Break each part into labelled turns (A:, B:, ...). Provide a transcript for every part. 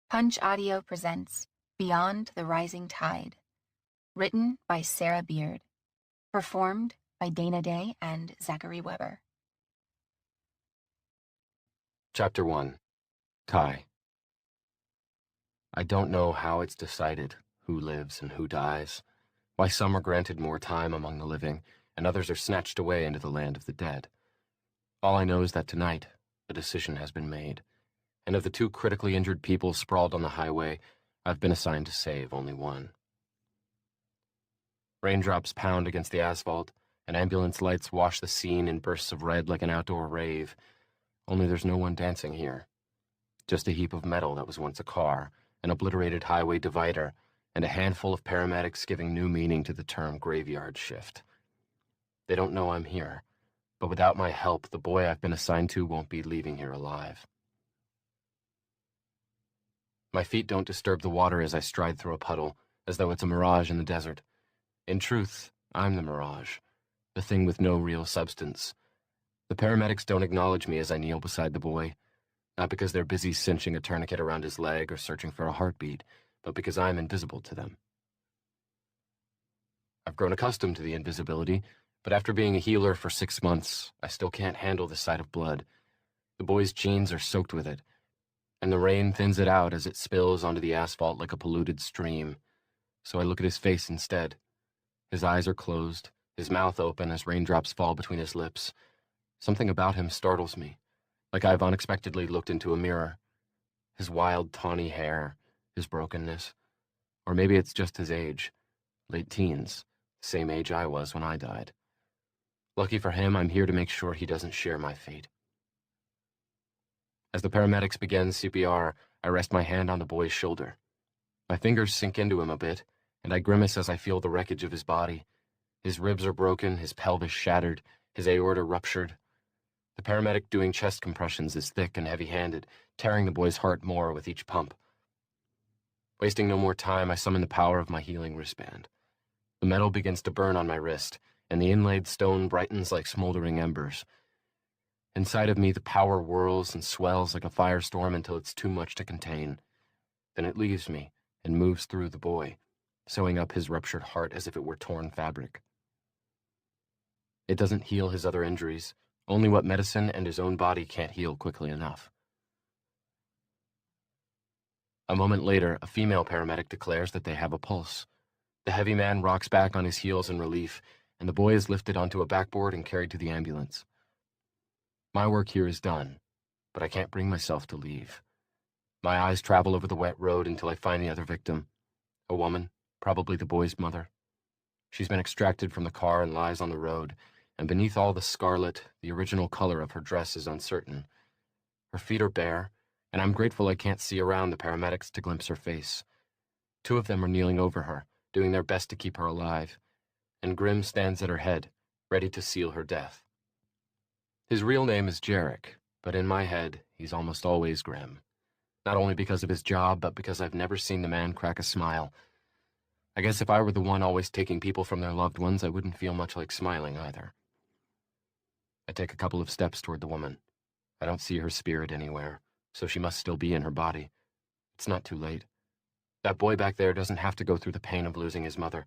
A: Punch Audio presents Beyond the Rising Tide, written by Sarah Beard, performed by Dana Day and Zachary Weber.
B: Chapter 1. Kai. I don't know how it's decided who lives and who dies, why some are granted more time among the living, and others are snatched away into the land of the dead. All I know is that tonight, a decision has been made, and of the two critically injured people sprawled on the highway, I've been assigned to save only one. Raindrops pound against the asphalt, and ambulance lights wash the scene in bursts of red like an outdoor rave, only there's no one dancing here. Just a heap of metal that was once a car, an obliterated highway divider, and a handful of paramedics giving new meaning to the term graveyard shift. They don't know I'm here, but without my help, the boy I've been assigned to won't be leaving here alive. My feet don't disturb the water as I stride through a puddle, as though it's a mirage in the desert. In truth, I'm the mirage, the thing with no real substance. The paramedics don't acknowledge me as I kneel beside the boy, not because they're busy cinching a tourniquet around his leg or searching for a heartbeat, but because I'm invisible to them. I've grown accustomed to the invisibility, but after being a healer for 6 months, I still can't handle the sight of blood. The boy's jeans are soaked with it, and the rain thins it out as it spills onto the asphalt like a polluted stream. So I look at his face instead. His eyes are closed, his mouth open as raindrops fall between his lips. Something about him startles me, like I've unexpectedly looked into a mirror. His wild, tawny hair, his brokenness. Or maybe it's just his age. Late teens, same age I was when I died. Lucky for him, I'm here to make sure he doesn't share my fate. As the paramedics begin CPR, I rest my hand on the boy's shoulder. My fingers sink into him a bit, and I grimace as I feel the wreckage of his body. His ribs are broken, his pelvis shattered, his aorta ruptured. The paramedic doing chest compressions is thick and heavy-handed, tearing the boy's heart more with each pump. Wasting no more time, I summon the power of my healing wristband. The metal begins to burn on my wrist, and the inlaid stone brightens like smoldering embers. Inside of me, the power whirls and swells like a firestorm until it's too much to contain. Then it leaves me and moves through the boy, sewing up his ruptured heart as if it were torn fabric. It doesn't heal his other injuries, only what medicine and his own body can't heal quickly enough. A moment later, a female paramedic declares that they have a pulse. The heavy man rocks back on his heels in relief, and the boy is lifted onto a backboard and carried to the ambulance. My work here is done, but I can't bring myself to leave. My eyes travel over the wet road until I find the other victim. A woman, probably the boy's mother. She's been extracted from the car and lies on the road, and beneath all the scarlet, the original color of her dress is uncertain. Her feet are bare, and I'm grateful I can't see around the paramedics to glimpse her face. 2 of them are kneeling over her, doing their best to keep her alive, and Grim stands at her head, ready to seal her death. His real name is Jarek, but in my head, he's almost always Grim. Not only because of his job, but because I've never seen the man crack a smile. I guess if I were the one always taking people from their loved ones, I wouldn't feel much like smiling either. I take a couple of steps toward the woman. I don't see her spirit anywhere, so she must still be in her body. It's not too late. That boy back there doesn't have to go through the pain of losing his mother,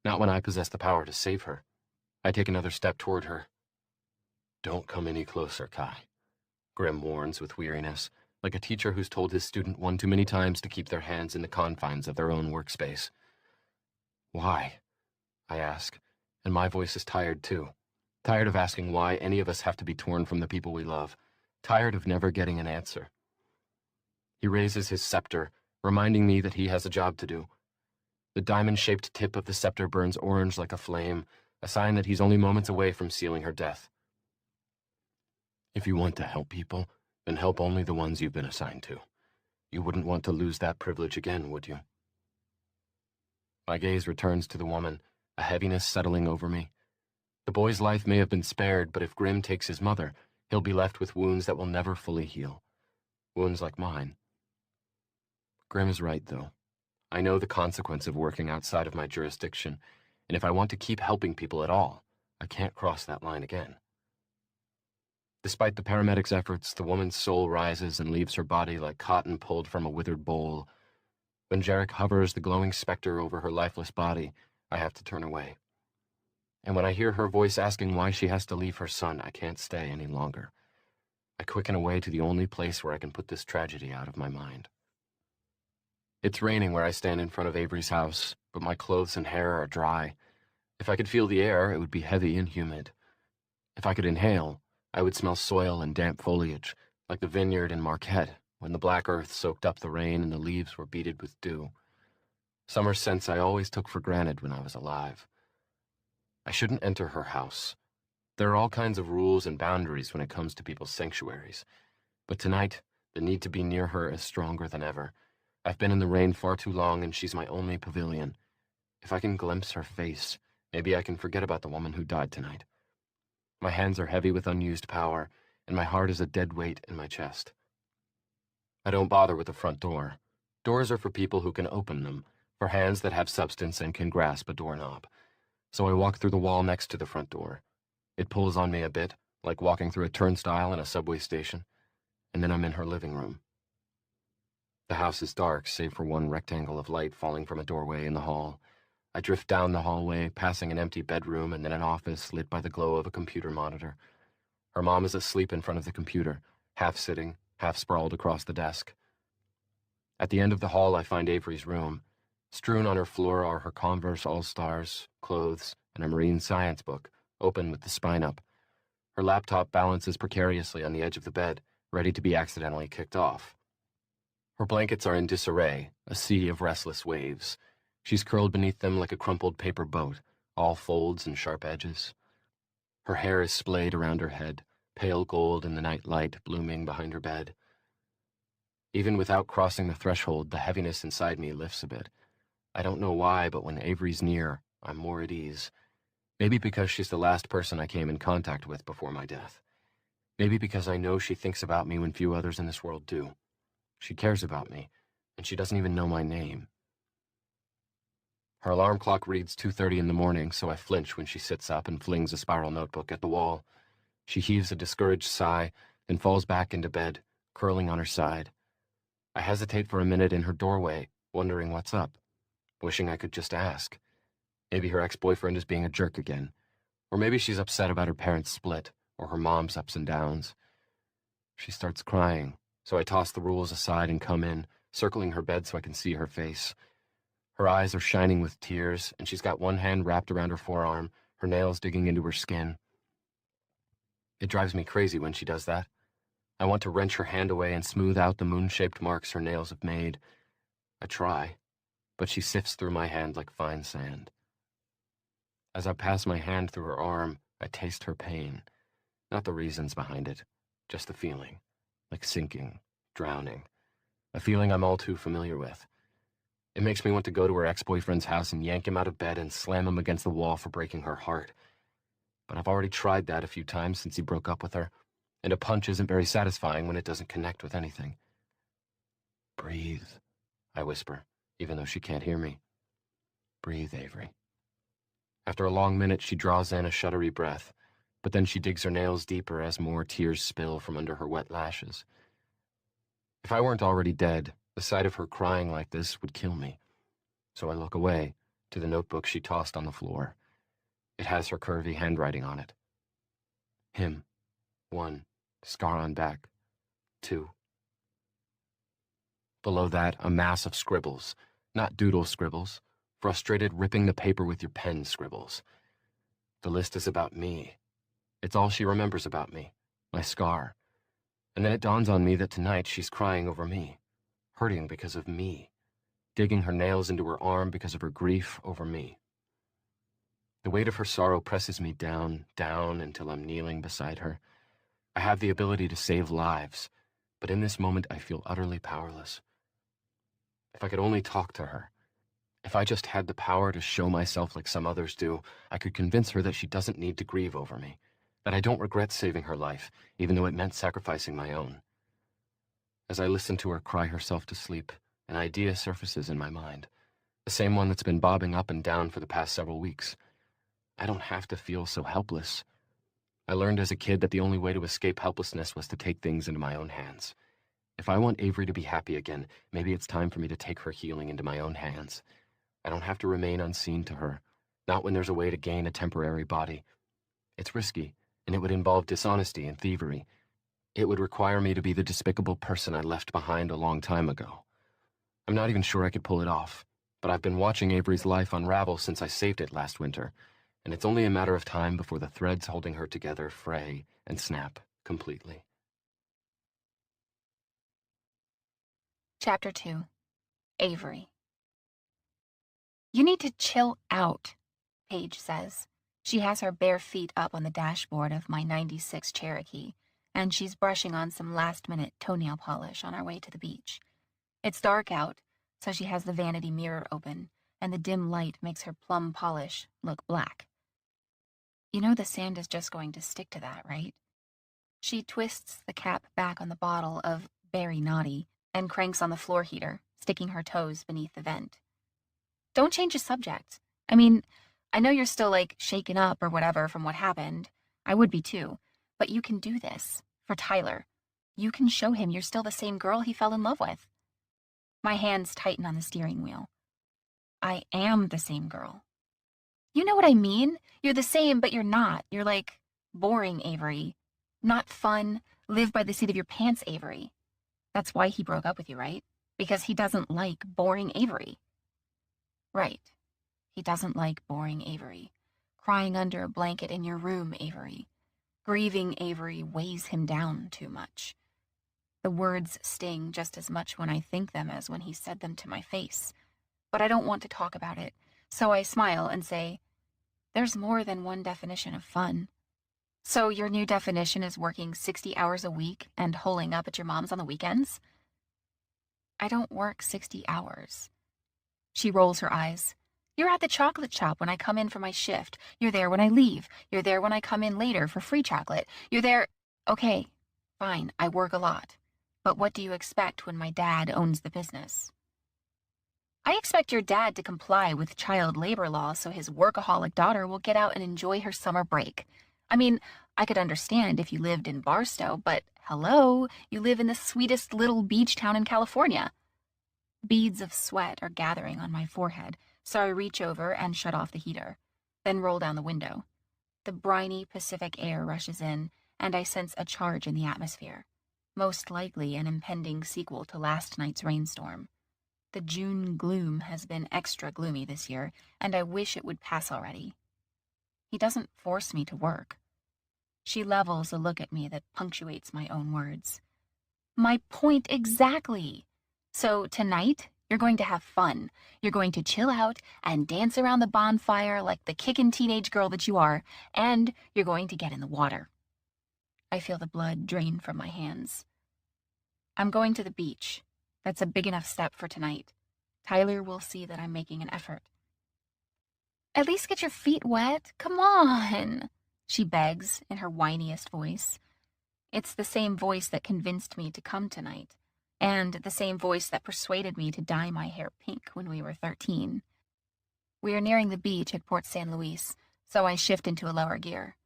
B: not when I possess the power to save her. I take another step toward her. Don't come any closer, Kai, Grim warns with weariness, like a teacher who's told his student one too many times to keep their hands in the confines of their own workspace. Why? I ask, and my voice is tired too. Tired of asking why any of us have to be torn from the people we love. Tired of never getting an answer. He raises his scepter, reminding me that he has a job to do. The diamond-shaped tip of the scepter burns orange like a flame, a sign that he's only moments away from sealing her death. If you want to help people, then help only the ones you've been assigned to. You wouldn't want to lose that privilege again, would you? My gaze returns to the woman, a heaviness settling over me. The boy's life may have been spared, but if Grim takes his mother, he'll be left with wounds that will never fully heal. Wounds like mine. Grim is right, though. I know the consequence of working outside of my jurisdiction, and if I want to keep helping people at all, I can't cross that line again. Despite the paramedics' efforts, the woman's soul rises and leaves her body like cotton pulled from a withered bowl. When Jarek hovers the glowing specter over her lifeless body, I have to turn away. And when I hear her voice asking why she has to leave her son, I can't stay any longer. I quicken away to the only place where I can put this tragedy out of my mind. It's raining where I stand in front of Avery's house, but my clothes and hair are dry. If I could feel the air, it would be heavy and humid. If I could inhale, I would smell soil and damp foliage, like the vineyard in Marquette, when the black earth soaked up the rain and the leaves were beaded with dew. Summer scents I always took for granted when I was alive. I shouldn't enter her house. There are all kinds of rules and boundaries when it comes to people's sanctuaries. But tonight, the need to be near her is stronger than ever. I've been in the rain far too long, and she's my only pavilion. If I can glimpse her face, maybe I can forget about the woman who died tonight. My hands are heavy with unused power, and my heart is a dead weight in my chest. I don't bother with the front door. Doors are for people who can open them, for hands that have substance and can grasp a doorknob. So I walk through the wall next to the front door. It pulls on me a bit, like walking through a turnstile in a subway station, and then I'm in her living room. The house is dark, save for one rectangle of light falling from a doorway in the hall. I drift down the hallway, passing an empty bedroom and then an office lit by the glow of a computer monitor. Her mom is asleep in front of the computer, half sitting, half sprawled across the desk. At the end of the hall, I find Avery's room. Strewn on her floor are her Converse All-Stars, clothes, and a marine science book, open with the spine up. Her laptop balances precariously on the edge of the bed, ready to be accidentally kicked off. Her blankets are in disarray, a sea of restless waves. She's curled beneath them like a crumpled paper boat, all folds and sharp edges. Her hair is splayed around her head, pale gold in the night light blooming behind her bed. Even without crossing the threshold, the heaviness inside me lifts a bit. I don't know why, but when Avery's near, I'm more at ease. Maybe because she's the last person I came in contact with before my death. Maybe because I know she thinks about me when few others in this world do. She cares about me, and she doesn't even know my name. Her alarm clock reads 2:30 in the morning, so I flinch when she sits up and flings a spiral notebook at the wall. She heaves a discouraged sigh, then falls back into bed, curling on her side. I hesitate for a minute in her doorway, wondering what's up, wishing I could just ask. Maybe her ex-boyfriend is being a jerk again, or maybe she's upset about her parents' split, or her mom's ups and downs. She starts crying, so I toss the rules aside and come in, circling her bed so I can see her face. Her eyes are shining with tears, and she's got one hand wrapped around her forearm, her nails digging into her skin. It drives me crazy when she does that. I want to wrench her hand away and smooth out the moon-shaped marks her nails have made. I try, but she sifts through my hand like fine sand. As I pass my hand through her arm, I taste her pain. Not the reasons behind it, just the feeling. Like sinking, drowning. A feeling I'm all too familiar with. It makes me want to go to her ex-boyfriend's house and yank him out of bed and slam him against the wall for breaking her heart. But I've already tried that a few times since he broke up with her, and a punch isn't very satisfying when it doesn't connect with anything. Breathe, I whisper, even though she can't hear me. Breathe, Avery. After a long minute, she draws in a shuddery breath, but then she digs her nails deeper as more tears spill from under her wet lashes. If I weren't already dead, the sight of her crying like this would kill me. So I look away, to the notebook she tossed on the floor. It has her curvy handwriting on it. Him. 1. Scar on back. 2. Below that, a mass of scribbles. Not doodle scribbles. Frustrated ripping the paper with your pen scribbles. The list is about me. It's all she remembers about me. My scar. And then it dawns on me that tonight she's crying over me. Hurting because of me. Digging her nails into her arm because of her grief over me. The weight of her sorrow presses me down, down until I'm kneeling beside her. I have the ability to save lives, but in this moment I feel utterly powerless. If I could only talk to her. If I just had the power to show myself like some others do, I could convince her that she doesn't need to grieve over me, that I don't regret saving her life, even though it meant sacrificing my own. As I listen to her cry herself to sleep, an idea surfaces in my mind, the same one that's been bobbing up and down for the past several weeks. I don't have to feel so helpless. I learned as a kid that the only way to escape helplessness was to take things into my own hands. If I want Avery to be happy again, maybe it's time for me to take her healing into my own hands. I don't have to remain unseen to her, not when there's a way to gain a temporary body. It's risky, and it would involve dishonesty and thievery. It would require me to be the despicable person I left behind a long time ago. I'm not even sure I could pull it off, but I've been watching Avery's life unravel since I saved it last winter, and it's only a matter of time before the threads holding her together fray and snap completely.
A: Chapter 2. Avery. You need to chill out, Paige says. She has her bare feet up on the dashboard of my '96 Cherokee, and she's brushing on some last-minute toenail polish on our way to the beach. It's dark out, so she has the vanity mirror open, and the dim light makes her plum polish look black. You know the sand is just going to stick to that, right? She twists the cap back on the bottle of Berry Naughty and cranks on the floor heater, sticking her toes beneath the vent. Don't change the subject. I mean, I know you're still, shaken up or whatever from what happened. I would be too. But you can do this. For Tyler. You can show him you're still the same girl he fell in love with. My hands tighten on the steering wheel. I am the same girl. You know what I mean? You're the same, but you're not. You're boring Avery. Not fun, live by the seat of your pants Avery. That's why he broke up with you, right? Because he doesn't like boring Avery. Right. He doesn't like boring Avery. Crying under a blanket in your room, Avery. Grieving Avery weighs him down too much. The words sting just as much when I think them as when he said them to my face. But I don't want to talk about it, so I smile and say, there's more than one definition of fun. So your new definition is working 60 hours a week and holing up at your mom's on the weekends? I don't work 60 hours. She rolls her eyes. You're at the chocolate shop when I come in for my shift. You're there when I leave. You're there when I come in later for free chocolate. You're there. Okay, fine, I work a lot. But what do you expect when my dad owns the business? I expect your dad to comply with child labor laws so his workaholic daughter will get out and enjoy her summer break. I mean, I could understand if you lived in Barstow, but hello, you live in the sweetest little beach town in California. Beads of sweat are gathering on my forehead, so I reach over and shut off the heater, then roll down the window. The briny Pacific air rushes in, and I sense a charge in the atmosphere, most likely an impending sequel to last night's rainstorm. The June gloom has been extra gloomy this year, and I wish it would pass already. He doesn't force me to work. She levels a look at me that punctuates my own words. My point exactly. So tonight, you're going to have fun. You're going to chill out and dance around the bonfire like the kickin' teenage girl that you are, and you're going to get in the water. I feel the blood drain from my hands. I'm going to the beach. That's a big enough step for tonight. Tyler will see that I'm making an effort. At least get your feet wet. Come on, she begs in her whiniest voice. It's the same voice that convinced me to come tonight, and the same voice that persuaded me to dye my hair pink when we were 13. We are nearing the beach at Port San Luis, so I shift into a lower gear.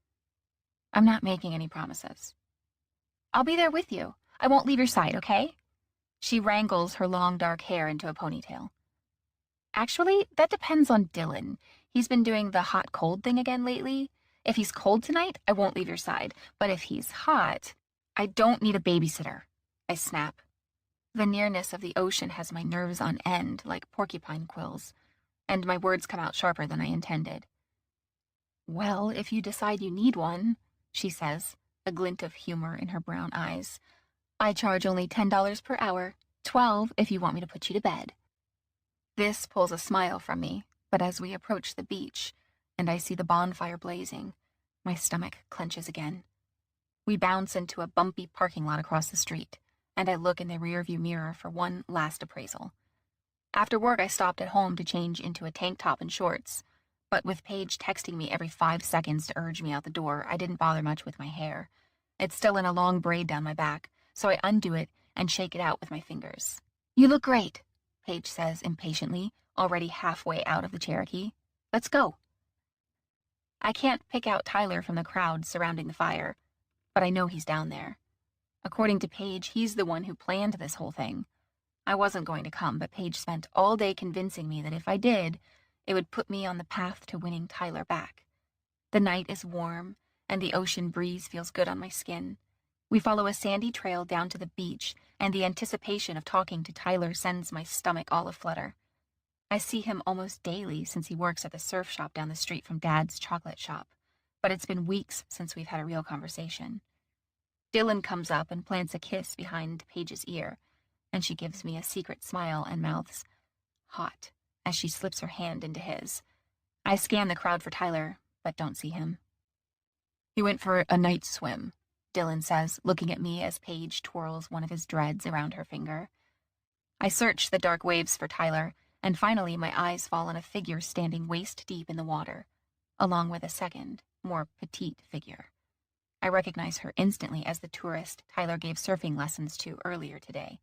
A: I'm not making any promises. I'll be there with you. I won't leave your side, okay? She wrangles her long dark hair into a ponytail. Actually, that depends on Dylan. He's been doing the hot-cold thing again lately. If he's cold tonight, I won't leave your side. But if he's hot, I don't need a babysitter. I snap. The nearness of the ocean has my nerves on end like porcupine quills, and my words come out sharper than I intended. Well, if you decide you need one, she says, a glint of humor in her brown eyes. I charge only $10 per hour, $12 if you want me to put you to bed. This pulls a smile from me, but as we approach the beach, and I see the bonfire blazing, my stomach clenches again. We bounce into a bumpy parking lot across the street, and I look in the rearview mirror for one last appraisal. After work, I stopped at home to change into a tank top and shorts, but with Paige texting me every 5 seconds to urge me out the door, I didn't bother much with my hair. It's still in a long braid down my back, so I undo it and shake it out with my fingers. You look great, Paige says impatiently, already halfway out of the Cherokee. Let's go. I can't pick out Tyler from the crowd surrounding the fire, but I know he's down there. According to Paige, he's the one who planned this whole thing. I wasn't going to come, but Paige spent all day convincing me that if I did, it would put me on the path to winning Tyler back. The night is warm, and the ocean breeze feels good on my skin. We follow a sandy trail down to the beach, and the anticipation of talking to Tyler sends my stomach all aflutter. I see him almost daily since he works at the surf shop down the street from Dad's chocolate shop, but it's been weeks since we've had a real conversation. Dylan comes up and plants a kiss behind Paige's ear, and she gives me a secret smile and mouths, "Hot," as she slips her hand into his. I scan the crowd for Tyler, but don't see him. "He went for a night swim," Dylan says, looking at me as Paige twirls one of his dreads around her finger. I search the dark waves for Tyler, and finally my eyes fall on a figure standing waist-deep in the water, along with a second, more petite figure. I recognize her instantly as the tourist Tyler gave surfing lessons to earlier today.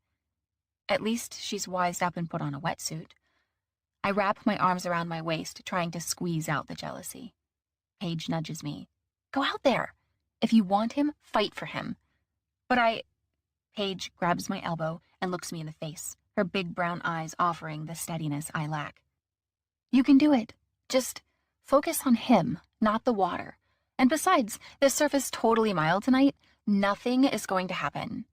A: At least she's wised up and put on a wetsuit. I wrap my arms around my waist, trying to squeeze out the jealousy. Paige nudges me. "Go out there. If you want him, fight for him." But Paige grabs my elbow and looks me in the face, her big brown eyes offering the steadiness I lack. "You can do it. Just focus on him, not the water. And besides, the surf is totally mild tonight. Nothing is going to happen."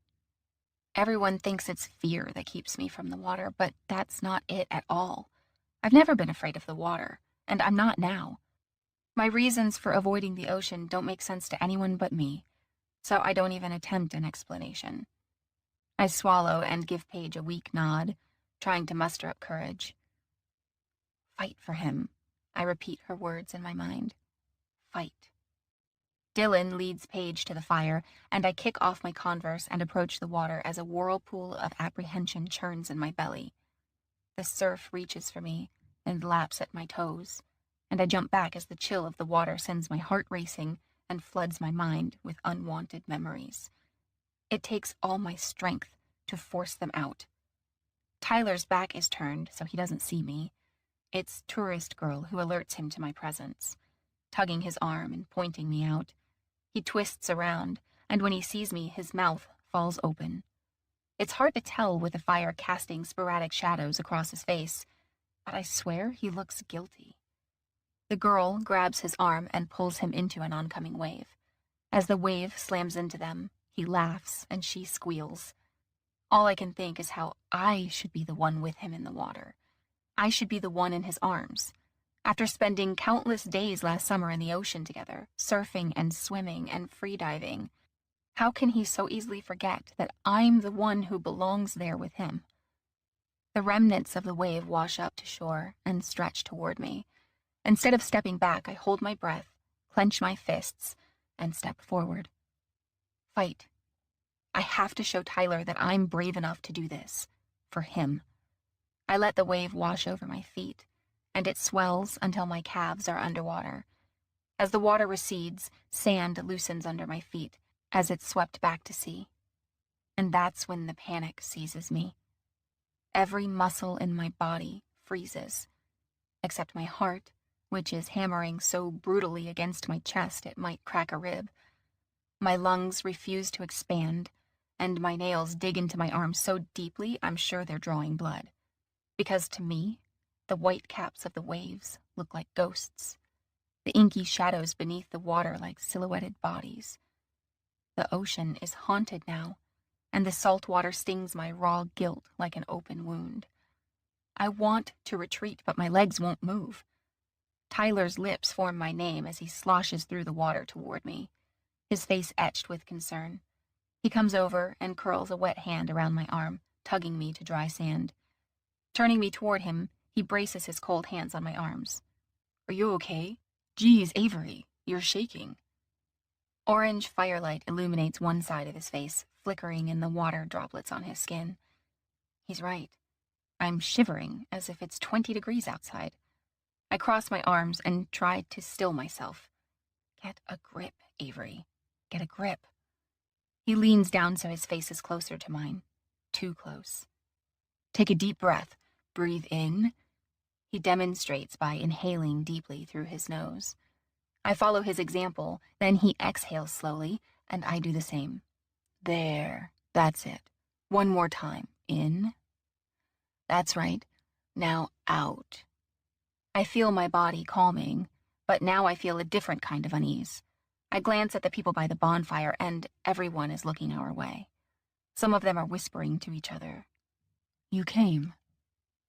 A: Everyone thinks it's fear that keeps me from the water, but that's not it at all. I've never been afraid of the water, and I'm not now. My reasons for avoiding the ocean don't make sense to anyone but me, so I don't even attempt an explanation. I swallow and give Paige a weak nod, trying to muster up courage. "Fight for him," I repeat her words in my mind. "Fight." Dylan leads Paige to the fire, and I kick off my Converse and approach the water as a whirlpool of apprehension churns in my belly. The surf reaches for me and laps at my toes, and I jump back as the chill of the water sends my heart racing and floods my mind with unwanted memories. It takes all my strength to force them out. Tyler's back is turned, so he doesn't see me. It's tourist girl who alerts him to my presence, tugging his arm and pointing me out. He twists around, and when he sees me, his mouth falls open. It's hard to tell with the fire casting sporadic shadows across his face, but I swear he looks guilty. The girl grabs his arm and pulls him into an oncoming wave. As the wave slams into them, he laughs and she squeals. All I can think is how I should be the one with him in the water. I should be the one in his arms. After spending countless days last summer in the ocean together, surfing and swimming and freediving, how can he so easily forget that I'm the one who belongs there with him? The remnants of the wave wash up to shore and stretch toward me. Instead of stepping back, I hold my breath, clench my fists, and step forward. Fight. I have to show Tyler that I'm brave enough to do this. For him. I let the wave wash over my feet, and it swells until my calves are underwater. As the water recedes, sand loosens under my feet as it's swept back to sea. And that's when the panic seizes me. Every muscle in my body freezes, except my heart, which is hammering so brutally against my chest it might crack a rib. My lungs refuse to expand, and my nails dig into my arms so deeply I'm sure they're drawing blood. Because to me, the white caps of the waves look like ghosts, the inky shadows beneath the water like silhouetted bodies. The ocean is haunted now, and the salt water stings my raw guilt like an open wound. I want to retreat, but my legs won't move. Tyler's lips form my name as he sloshes through the water toward me, his face etched with concern. He comes over and curls a wet hand around my arm, tugging me to dry sand. Turning me toward him, he braces his cold hands on my arms. "Are you okay? Geez, Avery, you're shaking." Orange firelight illuminates one side of his face, flickering in the water droplets on his skin. He's right. I'm shivering as if it's 20 degrees outside. I cross my arms and try to still myself. Get a grip, Avery. Get a grip. He leans down so his face is closer to mine. Too close. Take a deep breath. Breathe in. He demonstrates by inhaling deeply through his nose. I follow his example, then he exhales slowly, and I do the same. There, that's it. One more time. In. That's right. Now out. I feel my body calming, but now I feel a different kind of unease. I glance at the people by the bonfire, and everyone is looking our way. Some of them are whispering to each other. You came,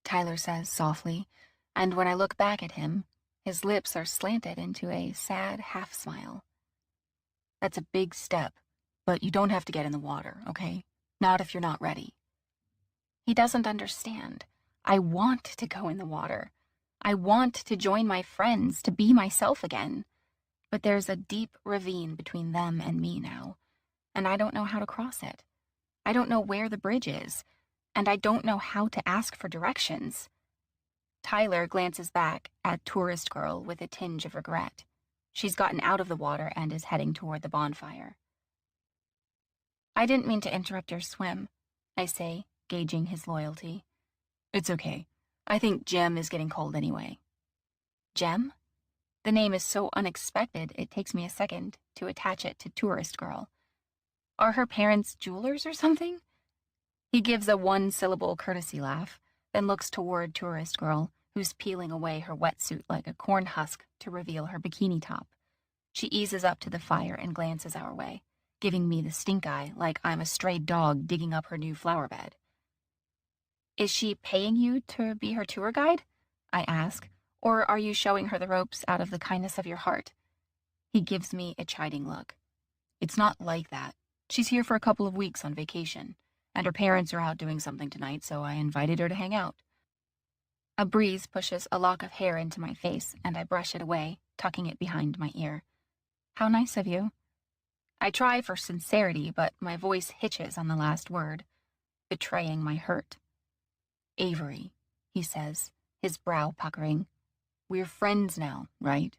A: Tyler says softly, and when I look back at him, his lips are slanted into a sad half-smile. That's a big step, but you don't have to get in the water, okay? Not if you're not ready. He doesn't understand. I want to go in the water. I want to join my friends, to be myself again. But there's a deep ravine between them and me now, and I don't know how to cross it. I don't know where the bridge is, and I don't know how to ask for directions. Tyler glances back at Tourist Girl with a tinge of regret. She's gotten out of the water and is heading toward the bonfire. I didn't mean to interrupt your swim, I say, gauging his loyalty. It's okay. I think Jem is getting cold anyway. Jem? The name is so unexpected it takes me a second to attach it to Tourist Girl. Are her parents jewelers or something? He gives a one-syllable courtesy laugh, then looks toward Tourist Girl, who's peeling away her wetsuit like a corn husk to reveal her bikini top. She eases up to the fire and glances our way, giving me the stink eye like I'm a stray dog digging up her new flower bed. Is she paying you to be her tour guide? I ask, or are you showing her the ropes out of the kindness of your heart? He gives me a chiding look. It's not like that. She's here for a couple of weeks on vacation, and her parents are out doing something tonight, so I invited her to hang out. A breeze pushes a lock of hair into my face, and I brush it away, tucking it behind my ear. How nice of you. I try for sincerity, but my voice hitches on the last word, betraying my hurt. Avery, he says, his brow puckering. We're friends now, right?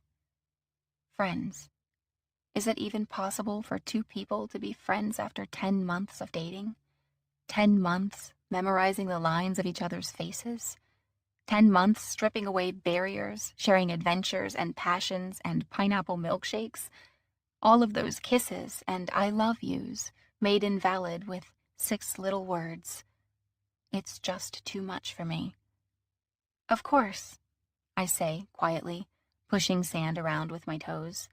A: Friends. Is it even possible for two people to be friends after 10 months of dating? 10 months memorizing the lines of each other's faces? 10 months stripping away barriers, sharing adventures and passions and pineapple milkshakes? All of those kisses and I love yous made invalid with 6 little words. It's just too much for me. Of course, I say quietly, pushing sand around with my toes.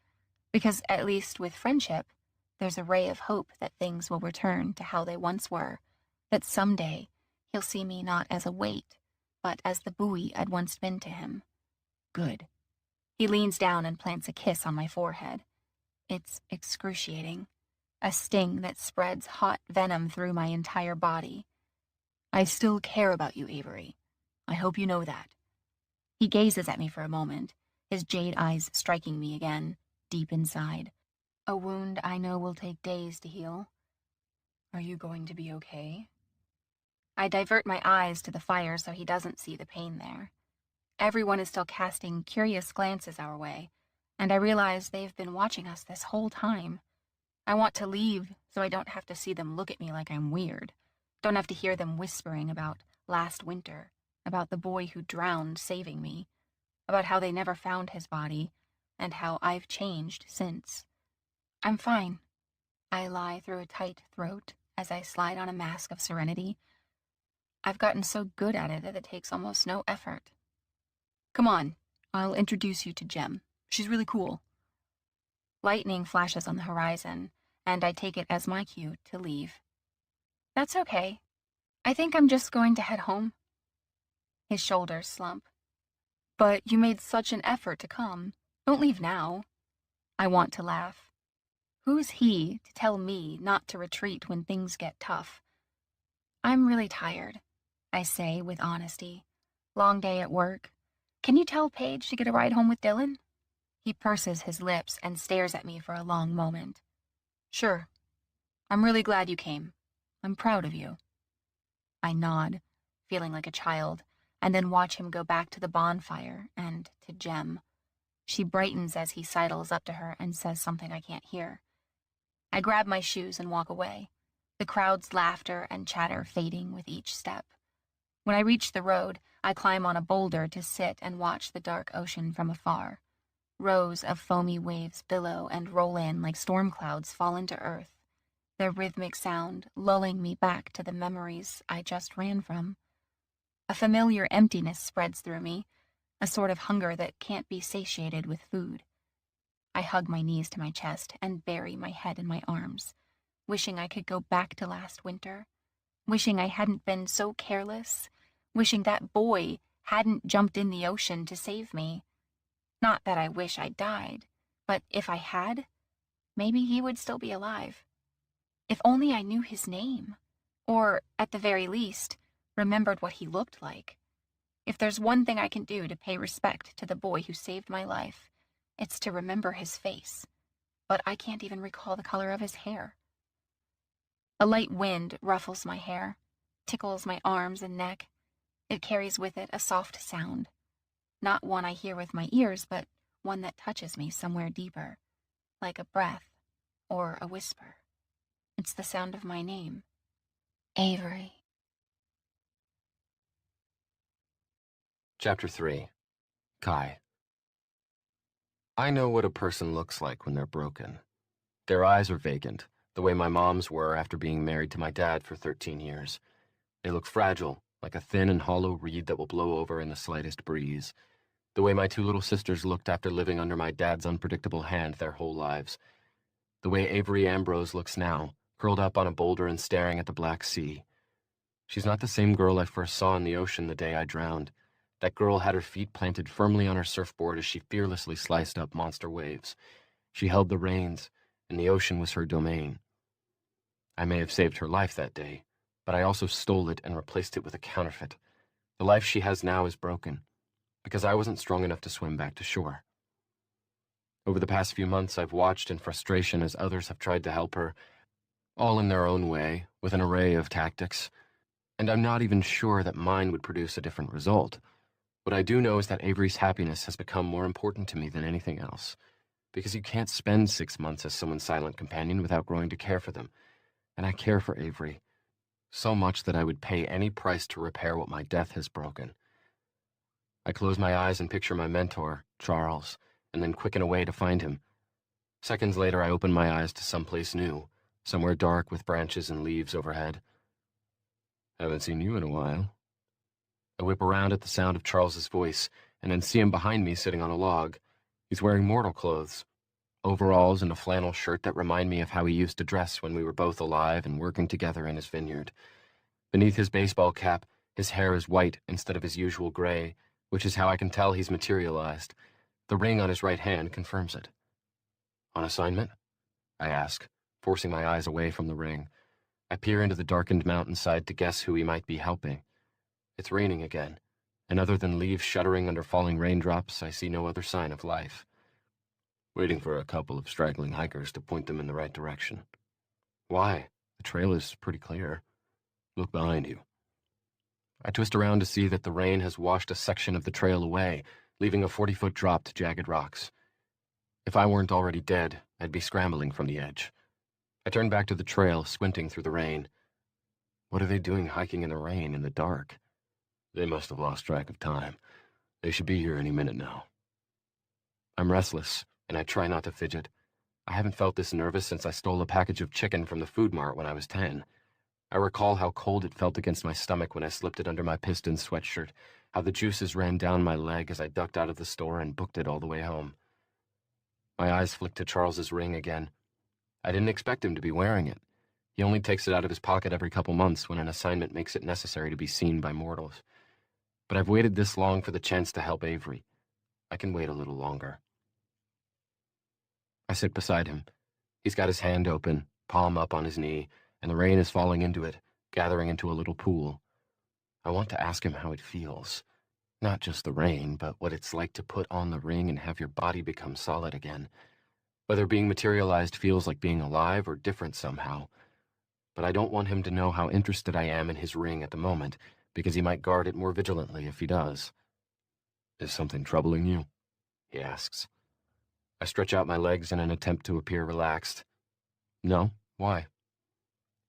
A: Because at least with friendship, there's a ray of hope that things will return to how they once were, that someday he'll see me not as a weight, but as the buoy I'd once been to him. Good. He leans down and plants a kiss on my forehead. It's excruciating, a sting that spreads hot venom through my entire body. I still care about you, Avery. I hope you know that. He gazes at me for a moment, his jade eyes striking me again, deep inside. A wound I know will take days to heal. Are you going to be okay? I divert my eyes to the fire so he doesn't see the pain there. Everyone is still casting curious glances our way, and I realize they've been watching us this whole time. I want to leave so I don't have to see them look at me like I'm weird. Don't have to hear them whispering about last winter, about the boy who drowned saving me, about how they never found his body, and how I've changed since. I'm fine. I lie through a tight throat as I slide on a mask of serenity. I've gotten so good at it that it takes almost no effort. Come on, I'll introduce you to Jem. She's really cool. Lightning flashes on the horizon, and I take it as my cue to leave. That's okay. I think I'm just going to head home. His shoulders slump. But you made such an effort to come. Don't leave now. I want to laugh. Who's he to tell me not to retreat when things get tough? I'm really tired, I say with honesty. Long day at work. Can you tell Paige to get a ride home with Dylan? He purses his lips and stares at me for a long moment. Sure. I'm really glad you came. I'm proud of you. I nod, feeling like a child, and then watch him go back to the bonfire and to Jem. She brightens as he sidles up to her and says something I can't hear. I grab my shoes and walk away, the crowd's laughter and chatter fading with each step. When I reach the road, I climb on a boulder to sit and watch the dark ocean from afar. Rows of foamy waves billow and roll in like storm clouds fall into earth, their rhythmic sound lulling me back to the memories I just ran from. A familiar emptiness spreads through me, a sort of hunger that can't be satiated with food. I hug my knees to my chest and bury my head in my arms, wishing I could go back to last winter, wishing I hadn't been so careless, wishing that boy hadn't jumped in the ocean to save me. Not that I wish I died, but if I had, maybe he would still be alive. If only I knew his name, or, at the very least, remembered what he looked like. If there's one thing I can do to pay respect to the boy who saved my life, it's to remember his face, but I can't even recall the color of his hair. A light wind ruffles my hair, tickles my arms and neck. It carries with it a soft sound, not one I hear with my ears, but one that touches me somewhere deeper, like a breath or a whisper. It's the sound of my name, Avery.
B: Chapter 3. Kai. I know what a person looks like when they're broken. Their eyes are vacant, the way my mom's were after being married to my dad for 13 years. They look fragile, like a thin and hollow reed that will blow over in the slightest breeze. The way my two little sisters looked after living under my dad's unpredictable hand their whole lives. The way Avery Ambrose looks now, curled up on a boulder and staring at the Black Sea. She's not the same girl I first saw in the ocean the day I drowned. That girl had her feet planted firmly on her surfboard as she fearlessly sliced up monster waves. She held the reins, and the ocean was her domain. I may have saved her life that day, but I also stole it and replaced it with a counterfeit. The life she has now is broken, because I wasn't strong enough to swim back to shore. Over the past few months, I've watched in frustration as others have tried to help her, all in their own way, with an array of tactics, and I'm not even sure that mine would produce a different result. What I do know is that Avery's happiness has become more important to me than anything else, because you can't spend 6 months as someone's silent companion without growing to care for them, and I care for Avery, so much that I would pay any price to repair what my death has broken. I close my eyes and picture my mentor, Charles, and then quicken away to find him. Seconds later, I open my eyes to someplace new, somewhere dark with branches and leaves overhead. Haven't seen you in a while. I whip around at the sound of Charles's voice, and then see him behind me sitting on a log. He's wearing mortal clothes, overalls and a flannel shirt that remind me of how he used to dress when we were both alive and working together in his vineyard. Beneath his baseball cap, his hair is white instead of his usual gray, which is how I can tell he's materialized. The ring on his right hand confirms it. On assignment? I ask, forcing my eyes away from the ring. I peer into the darkened mountainside to guess who he might be helping. It's raining again, and other than leaves shuddering under falling raindrops, I see no other sign of life. Waiting for a couple of straggling hikers to point them in the right direction. Why? The trail is pretty clear. Look behind you. I twist around to see that the rain has washed a section of the trail away, leaving a 40-foot drop to jagged rocks. If I weren't already dead, I'd be scrambling from the edge. I turn back to the trail, squinting through the rain. What are they doing hiking in the rain in the dark? They must have lost track of time. They should be here any minute now. I'm restless, and I try not to fidget. I haven't felt this nervous since I stole a package of chicken from the food mart when I was 10. I recall how cold it felt against my stomach when I slipped it under my piston sweatshirt, how the juices ran down my leg as I ducked out of the store and booked it all the way home. My eyes flicked to Charles's ring again. I didn't expect him to be wearing it. He only takes it out of his pocket every couple months when an assignment makes it necessary to be seen by mortals. But I've waited this long for the chance to help Avery. I can wait a little longer. I sit beside him. He's got his hand open, palm up on his knee, and the rain is falling into it, gathering into a little pool. I want to ask him how it feels. Not just the rain, but what it's like to put on the ring and have your body become solid again. Whether being materialized feels like being alive or different somehow. But I don't want him to know how interested I am in his ring at the moment, because he might guard it more vigilantly if he does. Is something troubling you? He asks. I stretch out my legs in an attempt to appear relaxed. No, why?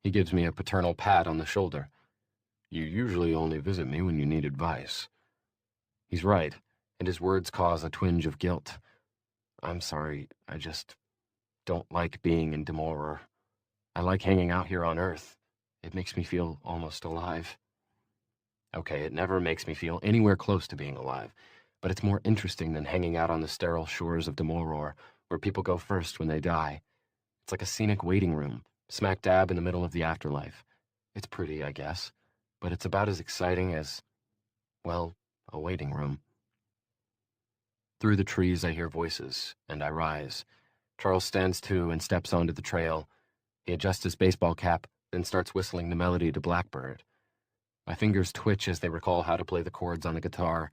B: He gives me a paternal pat on the shoulder. You usually only visit me when you need advice. He's right, and his words cause a twinge of guilt. I'm sorry, I just don't like being in Demoror. I like hanging out here on Earth. It makes me feel almost alive. Okay, it never makes me feel anywhere close to being alive, but it's more interesting than hanging out on the sterile shores of Demoror, where people go first when they die. It's like a scenic waiting room, smack dab in the middle of the afterlife. It's pretty, I guess, but it's about as exciting as, well, a waiting room. Through the trees, I hear voices, and I rise. Charles stands too and steps onto the trail. He adjusts his baseball cap, then starts whistling the melody to Blackbird. My fingers twitch as they recall how to play the chords on the guitar.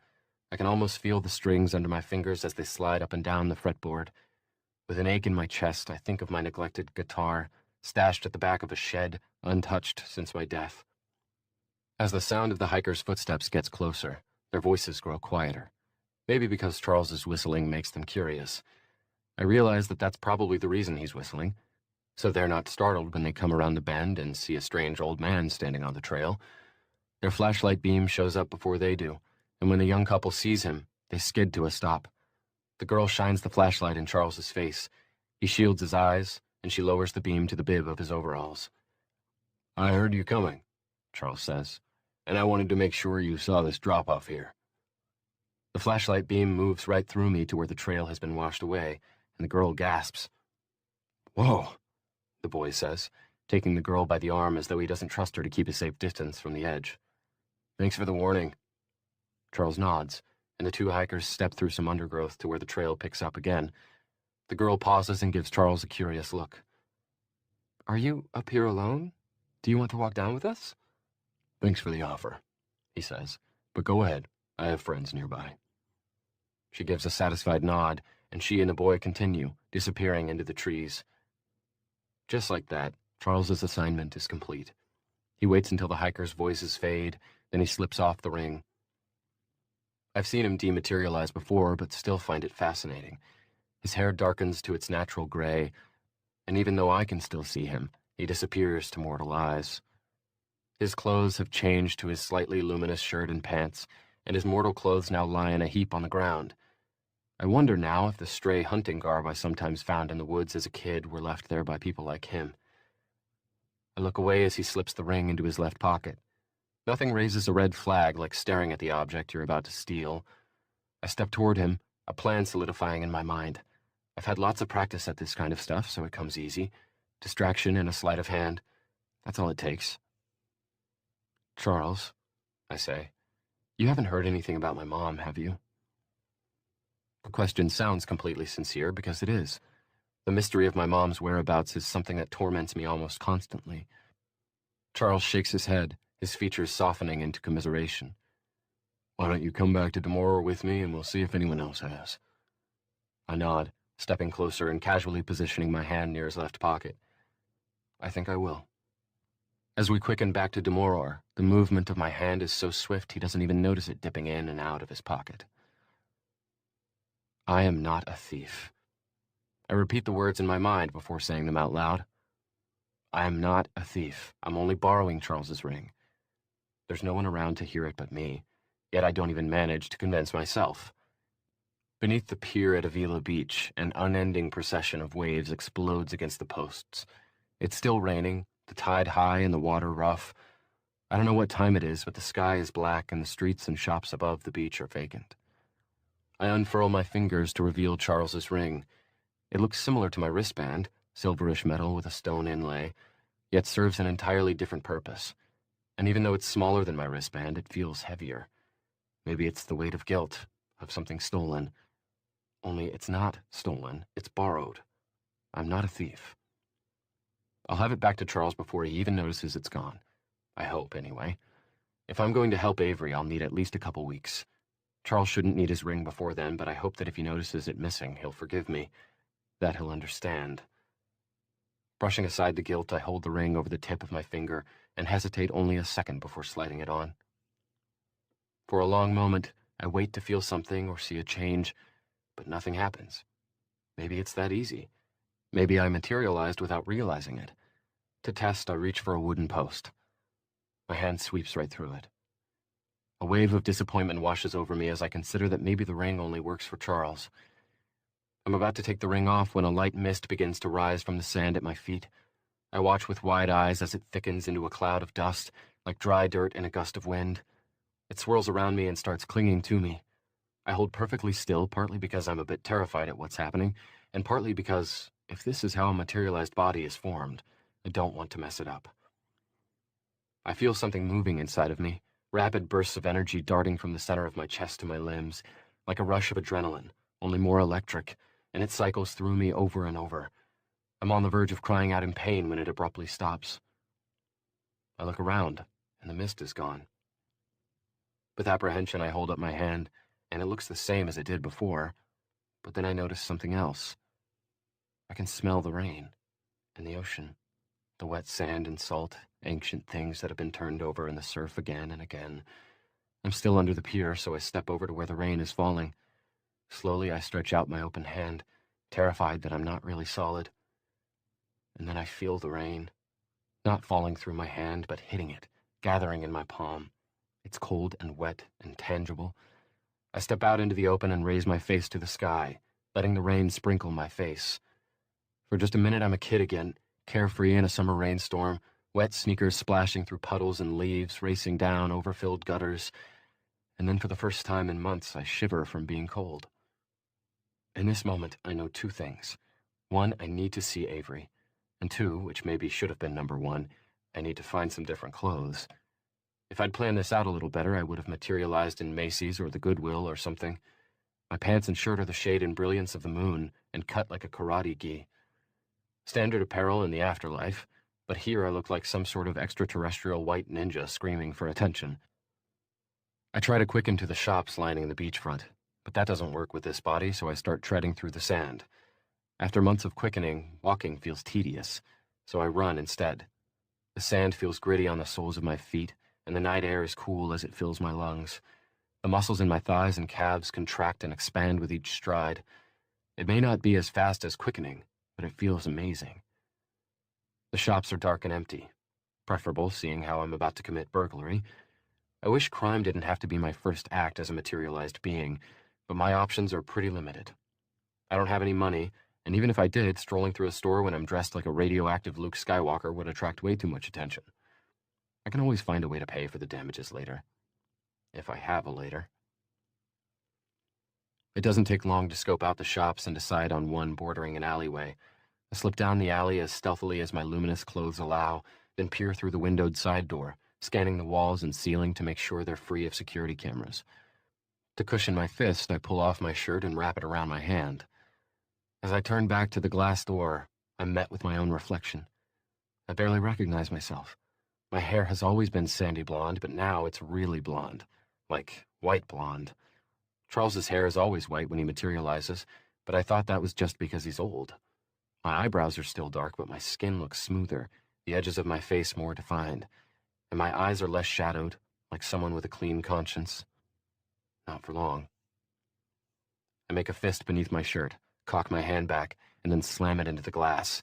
B: I can almost feel the strings under my fingers as they slide up and down the fretboard. With an ache in my chest, I think of my neglected guitar, stashed at the back of a shed, untouched since my death. As the sound of the hikers' footsteps gets closer, their voices grow quieter. Maybe because Charles's whistling makes them curious. I realize that that's probably the reason he's whistling, so they're not startled when they come around the bend and see a strange old man standing on the trail. Their flashlight beam shows up before they do, and when the young couple sees him, they skid to a stop. The girl shines the flashlight in Charles's face. He shields his eyes, and she lowers the beam to the bib of his overalls. "I heard you coming," Charles says, "and I wanted to make sure you saw this drop-off here." The flashlight beam moves right through me to where the trail has been washed away, and the girl gasps. "Whoa," the boy says, taking the girl by the arm as though he doesn't trust her to keep a safe distance from the edge. "Thanks for the warning." Charles nods, and the two hikers step through some undergrowth to where the trail picks up again. The girl pauses and gives Charles a curious look. "Are you up here alone? Do you want to walk down with us?" "Thanks for the offer," he says, "but go ahead. I have friends nearby." She gives a satisfied nod, and she and the boy continue, disappearing into the trees. Just like that, Charles's assignment is complete. He waits until the hikers' voices fade, then he slips off the ring. I've seen him dematerialize before, but still find it fascinating. His hair darkens to its natural gray, and even though I can still see him, he disappears to mortal eyes. His clothes have changed to his slightly luminous shirt and pants, and his mortal clothes now lie in a heap on the ground. I wonder now if the stray hunting garb I sometimes found in the woods as a kid were left there by people like him. I look away as he slips the ring into his left pocket. Nothing raises a red flag like staring at the object you're about to steal. I step toward him, a plan solidifying in my mind. I've had lots of practice at this kind of stuff, so it comes easy. Distraction and a sleight of hand. That's all it takes. "Charles," I say, "you haven't heard anything about my mom, have you?" The question sounds completely sincere because it is. The mystery of my mom's whereabouts is something that torments me almost constantly. Charles shakes his head, his features softening into commiseration. "Why don't you come back to Demoror with me and we'll see if anyone else has?" I nod, stepping closer and casually positioning my hand near his left pocket. "I think I will." As we quicken back to Demoror, the movement of my hand is so swift he doesn't even notice it dipping in and out of his pocket. I am not a thief. I repeat the words in my mind before saying them out loud. I am not a thief. I'm only borrowing Charles's ring. There's no one around to hear it but me, yet I don't even manage to convince myself. Beneath the pier at Avila Beach, an unending procession of waves explodes against the posts. It's still raining, the tide high and the water rough. I don't know what time it is, but the sky is black and the streets and shops above the beach are vacant. I unfurl my fingers to reveal Charles's ring. It looks similar to my wristband, silverish metal with a stone inlay, yet serves an entirely different purpose. And even though it's smaller than my wristband, it feels heavier. Maybe it's the weight of guilt, of something stolen. Only it's not stolen, it's borrowed. I'm not a thief. I'll have it back to Charles before he even notices it's gone. I hope, anyway. If I'm going to help Avery, I'll need at least a couple weeks. Charles shouldn't need his ring before then, but I hope that if he notices it missing, he'll forgive me. That he'll understand. Brushing aside the guilt, I hold the ring over the tip of my finger and hesitate only a second before sliding it on. For a long moment, I wait to feel something or see a change, but nothing happens. Maybe it's that easy. Maybe I materialized without realizing it. To test, I reach for a wooden post. My hand sweeps right through it. A wave of disappointment washes over me as I consider that maybe the ring only works for Charles. I'm about to take the ring off when a light mist begins to rise from the sand at my feet. I watch with wide eyes as it thickens into a cloud of dust, like dry dirt in a gust of wind. It swirls around me and starts clinging to me. I hold perfectly still, partly because I'm a bit terrified at what's happening, and partly because, if this is how a materialized body is formed, I don't want to mess it up. I feel something moving inside of me, rapid bursts of energy darting from the center of my chest to my limbs, like a rush of adrenaline, only more electric, and it cycles through me over and over. I'm on the verge of crying out in pain when it abruptly stops. I look around, and the mist is gone. With apprehension, I hold up my hand, and it looks the same as it did before, but then I notice something else. I can smell the rain and the ocean, the wet sand and salt, ancient things that have been turned over in the surf again and again. I'm still under the pier, so I step over to where the rain is falling. Slowly, I stretch out my open hand, terrified that I'm not really solid. And then I feel the rain, not falling through my hand, but hitting it, gathering in my palm. It's cold and wet and tangible. I step out into the open and raise my face to the sky, letting the rain sprinkle my face. For just a minute, I'm a kid again, carefree in a summer rainstorm, wet sneakers splashing through puddles and leaves, racing down overfilled gutters. And then for the first time in months, I shiver from being cold. In this moment, I know two things. One, I need to see Avery. And two, which maybe should have been number one, I need to find some different clothes. If I'd planned this out a little better, I would have materialized in Macy's or the Goodwill or something. My pants and shirt are the shade and brilliance of the moon and cut like a karate gi. Standard apparel in the afterlife, but here I look like some sort of extraterrestrial white ninja screaming for attention. I try to quicken to the shops lining the beachfront, but that doesn't work with this body, so I start treading through the sand. After months of quickening, walking feels tedious, so I run instead. The sand feels gritty on the soles of my feet, and the night air is cool as it fills my lungs. The muscles in my thighs and calves contract and expand with each stride. It may not be as fast as quickening, but it feels amazing. The shops are dark and empty, preferable seeing how I'm about to commit burglary. I wish crime didn't have to be my first act as a materialized being, but my options are pretty limited. I don't have any money, and even if I did, strolling through a store when I'm dressed like a radioactive Luke Skywalker would attract way too much attention. I can always find a way to pay for the damages later. If I have a later. It doesn't take long to scope out the shops and decide on one bordering an alleyway. I slip down the alley as stealthily as my luminous clothes allow, then peer through the windowed side door, scanning the walls and ceiling to make sure they're free of security cameras. To cushion my fist, I pull off my shirt and wrap it around my hand. As I turn back to the glass door, I'm met with my own reflection. I barely recognize myself. My hair has always been sandy blonde, but now it's really blonde. Like white blonde. Charles's hair is always white when he materializes, but I thought that was just because he's old. My eyebrows are still dark, but my skin looks smoother, the edges of my face more defined, and my eyes are less shadowed, like someone with a clean conscience. Not for long. I make a fist beneath my shirt, cock my hand back, and then slam it into the glass.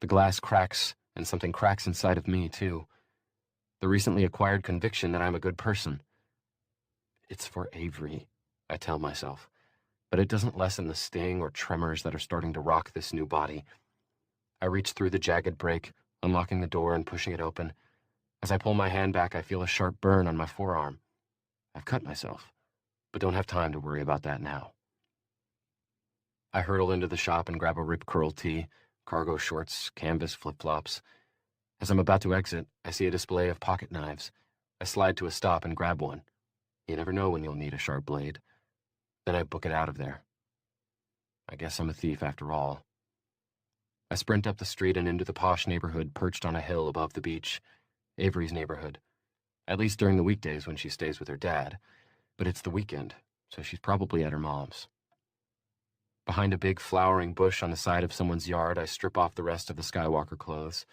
B: The glass cracks, and something cracks inside of me, too. The recently acquired conviction that I'm a good person. It's for Avery, I tell myself, but it doesn't lessen the sting or tremors that are starting to rock this new body. I reach through the jagged break, unlocking the door and pushing it open. As I pull my hand back, I feel a sharp burn on my forearm. I've cut myself, but don't have time to worry about that now. I hurtle into the shop and grab a Rip Curl tee, cargo shorts, canvas flip-flops. As I'm about to exit, I see a display of pocket knives. I slide to a stop and grab one. You never know when you'll need a sharp blade. Then I book it out of there. I guess I'm a thief after all. I sprint up the street and into the posh neighborhood perched on a hill above the beach. Avery's neighborhood. At least during the weekdays when she stays with her dad. But it's the weekend, so she's probably at her mom's. Behind a big flowering bush on the side of someone's yard, I strip off the rest of the Skywalker clothes.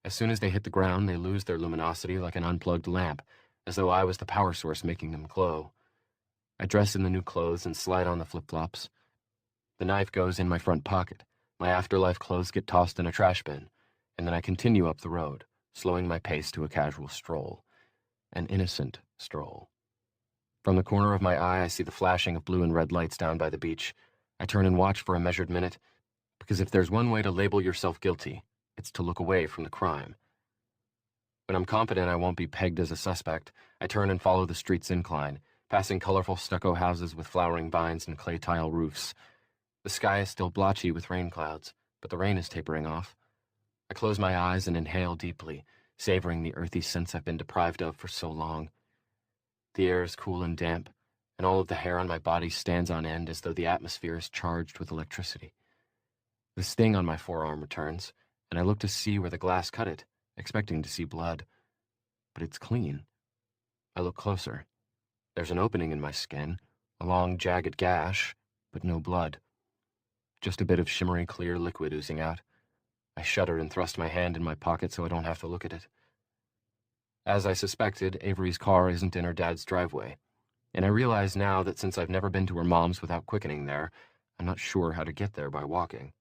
B: As soon as they hit the ground, they lose their luminosity like an unplugged lamp, as though I was the power source making them glow. I dress in the new clothes and slide on the flip-flops. The knife goes in my front pocket. My afterlife clothes get tossed in a trash bin, and then I continue up the road, slowing my pace to a casual stroll. An innocent stroll. From the corner of my eye, I see the flashing of blue and red lights down by the beach. I turn and watch for a measured minute, because if there's one way to label yourself guilty, it's to look away from the crime. When I'm confident I won't be pegged as a suspect, I turn and follow the street's incline, passing colorful stucco houses with flowering vines and clay tile roofs. The sky is still blotchy with rain clouds, but the rain is tapering off. I close my eyes and inhale deeply, savoring the earthy scents I've been deprived of for so long. The air is cool and damp, and all of the hair on my body stands on end as though the atmosphere is charged with electricity. The sting on my forearm returns, and I look to see where the glass cut it, expecting to see blood. But it's clean. I look closer. There's an opening in my skin, a long, jagged gash, but no blood. Just a bit of shimmery, clear liquid oozing out. I shudder and thrust my hand in my pocket so I don't have to look at it. As I suspected, Avery's car isn't in her dad's driveway, and I realize now that since I've never been to her mom's without quickening there, I'm not sure how to get there by walking.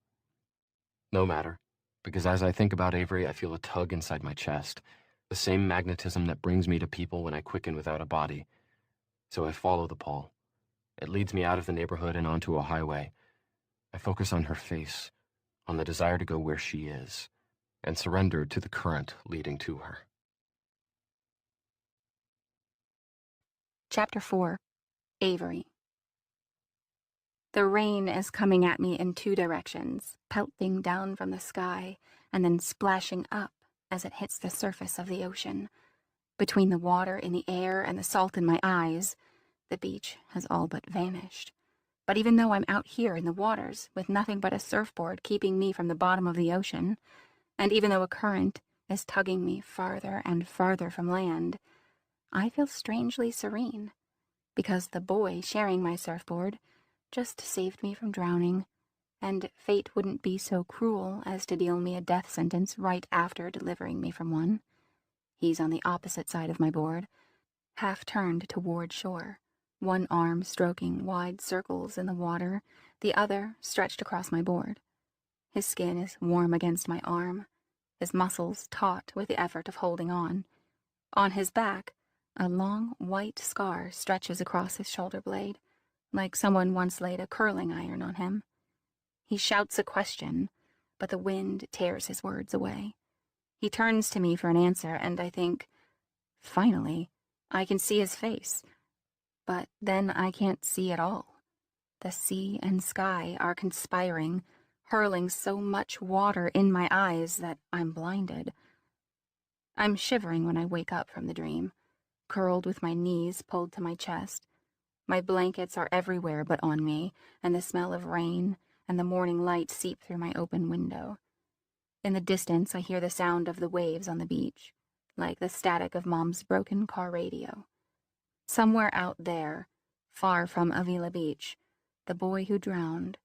B: No matter, because as I think about Avery, I feel a tug inside my chest, the same magnetism that brings me to people when I quicken without a body. So I follow the pole. It leads me out of the neighborhood and onto a highway. I focus on her face, on the desire to go where she is, and surrender to the current leading to her.
A: Chapter 4. Avery. The rain is coming at me in two directions, pelting down from the sky and then splashing up as it hits the surface of the ocean. Between the water in the air and the salt in my eyes, the beach has all but vanished. But even though I'm out here in the waters with nothing but a surfboard keeping me from the bottom of the ocean, and even though a current is tugging me farther and farther from land, I feel strangely serene, because the boy sharing my surfboard just saved me from drowning, and fate wouldn't be so cruel as to deal me a death sentence right after delivering me from one. He's on the opposite side of my board, half turned toward shore, one arm stroking wide circles in the water, the other stretched across my board. His skin is warm against my arm, his muscles taut with the effort of holding on. On his back, a long white scar stretches across his shoulder blade, like someone once laid a curling iron on him. He shouts a question, but the wind tears his words away. He turns to me for an answer, and I think, finally, I can see his face. But then I can't see at all. The sea and sky are conspiring, hurling so much water in my eyes that I'm blinded. I'm shivering when I wake up from the dream, curled with my knees pulled to my chest. My blankets are everywhere but on me, and the smell of rain and the morning light seep through my open window. In the distance, I hear the sound of the waves on the beach, like the static of Mom's broken car radio. Somewhere out there, far from Avila Beach, the boy who drowned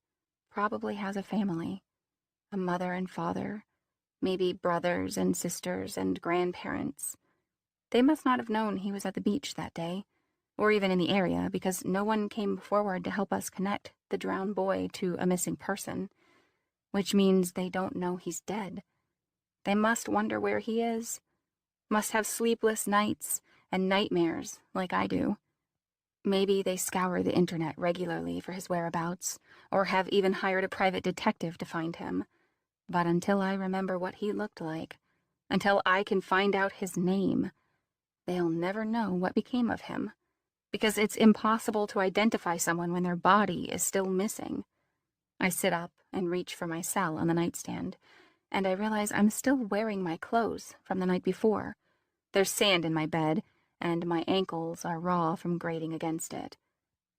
A: probably has a family, a mother and father, maybe brothers and sisters and grandparents. They must not have known he was at the beach that day, or even in the area, because no one came forward to help us connect the drowned boy to a missing person, which means they don't know he's dead. They must wonder where he is, must have sleepless nights and nightmares like I do. Maybe they scour the internet regularly for his whereabouts, or have even hired a private detective to find him. But until I remember what he looked like, until I can find out his name, they'll never know what became of him, because it's impossible to identify someone when their body is still missing. I sit up and reach for my cell on the nightstand, and I realize I'm still wearing my clothes from the night before. There's sand in my bed, and my ankles are raw from grating against it.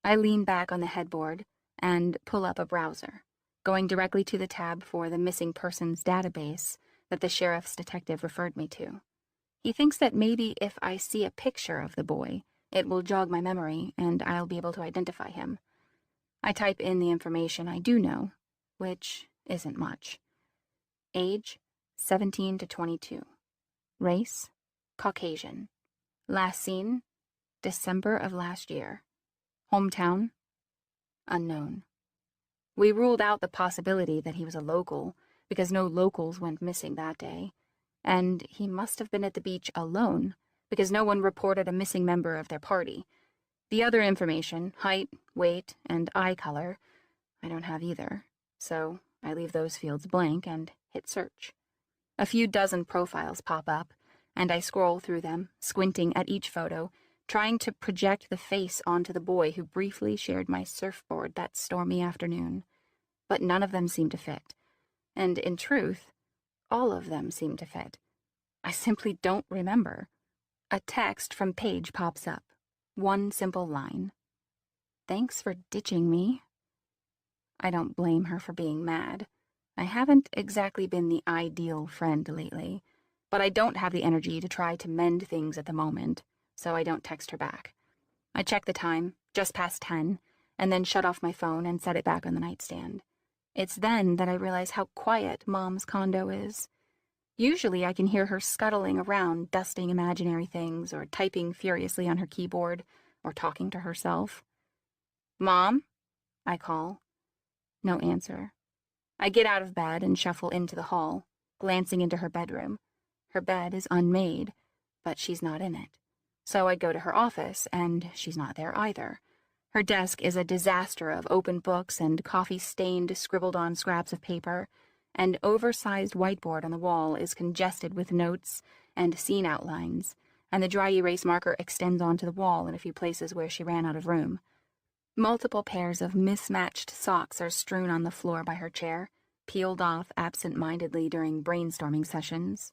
A: I lean back on the headboard and pull up a browser, going directly to the tab for the missing persons database that the sheriff's detective referred me to. He thinks that maybe if I see a picture of the boy, it will jog my memory and I'll be able to identify him. I type in the information I do know, which isn't much. Age, 17 to 22. Race, Caucasian. Last seen, December of last year. Hometown, unknown. We ruled out the possibility that he was a local, because no locals went missing that day. And he must have been at the beach alone, because no one reported a missing member of their party. The other information, height, weight, and eye color, I don't have either, so I leave those fields blank and hit search. A few dozen profiles pop up, and I scroll through them, squinting at each photo, trying to project the face onto the boy who briefly shared my surfboard that stormy afternoon. But none of them seem to fit. And in truth, all of them seem to fit. I simply don't remember. A text from Paige pops up. One simple line. "Thanks for ditching me." I don't blame her for being mad. I haven't exactly been the ideal friend lately, but I don't have the energy to try to mend things at the moment, so I don't text her back. I check the time, just past 10, and then shut off my phone and set it back on the nightstand. It's then that I realize how quiet Mom's condo is. Usually I can hear her scuttling around, dusting imaginary things, or typing furiously on her keyboard, or talking to herself. "Mom?" I call. No answer. I get out of bed and shuffle into the hall, glancing into her bedroom. Her bed is unmade, but she's not in it. So I go to her office, and she's not there either. Her desk is a disaster of open books and coffee-stained, scribbled-on scraps of paper. An oversized whiteboard on the wall is congested with notes and scene outlines, and the dry erase marker extends onto the wall in a few places where she ran out of room. Multiple pairs of mismatched socks are strewn on the floor by her chair, peeled off absent-mindedly during brainstorming sessions.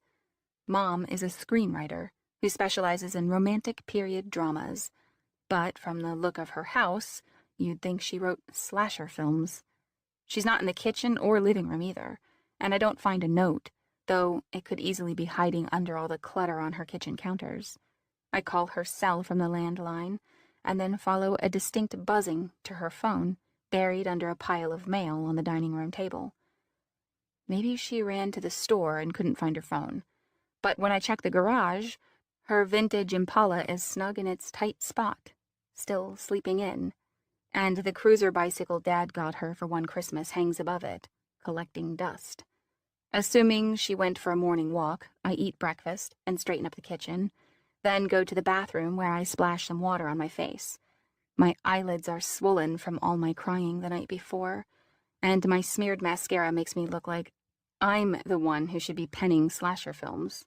A: Mom is a screenwriter who specializes in romantic period dramas, but from the look of her house, you'd think she wrote slasher films. She's not in the kitchen or living room either, and I don't find a note, though it could easily be hiding under all the clutter on her kitchen counters. I call her cell from the landline, and then follow a distinct buzzing to her phone, buried under a pile of mail on the dining room table. Maybe she ran to the store and couldn't find her phone. But when I check the garage, her vintage Impala is snug in its tight spot, still sleeping in, and the cruiser bicycle Dad got her for one Christmas hangs above it, collecting dust. Assuming she went for a morning walk, I eat breakfast and straighten up the kitchen, then go to the bathroom where I splash some water on my face. My eyelids are swollen from all my crying the night before, and my smeared mascara makes me look like I'm the one who should be penning slasher films.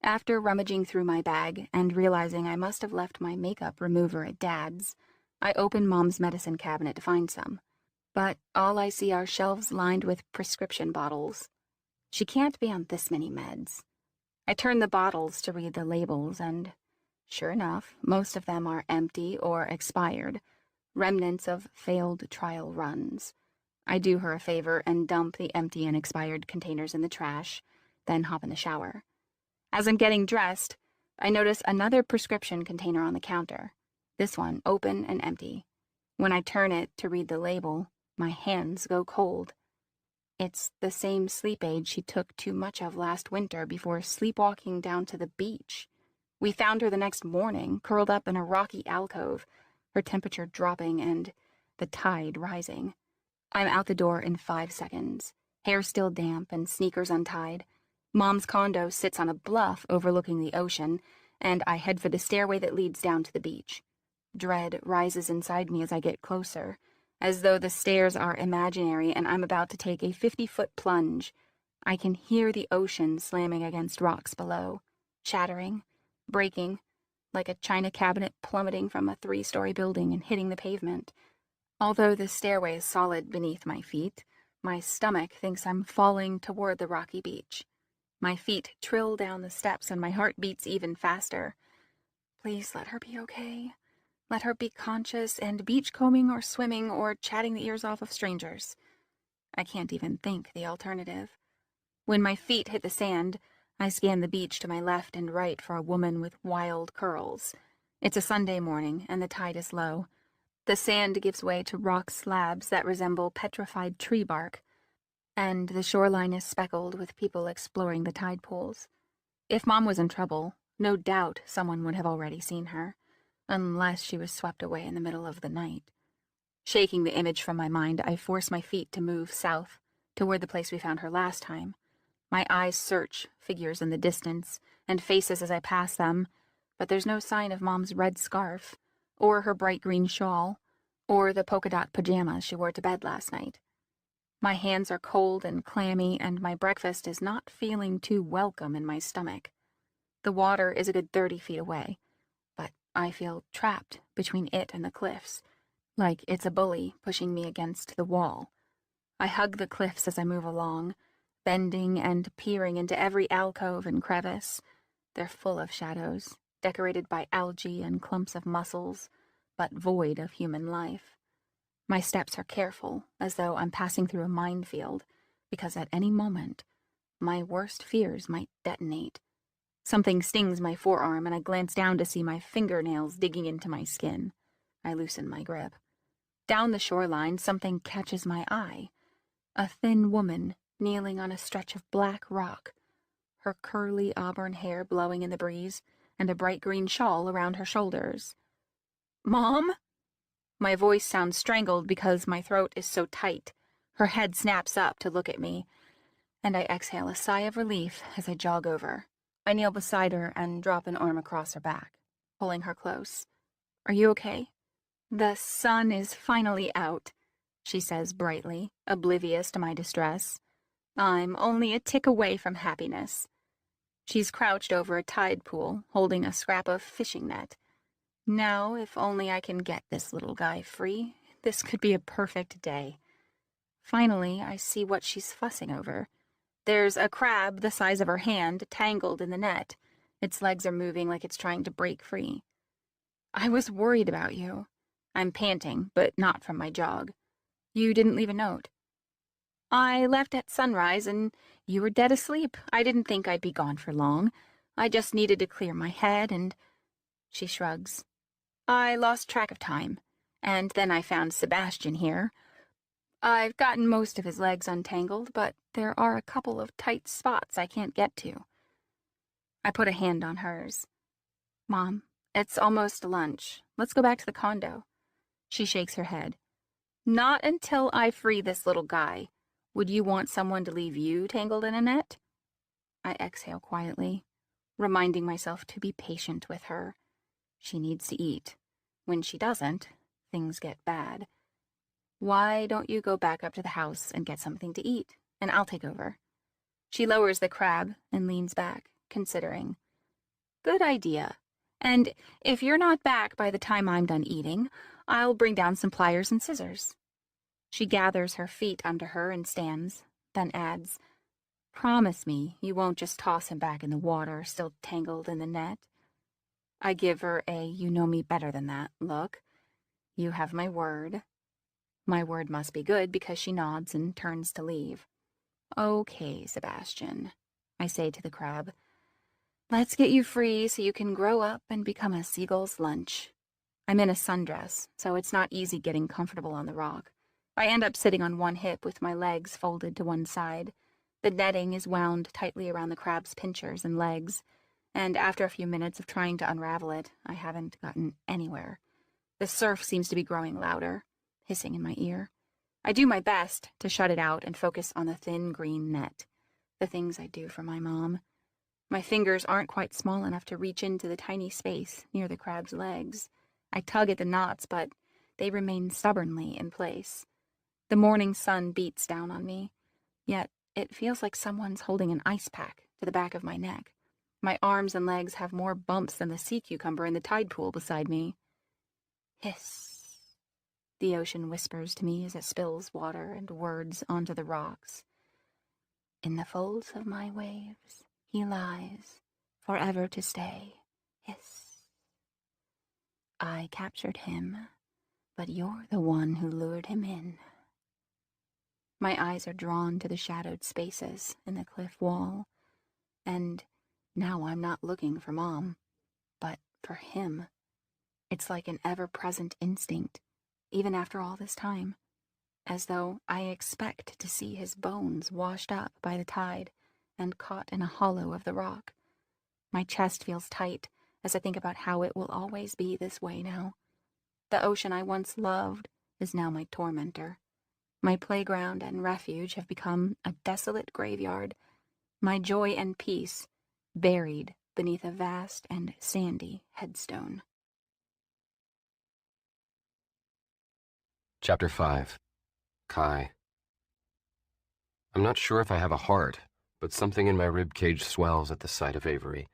A: After rummaging through my bag and realizing I must have left my makeup remover at Dad's, I open Mom's medicine cabinet to find some. But all I see are shelves lined with prescription bottles. She can't be on this many meds. I turn the bottles to read the labels, and sure enough, most of them are empty or expired, remnants of failed trial runs. I do her a favor and dump the empty and expired containers in the trash, then hop in the shower. As I'm getting dressed, I notice another prescription container on the counter, this one open and empty. When I turn it to read the label, my hands go cold. It's the same sleep aid she took too much of last winter before sleepwalking down to the beach. We found her the next morning, curled up in a rocky alcove, her temperature dropping and the tide rising. I'm out the door in 5 seconds, hair still damp and sneakers untied. Mom's condo sits on a bluff overlooking the ocean, and I head for the stairway that leads down to the beach. Dread rises inside me as I get closer, as though the stairs are imaginary and I'm about to take a 50-foot plunge. I can hear the ocean slamming against rocks below, shattering, breaking, like a china cabinet plummeting from a 3-story building and hitting the pavement. Although the stairway is solid beneath my feet, my stomach thinks I'm falling toward the rocky beach. My feet trill down the steps and my heart beats even faster. Please let her be okay. Let her be conscious and beachcombing or swimming or chatting the ears off of strangers. I can't even think the alternative. When my feet hit the sand, I scan the beach to my left and right for a woman with wild curls. It's a Sunday morning and the tide is low. The sand gives way to rock slabs that resemble petrified tree bark, and the shoreline is speckled with people exploring the tide pools. If Mom was in trouble, no doubt someone would have already seen her, unless she was swept away in the middle of the night. Shaking the image from my mind, I force my feet to move south, toward the place we found her last time. My eyes search figures in the distance, and faces as I pass them, but there's no sign of Mom's red scarf, or her bright green shawl, or the polka dot pajamas she wore to bed last night. My hands are cold and clammy, and my breakfast is not feeling too welcome in my stomach. The water is a good 30 feet away, but I feel trapped between it and the cliffs, like it's a bully pushing me against the wall. I hug the cliffs as I move along, bending and peering into every alcove and crevice. They're full of shadows, decorated by algae and clumps of mussels, but void of human life. My steps are careful, as though I'm passing through a minefield, because at any moment, my worst fears might detonate. Something stings my forearm, and I glance down to see my fingernails digging into my skin. I loosen my grip. Down the shoreline, something catches my eye. A thin woman kneeling on a stretch of black rock, her curly auburn hair blowing in the breeze, and a bright green shawl around her shoulders. "Mom?" My voice sounds strangled because my throat is so tight. Her head snaps up to look at me, and I exhale a sigh of relief as I jog over. I kneel beside her and drop an arm across her back, pulling her close. "Are you okay?" "The sun is finally out," she says brightly, oblivious to my distress. "I'm only a tick away from happiness." She's crouched over a tide pool, holding a scrap of fishing net. Now, if only I can get this little guy free, this could be a perfect day. Finally, I see what she's fussing over. There's a crab the size of her hand tangled in the net. Its legs are moving like it's trying to break free. "I was worried about you." I'm panting, but not from my jog. "You didn't leave a note." "I left at sunrise and you were dead asleep. I didn't think I'd be gone for long. I just needed to clear my head and—" She shrugs. "I lost track of time. And then I found Sebastian here. I've gotten most of his legs untangled, but there are a couple of tight spots I can't get to." I put a hand on hers. "Mom, it's almost lunch. Let's go back to the condo." She shakes her head. "Not until I free this little guy. Would you want someone to leave you tangled in a net?" I exhale quietly, reminding myself to be patient with her. She needs to eat. When she doesn't, things get bad. "Why don't you go back up to the house and get something to eat, and I'll take over?" She lowers the crab and leans back, considering. "Good idea. And if you're not back by the time I'm done eating, I'll bring down some pliers and scissors." She gathers her feet under her and stands, then adds, "Promise me you won't just toss him back in the water, still tangled in the net." I give her a "you know me better than that" look. "You have my word." My word must be good because she nods and turns to leave. "Okay, Sebastian," I say to the crab. "Let's get you free so you can grow up and become a seagull's lunch." I'm in a sundress, so it's not easy getting comfortable on the rock. I end up sitting on one hip with my legs folded to one side. The netting is wound tightly around the crab's pinchers and legs, and after a few minutes of trying to unravel it, I haven't gotten anywhere. The surf seems to be growing louder, hissing in my ear. I do my best to shut it out and focus on the thin green net, the things I do for my mom. My fingers aren't quite small enough to reach into the tiny space near the crab's legs. I tug at the knots, but they remain stubbornly in place. The morning sun beats down on me, yet it feels like someone's holding an ice pack to the back of my neck. My arms and legs have more bumps than the sea cucumber in the tide pool beside me. "Hiss," the ocean whispers to me as it spills water and words onto the rocks. "In the folds of my waves he lies, forever to stay. Hiss. I captured him, but you're the one who lured him in." My eyes are drawn to the shadowed spaces in the cliff wall, and now I'm not looking for Mom, but for him. It's like an ever-present instinct, even after all this time, as though I expect to see his bones washed up by the tide and caught in a hollow of the rock. My chest feels tight as I think about how it will always be this way now. The ocean I once loved is now my tormentor. My playground and refuge have become a desolate graveyard, my joy and peace buried beneath a vast and sandy headstone.
B: Chapter 5. Kai. I'm not sure if I have a heart, but something in my rib cage swells at the sight of Avery.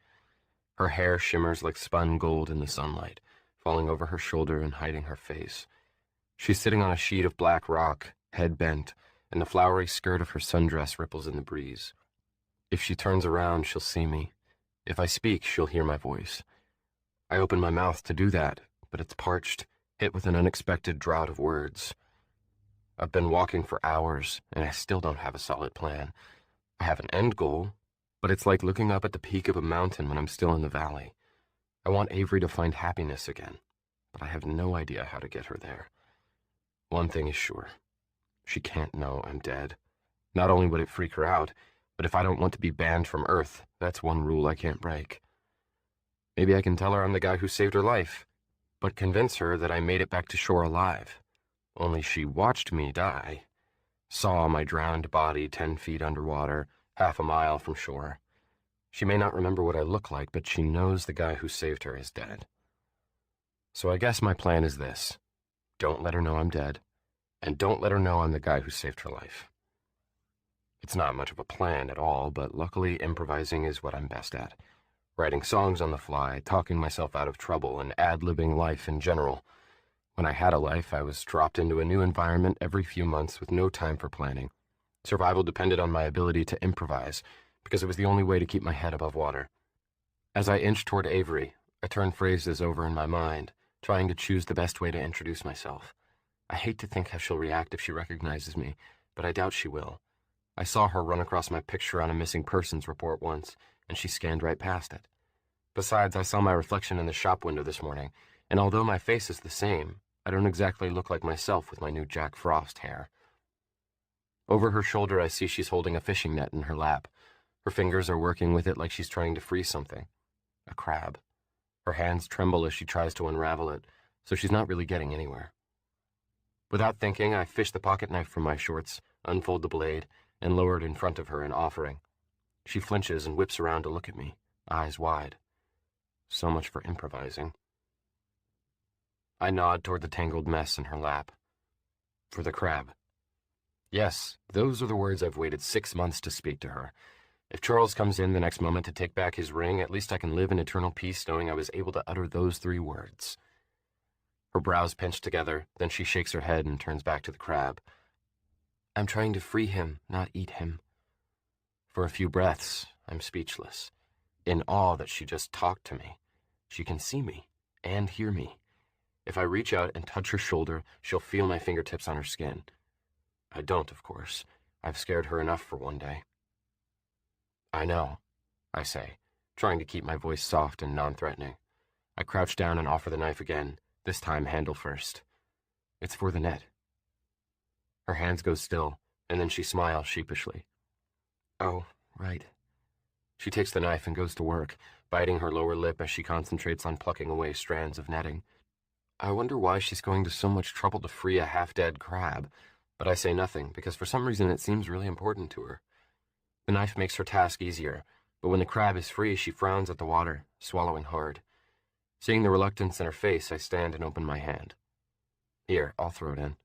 B: Her hair shimmers like spun gold in the sunlight, falling over her shoulder and hiding her face. She's sitting on a sheet of black rock, head bent, and the flowery skirt of her sundress ripples in the breeze. If she turns around, she'll see me. If I speak, she'll hear my voice. I open my mouth to do that, but it's parched, hit with an unexpected drought of words. I've been walking for hours, and I still don't have a solid plan. I have an end goal, but it's like looking up at the peak of a mountain when I'm still in the valley. I want Avery to find happiness again, but I have no idea how to get her there. One thing is sure. She can't know I'm dead. Not only would it freak her out, but if I don't want to be banned from Earth, that's one rule I can't break. Maybe I can tell her I'm the guy who saved her life, but convince her that I made it back to shore alive. Only she watched me die, saw my drowned body 10 feet underwater, half a mile from shore. She may not remember what I look like, but she knows the guy who saved her is dead. So I guess my plan is this. Don't let her know I'm dead, and don't let her know I'm the guy who saved her life. It's not much of a plan at all, but luckily improvising is what I'm best at. Writing songs on the fly, talking myself out of trouble, and ad-libbing life in general. When I had a life, I was dropped into a new environment every few months with no time for planning. Survival depended on my ability to improvise, because it was the only way to keep my head above water. As I inched toward Avery, I turned phrases over in my mind, trying to choose the best way to introduce myself. I hate to think how she'll react if she recognizes me, but I doubt she will. I saw her run across my picture on a missing persons report once, and she scanned right past it. Besides, I saw my reflection in the shop window this morning, and although my face is the same, I don't exactly look like myself with my new Jack Frost hair. Over her shoulder, I see she's holding a fishing net in her lap. Her fingers are working with it like she's trying to free something. A crab. Her hands tremble as she tries to unravel it, so she's not really getting anywhere. Without thinking, I fish the pocket knife from my shorts, unfold the blade, and lower it in front of her in offering. She flinches and whips around to look at me, eyes wide. So much for improvising. I nod toward the tangled mess in her lap. For the crab. Yes, those are the words I've waited 6 months to speak to her. If Charles comes in the next moment to take back his ring, at least I can live in eternal peace knowing I was able to utter those 3 words. Her brows pinch together, then she shakes her head and turns back to the crab. I'm trying to free him, not eat him. For a few breaths, I'm speechless, in awe that she just talked to me. She can see me and hear me. If I reach out and touch her shoulder, she'll feel my fingertips on her skin. I don't, of course. I've scared her enough for one day. I know, I say, trying to keep my voice soft and non-threatening. I crouch down and offer the knife again, this time handle first. It's for the net. Her hands go still, and then she smiles sheepishly. Oh, right. She takes the knife and goes to work, biting her lower lip as she concentrates on plucking away strands of netting. I wonder why she's going to so much trouble to free a half-dead crab, but I say nothing because for some reason it seems really important to her. The knife makes her task easier, but when the crab is free, she frowns at the water, swallowing hard. Seeing the reluctance in her face, I stand and open my hand. Here, I'll throw it in.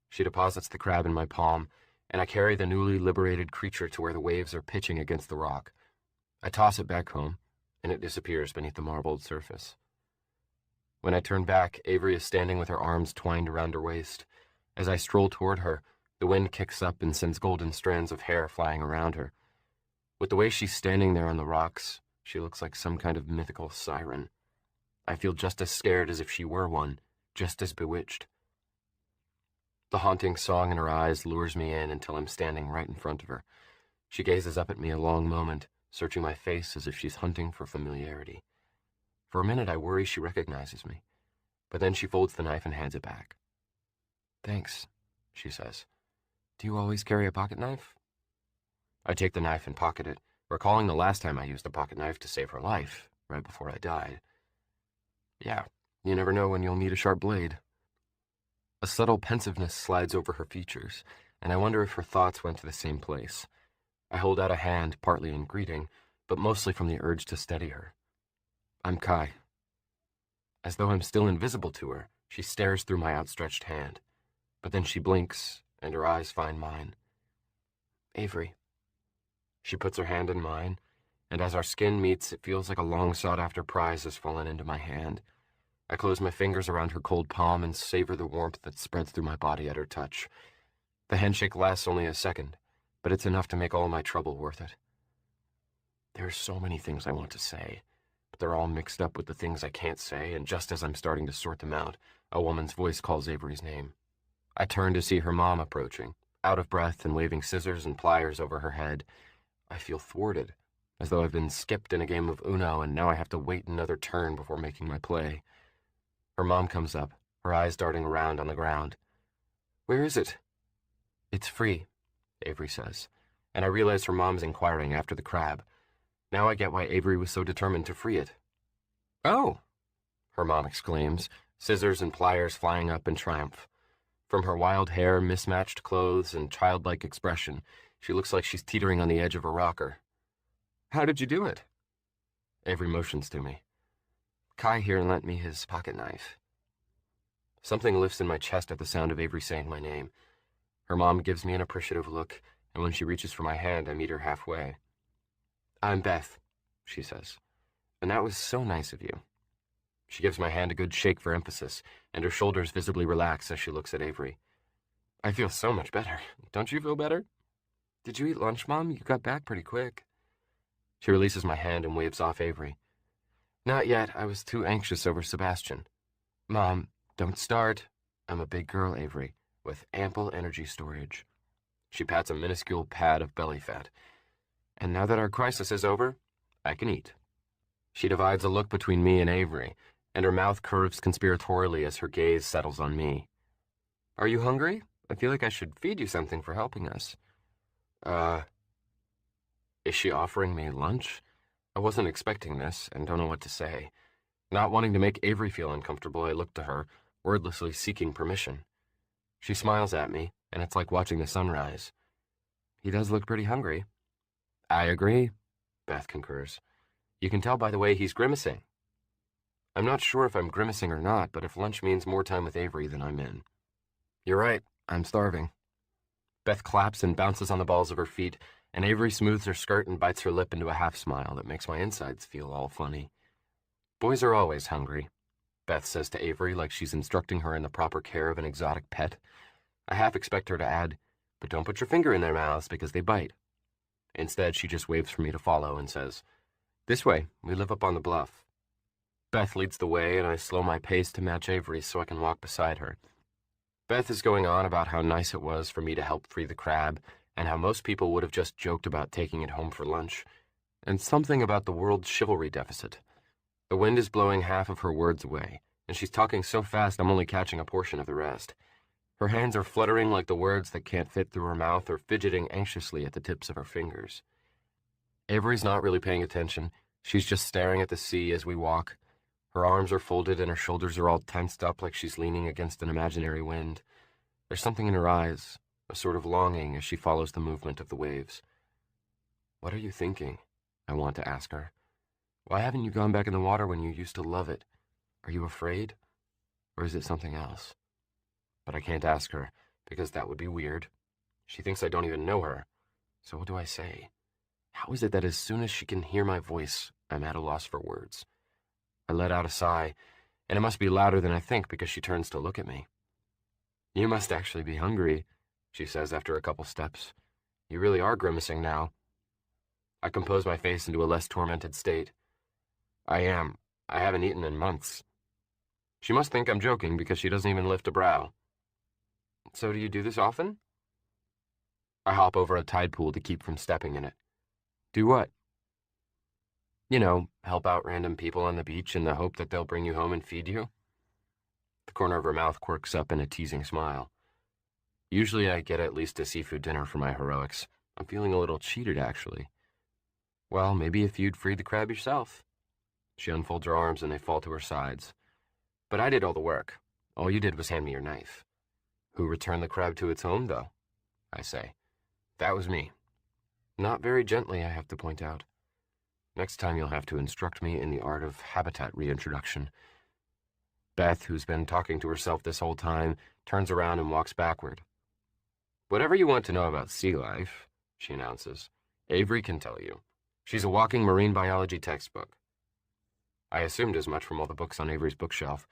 B: She deposits the crab in my palm, and I carry the newly liberated creature to where the waves are pitching against the rock. I toss it back home, and it disappears beneath the marbled surface. When I turn back, Avery is standing with her arms twined around her waist. As I stroll toward her, the wind kicks up and sends golden strands of hair flying around her. With the way she's standing there on the rocks, she looks like some kind of mythical siren. I feel just as scared as if she were one, just as bewitched. The haunting song in her eyes lures me in until I'm standing right in front of her. She gazes up at me a long moment, searching my face as if she's hunting for familiarity. For a minute, I worry she recognizes me, but then she folds the knife and hands it back. Thanks, she says. Do you always carry a pocket knife? I take the knife and pocket it, recalling the last time I used a pocket knife to save her life, right before I died. Yeah, you never know when you'll need a sharp blade. A subtle pensiveness slides over her features, and I wonder if her thoughts went to the same place. I hold out a hand, partly in greeting, but mostly from the urge to steady her. I'm Kai. As though I'm still invisible to her, she stares through my outstretched hand. But then she blinks, and her eyes find mine. Avery. She puts her hand in mine, and as our skin meets, it feels like a long sought-after prize has fallen into my hand. I close my fingers around her cold palm and savor the warmth that spreads through my body at her touch. The handshake lasts only a second, but it's enough to make all my trouble worth it. There are so many things I want to say, but they're all mixed up with the things I can't say, and just as I'm starting to sort them out, a woman's voice calls Avery's name. I turn to see her mom approaching, out of breath and waving scissors and pliers over her head. I feel thwarted, as though I've been skipped in a game of Uno and now I have to wait another turn before making my play. Her mom comes up, her eyes darting around on the ground. "Where is it?" "It's free," Avery says, and I realize her mom's inquiring after the crab. Now I get why Avery was so determined to free it. "Oh," her mom exclaims, scissors and pliers flying up in triumph. From her wild hair, mismatched clothes, and childlike expression, she looks like she's teetering on the edge of a rocker. "How did you do it?" Avery motions to me. "Kai here lent me his pocket knife." Something lifts in my chest at the sound of Avery saying my name. Her mom gives me an appreciative look, and when she reaches for my hand, I meet her halfway. "I'm Beth," she says, "and that was so nice of you." She gives my hand a good shake for emphasis, and her shoulders visibly relax as she looks at Avery. "I feel so much better. Don't you feel better?" "Did you eat lunch, Mom? You got back pretty quick." She releases my hand and waves off Avery. "Not yet. I was too anxious over Sebastian." "Mom, don't start. I'm a big girl, Avery, with ample energy storage." She pats a minuscule pad of belly fat. "And now that our crisis is over, I can eat." She divides a look between me and Avery, and her mouth curves conspiratorially as her gaze settles on me. "Are you hungry? I feel like I should feed you something for helping us." Is she offering me lunch? I wasn't expecting this, and don't know what to say. Not wanting to make Avery feel uncomfortable, I look to her, wordlessly seeking permission. She smiles at me, and it's like watching the sunrise. "He does look pretty hungry." "I agree," Beth concurs. "You can tell by the way he's grimacing." I'm not sure if I'm grimacing or not, but if lunch means more time with Avery, then I'm in. "You're right, I'm starving." Beth claps and bounces on the balls of her feet, and Avery smooths her skirt and bites her lip into a half smile that makes my insides feel all funny. "Boys are always hungry," Beth says to Avery like she's instructing her in the proper care of an exotic pet. I half expect her to add, "But don't put your finger in their mouths because they bite." Instead, she just waves for me to follow and says, "This way, we live up on the bluff." Beth leads the way, and I slow my pace to match Avery's so I can walk beside her. Beth is going on about how nice it was for me to help free the crab, and how most people would have just joked about taking it home for lunch, and something about the world's chivalry deficit. The wind is blowing half of her words away, and she's talking so fast I'm only catching a portion of the rest. Her hands are fluttering like the words that can't fit through her mouth or fidgeting anxiously at the tips of her fingers. Avery's not really paying attention. She's just staring at the sea as we walk. Her arms are folded and her shoulders are all tensed up like she's leaning against an imaginary wind. There's something in her eyes, a sort of longing as she follows the movement of the waves. "What are you thinking?" I want to ask her. "Why haven't you gone back in the water when you used to love it? Are you afraid? Or is it something else?" But I can't ask her, because that would be weird. She thinks I don't even know her. So what do I say? How is it that as soon as she can hear my voice, I'm at a loss for words? I let out a sigh, and it must be louder than I think because she turns to look at me. "You must actually be hungry," she says after a couple steps. "You really are grimacing now." I compose my face into a less tormented state. "I am. I haven't eaten in months." She must think I'm joking because she doesn't even lift a brow. "So do you do this often?" I hop over a tide pool to keep from stepping in it. "Do what?" "You know, help out random people on the beach in the hope that they'll bring you home and feed you." The corner of her mouth quirks up in a teasing smile. "Usually I get at least a seafood dinner for my heroics. I'm feeling a little cheated, actually." "Well, maybe if you'd freed the crab yourself." She unfolds her arms and they fall to her sides. "But I did all the work. All you did was hand me your knife." "Who returned the crab to its home, though?" I say. "That was me." Not very gently, I have to point out. Next time you'll have to instruct me in the art of habitat reintroduction. Beth, who's been talking to herself this whole time, turns around and walks backward. "Whatever you want to know about sea life," she announces, "Avery can tell you. She's a walking marine biology textbook." I assumed as much from all the books on Avery's bookshelf,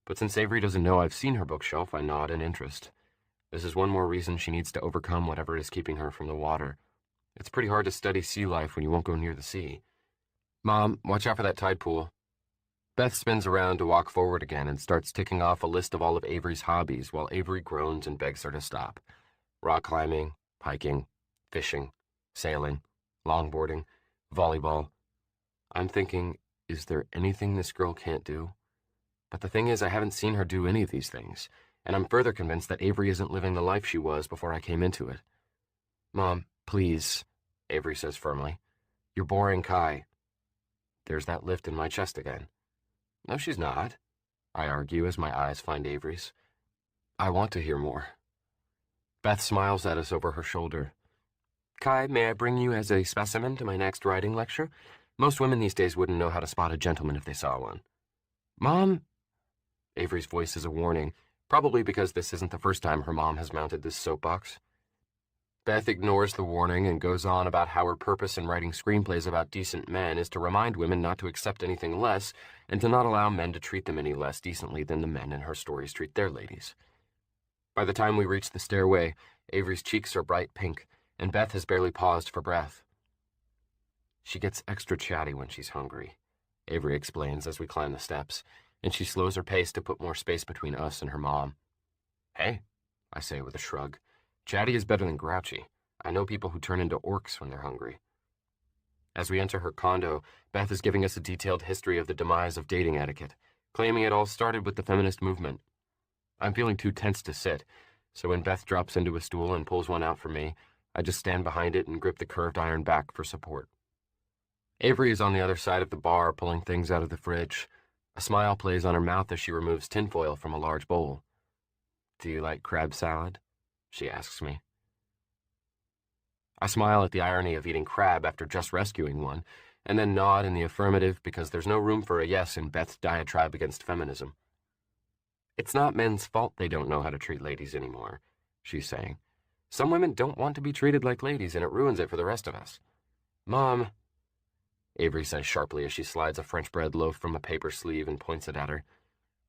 B: but since Avery doesn't know I've seen her bookshelf, I nod in interest. This is one more reason she needs to overcome whatever is keeping her from the water. It's pretty hard to study sea life when you won't go near the sea. "Mom, watch out for that tide pool." Beth spins around to walk forward again and starts ticking off a list of all of Avery's hobbies while Avery groans and begs her to stop. Rock climbing, hiking, fishing, sailing, longboarding, volleyball. I'm thinking, is there anything this girl can't do? But the thing is, I haven't seen her do any of these things, and I'm further convinced that Avery isn't living the life she was before I came into it. "Mom, please," Avery says firmly. "You're boring Kai." There's that lift in my chest again. "No, she's not," I argue as my eyes find Avery's. "I want to hear more." Beth smiles at us over her shoulder. "Kai, may I bring you as a specimen to my next writing lecture? Most women these days wouldn't know how to spot a gentleman if they saw one." "Mom?" Avery's voice is a warning, probably because this isn't the first time her mom has mounted this soapbox. Beth ignores the warning and goes on about how her purpose in writing screenplays about decent men is to remind women not to accept anything less and to not allow men to treat them any less decently than the men in her stories treat their ladies. By the time we reach the stairway, Avery's cheeks are bright pink, and Beth has barely paused for breath. "She gets extra chatty when she's hungry," Avery explains as we climb the steps, and she slows her pace to put more space between us and her mom. "Hey," I say with a shrug. "Chatty is better than grouchy. I know people who turn into orcs when they're hungry." As we enter her condo, Beth is giving us a detailed history of the demise of dating etiquette, claiming it all started with the feminist movement. I'm feeling too tense to sit, so when Beth drops into a stool and pulls one out for me, I just stand behind it and grip the curved iron back for support. Avery is on the other side of the bar pulling things out of the fridge. A smile plays on her mouth as she removes tinfoil from a large bowl. "Do you like crab salad?" she asks me. I smile at the irony of eating crab after just rescuing one, and then nod in the affirmative because there's no room for a yes in Beth's diatribe against feminism. "It's not men's fault they don't know how to treat ladies anymore," she's saying. "Some women don't want to be treated like ladies, and it ruins it for the rest of us." "Mom," Avery says sharply as she slides a French bread loaf from a paper sleeve and points it at her,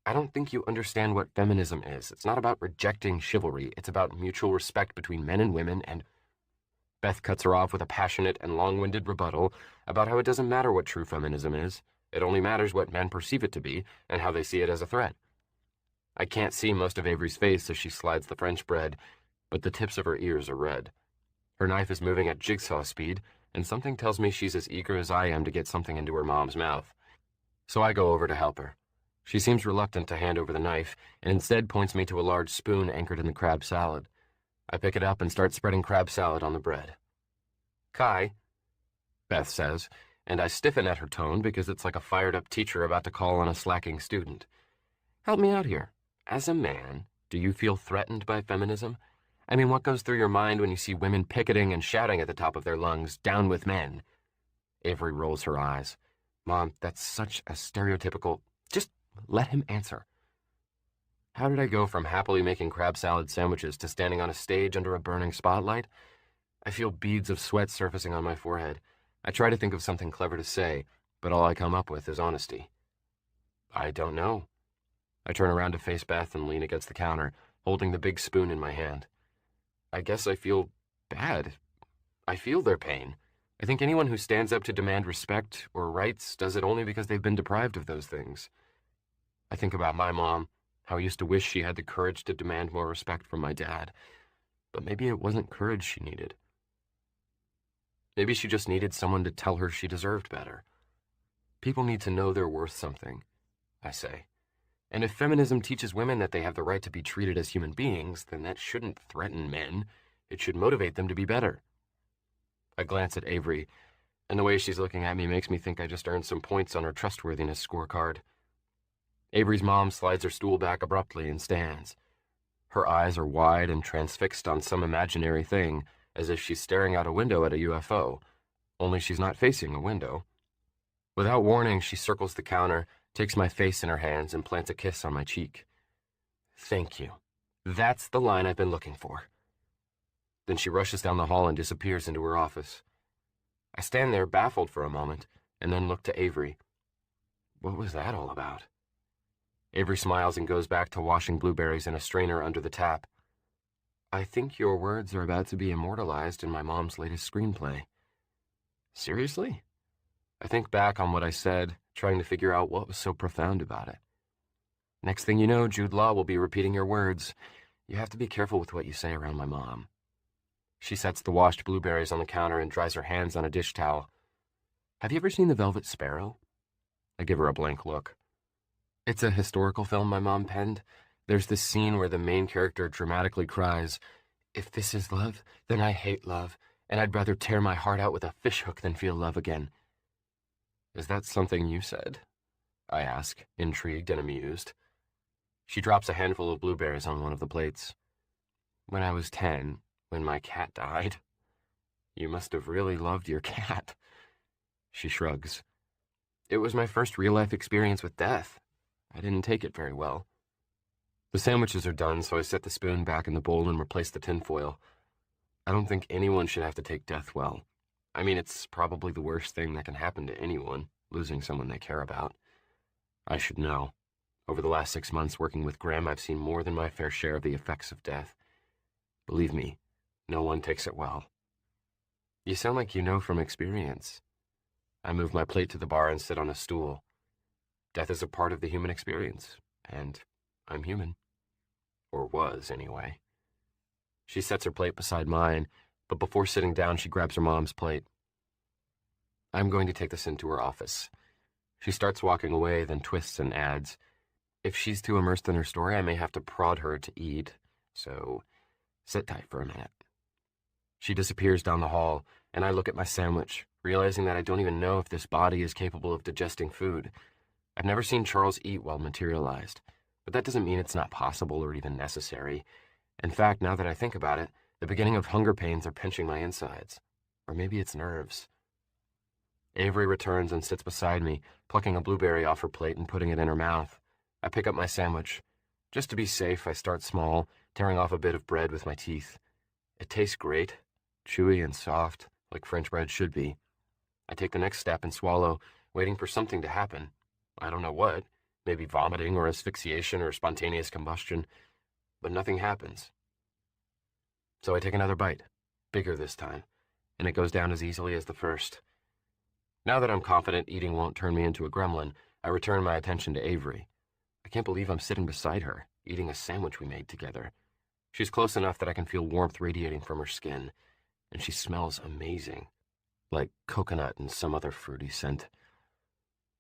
B: "I don't think you understand what feminism is. It's not about rejecting chivalry. It's about mutual respect between men and women, and—" Beth cuts her off with a passionate and long-winded rebuttal about how it doesn't matter what true feminism is. It only matters what men perceive it to be and how they see it as a threat. I can't see most of Avery's face as she slides the French bread, but the tips of her ears are red. Her knife is moving at jigsaw speed, and something tells me she's as eager as I am to get something into her mom's mouth. So I go over to help her. She seems reluctant to hand over the knife, and instead points me to a large spoon anchored in the crab salad. I pick it up and start spreading crab salad on the bread. "Kai," Beth says, and I stiffen at her tone because it's like a fired-up teacher about to call on a slacking student. "Help me out here. As a man, do you feel threatened by feminism? I mean, what goes through your mind when you see women picketing and shouting at the top of their lungs, 'Down with men'?" Avery rolls her eyes. "Mom, that's such a stereotypical—" "Just let him answer." How did I go from happily making crab salad sandwiches to standing on a stage under a burning spotlight? I feel beads of sweat surfacing on my forehead. I try to think of something clever to say, but all I come up with is honesty. "I don't know." I turn around to face Beth and lean against the counter, holding the big spoon in my hand. "I guess I feel bad. I feel their pain. I think anyone who stands up to demand respect or rights does it only because they've been deprived of those things. I think about my mom, how I used to wish she had the courage to demand more respect from my dad. But maybe it wasn't courage she needed. Maybe she just needed someone to tell her she deserved better. People need to know they're worth something," I say. "And if feminism teaches women that they have the right to be treated as human beings, then that shouldn't threaten men. It should motivate them to be better." I glance at Avery, and the way she's looking at me makes me think I just earned some points on her trustworthiness scorecard. Avery's mom slides her stool back abruptly and stands. Her eyes are wide and transfixed on some imaginary thing, as if she's staring out a window at a UFO, only she's not facing a window. Without warning, she circles the counter, takes my face in her hands, and plants a kiss on my cheek. Thank you. That's the line I've been looking for. Then she rushes down the hall and disappears into her office. I stand there baffled for a moment, and then look to Avery. What was that all about? Avery smiles and goes back to washing blueberries in a strainer under the tap. I think your words are about to be immortalized in my mom's latest screenplay. Seriously? I think back on what I said, trying to figure out what was so profound about it. Next thing you know, Jude Law will be repeating your words. You have to be careful with what you say around my mom. She sets the washed blueberries on the counter and dries her hands on a dish towel. Have you ever seen The Velvet Sparrow? I give her a blank look. It's a historical film my mom penned. There's this scene where the main character dramatically cries, "If this is love, then I hate love, and I'd rather tear my heart out with a fishhook than feel love again." Is that something you said? I ask, intrigued and amused. She drops a handful of blueberries on one of the plates. When I was 10, when my cat died. You must have really loved your cat. She shrugs. It was my first real-life experience with death. I didn't take it very well. The sandwiches are done, so I set the spoon back in the bowl and replace the tinfoil. I don't think anyone should have to take death well. I mean, it's probably the worst thing that can happen to anyone, losing someone they care about. I should know. Over the last 6 months working with Graham, I've seen more than my fair share of the effects of death. Believe me, no one takes it well. You sound like you know from experience. I move my plate to the bar and sit on a stool. Death is a part of the human experience, and I'm human. Or was, anyway. She sets her plate beside mine, but before sitting down, she grabs her mom's plate. I'm going to take this into her office. She starts walking away, then twists and adds, if she's too immersed in her story, I may have to prod her to eat, so sit tight for a minute. She disappears down the hall, and I look at my sandwich, realizing that I don't even know if this body is capable of digesting food. I've never seen Charles eat while materialized, but that doesn't mean it's not possible or even necessary. In fact, now that I think about it, the beginning of hunger pains are pinching my insides. Or maybe it's nerves. Avery returns and sits beside me, plucking a blueberry off her plate and putting it in her mouth. I pick up my sandwich. Just to be safe, I start small, tearing off a bit of bread with my teeth. It tastes great, chewy and soft, like French bread should be. I take the next step and swallow, waiting for something to happen. I don't know what, maybe vomiting or asphyxiation or spontaneous combustion, but nothing happens. So I take another bite, bigger this time, and it goes down as easily as the first. Now that I'm confident eating won't turn me into a gremlin, I return my attention to Avery. I can't believe I'm sitting beside her, eating a sandwich we made together. She's close enough that I can feel warmth radiating from her skin, and she smells amazing, like coconut and some other fruity scent.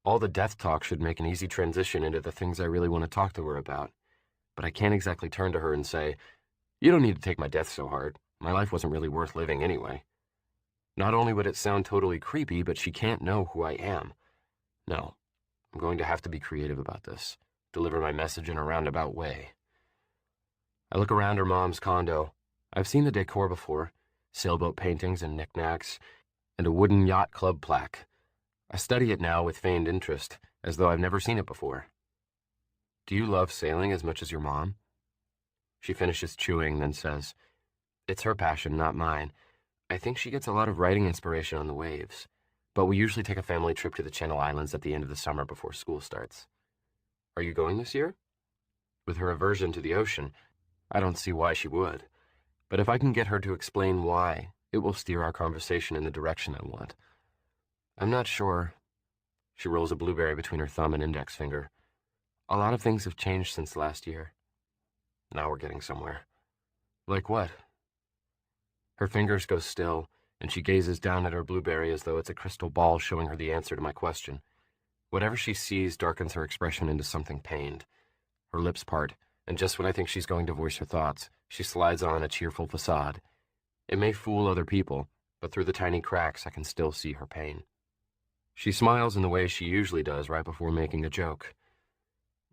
B: All the death talk should make an easy transition into the things I really want to talk to her about, but I can't exactly turn to her and say, you don't need to take my death so hard. My life wasn't really worth living anyway. Not only would it sound totally creepy, but she can't know who I am. No, I'm going to have to be creative about this, deliver my message in a roundabout way. I look around her mom's condo. I've seen the decor before, sailboat paintings and knickknacks, and a wooden yacht club plaque. I study it now with feigned interest, as though I've never seen it before. Do you love sailing as much as your mom? She finishes chewing, then says, it's her passion, not mine. I think she gets a lot of writing inspiration on the waves, but we usually take a family trip to the Channel Islands at the end of the summer before school starts. Are you going this year? With her aversion to the ocean, I don't see why she would, but if I can get her to explain why, it will steer our conversation in the direction I want. I'm not sure. She rolls a blueberry between her thumb and index finger. A lot of things have changed since last year. Now we're getting somewhere. Like what? Her fingers go still, and she gazes down at her blueberry as though it's a crystal ball showing her the answer to my question. Whatever she sees darkens her expression into something pained. Her lips part, and just when I think she's going to voice her thoughts, she slides on a cheerful facade. It may fool other people, but through the tiny cracks I can still see her pain. She smiles in the way she usually does right before making a joke.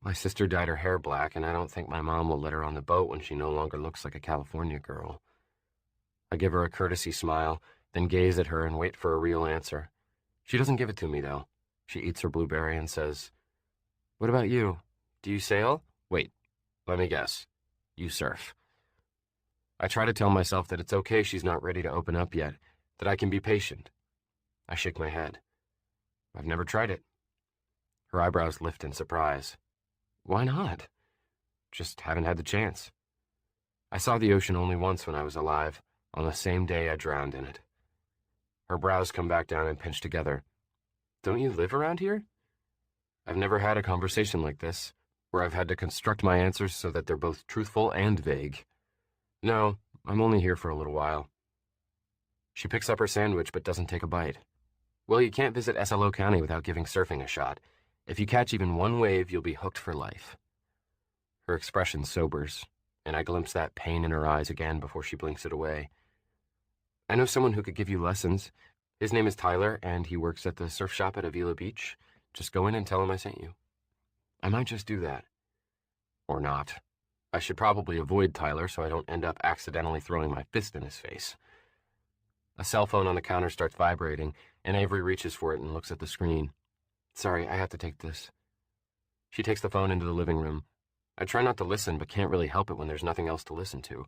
B: My sister dyed her hair black, and I don't think my mom will let her on the boat when she no longer looks like a California girl. I give her a courtesy smile, then gaze at her and wait for a real answer. She doesn't give it to me, though. She eats her blueberry and says, What about you? Do you sail? Wait, let me guess. You surf. I try to tell myself that it's okay she's not ready to open up yet, that I can be patient. I shake my head. I've never tried it. Her eyebrows lift in surprise. Why not? Just haven't had the chance. I saw the ocean only once when I was alive, on the same day I drowned in it. Her brows come back down and pinch together. Don't you live around here? I've never had a conversation like this, where I've had to construct my answers so that they're both truthful and vague. No, I'm only here for a little while. She picks up her sandwich but doesn't take a bite. Well, you can't visit SLO County without giving surfing a shot. If you catch even one wave, you'll be hooked for life. Her expression sobers, and I glimpse that pain in her eyes again before she blinks it away. I know someone who could give you lessons. His name is Tyler, and he works at the surf shop at Avila Beach. Just go in and tell him I sent you. I might just do that. Or not. I should probably avoid Tyler so I don't end up accidentally throwing my fist in his face. A cell phone on the counter starts vibrating, and Avery reaches for it and looks at the screen. Sorry, I have to take this. She takes the phone into the living room. I try not to listen, but can't really help it when there's nothing else to listen to.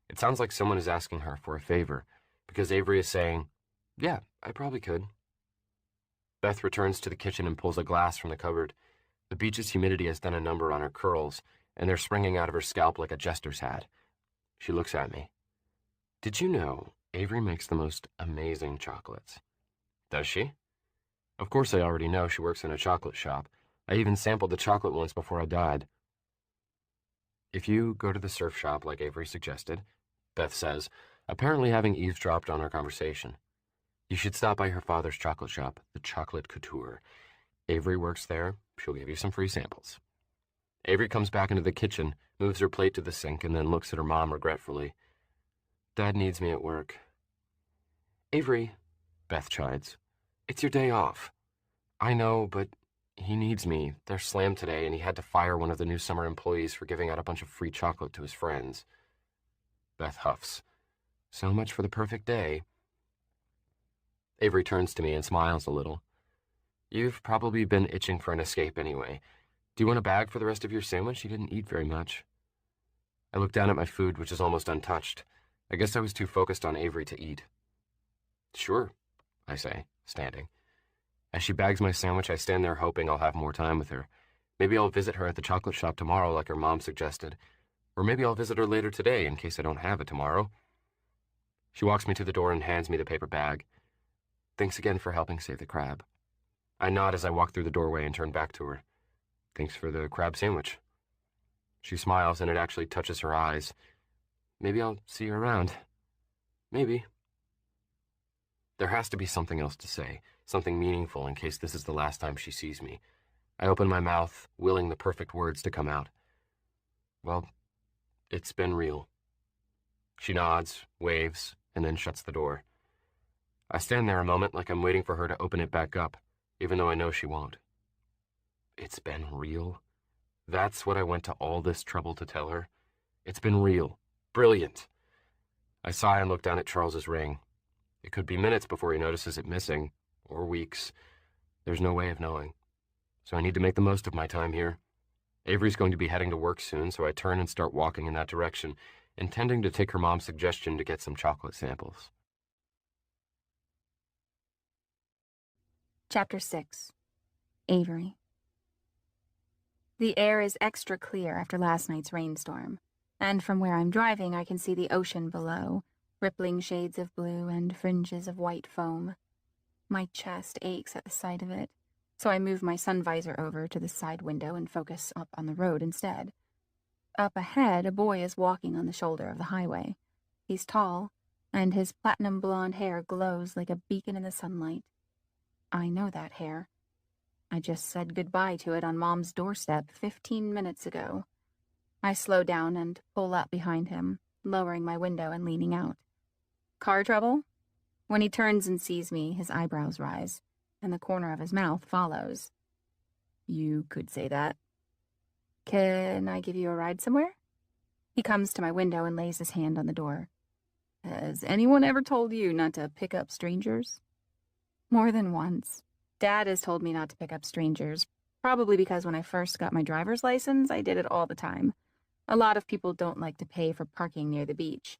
B: It sounds like someone is asking her for a favor, because Avery is saying, yeah, I probably could. Beth returns to the kitchen and pulls a glass from the cupboard. The beach's humidity has done a number on her curls, and they're springing out of her scalp like a jester's hat. She looks at me. Did you know Avery makes the most amazing chocolates? Does she? Of course I already know she works in a chocolate shop. I even sampled the chocolate once before I died. If you go to the surf shop like Avery suggested, Beth says, apparently having eavesdropped on our conversation, you should stop by her father's chocolate shop, the Chocolate Couture. Avery works there. She'll give you some free samples. Avery comes back into the kitchen, moves her plate to the sink, and then looks at her mom regretfully. Dad needs me at work. Avery, Beth chides, it's your day off. I know, but he needs me. They're slammed today, and he had to fire one of the new summer employees for giving out a bunch of free chocolate to his friends. Beth huffs. So much for the perfect day. Avery turns to me and smiles a little. You've probably been itching for an escape anyway. Do you want a bag for the rest of your sandwich? You didn't eat very much. I look down at my food, which is almost untouched. I guess I was too focused on Avery to eat. Sure, I say, standing. As she bags my sandwich, I stand there hoping I'll have more time with her. Maybe I'll visit her at the chocolate shop tomorrow like her mom suggested. Or maybe I'll visit her later today in case I don't have it tomorrow. She walks me to the door and hands me the paper bag. Thanks again for helping save the crab. I nod as I walk through the doorway and turn back to her. Thanks for the crab sandwich. She smiles and it actually touches her eyes. Maybe I'll see you around. Maybe. There has to be something else to say, something meaningful in case this is the last time she sees me. I open my mouth, willing the perfect words to come out. Well, it's been real. She nods, waves, and then shuts the door. I stand there a moment like I'm waiting for her to open it back up, even though I know she won't. It's been real? That's what I went to all this trouble to tell her? It's been real. Brilliant. I sigh and look down at Charles's ring. It could be minutes before he notices it missing, or weeks. There's no way of knowing. So I need to make the most of my time here. Avery's going to be heading to work soon, so I turn and start walking in that direction, intending to take her mom's suggestion to get some chocolate samples.
A: Chapter 6. Avery. The air is extra clear after last night's rainstorm, and from where I'm driving I can see the ocean below, rippling shades of blue and fringes of white foam. My chest aches at the sight of it, so I move my sun visor over to the side window and focus up on the road instead. Up ahead, a boy is walking on the shoulder of the highway. He's tall, and his platinum blonde hair glows like a beacon in the sunlight. I know that hair. I just said goodbye to it on Mom's doorstep 15 minutes ago. I slow down and pull up behind him, lowering my window and leaning out. Car trouble? When he turns and sees me, his eyebrows rise, and the corner of his mouth follows. You could say that. Can I give you a ride somewhere? He comes to my window and lays his hand on the door. Has anyone ever told you not to pick up strangers? More than once. Dad has told me not to pick up strangers, Probably because when I first got my driver's license, I did it all the time. A lot of people don't like to pay for parking near the beach.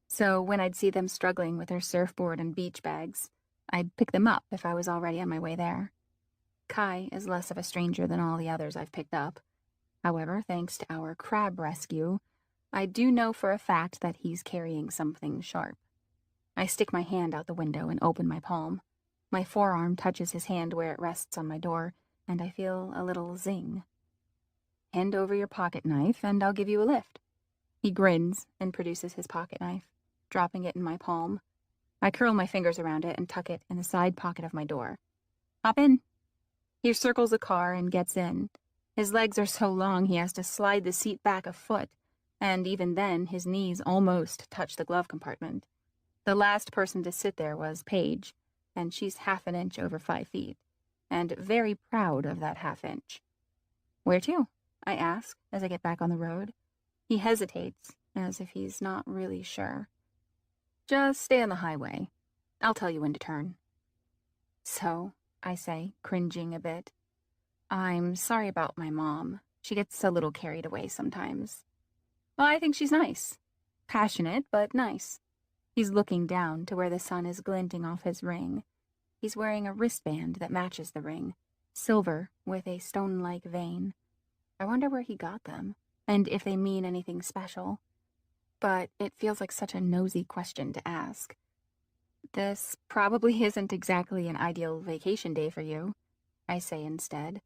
A: So when I'd see them struggling with their surfboard and beach bags, I'd pick them up if I was already on my way there. Kai is less of a stranger than all the others I've picked up. However, thanks to our crab rescue, I do know for a fact that he's carrying something sharp. I stick my hand out the window and open my palm. My forearm touches his hand where it rests on my door, and I feel a little zing. Hand over your pocket knife, and I'll give you a lift. He grins and produces his pocket knife, dropping it in my palm. I curl my fingers around it and tuck it in the side pocket of my door. Hop in. He circles the car and gets in. His legs are so long he has to slide the seat back a foot, and even then his knees almost touch the glove compartment. The last person to sit there was Paige, and she's half an inch over 5 feet, and very proud of that half inch. Where to? I ask as I get back on the road. He hesitates, as if he's not really sure. Just stay on the highway. I'll tell you when to turn. So, I say, cringing a bit. I'm sorry about my mom. She gets a little carried away sometimes. Well, I think she's nice. Passionate, but nice. He's looking down to where the sun is glinting off his ring. He's wearing a wristband that matches the ring, silver with a stone-like vein. I wonder where he got them, and if they mean anything special. But it feels like such a nosy question to ask. This probably isn't exactly an ideal vacation day for you, I say instead.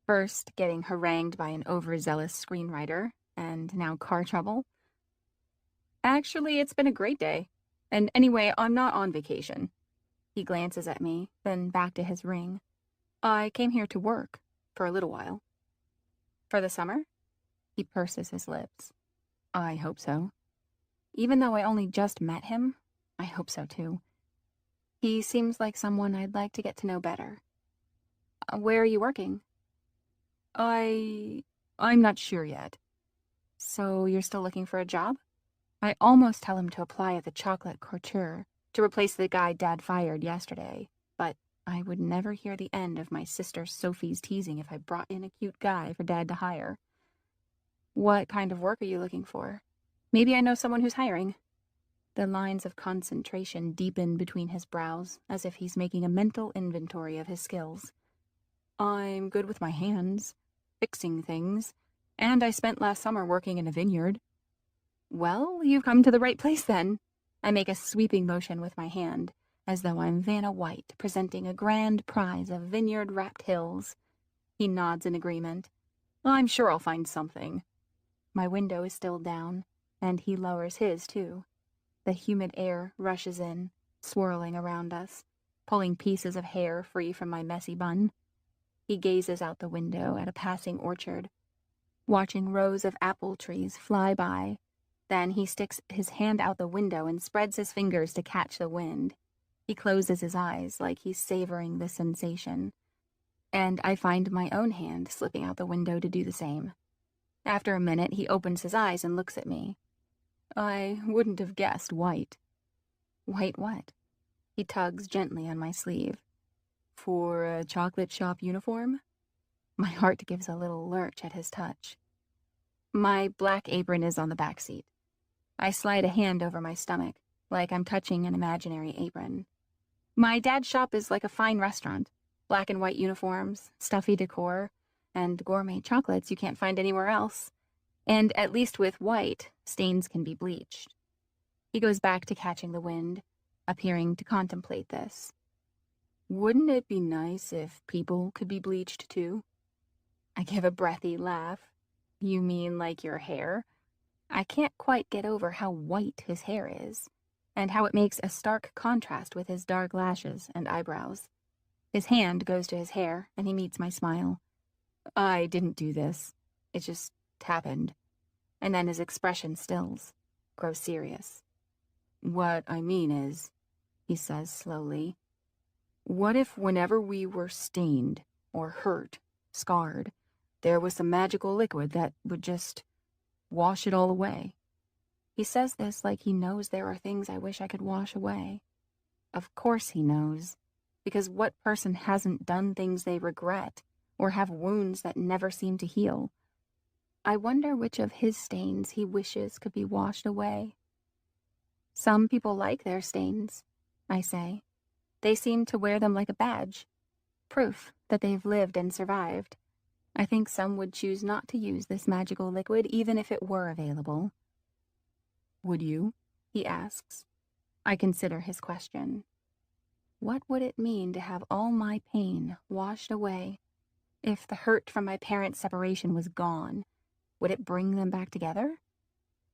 A: First, getting harangued by an overzealous screenwriter, and now car trouble. Actually, it's been a great day. And anyway, I'm not on vacation. He glances at me, then back to his ring. I came here to work, for a little while. For the summer? He purses his lips. I hope so. Even though I only just met him, I hope so too. He seems like someone I'd like to get to know better. Where are you working? I'm not sure yet. So you're still looking for a job? I almost tell him to apply at the chocolate couture to replace the guy Dad fired yesterday, but I would never hear the end of my sister Sophie's teasing if I brought in a cute guy for Dad to hire. What kind of work are you looking for? Maybe I know someone who's hiring. The lines of concentration deepen between his brows, as if he's making a mental inventory of his skills. I'm good with my hands, fixing things, and I spent last summer working in a vineyard. Well, you've come to the right place then. I make a sweeping motion with my hand, as though I'm Vanna White presenting a grand prize of vineyard-wrapped hills. He nods in agreement. I'm sure I'll find something. My window is still down, and he lowers his too. The humid air rushes in, swirling around us, pulling pieces of hair free from my messy bun. He gazes out the window at a passing orchard, watching rows of apple trees fly by. Then he sticks his hand out the window and spreads his fingers to catch the wind. He closes his eyes like he's savoring the sensation. And I find my own hand slipping out the window to do the same. After a minute, he opens his eyes and looks at me. I wouldn't have guessed white. White what? He tugs gently on my sleeve. For a chocolate shop uniform? My heart gives a little lurch at his touch. My black apron is on the back seat. I slide a hand over my stomach, like I'm touching an imaginary apron. My dad's shop is like a fine restaurant. Black and white uniforms, stuffy decor, and gourmet chocolates you can't find anywhere else. And at least with white, stains can be bleached. He goes back to catching the wind, appearing to contemplate this. Wouldn't it be nice if people could be bleached too? I give a breathy laugh. You mean like your hair? I can't quite get over how white his hair is, and how it makes a stark contrast with his dark lashes and eyebrows. His hand goes to his hair, and he meets my smile. I didn't do this. It just happened. And then his expression stills, grows serious. What I mean is, he says slowly, what if whenever we were stained, or hurt, scarred, there was some magical liquid that would just wash it all away? He says this like he knows there are things I wish I could wash away. Of course he knows, because what person hasn't done things they regret, or have wounds that never seem to heal. I wonder which of his stains he wishes could be washed away. Some people like their stains, I say. They seem to wear them like a badge, proof that they've lived and survived. I think some would choose not to use this magical liquid even if it were available. Would you? He asks. I consider his question. What would it mean to have all my pain washed away? If the hurt from my parents' separation was gone, would it bring them back together?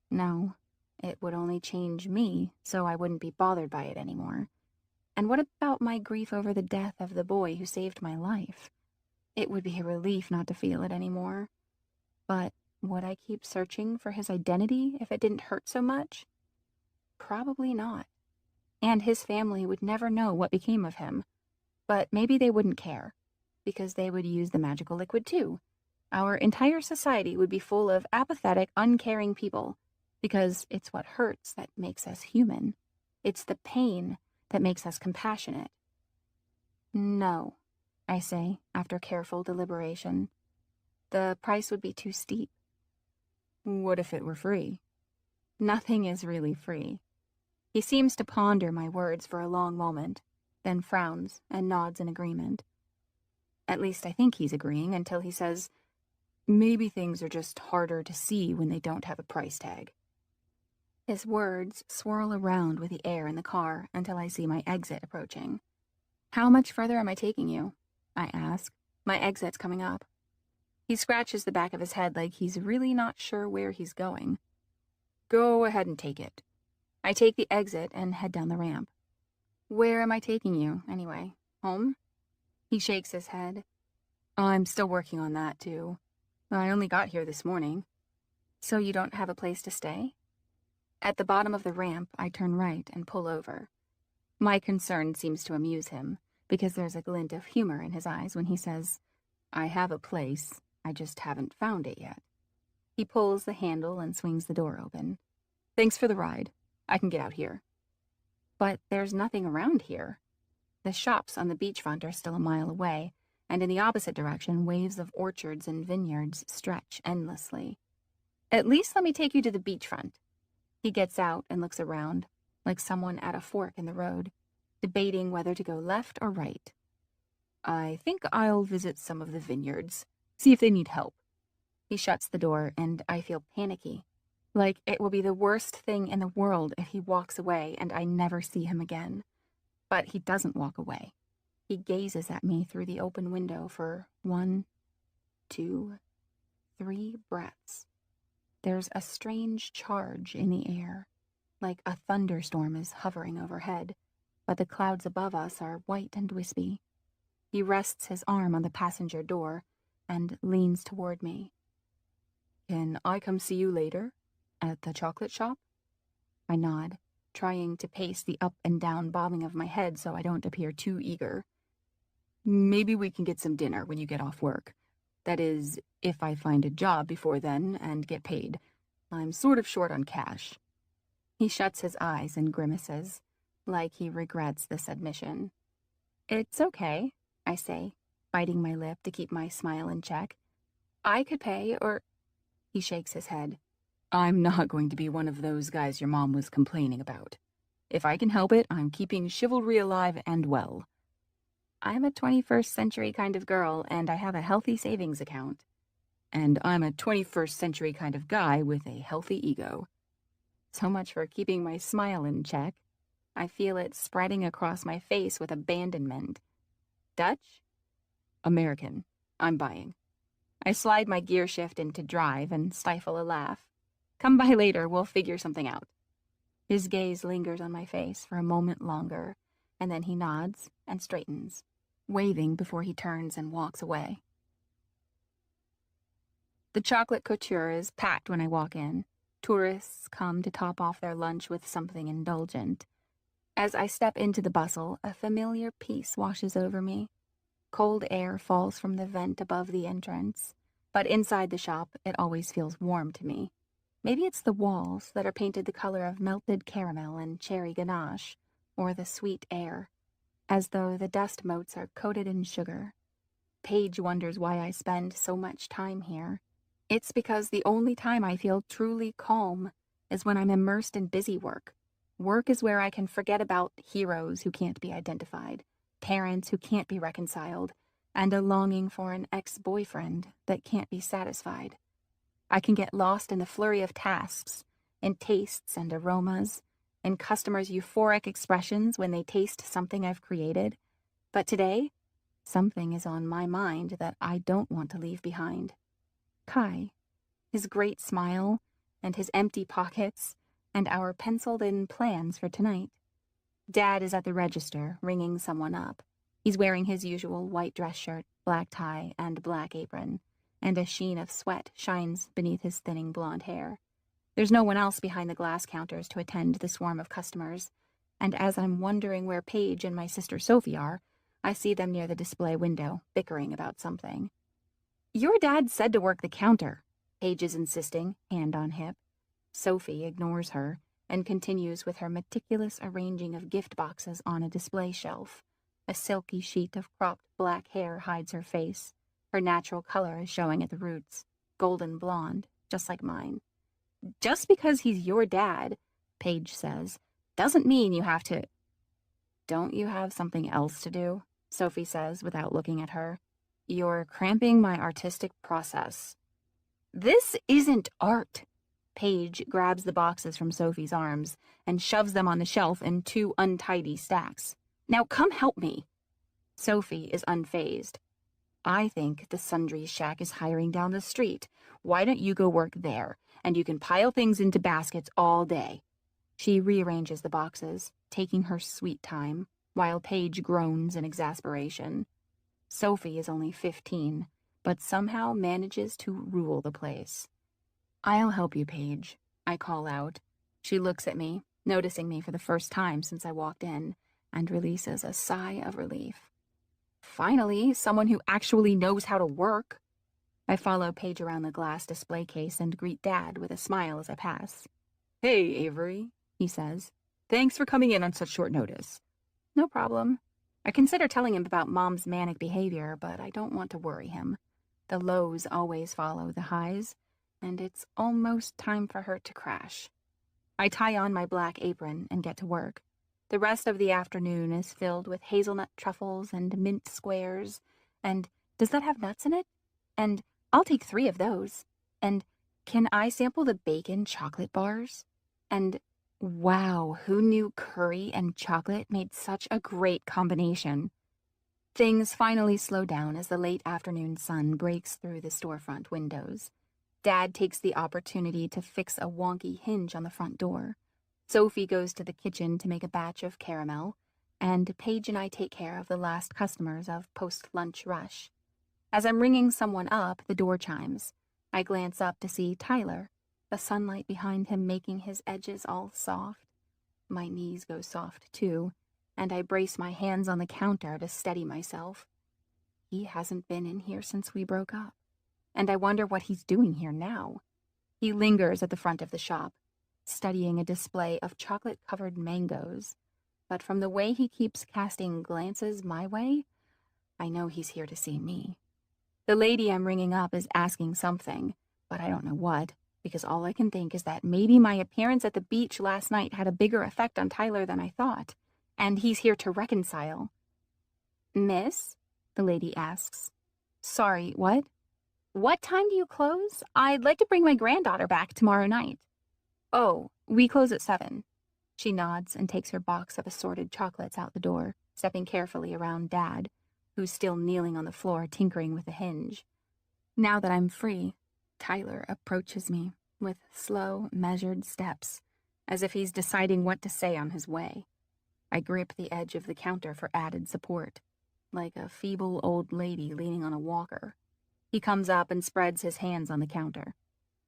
A: No, it would only change me, so I wouldn't be bothered by it anymore. And what about my grief over the death of the boy who saved my life? It would be a relief not to feel it anymore. But would I keep searching for his identity if it didn't hurt so much? Probably not. And his family would never know what became of him. But maybe they wouldn't care, because they would use the magical liquid too. Our entire society would be full of apathetic, uncaring people, because it's what hurts that makes us human. It's the pain that makes us compassionate. No, I say, after careful deliberation. The price would be too steep. What if it were free? Nothing is really free. He seems to ponder my words for a long moment, then frowns and nods in agreement. At least I think he's agreeing until he says, maybe things are just harder to see when they don't have a price tag. His words swirl around with the air in the car until I see my exit approaching. How much further am I taking you? I ask. My exit's coming up. He scratches the back of his head like he's really not sure where he's going. Go ahead and take it. I take the exit and head down the ramp. Where am I taking you, anyway? Home? He shakes his head. I'm still working on that, too. I only got here this morning. So you don't have a place to stay? At the bottom of the ramp, I turn right and pull over. My concern seems to amuse him, because there's a glint of humor in his eyes when he says, I have a place, I just haven't found it yet. He pulls the handle and swings the door open. Thanks for the ride. I can get out here. But there's nothing around here. The shops on the beachfront are still a mile away, and in the opposite direction, waves of orchards and vineyards stretch endlessly. At least let me take you to the beachfront. He gets out and looks around, like someone at a fork in the road, debating whether to go left or right. I think I'll visit some of the vineyards, see if they need help. He shuts the door, and I feel panicky, like it will be the worst thing in the world if he walks away and I never see him again. But he doesn't walk away. He gazes at me through the open window for 1, 2, 3 breaths. There's a strange charge in the air, like a thunderstorm is hovering overhead, but the clouds above us are white and wispy. He rests his arm on the passenger door and leans toward me. Can I come see you later? At the chocolate shop? I nod, trying to pace the up and down bobbing of my head so I don't appear too eager. Maybe we can get some dinner when you get off work. That is, if I find a job before then and get paid. I'm sort of short on cash. He shuts his eyes and grimaces, like he regrets this admission. It's okay, I say, biting my lip to keep my smile in check. I could pay, or... He shakes his head. I'm not going to be one of those guys your mom was complaining about. If I can help it, I'm keeping chivalry alive and well. I'm a 21st century kind of girl, and I have a healthy savings account. And I'm a 21st century kind of guy with a healthy ego. So much for keeping my smile in check. I feel it spreading across my face with abandonment. Dutch? American. I'm buying. I slide my gear shift into drive and stifle a laugh. Come by later, we'll figure something out. His gaze lingers on my face for a moment longer, and then he nods and straightens, waving before he turns and walks away. The chocolate couture is packed when I walk in. Tourists come to top off their lunch with something indulgent. As I step into the bustle, a familiar peace washes over me. Cold air falls from the vent above the entrance, but inside the shop it always feels warm to me. Maybe it's the walls that are painted the color of melted caramel and cherry ganache, or the sweet air, as though the dust motes are coated in sugar. Paige wonders why I spend so much time here. It's because the only time I feel truly calm is when I'm immersed in busy work. Work is where I can forget about heroes who can't be identified, parents who can't be reconciled, and a longing for an ex-boyfriend that can't be satisfied. I can get lost in the flurry of tasks, in tastes and aromas, in customers' euphoric expressions when they taste something I've created. But today, something is on my mind that I don't want to leave behind. Kai, his great smile, and his empty pockets, and our penciled-in plans for tonight. Dad is at the register, ringing someone up. He's wearing his usual white dress shirt, black tie, and black apron, and a sheen of sweat shines beneath his thinning blonde hair. There's no one else behind the glass counters to attend the swarm of customers, and as I'm wondering where Paige and my sister Sophie are, I see them near the display window, bickering about something. "Your dad said to work the counter," Paige is insisting, hand on hip. Sophie ignores her and continues with her meticulous arranging of gift boxes on a display shelf. A silky sheet of cropped black hair hides her face. Her natural color is showing at the roots, golden blonde, just like mine. "Just because he's your dad," Paige says, "doesn't mean you have to—" "Don't you have something else to do?" Sophie says without looking at her. "You're cramping my artistic process." "This isn't art." Paige grabs the boxes from Sophie's arms and shoves them on the shelf in two untidy stacks. "Now come help me." Sophie is unfazed. "I think the Sundries Shack is hiring down the street. Why don't you go work there, and you can pile things into baskets all day." She rearranges the boxes, taking her sweet time, while Paige groans in exasperation. Sophie is only 15, but somehow manages to rule the place. "I'll help you, Paige," I call out. She looks at me, noticing me for the first time since I walked in, and releases a sigh of relief. Finally, someone who actually knows how to work. I follow Paige around the glass display case and greet Dad with a smile as I pass. "Hey, Avery," he says. "Thanks for coming in on such short notice." "No problem." I consider telling him about Mom's manic behavior, but I don't want to worry him. The lows always follow the highs, and it's almost time for her to crash. I tie on my black apron and get to work. The rest of the afternoon is filled with hazelnut truffles and mint squares, and does that have nuts in it? And I'll take 3 of those. And can I sample the bacon chocolate bars? And wow, who knew curry and chocolate made such a great combination? Things finally slow down as the late afternoon sun breaks through the storefront windows. Dad takes the opportunity to fix a wonky hinge on the front door. Sophie goes to the kitchen to make a batch of caramel, and Paige and I take care of the last customers of post-lunch rush. As I'm ringing someone up, the door chimes. I glance up to see Tyler, the sunlight behind him making his edges all soft. My knees go soft, too, and I brace my hands on the counter to steady myself. He hasn't been in here since we broke up, and I wonder what he's doing here now. He lingers at the front of the shop, studying a display of chocolate-covered mangoes, but from the way he keeps casting glances my way, I know he's here to see me. The lady I'm ringing up is asking something, but I don't know what, because all I can think is that maybe my appearance at the beach last night had a bigger effect on Tyler than I thought, and he's here to reconcile. "Miss?" the lady asks. "Sorry, what?" "What time do you close? I'd like to bring my granddaughter back tomorrow night." "Oh, we close at 7. She nods and takes her box of assorted chocolates out the door, stepping carefully around Dad, who's still kneeling on the floor tinkering with the hinge. Now that I'm free, Tyler approaches me with slow, measured steps, as if he's deciding what to say on his way. I grip the edge of the counter for added support, like a feeble old lady leaning on a walker. He comes up and spreads his hands on the counter.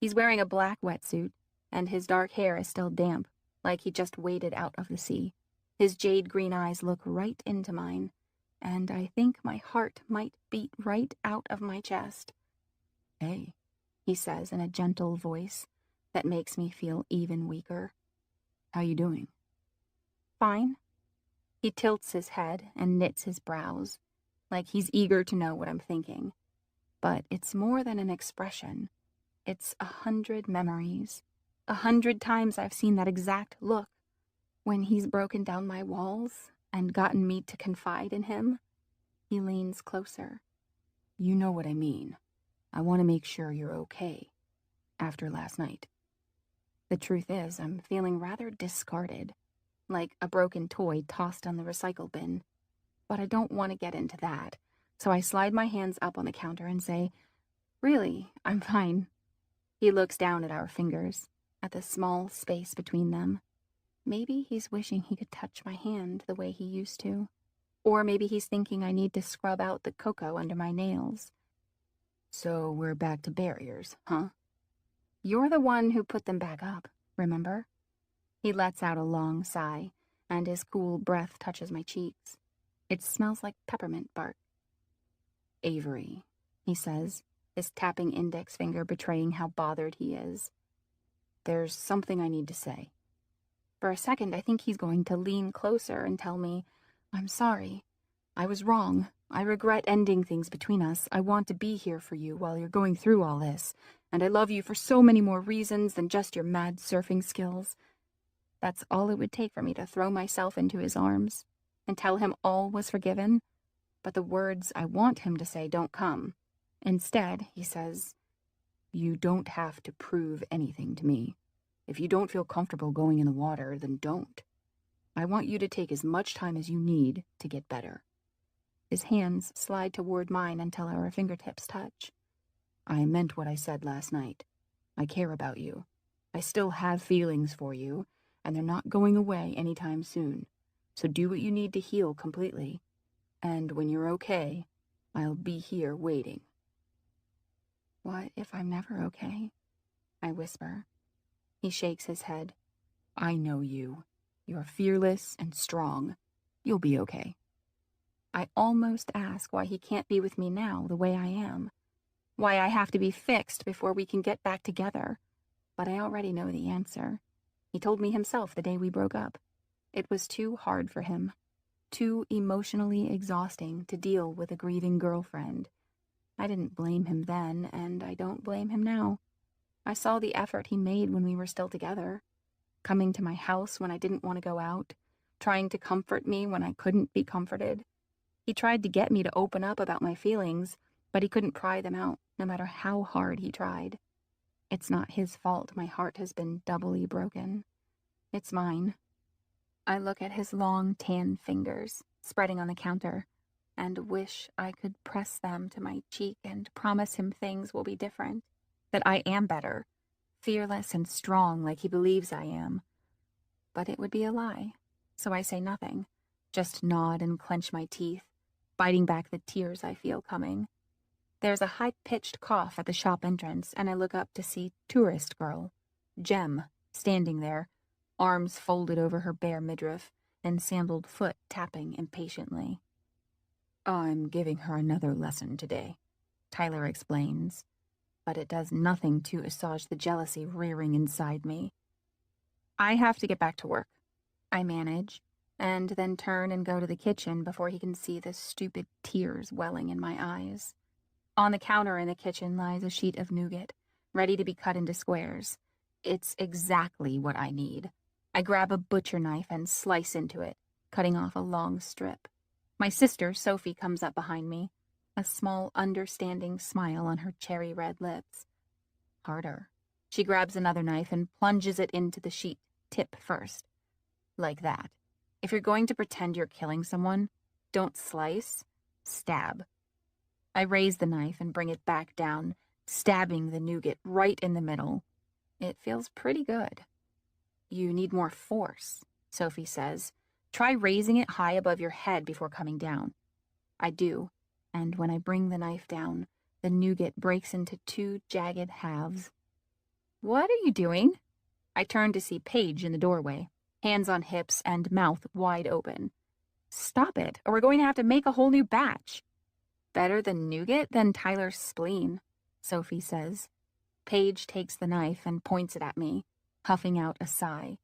A: He's wearing a black wetsuit, and his dark hair is still damp, like he just waded out of the sea. His jade green eyes look right into mine, and I think my heart might beat right out of my chest. "Hey," he says in a gentle voice that makes me feel even weaker. "How you doing?" "Fine." He tilts his head and knits his brows, like he's eager to know what I'm thinking. But it's more than an expression. It's 100 memories. 100 times I've seen that exact look when he's broken down my walls and gotten me to confide in him. He leans closer. You know what I mean. I want to make sure you're okay after last night. The truth is, I'm feeling rather discarded, like a broken toy tossed on the recycle bin. But I don't want to get into that, so I slide my hands up on the counter and say, really, I'm fine. He looks down at our fingers, at the small space between them. Maybe he's wishing he could touch my hand the way he used to. Or maybe he's thinking I need to scrub out the cocoa under my nails. So we're back to barriers, huh? You're the one who put them back up, remember? He lets out a long sigh, and his cool breath touches my cheeks. It smells like peppermint bark. Avery, he says, his tapping index finger betraying how bothered he is. There's something I need to say. For a second, I think he's going to lean closer and tell me, I'm sorry. I was wrong. I regret ending things between us. I want to be here for you while you're going through all this, and I love you for so many more reasons than just your mad surfing skills. That's all it would take for me to throw myself into his arms and tell him all was forgiven, but the words I want him to say don't come. Instead, he says, you don't have to prove anything to me. If you don't feel comfortable going in the water, then don't. I want you to take as much time as you need to get better. His hands slide toward mine until our fingertips touch. I meant what I said last night. I care about you. I still have feelings for you, and they're not going away anytime soon. So do what you need to heal completely. And when you're okay, I'll be here waiting. What if I'm never okay? I whisper. He shakes his head. I know you. You're fearless and strong. You'll be okay. I almost ask why he can't be with me now the way I am. Why I have to be fixed before we can get back together. But I already know the answer. He told me himself the day we broke up. It was too hard for him. Too emotionally exhausting to deal with a grieving girlfriend. I didn't blame him then, and I don't blame him now. I saw the effort he made when we were still together. Coming to my house when I didn't want to go out. Trying to comfort me when I couldn't be comforted. He tried to get me to open up about my feelings, but he couldn't pry them out, no matter how hard he tried. It's not his fault my heart has been doubly broken. It's mine. I look at his long, tan fingers, spreading on the counter, and wish I could press them to my cheek and promise him things will be different, that I am better, fearless and strong like he believes I am. But it would be a lie, so I say nothing, just nod and clench my teeth, biting back the tears I feel coming. There's a high-pitched cough at the shop entrance, and I look up to see tourist girl, Jem, standing there, arms folded over her bare midriff, and sandaled foot tapping impatiently. I'm giving her another lesson today, Tyler explains, but it does nothing to assuage the jealousy rearing inside me. I have to get back to work, I manage, and then turn and go to the kitchen before he can see the stupid tears welling in my eyes. On the counter in the kitchen lies a sheet of nougat, ready to be cut into squares. It's exactly what I need. I grab a butcher knife and slice into it, cutting off a long strip. My sister, Sophie, comes up behind me, a small, understanding smile on her cherry-red lips. Harder. She grabs another knife and plunges it into the sheet, tip first. Like that. If you're going to pretend you're killing someone, don't slice, stab. I raise the knife and bring it back down, stabbing the nougat right in the middle. It feels pretty good. You need more force, Sophie says. Try raising it high above your head before coming down. I do, and when I bring the knife down, the nougat breaks into two jagged halves. What are you doing? I turn to see Paige in the doorway, hands on hips and mouth wide open. Stop it, or we're going to have to make a whole new batch. Better than nougat than Tyler's spleen, Sophie says. Paige takes the knife and points it at me, puffing out a sigh.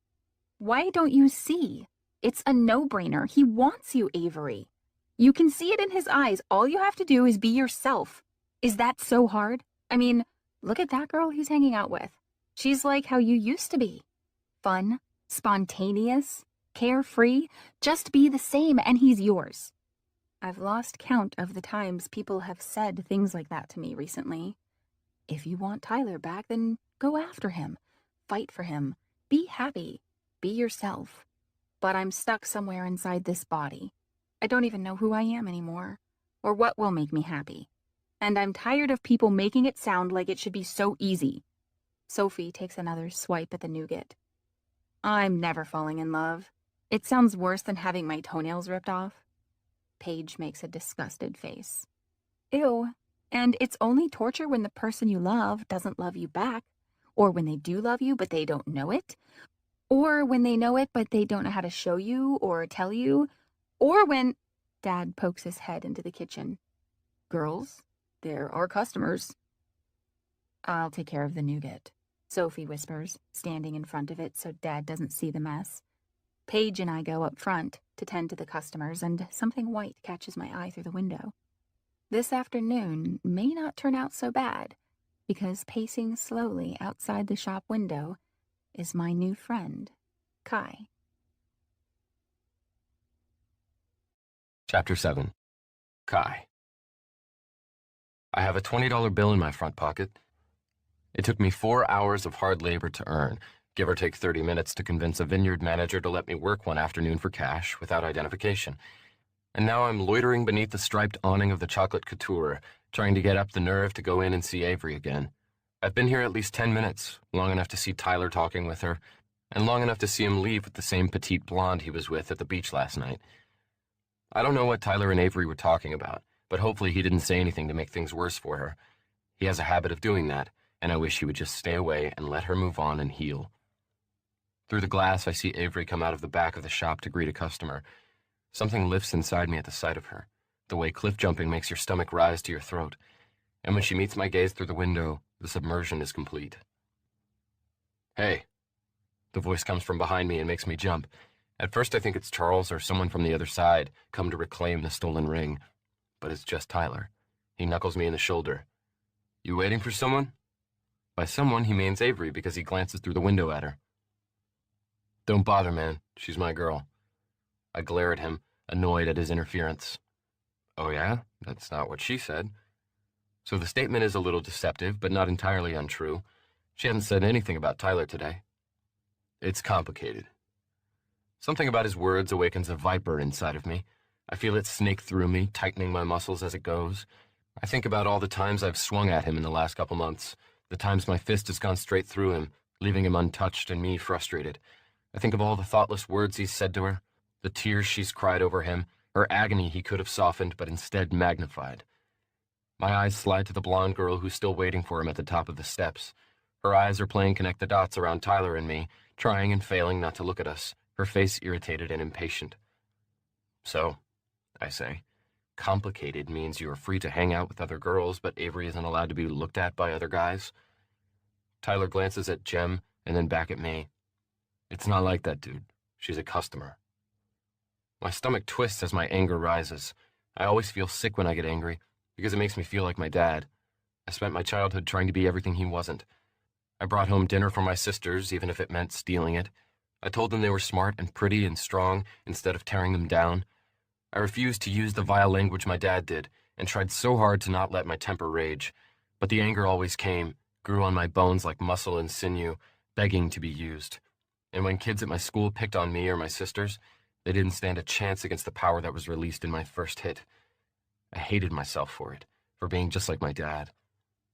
A: Why don't you see? It's a no-brainer. He wants you, Avery. You can see it in his eyes. All you have to do is be yourself. Is that so hard? I mean, look at that girl he's hanging out with. She's like how you used to be. Fun, spontaneous, carefree. Just be the same and he's yours. I've lost count of the times people have said things like that to me recently. If you want Tyler back, then go after him. Fight for him. Be happy. Be yourself. But I'm stuck somewhere inside this body. I don't even know who I am anymore, or what will make me happy. And I'm tired of people making it sound like it should be so easy. Sophie takes another swipe at the nougat. I'm never falling in love. It sounds worse than having my toenails ripped off. Paige makes a disgusted face. Ew. And it's only torture when the person you love doesn't love you back, or when they do love you but they don't know it, or when they know it but they don't know how to show you or tell you, or when... Dad pokes his head into the kitchen. Girls, there are customers. I'll take care of the nougat, Sophie whispers, standing in front of it so Dad doesn't see the mess. Paige and I go up front to tend to the customers, and something white catches my eye through the window. This afternoon may not turn out so bad, because pacing slowly outside the shop window is my new friend, Kai.
B: Chapter 7. Kai. I have a $20 bill in my front pocket. It took me 4 hours of hard labor to earn, give or take 30 minutes to convince a vineyard manager to let me work one afternoon for cash without identification. And now I'm loitering beneath the striped awning of the chocolate couture, trying to get up the nerve to go in and see Avery again. I've been here at least 10 minutes, long enough to see Tyler talking with her, and long enough to see him leave with the same petite blonde he was with at the beach last night. I don't know what Tyler and Avery were talking about, but hopefully he didn't say anything to make things worse for her. He has a habit of doing that, and I wish he would just stay away and let her move on and heal. Through the glass, I see Avery come out of the back of the shop to greet a customer. Something lifts inside me at the sight of her, the way cliff jumping makes your stomach rise to your throat. And when she meets my gaze through the window, the submersion is complete. Hey. The voice comes from behind me and makes me jump. At first I think it's Charles or someone from the other side, come to reclaim the stolen ring. But it's just Tyler. He knuckles me in the shoulder. You waiting for someone? By someone, he means Avery because he glances through the window at her. Don't bother, man. She's my girl. I glare at him, annoyed at his interference. Oh yeah? That's not what she said. So the statement is a little deceptive, but not entirely untrue. She hasn't said anything about Tyler today. It's complicated. Something about his words awakens a viper inside of me. I feel it snake through me, tightening my muscles as it goes. I think about all the times I've swung at him in the last couple months, the times my fist has gone straight through him, leaving him untouched and me frustrated. I think of all the thoughtless words he's said to her, the tears she's cried over him, her agony he could have softened but instead magnified. My eyes slide to the blonde girl who's still waiting for him at the top of the steps. Her eyes are playing connect the dots around Tyler and me, trying and failing not to look at us, her face irritated and impatient. So, I say, complicated means you are free to hang out with other girls, but Avery isn't allowed to be looked at by other guys? Tyler glances at Jem and then back at me. It's not like that, dude. She's a customer. My stomach twists as my anger rises. I always feel sick when I get angry, because it makes me feel like my dad. I spent my childhood trying to be everything he wasn't. I brought home dinner for my sisters, even if it meant stealing it. I told them they were smart and pretty and strong instead of tearing them down. I refused to use the vile language my dad did, and tried so hard to not let my temper rage. But the anger always came, grew on my bones like muscle and sinew, begging to be used. And when kids at my school picked on me or my sisters, they didn't stand a chance against the power that was released in my first hit. I hated myself for it, for being just like my dad.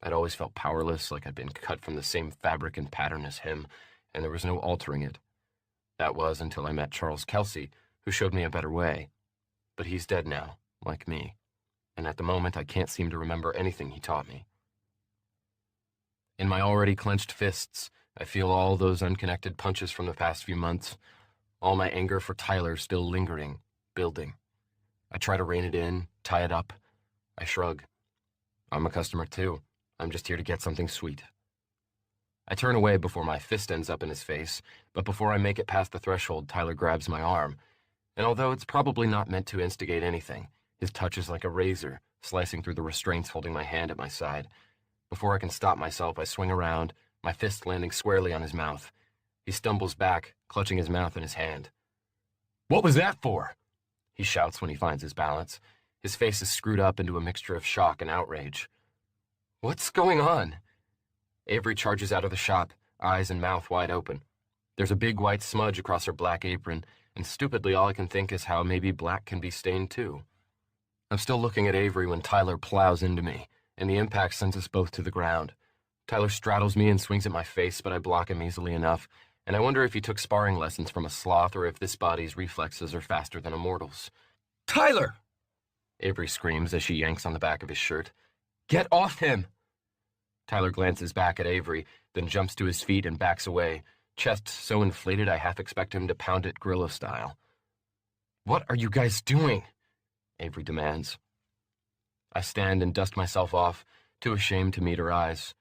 B: I'd always felt powerless, like I'd been cut from the same fabric and pattern as him, and there was no altering it. That was until I met Charles Kelsey, who showed me a better way. But he's dead now, like me, and at the moment I can't seem to remember anything he taught me. In my already clenched fists, I feel all those unconnected punches from the past few months, all my anger for Tyler still lingering, building. I try to rein it in, tie it up. I shrug. I'm a customer too. I'm just here to get something sweet. I turn away before my fist ends up in his face, but before I make it past the threshold, Tyler grabs my arm. And although it's probably not meant to instigate anything, His touch is like a razor, slicing through the restraints holding my hand at my side. Before I can stop myself, I swing around, my fist landing squarely on his mouth. He stumbles back, clutching his mouth in his hand. "What was that for?" he shouts when he finds his balance. His face is screwed up into a mixture of shock and outrage. "What's going on?" Avery charges out of the shop, eyes and mouth wide open. There's a big white smudge across her black apron, and stupidly all I can think is how maybe black can be stained too. I'm still looking at Avery when Tyler plows into me, and the impact sends us both to the ground. Tyler straddles me and swings at my face, but I block him easily enough, and I wonder if he took sparring lessons from a sloth or if this body's reflexes are faster than a mortal's. "Tyler!" Avery screams as she yanks on the back of his shirt. "Get off him!" Tyler glances back at Avery, then jumps to his feet and backs away, chest so inflated I half expect him to pound it gorilla style. "What are you guys doing?" Avery demands. I stand and dust myself off, too ashamed to meet her eyes.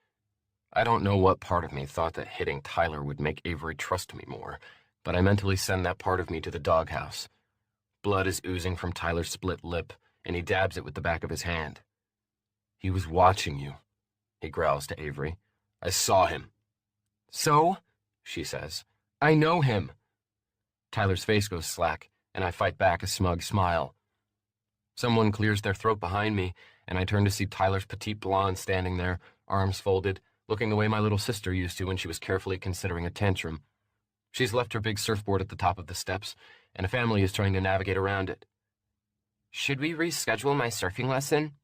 B: I don't know what part of me thought that hitting Tyler would make Avery trust me more, but I mentally send that part of me to the doghouse. Blood is oozing from Tyler's split lip, and he dabs it with the back of his hand. "He was watching you," he growls to Avery. "I saw him." "So?" she says. "I know him." Tyler's face goes slack, and I fight back a smug smile. Someone clears their throat behind me, and I turn to see Tyler's petite blonde standing there, arms folded, looking the way my little sister used to when she was carefully considering a tantrum. She's left her big surfboard at the top of the steps, and a family is trying to navigate around it. "Should we reschedule my surfing lesson?"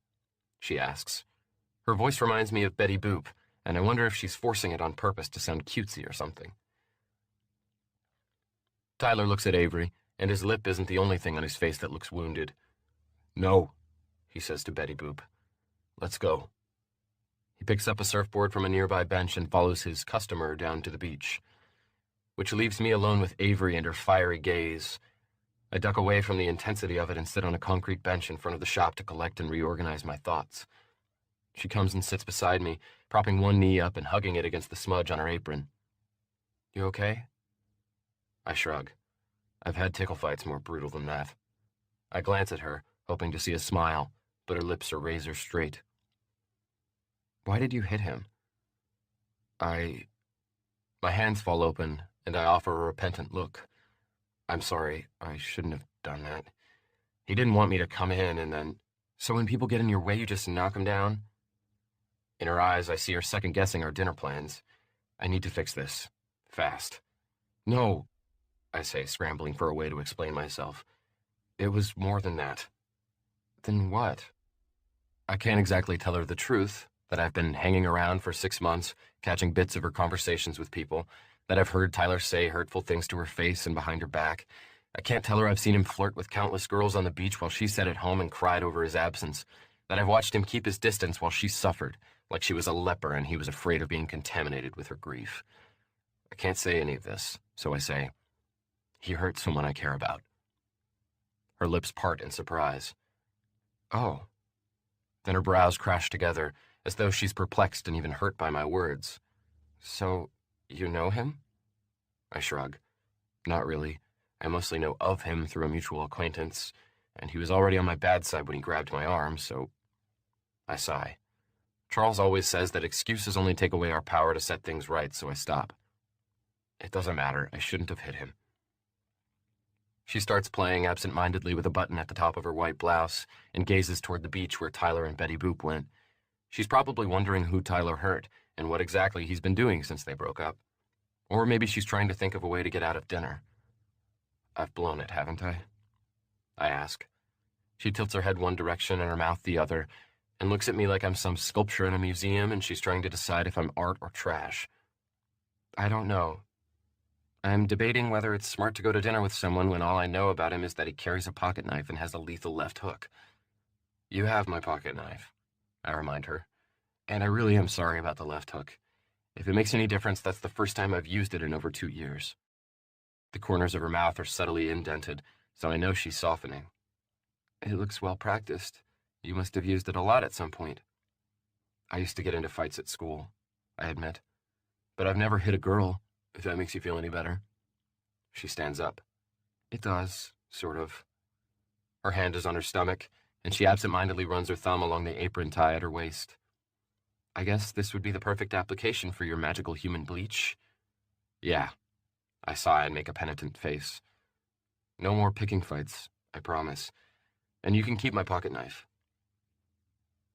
B: she asks. Her voice reminds me of Betty Boop, and I wonder if she's forcing it on purpose to sound cutesy or something. Tyler looks at Avery, and his lip isn't the only thing on his face that looks wounded. "No," he says to Betty Boop. "Let's go." He picks up a surfboard from a nearby bench and follows his customer down to the beach, which leaves me alone with Avery and her fiery gaze. I duck away from the intensity of it and sit on a concrete bench in front of the shop to collect and reorganize my thoughts. She comes and sits beside me, propping one knee up and hugging it against the smudge on her apron. "You okay?" I shrug. I've had tickle fights more brutal than that. I glance at her, hoping to see a smile, but her lips are razor straight. "Why did you hit him?" My hands fall open, and I offer a repentant look. "I'm sorry, I shouldn't have done that. He didn't want me to come in and then... So when people get in your way, you just knock them down?" In her eyes, I see her second-guessing our dinner plans. I need to fix this. Fast. "No," I say, scrambling for a way to explain myself. "It was more than that." "Then what?" I can't exactly tell her the truth, that I've been hanging around for 6 months, catching bits of her conversations with people, that I've heard Tyler say hurtful things to her face and behind her back. I can't tell her I've seen him flirt with countless girls on the beach while she sat at home and cried over his absence, that I've watched him keep his distance while she suffered, like she was a leper and he was afraid of being contaminated with her grief. I can't say any of this, so I say, "He hurt someone I care about." Her lips part in surprise. "Oh." Then her brows crash together, as though she's perplexed and even hurt by my words. "So, you know him?" I shrug. "Not really. I mostly know of him through a mutual acquaintance, and he was already on my bad side when he grabbed my arm, so..." I sigh. Charles always says that excuses only take away our power to set things right, so I stop. "It doesn't matter. I shouldn't have hit him." She starts playing absent-mindedly with a button at the top of her white blouse and gazes toward the beach where Tyler and Betty Boop went. She's probably wondering who Tyler hurt and what exactly he's been doing since they broke up. Or maybe she's trying to think of a way to get out of dinner. "I've blown it, haven't I?" I ask. She tilts her head one direction and her mouth the other, and looks at me like I'm some sculpture in a museum and she's trying to decide if I'm art or trash. "I don't know. I'm debating whether it's smart to go to dinner with someone when all I know about him is that he carries a pocket knife and has a lethal left hook." "You have my pocket knife," I remind her, "and I really am sorry about the left hook. If it makes any difference, that's the first time I've used it in over 2 years." The corners of her mouth are subtly indented, so I know she's softening. "It looks well practiced. You must have used it a lot at some point." "I used to get into fights at school," I admit. "But I've never hit a girl, if that makes you feel any better." She stands up. "It does, sort of." Her hand is on her stomach, and she absentmindedly runs her thumb along the apron tie at her waist. I guess this would be the perfect application for your magical human bleach. Yeah, I sigh and make a penitent face. No more picking fights, I promise. And you can keep my pocket knife.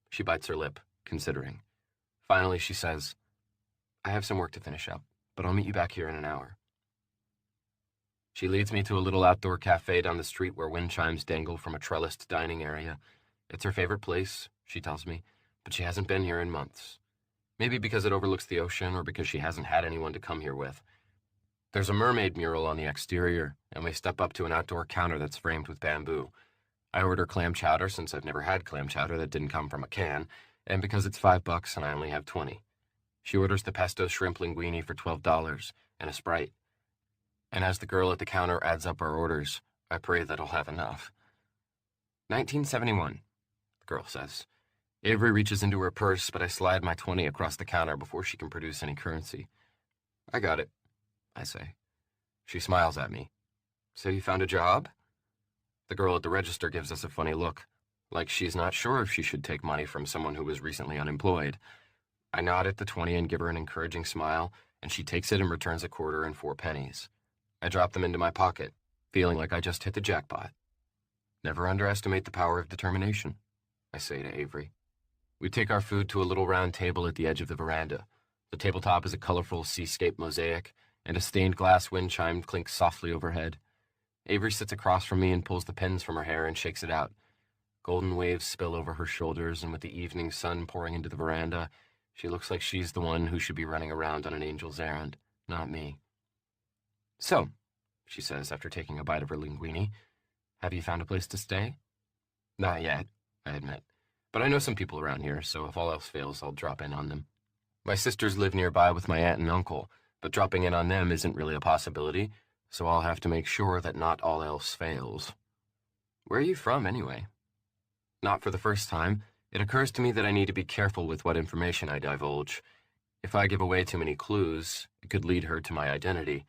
B: She bites her lip, considering. Finally, she says, I have some work to finish up, but I'll meet you back here in an hour. She leads me to a little outdoor cafe down the street where wind chimes dangle from a trellised dining area. It's her favorite place, she tells me, but she hasn't been here in months. Maybe because it overlooks the ocean or because she hasn't had anyone to come here with. There's a mermaid mural on the exterior, and we step up to an outdoor counter that's framed with bamboo. I order clam chowder since I've never had clam chowder that didn't come from a can, and because it's $5 and I only have 20. She orders the pesto shrimp linguine for $12 and a Sprite. And as the girl at the counter adds up our orders, I pray that I'll have enough. 1971, the girl says. Avery reaches into her purse, but I slide my 20 across the counter before she can produce any currency. I got it, I say. She smiles at me. So you found a job? The girl at the register gives us a funny look, like she's not sure if she should take money from someone who was recently unemployed. I nod at the 20 and give her an encouraging smile, and she takes it and returns a quarter and 4 pennies. I drop them into my pocket, feeling like I just hit the jackpot. Never underestimate the power of determination, I say to Avery. We take our food to a little round table at the edge of the veranda. The tabletop is a colorful seascape mosaic, and a stained glass wind chime clinks softly overhead. Avery sits across from me and pulls the pins from her hair and shakes it out. Golden waves spill over her shoulders, and with the evening sun pouring into the veranda, she looks like she's the one who should be running around on an angel's errand, not me. So, she says after taking a bite of her linguine, have you found a place to stay? Not yet, I admit. But I know some people around here, so if all else fails, I'll drop in on them. My sisters live nearby with my aunt and uncle, but dropping in on them isn't really a possibility, so I'll have to make sure that not all else fails. Where are you from, anyway? Not for the first time. It occurs to me that I need to be careful with what information I divulge. If I give away too many clues, it could lead her to my identity.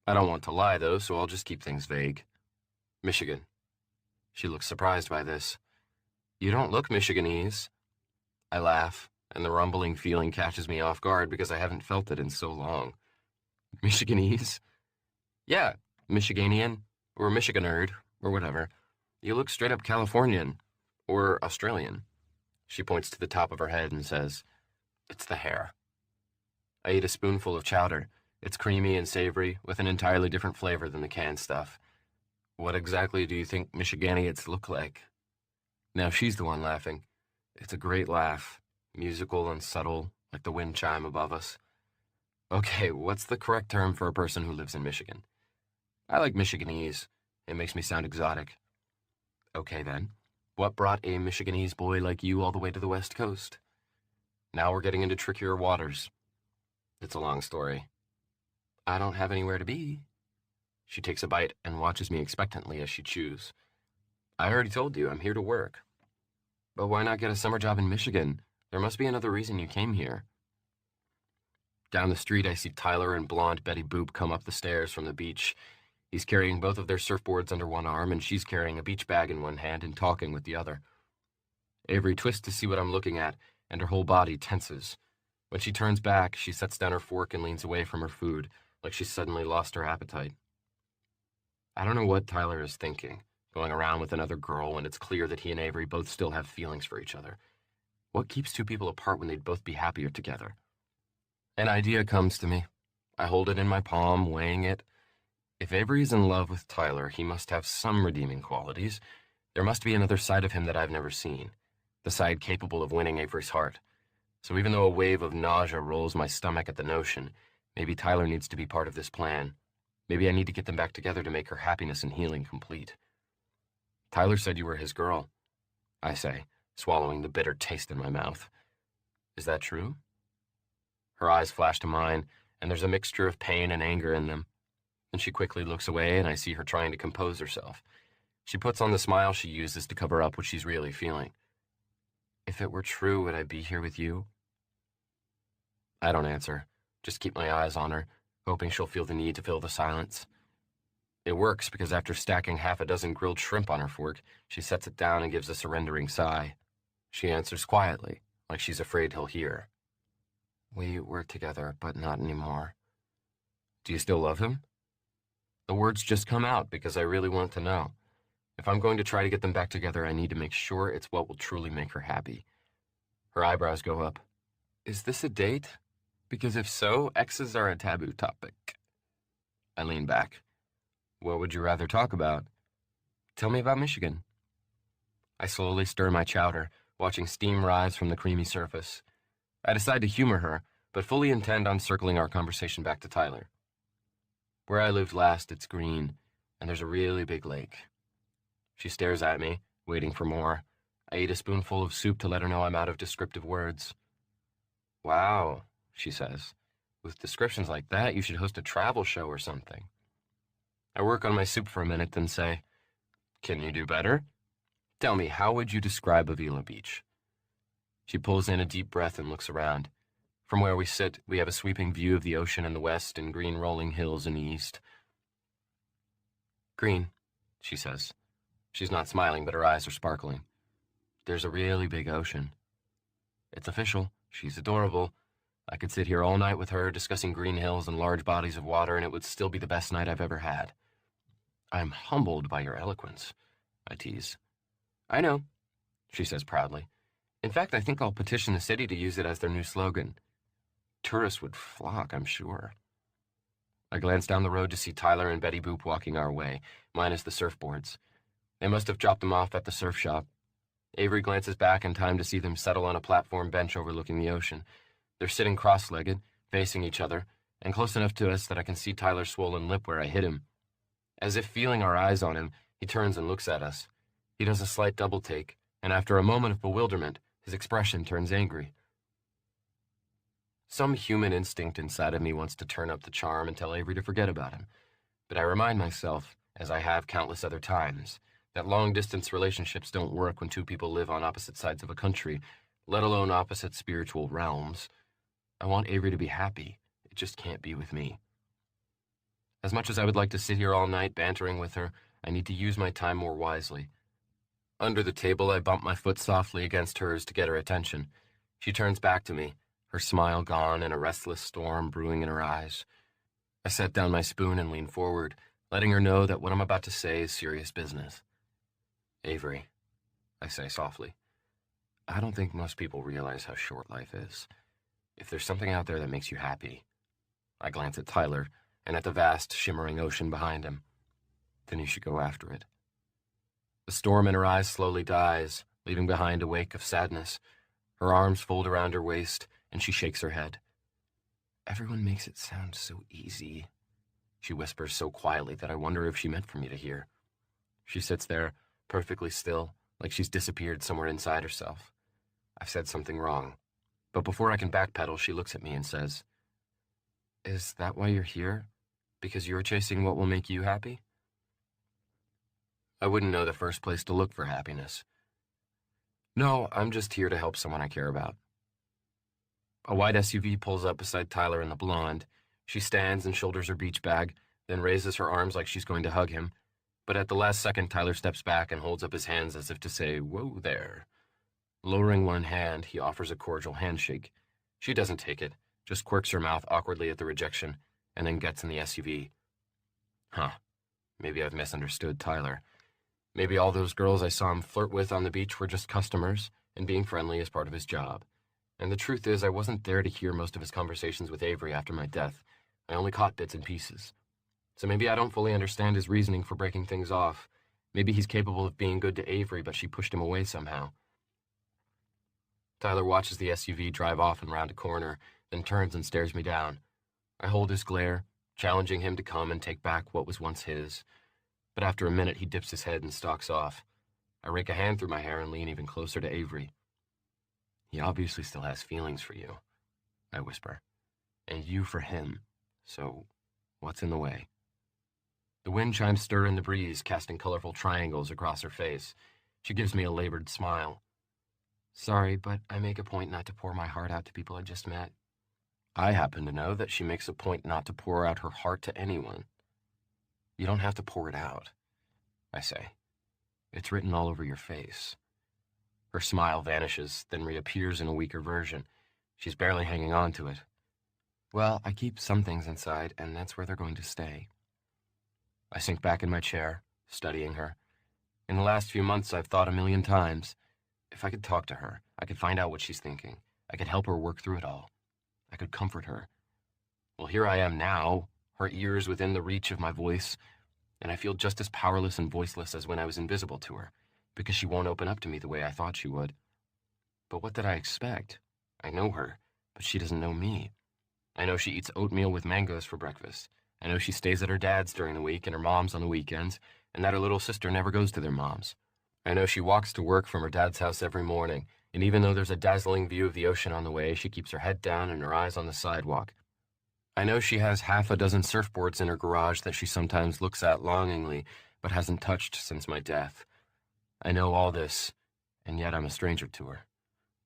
B: I don't want to lie, though, so I'll just keep things vague. Michigan. She looks surprised by this. You don't look Michiganese. I laugh, and the rumbling feeling catches me off guard because I haven't felt it in so long. Michiganese? Yeah, Michiganian, or Michiganerd, or whatever. You look straight up Californian, or Australian. She points to the top of her head and says, It's the hair. I eat a spoonful of chowder. It's creamy and savory, with an entirely different flavor than the canned stuff. What exactly do you think Michiganians look like? Now she's the one laughing. It's a great laugh, musical and subtle, like the wind chime above us. Okay, what's the correct term for a person who lives in Michigan? I like Michiganese. It makes me sound exotic. Okay, then. What brought a Michiganese boy like you all the way to the West Coast? Now we're getting into trickier waters. It's a long story. I don't have anywhere to be. She takes a bite and watches me expectantly as she chews. I already told you, I'm here to work. But why not get a summer job in Michigan? There must be another reason you came here. Down the street, I see Tyler and blonde Betty Boop come up the stairs from the beach. He's carrying both of their surfboards under one arm, and she's carrying a beach bag in one hand and talking with the other. Avery twists to see what I'm looking at, and her whole body tenses. When she turns back, she sets down her fork and leans away from her food, like she's suddenly lost her appetite. I don't know what Tyler is thinking, going around with another girl when it's clear that he and Avery both still have feelings for each other. What keeps two people apart when they'd both be happier together? An idea comes to me. I hold it in my palm, weighing it. If Avery's in love with Tyler, he must have some redeeming qualities. There must be another side of him that I've never seen, the side capable of winning Avery's heart. So even though a wave of nausea rolls my stomach at the notion, maybe Tyler needs to be part of this plan. Maybe I need to get them back together to make her happiness and healing complete. Tyler said you were his girl, I say, swallowing the bitter taste in my mouth. Is that true? Her eyes flash to mine, and there's a mixture of pain and anger in them. Then she quickly looks away, and I see her trying to compose herself. She puts on the smile she uses to cover up what she's really feeling. If it were true, would I be here with you? I don't answer, just keep my eyes on her, hoping she'll feel the need to fill the silence. It works because after stacking half a dozen grilled shrimp on her fork, she sets it down and gives a surrendering sigh. She answers quietly, like she's afraid he'll hear. We were together, but not anymore. Do you still love him? The words just come out because I really want to know. If I'm going to try to get them back together, I need to make sure it's what will truly make her happy. Her eyebrows go up. Is this a date? Because if so, exes are a taboo topic. I lean back. What would you rather talk about? Tell me about Michigan. I slowly stir my chowder, watching steam rise from the creamy surface. I decide to humor her, but fully intend on circling our conversation back to Tyler. Where I lived last, it's green, and there's a really big lake. She stares at me, waiting for more. I eat a spoonful of soup to let her know I'm out of descriptive words. Wow, she says. With descriptions like that, you should host a travel show or something. I work on my soup for a minute, then say, Can you do better? Tell me, how would you describe Avila Beach? She pulls in a deep breath and looks around. From where we sit, we have a sweeping view of the ocean in the west and green rolling hills in the east. Green, she says. She's not smiling, but her eyes are sparkling. There's a really big ocean. It's official. She's adorable. I could sit here all night with her, discussing green hills and large bodies of water, and it would still be the best night I've ever had. I'm humbled by your eloquence, I tease. I know, she says proudly. In fact, I think I'll petition the city to use it as their new slogan. Tourists would flock, I'm sure. I glance down the road to see Tyler and Betty Boop walking our way, minus the surfboards. They must have dropped them off at the surf shop. Avery glances back in time to see them settle on a platform bench overlooking the ocean. They're sitting cross-legged, facing each other, and close enough to us that I can see Tyler's swollen lip where I hit him. As if feeling our eyes on him, he turns and looks at us. He does a slight double take, and after a moment of bewilderment, his expression turns angry. Some human instinct inside of me wants to turn up the charm and tell Avery to forget about him. But I remind myself, as I have countless other times, that long-distance relationships don't work when two people live on opposite sides of a country, let alone opposite spiritual realms. I want Avery to be happy. It just can't be with me. As much as I would like to sit here all night bantering with her, I need to use my time more wisely. Under the table, I bump my foot softly against hers to get her attention. She turns back to me, her smile gone and a restless storm brewing in her eyes. I set down my spoon and lean forward, letting her know that what I'm about to say is serious business. Avery, I say softly, I don't think most people realize how short life is. If there's something out there that makes you happy, I glance at Tyler and at the vast, shimmering ocean behind him, then you should go after it. The storm in her eyes slowly dies, leaving behind a wake of sadness. Her arms fold around her waist, and she shakes her head. Everyone makes it sound so easy, she whispers so quietly that I wonder if she meant for me to hear. She sits there, perfectly still, like she's disappeared somewhere inside herself. I've said something wrong, but before I can backpedal, she looks at me and says, Is that why you're here? Because you're chasing what will make you happy? I wouldn't know the first place to look for happiness. No, I'm just here to help someone I care about. A white SUV pulls up beside Tyler and the blonde. She stands and shoulders her beach bag, then raises her arms like she's going to hug him. But at the last second, Tyler steps back and holds up his hands as if to say, Whoa there. Lowering one hand, he offers a cordial handshake. She doesn't take it, just quirks her mouth awkwardly at the rejection, and then gets in the SUV. Huh. Maybe I've misunderstood Tyler. Maybe all those girls I saw him flirt with on the beach were just customers, and being friendly is part of his job. And the truth is, I wasn't there to hear most of his conversations with Avery after my death. I only caught bits and pieces. So maybe I don't fully understand his reasoning for breaking things off. Maybe he's capable of being good to Avery, but she pushed him away somehow. Tyler watches the SUV drive off and round a corner, then turns and stares me down. I hold his glare, challenging him to come and take back what was once his. But after a minute, he dips his head and stalks off. I rake a hand through my hair and lean even closer to Avery. He obviously still has feelings for you, I whisper, and you for him. So, what's in the way? The wind chimes stir in the breeze, casting colorful triangles across her face. She gives me a labored smile. Sorry, but I make a point not to pour my heart out to people I just met. I happen to know that she makes a point not to pour out her heart to anyone. You don't have to pour it out, I say. It's written all over your face. Her smile vanishes, then reappears in a weaker version. She's barely hanging on to it. Well, I keep some things inside, and that's where they're going to stay. I sink back in my chair, studying her. In the last few months, I've thought a million times. If I could talk to her, I could find out what she's thinking. I could help her work through it all. I could comfort her. Well, here I am now, her ears within the reach of my voice, and I feel just as powerless and voiceless as when I was invisible to her, because she won't open up to me the way I thought she would. But what did I expect? I know her, but she doesn't know me. I know she eats oatmeal with mangoes for breakfast. I know she stays at her dad's during the week and her mom's on the weekends, and that her little sister never goes to their moms. I know she walks to work from her dad's house every morning, and even though there's a dazzling view of the ocean on the way, she keeps her head down and her eyes on the sidewalk. I know she has half a dozen surfboards in her garage that she sometimes looks at longingly, but hasn't touched since my death. I know all this, and yet I'm a stranger to her.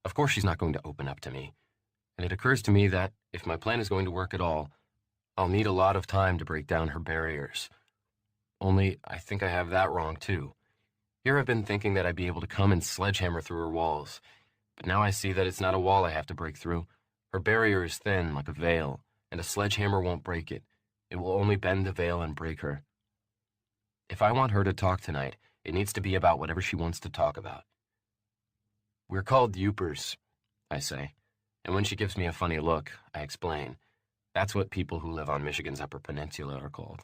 B: Of course she's not going to open up to me, and it occurs to me that if my plan is going to work at all, I'll need a lot of time to break down her barriers. Only, I think I have that wrong too. Here I've been thinking that I'd be able to come and sledgehammer through her walls, but now I see that it's not a wall I have to break through. Her barrier is thin, like a veil, and a sledgehammer won't break it. It will only bend the veil and break her. If I want her to talk tonight, it needs to be about whatever she wants to talk about. We're called Yoopers, I say, and when she gives me a funny look, I explain. That's what people who live on Michigan's Upper Peninsula are called.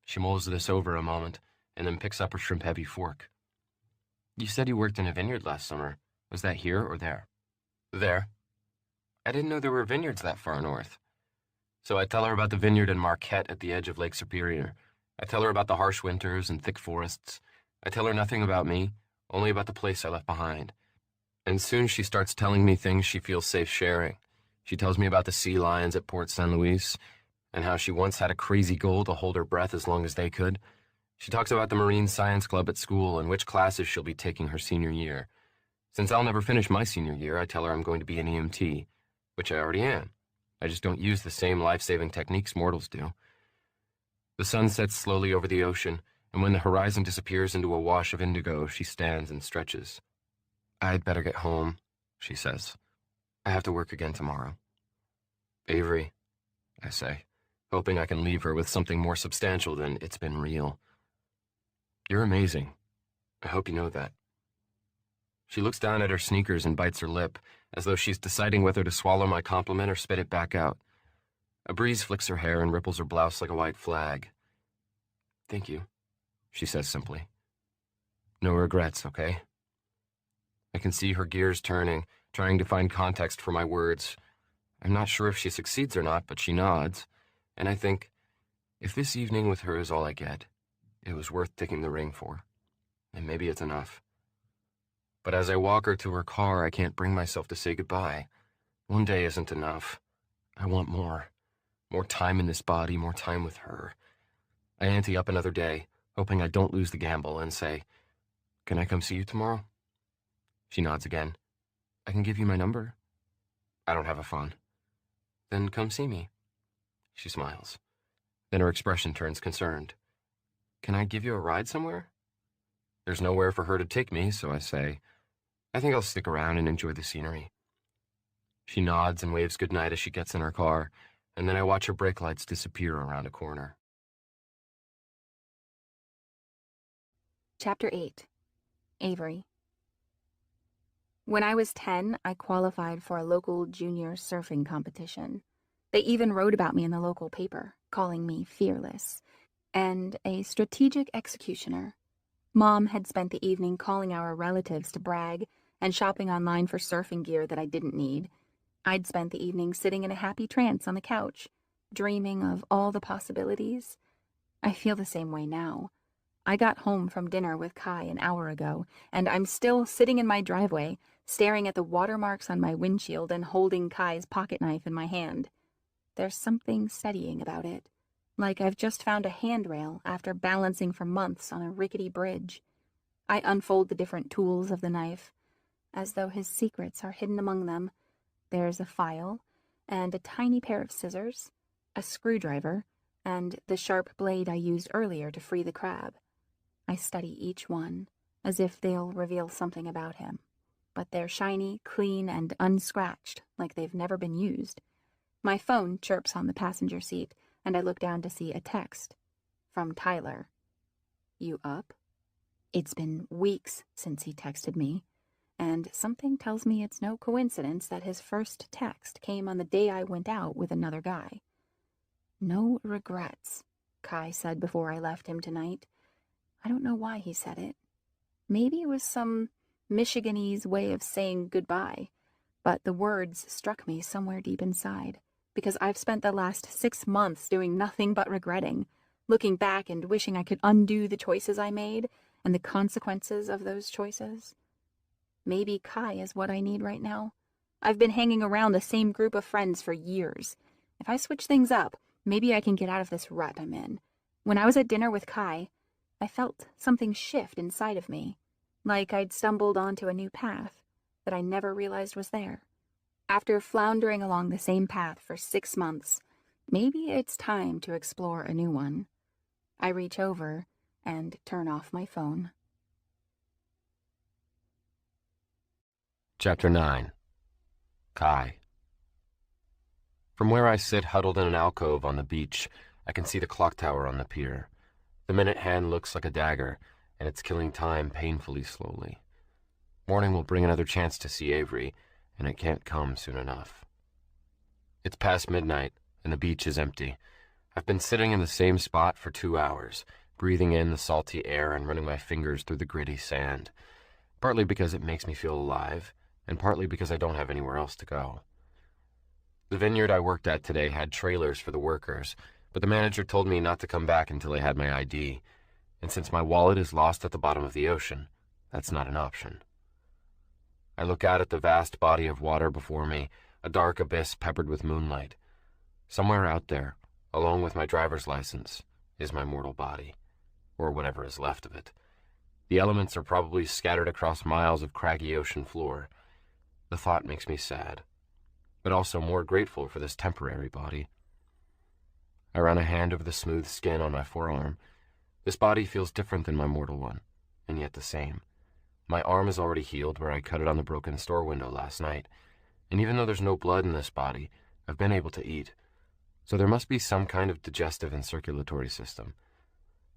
B: She mulls this over a moment, and then picks up her shrimp-heavy fork. You said you worked in a vineyard last summer. Was that here or there? There. I didn't know there were vineyards that far north. So I tell her about the vineyard in Marquette at the edge of Lake Superior. I tell her about the harsh winters and thick forests. I tell her nothing about me, only about the place I left behind. And soon she starts telling me things she feels safe sharing. She tells me about the sea lions at Port San Luis, and how she once had a crazy goal to hold her breath as long as they could. She talks about the Marine Science Club at school and which classes she'll be taking her senior year. Since I'll never finish my senior year, I tell her I'm going to be an EMT, which I already am. I just don't use the same life-saving techniques mortals do. The sun sets slowly over the ocean, and when the horizon disappears into a wash of indigo, she stands and stretches. I'd better get home, she says. I have to work again tomorrow. Avery, I say, hoping I can leave her with something more substantial than it's been real. You're amazing. I hope you know that. She looks down at her sneakers and bites her lip, as though she's deciding whether to swallow my compliment or spit it back out. A breeze flicks her hair and ripples her blouse like a white flag. Thank you, she says simply. No regrets, okay? I can see her gears turning, trying to find context for my words. I'm not sure if she succeeds or not, but she nods, and I think, if this evening with her is all I get, it was worth taking the ring for, and maybe it's enough. But as I walk her to her car, I can't bring myself to say goodbye. One day isn't enough. I want more. More time in this body, more time with her. I ante up another day, hoping I don't lose the gamble, and say, Can I come see you tomorrow? She nods again. I can give you my number. I don't have a phone. Then come see me. She smiles. Then her expression turns concerned. Can I give you a ride somewhere? There's nowhere for her to take me, so I say, I think I'll stick around and enjoy the scenery. She nods and waves goodnight as she gets in her car, and then I watch her brake lights disappear around a corner.
A: Chapter 8. Avery. When I was 10, I qualified for a local junior surfing competition. They even wrote about me in the local paper, calling me fearless and a strategic executioner. Mom had spent the evening calling our relatives to brag and shopping online for surfing gear that I didn't need. I'd spent the evening sitting in a happy trance on the couch, dreaming of all the possibilities. I feel the same way now. I got home from dinner with Kai an hour ago, and I'm still sitting in my driveway, staring at the watermarks on my windshield and holding Kai's pocket knife in my hand. There's something steadying about it, like I've just found a handrail after balancing for months on a rickety bridge. I unfold the different tools of the knife, as though his secrets are hidden among them. There's a file, and a tiny pair of scissors, a screwdriver, and the sharp blade I used earlier to free the crab. I study each one, as if they'll reveal something about him. But they're shiny, clean, and unscratched, like they've never been used. My phone chirps on the passenger seat, and I look down to see a text. From Tyler. "You up?" It's been weeks since he texted me, and something tells me it's no coincidence that his first text came on the day I went out with another guy. "No regrets," Kai said before I left him tonight. I don't know why he said it. Maybe it was some Michiganese way of saying goodbye, but the words struck me somewhere deep inside, because I've spent the last 6 months doing nothing but regretting, looking back and wishing I could undo the choices I made and the consequences of those choices. Maybe Kai is what I need right now. I've been hanging around the same group of friends for years. If I switch things up, maybe I can get out of this rut I'm in. When I was at dinner with Kai, I felt something shift inside of me, like I'd stumbled onto a new path that I never realized was there. After floundering along the same path for 6 months, maybe it's time to explore a new one. I reach over and turn off my phone.
B: Chapter 9. Kai. From where I sit huddled in an alcove on the beach, I can see the clock tower on the pier. The minute hand looks like a dagger, and it's killing time painfully slowly. Morning will bring another chance to see Avery, and it can't come soon enough. It's past midnight, and the beach is empty. I've been sitting in the same spot for 2 hours, breathing in the salty air and running my fingers through the gritty sand, partly because it makes me feel alive, and partly because I don't have anywhere else to go. The vineyard I worked at today had trailers for the workers, but the manager told me not to come back until I had my ID, and since my wallet is lost at the bottom of the ocean, that's not an option. I look out at the vast body of water before me, a dark abyss peppered with moonlight. Somewhere out there, along with my driver's license, is my mortal body, or whatever is left of it. The elements are probably scattered across miles of craggy ocean floor. The thought makes me sad, but also more grateful for this temporary body. I run a hand over the smooth skin on my forearm. This body feels different than my mortal one, and yet the same. My arm is already healed where I cut it on the broken store window last night, and even though there's no blood in this body, I've been able to eat. So there must be some kind of digestive and circulatory system.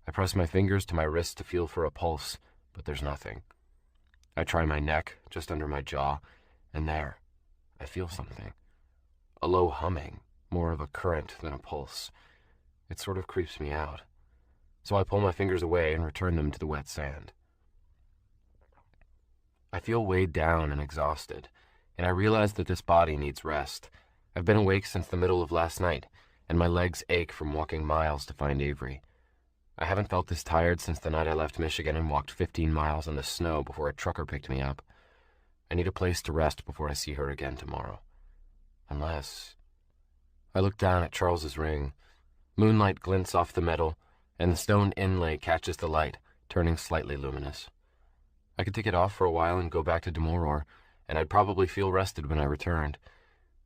B: I press my fingers to my wrist to feel for a pulse, but there's nothing. I try my neck, just under my jaw, and there, I feel something. A low humming, more of a current than a pulse. It sort of creeps me out. So I pull my fingers away and return them to the wet sand. I feel weighed down and exhausted, and I realize that this body needs rest. I've been awake since the middle of last night, and my legs ache from walking miles to find Avery. I haven't felt this tired since the night I left Michigan and walked 15 miles in the snow before a trucker picked me up. I need a place to rest before I see her again tomorrow. Unless... I look down at Charles's ring. Moonlight glints off the metal, and the stone inlay catches the light, turning slightly luminous. I could take it off for a while and go back to Demoror, and I'd probably feel rested when I returned.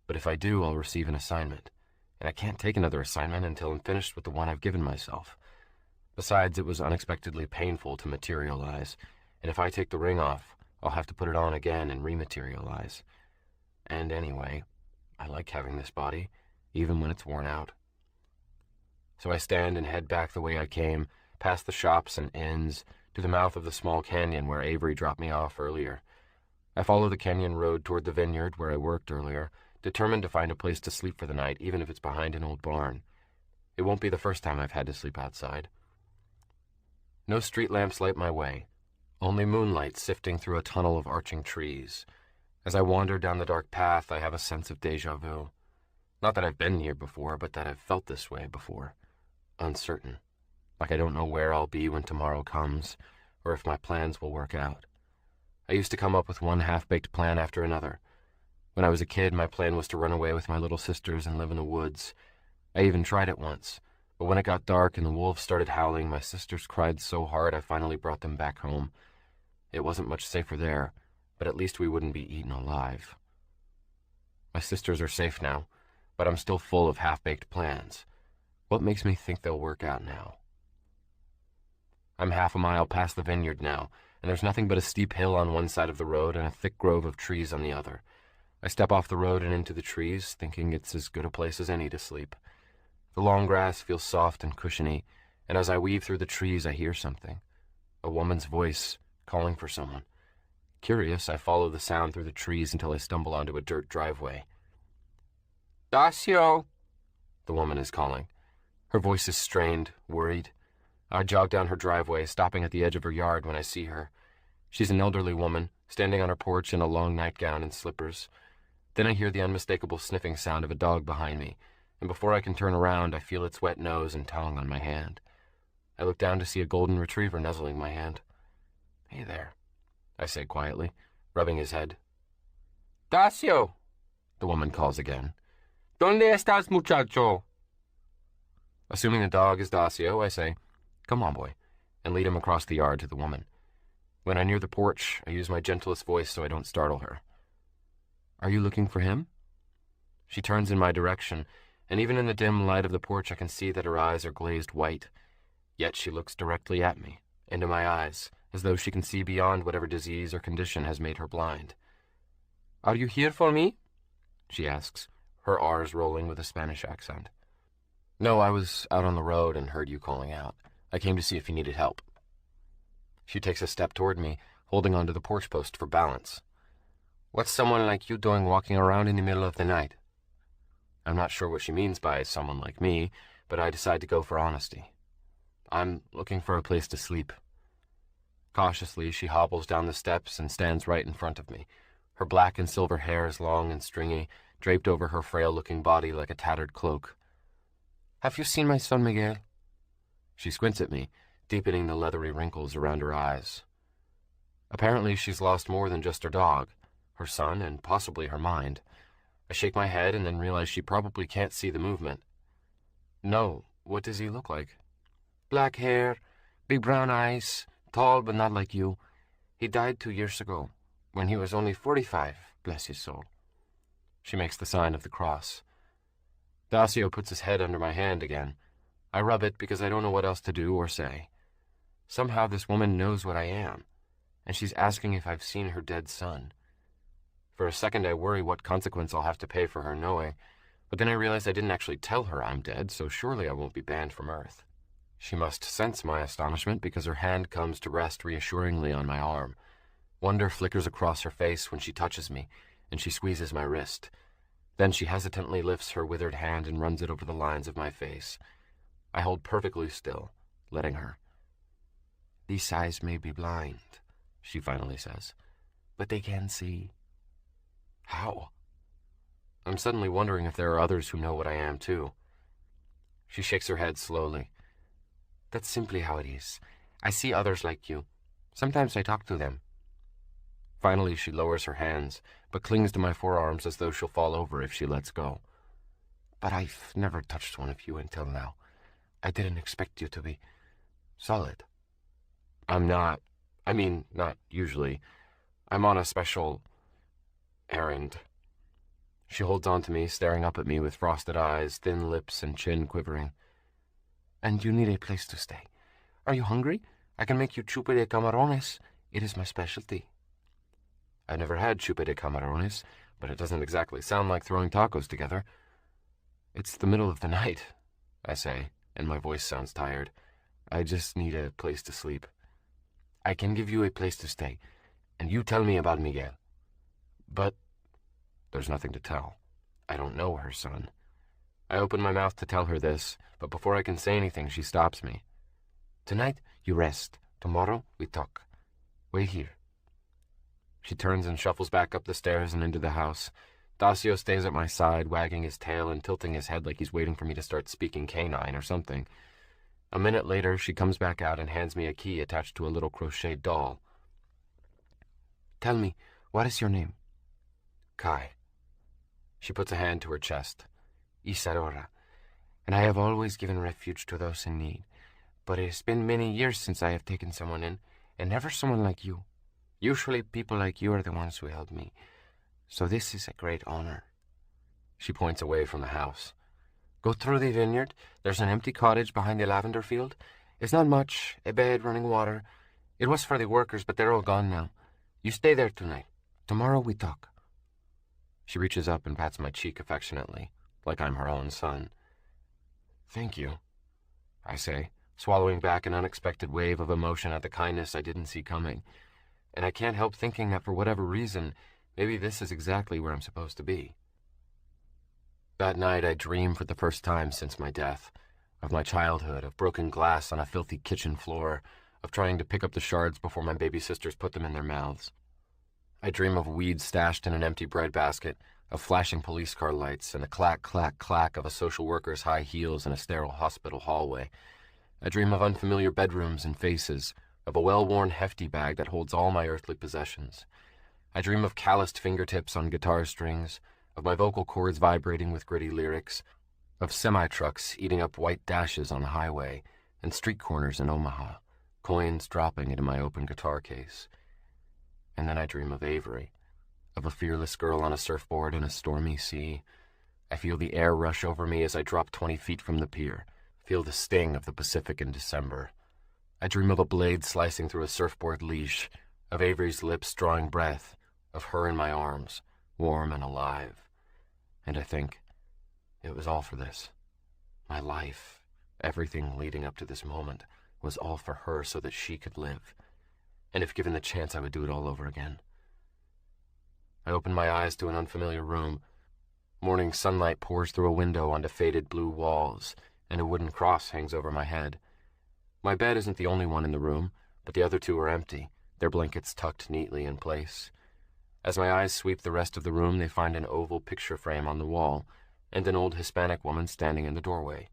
B: But if I do, I'll receive an assignment, and I can't take another assignment until I'm finished with the one I've given myself. Besides, it was unexpectedly painful to materialize, and if I take the ring off, I'll have to put it on again and rematerialize. And anyway, I like having this body, even when it's worn out. So I stand and head back the way I came, past the shops and inns, to the mouth of the small canyon where Avery dropped me off earlier. I follow the canyon road toward the vineyard where I worked earlier, determined to find a place to sleep for the night, even if it's behind an old barn. It won't be the first time I've had to sleep outside. No street lamps light my way, only moonlight sifting through a tunnel of arching trees. As I wander down the dark path, I have a sense of déjà vu. Not that I've been here before, but that I've felt this way before. Uncertain. Like I don't know where I'll be when tomorrow comes, or if my plans will work out. I used to come up with one half-baked plan after another. When I was a kid, my plan was to run away with my little sisters and live in the woods. I even tried it once, but when it got dark and the wolves started howling, my sisters cried so hard I finally brought them back home. It wasn't much safer there, but at least we wouldn't be eaten alive. My sisters are safe now, but I'm still full of half-baked plans. What makes me think they'll work out now? I'm half a mile past the vineyard now, and there's nothing but a steep hill on one side of the road and a thick grove of trees on the other. I step off the road and into the trees, thinking it's as good a place as any to sleep. The long grass feels soft and cushiony, and as I weave through the trees, I hear something. A woman's voice calling for someone. Curious, I follow the sound through the trees until I stumble onto a dirt driveway. Dacio! The woman is calling. Her voice is strained, worried. I jog down her driveway, stopping at the edge of her yard when I see her. She's an elderly woman, standing on her porch in a long nightgown and slippers. Then I hear the unmistakable sniffing sound of a dog behind me, and before I can turn around, I feel its wet nose and tongue on my hand. I look down to see a golden retriever nuzzling my hand. "Hey there," I say quietly, rubbing his head. "Dacio," the woman calls again. "Donde estás, muchacho?" Assuming the dog is Dacio, I say, "Come on, boy," and lead him across the yard to the woman. When I near the porch, I use my gentlest voice so I don't startle her. "Are you looking for him?" She turns in my direction, and even in the dim light of the porch I can see that her eyes are glazed white. Yet she looks directly at me, into my eyes, as though she can see beyond whatever disease or condition has made her blind. "Are you here for me?" she asks, her R's rolling with a Spanish accent. "No, I was out on the road and heard you calling out. I came to see if you needed help." She takes a step toward me, holding onto the porch post for balance. "What's someone like you doing walking around in the middle of the night?" I'm not sure what she means by someone like me, but I decide to go for honesty. "I'm looking for a place to sleep." Cautiously, she hobbles down the steps and stands right in front of me. Her black and silver hair is long and stringy, draped over her frail-looking body like a tattered cloak. "Have you seen my son Miguel?" She squints at me, deepening the leathery wrinkles around her eyes. Apparently, she's lost more than just her dog, her son, and possibly her mind. I shake my head and then realize she probably can't see the movement. "No, what does he look like?" "Black hair, big brown eyes, tall but not like you. He died 2 years ago, when he was only 45, bless his soul." She makes the sign of the cross. Dacio puts his head under my hand again. I rub it because I don't know what else to do or say. Somehow this woman knows what I am, and she's asking if I've seen her dead son. For a second I worry what consequence I'll have to pay for her knowing, but then I realize I didn't actually tell her I'm dead, so surely I won't be banned from Earth. She must sense my astonishment because her hand comes to rest reassuringly on my arm. Wonder flickers across her face when she touches me, and she squeezes my wrist. Then she hesitantly lifts her withered hand and runs it over the lines of my face. I hold perfectly still, letting her. "These eyes may be blind," she finally says, "but they can see." How? I'm suddenly wondering if there are others who know what I am, too. She shakes her head slowly. "That's simply how it is. I see others like you. Sometimes I talk to them." Finally, she lowers her hands, but clings to my forearms as though she'll fall over if she lets go. "But I've never touched one of you until now. I didn't expect you to be solid." "I'm not. Not usually. I'm on a special errand." She holds on to me, staring up at me with frosted eyes, thin lips, and chin quivering. "And you need a place to stay. Are you hungry? I can make you chupe de camarones. It is my specialty." I've never had chupe de camarones, but it doesn't exactly sound like throwing tacos together. "It's the middle of the night," I say, and my voice sounds tired. "I just need a place to sleep." "I can give you a place to stay, and you tell me about Miguel." "But..." There's nothing to tell. I don't know her son. I open my mouth to tell her this, but before I can say anything, she stops me. "Tonight, you rest. Tomorrow, we talk. Wait here." She turns and shuffles back up the stairs and into the house. Dacio stays at my side, wagging his tail and tilting his head like he's waiting for me to start speaking canine or something. A minute later, she comes back out and hands me a key attached to a little crocheted doll. "Tell me, what is your name?" "Kai." She puts a hand to her chest. "Isadora, and I have always given refuge to those in need. But it has been many years since I have taken someone in, and never someone like you. Usually people like you are the ones who help me. So this is a great honor." She points away from the house. Go through the vineyard. There's an empty cottage behind the lavender field. It's not much, a bed, running water. It was for the workers, but they're all gone now. You stay there tonight. Tomorrow we talk. She reaches up and pats my cheek affectionately, like I'm her own son. Thank you, I say, swallowing back an unexpected wave of emotion at the kindness I didn't see coming. And I can't help thinking that for whatever reason, maybe this is exactly where I'm supposed to be. That night I dream for the first time since my death, of my childhood, of broken glass on a filthy kitchen floor, of trying to pick up the shards before my baby sisters put them in their mouths. I dream of weeds stashed in an empty breadbasket, of flashing police car lights, and the clack, clack, clack of a social worker's high heels in a sterile hospital hallway. I dream of unfamiliar bedrooms and faces, of a well-worn hefty bag that holds all my earthly possessions. I dream of calloused fingertips on guitar strings, of my vocal cords vibrating with gritty lyrics, of semi-trucks eating up white dashes on a highway, and street corners in Omaha, coins dropping into my open guitar case. And then I dream of Avery, of a fearless girl on a surfboard in a stormy sea. I feel the air rush over me as I drop 20 feet from the pier, feel the sting of the Pacific in December. I dream of a blade slicing through a surfboard leash, of Avery's lips drawing breath, of her in my arms, warm and alive. And I think, it was all for this. My life, everything leading up to this moment, was all for her so that she could live. And if given the chance, I would do it all over again. I open my eyes to an unfamiliar room. Morning sunlight pours through a window onto faded blue walls, and a wooden cross hangs over my head. My bed isn't the only one in the room, but the other two are empty, their blankets tucked neatly in place. As my eyes sweep the rest of the room, they find an oval picture frame on the wall, and an old Hispanic woman standing in the doorway.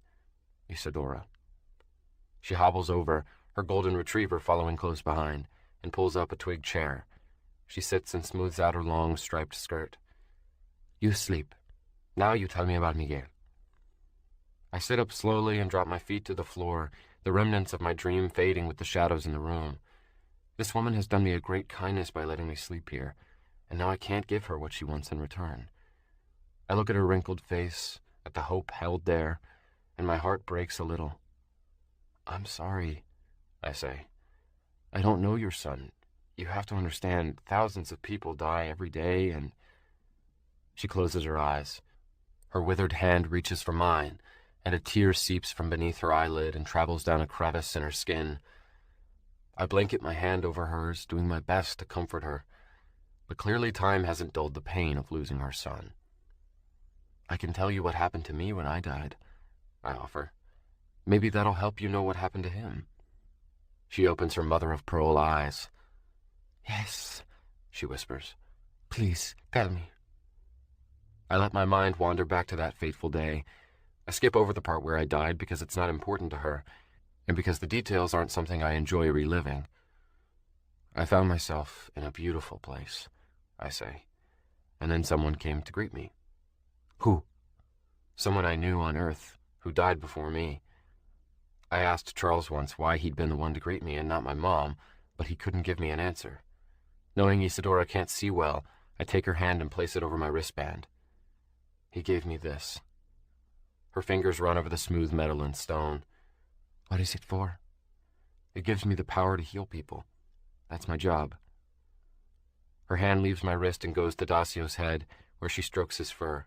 B: Isadora. She hobbles over, her golden retriever following close behind, and pulls up a twig chair. She sits and smooths out her long, striped skirt. You sleep. Now you tell me about Miguel. I sit up slowly and drop my feet to the floor, the remnants of my dream fading with the shadows in the room. This woman has done me a great kindness by letting me sleep here, and now I can't give her what she wants in return. I look at her wrinkled face, at the hope held there, and my heart breaks a little. I'm sorry, I say. I don't know your son. You have to understand, thousands of people die every day, and... She closes her eyes. Her withered hand reaches for mine, and a tear seeps from beneath her eyelid and travels down a crevice in her skin. I blanket my hand over hers, doing my best to comfort her, but clearly time hasn't dulled the pain of losing our son. I can tell you what happened to me when I died, I offer. Maybe that'll help you know what happened to him. She opens her mother-of-pearl eyes. Yes, she whispers. Please, tell me. I let my mind wander back to that fateful day. I skip over the part where I died because it's not important to her, and because the details aren't something I enjoy reliving. I found myself in a beautiful place, I say, and then someone came to greet me. Who? Someone I knew on Earth, who died before me. I asked Charles once why he'd been the one to greet me and not my mom, but he couldn't give me an answer. Knowing Isadora can't see well, I take her hand and place it over my wristband. He gave me this. Her fingers run over the smooth metal and stone. What is it for? It gives me the power to heal people. That's my job. Her hand leaves my wrist and goes to Dacio's head, where she strokes his fur.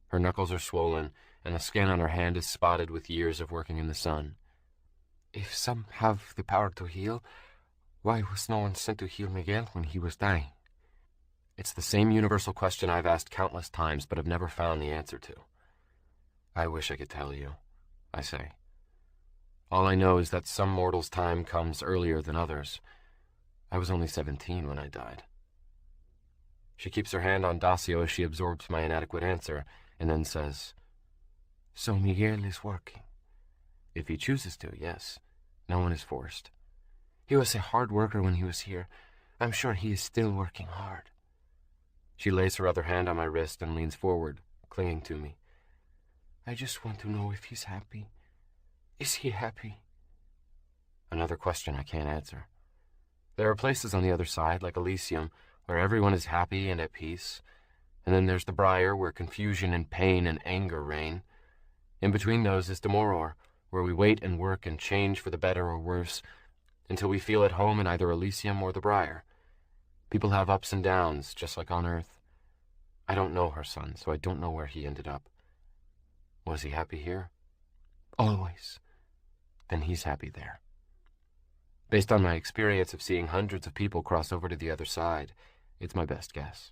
B: Her knuckles are swollen, and the skin on her hand is spotted with years of working in the sun. If some have the power to heal, why was no one sent to heal Miguel when he was dying? It's the same universal question I've asked countless times, but have never found the answer to. I wish I could tell you, I say. All I know is that some mortals' time comes earlier than others. I was only 17 when I died. She keeps her hand on Dacio as she absorbs my inadequate answer, and then says, So Miguel is working. If he chooses to, yes. No one is forced. He was a hard worker when he was here. I'm sure he is still working hard. She lays her other hand on my wrist and leans forward, clinging to me. I just want to know if he's happy. Is he happy? Another question I can't answer. There are places on the other side, like Elysium, where everyone is happy and at peace. And then there's the Briar, where confusion and pain and anger reign. In between those is Demoror, where we wait and work and change for the better or worse until we feel at home in either Elysium or the Briar. People have ups and downs, just like on Earth. I don't know her son, so I don't know where he ended up. Was he happy here? Always. Then he's happy there. Based on my experience of seeing hundreds of people cross over to the other side, it's my best guess.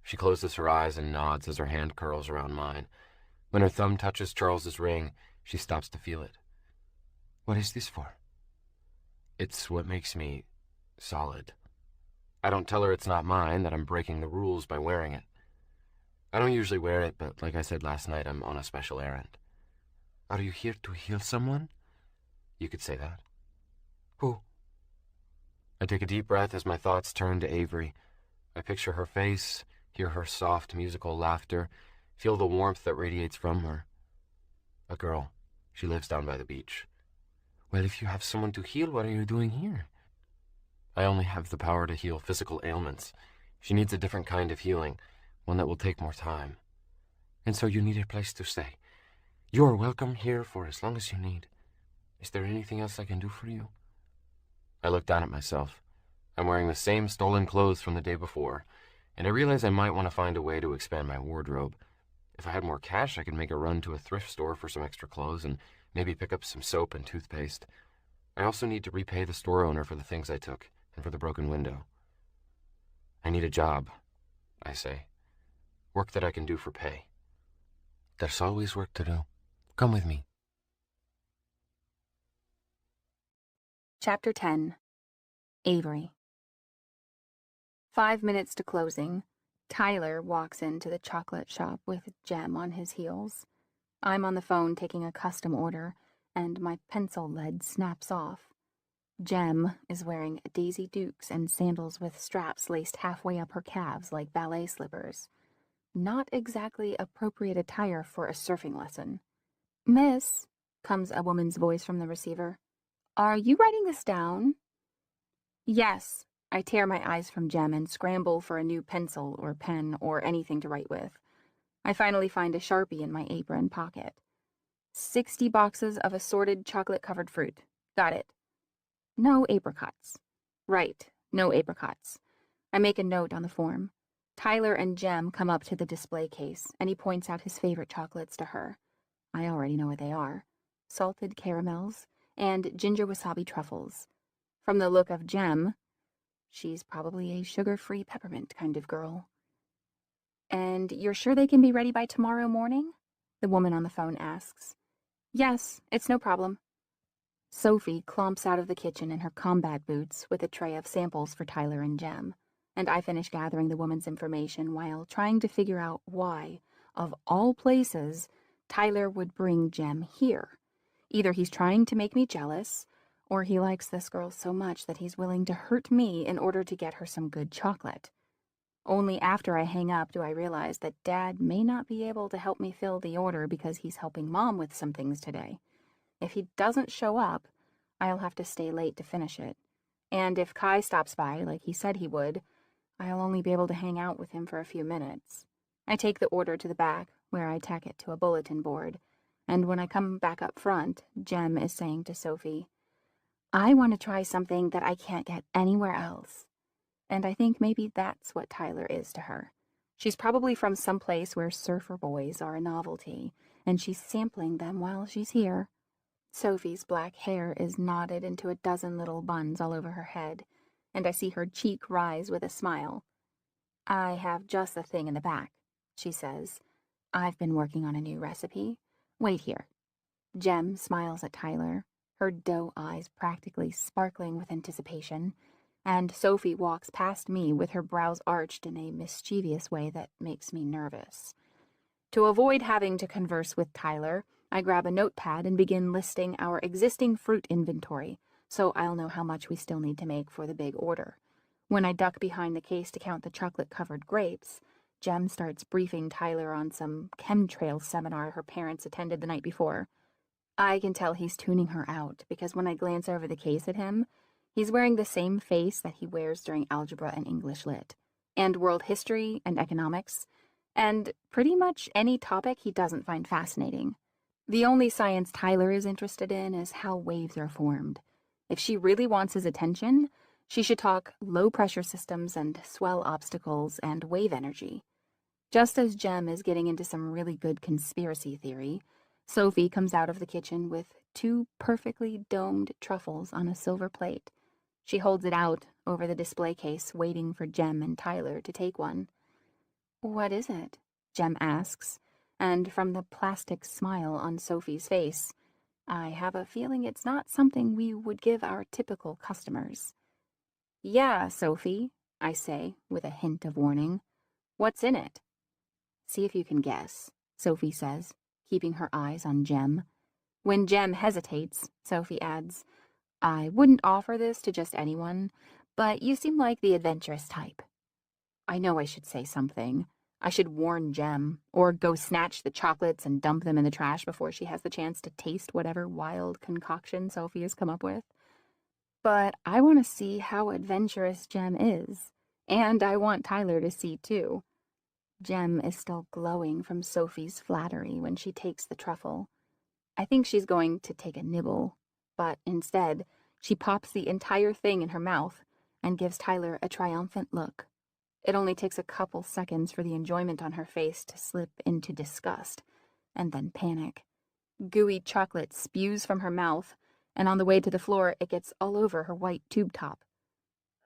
B: She closes her eyes and nods as her hand curls around mine. When her thumb touches Charles's ring, she stops to feel it. What is this for? It's what makes me solid. I don't tell her it's not mine, that I'm breaking the rules by wearing it. I don't usually wear it, but like I said last night, I'm on a special errand. Are you here to heal someone? You could say that. Who? I take a deep breath as my thoughts turn to Avery. I picture her face, hear her soft musical laughter, feel the warmth that radiates from her. A girl. She lives down by the beach. Well, if you have someone to heal, what are you doing here? I only have the power to heal physical ailments. She needs a different kind of healing, one that will take more time. And so you need a place to stay. You are welcome here for as long as you need. Is there anything else I can do for you? I look down at myself. I'm wearing the same stolen clothes from the day before, and I realize I might want to find a way to expand my wardrobe. If I had more cash, I could make a run to a thrift store for some extra clothes and maybe pick up some soap and toothpaste. I also need to repay the store owner for the things I took and for the broken window. I need a job, I say. Work that I can do for pay. There's always work to do. Come with me.
A: Chapter 10. Avery. 5 minutes to closing. Tyler walks into the chocolate shop with Jem on his heels. I'm on the phone taking a custom order, and my pencil lead snaps off. Jem is wearing Daisy Dukes and sandals with straps laced halfway up her calves like ballet slippers. Not exactly appropriate attire for a surfing lesson. Miss, comes a woman's voice from the receiver. Are you writing this down? Yes. I tear my eyes from Jem and scramble for a new pencil or pen or anything to write with. I finally find a Sharpie in my apron pocket. 60 boxes of assorted chocolate-covered fruit. Got it. No apricots. Right, no apricots. I make a note on the form. Tyler and Jem come up to the display case, and he points out his favorite chocolates to her. I already know what they are. Salted caramels and ginger wasabi truffles. From the look of Jem, she's probably a sugar-free peppermint kind of girl. And you're sure they can be ready by tomorrow morning? The woman on the phone asks. Yes, it's no problem. Sophie clomps out of the kitchen in her combat boots with a tray of samples for Tyler and Jem, and I finish gathering the woman's information while trying to figure out why, of all places, Tyler would bring Jem here. Either he's trying to make me jealous, or he likes this girl so much that he's willing to hurt me in order to get her some good chocolate. Only after I hang up do I realize that Dad may not be able to help me fill the order because he's helping Mom with some things today. If he doesn't show up, I'll have to stay late to finish it. And if Kai stops by, like he said he would, I'll only be able to hang out with him for a few minutes. I take the order to the back, where I tack it to a bulletin board, and when I come back up front, Jem is saying to Sophie, I want to try something that I can't get anywhere else. And I think maybe that's what Tyler is to her. She's probably from some place where surfer boys are a novelty, and she's sampling them while she's here. Sophie's black hair is knotted into a dozen little buns all over her head, and I see her cheek rise with a smile. I have just the thing in the back, she says. I've been working on a new recipe. Wait here. Jem smiles at Tyler, her doe eyes practically sparkling with anticipation, and Sophie walks past me with her brows arched in a mischievous way that makes me nervous. To avoid having to converse with Tyler, I grab a notepad and begin listing our existing fruit inventory, so I'll know how much we still need to make for the big order. When I duck behind the case to count the chocolate-covered grapes, Jem starts briefing Tyler on some chemtrail seminar her parents attended the night before. I can tell he's tuning her out, because when I glance over the case at him, he's wearing the same face that he wears during algebra and English lit, and world history and economics, and pretty much any topic he doesn't find fascinating. The only science Tyler is interested in is how waves are formed. If she really wants his attention, she should talk low pressure systems and swell obstacles and wave energy. Just as Jem is getting into some really good conspiracy theory, Sophie comes out of the kitchen with 2 perfectly domed truffles on a silver plate. She holds it out over the display case, waiting for Jem and Tyler to take one. "What is it?" Jem asks, and from the plastic smile on Sophie's face, I have a feeling it's not something we would give our typical customers. "Yeah, Sophie," I say, with a hint of warning. "What's in it?" "See if you can guess," Sophie says, keeping her eyes on Jem. When Jem hesitates, Sophie adds, "I wouldn't offer this to just anyone, but you seem like the adventurous type." I know I should say something. I should warn Jem, or go snatch the chocolates and dump them in the trash before she has the chance to taste whatever wild concoction Sophie has come up with. But I want to see how adventurous Jem is, and I want Tyler to see too. Jem is still glowing from Sophie's flattery when she takes the truffle. I think she's going to take a nibble, but instead, she pops the entire thing in her mouth and gives Tyler a triumphant look. It only takes a couple seconds for the enjoyment on her face to slip into disgust, and then panic. Gooey chocolate spews from her mouth, and on the way to the floor, it gets all over her white tube top.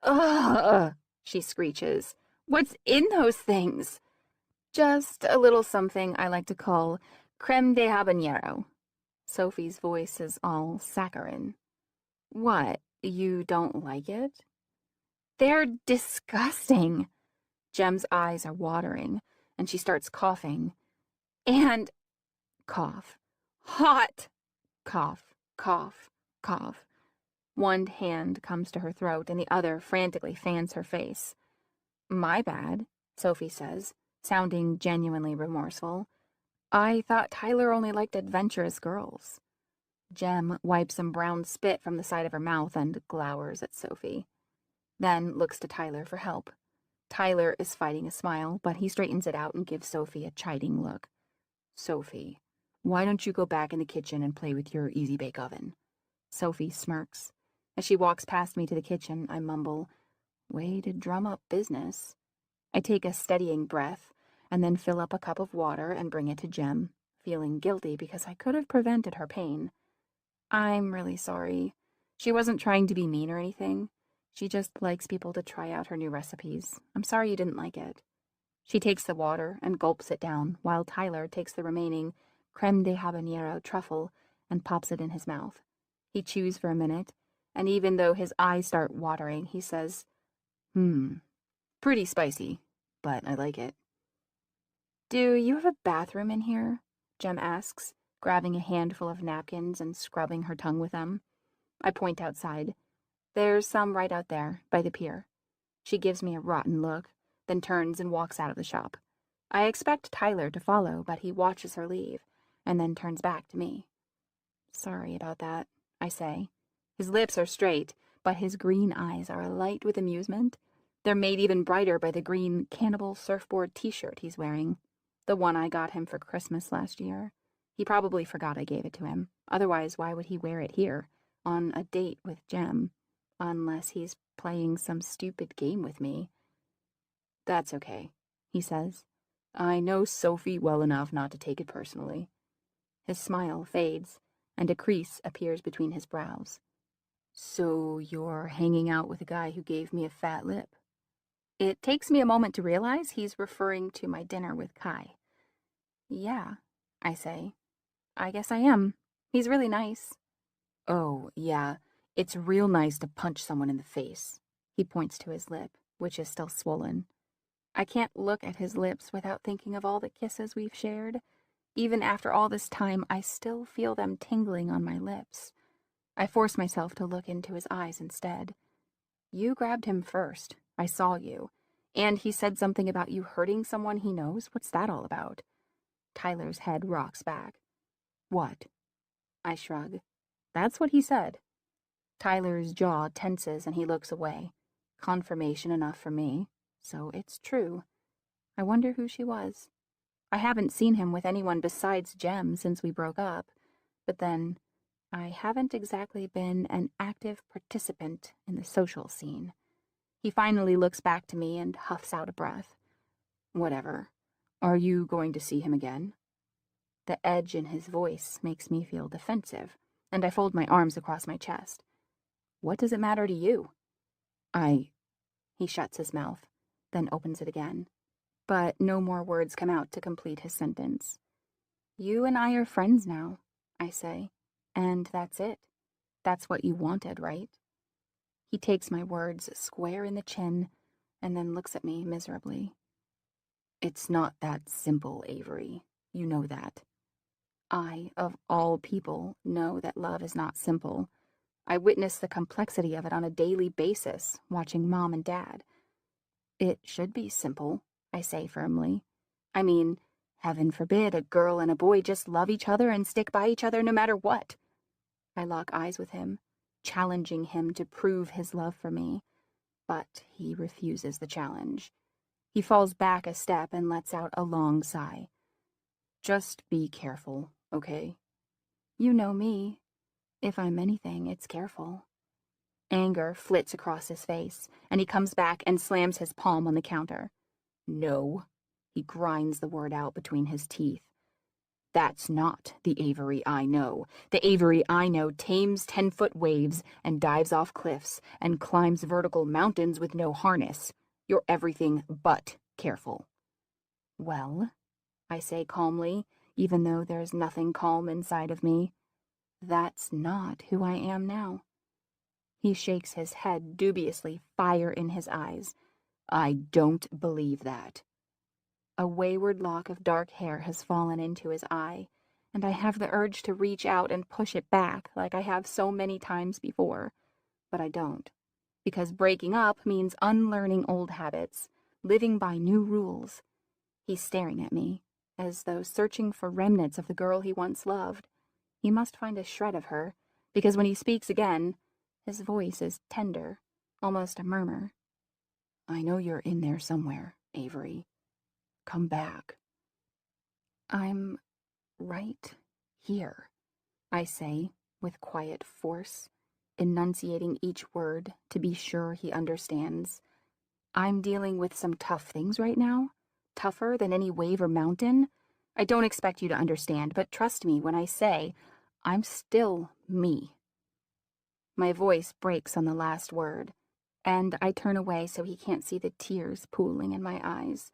A: "Ugh!" she screeches. "What's in those things?" "Just a little something I like to call creme de habanero." Sophie's voice is all saccharine. "What, you don't like it?" "They're disgusting." Jem's eyes are watering, and she starts coughing. And cough. Hot! Cough, cough, cough. One hand comes to her throat, and the other frantically fans her face. "My bad," Sophie says, sounding genuinely remorseful. "I thought Tyler only liked adventurous girls." Jem wipes some brown spit from the side of her mouth and glowers at Sophie. Then looks to Tyler for help. Tyler is fighting a smile, but he straightens it out and gives Sophie a chiding look. "Sophie, why don't you go back in the kitchen and play with your easy-bake oven?" Sophie smirks. As she walks past me to the kitchen, I mumble, "Way to drum up business." I take a steadying breath and then fill up a cup of water and bring it to Jem, feeling guilty because I could have prevented her pain. "I'm really sorry. She wasn't trying to be mean or anything. She just likes people to try out her new recipes. I'm sorry you didn't like it." She takes the water and gulps it down, while Tyler takes the remaining creme de habanero truffle and pops it in his mouth. He chews for a minute, and even though his eyes start watering, he says, Pretty spicy, but I like it." "Do you have a bathroom in here?" Jem asks, grabbing a handful of napkins and scrubbing her tongue with them. I point outside. "There's some right out there, by the pier." She gives me a rotten look, then turns and walks out of the shop. I expect Tyler to follow, but he watches her leave, and then turns back to me. "Sorry about that," I say. His lips are straight, but his green eyes are alight with amusement. They're made even brighter by the green Cannibal Surfboard t-shirt he's wearing, the one I got him for Christmas last year. He probably forgot I gave it to him. Otherwise, why would he wear it here, on a date with Jem? Unless he's playing some stupid game with me. "That's okay," he says. "I know Sophie well enough not to take it personally." His smile fades, and a crease appears between his brows. "So you're hanging out with a guy who gave me a fat lip?" It takes me a moment to realize he's referring to my dinner with Kai. "Yeah," I say. "I guess I am. He's really nice." "Oh, yeah. It's real nice to punch someone in the face." He points to his lip, which is still swollen. I can't look at his lips without thinking of all the kisses we've shared. Even after all this time, I still feel them tingling on my lips. I force myself to look into his eyes instead. "You grabbed him first. I saw you. And he said something about you hurting someone he knows. What's that all about?" Tyler's head rocks back. "What?" I shrug. "That's what he said." Tyler's jaw tenses and he looks away. Confirmation enough for me. So it's true. I wonder who she was. I haven't seen him with anyone besides Jem since we broke up, but then I haven't exactly been an active participant in the social scene. He finally looks back to me and huffs out a breath. Whatever. Are you going to see him again? The edge in his voice makes me feel defensive, and I fold my arms across my chest. What does it matter to you? He shuts his mouth, then opens it again. But no more words come out to complete his sentence. You and I are friends now, I say, and that's it. That's what you wanted, right? He takes my words square in the chin and then looks at me miserably. It's not that simple, Avery. You know that. I, of all people, know that love is not simple. I witness the complexity of it on a daily basis, watching Mom and Dad. It should be simple, I say firmly. I mean, heaven forbid a girl and a boy just love each other and stick by each other no matter what. I lock eyes with him, challenging him to prove his love for me, but he refuses the challenge. He falls back a step and lets out a long sigh. Just be careful, okay? You know me. If I'm anything, it's careful. Anger flits across his face, and he comes back and slams his palm on the counter. No. He grinds the word out between his teeth. That's not the Avery I know. The Avery I know tames 10-foot waves and dives off cliffs and climbs vertical mountains with no harness. You're everything but careful. Well, I say calmly, even though there's nothing calm inside of me. That's not who I am now. He shakes his head dubiously, fire in his eyes. I don't believe that. A wayward lock of dark hair has fallen into his eye, and I have the urge to reach out and push it back like I have so many times before. But I don't, because breaking up means unlearning old habits, living by new rules. He's staring at me, as though searching for remnants of the girl he once loved. He must find a shred of her, because when he speaks again, his voice is tender, almost a murmur. I know you're in there somewhere, Avery. Come back. I'm right here, I say, with quiet force, enunciating each word to be sure he understands. I'm dealing with some tough things right now, tougher than any wave or mountain. I don't expect you to understand, but trust me when I say I'm still me. My voice breaks on the last word, and I turn away so he can't see the tears pooling in my eyes.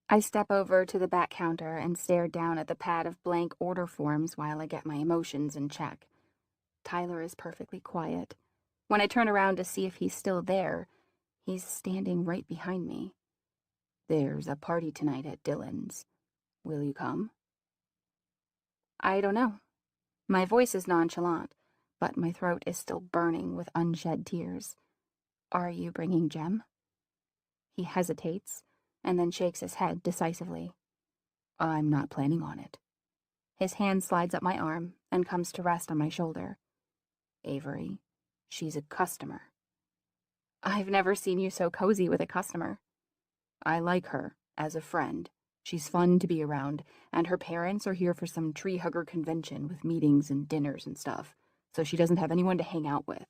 A: I step over to the back counter and stare down at the pad of blank order forms while I get my emotions in check. Tyler is perfectly quiet. When I turn around to see if he's still there, he's standing right behind me. There's a party tonight at Dylan's. Will you come? I don't know. My voice is nonchalant, but my throat is still burning with unshed tears. Are you bringing Jem? He hesitates, and then shakes his head decisively. I'm not planning on it. His hand slides up my arm and comes to rest on my shoulder. Avery, she's a customer. I've never seen you so cozy with a customer. I like her as a friend. She's fun to be around, and her parents are here for some tree hugger convention with meetings and dinners and stuff, so she doesn't have anyone to hang out with.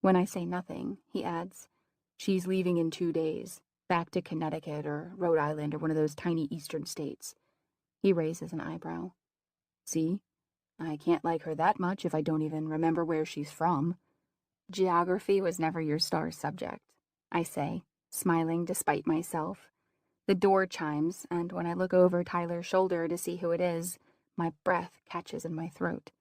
A: When I say nothing, he adds, she's leaving in 2 days, back to Connecticut or Rhode Island or one of those tiny eastern states. He raises an eyebrow. See? I can't like her that much if I don't even remember where she's from. Geography was never your star subject, I say, smiling despite myself. The door chimes, and when I look over Tyler's shoulder to see who it is, my breath catches in my throat.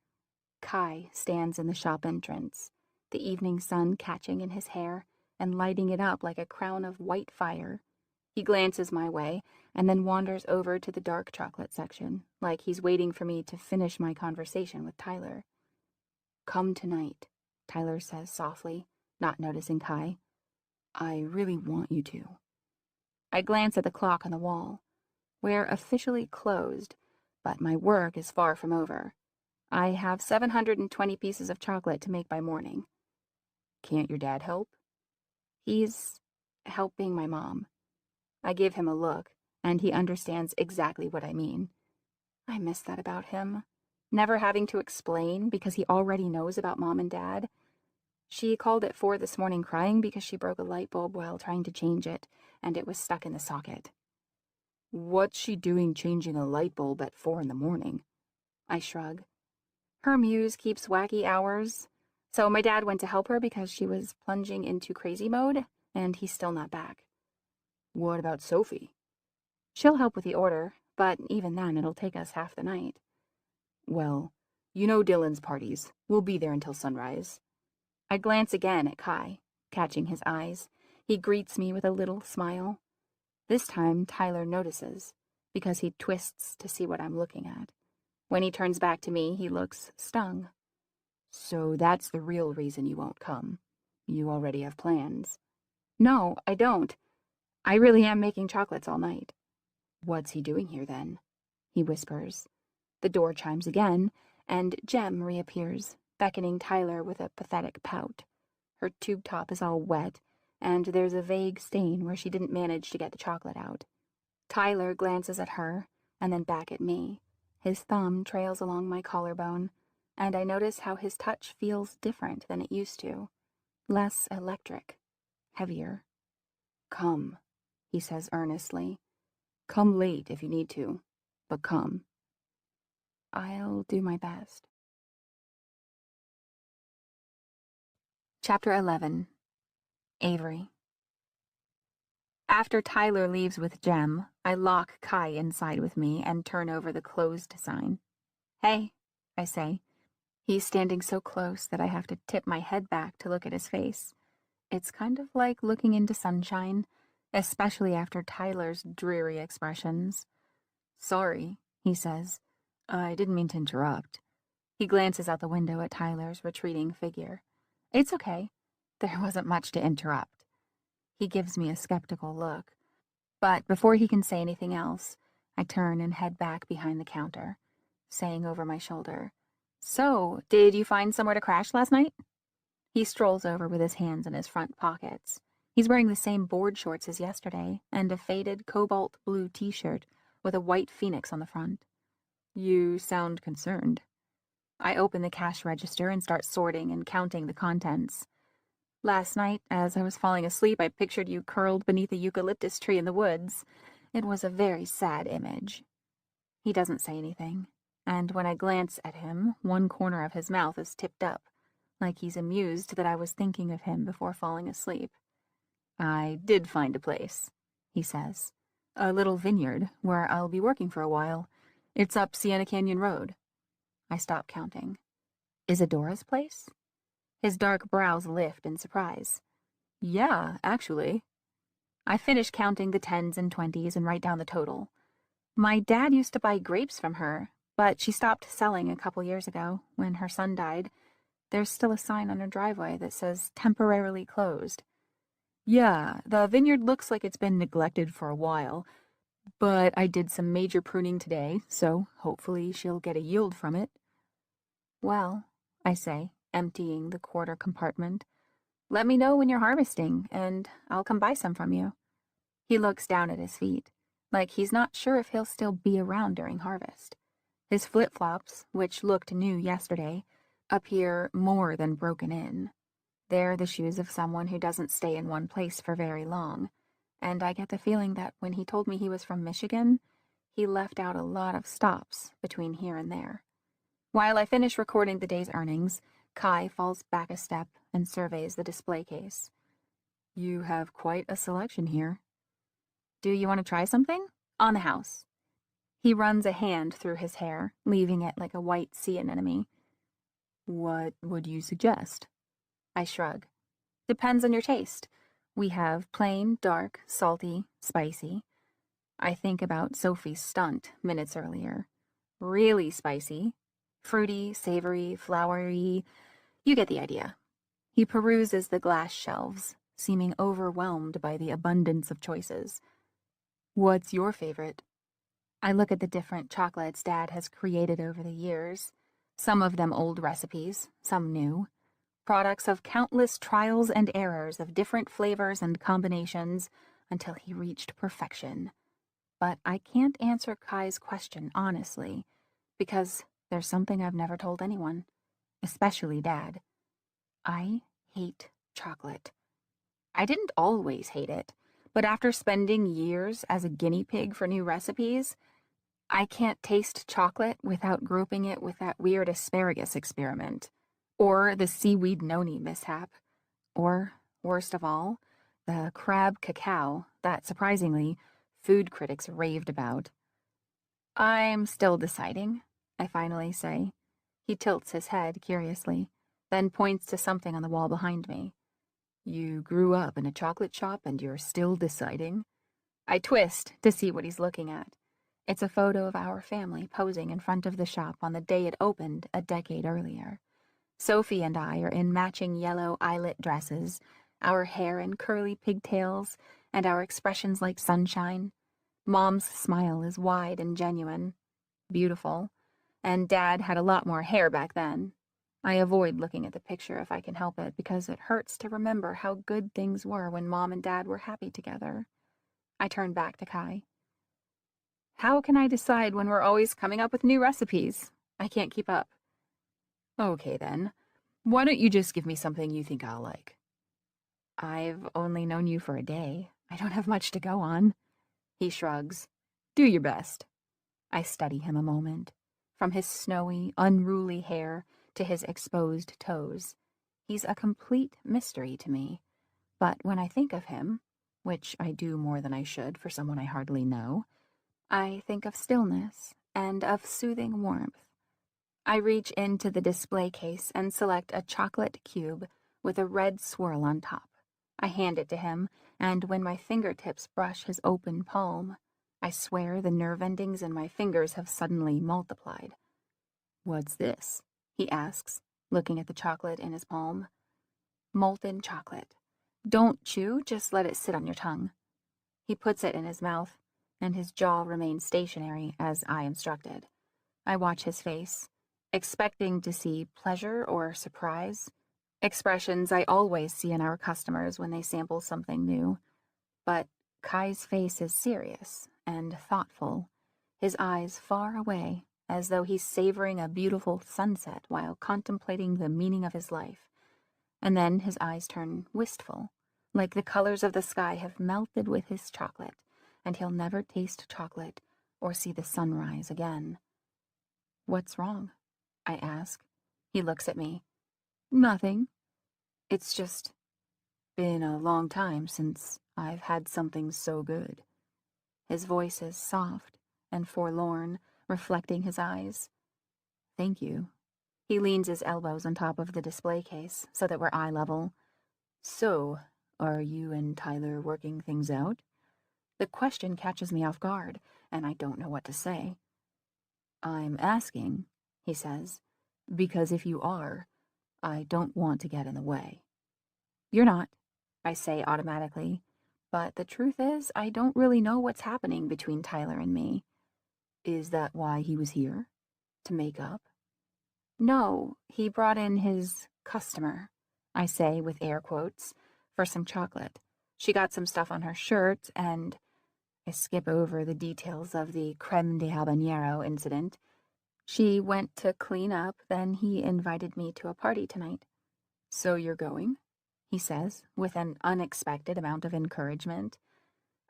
A: Kai stands in the shop entrance, the evening sun catching in his hair and lighting it up like a crown of white fire. He glances my way and then wanders over to the dark chocolate section, like he's waiting for me to finish my conversation with Tyler. Come tonight, Tyler says softly, not noticing Kai. I really want you to. I glance at the clock on the wall. We're officially closed, but my work is far from over. I have 720 pieces of chocolate to make by morning. Can't your dad help? He's helping my mom. I give him a look, and he understands exactly what I mean. I miss that about him. Never having to explain because he already knows about Mom and Dad. She called at 4 this morning crying because she broke a light bulb while trying to change it, and it was stuck in the socket. What's she doing changing a light bulb at 4 in the morning? I shrug. Her muse keeps wacky hours, so my dad went to help her because she was plunging into crazy mode, and he's still not back. What about Sophie? She'll help with the order, but even then it'll take us half the night. Well, you know Dylan's parties. We'll be there until sunrise. I glance again at Kai, catching his eyes. He greets me with a little smile. This time Tyler notices, because he twists to see what I'm looking at. When he turns back to me, he looks stung. So that's the real reason you won't come. You already have plans. No, I don't. I really am making chocolates all night. What's he doing here then? He whispers. The door chimes again, and Jem reappears, beckoning Tyler with a pathetic pout. Her tube top is all wet, and there's a vague stain where she didn't manage to get the chocolate out. Tyler glances at her, and then back at me. His thumb trails along my collarbone, and I notice how his touch feels different than it used to. Less electric. Heavier. Come, he says earnestly. Come late if you need to, but come. I'll do my best. Chapter 11. Avery. After Tyler leaves with Jem, I lock Kai inside with me and turn over the closed sign. Hey, I say. He's standing so close that I have to tip my head back to look at his face. It's kind of like looking into sunshine, especially after Tyler's dreary expressions. Sorry, he says. I didn't mean to interrupt. He glances out the window at Tyler's retreating figure. It's okay. There wasn't much to interrupt. He gives me a skeptical look. But before he can say anything else, I turn and head back behind the counter, saying over my shoulder, So, did you find somewhere to crash last night? He strolls over with his hands in his front pockets. He's wearing the same board shorts as yesterday and a faded cobalt blue t-shirt with a white phoenix on the front. You sound concerned. I open the cash register and start sorting and counting the contents. Last night, as I was falling asleep, I pictured you curled beneath a eucalyptus tree in the woods. It was a very sad image. He doesn't say anything, and when I glance at him, one corner of his mouth is tipped up, like he's amused that I was thinking of him before falling asleep. I did find a place, he says. A little vineyard where I'll be working for a while. It's up Sienna Canyon Road. I stop counting. Isadora's place? His dark brows lift in surprise. Yeah, actually. I finish counting the 10s and 20s and write down the total. My dad used to buy grapes from her, but she stopped selling a couple years ago when her son died. There's still a sign on her driveway that says temporarily closed. Yeah, the vineyard looks like it's been neglected for a while, but I did some major pruning today, so hopefully she'll get a yield from it. Well, I say, emptying the quarter compartment, let me know when you're harvesting, and I'll come buy some from you. He looks down at his feet, like he's not sure if he'll still be around during harvest. His flip-flops, which looked new yesterday, appear more than broken in. They're the shoes of someone who doesn't stay in one place for very long, and I get the feeling that when he told me he was from Michigan, he left out a lot of stops between here and there. While I finish recording the day's earnings, Kai falls back a step and surveys the display case. You have quite a selection here. Do you want to try something? On the house. He runs a hand through his hair, leaving it like a white sea anemone. What would you suggest? I shrug. Depends on your taste. We have plain, dark, salty, spicy. I think about Sophie's stunt minutes earlier. Really spicy. Fruity, savory, flowery. You get the idea. He peruses the glass shelves, seeming overwhelmed by the abundance of choices. What's your favorite? I look at the different chocolates Dad has created over the years. Some of them old recipes, some new. Products of countless trials and errors of different flavors and combinations until he reached perfection. but I can't answer Kai's question honestly, because there's something I've never told anyone, especially Dad. I hate chocolate. I didn't always hate it, but after spending years as a guinea pig for new recipes, I can't taste chocolate without grouping it with that weird asparagus experiment, or the seaweed noni mishap, or, worst of all, the crab cacao that, surprisingly, food critics raved about. I'm still deciding, I finally say. He tilts his head curiously, then points to something on the wall behind me. You grew up in a chocolate shop and you're still deciding? I twist to see what he's looking at. It's a photo of our family posing in front of the shop on the day it opened a decade earlier. Sophie and I are in matching yellow eyelet dresses, our hair in curly pigtails, and our expressions like sunshine. Mom's smile is wide and genuine, beautiful, and Dad had a lot more hair back then. I avoid looking at the picture if I can help it because it hurts to remember how good things were when Mom and Dad were happy together. I turn back to Kai. How can I decide when we're always coming up with new recipes? I can't keep up. Okay then. Why don't you just give me something you think I'll like? I've only known you for a day. I don't have much to go on. He shrugs. Do your best. I study him a moment. From his snowy, unruly hair to his exposed toes. He's a complete mystery to me. But when I think of him, which I do more than I should for someone I hardly know, I think of stillness and of soothing warmth. I reach into the display case and select a chocolate cube with a red swirl on top. I hand it to him, and when my fingertips brush his open palm, I swear the nerve endings in my fingers have suddenly multiplied. What's this? He asks, looking at the chocolate in his palm. Molten chocolate. Don't chew, just let it sit on your tongue. He puts it in his mouth, and his jaw remains stationary as I instructed. I watch his face, expecting to see pleasure or surprise, expressions I always see in our customers when they sample something new. But Kai's face is serious and thoughtful, his eyes far away, as though he's savoring a beautiful sunset while contemplating the meaning of his life. And then his eyes turn wistful, like the colors of the sky have melted with his chocolate, and he'll never taste chocolate or see the sunrise again. What's wrong? I ask. He looks at me. Nothing. It's just been a long time since I've had something so good. His voice is soft and forlorn, reflecting his eyes. Thank you. He leans his elbows on top of the display case so that we're eye level. So, are you and Tyler working things out? The question catches me off guard, and I don't know what to say. I'm asking, he says, because if you are, I don't want to get in the way. You're not, I say automatically, but the truth is I don't really know what's happening between Tyler and me. Is that why he was here? To make up? No, he brought in his customer, I say with air quotes, for some chocolate. She got some stuff on her shirt, and I skip over the details of the creme de habanero incident. She went to clean up, then he invited me to a party tonight. So you're going? He says, with an unexpected amount of encouragement.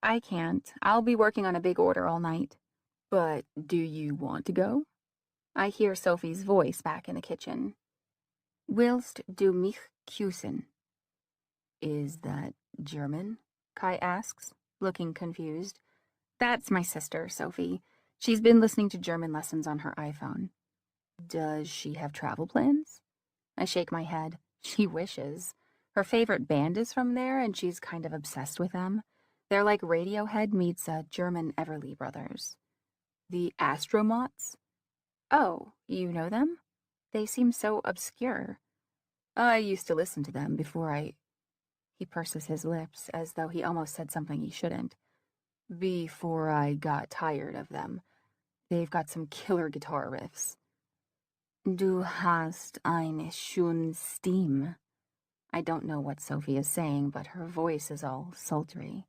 A: I can't. I'll be working on a big order all night. But do you want to go? I hear Sophie's voice back in the kitchen. Willst du mich küssen? Is that German? Kai asks, looking confused. That's my sister, Sophie. She's been listening to German lessons on her iPhone. Does she have travel plans? I shake my head. She wishes. Her favorite band is from there, and she's kind of obsessed with them. They're like Radiohead meets German Everly Brothers. The Astromots? Oh, you know them? They seem so obscure. I used to listen to them before I... He purses his lips as though he almost said something he shouldn't. Before I got tired of them. They've got some killer guitar riffs. Du hast eine schöne Stimme. I don't know what Sophie is saying, but her voice is all sultry.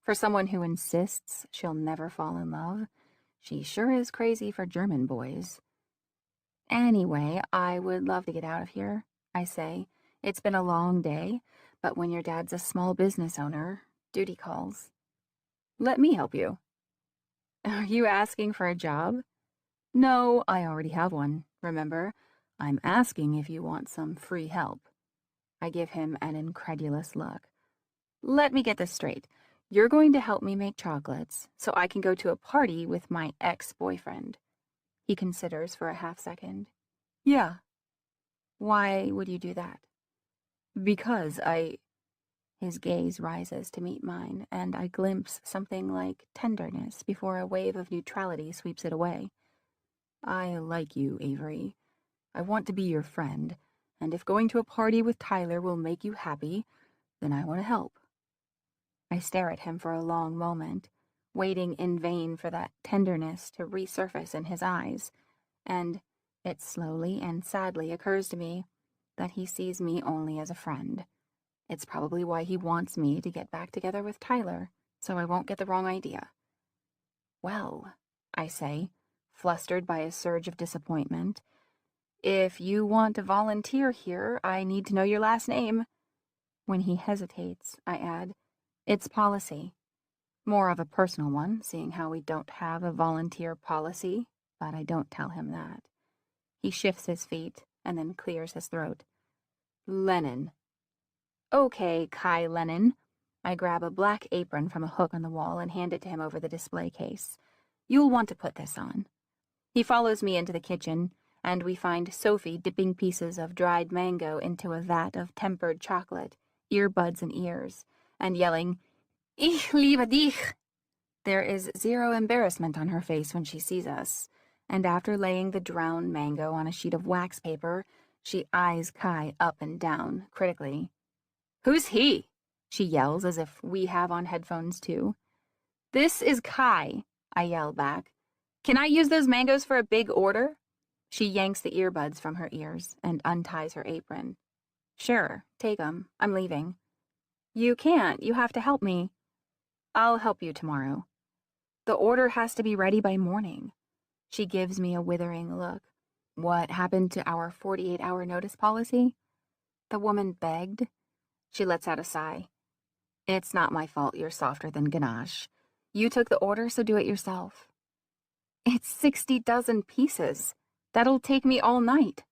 A: For someone who insists she'll never fall in love, she sure is crazy for German boys. Anyway, I would love to get out of here, I say. It's been a long day, but when your dad's a small business owner, duty calls. Let me help you. Are you asking for a job? No, I already have one, remember? I'm asking if you want some free help. I give him an incredulous look. Let me get this straight. You're going to help me make chocolates so I can go to a party with my ex-boyfriend. He considers for a half second. Yeah. Why would you do that? Because His gaze rises to meet mine, and I glimpse something like tenderness before a wave of neutrality sweeps it away. I like you, Avery. I want to be your friend, and if going to a party with Tyler will make you happy, then I want to help. I stare at him for a long moment, waiting in vain for that tenderness to resurface in his eyes, and it slowly and sadly occurs to me that he sees me only as a friend. It's probably why he wants me to get back together with Tyler, so I won't get the wrong idea. Well, I say, flustered by a surge of disappointment, if you want to volunteer here, I need to know your last name. When he hesitates, I add, it's policy. More of a personal one, seeing how we don't have a volunteer policy, but I don't tell him that. He shifts his feet and then clears his throat. Lennon. Okay, Kai Lennon. I grab a black apron from a hook on the wall and hand it to him over the display case. You'll want to put this on. He follows me into the kitchen, and we find Sophie dipping pieces of dried mango into a vat of tempered chocolate, earbuds and ears, and yelling, Ich liebe dich! There is zero embarrassment on her face when she sees us, and after laying the drowned mango on a sheet of wax paper, she eyes Kai up and down, critically. Who's he? She yells as if we have on headphones too. This is Kai, I yell back. Can I use those mangoes for a big order? She yanks the earbuds from her ears and unties her apron. Sure, take 'em. I'm leaving. You can't. You have to help me. I'll help you tomorrow. The order has to be ready by morning. She gives me a withering look. What happened to our 48-hour notice policy? The woman begged. She lets out a sigh. It's not my fault you're softer than ganache. You took the order, so do it yourself. It's 60 dozen pieces. That'll take me all night.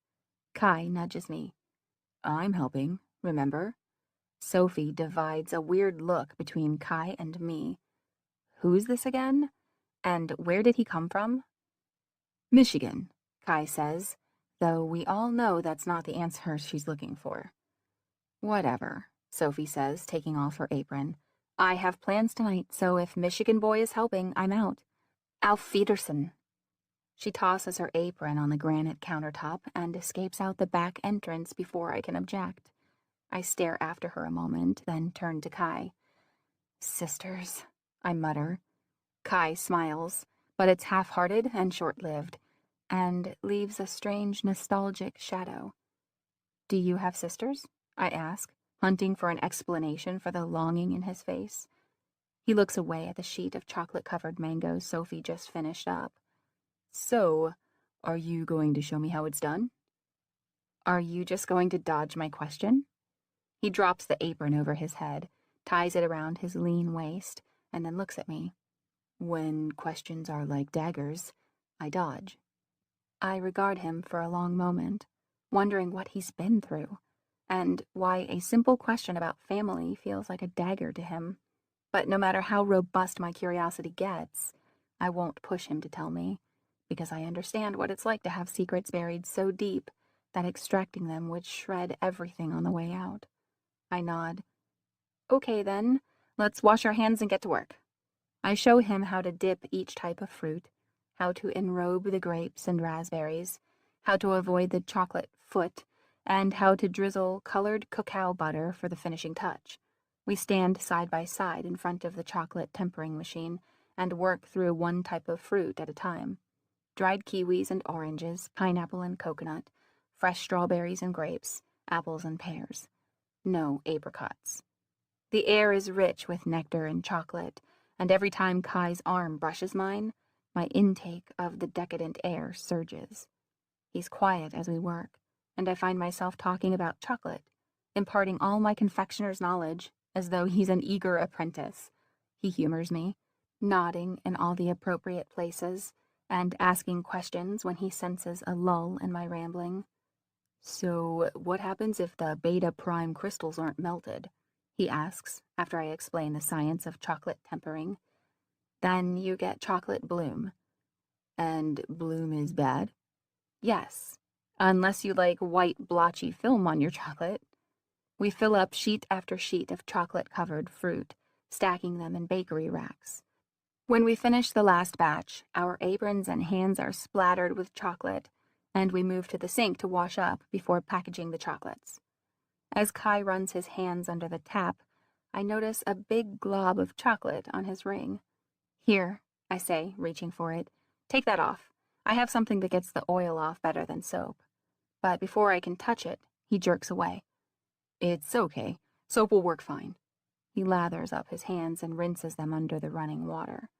A: Kai nudges me. I'm helping, remember? Sophie divides a weird look between Kai and me. Who's this again? And where did he come from? Michigan, Kai says, though we all know that's not the answer she's looking for. Whatever, Sophie says, taking off her apron. I have plans tonight, so if Michigan boy is helping, I'm out. Auf Wiedersehen. She tosses her apron on the granite countertop and escapes out the back entrance before I can object. I stare after her a moment, then turn to Kai. Sisters, I mutter. Kai smiles, but it's half-hearted and short-lived, and leaves a strange nostalgic shadow. Do you have sisters? I ask, hunting for an explanation for the longing in his face. He looks away at the sheet of chocolate-covered mangoes Sophie just finished up. So, are you going to show me how it's done? Are you just going to dodge my question? He drops the apron over his head, ties it around his lean waist, and then looks at me. When questions are like daggers, I dodge. I regard him for a long moment, wondering what he's been through, and why a simple question about family feels like a dagger to him. But no matter how robust my curiosity gets, I won't push him to tell me, because I understand what it's like to have secrets buried so deep that extracting them would shred everything on the way out. I nod. Okay then, let's wash our hands and get to work. I show him how to dip each type of fruit, how to enrobe the grapes and raspberries, how to avoid the chocolate foot, and how to drizzle colored cacao butter for the finishing touch. We stand side by side in front of the chocolate tempering machine and work through one type of fruit at a time. Dried kiwis and oranges, pineapple and coconut, fresh strawberries and grapes, apples and pears. No apricots. The air is rich with nectar and chocolate, and every time Kai's arm brushes mine, my intake of the decadent air surges. He's quiet as we work, and I find myself talking about chocolate, imparting all my confectioner's knowledge as though he's an eager apprentice. He humors me, nodding in all the appropriate places and asking questions when he senses a lull in my rambling. "So, what happens if the beta prime crystals aren't melted?" he asks after I explain the science of chocolate tempering. "Then you get chocolate bloom." "And bloom is bad?" "Yes, unless you like white blotchy film on your chocolate." We fill up sheet after sheet of chocolate-covered fruit, stacking them in bakery racks. When we finish the last batch, our aprons and hands are splattered with chocolate, and we move to the sink to wash up before packaging the chocolates. As Kai runs his hands under the tap, I notice a big glob of chocolate on his ring. "Here," I say, reaching for it. "Take that off. I have something that gets the oil off better than soap." But before I can touch it, he jerks away. "It's okay. Soap will work fine." He lathers up his hands and rinses them under the running water.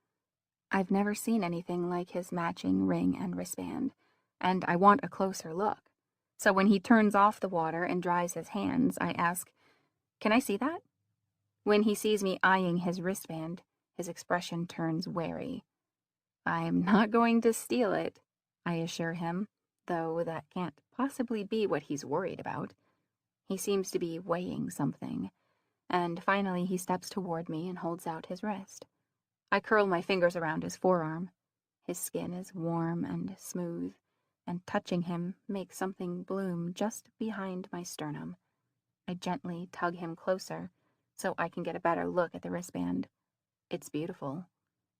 A: I've never seen anything like his matching ring and wristband, and I want a closer look. So when he turns off the water and dries his hands, I ask, "Can I see that?" When he sees me eyeing his wristband, his expression turns wary. "I'm not going to steal it," I assure him, though that can't possibly be what he's worried about. He seems to be weighing something, and finally he steps toward me and holds out his wrist. I curl my fingers around his forearm. His skin is warm and smooth, and touching him makes something bloom just behind my sternum. I gently tug him closer so I can get a better look at the wristband. It's beautiful.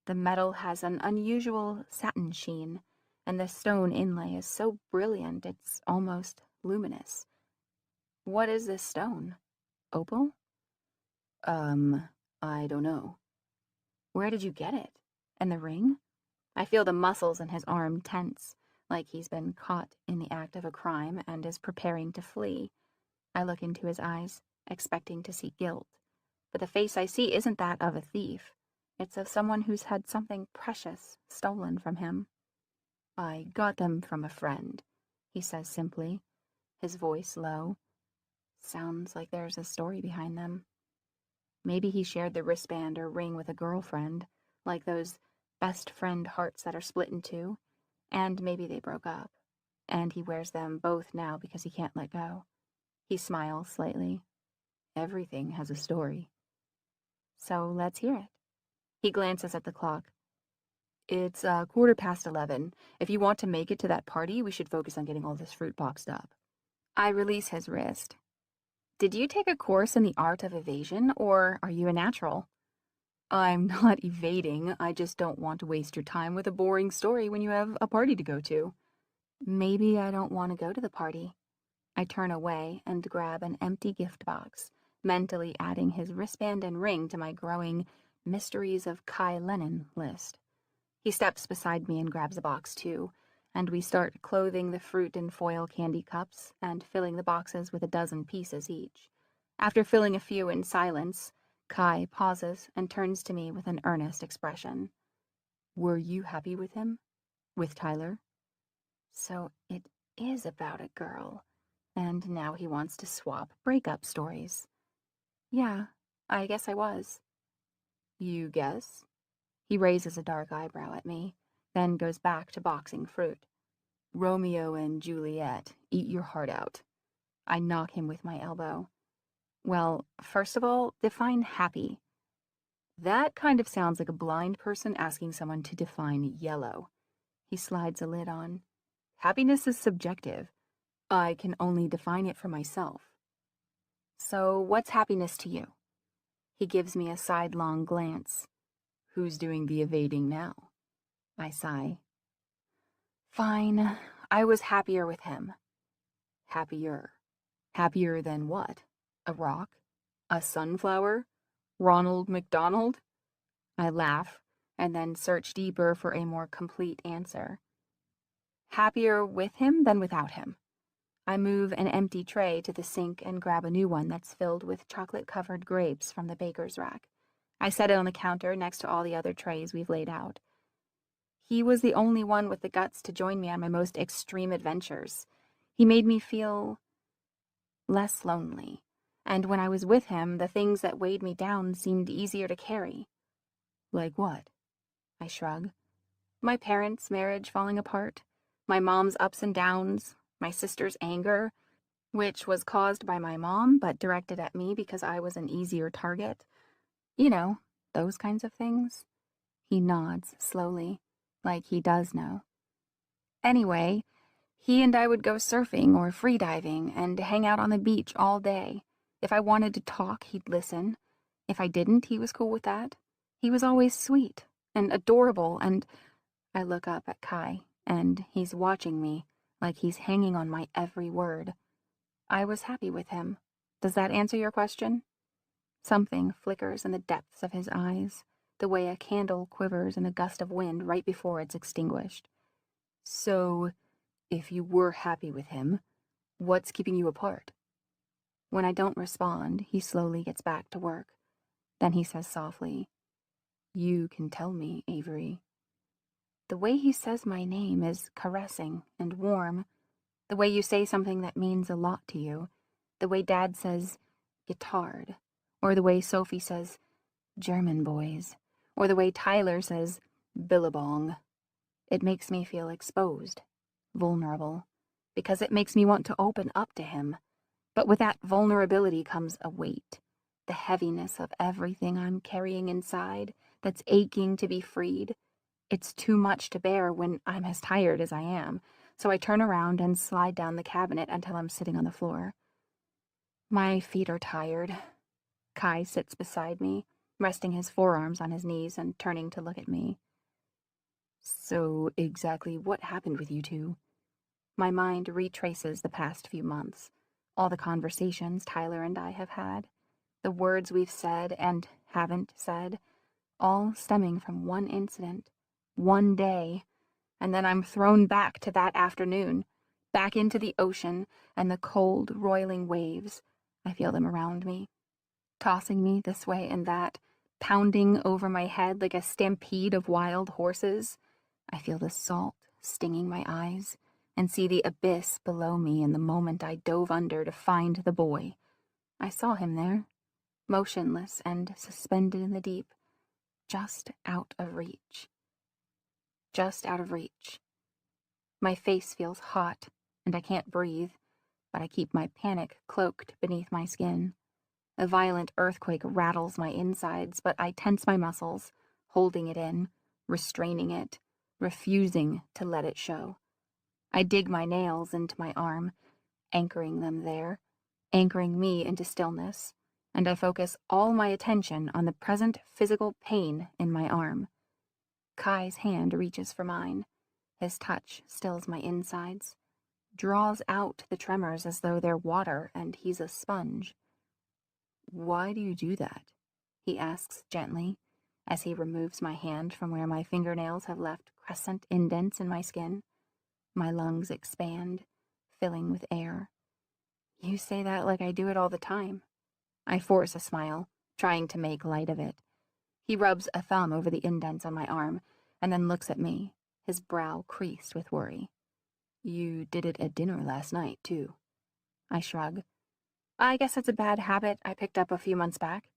A: The metal has an unusual satin sheen, and the stone inlay is so brilliant it's almost luminous. "What is this stone? Opal?" I don't know." "Where did you get it? And the ring?" I feel the muscles in his arm tense, like he's been caught in the act of a crime and is preparing to flee. I look into his eyes, expecting to see guilt, but the face I see isn't that of a thief. It's of someone who's had something precious stolen from him. "I got them from a friend," he says simply, his voice low. Sounds like there's a story behind them. Maybe he shared the wristband or ring with a girlfriend, like those best friend hearts that are split in two, and maybe they broke up, and he wears them both now because he can't let go. He smiles slightly. "Everything has a story." "So let's hear it." He glances at the clock. "It's 11:15. If you want to make it to that party, we should focus on getting all this fruit boxed up." I release his wrist. "Did you take a course in the art of evasion, or are you a natural?" "I'm not evading. I just don't want to waste your time with a boring story when you have a party to go to." "Maybe I don't want to go to the party." I turn away and grab an empty gift box, mentally adding his wristband and ring to my growing Mysteries of Kai Lennon list. He steps beside me and grabs a box too, and we start clothing the fruit in foil candy cups and filling the boxes with a dozen pieces each. After filling a few in silence, Kai pauses and turns to me with an earnest expression. "Were you happy with him? With Tyler?" So it is about a girl, and now he wants to swap breakup stories. "Yeah, I guess I was." "You guess?" He raises a dark eyebrow at me, then goes back to boxing fruit. "Romeo and Juliet, eat your heart out." I knock him with my elbow. "Well, first of all, define happy." "That kind of sounds like a blind person asking someone to define yellow." He slides a lid on. "Happiness is subjective. I can only define it for myself." "So what's happiness to you?" He gives me a sidelong glance. "Who's doing the evading now?" I sigh. "Fine. I was happier with him." "Happier? Happier than what? A rock? A sunflower? Ronald McDonald?" I laugh, and then search deeper for a more complete answer. "Happier with him than without him." I move an empty tray to the sink and grab a new one that's filled with chocolate-covered grapes from the baker's rack. I set it on the counter next to all the other trays we've laid out. He was the only one with the guts to join me on my most extreme adventures. He made me feel less lonely, and when I was with him, the things that weighed me down seemed easier to carry. Like what? I shrug. My parents' marriage falling apart, my mom's ups and downs, my sister's anger, which was caused by my mom but directed at me because I was an easier target. You know, those kinds of things. He nods slowly, like he does know. Anyway, he and I would go surfing or freediving and hang out on the beach all day. If I wanted to talk, he'd listen. If I didn't, he was cool with that. He was always sweet and adorable, and I look up at Kai, and he's watching me like he's hanging on my every word. I was happy with him. Does that answer your question? Something flickers in the depths of his eyes, the way a candle quivers in a gust of wind right before it's extinguished. So, if you were happy with him, what's keeping you apart? When I don't respond, he slowly gets back to work. Then he says softly, "You can tell me, Avery." The way he says my name is caressing and warm. The way you say something that means a lot to you. The way Dad says, "guitard." Or the way Sophie says, "German boys." Or the way Tyler says, "billabong." It makes me feel exposed, vulnerable, because it makes me want to open up to him. But with that vulnerability comes a weight, the heaviness of everything I'm carrying inside that's aching to be freed. It's too much to bear when I'm as tired as I am, so I turn around and slide down the cabinet until I'm sitting on the floor. My feet are tired. Kai sits beside me, resting his forearms on his knees and turning to look at me. So, exactly what happened with you two? My mind retraces the past few months, all the conversations Tyler and I have had, the words we've said and haven't said, all stemming from one incident, one day, and then I'm thrown back to that afternoon, back into the ocean and the cold, roiling waves. I feel them around me, tossing me this way and that, pounding over my head like a stampede of wild horses. I feel the salt stinging my eyes and see the abyss below me in the moment I dove under to find the boy. I saw him there, motionless and suspended in the deep, just out of reach. Just out of reach. My face feels hot, and I can't breathe, but I keep my panic cloaked beneath my skin. A violent earthquake rattles my insides, but I tense my muscles, holding it in, restraining it, refusing to let it show. I dig my nails into my arm, anchoring them there, anchoring me into stillness, and I focus all my attention on the present physical pain in my arm. Kai's hand reaches for mine. His touch stills my insides, draws out the tremors as though they're water and he's a sponge. "Why do you do that?" he asks gently, as he removes my hand from where my fingernails have left crescent indents in my skin. My lungs expand, filling with air. "You say that like I do it all the time." I force a smile, trying to make light of it. He rubs a thumb over the indents on my arm, and then looks at me, his brow creased with worry. "You did it at dinner last night, too." I shrug. "I guess it's a bad habit I picked up a few months back."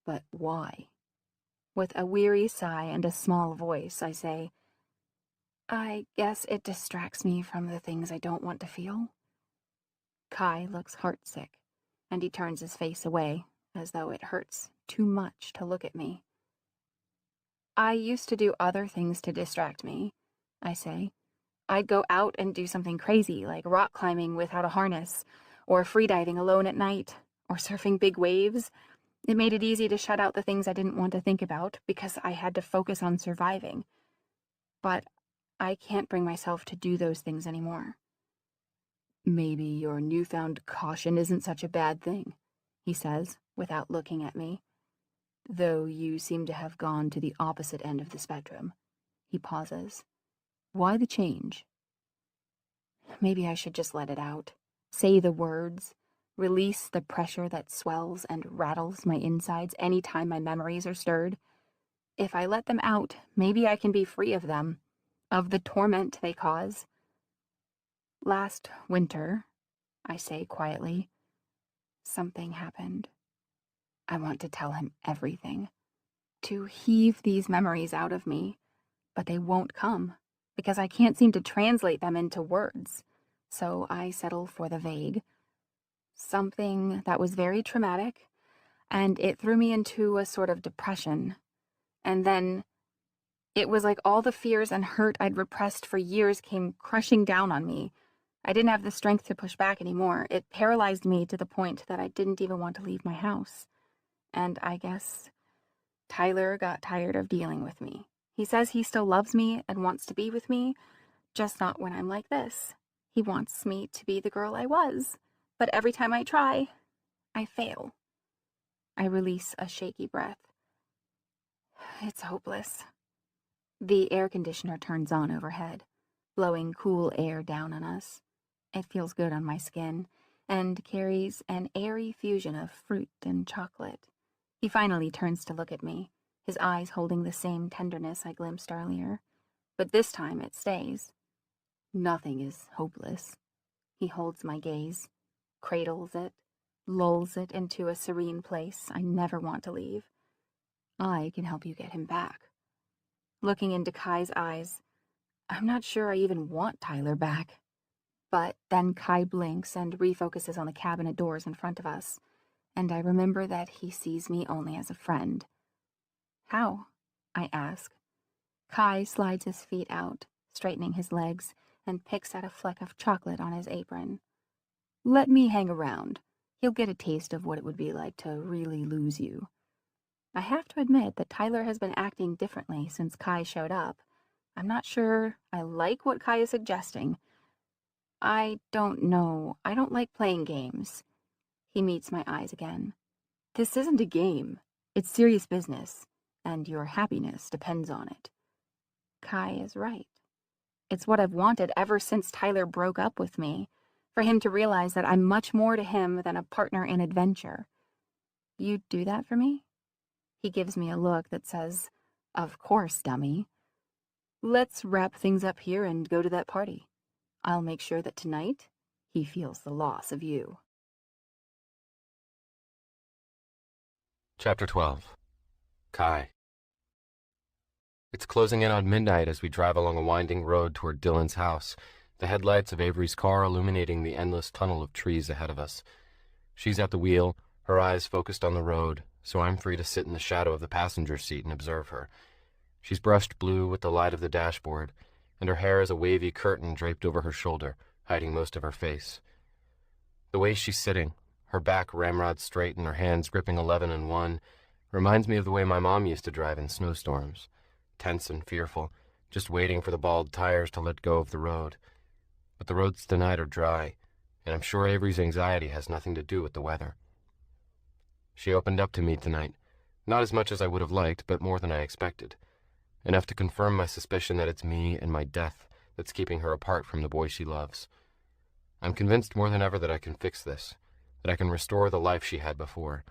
A: "But why?" With a weary sigh and a small voice, I say, "I guess it distracts me from the things I don't want to feel." Kai looks heartsick, and he turns his face away, as though it hurts too much to look at me. "I used to do other things to distract me," I say. "I'd go out and do something crazy, like rock climbing without a harness, or freediving alone at night, or surfing big waves. It made it easy to shut out the things I didn't want to think about because I had to focus on surviving. But I can't bring myself to do those things anymore." "Maybe your newfound caution isn't such a bad thing," he says, without looking at me. "Though you seem to have gone to the opposite end of the spectrum." He pauses. "Why the change?" Maybe I should just let it out. Say the words. release the pressure that swells and rattles my insides any time my memories are stirred. If I let them out, maybe I can be free of them, of the torment they cause. Last winter, I say quietly, something happened. I want to tell him everything, to heave these memories out of me, but they won't come because I can't seem to translate them into words. So I settle for the vague. Something that was very traumatic, and it threw me into a sort of depression. And then it was like all the fears and hurt I'd repressed for years came crushing down on me. I didn't have the strength to push back anymore. It paralyzed me to the point that I didn't even want to leave my house. And I guess Tyler got tired of dealing with me. He says he still loves me and wants to be with me, just not when I'm like this. He wants me to be the girl I was. But every time I try, I fail. I release a shaky breath. It's hopeless. The air conditioner turns on overhead, blowing cool air down on us. It feels good on my skin and carries an airy fusion of fruit and chocolate. He finally turns to look at me, his eyes holding the same tenderness I glimpsed earlier. But this time it stays. Nothing is hopeless. He holds my gaze, cradles it, lulls it into a serene place I never want to leave. I can help you get him back. Looking into Kai's eyes, I'm not sure I even want Tyler back. But then Kai blinks and refocuses on the cabinet doors in front of us, and I remember that he sees me only as a friend. How? I ask. Kai slides his feet out, straightening his legs, and picks at a fleck of chocolate on his apron. Let me hang around. He'll get a taste of what it would be like to really lose you. I have to admit that Tyler has been acting differently since Kai showed up. I'm not sure I like what Kai is suggesting. I don't know. I don't like playing games. He meets my eyes again. This isn't a game. It's serious business, and your happiness depends on it. Kai is right. It's what I've wanted ever since Tyler broke up with me, for him to realize that I'm much more to him than a partner in adventure. You'd do that for me? He gives me a look that says, "Of course, dummy. Let's wrap things up here and go to that party. I'll make sure that tonight he feels the loss of you."
B: Chapter 12. Kai. It's closing in on midnight as we drive along a winding road toward Dylan's house, the headlights of Avery's car illuminating the endless tunnel of trees ahead of us. She's at the wheel, her eyes focused on the road, so I'm free to sit in the shadow of the passenger seat and observe her. She's brushed blue with the light of the dashboard, and her hair is a wavy curtain draped over her shoulder, hiding most of her face. The way she's sitting, her back ramrod straight and her hands gripping 11 and 1, reminds me of the way my mom used to drive in snowstorms, tense and fearful, just waiting for the bald tires to let go of the road. But the roads tonight are dry, and I'm sure Avery's anxiety has nothing to do with the weather. She opened up to me tonight, not as much as I would have liked, but more than I expected. Enough to confirm my suspicion that it's me and my death that's keeping her apart from the boy she loves. I'm convinced more than ever that I can fix this, that I can restore the life she had before.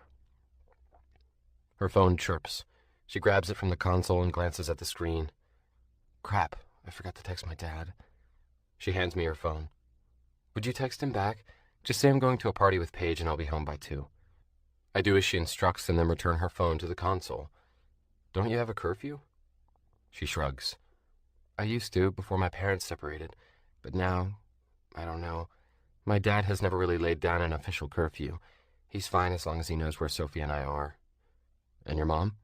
B: Her phone chirps. She grabs it from the console and glances at the screen. Crap, I forgot to text my dad. She hands me her phone. Would you text him back? Just say I'm going to a party with Paige and I'll be home by 2. I do as she instructs and then return her phone to the console. Don't you have a curfew? She shrugs. I used to before my parents separated, but now, I don't know. My dad has never really laid down an official curfew. He's fine as long as he knows where Sophie and I are. And your mom?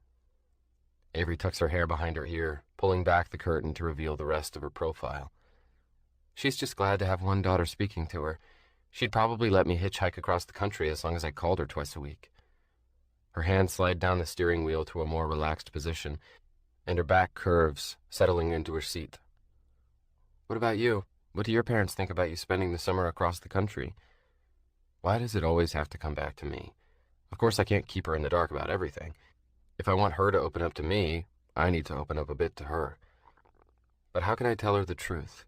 B: Avery tucks her hair behind her ear, pulling back the curtain to reveal the rest of her profile. She's just glad to have one daughter speaking to her. She'd probably let me hitchhike across the country as long as I called her twice a week. Her hands slide down the steering wheel to a more relaxed position, and her back curves, settling into her seat. What about you? What do your parents think about you spending the summer across the country? Why does it always have to come back to me? Of course, I can't keep her in the dark about everything. If I want her to open up to me, I need to open up a bit to her. But how can I tell her the truth?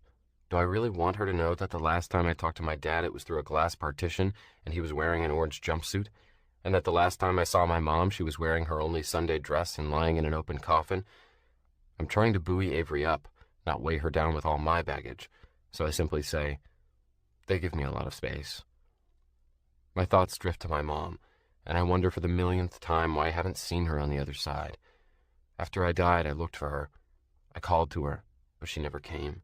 B: Do I really want her to know that the last time I talked to my dad it was through a glass partition and he was wearing an orange jumpsuit? And that the last time I saw my mom she was wearing her only Sunday dress and lying in an open coffin? I'm trying to buoy Avery up, not weigh her down with all my baggage. So I simply say, they give me a lot of space. My thoughts drift to my mom, and I wonder for the millionth time why I haven't seen her on the other side. After I died, I looked for her. I called to her, but she never came.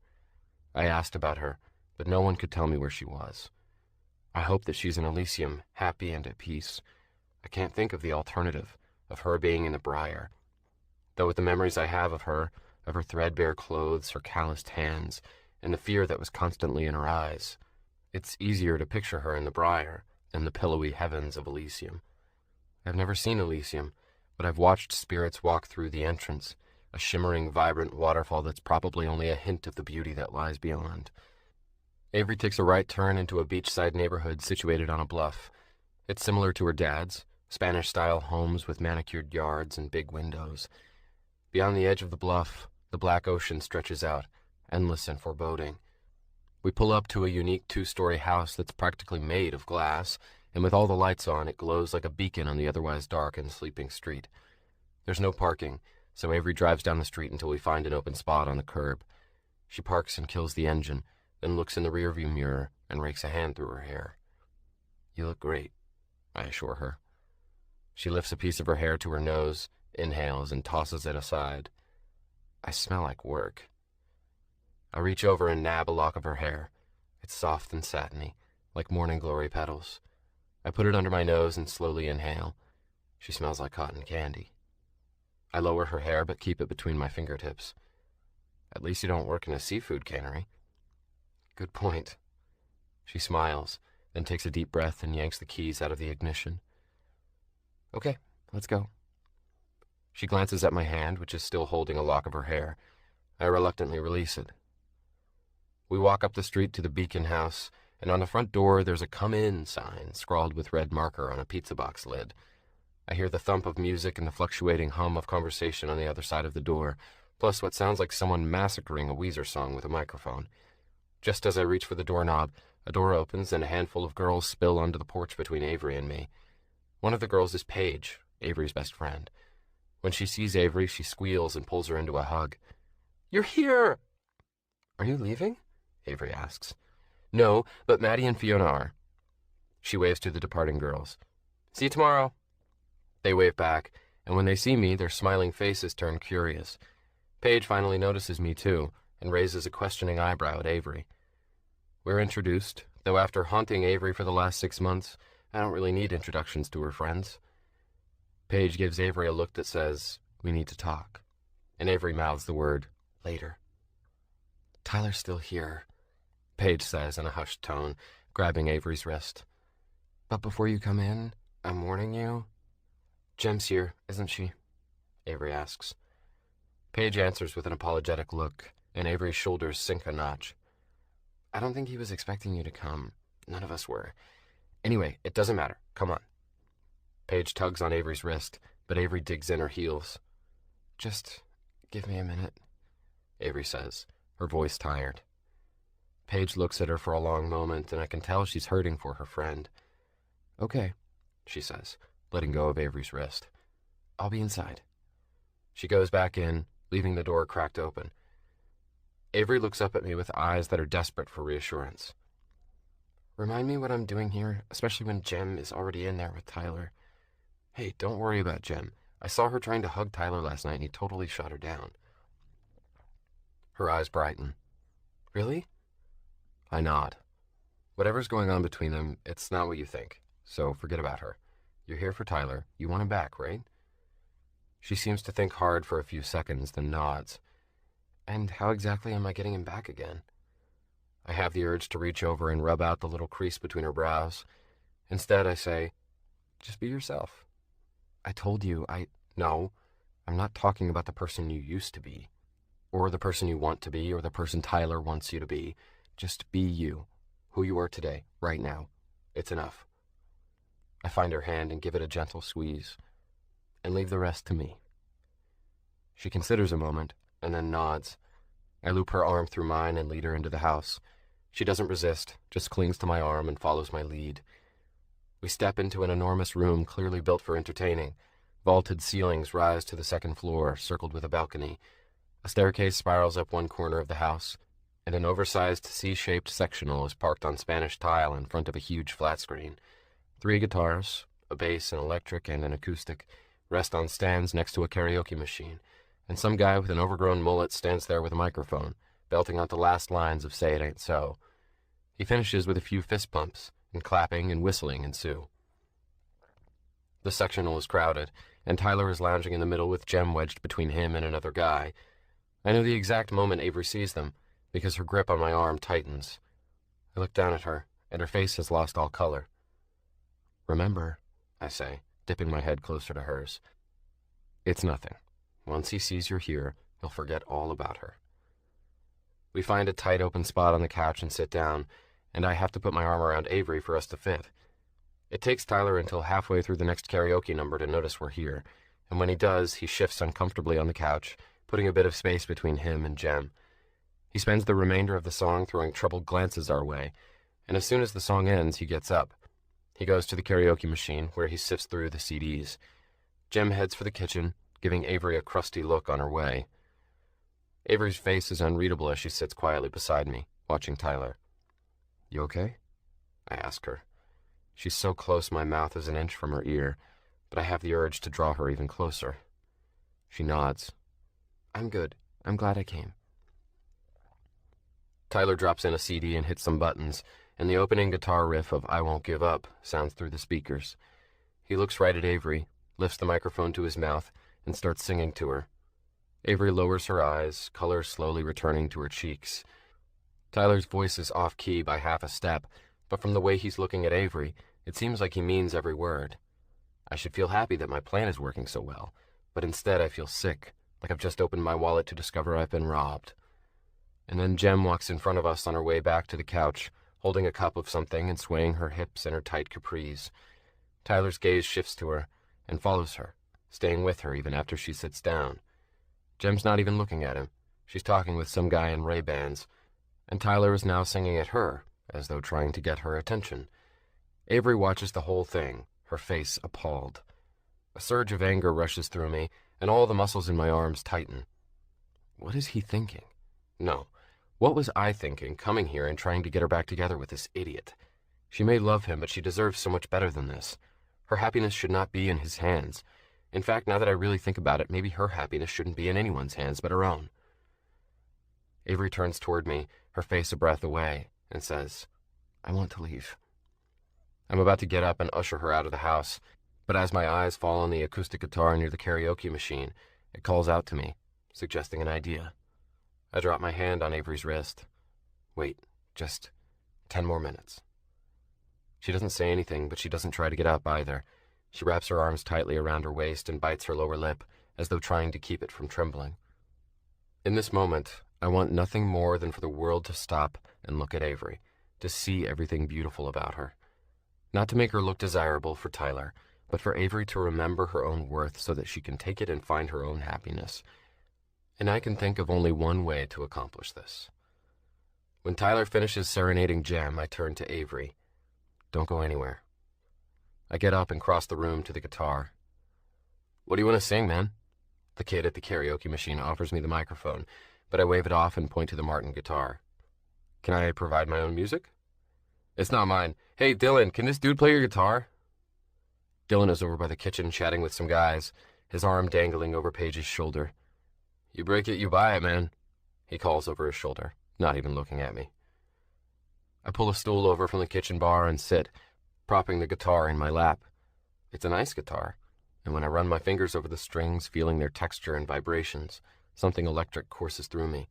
B: I asked about her, but no one could tell me where she was. I hope that she's in Elysium, happy and at peace. I can't think of the alternative, of her being in the briar. Though with the memories I have of her threadbare clothes, her calloused hands, and the fear that was constantly in her eyes, it's easier to picture her in the briar than the pillowy heavens of Elysium. I've never seen Elysium, but I've watched spirits walk through the entrance, a shimmering, vibrant waterfall that's probably only a hint of the beauty that lies beyond. Avery takes a right turn into a beachside neighborhood situated on a bluff. It's similar to her dad's, Spanish-style homes with manicured yards and big windows. Beyond the edge of the bluff, the black ocean stretches out, endless and foreboding. We pull up to a unique two-story house that's practically made of glass, and with all the lights on, it glows like a beacon on the otherwise dark and sleeping street. There's no parking, so Avery drives down the street until we find an open spot on the curb. She parks and kills the engine, then looks in the rearview mirror and rakes a hand through her hair. You look great, I assure her. She lifts a piece of her hair to her nose, inhales, and tosses it aside. I smell like work. I reach over and nab a lock of her hair. It's soft and satiny, like morning glory petals. I put it under my nose and slowly inhale. She smells like cotton candy. I lower her hair but keep it between my fingertips. At least you don't work in a seafood cannery. Good point. She smiles, then takes a deep breath and yanks the keys out of the ignition. Okay, let's go. She glances at my hand, which is still holding a lock of her hair. I reluctantly release it. We walk up the street to the Beacon House, and on the front door there's a "Come In" sign scrawled with red marker on a pizza box lid. I hear the thump of music and the fluctuating hum of conversation on the other side of the door, plus what sounds like someone massacring a Weezer song with a microphone. Just as I reach for the doorknob, a door opens and a handful of girls spill onto the porch between Avery and me. One of the girls is Paige, Avery's best friend. When she sees Avery, she squeals and pulls her into a hug. You're here! Are you leaving? Avery asks. No, but Maddie and Fiona are. She waves to the departing girls. See you tomorrow. They wave back, and when they see me, their smiling faces turn curious. Paige finally notices me too, and raises a questioning eyebrow at Avery. We're introduced, though after haunting Avery for the last 6 months, I don't really need introductions to her friends. Paige gives Avery a look that says, we need to talk, and Avery mouths the word, later. Tyler's still here, Paige says in a hushed tone, grabbing Avery's wrist. But before you come in, I'm warning you. Jem's here, isn't she? Avery asks. Paige answers with an apologetic look, and Avery's shoulders sink a notch. I don't think he was expecting you to come. None of us were. Anyway, it doesn't matter. Come on. Paige tugs on Avery's wrist, but Avery digs in her heels. Just give me a minute, Avery says, her voice tired. Paige looks at her for a long moment, and I can tell she's hurting for her friend. Okay, she says, letting go of Avery's wrist. I'll be inside. She goes back in, leaving the door cracked open. Avery looks up at me with eyes that are desperate for reassurance. Remind me what I'm doing here, especially when Jem is already in there with Tyler. Hey, don't worry about Jem. I saw her trying to hug Tyler last night and he totally shot her down. Her eyes brighten. Really? I nod. Whatever's going on between them, it's not what you think, so forget about her. You're here for Tyler. You want him back, right? She seems to think hard for a few seconds, then nods. And how exactly am I getting him back again? I have the urge to reach over and rub out the little crease between her brows. Instead, I say, just be yourself. I told you, No, I'm not talking about the person you used to be, or the person you want to be, or the person Tyler wants you to be. Just be you, who you are today, right now. It's enough. I find her hand and give it a gentle squeeze, and leave the rest to me. She considers a moment, and then nods. I loop her arm through mine and lead her into the house. She doesn't resist, just clings to my arm and follows my lead. We step into an enormous room clearly built for entertaining. Vaulted ceilings rise to the second floor, circled with a balcony. A staircase spirals up one corner of the house, and an oversized C-shaped sectional is parked on Spanish tile in front of a huge flat screen. 3 guitars, a bass, an electric, and an acoustic, rest on stands next to a karaoke machine, and some guy with an overgrown mullet stands there with a microphone, belting out the last lines of Say It Ain't So. He finishes with a few fist pumps, and clapping and whistling ensue. The sectional is crowded, and Tyler is lounging in the middle with Jem wedged between him and another guy. I know the exact moment Avery sees them, because her grip on my arm tightens. I look down at her, and her face has lost all color. "Remember," I say, dipping my head closer to hers. "It's nothing. Once he sees you're here, he'll forget all about her." We find a tight open spot on the couch and sit down, and I have to put my arm around Avery for us to fit. It takes Tyler until halfway through the next karaoke number to notice we're here, and when he does, he shifts uncomfortably on the couch, putting a bit of space between him and Jem. He spends the remainder of the song throwing troubled glances our way, and as soon as the song ends, he gets up. He goes to the karaoke machine, where he sifts through the CDs. Jem heads for the kitchen, giving Avery a crusty look on her way. Avery's face is unreadable as she sits quietly beside me, watching Tyler. "You okay?" I ask her. She's so close my mouth is an inch from her ear, but I have the urge to draw her even closer. She nods. "I'm good. I'm glad I came." Tyler drops in a CD and hits some buttons, and the opening guitar riff of I Won't Give Up sounds through the speakers. He looks right at Avery, lifts the microphone to his mouth, and starts singing to her. Avery lowers her eyes, color slowly returning to her cheeks. Tyler's voice is off-key by half a step, but from the way he's looking at Avery, it seems like he means every word. I should feel happy that my plan is working so well, but instead I feel sick, like I've just opened my wallet to discover I've been robbed. And then Jem walks in front of us on her way back to the couch, holding a cup of something and swaying her hips in her tight capris. Tyler's gaze shifts to her and follows her, staying with her even after she sits down. Jem's not even looking at him. She's talking with some guy in Ray-Bans, and Tyler is now singing at her, as though trying to get her attention. Avery watches the whole thing, her face appalled. A surge of anger rushes through me, and all the muscles in my arms tighten. What is he thinking? No. What was I thinking, coming here and trying to get her back together with this idiot? She may love him, but she deserves so much better than this. Her happiness should not be in his hands. In fact, now that I really think about it, maybe her happiness shouldn't be in anyone's hands but her own. Avery turns toward me, her face a breath away, and says, "I want to leave." I'm about to get up and usher her out of the house, but as my eyes fall on the acoustic guitar near the karaoke machine, it calls out to me, suggesting an idea. I drop my hand on Avery's wrist. "Wait, just 10 more minutes." She doesn't say anything, but she doesn't try to get up either. She wraps her arms tightly around her waist and bites her lower lip, as though trying to keep it from trembling. In this moment, I want nothing more than for the world to stop and look at Avery, to see everything beautiful about her. Not to make her look desirable for Tyler, but for Avery to remember her own worth so that she can take it and find her own happiness. And I can think of only one way to accomplish this. When Tyler finishes serenading Jem, I turn to Avery. "Don't go anywhere." I get up and cross the room to the guitar. "What do you want to sing, man?" The kid at the karaoke machine offers me the microphone, but I wave it off and point to the Martin guitar. "Can I provide my own music?" "It's not mine. Hey, Dylan, can this dude play your guitar?" Dylan is over by the kitchen chatting with some guys, his arm dangling over Paige's shoulder. "You break it, you buy it, man," he calls over his shoulder, not even looking at me. I pull a stool over from the kitchen bar and sit, propping the guitar in my lap. It's a nice guitar, and when I run my fingers over the strings, feeling their texture and vibrations, something electric courses through me.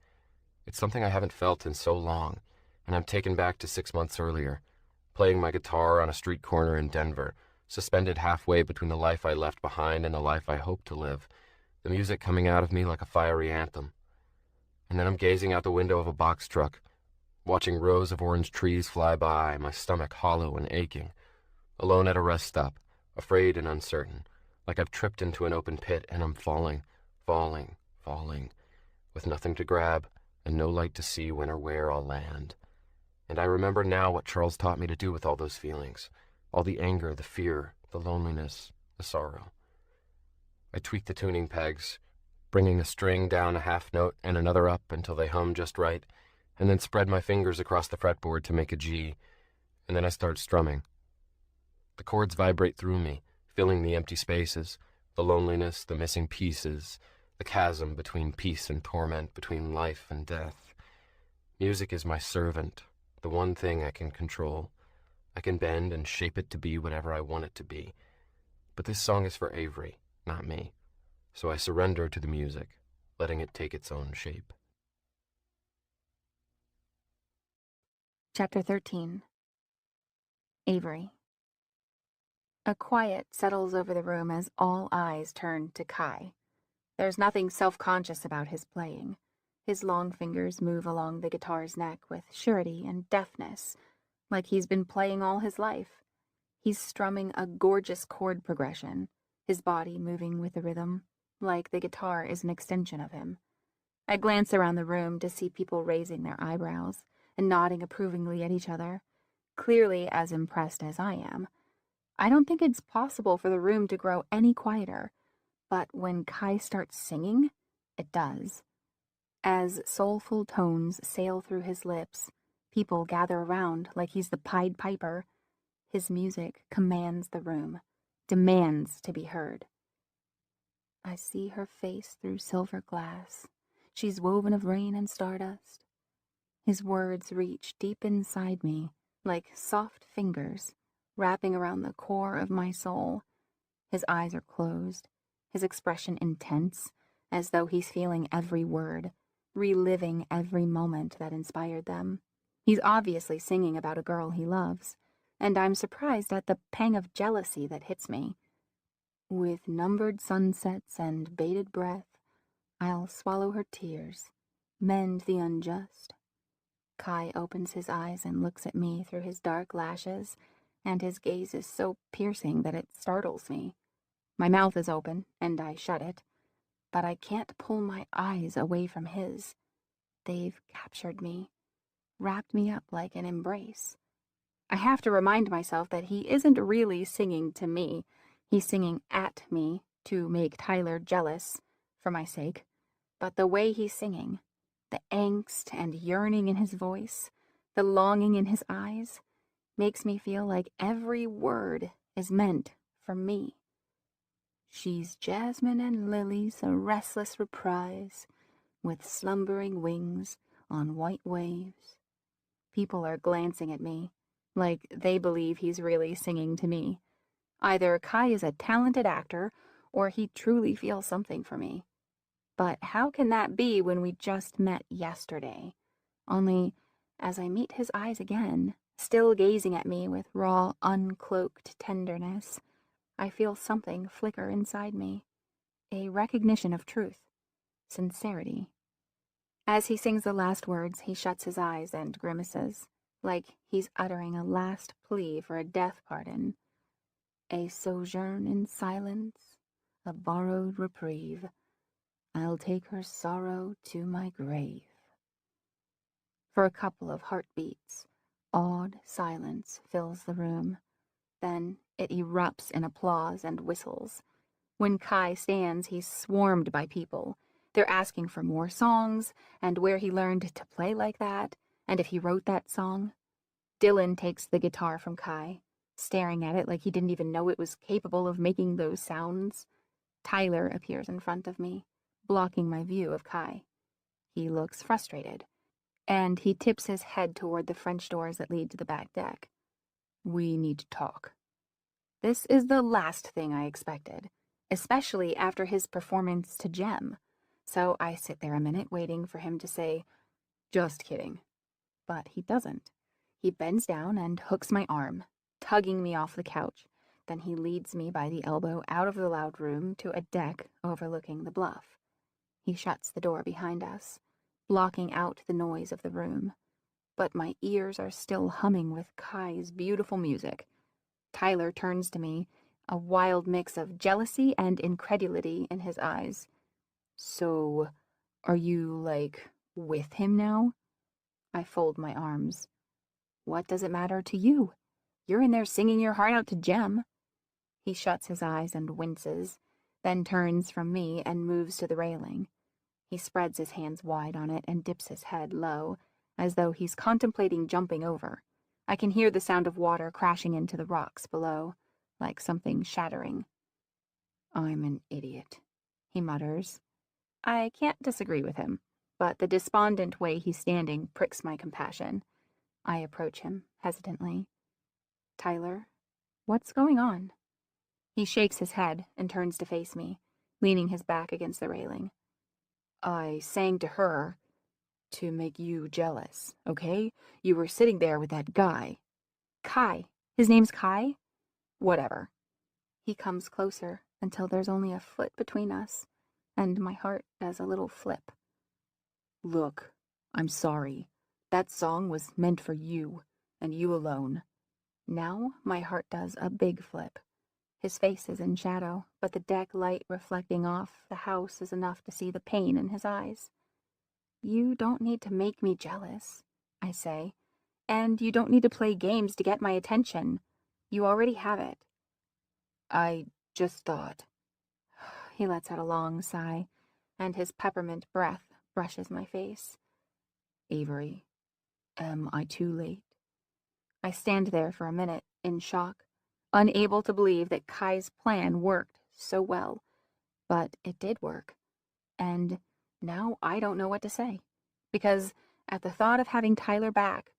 B: It's something I haven't felt in so long, and I'm taken back to 6 months earlier, playing my guitar on a street corner in Denver, suspended halfway between the life I left behind and the life I hope to live, the music coming out of me like a fiery anthem. And then I'm gazing out the window of a box truck, watching rows of orange trees fly by, my stomach hollow and aching, alone at a rest stop, afraid and uncertain, like I've tripped into an open pit and I'm falling, falling, falling, with nothing to grab and no light to see when or where I'll land. And I remember now what Charles taught me to do with all those feelings, all the anger, the fear, the loneliness, the sorrow. I tweaked the tuning pegs, bringing a string down a half note and another up until they hummed just right, and then spread my fingers across the fretboard to make a G, and then I start strumming. The chords vibrate through me, filling the empty spaces, the loneliness, the missing pieces, the chasm between peace and torment, between life and death. Music is my servant, the one thing I can control. I can bend and shape it to be whatever I want it to be. But this song is for Avery, not me. So I surrender to the music, letting it take its own shape.
A: Chapter 13. Avery. A quiet settles over the room as all eyes turn to Kai. There's nothing self-conscious about his playing. His long fingers move along the guitar's neck with surety and deftness, like he's been playing all his life. He's strumming a gorgeous chord progression, his body moving with the rhythm, like the guitar is an extension of him. I glance around the room to see people raising their eyebrows and nodding approvingly at each other, clearly as impressed as I am. I don't think it's possible for the room to grow any quieter, but when Kai starts singing, it does. As soulful tones sail through his lips, people gather around like he's the Pied Piper. His music commands the room, demands to be heard. I see her face through silver glass. She's woven of rain and stardust. His words reach deep inside me, like soft fingers, wrapping around the core of my soul. His eyes are closed, his expression intense, as though he's feeling every word, reliving every moment that inspired them. He's obviously singing about a girl he loves, and I'm surprised at the pang of jealousy that hits me. With numbered sunsets and bated breath, I'll swallow her tears, mend the unjust. Kai opens his eyes and looks at me through his dark lashes, and his gaze is so piercing that it startles me. My mouth is open, and I shut it, but I can't pull my eyes away from his. They've captured me, wrapped me up like an embrace. I have to remind myself that he isn't really singing to me. He's singing at me to make Tyler jealous, for my sake. But the way he's singing, the angst and yearning in his voice, the longing in his eyes, makes me feel like every word is meant for me. She's jasmine and lilies, a restless reprise, with slumbering wings on white waves. People are glancing at me, like they believe he's really singing to me. Either Kai is a talented actor, or he truly feels something for me. But how can that be when we just met yesterday? Only, as I meet his eyes again, still gazing at me with raw, uncloaked tenderness, I feel something flicker inside me. A recognition of truth, sincerity. As he sings the last words, he shuts his eyes and grimaces, like he's uttering a last plea for a death pardon. A sojourn in silence, a borrowed reprieve. I'll take her sorrow to my grave. For a couple of heartbeats, awed silence fills the room. Then it erupts in applause and whistles. When Kai stands, he's swarmed by people. They're asking for more songs, and where he learned to play like that, and if he wrote that song. Dylan takes the guitar from Kai, staring at it like he didn't even know it was capable of making those sounds. Tyler appears in front of me, blocking my view of Kai. He looks frustrated, and he tips his head toward the French doors that lead to the back deck. We need to talk. This is the last thing I expected, especially after his performance to Jem. So I sit there a minute waiting for him to say, "Just kidding." But he doesn't. He bends down and hooks my arm, tugging me off the couch. Then he leads me by the elbow out of the loud room to a deck overlooking the bluff. He shuts the door behind us, blocking out the noise of the room. But my ears are still humming with Kai's beautiful music. Tyler turns to me, a wild mix of jealousy and incredulity in his eyes. "So, are you, like, With him now? I fold my arms. What does it matter to you? You're in there singing your heart out to Jem. He shuts his eyes and winces, then turns from me and moves to the railing. He spreads his hands wide on it and dips his head low, as though he's contemplating jumping over. I can hear the sound of water crashing into the rocks below, like something shattering. I'm an idiot, he mutters. I can't disagree with him, but the despondent way he's standing pricks my compassion. I approach him hesitantly. Tyler, what's going on? He shakes his head and turns to face me, leaning his back against the railing. I sang to her to make you jealous, okay? You were sitting there with that guy. Kai. His name's Kai? Whatever. He comes closer until there's only a foot between us, and my heart does a little flip. Look, I'm sorry. That song was meant for you, and you alone. Now my heart does a big flip. His face is in shadow, but the deck light reflecting off the house is enough to see the pain in his eyes. You don't need to make me jealous, I say, and you don't need to play games to get my attention. You already have it. I just thought. He lets out a long sigh, and his peppermint breath brushes my face. Avery, am I too late? I stand there for a minute, in shock, unable to believe that Kai's plan worked so well. But it did work. And now I don't know what to say. Because at the thought of having Tyler back,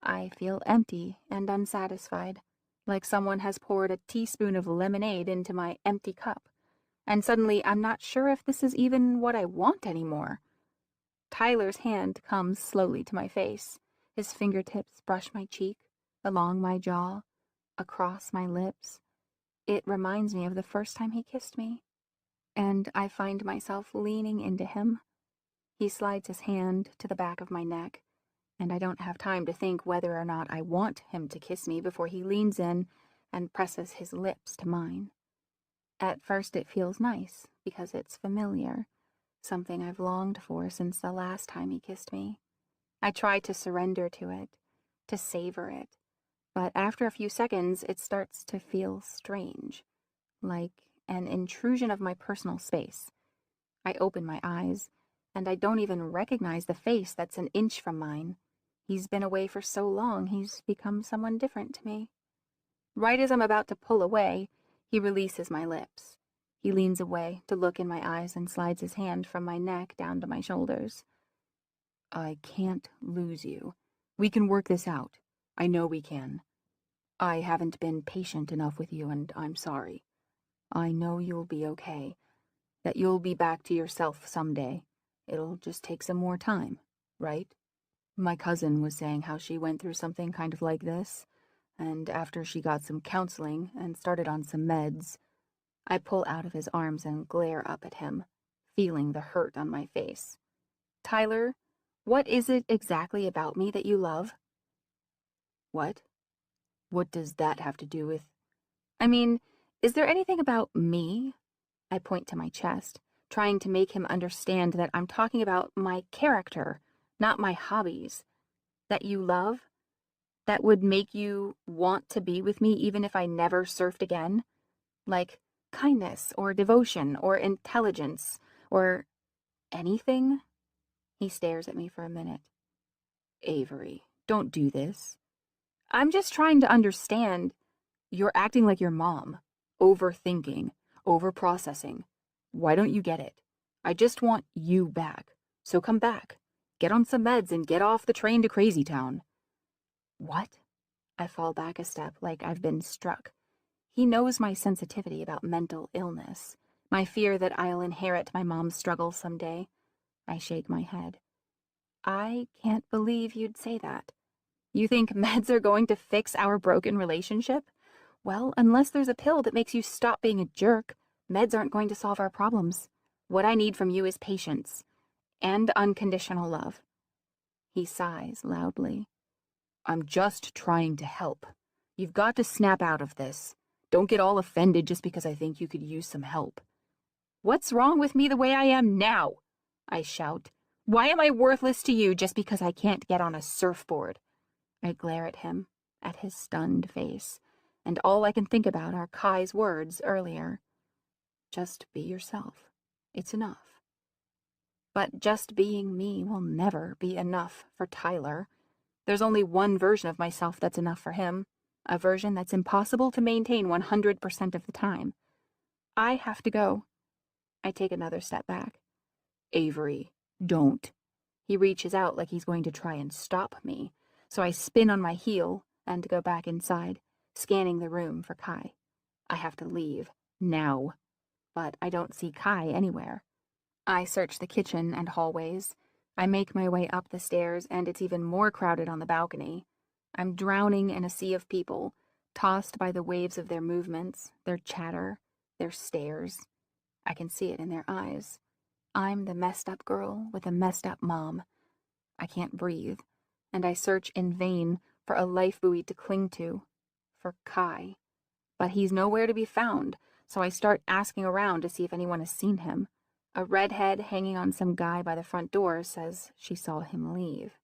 A: I feel empty and unsatisfied, like someone has poured a teaspoon of lemonade into my empty cup. And suddenly I'm not sure if this is even what I want anymore. Tyler's hand comes slowly to my face. His fingertips brush my cheek, along my jaw, across my lips. It reminds me of the first time he kissed me. And I find myself leaning into him. He slides his hand to the back of my neck, and I don't have time to think whether or not I want him to kiss me before he leans in and presses his lips to mine. At first it feels nice, because it's familiar, something I've longed for since the last time he kissed me. I try to surrender to it, to savor it, but after a few seconds it starts to feel strange, like an intrusion of my personal space. I open my eyes, and I don't even recognize the face that's an inch from mine. He's been away for so long, he's become someone different to me. Right as I'm about to pull away, he releases my lips. He leans away to look in my eyes and slides his hand from my neck down to my shoulders. I can't lose you. We can work this out. I know we can. I haven't been patient enough with you, and I'm sorry. I know you'll be okay, that you'll be back to yourself someday. It'll just take some more time, right? My cousin was saying how she went through something kind of like this, and after she got some counseling and started on some meds, I pull out of his arms and glare up at him, feeling the hurt on my face. Tyler, what is it exactly about me that you love? What? What does that have to do with... I mean, is there anything about me? I point to my chest, trying to make him understand that I'm talking about my character, not my hobbies. That you love? That would make you want to be with me even if I never surfed again? Like kindness or devotion or intelligence or anything? He stares at me for a minute. Avery, don't do this. I'm just trying to understand. You're acting like your mom. Overthinking, overprocessing. Why don't you get it? I just want you back. So come back. Get on some meds and get off the train to Crazy Town. What? I fall back a step like I've been struck. He knows my sensitivity about mental illness, my fear that I'll inherit my mom's struggles someday. I shake my head. I can't believe you'd say that. You think meds are going to fix our broken relationship? Well, unless there's a pill that makes you stop being a jerk, meds aren't going to solve our problems. What I need from you is patience and unconditional love. He sighs loudly. I'm just trying to help. You've got to snap out of this. Don't get all offended just because I think you could use some help. What's wrong with me the way I am now? I shout, Why am I worthless to you just because I can't get on a surfboard? I glare at him, at his stunned face, and all I can think about are Kai's words earlier. Just be yourself. It's enough. But just being me will never be enough for Tyler. There's only one version of myself that's enough for him, a version that's impossible to maintain 100% of the time. I have to go. I take another step back. Avery, don't. He reaches out like he's going to try and stop me, so I spin on my heel and go back inside, scanning the room for Kai. I have to leave, now. But I don't see Kai anywhere. I search the kitchen and hallways. I make my way up the stairs, and it's even more crowded on the balcony. I'm drowning in a sea of people, tossed by the waves of their movements, their chatter, their stares. I can see it in their eyes. I'm the messed up girl with a messed up mom. I can't breathe, and I search in vain for a life buoy to cling to, for Kai. But he's nowhere to be found, so I start asking around to see if anyone has seen him. A redhead hanging on some guy by the front door says she saw him leave.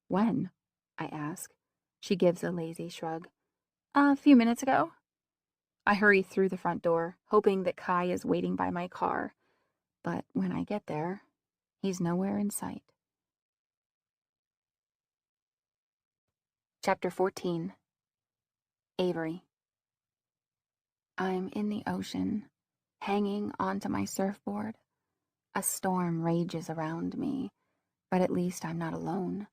A: When? I ask. She gives a lazy shrug. A few minutes ago. I hurry through the front door, hoping that Kai is waiting by my car. But when I get there, he's nowhere in sight. Chapter 14. Avery. I'm in the ocean, hanging onto my surfboard. A storm rages around me, but at least I'm not alone.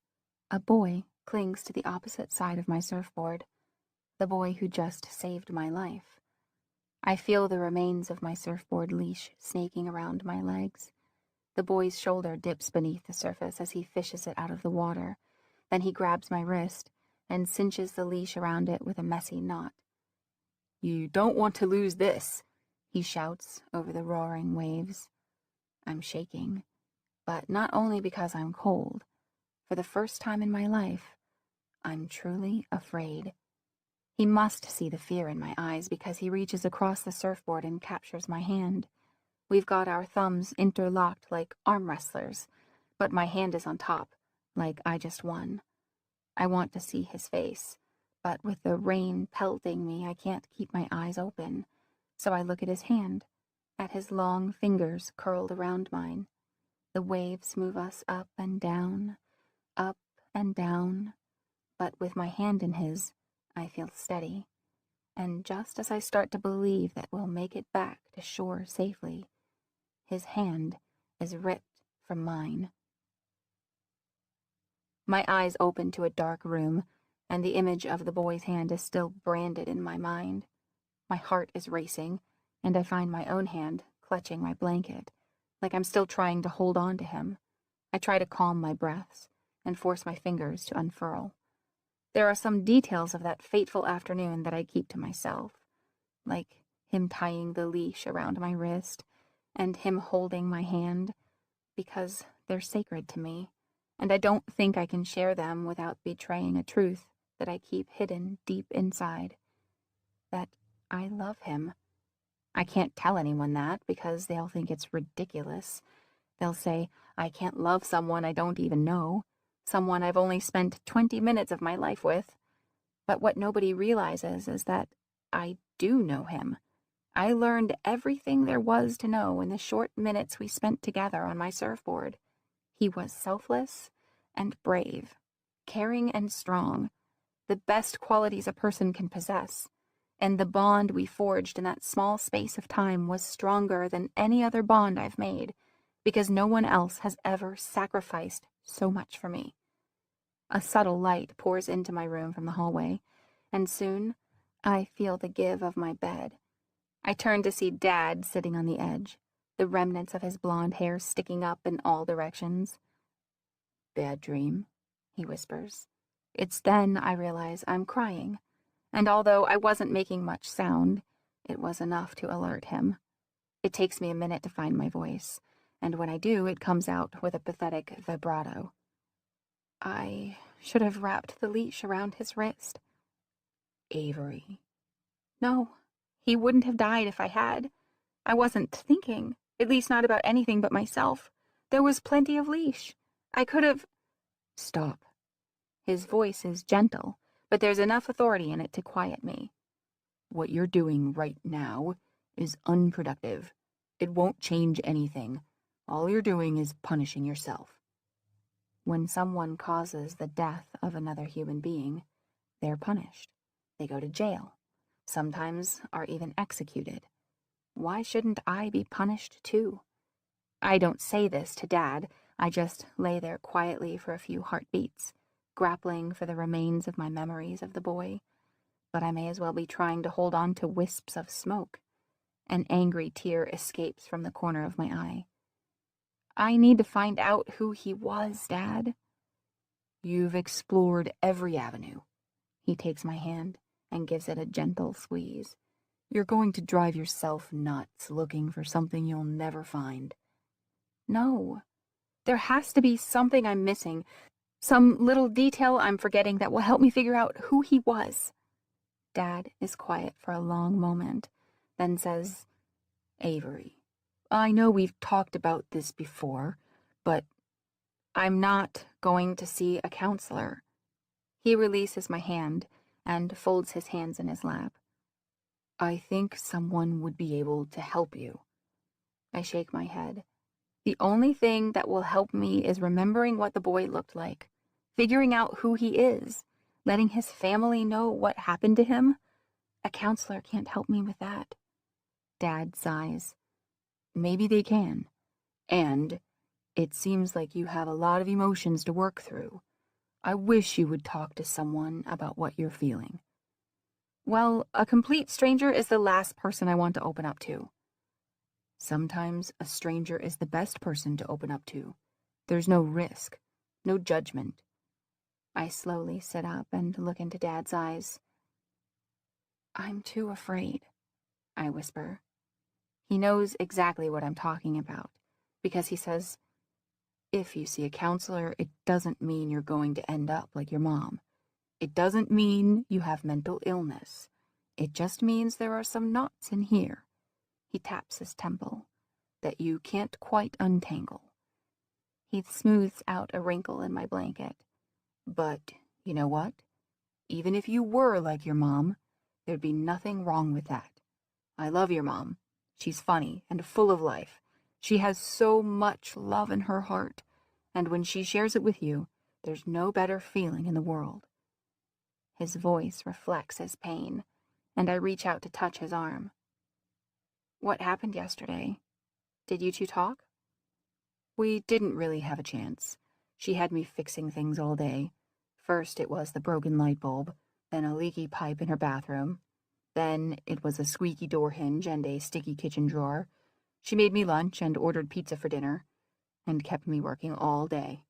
A: A boy clings to the opposite side of my surfboard, the boy who just saved my life. I feel the remains of my surfboard leash snaking around my legs. The boy's shoulder dips beneath the surface as he fishes it out of the water. Then he grabs my wrist and cinches the leash around it with a messy knot. You don't want to lose this, he shouts over the roaring waves. I'm shaking, but not only because I'm cold. For the first time in my life, I'm truly afraid. He must see the fear in my eyes because he reaches across the surfboard and captures my hand. We've got our thumbs interlocked like arm wrestlers, but my hand is on top, like I just won. I want to see his face, but with the rain pelting me, I can't keep my eyes open. So I look at his hand, at his long fingers curled around mine. The waves move us up, and down, but with my hand in his, I feel steady. And just as I start to believe that we'll make it back to shore safely, his hand is ripped from mine. My eyes open to a dark room, and the image of the boy's hand is still branded in my mind. My heart is racing, and I find my own hand clutching my blanket, like I'm still trying to hold on to him. I try to calm my breaths and force my fingers to unfurl. There are some details of that fateful afternoon that I keep to myself, like him tying the leash around my wrist and him holding my hand, because they're sacred to me, and I don't think I can share them without betraying a truth that I keep hidden deep inside, that I love him. I can't tell anyone that because they'll think it's ridiculous. They'll say, I can't love someone I don't even know, someone I've only spent 20 minutes of my life with. But what nobody realizes is that I do know him. I learned everything there was to know in the short minutes we spent together on my surfboard. He was selfless and brave, caring and strong, the best qualities a person can possess. And the bond we forged in that small space of time was stronger than any other bond I've made, because no one else has ever sacrificed so much for me. A subtle light pours into my room from the hallway, and soon I feel the give of my bed. I turn to see Dad sitting on the edge, the remnants of his blonde hair sticking up in all directions. Bad dream, he whispers. It's then I realize I'm crying, and although I wasn't making much sound, it was enough to alert him. It takes me a minute to find my voice, and when I do, it comes out with a pathetic vibrato. I should have wrapped the leash around his wrist. Avery. No, he wouldn't have died if I had. I wasn't thinking, at least not about anything but myself. There was plenty of leash. I could have... Stop. His voice is gentle, but there's enough authority in it to quiet me. What you're doing right now is unproductive. It won't change anything. All you're doing is punishing yourself. When someone causes the death of another human being, they're punished. They go to jail. Sometimes are even executed. Why shouldn't I be punished too? I don't say this to Dad. I just lay there quietly for a few heartbeats, grappling for the remains of my memories of the boy. But I may as well be trying to hold on to wisps of smoke. An angry tear escapes from the corner of my eye. I need to find out who he was, Dad. You've explored every avenue. He takes my hand and gives it a gentle squeeze. You're going to drive yourself nuts looking for something you'll never find. No, there has to be something I'm missing, some little detail I'm forgetting that will help me figure out who he was. Dad is quiet for a long moment, then says, Avery, I know we've talked about this before, but I'm not going to see a counselor. He releases my hand and folds his hands in his lap. I think someone would be able to help you. I shake my head. The only thing that will help me is remembering what the boy looked like, figuring out who he is, letting his family know what happened to him. A counselor can't help me with that. Dad sighs. Maybe they can. And it seems like you have a lot of emotions to work through. I wish you would talk to someone about what you're feeling. Well, a complete stranger is the last person I want to open up to. Sometimes a stranger is the best person to open up to. There's no risk, no judgment. I slowly sit up and look into Dad's eyes. I'm too afraid, I whisper. He knows exactly what I'm talking about, because he says, if you see a counselor, it doesn't mean you're going to end up like your mom. It doesn't mean you have mental illness. It just means there are some knots in here. He taps his temple that you can't quite untangle. He smooths out a wrinkle in my blanket. But you know what? Even if you were like your mom, there'd be nothing wrong with that. I love your mom. She's funny and full of life. She has so much love in her heart, and when she shares it with you, there's no better feeling in the world. His voice reflects his pain, and I reach out to touch his arm. What happened yesterday? Did you two talk? We didn't really have a chance. She had me fixing things all day. First it was the broken light bulb, then a leaky pipe in her bathroom. Then it was a squeaky door hinge and a sticky kitchen drawer. She made me lunch and ordered pizza for dinner, and kept me working all day.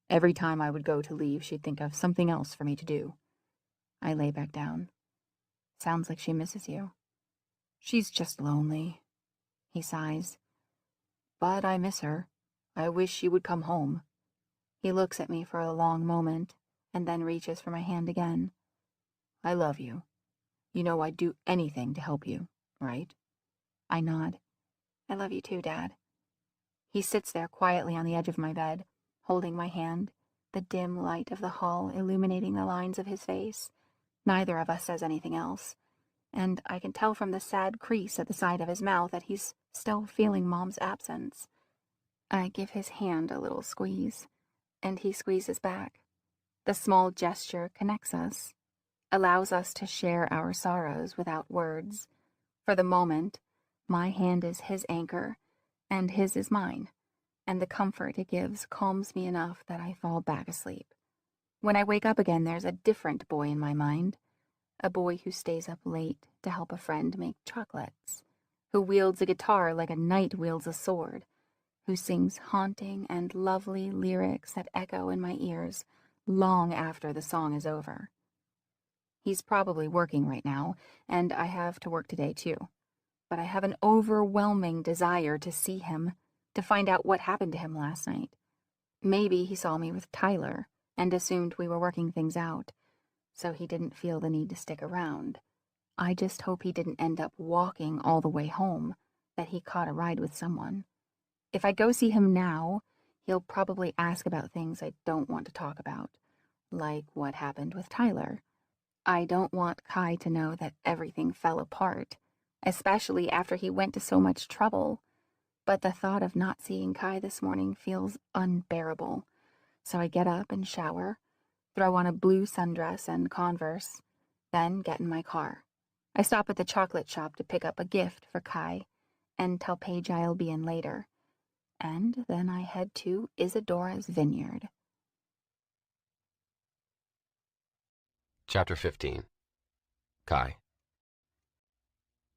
A: Every time I would go to leave, she'd think of something else for me to do. I lay back down. Sounds like she misses you. She's just lonely. He sighs. But I miss her. I wish she would come home. He looks at me for a long moment, and then reaches for my hand again. I love you. You know I'd do anything to help you, right? I nod. I love you too, Dad. He sits there quietly on the edge of my bed, holding my hand, the dim light of the hall illuminating the lines of his face. Neither of us says anything else, and I can tell from the sad crease at the side of his mouth that he's still feeling Mom's absence. I give his hand a little squeeze, and he squeezes back. The small gesture connects us, allows us to share our sorrows without words. For the moment, my hand is his anchor, and his is mine, and the comfort it gives calms me enough that I fall back asleep. When I wake up again, there's a different boy in my mind, a boy who stays up late to help a friend make chocolates, who wields a guitar like a knight wields a sword, who sings haunting and lovely lyrics that echo in my ears long after the song is over. He's probably working right now, and I have to work today too. But I have an overwhelming desire to see him, to find out what happened to him last night. Maybe he saw me with Tyler and assumed we were working things out, so he didn't feel the need to stick around. I just hope he didn't end up walking all the way home, that he caught a ride with someone. If I go see him now, He'll probably ask about things I don't want to talk about, like what happened with Tyler. I don't want Kai to know that everything fell apart, especially after he went to so much trouble. But the thought of not seeing Kai this morning feels unbearable. So I get up and shower, throw on a blue sundress and Converse, then get in my car. I stop at the chocolate shop to pick up a gift for Kai and tell Paige I'll be in later. And then I head to Isadora's vineyard.
B: Chapter 15. Kai.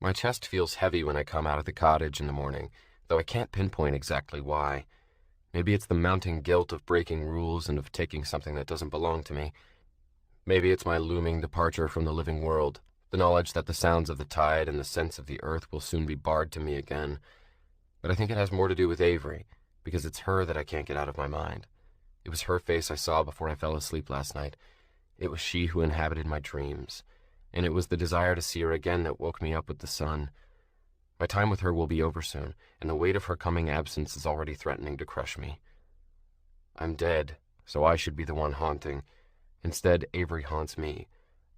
B: My chest feels heavy when I come out of the cottage in the morning, though I can't pinpoint exactly why. Maybe it's the mounting guilt of breaking rules and of taking something that doesn't belong to me. Maybe it's my looming departure from the living world, the knowledge that the sounds of the tide and the scents of the earth will soon be barred to me again. But I think it has more to do with Avery, because it's her that I can't get out of my mind. It was her face I saw before I fell asleep last night. It was she who inhabited my dreams, and it was the desire to see her again that woke me up with the sun. My time with her will be over soon, and the weight of her coming absence is already threatening to crush me. I'm dead, so I should be the one haunting. Instead, Avery haunts me.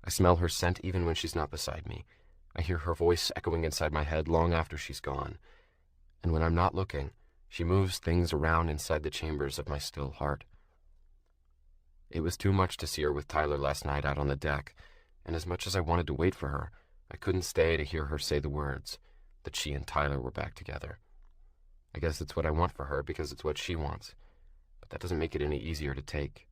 B: I smell her scent even when she's not beside me. I hear her voice echoing inside my head long after she's gone. And when I'm not looking, she moves things around inside the chambers of my still heart. It was too much to see her with Tyler last night out on the deck, and as much as I wanted to wait for her, I couldn't stay to hear her say the words, that she and Tyler were back together. I guess it's what I want for her because it's what she wants, but that doesn't make it any easier to take.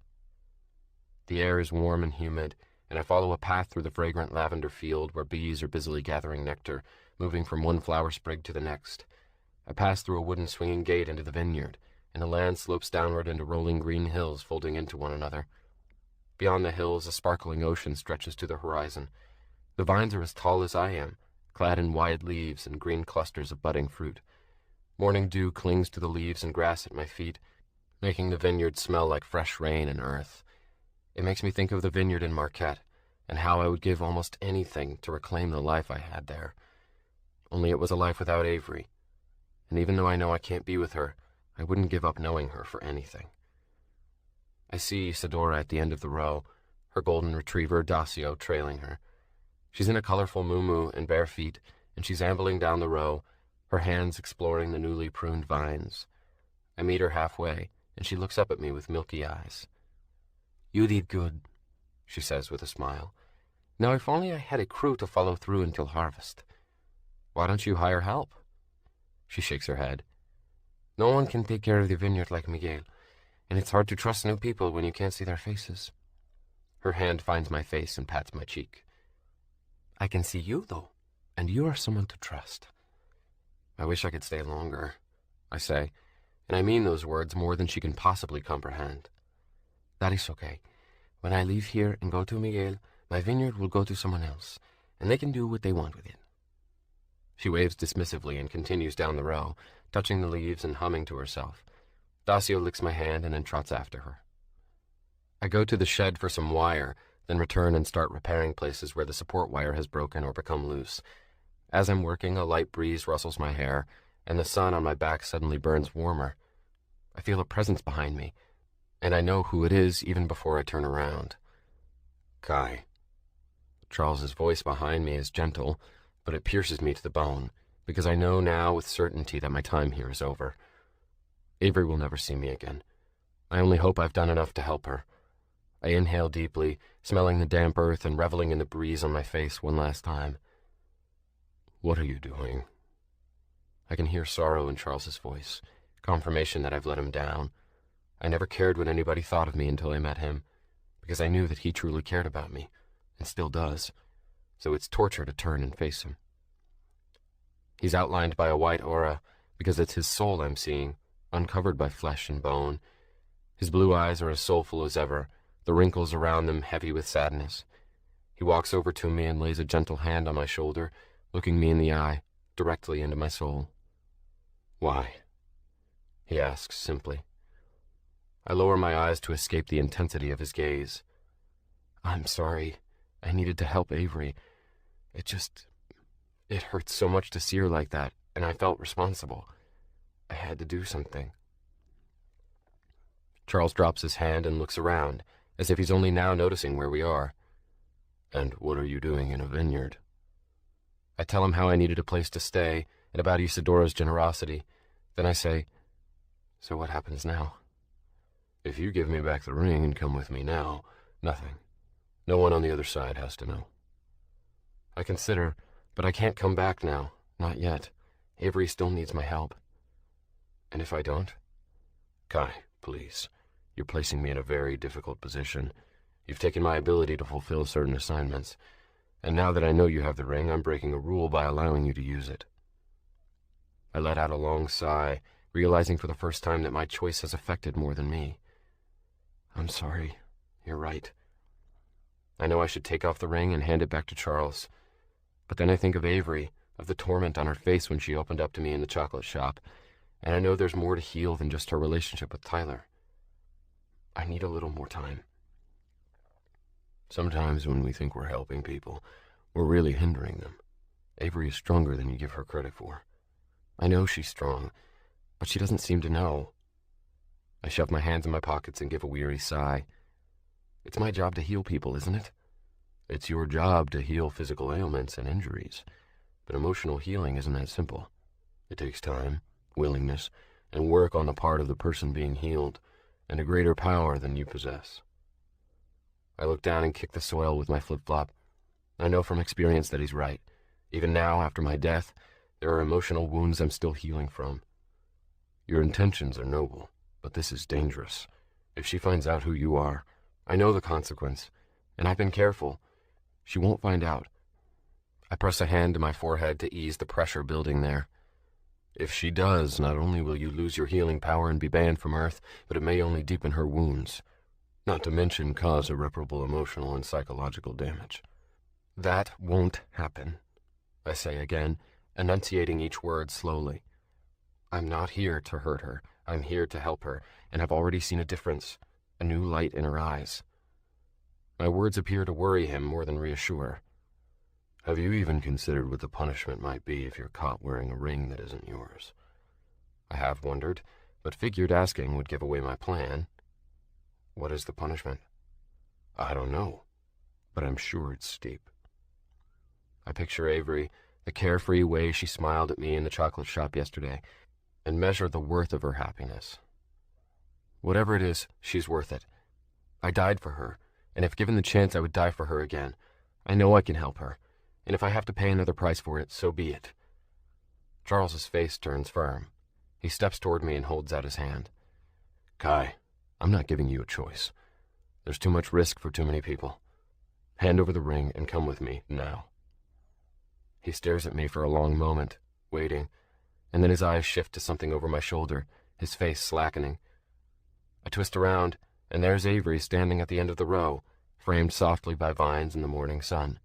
B: The air is warm and humid, and I follow a path through the fragrant lavender field where bees are busily gathering nectar, moving from one flower sprig to the next. I pass through a wooden swinging gate into the vineyard, and the land slopes downward into rolling green hills folding into one another. Beyond the hills, a sparkling ocean stretches to the horizon. The vines are as tall as I am, clad in wide leaves and green clusters of budding fruit. Morning dew clings to the leaves and grass at my feet, making the vineyard smell like fresh rain and earth. It makes me think of the vineyard in Marquette, and how I would give almost anything to reclaim the life I had there. Only it was a life without Avery, and even though I know I can't be with her, I wouldn't give up knowing her for anything. I see Isadora at the end of the row, her golden retriever, Dacio, trailing her. She's in a colorful muumuu and bare feet, and she's ambling down the row, her hands exploring the newly pruned vines. I meet her halfway, and she looks up at me with milky eyes. "You did good," she says with a smile. "Now if only I had a crew to follow through until harvest." "Why don't you hire help?" She shakes her head. "No one can take care of the vineyard like Miguel, and it's hard to trust new people when you can't see their faces." Her hand finds my face and pats my cheek. "I can see you, though, and you are someone to trust." "I wish I could stay longer," I say, and I mean those words more than she can possibly comprehend. "That is okay. When I leave here and go to Miguel, my vineyard will go to someone else, and they can do what they want with it." She waves dismissively and continues down the row, touching the leaves and humming to herself. Dacio licks my hand and then trots after her. I go to the shed for some wire, then return and start repairing places where the support wire has broken or become loose. As I'm working, a light breeze rustles my hair, and the sun on my back suddenly burns warmer. I feel a presence behind me, and I know who it is even before I turn around. "Kai." Charles's voice behind me is gentle, but it pierces me to the bone, because I know now with certainty that my time here is over. Avery will never see me again. I only hope I've done enough to help her. I inhale deeply, smelling the damp earth and reveling in the breeze on my face one last time. "What are you doing?" I can hear sorrow in Charles's voice, confirmation that I've let him down. I never cared what anybody thought of me until I met him, because I knew that he truly cared about me, and still does, so it's torture to turn and face him. He's outlined by a white aura, because it's his soul I'm seeing, uncovered by flesh and bone. His blue eyes are as soulful as ever, the wrinkles around them heavy with sadness. He walks over to me and lays a gentle hand on my shoulder, looking me in the eye, directly into my soul. "Why?" he asks simply. I lower my eyes to escape the intensity of his gaze. "I'm sorry. I needed to help Avery. It hurts so much to see her like that, and I felt responsible. I had to do something." Charles drops his hand and looks around, as if he's only now noticing where we are. And what are you doing in a vineyard? I tell him how I needed a place to stay and about Isidora's generosity. Then I say, so what happens now? If you give me back the ring and come with me now, nothing. No one on the other side has to know. I consider, but I can't come back now. Not yet. Avery still needs my help. And if I don't? Kai, please. You're placing me in a very difficult position. You've taken my ability to fulfill certain assignments, and now that I know you have the ring, I'm breaking a rule by allowing you to use it. I let out a long sigh, realizing for the first time that my choice has affected more than me. I'm sorry. You're right. I know I should take off the ring and hand it back to Charles, but then I think of Avery, of the torment on her face when she opened up to me in the chocolate shop, and I know there's more to heal than just her relationship with Tyler. I need a little more time. Sometimes when we think we're helping people, we're really hindering them. Avery is stronger than you give her credit for. I know she's strong, but she doesn't seem to know. I shove my hands in my pockets and give a weary sigh. It's my job to heal people, isn't it? It's your job to heal physical ailments and injuries, but emotional healing isn't that simple. It takes time, willingness, and work on the part of the person being healed, and a greater power than you possess. I look down and kick the soil with my flip-flop. I know from experience that he's right. Even now, after my death, there are emotional wounds I'm still healing from. Your intentions are noble, but this is dangerous. If she finds out who you are, I know the consequence, and I've been careful. She won't find out. I press a hand to my forehead to ease the pressure building there. If she does, not only will you lose your healing power and be banned from Earth, but it may only deepen her wounds, not to mention cause irreparable emotional and psychological damage. That won't happen, I say again, enunciating each word slowly. I'm not here to hurt her. I'm here to help her, and I've already seen a difference, a new light in her eyes. My words appear to worry him more than reassure. Have you even considered what the punishment might be if you're caught wearing a ring that isn't yours? I have wondered, but figured asking would give away my plan. What is the punishment? I don't know, but I'm sure it's steep. I picture Avery, the carefree way she smiled at me in the chocolate shop yesterday, and measure the worth of her happiness. Whatever it is, she's worth it. I died for her, and if given the chance, I would die for her again. I know I can help her, and if I have to pay another price for it, so be it. Charles's face turns firm. He steps toward me and holds out his hand. Kai, I'm not giving you a choice. There's too much risk for too many people. Hand over the ring and come with me now. He stares at me for a long moment, waiting, and then his eyes shift to something over my shoulder, his face slackening. I twist around, and there's Avery standing at the end of the row, framed softly by vines in the morning sun.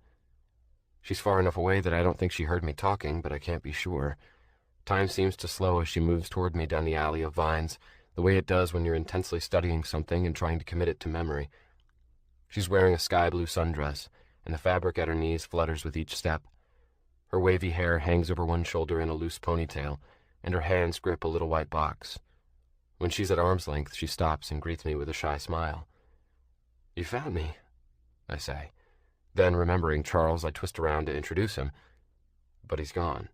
B: She's far enough away that I don't think she heard me talking, but I can't be sure. Time seems to slow as she moves toward me down the alley of vines, the way it does when you're intensely studying something and trying to commit it to memory. She's wearing a sky-blue sundress, and the fabric at her knees flutters with each step. Her wavy hair hangs over one shoulder in a loose ponytail, and her hands grip a little white box. When she's at arm's length, she stops and greets me with a shy smile. You found me, I say. Then, remembering Charles, I twist around to introduce him. But he's gone,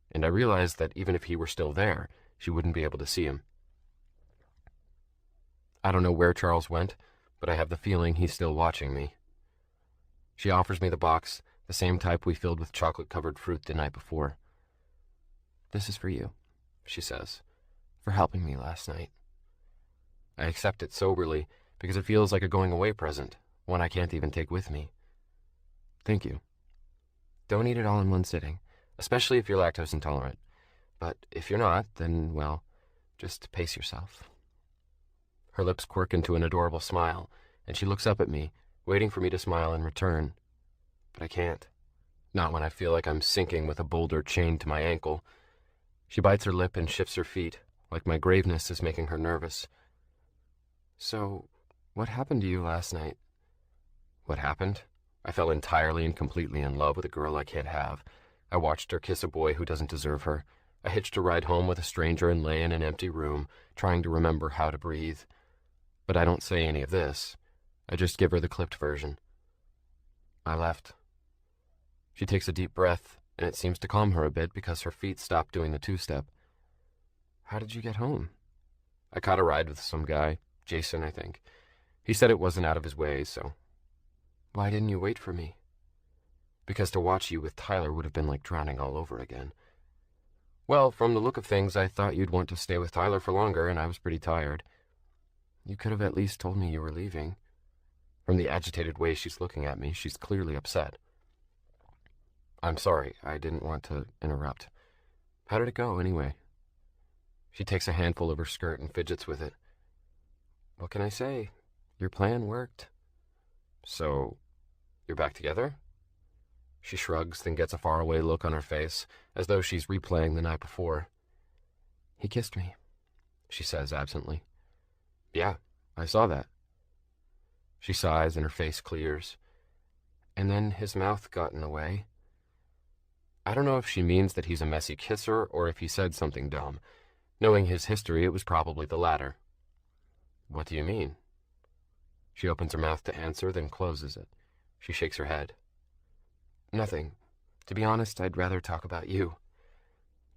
B: and I realize that even if he were still there, she wouldn't be able to see him. I don't know where Charles went, but I have the feeling he's still watching me. She offers me the box, the same type we filled with chocolate-covered fruit the night before. This is for you, she says, for helping me last night. I accept it soberly because it feels like a going-away present, one I can't even take with me. Thank you. Don't eat it all in one sitting, especially if you're lactose intolerant. But if you're not, then, well, just pace yourself. Her lips quirk into an adorable smile, and she looks up at me, waiting for me to smile in return. But I can't. Not when I feel like I'm sinking with a boulder chained to my ankle. She bites her lip and shifts her feet, like my graveness is making her nervous. So, what happened to you last night? What happened? I fell entirely and completely in love with a girl I can't have. I watched her kiss a boy who doesn't deserve her. I hitched a ride home with a stranger and lay in an empty room, trying to remember how to breathe. But I don't say any of this. I just give her the clipped version. I left. She takes a deep breath, and it seems to calm her a bit because her feet stop doing the two-step. How did you get home? I caught a ride with some guy, Jason, I think. He said it wasn't out of his way, so. Why didn't you wait for me? Because to watch you with Tyler would have been like drowning all over again. Well, from the look of things, I thought you'd want to stay with Tyler for longer, and I was pretty tired. You could have at least told me you were leaving. From the agitated way she's looking at me, she's clearly upset. I'm sorry, I didn't want to interrupt. How did it go, anyway? She takes a handful of her skirt and fidgets with it. What can I say? Your plan worked. So, you're back together? She shrugs, then gets a faraway look on her face, as though she's replaying the night before. He kissed me, she says absently. Yeah, I saw that. She sighs and her face clears. And then his mouth got in the way. I don't know if she means that he's a messy kisser or if he said something dumb. Knowing his history, it was probably the latter. What do you mean? She opens her mouth to answer, then closes it. She shakes her head. Nothing. To be honest, I'd rather talk about you.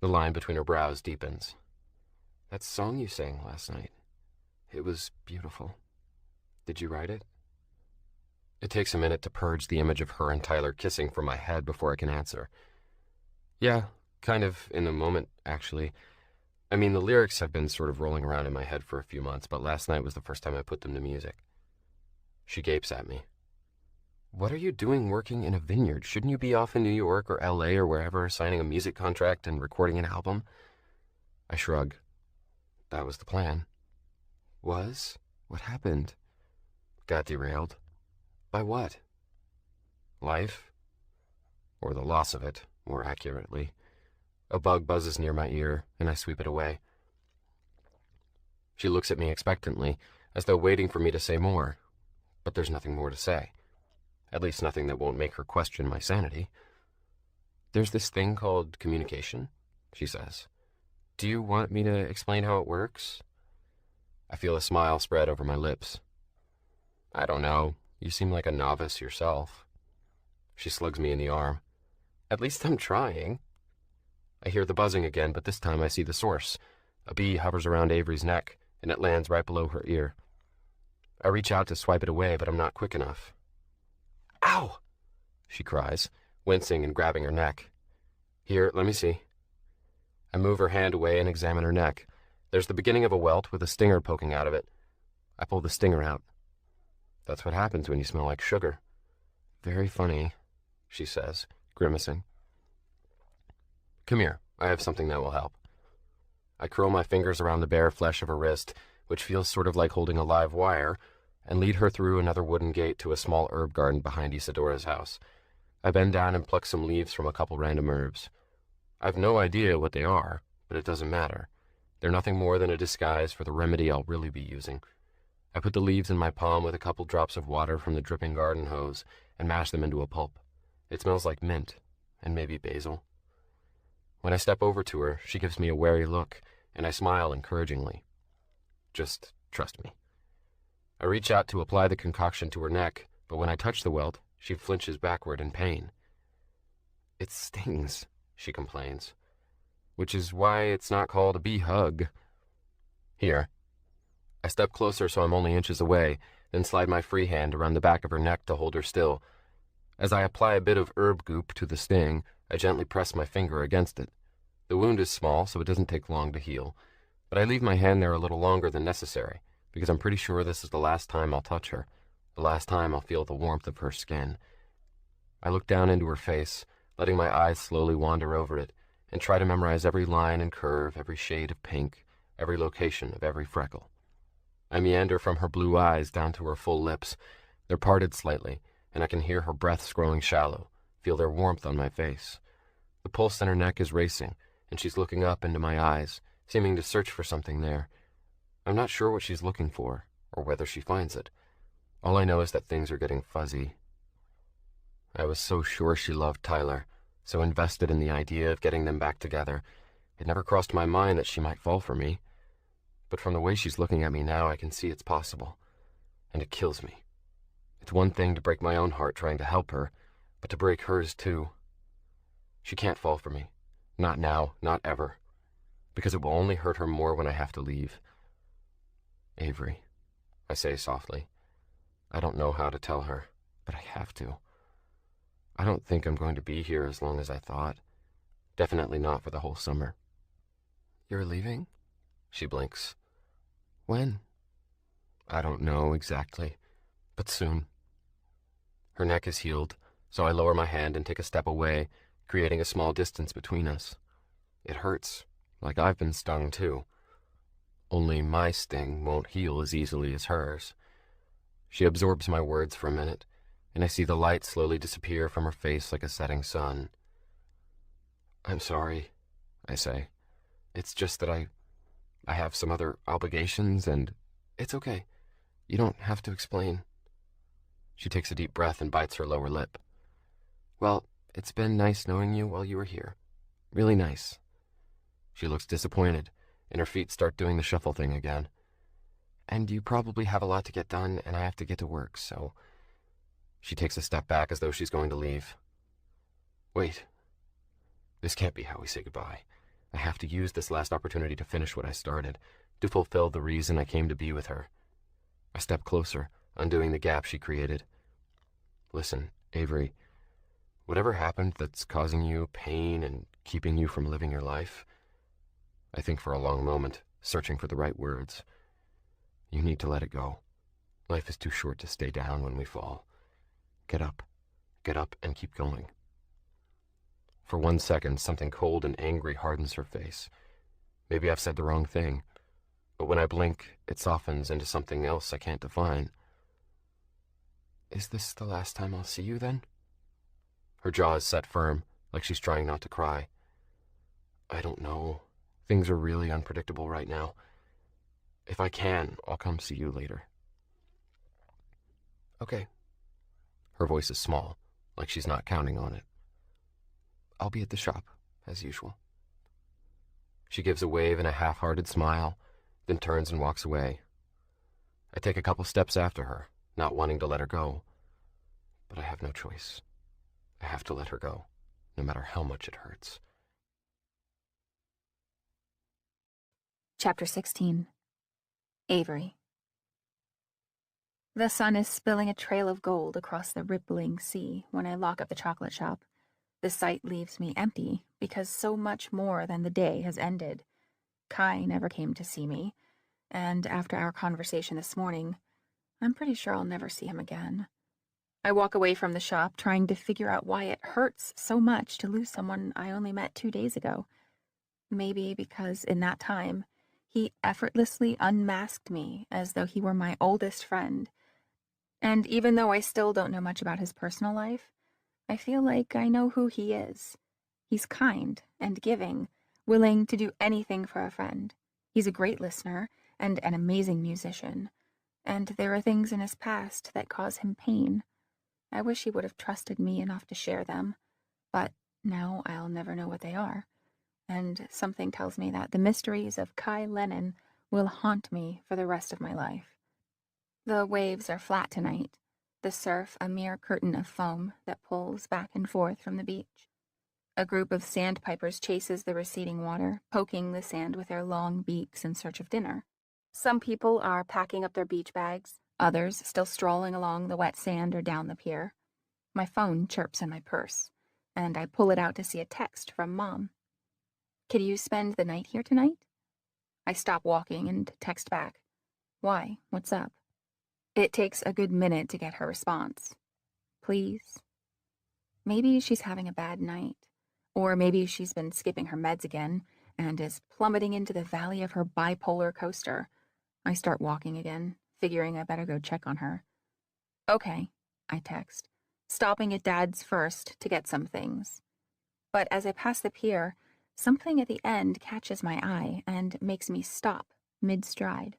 B: The line between her brows deepens. That song you sang last night. It was beautiful. Did you write it? It takes a minute to purge the image of her and Tyler kissing from my head before I can answer. Yeah, kind of in the moment, actually. I mean, the lyrics have been sort of rolling around in my head for a few months, but last night was the first time I put them to music. She gapes at me. What are you doing working in a vineyard? Shouldn't you be off in New York or LA or wherever, signing a music contract and recording an album? I shrug. That was the plan. Was? What happened? Got derailed. By what? Life? Or the loss of it, more accurately. A bug buzzes near my ear, and I sweep it away. She looks at me expectantly, as though waiting for me to say more. But there's nothing more to say. At least nothing that won't make her question my sanity. There's this thing called communication, she says. Do you want me to explain how it works? I feel a smile spread over my lips. I don't know. You seem like a novice yourself. She slugs me in the arm. At least I'm trying. I hear the buzzing again, but this time I see the source. A bee hovers around Avery's neck, and it lands right below her ear. I reach out to swipe it away, but I'm not quick enough. Ow! She cries, wincing and grabbing her neck. Here, let me see. I move her hand away and examine her neck. There's the beginning of a welt with a stinger poking out of it. I pull the stinger out. That's what happens when you smell like sugar. Very funny, she says, grimacing. Come here, I have something that will help. I curl my fingers around the bare flesh of her wrist, which feels sort of like holding a live wire, and lead her through another wooden gate to a small herb garden behind Isadora's house. I bend down and pluck some leaves from a couple random herbs. I've no idea what they are, but it doesn't matter. They're nothing more than a disguise for the remedy I'll really be using. I put the leaves in my palm with a couple drops of water from the dripping garden hose and mash them into a pulp. It smells like mint, and maybe basil. When I step over to her, she gives me a wary look, and I smile encouragingly. Just trust me. I reach out to apply the concoction to her neck, but when I touch the welt, she flinches backward in pain. It stings, she complains, which is why it's not called a bee hug. Here. I step closer so I'm only inches away, then slide my free hand around the back of her neck to hold her still. As I apply a bit of herb goop to the sting, I gently press my finger against it. The wound is small, so it doesn't take long to heal, but I leave my hand there a little longer than necessary, because I'm pretty sure this is the last time I'll touch her, the last time I'll feel the warmth of her skin. I look down into her face, letting my eyes slowly wander over it, and try to memorize every line and curve, every shade of pink, every location of every freckle. I meander from her blue eyes down to her full lips. They're parted slightly, and I can hear her breaths growing shallow, feel their warmth on my face. The pulse in her neck is racing, and she's looking up into my eyes, seeming to search for something there. I'm not sure what she's looking for, or whether she finds it. All I know is that things are getting fuzzy. I was so sure she loved Tyler, so invested in the idea of getting them back together. It never crossed my mind that she might fall for me. But from the way she's looking at me now, I can see it's possible. And it kills me. It's one thing to break my own heart trying to help her, but to break hers too. She can't fall for me. Not now, not ever. Because it will only hurt her more when I have to leave. Avery, I say softly. I don't know how to tell her, but I have to. I don't think I'm going to be here as long as I thought. Definitely not for the whole summer. You're leaving? She blinks. When? I don't know exactly, but soon. Her neck is healed, so I lower my hand and take a step away, creating a small distance between us. It hurts, like I've been stung too. Only my sting won't heal as easily as hers. She absorbs my words for a minute, and I see the light slowly disappear from her face like a setting sun. I'm sorry, I say. It's just that I have some other obligations, and it's okay. You don't have to explain. She takes a deep breath and bites her lower lip. Well, it's been nice knowing you while you were here. Really nice. She looks disappointed, and her feet start doing the shuffle thing again. And you probably have a lot to get done, and I have to get to work, so... She takes a step back as though she's going to leave. Wait. This can't be how we say goodbye. I have to use this last opportunity to finish what I started, to fulfill the reason I came to be with her. I step closer, undoing the gap she created. Listen, Avery, whatever happened that's causing you pain and keeping you from living your life, I think for a long moment, searching for the right words. You need to let it go. Life is too short to stay down when we fall. Get up and keep going. For 1 second, something cold and angry hardens her face. Maybe I've said the wrong thing, but when I blink, it softens into something else I can't define. Is this the last time I'll see you then? Her jaw is set firm, like she's trying not to cry. I don't know. Things are really unpredictable right now. If I can, I'll come see you later. Okay. Her voice is small, like she's not counting on it. I'll be at the shop, as usual. She gives a wave and a half-hearted smile, then turns and walks away. I take a couple steps after her, not wanting to let her go. But I have no choice. I have to let her go, no matter how much it hurts.
A: Chapter 16. Avery. The sun is spilling a trail of gold across the rippling sea when I lock up the chocolate shop. The site leaves me empty because so much more than the day has ended. Kai never came to see me, and after our conversation this morning, I'm pretty sure I'll never see him again. I walk away from the shop trying to figure out why it hurts so much to lose someone I only met 2 days ago. Maybe because in that time, he effortlessly unmasked me as though he were my oldest friend. And even though I still don't know much about his personal life, I feel like I know who he is. He's kind and giving, willing to do anything for a friend. He's a great listener and an amazing musician. And there are things in his past that cause him pain. I wish he would have trusted me enough to share them, but now I'll never know what they are. And something tells me that the mysteries of Kai Lennon will haunt me for the rest of my life. The waves are flat tonight, the surf a mere curtain of foam that pulls back and forth from the beach. A group of sandpipers chases the receding water, poking the sand with their long beaks in search of dinner. Some people are packing up their beach bags, others still strolling along the wet sand or down the pier. My phone chirps in my purse, and I pull it out to see a text from Mom. Could you spend the night here tonight? I stop walking and text back. Why? What's up? It takes a good minute to get her response. Please. Maybe she's having a bad night. Or maybe she's been skipping her meds again and is plummeting into the valley of her bipolar coaster. I start walking again, figuring I better go check on her. Okay, I text, stopping at Dad's first to get some things. But as I pass the pier, something at the end catches my eye and makes me stop mid-stride.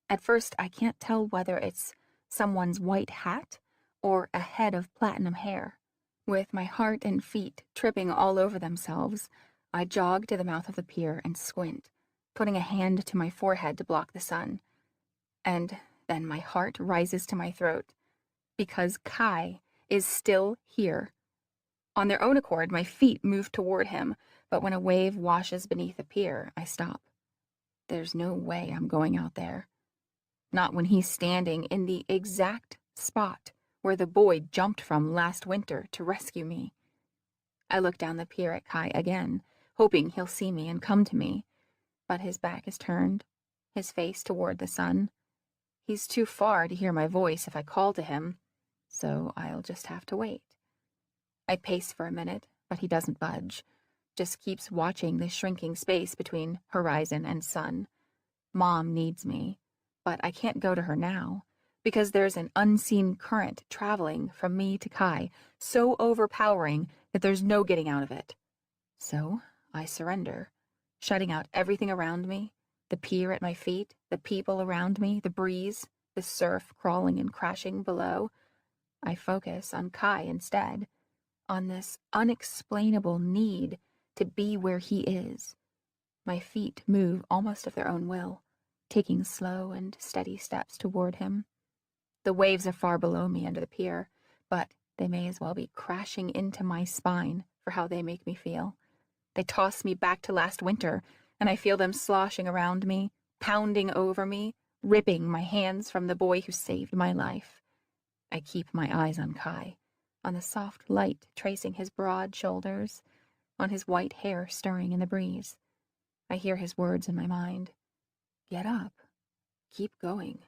A: At first, I can't tell whether it's someone's white hat or a head of platinum hair. With my heart and feet tripping all over themselves, I jog to the mouth of the pier and squint. putting a hand to my forehead to block the sun. And then my heart rises to my throat, because Kai is still here. On their own accord, my feet move toward him, but when a wave washes beneath the pier, I stop. There's no way I'm going out there. Not when he's standing in the exact spot where the boy jumped from last winter to rescue me. I look down the pier at Kai again, hoping he'll see me and come to me, but his back is turned, his face toward the sun. He's too far to hear my voice if I call to him, so I'll just have to wait. I pace for a minute, but he doesn't budge, just keeps watching the shrinking space between horizon and sun. Mom needs me, but I can't go to her now, because there's an unseen current traveling from me to Kai, so overpowering that there's no getting out of it. So I surrender, shutting out everything around me, the pier at my feet, the people around me, the breeze, the surf crawling and crashing below. I focus on Kai instead, on this unexplainable need to be where he is. My feet move almost of their own will, taking slow and steady steps toward him. The waves are far below me under the pier, but they may as well be crashing into my spine for how they make me feel. They toss me back to last winter, and I feel them sloshing around me, pounding over me, ripping my hands from the boy who saved my life. I keep my eyes on Kai, on the soft light tracing his broad shoulders, on his white hair stirring in the breeze. I hear his words in my mind. Get up. Keep going.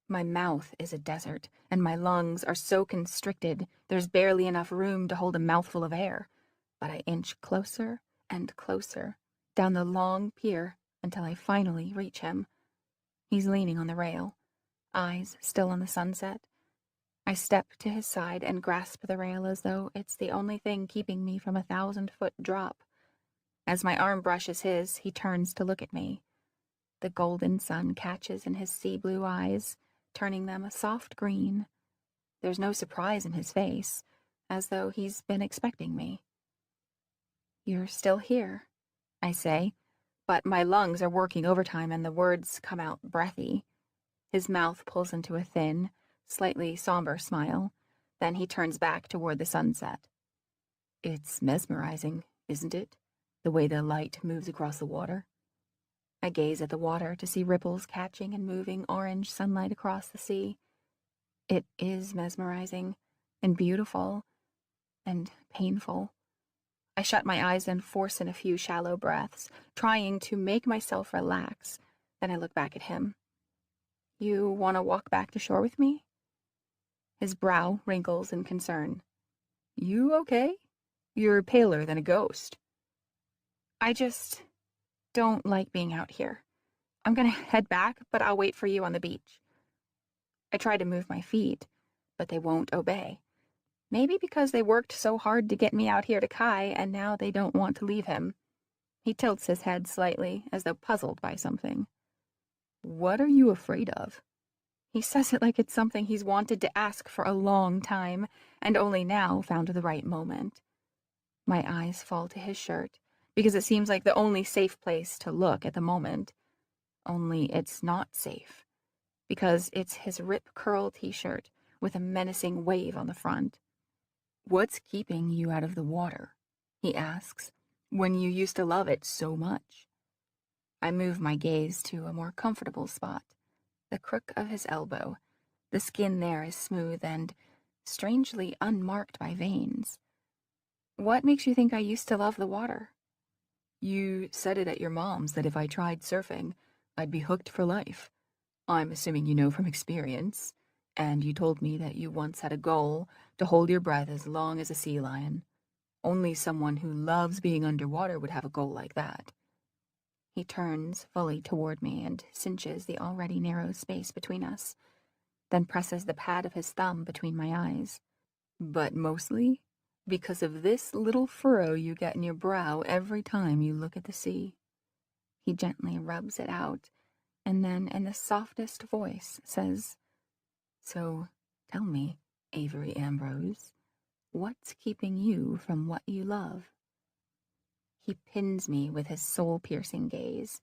A: My mouth is a desert, and my lungs are so constricted there's barely enough room to hold a mouthful of air. But I inch closer and closer down the long pier until I finally reach him. He's leaning on the rail, eyes still on the sunset. I step to his side and grasp the rail as though it's the only thing keeping me from a 1,000-foot drop. As my arm brushes his, he turns to look at me. The golden sun catches in his sea blue eyes, turning them a soft green. There's no surprise in his face, as though he's been expecting me. You're still here, I say, but my lungs are working overtime and the words come out breathy. His mouth pulls into a thin, slightly somber smile. Then he turns back toward the sunset. It's mesmerizing, isn't it? The way the light moves across the water. I gaze at the water to see ripples catching and moving orange sunlight across the sea. It is mesmerizing and beautiful and painful. I shut my eyes and force in a few shallow breaths, trying to make myself relax. Then I look back at him. You want to walk back to shore with me? His brow wrinkles in concern. You okay? You're paler than a ghost. I just don't like being out here. I'm gonna head back, but I'll wait for you on the beach. I try to move my feet, but they won't obey. Maybe because they worked so hard to get me out here to Kai, and now they don't want to leave him. He tilts his head slightly, as though puzzled by something. What are you afraid of? He says it like it's something he's wanted to ask for a long time, and only now found the right moment. My eyes fall to his shirt, because it seems like the only safe place to look at the moment. Only it's not safe, because it's his rip-curl t-shirt with a menacing wave on the front. What's keeping you out of the water? He asks, when you used to love it so much. I move my gaze to a more comfortable spot, the crook of his elbow. The skin there is smooth and strangely unmarked by veins. What makes you think I used to love the water? You said it at your mom's that if I tried surfing, I'd be hooked for life. I'm assuming you know from experience. And you told me that you once had a goal to hold your breath as long as a sea lion. Only someone who loves being underwater would have a goal like that. He turns fully toward me and cinches the already narrow space between us, then presses the pad of his thumb between my eyes. But mostly because of this little furrow you get in your brow every time you look at the sea. He gently rubs it out, and then in the softest voice says, So, tell me, Avery Ambrose, what's keeping you from what you love? He pins me with his soul-piercing gaze,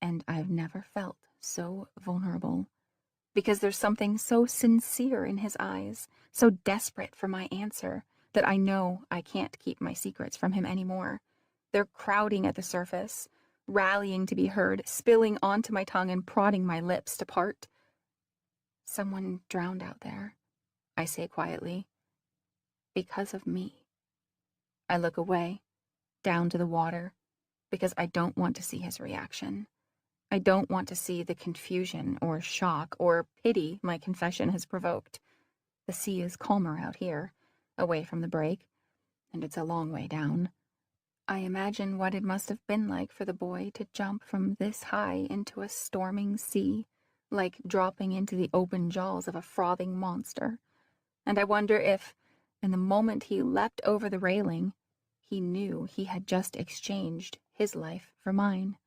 A: and I've never felt so vulnerable. Because there's something so sincere in his eyes, so desperate for my answer, that I know I can't keep my secrets from him anymore. They're crowding at the surface, rallying to be heard, spilling onto my tongue and prodding my lips to part. Someone drowned out there, I say quietly. Because of me. I look away, down to the water, because I don't want to see his reaction. I don't want to see the confusion or shock or pity my confession has provoked. The sea is calmer out here, away from the break, and it's a long way down. I imagine what it must have been like for the boy to jump from this high into a storming sea, like dropping into the open jaws of a frothing monster. And I wonder if, in the moment he leapt over the railing, he knew he had just exchanged his life for mine.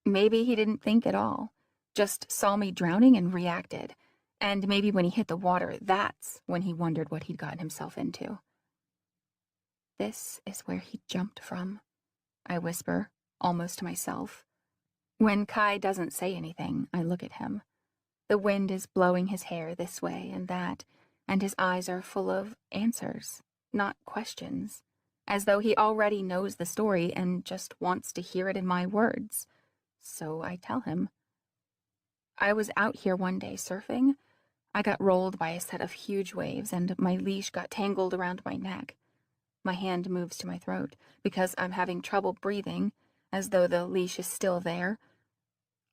A: Maybe he didn't think at all, just saw me drowning and reacted. And maybe when he hit the water, that's when he wondered what he'd gotten himself into. This is where he jumped from, I whisper, almost to myself. When Kai doesn't say anything, I look at him. The wind is blowing his hair this way and that, and his eyes are full of answers, not questions, as though he already knows the story and just wants to hear it in my words. So I tell him. I was out here one day surfing. I got rolled by a set of huge waves, and my leash got tangled around my neck. My hand moves to my throat, because I'm having trouble breathing, as though the leash is still there.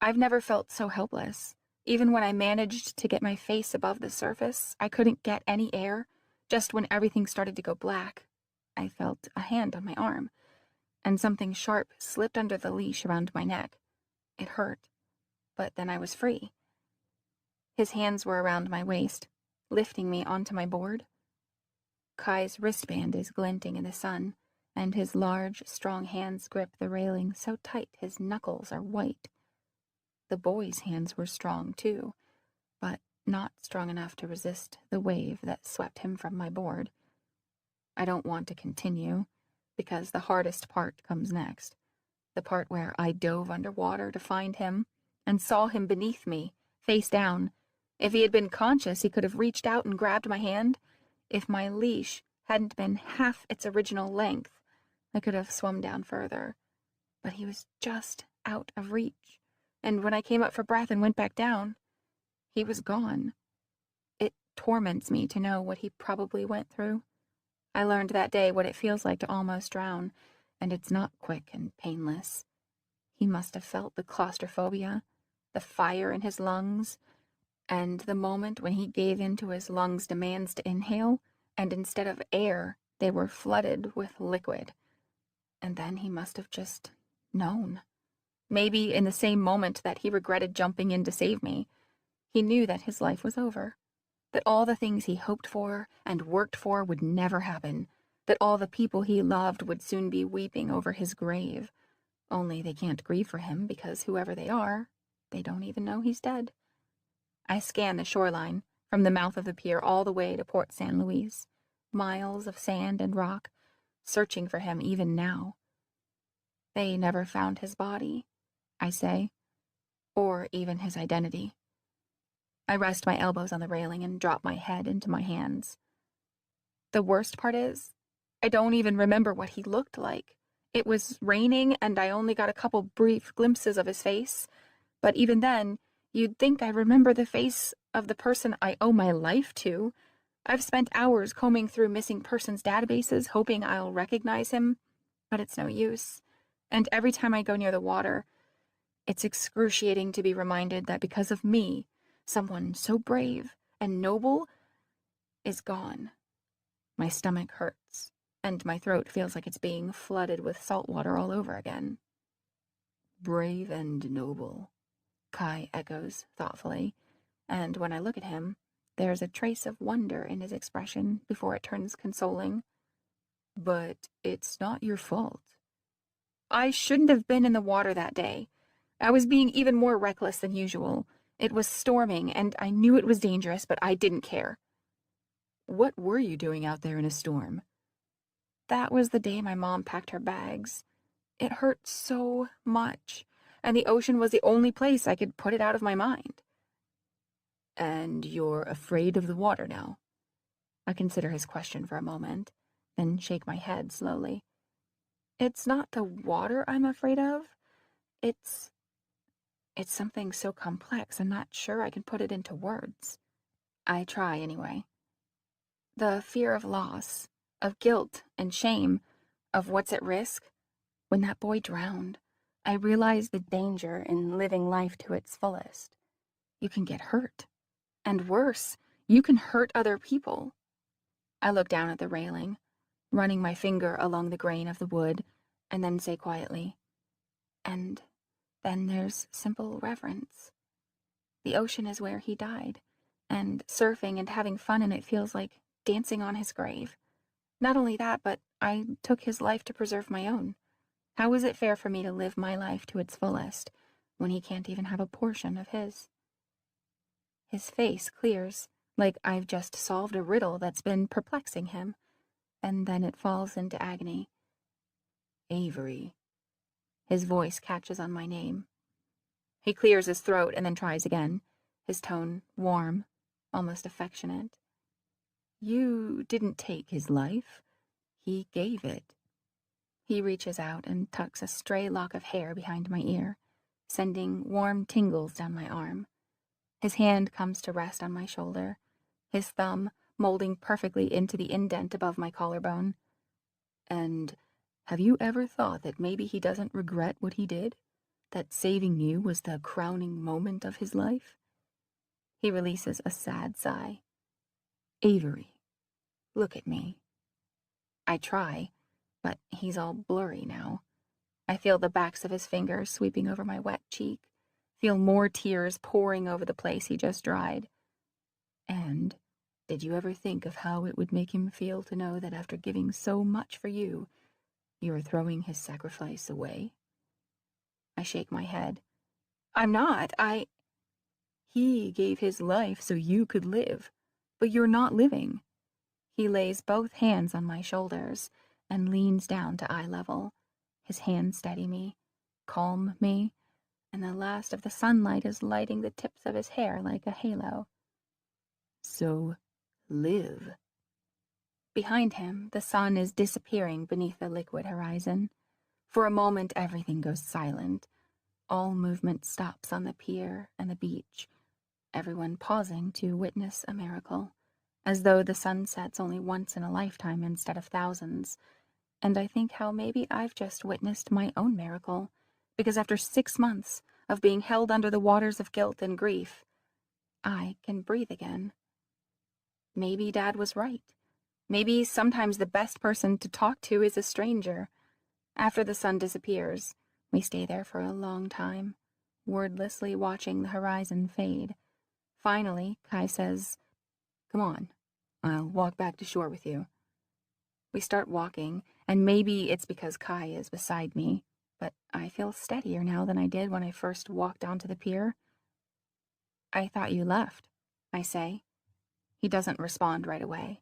A: I've never felt so helpless. Even when I managed to get my face above the surface, I couldn't get any air. Just when everything started to go black, I felt a hand on my arm, and something sharp slipped under the leash around my neck. It hurt, but then I was free. His hands were around my waist, lifting me onto my board. Kai's wristband is glinting in the sun, and his large, strong hands grip the railing so tight his knuckles are white. The boy's hands were strong, too, but not strong enough to resist the wave that swept him from my board. I don't want to continue, because the hardest part comes next. The part where I dove underwater to find him, and saw him beneath me, face down. If he had been conscious, he could have reached out and grabbed my hand. If my leash hadn't been half its original length, I could have swum down further. But he was just out of reach, and when I came up for breath and went back down, he was gone. It torments me to know what he probably went through. I learned that day what it feels like to almost drown, and it's not quick and painless. He must have felt the claustrophobia, the fire in his lungs, and the moment when he gave in to his lungs' demands to inhale, and instead of air, they were flooded with liquid. And then he must have just known. Maybe in the same moment that he regretted jumping in to save me, he knew that his life was over, that all the things he hoped for and worked for would never happen, that all the people he loved would soon be weeping over his grave. Only they can't grieve for him because whoever they are, they don't even know he's dead. I scan the shoreline, from the mouth of the pier all the way to Port San Luis, miles of sand and rock, searching for him even now. They never found his body, I say, or even his identity. I rest my elbows on the railing and drop my head into my hands. The worst part is, I don't even remember what he looked like. It was raining, and I only got a couple brief glimpses of his face, but even then, you'd think I remember the face of the person I owe my life to. I've spent hours combing through missing persons databases, hoping I'll recognize him, but it's no use. And every time I go near the water, it's excruciating to be reminded that because of me, someone so brave and noble is gone. My stomach hurts, and my throat feels like it's being flooded with salt water all over again. Brave and noble, Kai echoes thoughtfully, and when I look at him, there's a trace of wonder in his expression before it turns consoling. But it's not your fault. I shouldn't have been in the water that day. I was being even more reckless than usual. It was storming, and I knew it was dangerous, but I didn't care. What were you doing out there in a storm? That was the day my mom packed her bags. It hurt so much. and the ocean was the only place I could put it out of my mind. And you're afraid of the water now? I consider his question for a moment, then shake my head slowly. It's not the water I'm afraid of. It's something so complex I'm not sure I can put it into words. I try anyway. The fear of loss, of guilt and shame, of what's at risk. When that boy drowned, I realized the danger in living life to its fullest. You can get hurt. And worse, you can hurt other people. I look down at the railing, running my finger along the grain of the wood, and then say quietly, and then there's simple reverence. The ocean is where he died, and surfing and having fun in it feels like dancing on his grave. Not only that, but I took his life to preserve my own. How is it fair for me to live my life to its fullest when he can't even have a portion of his? His face clears, like I've just solved a riddle that's been perplexing him, and then it falls into agony. Avery. His voice catches on my name. He clears his throat and then tries again, his tone warm, almost affectionate. You didn't take his life. He gave it. He reaches out and tucks a stray lock of hair behind my ear, sending warm tingles down my arm. His hand comes to rest on my shoulder, his thumb molding perfectly into the indent above my collarbone. And have you ever thought that maybe he doesn't regret what he did? That saving you was the crowning moment of his life? He releases a sad sigh. Avery, look at me. I try, but he's all blurry now. I feel the backs of his fingers sweeping over my wet cheek, feel more tears pouring over the place he just dried. And did you ever think of how it would make him feel to know that after giving so much for you, you are throwing his sacrifice away? I shake my head. I'm not. He gave his life so you could live, but you're not living. He lays both hands on my shoulders and leans down to eye level. His hands steady me, calm me, and the last of the sunlight is lighting the tips of his hair like a halo. So, live. Behind him, the sun is disappearing beneath the liquid horizon. For a moment, everything goes silent. All movement stops on the pier and the beach, everyone pausing to witness a miracle, as though the sun sets only once in a lifetime instead of thousands. And I think how maybe I've just witnessed my own miracle, because after 6 months of being held under the waters of guilt and grief, I can breathe again. Maybe Dad was right. Maybe sometimes the best person to talk to is a stranger. After the sun disappears, we stay there for a long time, wordlessly watching the horizon fade. Finally, Kai says, "Come on, I'll walk back to shore with you." We start walking, and maybe it's because Kai is beside me, but I feel steadier now than I did when I first walked onto the pier. I thought you left, I say. He doesn't respond right away.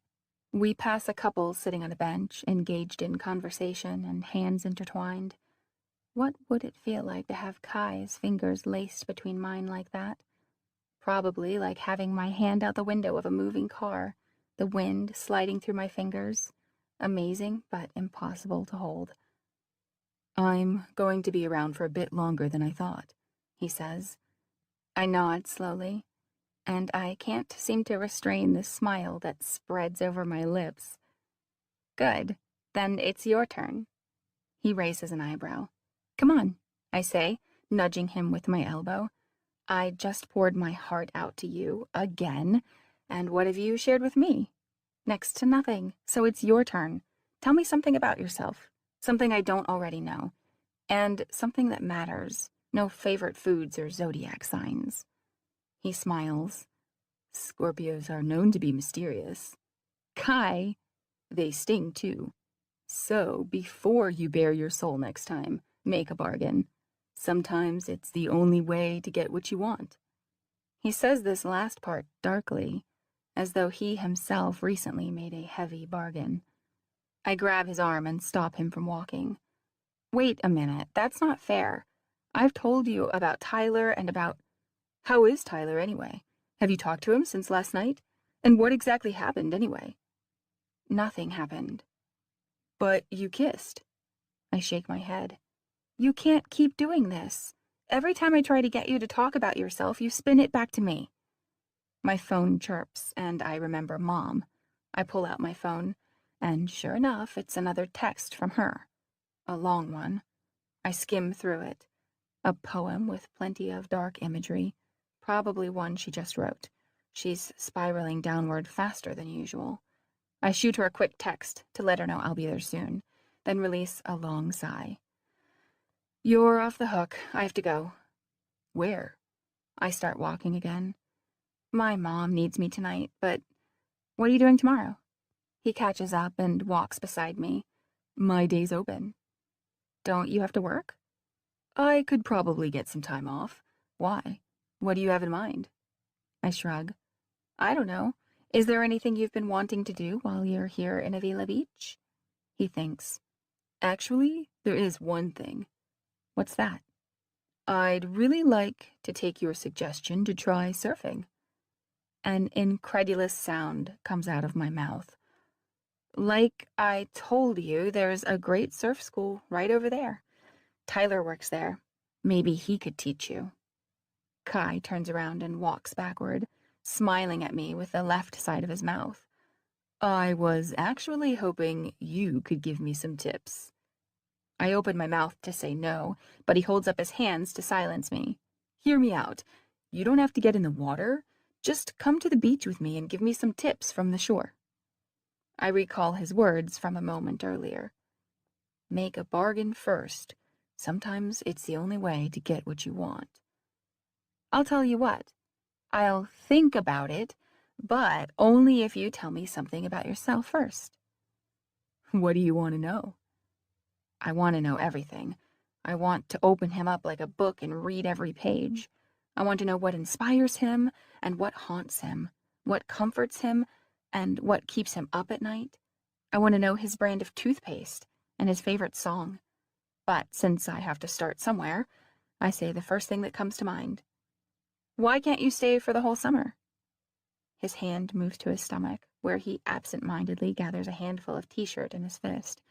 A: We pass a couple sitting on a bench, engaged in conversation and hands intertwined. What would it feel like to have Kai's fingers laced between mine like that? Probably like having my hand out the window of a moving car, the wind sliding through my fingers. Amazing, but impossible to hold. I'm going to be around for a bit longer than I thought, he says. I nod slowly, and I can't seem to restrain the smile that spreads over my lips. Good, then it's your turn. He raises an eyebrow. Come on, I say, nudging him with my elbow. I just poured my heart out to you, again, and what have you shared with me? Next to nothing, so it's your turn. Tell me something about yourself, something I don't already know, and something that matters. No favorite foods or zodiac signs. He smiles. Scorpios are known to be mysterious. Kai, they sting too. So, before you bare your soul next time, make a bargain. Sometimes it's the only way to get what you want. He says this last part darkly, as though he himself recently made a heavy bargain. I grab his arm and stop him from walking. Wait a minute, that's not fair. I've told you about Tyler and about... How is Tyler anyway? Have you talked to him since last night? And what exactly happened anyway? Nothing happened. But you kissed. I shake my head. You can't keep doing this. Every time I try to get you to talk about yourself, you spin it back to me. My phone chirps, and I remember Mom. I pull out my phone, and sure enough, it's another text from her. A long one. I skim through it. A poem with plenty of dark imagery. Probably one she just wrote. She's spiraling downward faster than usual. I shoot her a quick text to let her know I'll be there soon, then release a long sigh. You're off the hook. I have to go. Where? I start walking again. My mom needs me tonight, but what are you doing tomorrow? He catches up and walks beside me. My day's open. Don't you have to work? I could probably get some time off. Why? What do you have in mind? I shrug. I don't know. Is there anything you've been wanting to do while you're here in Avila Beach? He thinks. Actually, there is one thing. What's that? I'd really like to take your suggestion to try surfing. An incredulous sound comes out of my mouth. Like I told you, there's a great surf school right over there. Tyler works there. Maybe he could teach you. Kai turns around and walks backward, smiling at me with the left side of his mouth. I was actually hoping you could give me some tips. I open my mouth to say no, but he holds up his hands to silence me. Hear me out. You don't have to get in the water. Just come to the beach with me and give me some tips from the shore. I recall his words from a moment earlier. Make a bargain first. Sometimes it's the only way to get what you want. I'll tell you what. I'll think about it, but only if you tell me something about yourself first. What do you want to know? I want to know everything. I want to open him up like a book and read every page. I want to know what inspires him and what haunts him, what comforts him and what keeps him up at night. I want to know his brand of toothpaste and his favorite song. But since I have to start somewhere, I say the first thing that comes to mind. Why can't you stay for the whole summer? His hand moves to his stomach, where he absent-mindedly gathers a handful of t-shirt in his fist.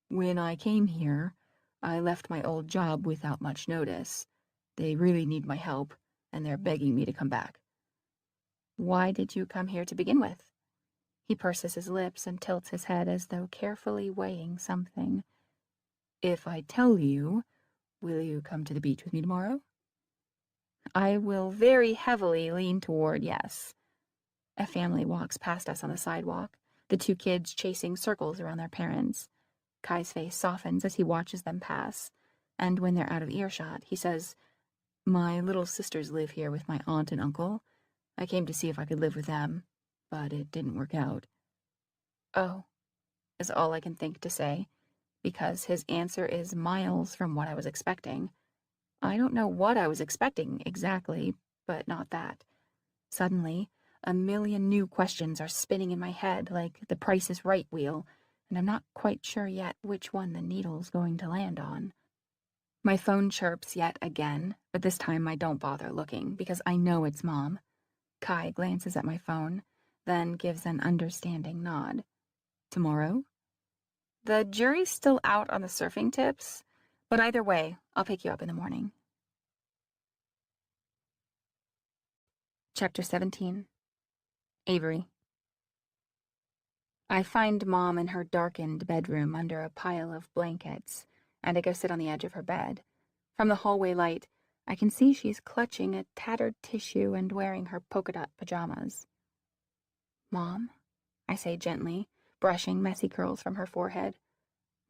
A: When I came here, I left my old job without much notice. They really need my help, and they're begging me to come back. Why did you come here to begin with? He purses his lips and tilts his head as though carefully weighing something. If I tell you, will you come to the beach with me tomorrow? I will very heavily lean toward yes. A family walks past us on the sidewalk, the two kids chasing circles around their parents. Kai's face softens as he watches them pass, and when they're out of earshot, he says, My little sisters live here with my aunt and uncle. I came to see if I could live with them, but it didn't work out. Oh, is all I can think to say, because his answer is miles from what I was expecting. I don't know what I was expecting exactly, but not that. Suddenly, a million new questions are spinning in my head like the Price is Right wheel, and I'm not quite sure yet which one the needle's going to land on. My phone chirps yet again, but this time I don't bother looking because I know it's Mom. Kai glances at my phone, then gives an understanding nod. Tomorrow? The jury's still out on the surfing tips, but either way, I'll pick you up in the morning. Chapter 17. Avery. I find Mom in her darkened bedroom under a pile of blankets, and I go sit on the edge of her bed. From the hallway light, I can see she's clutching a tattered tissue and wearing her polka-dot pajamas. Mom, I say gently, brushing messy curls from her forehead.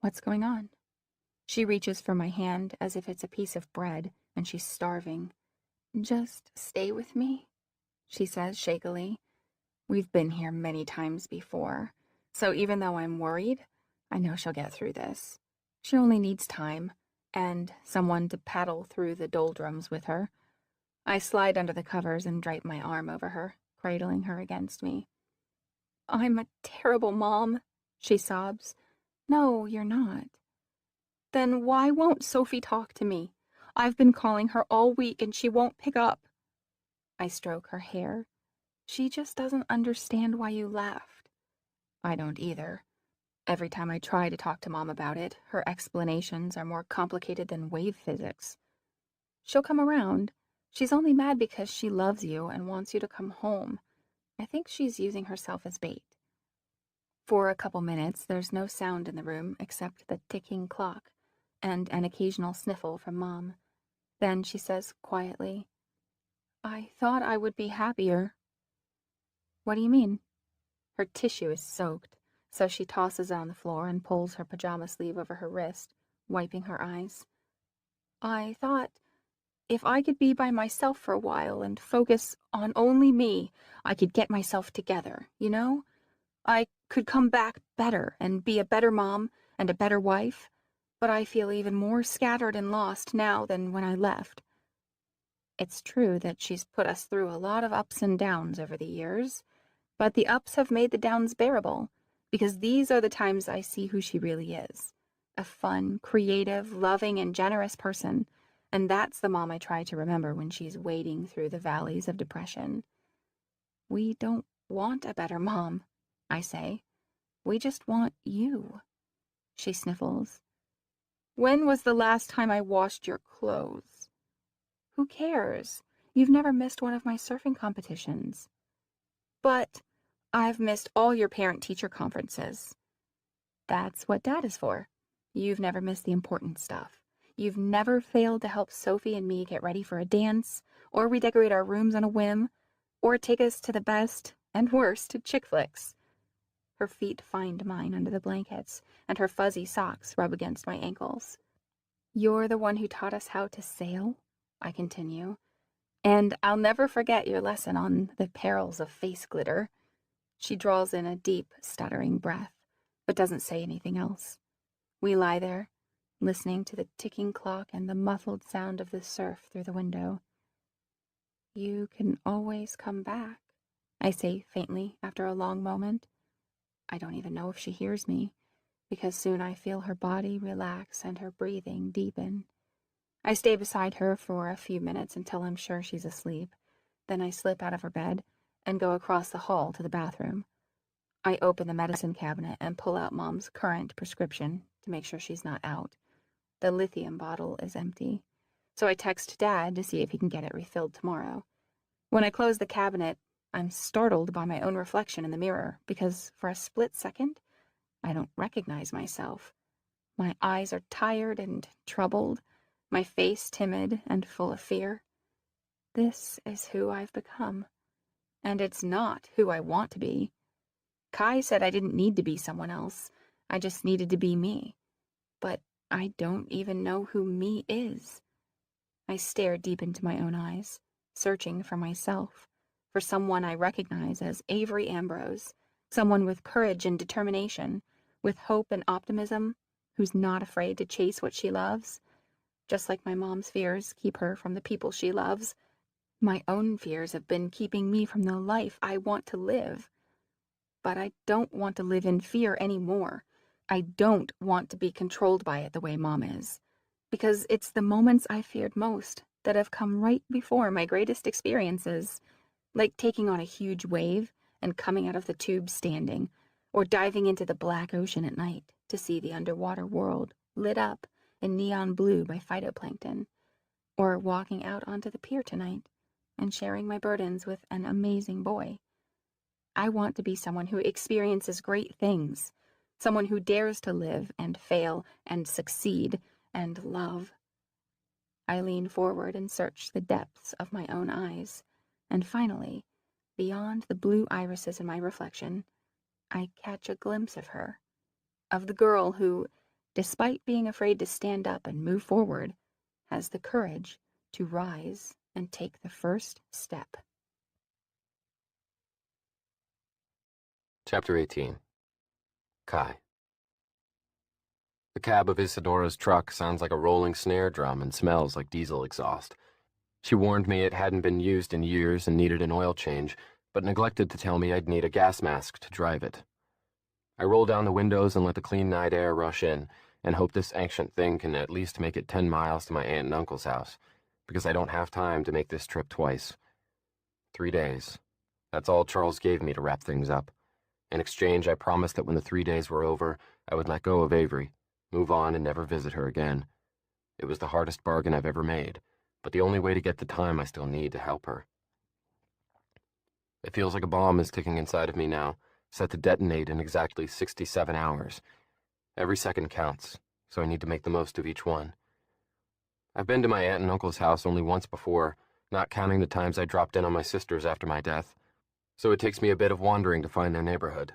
A: What's going on? She reaches for my hand as if it's a piece of bread, and she's starving. Just stay with me, she says shakily. We've been here many times before, so even though I'm worried, I know she'll get through this. She only needs time, and someone to paddle through the doldrums with her. I slide under the covers and drape my arm over her, cradling her against me. I'm a terrible mom, she sobs. No, you're not. Then why won't Sophie talk to me? I've been calling her all week and she won't pick up. I stroke her hair. She just doesn't understand why you left. I don't either. Every time I try to talk to Mom about it, her explanations are more complicated than wave physics. She'll come around. She's only mad because she loves you and wants you to come home. I think she's using herself as bait. For a couple minutes, there's no sound in the room except the ticking clock and an occasional sniffle from Mom. Then she says quietly, "I thought I would be happier." What do you mean? Her tissue is soaked, so she tosses it on the floor and pulls her pajama sleeve over her wrist, wiping her eyes. "I thought if I could be by myself for a while and focus on only me, I could get myself together, you know? I could come back better and be a better mom and a better wife, but I feel even more scattered and lost now than when I left." It's true that she's put us through a lot of ups and downs over the years, but the ups have made the downs bearable, because these are the times I see who she really is. A fun, creative, loving, and generous person, and that's the mom I try to remember when she's wading through the valleys of depression. "We don't want a better mom," I say. "We just want you." She sniffles. "When was the last time I washed your clothes?" "Who cares? You've never missed one of my surfing competitions." "But I've missed all your parent-teacher conferences." "That's what Dad is for. You've never missed the important stuff. You've never failed to help Sophie and me get ready for a dance, or redecorate our rooms on a whim, or take us to the best and worst chick flicks." Her feet find mine under the blankets, and her fuzzy socks rub against my ankles. "You're the one who taught us how to sail," I continue, "and I'll never forget your lesson on the perils of face glitter." She draws in a deep, stuttering breath, but doesn't say anything else. We lie there, listening to the ticking clock and the muffled sound of the surf through the window. "You can always come back," I say faintly after a long moment. I don't even know if she hears me, because soon I feel her body relax and her breathing deepen. I stay beside her for a few minutes until I'm sure she's asleep. Then I slip out of her bed and go across the hall to the bathroom. I open the medicine cabinet and pull out Mom's current prescription to make sure she's not out. The lithium bottle is empty, so I text Dad to see if he can get it refilled tomorrow. When I close the cabinet, I'm startled by my own reflection in the mirror because for a split second, I don't recognize myself. My eyes are tired and troubled, my face timid and full of fear. This is who I've become, and it's not who I want to be. Kai said I didn't need to be someone else. I just needed to be me. But I don't even know who me is. I stare deep into my own eyes, searching for myself, for someone I recognize as Avery Ambrose, someone with courage and determination, with hope and optimism, who's not afraid to chase what she loves. Just like my mom's fears keep her from the people she loves, my own fears have been keeping me from the life I want to live. But I don't want to live in fear anymore. I don't want to be controlled by it the way Mom is, because it's the moments I feared most that have come right before my greatest experiences, like taking on a huge wave and coming out of the tube standing, or diving into the black ocean at night to see the underwater world lit up in neon blue by phytoplankton, or walking out onto the pier tonight and sharing my burdens with an amazing boy. I want to be someone who experiences great things, someone who dares to live and fail and succeed and love. I lean forward and search the depths of my own eyes, and finally, beyond the blue irises in my reflection, I catch a glimpse of her, of the girl who, despite being afraid to stand up and move forward, has the courage to rise and take the first step.
B: Chapter 18. Kai. The cab of Isadora's truck sounds like a rolling snare drum and smells like diesel exhaust. She warned me it hadn't been used in years and needed an oil change, but neglected to tell me I'd need a gas mask to drive it. I roll down the windows and let the clean night air rush in, and hope this ancient thing can at least make it 10 miles to my aunt and uncle's house, because I don't have time to make this trip twice. 3 days. That's all Charles gave me to wrap things up. In exchange, I promised that when the 3 days were over, I would let go of Avery, move on, and never visit her again. It was the hardest bargain I've ever made, but the only way to get the time I still need to help her. It feels like a bomb is ticking inside of me now, set to detonate in exactly 67 hours. Every second counts, so I need to make the most of each one. I've been to my aunt and uncle's house only once before, not counting the times I dropped in on my sisters after my death, so it takes me a bit of wandering to find their neighborhood.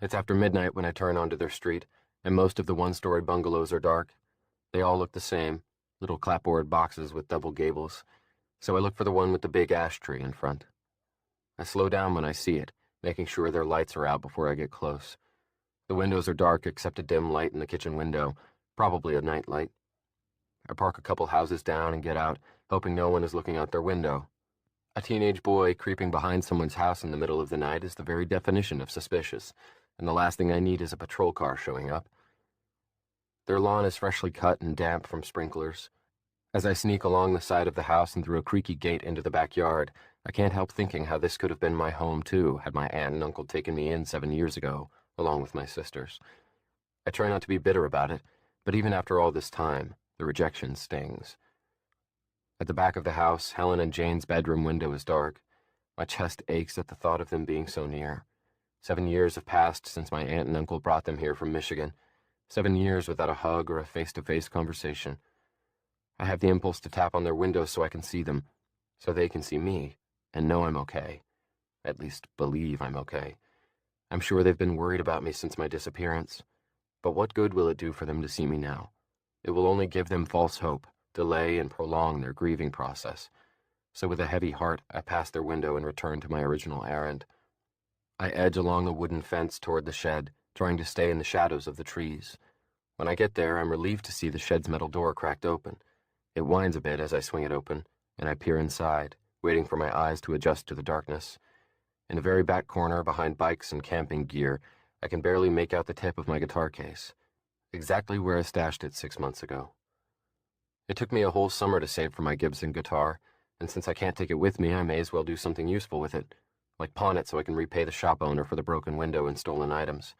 B: It's after midnight when I turn onto their street, and most of the one-story bungalows are dark. They all look the same, little clapboard boxes with double gables, so I look for the one with the big ash tree in front. I slow down when I see it, making sure their lights are out before I get close. The windows are dark except a dim light in the kitchen window, probably a night light. I park a couple houses down and get out, hoping no one is looking out their window. A teenage boy creeping behind someone's house in the middle of the night is the very definition of suspicious, and the last thing I need is a patrol car showing up. Their lawn is freshly cut and damp from sprinklers. As I sneak along the side of the house and through a creaky gate into the backyard, I can't help thinking how this could have been my home too, had my aunt and uncle taken me in 7 years ago, along with my sisters. I try not to be bitter about it, but even after all this time, the rejection stings. At the back of the house, Helen and Jane's bedroom window is dark. My chest aches at the thought of them being so near. 7 years have passed since my aunt and uncle brought them here from Michigan. 7 years without a hug or a face-to-face conversation. I have the impulse to tap on their windows so I can see them, so they can see me, and know I'm okay. At least believe I'm okay. I'm sure they've been worried about me since my disappearance. But what good will it do for them to see me now? It will only give them false hope, delay and prolong their grieving process. So with a heavy heart, I pass their window and return to my original errand. I edge along the wooden fence toward the shed, trying to stay in the shadows of the trees. When I get there, I'm relieved to see the shed's metal door cracked open. It whines a bit as I swing it open, and I peer inside, waiting for my eyes to adjust to the darkness. In the very back corner, behind bikes and camping gear, I can barely make out the tip of my guitar case, exactly where I stashed it 6 months ago. It took me a whole summer to save for my Gibson guitar, and since I can't take it with me, I may as well do something useful with it, like pawn it so I can repay the shop owner for the broken window and stolen items.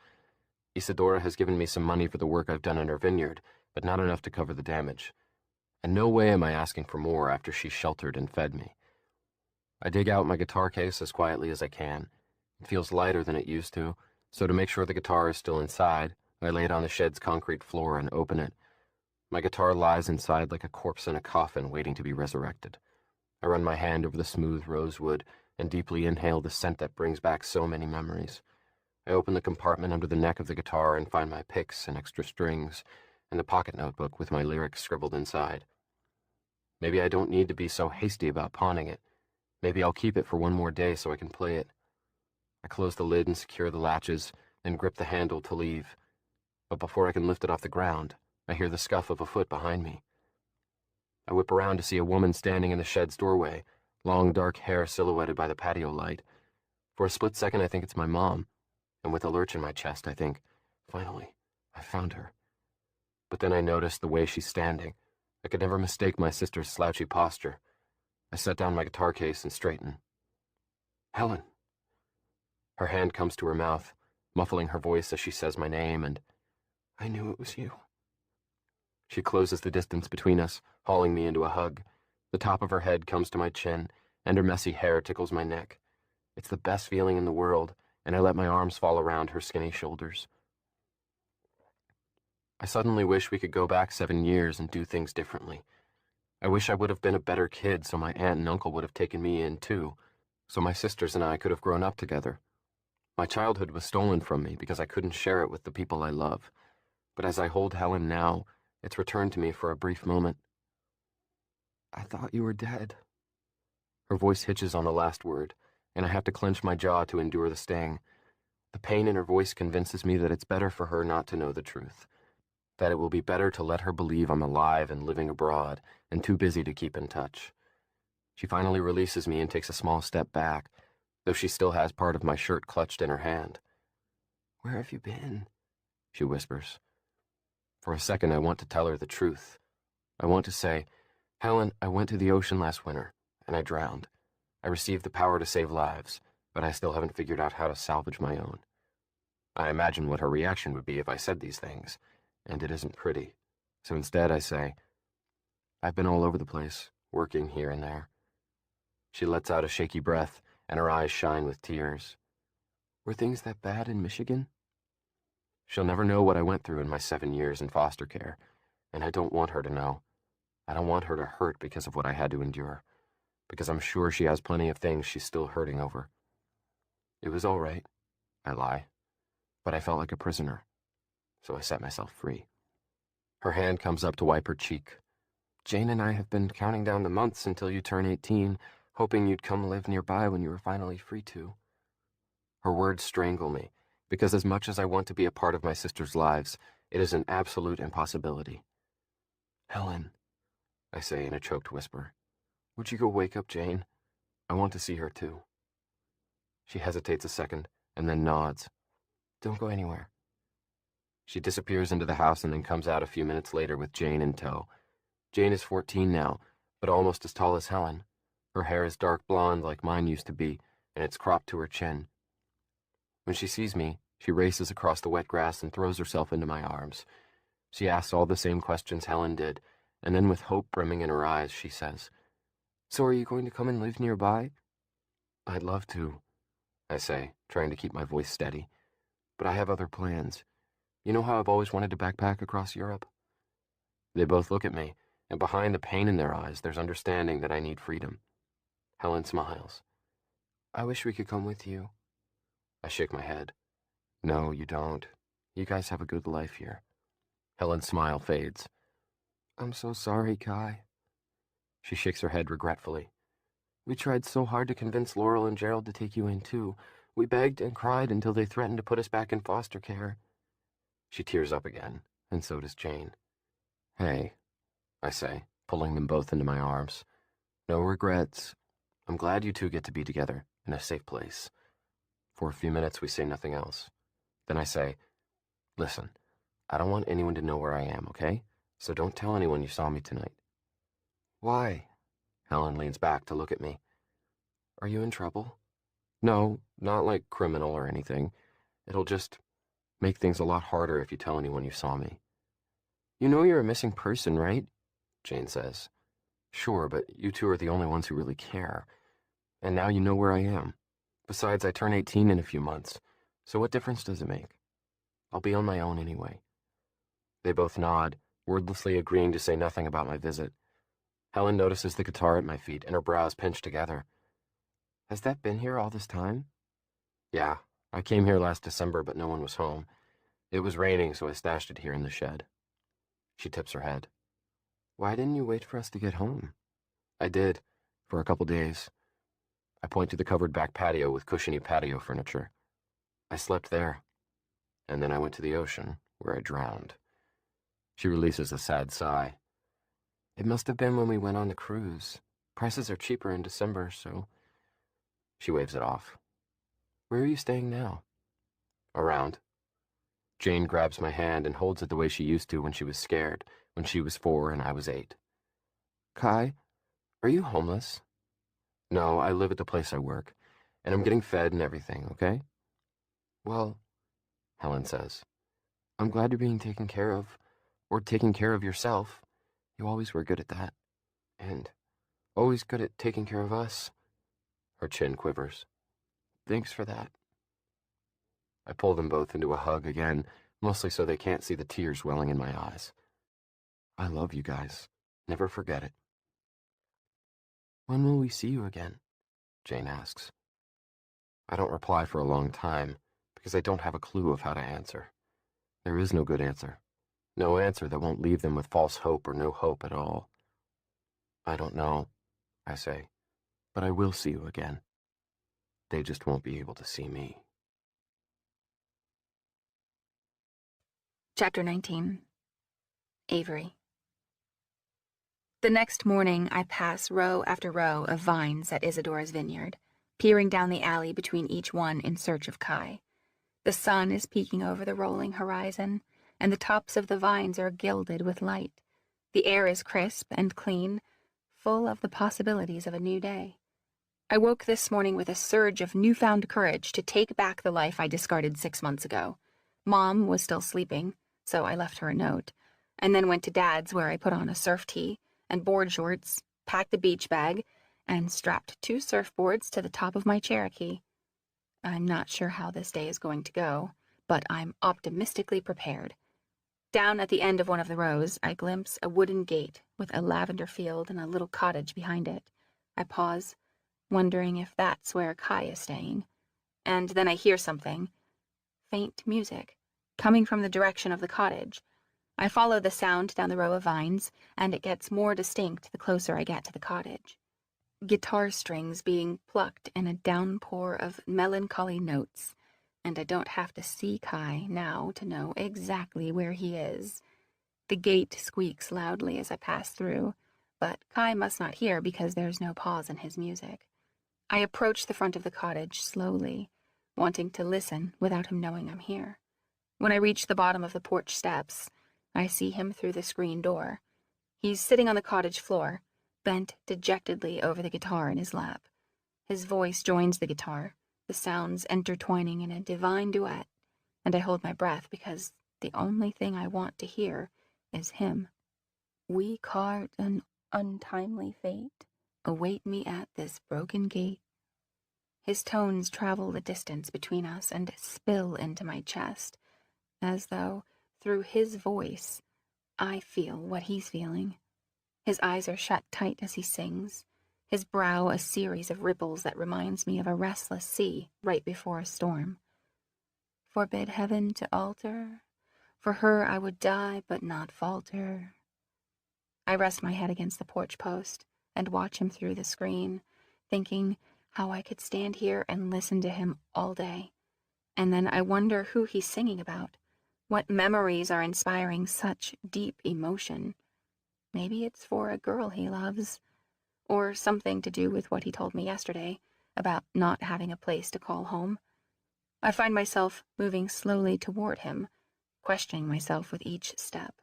B: Isadora has given me some money for the work I've done in her vineyard, but not enough to cover the damage. And no way am I asking for more after she sheltered and fed me. I dig out my guitar case as quietly as I can. It feels lighter than it used to, so to make sure the guitar is still inside, I lay it on the shed's concrete floor and open it. My guitar lies inside like a corpse in a coffin waiting to be resurrected. I run my hand over the smooth rosewood and deeply inhale the scent that brings back so many memories. I open the compartment under the neck of the guitar and find my picks and extra strings, and the pocket notebook with my lyrics scribbled inside. Maybe I don't need to be so hasty about pawning it. Maybe I'll keep it for one more day so I can play it. I close the lid and secure the latches, then grip the handle to leave. But before I can lift it off the ground, I hear the scuff of a foot behind me. I whip around to see a woman standing in the shed's doorway, long dark hair silhouetted by the patio light. For a split second I think it's my mom, and with a lurch in my chest I think, finally, I found her. But then I notice the way she's standing. I could never mistake my sister's slouchy posture. I set down my guitar case and straighten. Helen. Her hand comes to her mouth, muffling her voice as she says my name, and I knew it was you. She closes the distance between us, hauling me into a hug. The top of her head comes to my chin, and her messy hair tickles my neck. It's the best feeling in the world, and I let my arms fall around her skinny shoulders. I suddenly wish we could go back 7 years and do things differently. I wish I would have been a better kid so my aunt and uncle would have taken me in too, so my sisters and I could have grown up together. My childhood was stolen from me because I couldn't share it with the people I love. But as I hold Helen now, it's returned to me for a brief moment. I thought you were dead. Her voice hitches on the last word, and I have to clench my jaw to endure the sting. The pain in her voice convinces me that it's better for her not to know the truth, that it will be better to let her believe I'm alive and living abroad and too busy to keep in touch. She finally releases me and takes a small step back, though she still has part of my shirt clutched in her hand. Where have you been? She whispers. For a second, I want to tell her the truth. I want to say, Helen, I went to the ocean last winter, and I drowned. I received the power to save lives, but I still haven't figured out how to salvage my own. I imagine what her reaction would be if I said these things, and it isn't pretty. So instead I say, I've been all over the place, working here and there. She lets out a shaky breath, and her eyes shine with tears. Were things that bad in Michigan? She'll never know what I went through in my 7 years in foster care, and I don't want her to know. I don't want her to hurt because of what I had to endure, because I'm sure she has plenty of things she's still hurting over. It was all right, I lie, but I felt like a prisoner, so I set myself free. Her hand comes up to wipe her cheek. Jane and I have been counting down the months until you turn 18, hoping you'd come live nearby when you were finally free to. Her words strangle me, because as much as I want to be a part of my sister's lives, it is an absolute impossibility. Helen, I say in a choked whisper, would you go wake up Jane? I want to see her too. She hesitates a second, and then nods. Don't go anywhere. She disappears into the house and then comes out a few minutes later with Jane in tow. Jane is 14 now, but almost as tall as Helen. Her hair is dark blonde like mine used to be, and it's cropped to her chin. When she sees me, she races across the wet grass and throws herself into my arms. She asks all the same questions Helen did, and then with hope brimming in her eyes, she says, So are you going to come and live nearby? I'd love to, I say, trying to keep my voice steady. But I have other plans. You know how I've always wanted to backpack across Europe? They both look at me, and behind the pain in their eyes, there's understanding that I need freedom. Helen smiles. I wish we could come with you. I shake my head. No, you don't. You guys have a good life here. Helen's smile fades. I'm so sorry, Kai. She shakes her head regretfully. We tried so hard to convince Laurel and Gerald to take you in, too. We begged and cried until they threatened to put us back in foster care. She tears up again, and so does Jane. Hey, I say, pulling them both into my arms. No regrets. I'm glad you two get to be together, in a safe place. For a few minutes, we say nothing else. Then I say, Listen, I don't want anyone to know where I am, okay? So don't tell anyone you saw me tonight. Why? Helen leans back to look at me. Are you in trouble? No, not like criminal or anything. It'll just make things a lot harder if you tell anyone you saw me. You know you're a missing person, right? Jane says. Sure, but you two are the only ones who really care. And now you know where I am. Besides, I turn 18 in a few months, so what difference does it make? I'll be on my own anyway. They both nod, wordlessly agreeing to say nothing about my visit. Helen notices the guitar at my feet, and her brows pinch together. Has that been here all this time? Yeah, I came here last December, but no one was home. It was raining, so I stashed it here in the shed. She tips her head. Why didn't you wait for us to get home? I did, for a couple days. I point to the covered back patio with cushiony patio furniture. I slept there, and then I went to the ocean, where I drowned. She releases a sad sigh. It must have been when we went on the cruise. Prices are cheaper in December, so... She waves it off. Where are you staying now? Around. Jane grabs my hand and holds it the way she used to when she was scared, when she was 4 and I was 8. Kai, are you homeless? No, I live at the place I work, and I'm getting fed and everything, okay? Well, Helen says, I'm glad you're being taken care of, or taking care of yourself. You always were good at that, and always good at taking care of us. Her chin quivers. Thanks for that. I pull them both into a hug again, mostly so they can't see the tears welling in my eyes. I love you guys. Never forget it. When will we see you again? Jane asks. I don't reply for a long time, because I don't have a clue of how to answer. There is no good answer. No answer that won't leave them with false hope or no hope at all. I don't know, I say, but I will see you again. They just won't be able to see me.
A: Chapter 19. Avery. The next morning, I pass row after row of vines at Isadora's vineyard, peering down the alley between each one in search of Kai. The sun is peeking over the rolling horizon, and the tops of the vines are gilded with light. The air is crisp and clean, full of the possibilities of a new day. I woke this morning with a surge of newfound courage to take back the life I discarded 6 months ago. Mom was still sleeping, so I left her a note, and then went to Dad's where I put on a surf tee and board shorts, packed a beach bag, and strapped 2 surfboards to the top of my Cherokee. I'm not sure how this day is going to go, but I'm optimistically prepared. Down at the end of one of the rows, I glimpse a wooden gate with a lavender field and a little cottage behind it. I pause, wondering if that's where Kai is staying. And then I hear something. Faint music, coming from the direction of the cottage. I follow the sound down the row of vines, and it gets more distinct the closer I get to the cottage. Guitar strings being plucked in a downpour of melancholy notes, and I don't have to see Kai now to know exactly where he is. The gate squeaks loudly as I pass through, but Kai must not hear because there's no pause in his music. I approach the front of the cottage slowly, wanting to listen without him knowing I'm here. When I reach the bottom of the porch steps, I see him through the screen door. He's sitting on the cottage floor, bent dejectedly over the guitar in his lap. His voice joins the guitar, the sounds intertwining in a divine duet, and I hold my breath because the only thing I want to hear is him. We carved an untimely fate. Await me at this broken gate. His tones travel the distance between us and spill into my chest, as though, through his voice, I feel what he's feeling. His eyes are shut tight as he sings, his brow a series of ripples that reminds me of a restless sea right before a storm. Forbid heaven to alter, for her I would die but not falter. I rest my head against the porch post and watch him through the screen, thinking how I could stand here and listen to him all day. And then I wonder who he's singing about, what memories are inspiring such deep emotion. Maybe it's for a girl he loves, or something to do with what he told me yesterday about not having a place to call home. I find myself moving slowly toward him, questioning myself with each step.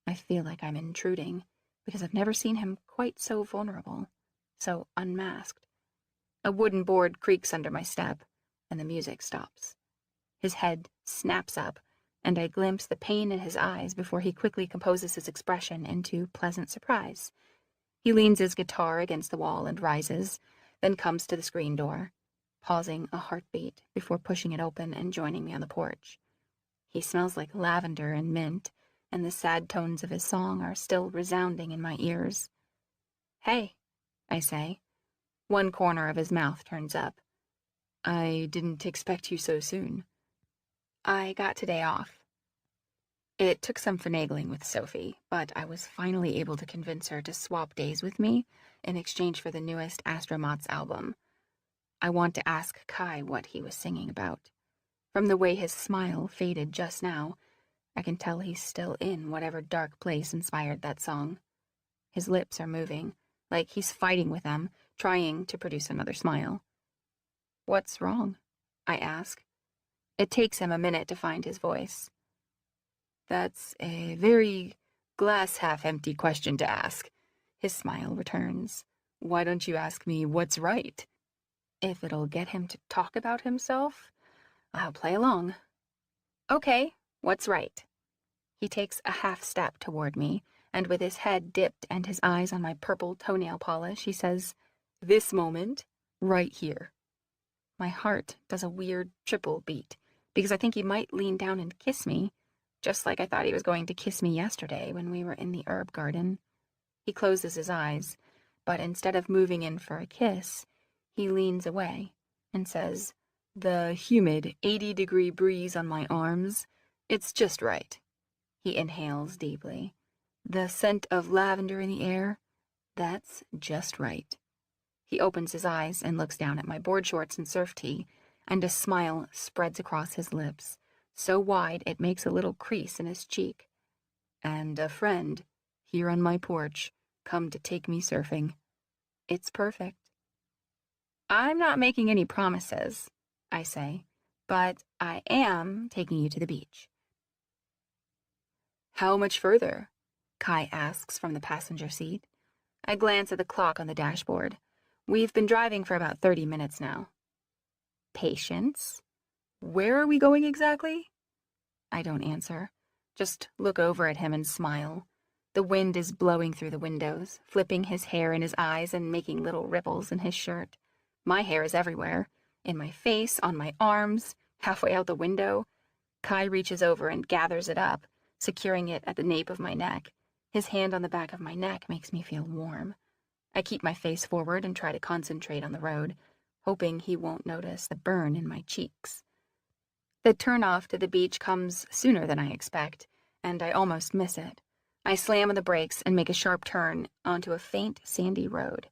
A: I feel like I'm intruding, because I've never seen him quite so vulnerable, so unmasked. A wooden board creaks under my step, and the music stops. His head snaps up, and I glimpse the pain in his eyes before he quickly composes his expression into pleasant surprise. He leans his guitar against the wall and rises, then comes to the screen door, pausing a heartbeat before pushing it open and joining me on the porch. He smells like lavender and mint, and the sad tones of his song are still resounding in my ears. "Hey," I say. One corner of his mouth turns up. "I didn't expect you so soon." "I got today off." It took some finagling with Sophie, but I was finally able to convince her to swap days with me in exchange for the newest Astromots album. I want to ask Kai what he was singing about. From the way his smile faded just now, I can tell he's still in whatever dark place inspired that song. His lips are moving, like he's fighting with them, trying to produce another smile. "What's wrong?" I ask. It takes him a minute to find his voice. "That's a very glass-half-empty question to ask." His smile returns. "Why don't you ask me what's right? If it'll get him to talk about himself, I'll play along." "Okay, what's right?" He takes a half step toward me, and with his head dipped and his eyes on my purple toenail polish, he says, "This moment, right here." My heart does a weird triple beat, because I think he might lean down and kiss me, just like I thought he was going to kiss me yesterday when we were in the herb garden. He closes his eyes, but instead of moving in for a kiss, he leans away and says, "The humid 80-degree breeze on my arms, it's just right." He inhales deeply. "The scent of lavender in the air, that's just right." He opens his eyes and looks down at my board shorts and surf tee, and a smile spreads across his lips, so wide it makes a little crease in his cheek. "And a friend, here on my porch, come to take me surfing. It's perfect." "I'm not making any promises," I say, "but I am taking you to the beach." How much further? Kai asks from the passenger seat. I glance at the clock on the dashboard. We've been driving for about 30 minutes now. Patience? Where are we going exactly? I don't answer. Just look over at him and smile. The wind is blowing through the windows, flipping his hair in his eyes and making little ripples in his shirt. My hair is everywhere. In my face, on my arms, halfway out the window. Kai reaches over and gathers it up, securing it at the nape of my neck. His hand on the back of my neck makes me feel warm. I keep my face forward and try to concentrate on the road, hoping he won't notice the burn in my cheeks. The turnoff to the beach comes sooner than I expect, and I almost miss it. I slam on the brakes and make a sharp turn onto a faint, sandy road.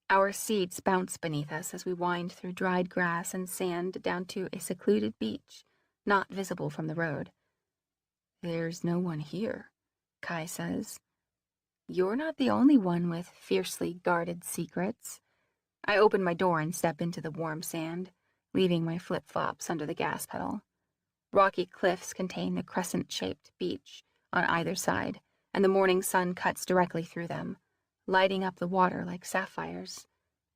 A: Our seats bounce beneath us as we wind through dried grass and sand down to a secluded beach, not visible from the road. There's no one here, Kai says. You're not the only one with fiercely guarded secrets. I open my door and step into the warm sand, leaving my flip-flops under the gas pedal. Rocky cliffs contain a crescent-shaped beach on either side, and the morning sun cuts directly through them, lighting up the water like sapphires.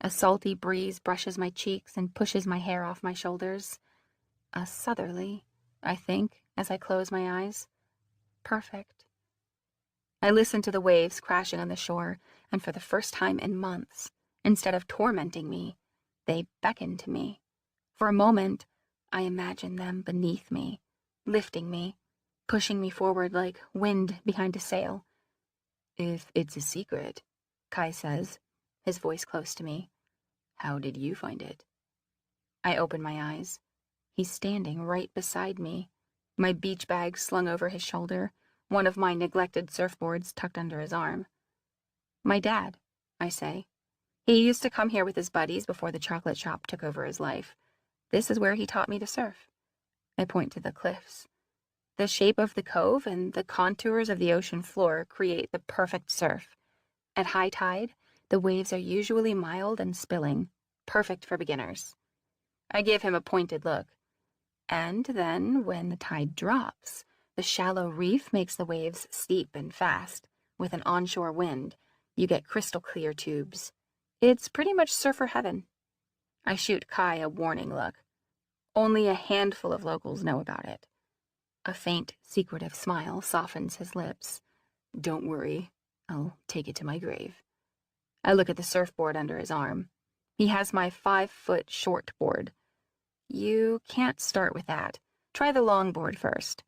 A: A salty breeze brushes my cheeks and pushes my hair off my shoulders. A southerly, I think, as I close my eyes. Perfect. I listen to the waves crashing on the shore, and for the first time in months, instead of tormenting me, they beckon to me. For a moment, I imagine them beneath me, lifting me, pushing me forward like wind behind a sail. If it's a secret, Kai says, his voice close to me. How did you find it? I open my eyes. He's standing right beside me, my beach bag slung over his shoulder, one of my neglected surfboards tucked under his arm. My dad, I say. He used to come here with his buddies before the chocolate shop took over his life. This is where he taught me to surf. I point to the cliffs. The shape of the cove and the contours of the ocean floor create the perfect surf. At high tide, the waves are usually mild and spilling, perfect for beginners. I give him a pointed look. And then, when the tide drops, the shallow reef makes the waves steep and fast. With an onshore wind, you get crystal clear tubes. It's pretty much surfer heaven. I shoot Kai a warning look. Only a handful of locals know about it. A faint, secretive smile softens his lips. Don't worry, I'll take it to my grave. I look at the surfboard under his arm. He has my 5-foot shortboard. You can't start with that. Try the longboard first,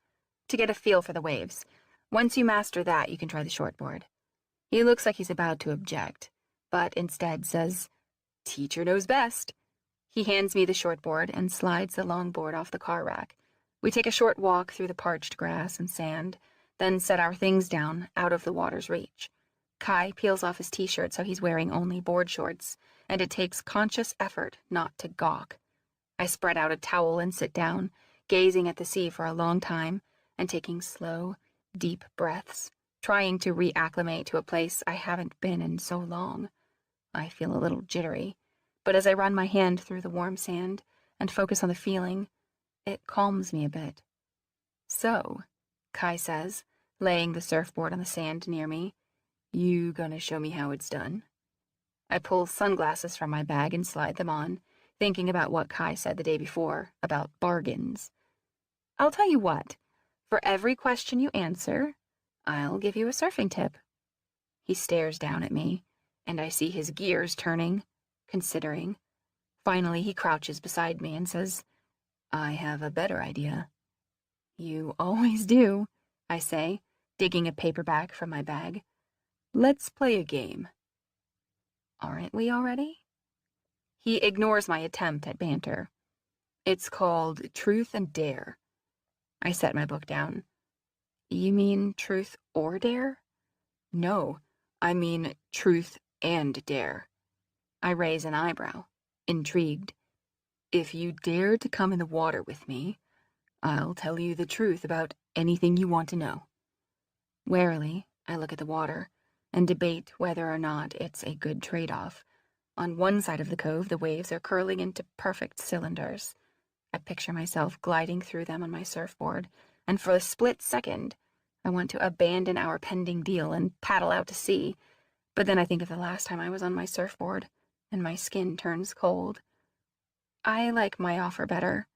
A: to get a feel for the waves. Once you master that, you can try the shortboard. He looks like he's about to object, but instead says, Teacher knows best. He hands me the shortboard and slides the longboard off the car rack. We take a short walk through the parched grass and sand, then set our things down out of the water's reach. Kai peels off his t-shirt so he's wearing only board shorts, and it takes conscious effort not to gawk. I spread out a towel and sit down, gazing at the sea for a long time and taking slow, deep breaths, trying to reacclimate to a place I haven't been in so long. I feel a little jittery, but as I run my hand through the warm sand and focus on the feeling, it calms me a bit. So, Kai says, laying the surfboard on the sand near me, you gonna show me how it's done? I pull sunglasses from my bag and slide them on, thinking about what Kai said the day before, about bargains. I'll tell you what, for every question you answer, I'll give you a surfing tip. He stares down at me, and I see his gears turning, considering. Finally, he crouches beside me and says, I have a better idea. You always do, I say, digging a paperback from my bag. Let's play a game. Aren't we already? He ignores my attempt at banter. It's called Truth and Dare. I set my book down. You mean truth or dare? No, I mean truth and dare. I raise an eyebrow, intrigued. If you dare to come in the water with me, I'll tell you the truth about anything you want to know. Warily, I look at the water and debate whether or not it's a good trade-off. On one side of the cove, the waves are curling into perfect cylinders. I picture myself gliding through them on my surfboard, and for a split second, I want to abandon our pending deal and paddle out to sea, but then I think of the last time I was on my surfboard, and my skin turns cold. I like my offer better.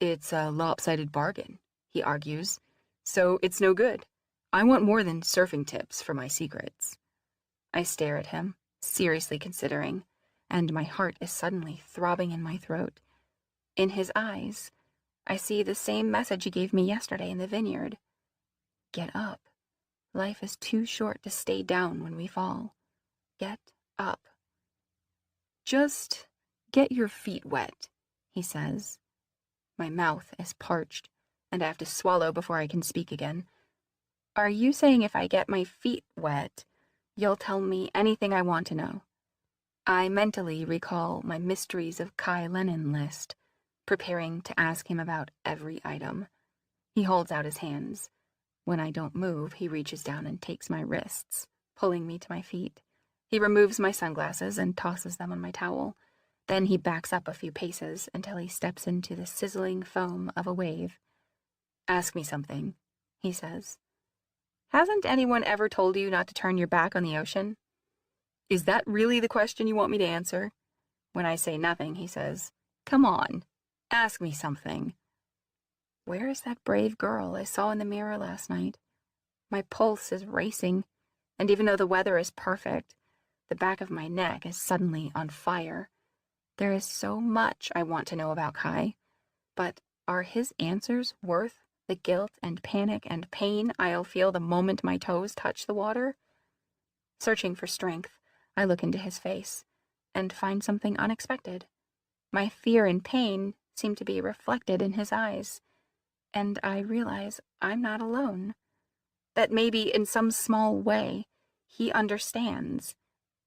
A: It's a lopsided bargain, he argues, so it's no good. I want more than surfing tips for my secrets. I stare at him, seriously considering, and my heart is suddenly throbbing in my throat. In his eyes, I see the same message he gave me yesterday in the vineyard. Get up. Life is too short to stay down when we fall. Get up. Just get your feet wet, he says. My mouth is parched, and I have to swallow before I can speak again. Are you saying if I get my feet wet, you'll tell me anything I want to know? I mentally recall my Mysteries of Kai Lennon list, preparing to ask him about every item. He holds out his hands. When I don't move, he reaches down and takes my wrists, pulling me to my feet. He removes my sunglasses and tosses them on my towel. Then he backs up a few paces until he steps into the sizzling foam of a wave. Ask me something, he says. Hasn't anyone ever told you not to turn your back on the ocean? Is that really the question you want me to answer? When I say nothing, he says, Come on, ask me something. Where is that brave girl I saw in the mirror last night? My pulse is racing, and even though the weather is perfect, the back of my neck is suddenly on fire. There is so much I want to know about Kai, but are his answers worth the guilt and panic and pain I'll feel the moment my toes touch the water? Searching for strength, I look into his face and find something unexpected. My fear and pain seem to be reflected in his eyes, and I realize I'm not alone. That maybe in some small way, he understands.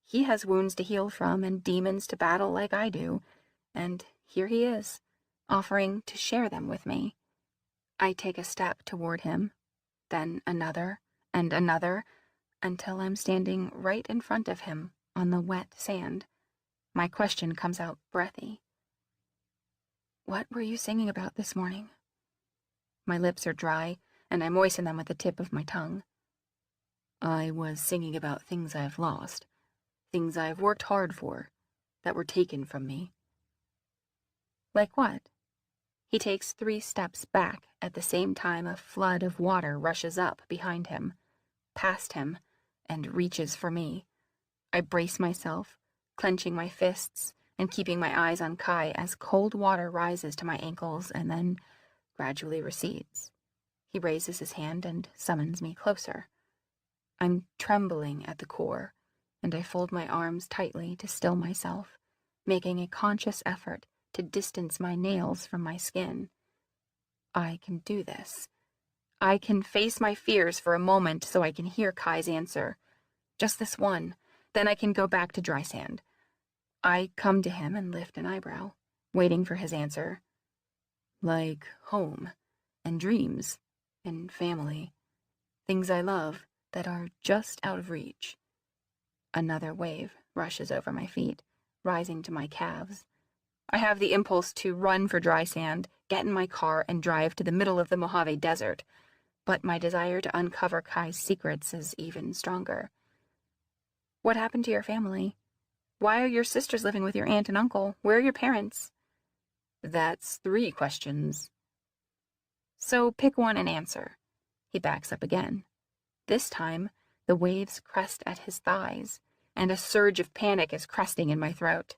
A: He has wounds to heal from and demons to battle like I do, and here he is, offering to share them with me. I take a step toward him, then another and another, until I'm standing right in front of him on the wet sand. My question comes out breathy. What were you singing about this morning? My lips are dry, and I moisten them with the tip of my tongue. I was singing about things I've lost, things I've worked hard for, that were taken from me. Like what? He takes 3 steps back at the same time a flood of water rushes up behind him, past him, and reaches for me. I brace myself, clenching my fists and keeping my eyes on Kai as cold water rises to my ankles and then gradually recedes. He raises his hand and summons me closer. I'm trembling at the core, and I fold my arms tightly to still myself, making a conscious effort to distance my nails from my skin. I can do this. I can face my fears for a moment so I can hear Kai's answer. Just this one, then I can go back to dry sand. I come to him and lift an eyebrow, waiting for his answer. Like home, and dreams, and family. Things I love that are just out of reach. Another wave rushes over my feet, rising to my calves. I have the impulse to run for dry sand, get in my car, and drive to the middle of the Mojave Desert, but my desire to uncover Kai's secrets is even stronger. What happened to your family? Why are your sisters living with your aunt and uncle? Where are your parents? That's 3 questions. So pick one and answer. He backs up again. This time, the waves crest at his thighs, and a surge of panic is cresting in my throat.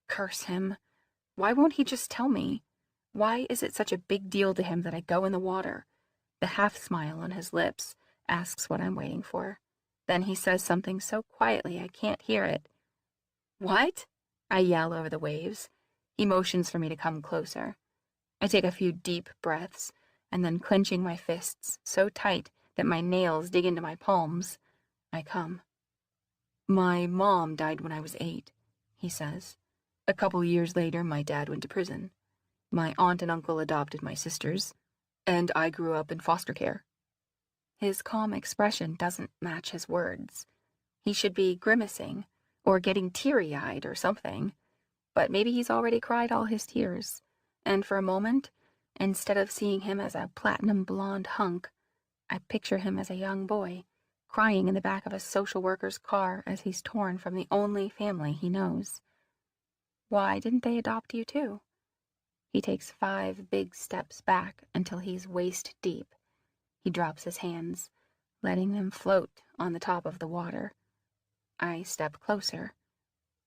A: Curse him. Why won't he just tell me? Why is it such a big deal to him that I go in the water? The half-smile on his lips asks what I'm waiting for. Then he says something so quietly I can't hear it. What? I yell over the waves. He motions for me to come closer. I take a few deep breaths, and then clenching my fists so tight that my nails dig into my palms, I come. My mom died when I was 8, he says. A couple years later, my dad went to prison. My aunt and uncle adopted my sisters, and I grew up in foster care. His calm expression doesn't match his words. He should be grimacing, or getting teary-eyed or something, but maybe he's already cried all his tears, and for a moment, instead of seeing him as a platinum blonde hunk, I picture him as a young boy, crying in the back of a social worker's car as he's torn from the only family he knows. Why didn't they adopt you too? He takes 5 big steps back until he's waist deep. He drops his hands, letting them float on the top of the water. I step closer.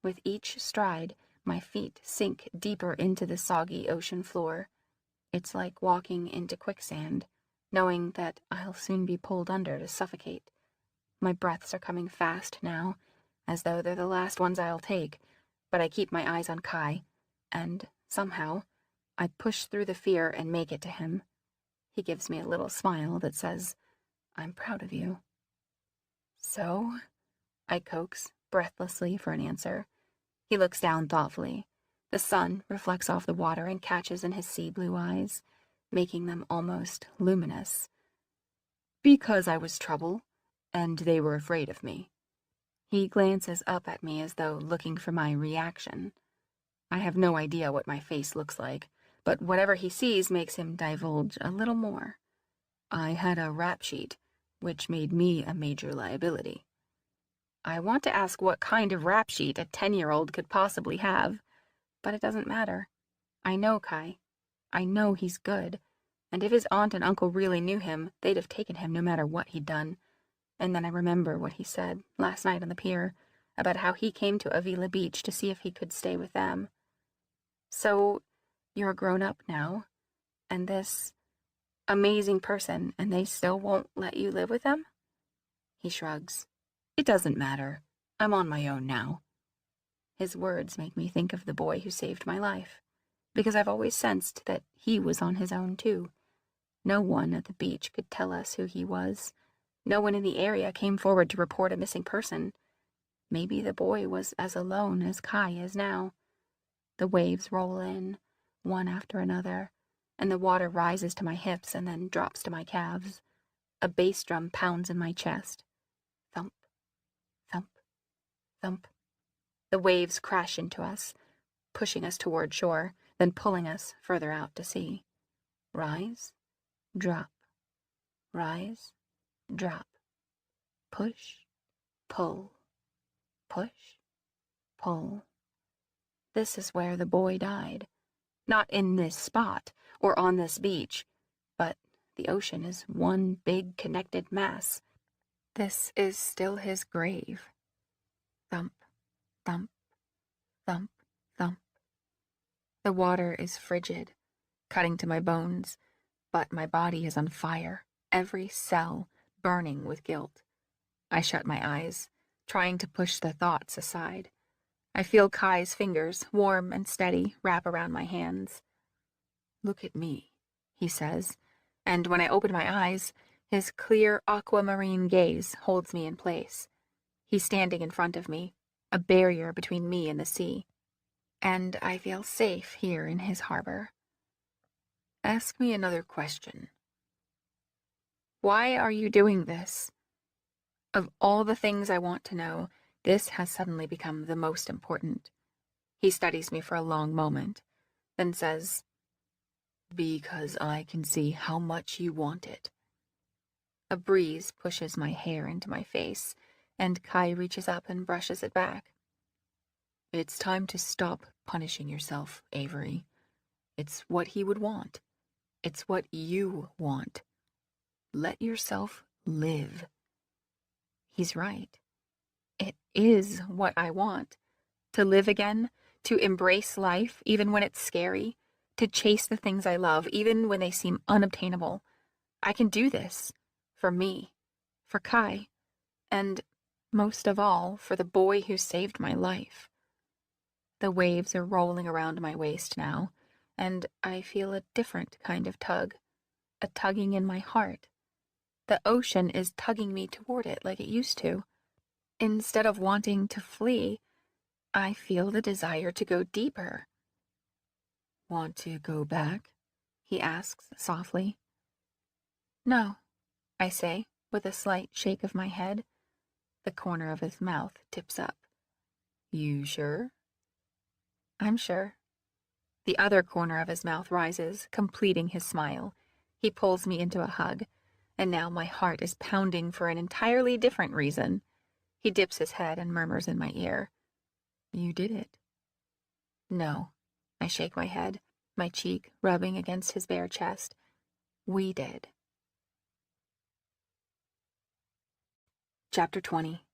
A: With each stride, my feet sink deeper into the soggy ocean floor. It's like walking into quicksand, knowing that I'll soon be pulled under to suffocate. My breaths are coming fast now, as though they're the last ones I'll take, but I keep my eyes on Kai, and somehow I push through the fear and make it to him. He gives me a little smile that says, "I'm proud of you." "So?" I coax, breathlessly, for an answer. He looks down thoughtfully. The sun reflects off the water and catches in his sea blue eyes, making them almost luminous. "Because I was trouble, and they were afraid of me." He glances up at me as though looking for my reaction. I have no idea what my face looks like, but whatever he sees makes him divulge a little more. "I had a rap sheet, which made me a major liability." I want to ask what kind of rap sheet a 10-year-old could possibly have, but it doesn't matter. I know Kai. I know he's good, and if his aunt and uncle really knew him, they'd have taken him no matter what he'd done. And then I remember what he said last night on the pier about how he came to Avila Beach to see if he could stay with them. "So, you're grown up now, and this amazing person, and they still won't let you live with them?" He shrugs. "It doesn't matter. I'm on my own now." His words make me think of the boy who saved my life, because I've always sensed that he was on his own too. No one at the beach could tell us who he was. No one in the area came forward to report a missing person. Maybe the boy was as alone as Kai is now. The waves roll in, one after another, and the water rises to my hips and then drops to my calves. A bass drum pounds in my chest. Thump, thump, thump. The waves crash into us, pushing us toward shore, then pulling us further out to sea. Rise, drop, rise, drop. Push, pull, push, pull. This is where the boy died. Not in this spot, or on this beach, but the ocean is one big connected mass. This is still his grave. Thump, thump, thump, thump. The water is frigid, cutting to my bones, but my body is on fire, every cell burning with guilt. I shut my eyes, trying to push the thoughts aside. I feel Kai's fingers, warm and steady, wrap around my hands. "Look at me," he says, and when I open my eyes, his clear aquamarine gaze holds me in place. He's standing in front of me, a barrier between me and the sea, and I feel safe here in his harbor. "Ask me another question." "Why are you doing this?" Of all the things I want to know, this has suddenly become the most important. He studies me for a long moment, then says, "Because I can see how much you want it." A breeze pushes my hair into my face, and Kai reaches up and brushes it back. "It's time to stop punishing yourself, Avery. It's what he would want. It's what you want. Let yourself live." He's right. It is what I want. To live again, to embrace life even when it's scary, to chase the things I love even when they seem unobtainable. I can do this. For me. For Kai. And, most of all, for the boy who saved my life. The waves are rolling around my waist now, and I feel a different kind of tug. A tugging in my heart. The ocean is tugging me toward it like it used to. Instead of wanting to flee, I feel the desire to go deeper. "Want to go back?" he asks softly. "No," I say, with a slight shake of my head. The corner of his mouth tips up. "You sure?" "I'm sure." The other corner of his mouth rises, completing his smile. He pulls me into a hug, and now my heart is pounding for an entirely different reason. He dips his head and murmurs in my ear, "You did it." "No." I shake my head, my cheek rubbing against his bare chest. "We did." Chapter 20.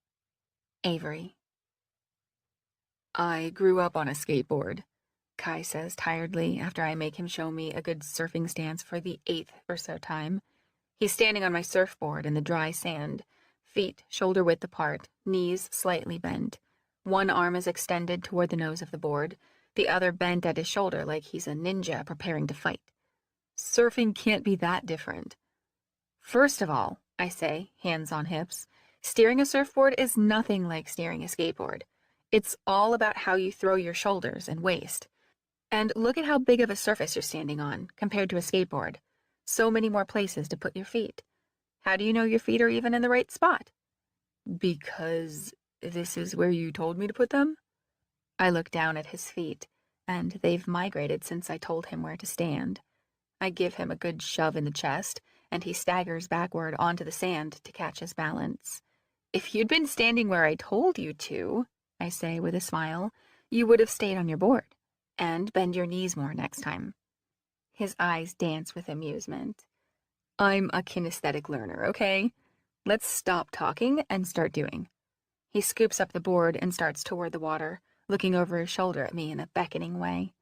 A: Avery. "I grew up on a skateboard," Kai says tiredly after I make him show me a good surfing stance for the 8th or so time. He's standing on my surfboard in the dry sand, feet shoulder-width apart, knees slightly bent. One arm is extended toward the nose of the board, the other bent at his shoulder like he's a ninja preparing to fight. Surfing can't be that different. "First of all," I say, hands on hips, "steering a surfboard is nothing like steering a skateboard. It's all about how you throw your shoulders and waist. And look at how big of a surface you're standing on compared to a skateboard. So many more places to put your feet. How do you know your feet are even in the right spot?" "Because this is where you told me to put them?" I look down at his feet, and they've migrated since I told him where to stand. I give him a good shove in the chest, and he staggers backward onto the sand to catch his balance. "If you'd been standing where I told you to," I say with a smile, "you would have stayed on your board. And bend your knees more next time." His eyes dance with amusement. "I'm a kinesthetic learner, okay? Let's stop talking and start doing." He scoops up the board and starts toward the water, looking over his shoulder at me in a beckoning way.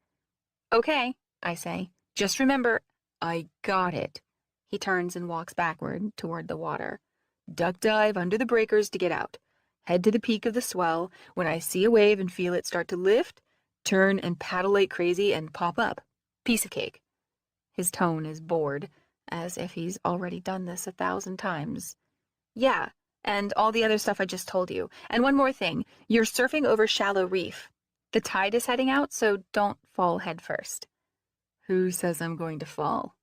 A: "Okay," I say. "Just remember—" "I got it." He turns and walks backward toward the water. "Duck dive under the breakers to get out. Head to the peak of the swell. When I see a wave and feel it start to lift, turn and paddle like crazy and pop up. Piece of cake." His tone is bored, as if he's already done this 1,000 times. "Yeah, and all the other stuff I just told you. And one more thing, you're surfing over shallow reef. The tide is heading out, so don't fall head first." "Who says I'm going to fall?"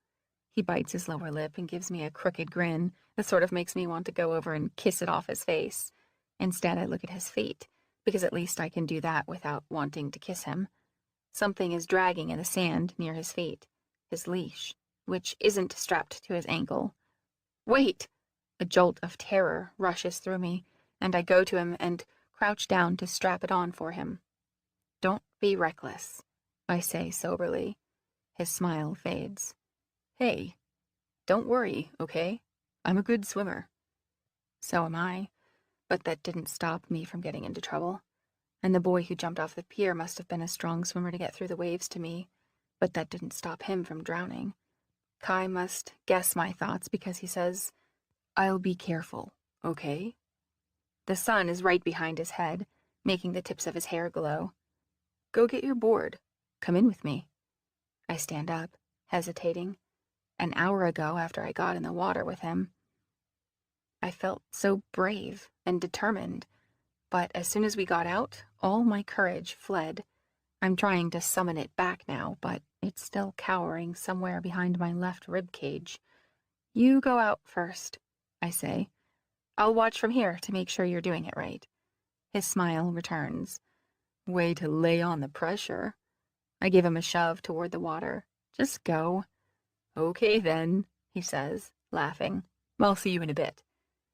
A: He bites his lower lip and gives me a crooked grin that sort of makes me want to go over and kiss it off his face. Instead, I look at his feet, because at least I can do that without wanting to kiss him. Something is dragging in the sand near his feet, his leash, which isn't strapped to his ankle. "Wait!" A jolt of terror rushes through me, and I go to him and crouch down to strap it on for him. "Don't be reckless," I say soberly. His smile fades. "Hey, don't worry, okay? I'm a good swimmer." So am I, but that didn't stop me from getting into trouble. And the boy who jumped off the pier must have been a strong swimmer to get through the waves to me, but that didn't stop him from drowning. Kai must guess my thoughts because he says, "I'll be careful, okay?" The sun is right behind his head, making the tips of his hair glow. "Go get your board. Come in with me." I stand up, hesitating. An hour ago, after I got in the water with him, I felt so brave and determined, but as soon as we got out, all my courage fled. I'm trying to summon it back now, but it's still cowering somewhere behind my left rib cage. "You go out first," I say. "I'll watch from here to make sure you're doing it right." His smile returns. "Way to lay on the pressure." I give him a shove toward the water. "Just go." "Okay then," he says, laughing. "I'll see you in a bit."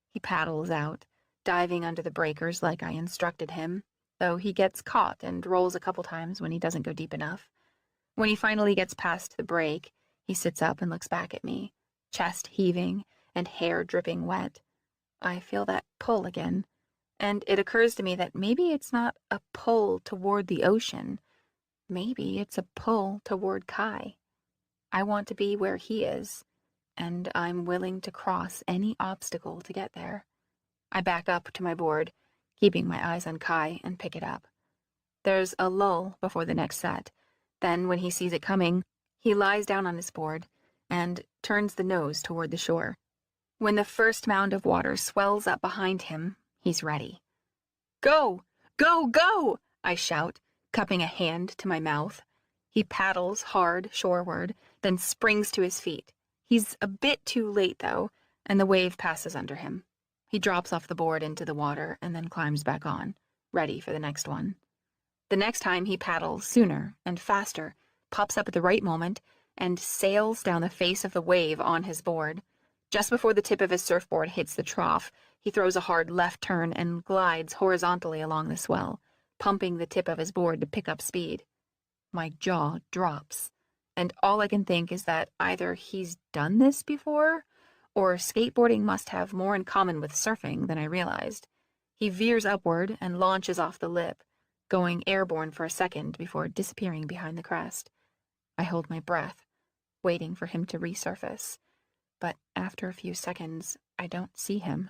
A: He paddles out, diving under the breakers like I instructed him, though he gets caught and rolls a couple times when he doesn't go deep enough. When he finally gets past the break, he sits up and looks back at me, chest heaving and hair dripping wet. I feel that pull again, and it occurs to me that maybe it's not a pull toward the ocean. Maybe it's a pull toward Kai. I want to be where he is, and I'm willing to cross any obstacle to get there. I back up to my board, keeping my eyes on Kai, and pick it up. There's a lull before the next set. Then, when he sees it coming, he lies down on his board and turns the nose toward the shore. When the first mound of water swells up behind him, he's ready. "Go! Go! Go!" I shout, cupping a hand to my mouth. He paddles hard shoreward, then springs to his feet. He's a bit too late, though, and the wave passes under him. He drops off the board into the water and then climbs back on, ready for the next one. The next time he paddles sooner and faster, pops up at the right moment, and sails down the face of the wave on his board. Just before the tip of his surfboard hits the trough, he throws a hard left turn and glides horizontally along the swell, pumping the tip of his board to pick up speed. My jaw drops, and all I can think is that either he's done this before, or skateboarding must have more in common with surfing than I realized. He veers upward and launches off the lip, going airborne for a second before disappearing behind the crest. I hold my breath, waiting for him to resurface, but after a few seconds, I don't see him.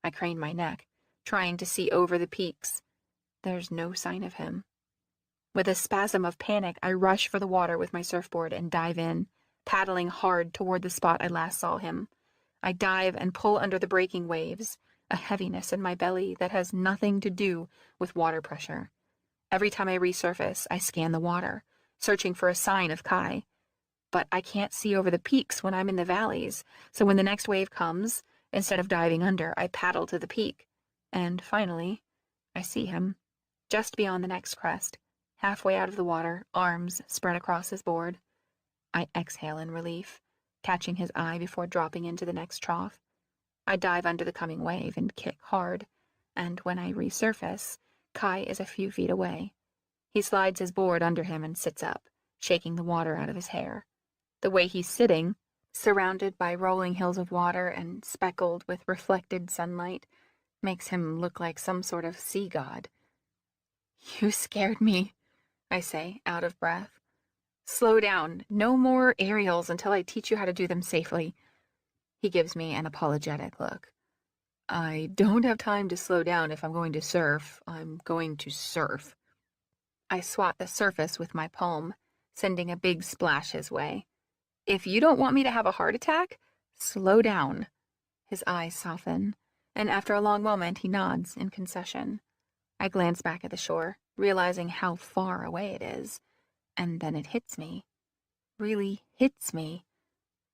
A: I crane my neck, trying to see over the peaks. There's no sign of him. With a spasm of panic, I rush for the water with my surfboard and dive in, paddling hard toward the spot I last saw him. I dive and pull under the breaking waves, a heaviness in my belly that has nothing to do with water pressure. Every time I resurface, I scan the water, searching for a sign of Kai. But I can't see over the peaks when I'm in the valleys, so when the next wave comes, instead of diving under, I paddle to the peak. And finally, I see him, just beyond the next crest, halfway out of the water, arms spread across his board. I exhale in relief, catching his eye before dropping into the next trough. I dive under the coming wave and kick hard, and when I resurface, Kai is a few feet away. He slides his board under him and sits up, shaking the water out of his hair. The way he's sitting, surrounded by rolling hills of water and speckled with reflected sunlight, makes him look like some sort of sea god. "You scared me," I say, out of breath. "Slow down. No more aerials until I teach you how to do them safely." He gives me an apologetic look. "I don't have time to slow down if I'm going to surf. I'm going to surf." I swat the surface with my palm, sending a big splash his way. "If you don't want me to have a heart attack, slow down." His eyes soften, and after a long moment he nods in concession. I glance back at the shore, realizing how far away it is, and then it hits me, really hits me,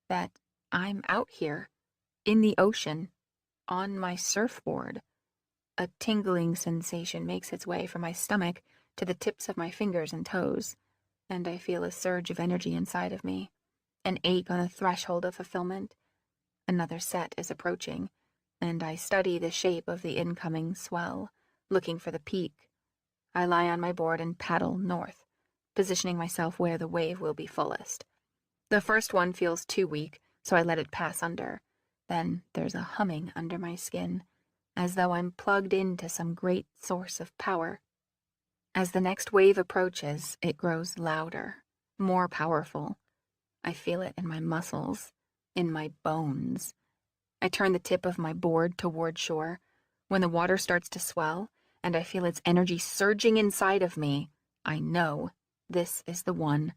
A: that I'm out here, in the ocean, on my surfboard. A tingling sensation makes its way from my stomach to the tips of my fingers and toes, and I feel a surge of energy inside of me, an ache on the threshold of fulfillment. Another set is approaching, and I study the shape of the incoming swell, looking for the peak. I lie on my board and paddle north, positioning myself where the wave will be fullest. The first one feels too weak, so I let it pass under. Then there's a humming under my skin, as though I'm plugged into some great source of power. As the next wave approaches, it grows louder, more powerful. I feel it in my muscles, in my bones. I turn the tip of my board toward shore. When the water starts to swell, and I feel its energy surging inside of me, I know this is the one.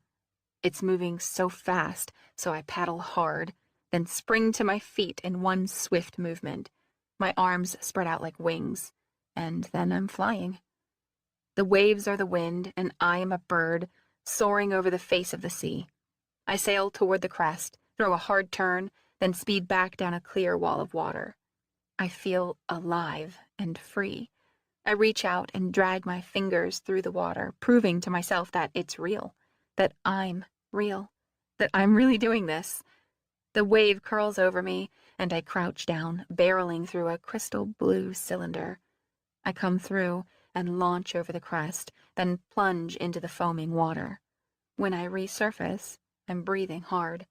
A: It's moving so fast, so I paddle hard, then spring to my feet in one swift movement. My arms spread out like wings, and then I'm flying. The waves are the wind, and I am a bird, soaring over the face of the sea. I sail toward the crest, throw a hard turn, then speed back down a clear wall of water. I feel alive and free. I reach out and drag my fingers through the water, proving to myself that it's real, that I'm real, that I'm really doing this. The wave curls over me, and I crouch down, barreling through a crystal blue cylinder. I come through and launch over the crest, then plunge into the foaming water. When I resurface, I'm breathing hard.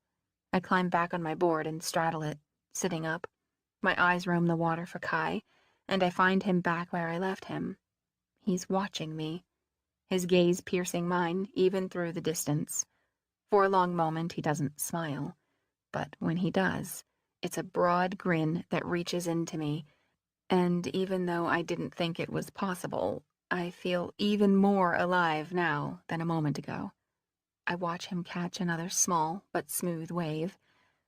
A: I climb back on my board and straddle it, sitting up. My eyes roam the water for Kai, and I find him back where I left him. He's watching me, his gaze piercing mine even through the distance. For a long moment he doesn't smile, but when he does, it's a broad grin that reaches into me, and even though I didn't think it was possible, I feel even more alive now than a moment ago. I watch him catch another small but smooth wave,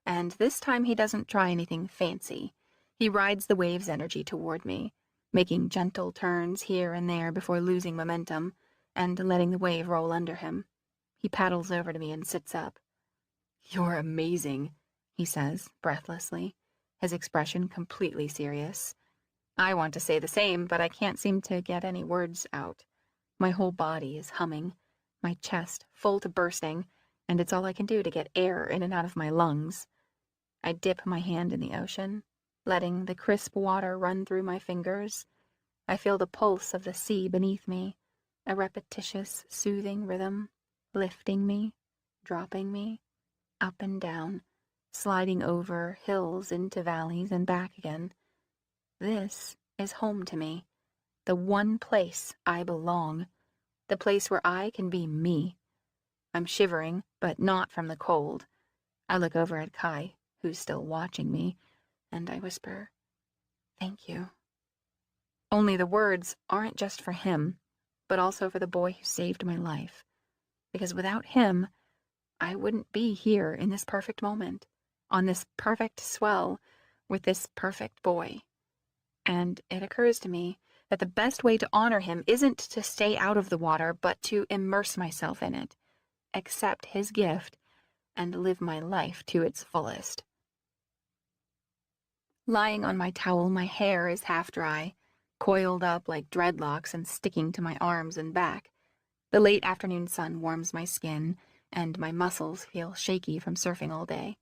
A: and this time he doesn't try anything fancy. He rides the wave's energy toward me, making gentle turns here and there before losing momentum and letting the wave roll under him. He paddles over to me and sits up. "You're amazing," he says, breathlessly, his expression completely serious. I want to say the same, but I can't seem to get any words out. My whole body is humming, my chest full to bursting, and it's all I can do to get air in and out of my lungs. I dip my hand in the ocean, letting the crisp water run through my fingers. I feel the pulse of the sea beneath me, a repetitious, soothing rhythm, lifting me, dropping me, up and down, sliding over hills into valleys and back again. This is home to me, the one place I belong, the place where I can be me. I'm shivering, but not from the cold. I look over at Kai, who's still watching me, and I whisper, "Thank you." Only the words aren't just for him, but also for the boy who saved my life. Because without him, I wouldn't be here in this perfect moment, on this perfect swell, with this perfect boy. And it occurs to me that the best way to honor him isn't to stay out of the water, but to immerse myself in it, accept his gift, and live my life to its fullest. Lying on my towel, my hair is half dry, coiled up like dreadlocks and sticking to my arms and back. The late afternoon sun warms my skin, and my muscles feel shaky from surfing all day.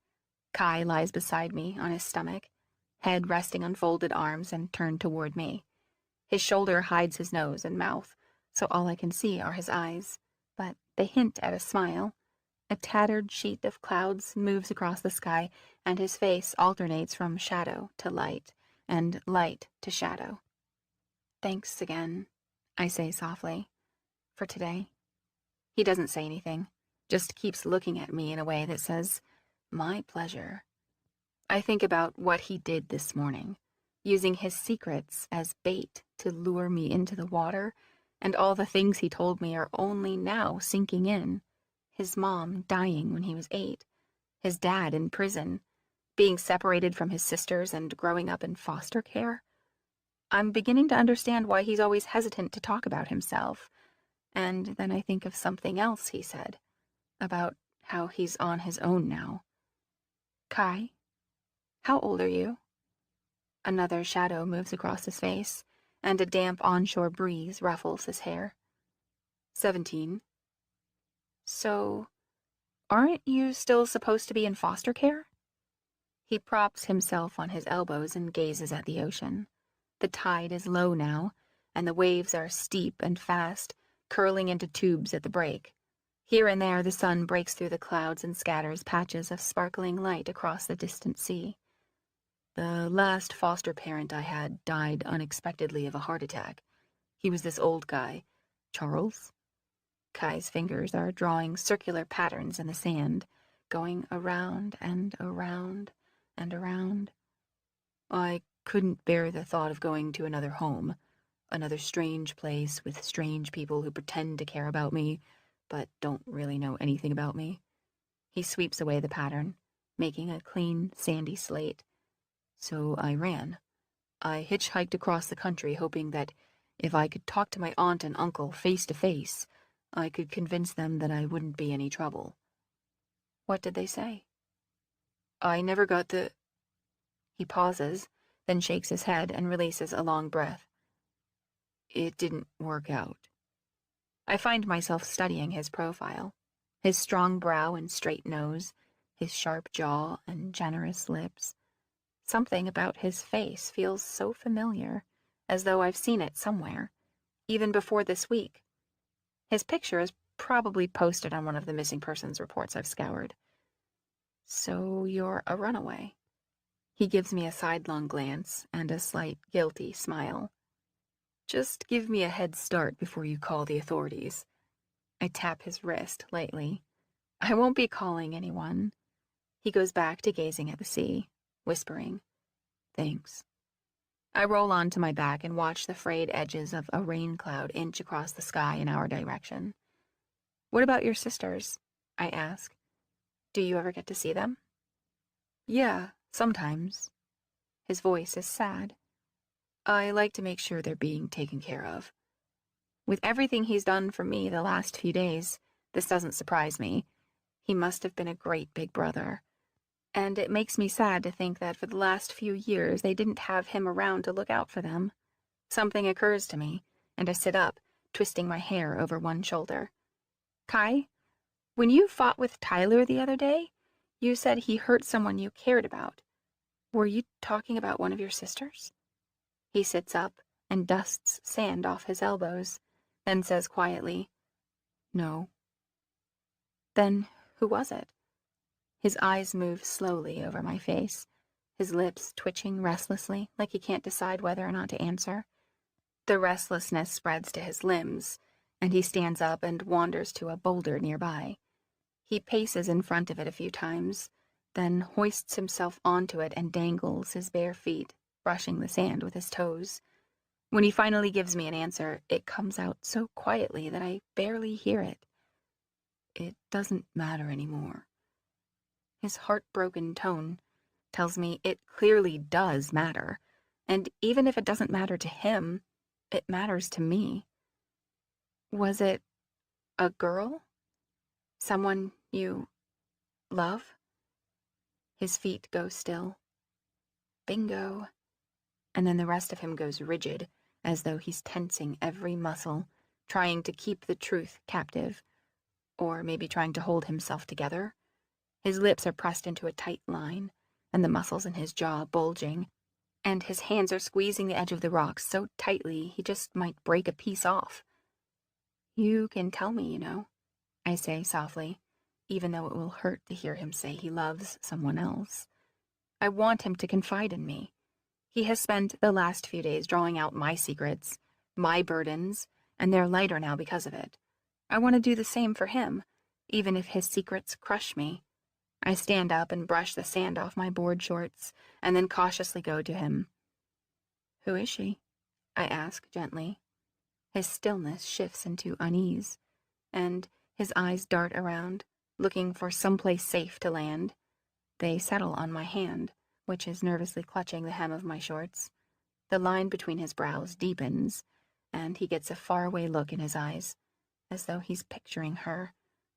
A: Kai lies beside me on his stomach, head resting on folded arms and turned toward me. His shoulder hides his nose and mouth, so all I can see are his eyes, but they hint at a smile. A tattered sheet of clouds moves across the sky, and his face alternates from shadow to light, and light to shadow. "Thanks again," I say softly, "for today." He doesn't say anything, just keeps looking at me in a way that says, "My pleasure." I think about what he did this morning, using his secrets as bait to lure me into the water, and all the things he told me are only now sinking in. His mom dying when he was 8, his dad in prison, being separated from his sisters and growing up in foster care. I'm beginning to understand why he's always hesitant to talk about himself. And then I think of something else he said, about how he's on his own now. "Kai, how old are you?" Another shadow moves across his face, and a damp onshore breeze ruffles his hair. 17. So, aren't you still supposed to be in foster care? He props himself on his elbows and gazes at the ocean. The tide is low now, and the waves are steep and fast, curling into tubes at the break. Here and there the sun breaks through the clouds and scatters patches of sparkling light across the distant sea. "The last foster parent I had died unexpectedly of a heart attack. He was this old guy, Charles." Kai's fingers are drawing circular patterns in the sand, going around and around and around. "I couldn't bear the thought of going to another home, another strange place with strange people who pretend to care about me, but don't really know anything about me." He sweeps away the pattern, making a clean, sandy slate. "So I ran. I hitchhiked across the country, hoping that if I could talk to my aunt and uncle face to face, I could convince them that I wouldn't be any trouble." "What did they say?" "I never got the—" He pauses, then shakes his head and releases a long breath. "It didn't work out." I find myself studying his profile, his strong brow and straight nose, his sharp jaw and generous lips. Something about his face feels so familiar, as though I've seen it somewhere, even before this week. His picture is probably posted on one of the missing persons reports I've scoured. "So you're a runaway?" He gives me a sidelong glance and a slight guilty smile. "Just give me a head start before you call the authorities." I tap his wrist lightly. "I won't be calling anyone." He goes back to gazing at the sea, whispering, "Thanks." I roll onto my back and watch the frayed edges of a rain cloud inch across the sky in our direction. "What about your sisters?" I ask. "Do you ever get to see them?" "Yeah, sometimes." His voice is sad. "I like to make sure they're being taken care of." With everything he's done for me the last few days, this doesn't surprise me. He must have been a great big brother. And it makes me sad to think that for the last few years they didn't have him around to look out for them. Something occurs to me, and I sit up, twisting my hair over one shoulder. "Kai, when you fought with Tyler the other day, You said he hurt someone you cared about. Were you talking about one of your sisters? He sits up and dusts sand off his elbows, then says quietly, No. Then who was it? His eyes move slowly over my face, his lips twitching restlessly, like he can't decide whether or not to answer. The restlessness spreads to his limbs, and he stands up and wanders to a boulder nearby. He paces in front of it a few times, then hoists himself onto it and dangles his bare feet, brushing the sand with his toes. When he finally gives me an answer, it comes out so quietly that I barely hear it. It doesn't matter anymore. His heartbroken tone tells me it clearly does matter, and even if it doesn't matter to him, it matters to me. Was it a girl? Someone you love? His feet go still. Bingo. And then the rest of him goes rigid, as though he's tensing every muscle, trying to keep the truth captive, or maybe trying to hold himself together. His lips are pressed into a tight line, and the muscles in his jaw bulging, and his hands are squeezing the edge of the rock so tightly he just might break a piece off. You can tell me, I say softly, even though it will hurt to hear him say he loves someone else. I want him to confide in me. He has spent the last few days drawing out my secrets, my burdens, and they're lighter now because of it. I want to do the same for him, even if his secrets crush me. I stand up and brush the sand off my board shorts, and then cautiously go to him. Who is she? I ask gently. His stillness shifts into unease, and his eyes dart around, looking for someplace safe to land. They settle on my hand, which is nervously clutching the hem of my shorts. The line between his brows deepens, and he gets a faraway look in his eyes, as though he's picturing her,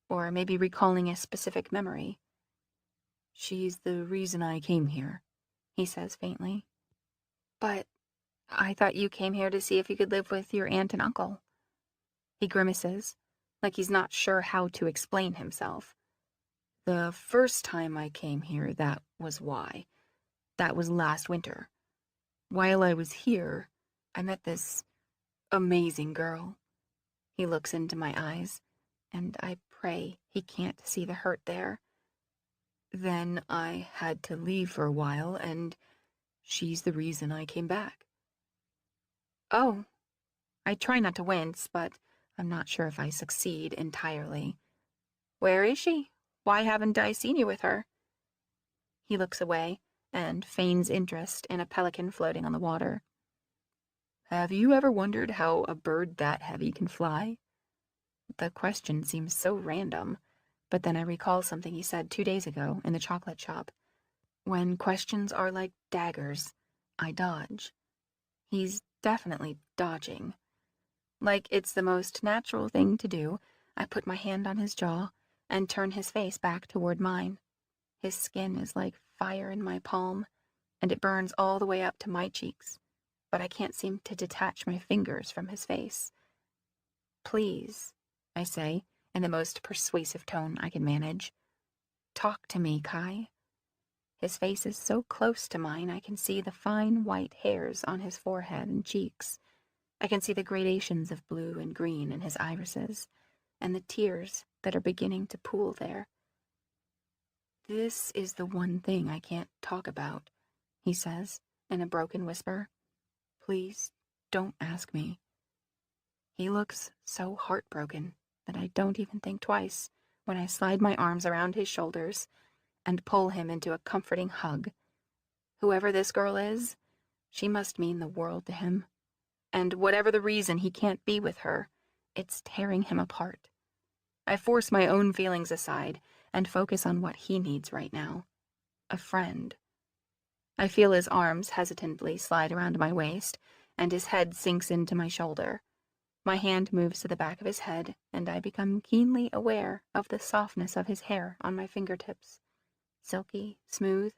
A: or maybe recalling a specific memory. She's the reason I came here, he says faintly. But I thought you came here to see if you could live with your aunt and uncle. He grimaces, like he's not sure how to explain himself. The first time I came here, that was why. That was last winter. While I was here, I met this amazing girl. He looks into my eyes, and I pray he can't see the hurt there. Then I had to leave for a while, and she's the reason I came back. Oh, I try not to wince, but I'm not sure if I succeed entirely. Where is she? Why haven't I seen you with her? He looks away and feigns interest in a pelican floating on the water. Have you ever wondered how a bird that heavy can fly? The question seems so random, but then I recall something he said 2 days ago in the chocolate shop. When questions are like daggers, I dodge. He's definitely dodging. Like it's the most natural thing to do, I put my hand on his jaw and turn his face back toward mine. His skin is like fire in my palm, and it burns all the way up to my cheeks, but I can't seem to detach my fingers from his face. Please, I say, in the most persuasive tone I can manage. Talk to me, Kai. His face is so close to mine I can see the fine white hairs on his forehead and cheeks. I can see the gradations of blue and green in his irises, and the tears that are beginning to pool there. This is the one thing I can't talk about, he says, in a broken whisper. Please, don't ask me. He looks so heartbroken that I don't even think twice when I slide my arms around his shoulders and pull him into a comforting hug. Whoever this girl is, she must mean the world to him. And whatever the reason he can't be with her, it's tearing him apart. I force my own feelings aside and focus on what he needs right now. A friend. I feel his arms hesitantly slide around my waist, and his head sinks into my shoulder. My hand moves to the back of his head, and I become keenly aware of the softness of his hair on my fingertips. Silky, smooth,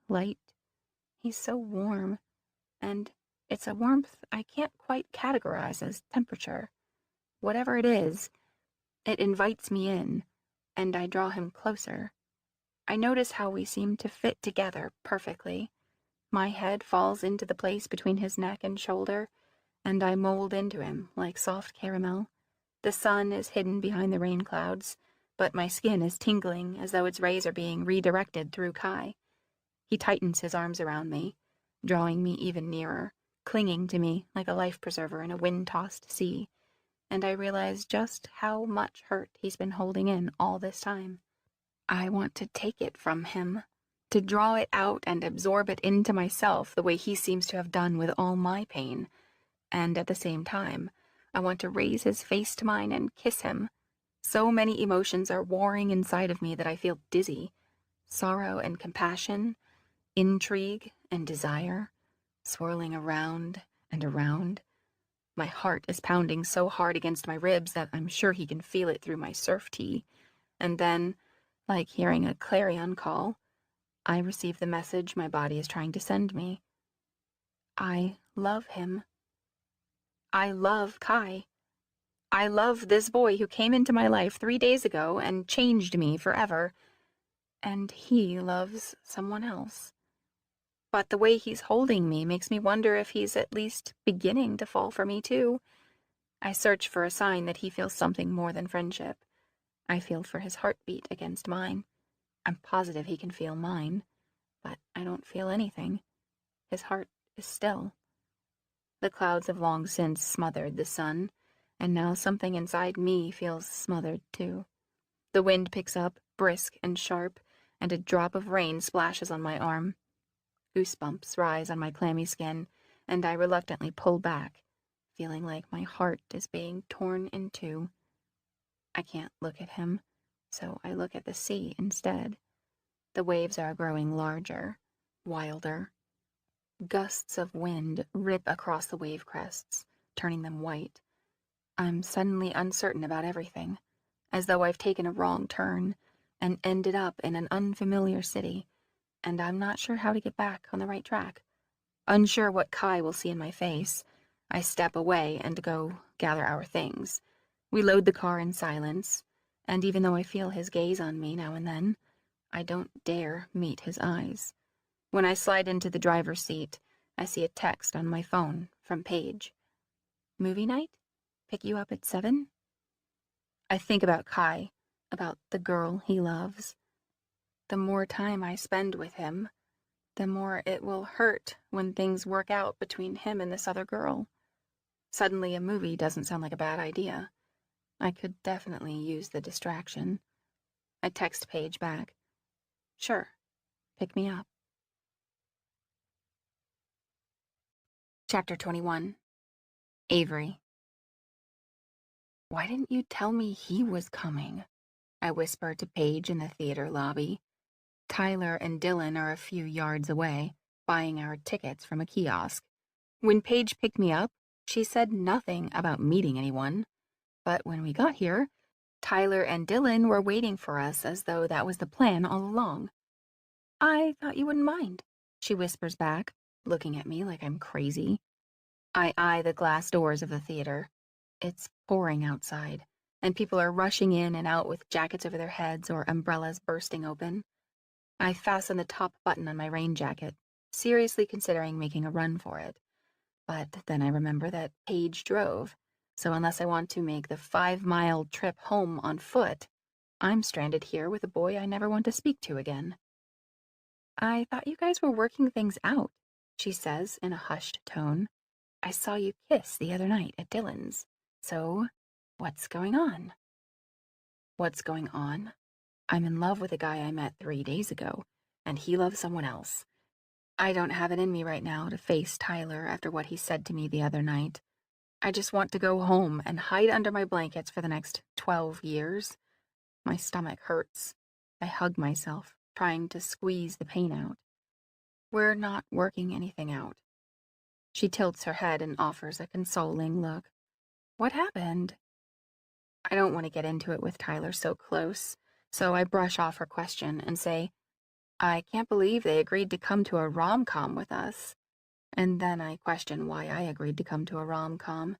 A: light. He's so warm, and it's a warmth I can't quite categorize as temperature. Whatever it is, it invites me in, and I draw him closer. I notice how we seem to fit together perfectly. My head falls into the place between his neck and shoulder, and I mold into him like soft caramel. The sun is hidden behind the rain clouds, but my skin is tingling as though its rays are being redirected through Kai. He tightens his arms around me, drawing me even nearer, clinging to me like a life preserver in a wind-tossed sea, and I realize just how much hurt he's been holding in all this time. I want to take it from him, to draw it out and absorb it into myself the way he seems to have done with all my pain, and at the same time, I want to raise his face to mine and kiss him. So many emotions are warring inside of me that I feel dizzy. Sorrow and compassion, intrigue and desire, swirling around and around. My heart is pounding so hard against my ribs that I'm sure he can feel it through my surf tee. And then, like hearing a clarion call, I receive the message my body is trying to send me. I love him. I love Kai. I love this boy who came into my life 3 days ago and changed me forever. And he loves someone else. But the way he's holding me makes me wonder if he's at least beginning to fall for me too. I search for a sign that he feels something more than friendship. I feel for his heartbeat against mine. I'm positive he can feel mine, but I don't feel anything. His heart is still. The clouds have long since smothered the sun, and now something inside me feels smothered too. The wind picks up, brisk and sharp, and a drop of rain splashes on my arm. Goosebumps rise on my clammy skin, and I reluctantly pull back, feeling like my heart is being torn in two. I can't look at him, so I look at the sea instead. The waves are growing larger, wilder. Gusts of wind rip across the wave crests, turning them white. I'm suddenly uncertain about everything, as though I've taken a wrong turn and ended up in an unfamiliar city, and I'm not sure how to get back on the right track. Unsure what Kai will see in my face, I step away and go gather our things. We load the car in silence, and even though I feel his gaze on me now and then, I don't dare meet his eyes. When I slide into the driver's seat, I see a text on my phone from Paige. Movie night? Pick you up at 7? I think about Kai, about the girl he loves. The more time I spend with him, the more it will hurt when things work out between him and this other girl. Suddenly a movie doesn't sound like a bad idea. I could definitely use the distraction. I text Paige back. Sure, pick me up. Chapter 21. Avery. Why didn't you tell me he was coming? I whispered to Paige in the theater lobby. Tyler and Dylan are a few yards away, buying our tickets from a kiosk. When Paige picked me up, she said nothing about meeting anyone. But when we got here, Tyler and Dylan were waiting for us as though that was the plan all along. I thought you wouldn't mind, she whispers back, looking at me like I'm crazy. I eye the glass doors of the theater. It's pouring outside, and people are rushing in and out with jackets over their heads or umbrellas bursting open. I fasten the top button on my rain jacket, seriously considering making a run for it. But then I remember that Paige drove, so unless I want to make the 5-mile trip home on foot, I'm stranded here with a boy I never want to speak to again. I thought you guys were working things out, she says in a hushed tone. I saw you kiss the other night at Dylan's. So, what's going on? What's going on? I'm in love with a guy I met 3 days ago, and he loves someone else. I don't have it in me right now to face Tyler after what he said to me the other night. I just want to go home and hide under my blankets for the next 12 years. My stomach hurts. I hug myself, trying to squeeze the pain out. We're not working anything out. She tilts her head and offers a consoling look. What happened? I don't want to get into it with Tyler so close, so I brush off her question and say, I can't believe they agreed to come to a rom-com with us. And then I question why I agreed to come to a rom-com.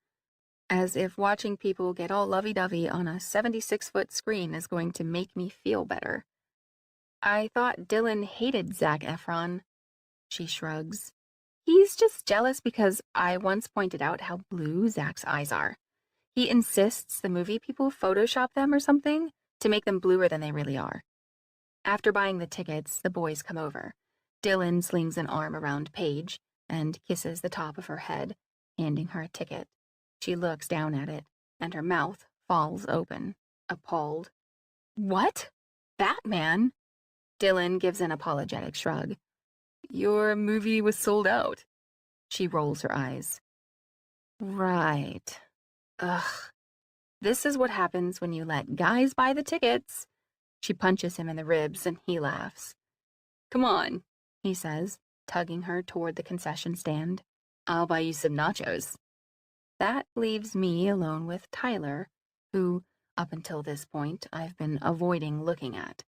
A: As if watching people get all lovey-dovey on a 76-foot screen is going to make me feel better. I thought Dylan hated Zac Efron. She shrugs. He's just jealous because I once pointed out how blue Zac's eyes are. He insists the movie people Photoshop them or something to make them bluer than they really are. After buying the tickets, the boys come over. Dylan slings an arm around Paige and kisses the top of her head, handing her a ticket. She looks down at it, and her mouth falls open, appalled. What? Batman? Dylan gives an apologetic shrug. Your movie was sold out. She rolls her eyes. Right. Ugh. This is what happens when you let guys buy the tickets. She punches him in the ribs and he laughs. Come on, he says, tugging her toward the concession stand. I'll buy you some nachos. That leaves me alone with Tyler, who, up until this point, I've been avoiding looking at.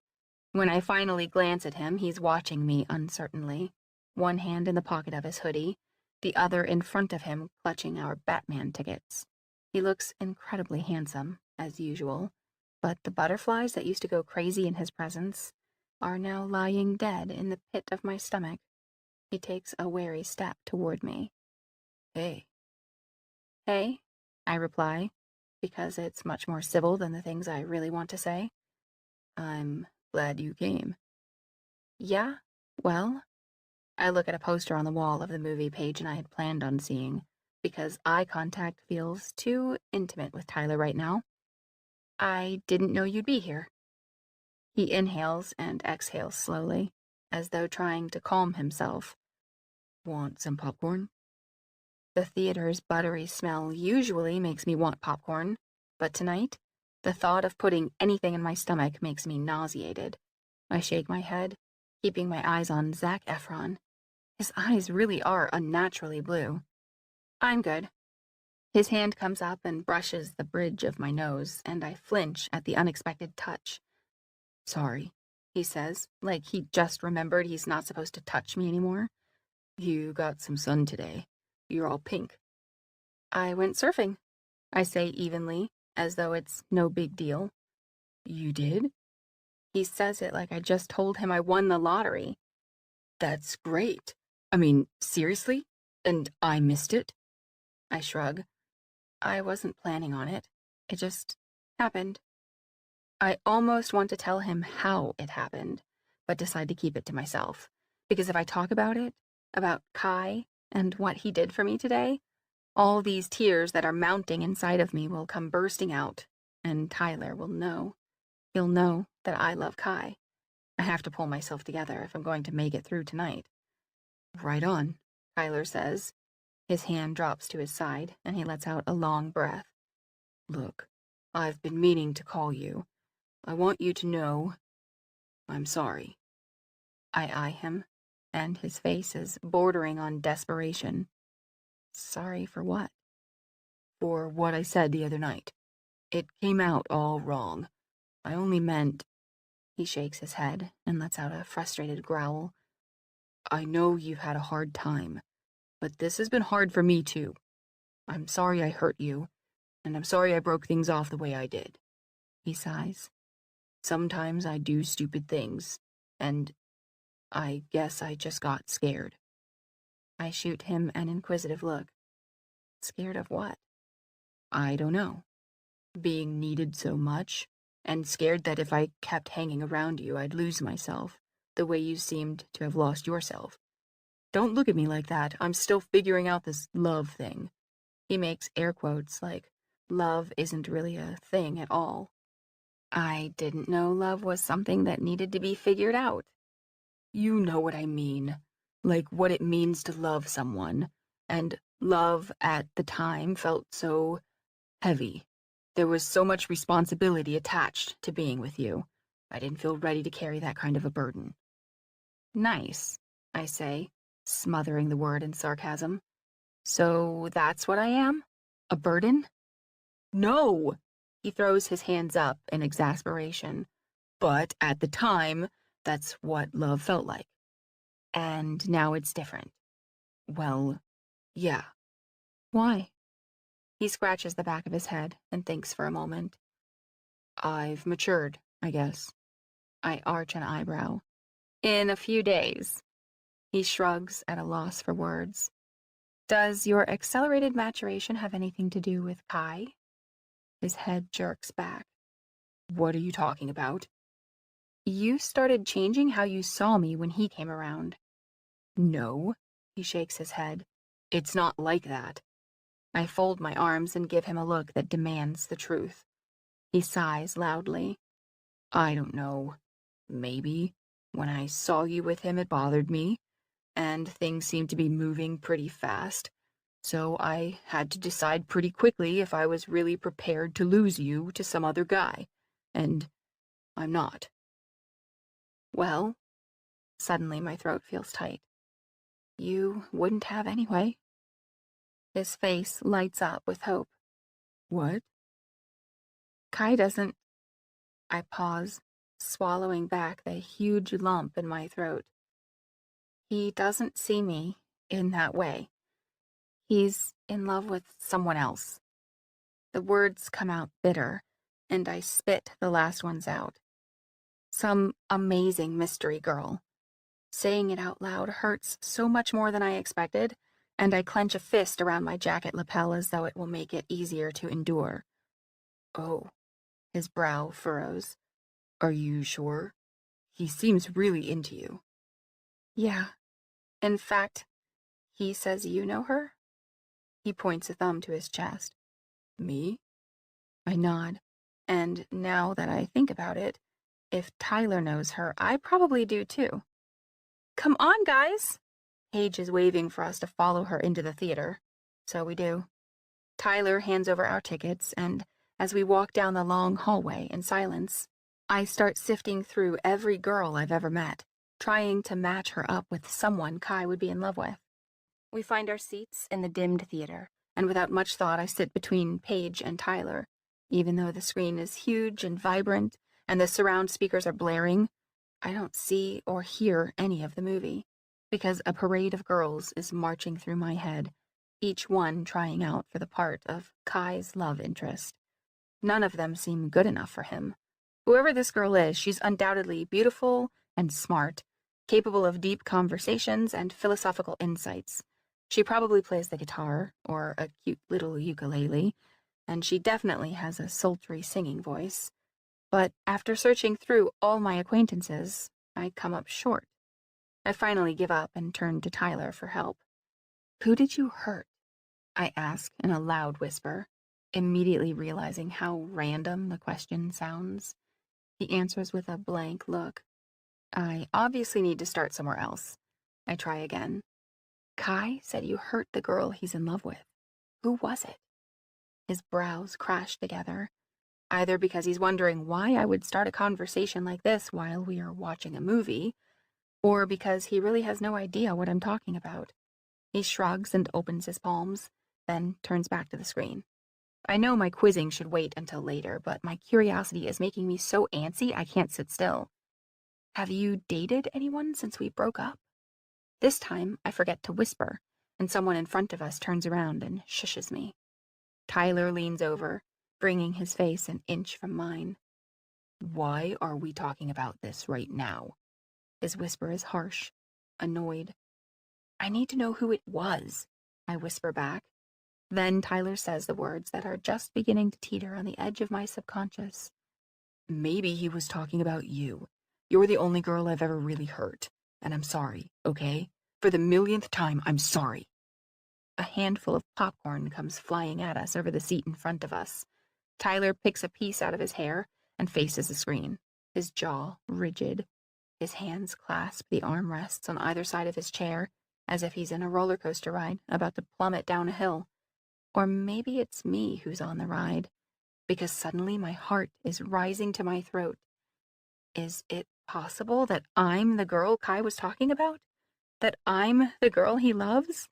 A: When I finally glance at him, he's watching me uncertainly, one hand in the pocket of his hoodie, the other in front of him clutching our Batman tickets. He looks incredibly handsome, as usual, but the butterflies that used to go crazy in his presence are now lying dead in the pit of my stomach. He takes a wary step toward me. Hey. Hey, I reply, because it's much more civil than the things I really want to say. I'm glad you came. Yeah? Well? I look at a poster on the wall of the movie Paige and I had planned on seeing, because eye contact feels too intimate with Tyler right now. I didn't know you'd be here. He inhales and exhales slowly, as though trying to calm himself. Want some popcorn? The theater's buttery smell usually makes me want popcorn, but tonight, the thought of putting anything in my stomach makes me nauseated. I shake my head, keeping my eyes on Zac Efron. His eyes really are unnaturally blue. I'm good. His hand comes up and brushes the bridge of my nose, and I flinch at the unexpected touch. Sorry, he says, like he just remembered he's not supposed to touch me anymore. You got some sun today. You're all pink. I went surfing, I say evenly, as though it's no big deal. You did? He says it like I just told him I won the lottery. That's great. I mean, seriously? And I missed it? I shrug. I wasn't planning on it. It just happened. I almost want to tell him how it happened, but decide to keep it to myself. Because if I talk about it, about Kai, and what he did for me today, all these tears that are mounting inside of me will come bursting out, and Tyler will know. He'll know that I love Kai. I have to pull myself together if I'm going to make it through tonight. Right on, Tyler says. His hand drops to his side, and he lets out a long breath. Look, I've been meaning to call you. I want you to know I'm sorry. I eye him, and his face is bordering on desperation. Sorry for what? For what I said the other night. It came out all wrong. I only meant... He shakes his head and lets out a frustrated growl. I know you've had a hard time, but this has been hard for me too. I'm sorry I hurt you, and I'm sorry I broke things off the way I did. He sighs. Sometimes I do stupid things, and I guess I just got scared. I shoot him an inquisitive look. Scared of what? I don't know. Being needed so much, and scared that if I kept hanging around you, I'd lose myself, the way you seemed to have lost yourself. Don't look at me like that. I'm still figuring out this love thing. He makes air quotes like love isn't really a thing at all. I didn't know love was something that needed to be figured out. You know what I mean. Like what it means to love someone. And love at the time felt so heavy. There was so much responsibility attached to being with you. I didn't feel ready to carry that kind of a burden. Nice, I say, smothering the word in sarcasm. So that's what I am? A burden? No! He throws his hands up in exasperation. But at the time, that's what love felt like. And now it's different. Well, yeah. Why? He scratches the back of his head and thinks for a moment. I've matured, I guess. I arch an eyebrow. In a few days. He shrugs at a loss for words. Does your accelerated maturation have anything to do with Kai? His head jerks back. What are you talking about? You started changing how you saw me when he came around. No, he shakes his head. It's not like that. I fold my arms and give him a look that demands the truth. He sighs loudly. I don't know. Maybe. When I saw you with him, it bothered me, and things seemed to be moving pretty fast. So I had to decide pretty quickly if I was really prepared to lose you to some other guy. And I'm not. Well, suddenly my throat feels tight. You wouldn't have anyway. His face lights up with hope. What? Kai doesn't. I pause, swallowing back the huge lump in my throat. He doesn't see me in that way. He's in love with someone else. The words come out bitter, and I spit the last ones out. Some amazing mystery girl. Saying it out loud hurts so much more than I expected, and I clench a fist around my jacket lapel as though it will make it easier to endure. Oh, his brow furrows. Are you sure? He seems really into you. Yeah. In fact, he says you know her? He points a thumb to his chest. Me? I nod. And now that I think about it, if Tyler knows her, I probably do too. Come on, guys! Paige is waving for us to follow her into the theater. So we do. Tyler hands over our tickets, and as we walk down the long hallway in silence, I start sifting through every girl I've ever met, trying to match her up with someone Kai would be in love with. We find our seats in the dimmed theater, and without much thought I sit between Paige and Tyler. Even though the screen is huge and vibrant, and the surround speakers are blaring, I don't see or hear any of the movie, because a parade of girls is marching through my head, each one trying out for the part of Kai's love interest. None of them seem good enough for him. Whoever this girl is, she's undoubtedly beautiful and smart, capable of deep conversations and philosophical insights. She probably plays the guitar, or a cute little ukulele, and she definitely has a sultry singing voice. But after searching through all my acquaintances, I come up short. I finally give up and turn to Tyler for help. Who did you hurt? I ask in a loud whisper, immediately realizing how random the question sounds. He answers with a blank look. I obviously need to start somewhere else. I try again. Kai said you hurt the girl he's in love with. Who was it? His brows crash together, either because he's wondering why I would start a conversation like this while we are watching a movie, or because he really has no idea what I'm talking about. He shrugs and opens his palms, then turns back to the screen. I know my quizzing should wait until later, but my curiosity is making me so antsy I can't sit still. Have you dated anyone since we broke up? This time, I forget to whisper, and someone in front of us turns around and shushes me. Tyler leans over, bringing his face an inch from mine. Why are we talking about this right now? His whisper is harsh, annoyed. I need to know who it was, I whisper back. Then Tyler says the words that are just beginning to teeter on the edge of my subconscious. Maybe he was talking about you. You're the only girl I've ever really hurt, and I'm sorry, okay? For the millionth time, I'm sorry. A handful of popcorn comes flying at us over the seat in front of us. Tyler picks a piece out of his hair and faces the screen, his jaw rigid. His hands clasp the armrests on either side of his chair, as if he's in a roller coaster ride about to plummet down a hill. Or maybe it's me who's on the ride, because suddenly my heart is rising to my throat. Is it possible that I'm the girl Kai was talking about? That I'm the girl he loves?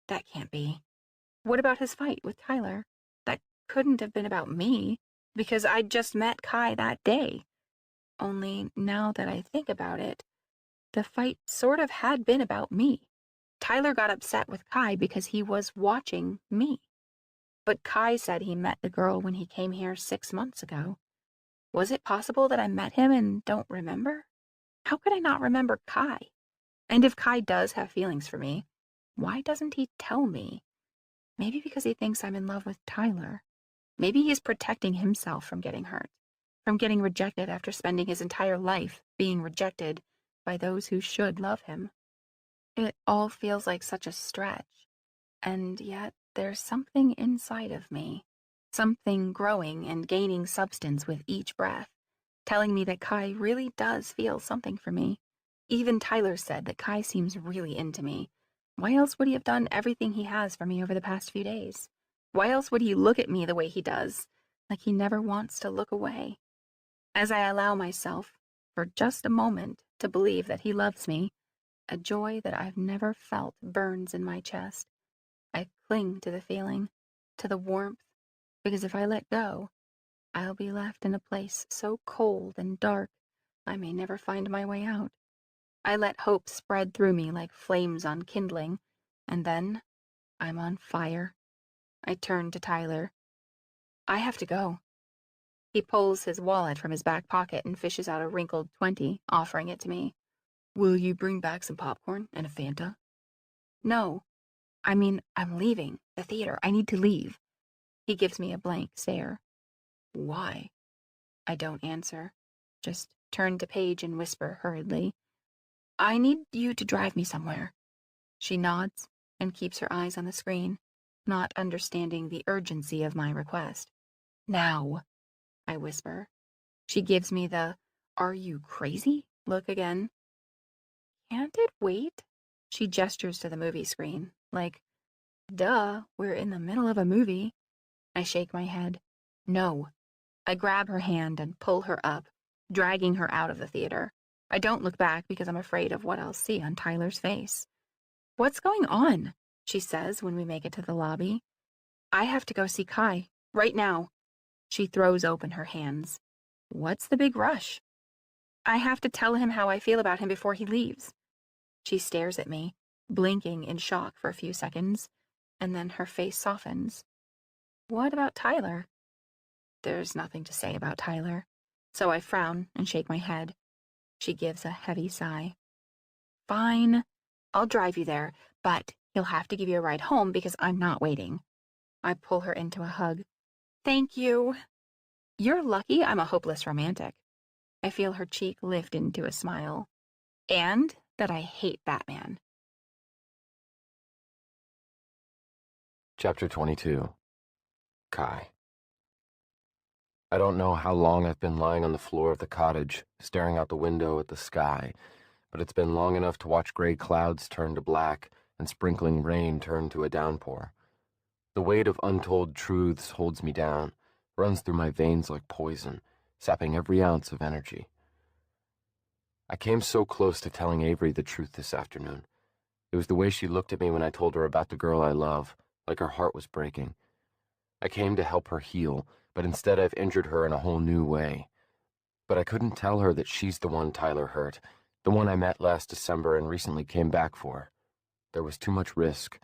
A: That can't be. What about his fight with Tyler? That couldn't have been about me, because I'd just met Kai that day. Only now that I think about it, the fight sort of had been about me. Tyler got upset with Kai because he was watching me. But Kai said he met the girl when he came here 6 months ago. Was it possible that I met him and don't remember? How could I not remember Kai? And if Kai does have feelings for me, why doesn't he tell me? Maybe because he thinks I'm in love with Tyler. Maybe he's protecting himself from getting hurt, from getting rejected after spending his entire life being rejected by those who should love him. It all feels like such a stretch, and yet there's something inside of me, something growing and gaining substance with each breath, telling me that Kai really does feel something for me. Even Tyler said that Kai seems really into me. Why else would he have done everything he has for me over the past few days? Why else would he look at me the way he does, like he never wants to look away? As I allow myself, for just a moment, to believe that he loves me, a joy that I've never felt burns in my chest. I cling to the feeling, to the warmth, because if I let go, I'll be left in a place so cold and dark I may never find my way out. I let hope spread through me like flames on kindling, and then I'm on fire. I turn to Tyler. I have to go. He pulls his wallet from his back pocket and fishes out a wrinkled 20, offering it to me. Will you bring back some popcorn and a Fanta? No. I mean, I'm leaving the theater. I need to leave. He gives me a blank stare. Why? I don't answer. Just turn to Paige and whisper hurriedly. I need you to drive me somewhere. She nods and keeps her eyes on the screen, not understanding the urgency of my request. Now, I whisper. She gives me the, are you crazy? Look again. Can't it wait? She gestures to the movie screen, like, duh, we're in the middle of a movie. I shake my head. No. I grab her hand and pull her up, dragging her out of the theater. I don't look back because I'm afraid of what I'll see on Tyler's face. What's going on? She says when we make it to the lobby. I have to go see Kai, right now. She throws open her hands. What's the big rush? I have to tell him how I feel about him before he leaves. She stares at me, blinking in shock for a few seconds, and then her face softens. What about Tyler? There's nothing to say about Tyler, so I frown and shake my head. She gives a heavy sigh. Fine, I'll drive you there, but he'll have to give you a ride home because I'm not waiting. I pull her into a hug. Thank you. You're lucky I'm a hopeless romantic. I feel her cheek lift into a smile. And that I hate Batman.
B: Chapter 22. Kai. I don't know how long I've been lying on the floor of the cottage, staring out the window at the sky, but it's been long enough to watch gray clouds turn to black and sprinkling rain turn to a downpour. The weight of untold truths holds me down, runs through my veins like poison, sapping every ounce of energy. I came so close to telling Avery the truth this afternoon. It was the way she looked at me when I told her about the girl I love, like her heart was breaking. I came to help her heal, but instead I've injured her in a whole new way. But I couldn't tell her that she's the one Tyler hurt, the one I met last December and recently came back for. There was too much risk.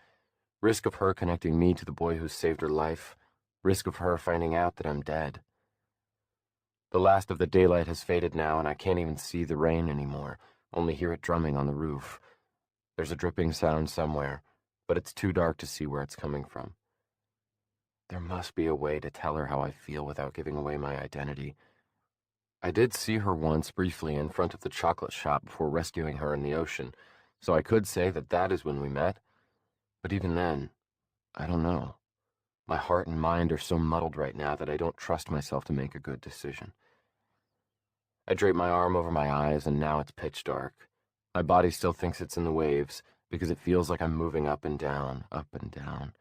B: Risk of her connecting me to the boy who saved her life. Risk of her finding out that I'm dead. The last of the daylight has faded now, and I can't even see the rain anymore, only hear it drumming on the roof. There's a dripping sound somewhere, but it's too dark to see where it's coming from. There must be a way to tell her how I feel without giving away my identity. I did see her once briefly in front of the chocolate shop before rescuing her in the ocean, so I could say that that is when we met. But even then, I don't know. My heart and mind are so muddled right now that I don't trust myself to make a good decision. I drape my arm over my eyes, and now it's pitch dark. My body still thinks it's in the waves, because it feels like I'm moving up and down, up and down.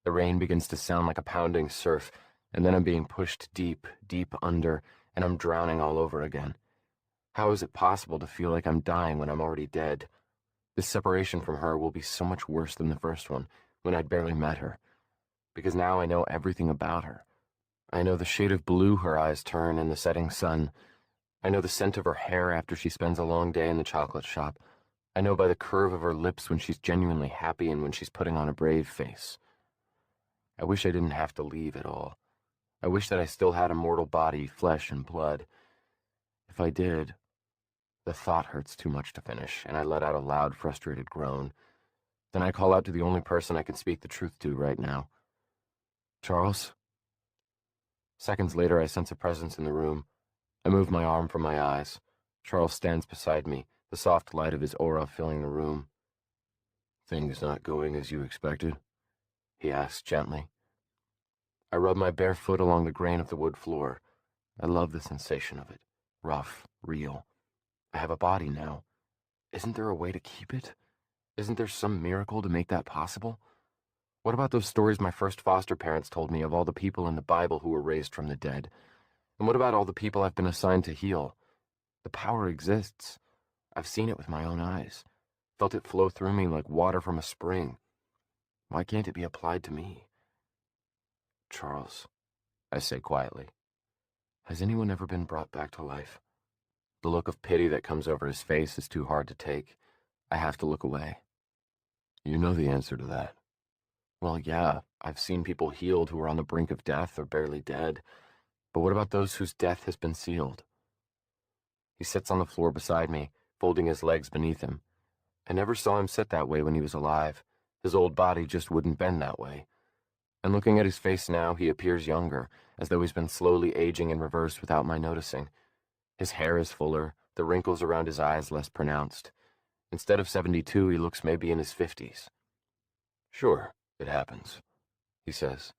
B: The rain begins to sound like a pounding surf, and then I'm being pushed deep, deep under, and I'm drowning all over again. How is it possible to feel like I'm dying when I'm already dead? This separation from her will be so much worse than the first one, when I'd barely met her, because now I know everything about her. I know the shade of blue her eyes turn in the setting sun. I know the scent of her hair after she spends a long day in the chocolate shop. I know by the curve of her lips when she's genuinely happy and when she's putting on a brave face. I wish I didn't have to leave at all. I wish that I still had a mortal body, flesh and blood. If I did, The thought hurts too much to finish, and I let out a loud, frustrated groan. Then I call out to the only person I can speak the truth to right now. Charles? Seconds later, I sense a presence in the room. I move my arm from my eyes. Charles stands beside me, the soft light of his aura filling the room. Things not going as you expected? He asks gently. I rub my bare foot along the grain of the wood floor. I love the sensation of it. Rough, real. I have a body now. Isn't there a way to keep it? Isn't there some miracle to make that possible? What about those stories my first foster parents told me of all the people in the Bible who were raised from the dead? And what about all the people I've been assigned to heal? The power exists. I've seen it with my own eyes. Felt it flow through me like water from a spring. Why can't it be applied to me? Charles, I say quietly, has anyone ever been brought back to life? The look of pity that comes over his face is too hard to take. I have to look away. You know the answer to that. Well, yeah, I've seen people healed who are on the brink of death or barely dead. But what about those whose death has been sealed? He sits on the floor beside me, folding his legs beneath him. I never saw him sit that way when he was alive. His old body just wouldn't bend that way. And looking at his face now, he appears younger, as though he's been slowly aging in reverse without my noticing. His hair is fuller, the wrinkles around his eyes less pronounced. Instead of 72, he looks maybe in his 50s. Sure, it happens, he says,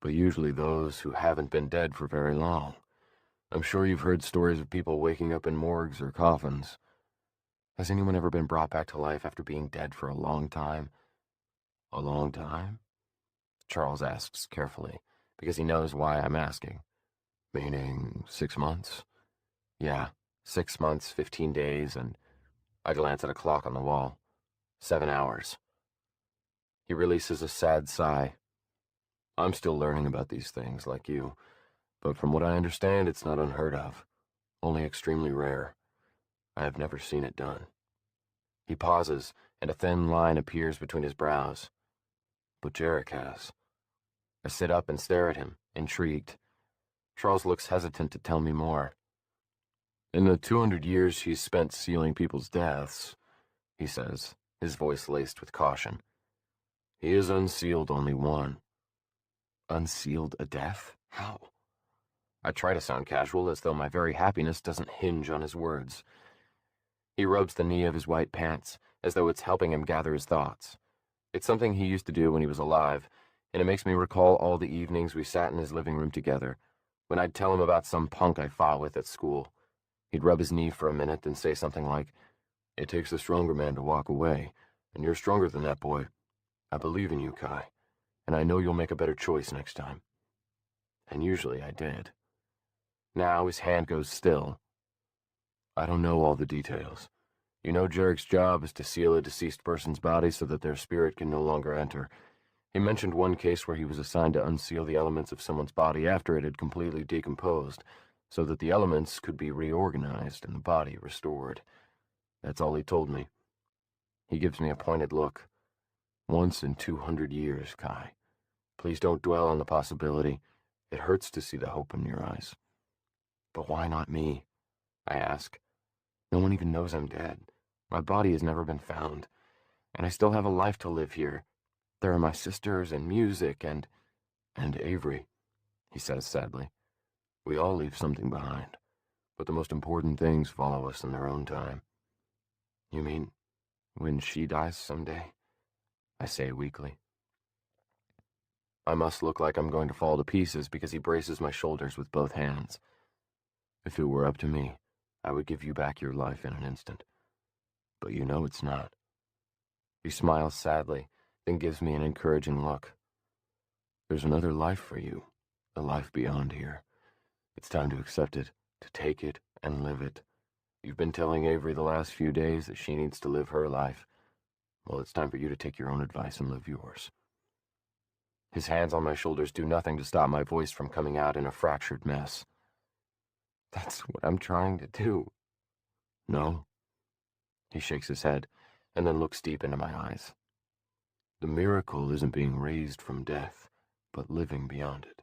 B: but usually those who haven't been dead for very long. I'm sure you've heard stories of people waking up in morgues or coffins. Has anyone ever been brought back to life after being dead for a long time? A long time? Charles asks carefully, because he knows why I'm asking. Meaning 6 months? Yeah, 6 months, 15 days, and I glance at a clock on the wall. 7 hours. He releases a sad sigh. I'm still learning about these things, like you, but from what I understand, it's not unheard of. Only extremely rare. I have never seen it done. He pauses, and a thin line appears between his brows. But Jarek has. I sit up and stare at him, intrigued. Charles looks hesitant to tell me more. In the 200 years he's spent sealing people's deaths, he says, his voice laced with caution, he has unsealed only one. Unsealed a death? How? I try to sound casual, as though my very happiness doesn't hinge on his words. He rubs the knee of his white pants, as though it's helping him gather his thoughts. It's something he used to do when he was alive, and it makes me recall all the evenings we sat in his living room together, when I'd tell him about some punk I fought with at school. He'd rub his knee for a minute and say something like, it takes a stronger man to walk away, and you're stronger than that, boy. I believe in you, Kai, and I know you'll make a better choice next time. And usually I did. Now his hand goes still. I don't know all the details. You know Jarek's job is to seal a deceased person's body so that their spirit can no longer enter. He mentioned one case where he was assigned to unseal the elements of someone's body after it had completely decomposed, so that the elements could be reorganized and the body restored. That's all he told me. He gives me a pointed look. Once in 200 years, Kai. Please don't dwell on the possibility. It hurts to see the hope in your eyes. But why not me? I ask. No one even knows I'm dead. My body has never been found, and I still have a life to live here. There are my sisters and music and Avery, he says sadly. We all leave something behind, but the most important things follow us in their own time. You mean when she dies someday? I say weakly. I must look like I'm going to fall to pieces because he braces my shoulders with both hands. If it were up to me, I would give you back your life in an instant. But you know it's not. He smiles sadly, then gives me an encouraging look. There's another life for you, a life beyond here. It's time to accept it, to take it and live it. You've been telling Avery the last few days that she needs to live her life. Well, it's time for you to take your own advice and live yours. His hands on my shoulders do nothing to stop my voice from coming out in a fractured mess. That's what I'm trying to do. No. He shakes his head, and then looks deep into my eyes. The miracle isn't being raised from death, but living beyond it.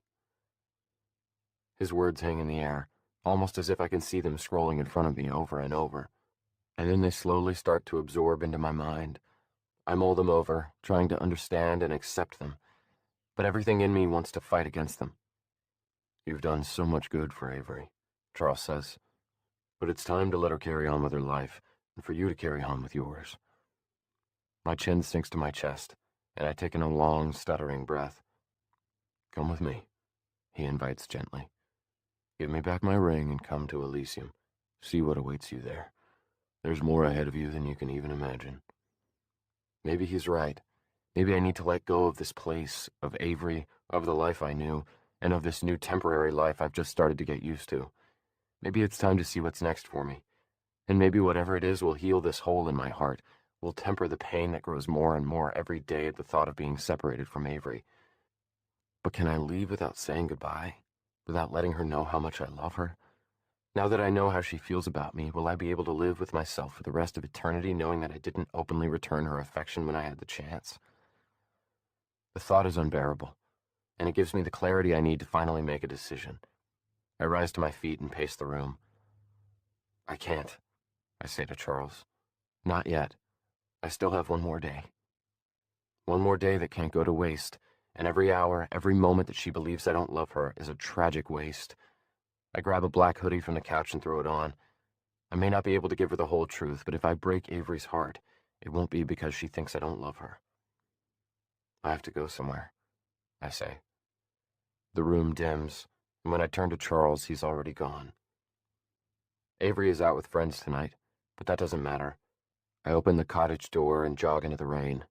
B: His words hang in the air, almost as if I can see them scrolling in front of me over and over. And then they slowly start to absorb into my mind. I mull them over, trying to understand and accept them, but everything in me wants to fight against them. You've done so much good for Avery, Charles says, but it's time to let her carry on with her life, and for you to carry on with yours. My chin sinks to my chest, and I take in a long, stuttering breath. Come with me, he invites gently. Give me back my ring and come to Elysium. See what awaits you there. There's more ahead of you than you can even imagine. Maybe he's right. Maybe I need to let go of this place, of Avery, of the life I knew, and of this new temporary life I've just started to get used to. Maybe it's time to see what's next for me. And maybe whatever it is will heal this hole in my heart, will temper the pain that grows more and more every day at the thought of being separated from Avery. But can I leave without saying goodbye? Without letting her know how much I love her? Now that I know how she feels about me, will I be able to live with myself for the rest of eternity knowing that I didn't openly return her affection when I had the chance? The thought is unbearable, and it gives me the clarity I need to finally make a decision. I rise to my feet and pace the room. I can't, I say to Charles. Not yet. I still have one more day. One more day that can't go to waste, and every hour, every moment that she believes I don't love her is a tragic waste. I grab a black hoodie from the couch and throw it on. I may not be able to give her the whole truth, but if I break Avery's heart, it won't be because she thinks I don't love her. I have to go somewhere, I say. The room dims, and when I turn to Charles, he's already gone. Avery is out with friends tonight, but that doesn't matter. I open the cottage door and jog into the rain.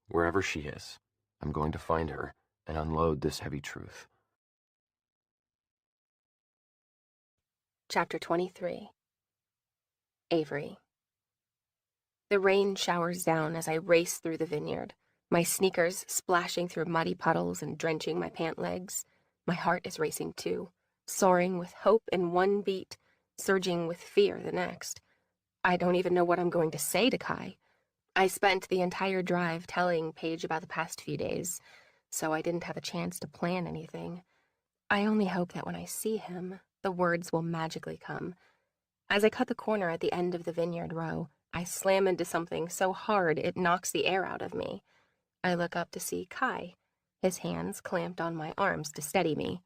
B: Wherever she is, I'm going to find her and unload this heavy truth.
A: Chapter 23. Avery. The rain showers down as I race through the vineyard, my sneakers splashing through muddy puddles and drenching my pant legs. My heart is racing too, soaring with hope in one beat, surging with fear the next. I don't even know what I'm going to say to Kai. I spent the entire drive telling Paige about the past few days, so I didn't have a chance to plan anything. I only hope that when I see him, the words will magically come. As I cut the corner at the end of the vineyard row, I slam into something so hard it knocks the air out of me. I look up to see Kai, his hands clamped on my arms to steady me.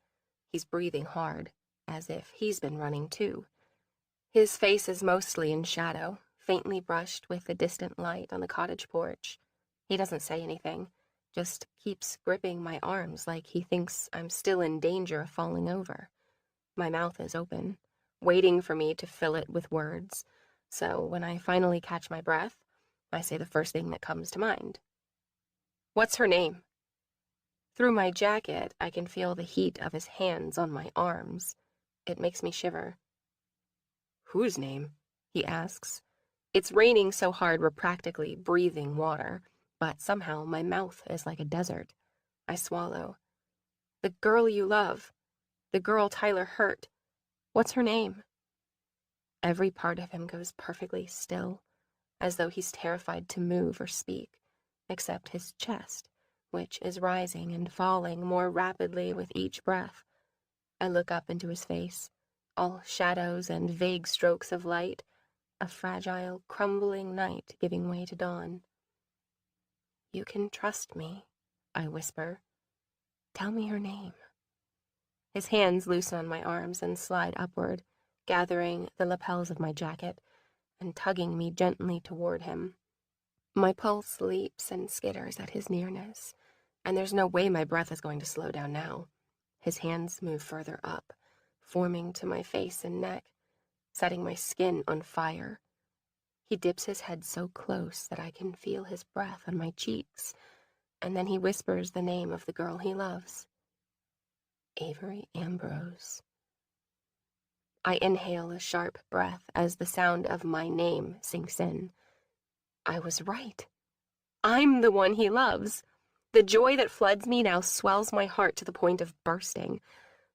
A: He's breathing hard, as if he's been running too. His face is mostly in shadow, faintly brushed with the distant light on the cottage porch. He doesn't say anything, just keeps gripping my arms like he thinks I'm still in danger of falling over. My mouth is open, waiting for me to fill it with words, so when I finally catch my breath, I say the first thing that comes to mind. What's her name? Through my jacket, I can feel the heat of his hands on my arms. It makes me shiver. Whose name? He asks. It's raining so hard we're practically breathing water, but somehow my mouth is like a desert. I swallow. The girl you love. The girl Tyler hurt. What's her name? Every part of him goes perfectly still, as though he's terrified to move or speak, except his chest, which is rising and falling more rapidly with each breath. I look up into his face, all shadows and vague strokes of light, a fragile, crumbling night giving way to dawn. You can trust me, I whisper. Tell me her name. His hands loosen on my arms and slide upward, gathering the lapels of my jacket and tugging me gently toward him. My pulse leaps and skitters at his nearness, and there's no way my breath is going to slow down now. His hands move further up, forming to my face and neck, setting my skin on fire. He dips his head so close that I can feel his breath on my cheeks, and then he whispers the name of the girl he loves. Avery Ambrose. I inhale a sharp breath as the sound of my name sinks in. I was right. I'm the one he loves. The joy that floods me now swells my heart to the point of bursting.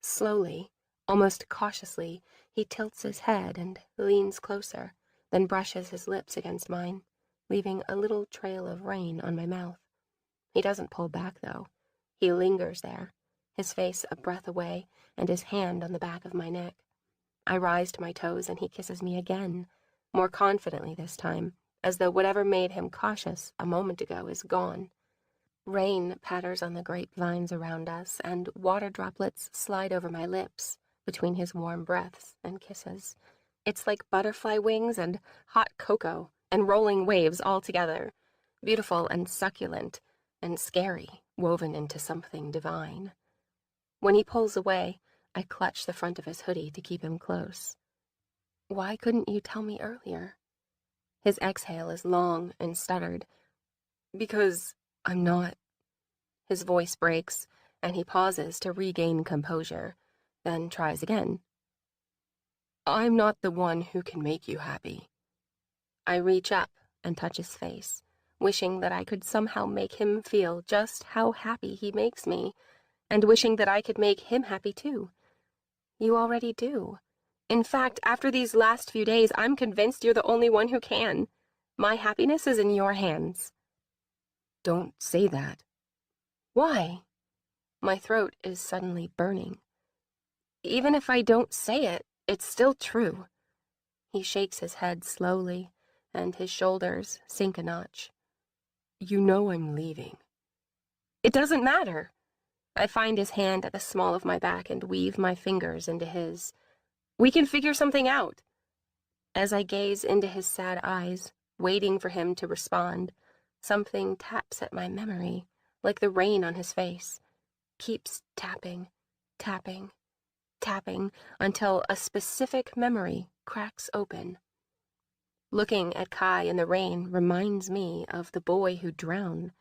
A: Slowly, almost cautiously, he tilts his head and leans closer, then brushes his lips against mine, leaving a little trail of rain on my mouth. He doesn't pull back, though. He lingers there, his face a breath away and his hand on the back of my neck. I rise to my toes and he kisses me again,
C: more confidently this time, as though whatever made him cautious a moment ago is gone. Rain patters on the grapevines around us, and water droplets slide over my lips between his warm breaths and kisses. It's like butterfly wings and hot cocoa and rolling waves all together, beautiful and succulent and scary, woven into something divine. When he pulls away, I clutch the front of his hoodie to keep him close. Why couldn't you tell me earlier? His exhale is long and stuttered. Because I'm not. His voice breaks, and he pauses to regain composure, then tries again. I'm not the one who can make you happy. I reach up and touch his face, wishing that I could somehow make him feel just how happy he makes me, and wishing that I could make him happy too. You already do. In fact, after these last few days, I'm convinced you're the only one who can. My happiness is in your hands. Don't say that. Why? My throat is suddenly burning. Even if I don't say it, it's still true. He shakes his head slowly, and his shoulders sink a notch. You know I'm leaving. It doesn't matter. I find his hand at the small of my back and weave my fingers into his. We can figure something out. As I gaze into his sad eyes, waiting for him to respond, something taps at my memory, like the rain on his face. Keeps tapping, tapping, tapping, until a specific memory cracks open. Looking at Kai in the rain reminds me of the boy who drowned,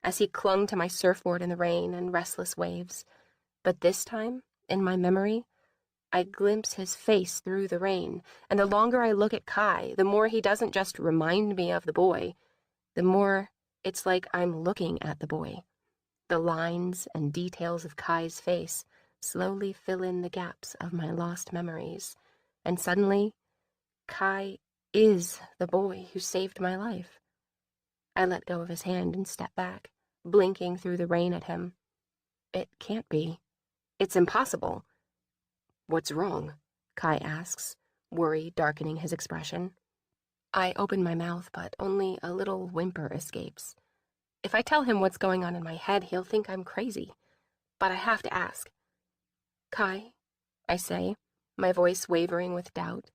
C: as he clung to my surfboard in the rain and restless waves. But this time, in my memory, I glimpse his face through the rain, and the longer I look at Kai, the more he doesn't just remind me of the boy, the more it's like I'm looking at the boy. The lines and details of Kai's face slowly fill in the gaps of my lost memories, and suddenly, Kai is the boy who saved my life. I let go of his hand and step back, blinking through the rain at him. It can't be. It's impossible. What's wrong? Kai asks, worry darkening his expression. I open my mouth, but only a little whimper escapes. If I tell him what's going on in my head, he'll think I'm crazy. But I have to ask. Kai, I say, my voice wavering with doubt.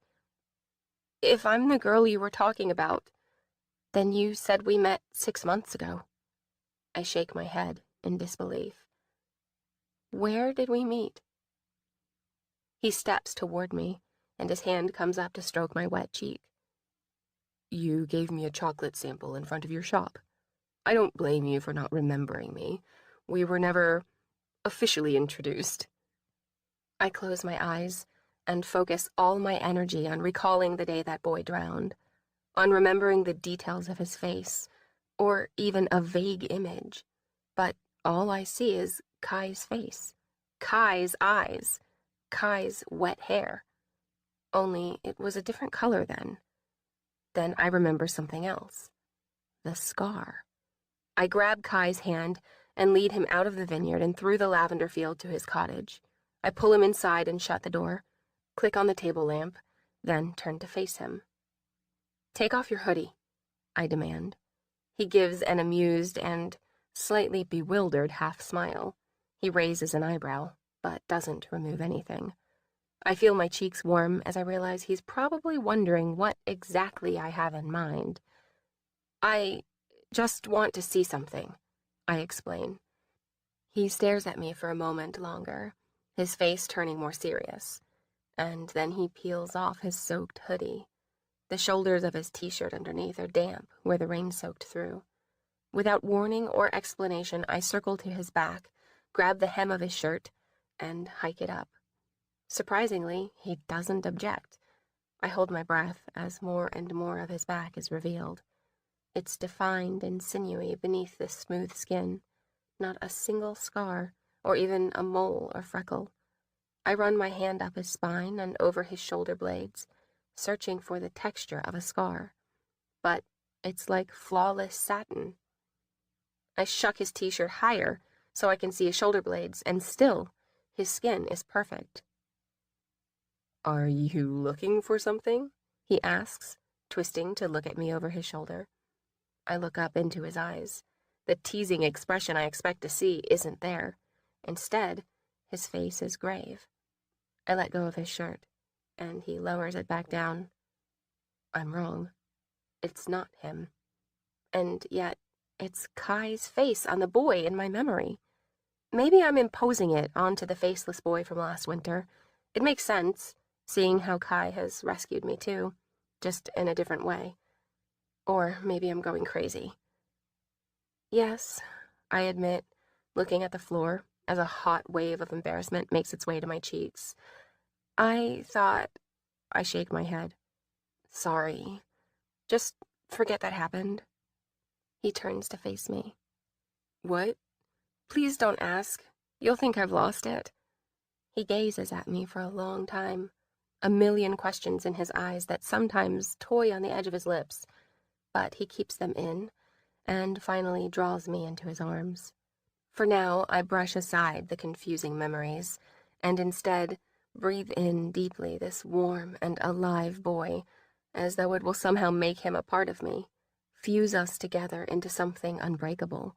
C: If I'm the girl you were talking about, then you said we met 6 months ago. I shake my head in disbelief. Where did we meet? He steps toward me, and his hand comes up to stroke my wet cheek. You gave me a chocolate sample in front of your shop. I don't blame you for not remembering me. We were never officially introduced. I close my eyes and focus all my energy on recalling the day that boy drowned, on remembering the details of his face, or even a vague image. But all I see is Kai's face, Kai's eyes, Kai's wet hair. Only it was a different color then. Then I remember something else. The scar. I grab Kai's hand and lead him out of the vineyard and through the lavender field to his cottage. I pull him inside and shut the door, click on the table lamp, then turn to face him. Take off your hoodie, I demand. He gives an amused and slightly bewildered half smile. He raises an eyebrow, but doesn't remove anything. I feel my cheeks warm as I realize he's probably wondering what exactly I have in mind. I just want to see something, I explain. He stares at me for a moment longer, his face turning more serious, and then he peels off his soaked hoodie. The shoulders of his t-shirt underneath are damp where the rain soaked through. Without warning or explanation, I circle to his back, grab the hem of his shirt, and hike it up. Surprisingly, he doesn't object. I hold my breath as more and more of his back is revealed. It's defined and sinewy beneath this smooth skin, not a single scar, or even a mole or freckle. I run my hand up his spine and over his shoulder blades, searching for the texture of a scar. But it's like flawless satin. I shuck his t-shirt higher so I can see his shoulder blades, and still, his skin is perfect. Are you looking for something? He asks, twisting to look at me over his shoulder. I look up into his eyes. The teasing expression I expect to see isn't there. Instead, his face is grave. I let go of his shirt, and he lowers it back down. I'm wrong. It's not him. And yet, it's Kai's face on the boy in my memory. Maybe I'm imposing it onto the faceless boy from last winter. It makes sense, seeing how Kai has rescued me too, just in a different way. Or maybe I'm going crazy. Yes, I admit, looking at the floor as a hot wave of embarrassment makes its way to my cheeks. I shake my head. Sorry. Just forget that happened. He turns to face me. What? Please don't ask. You'll think I've lost it. He gazes at me for a long time, a million questions in his eyes that sometimes toy on the edge of his lips, but he keeps them in and finally draws me into his arms. For now, I brush aside the confusing memories and instead breathe in deeply this warm and alive boy, as though it will somehow make him a part of me, fuse us together into something unbreakable.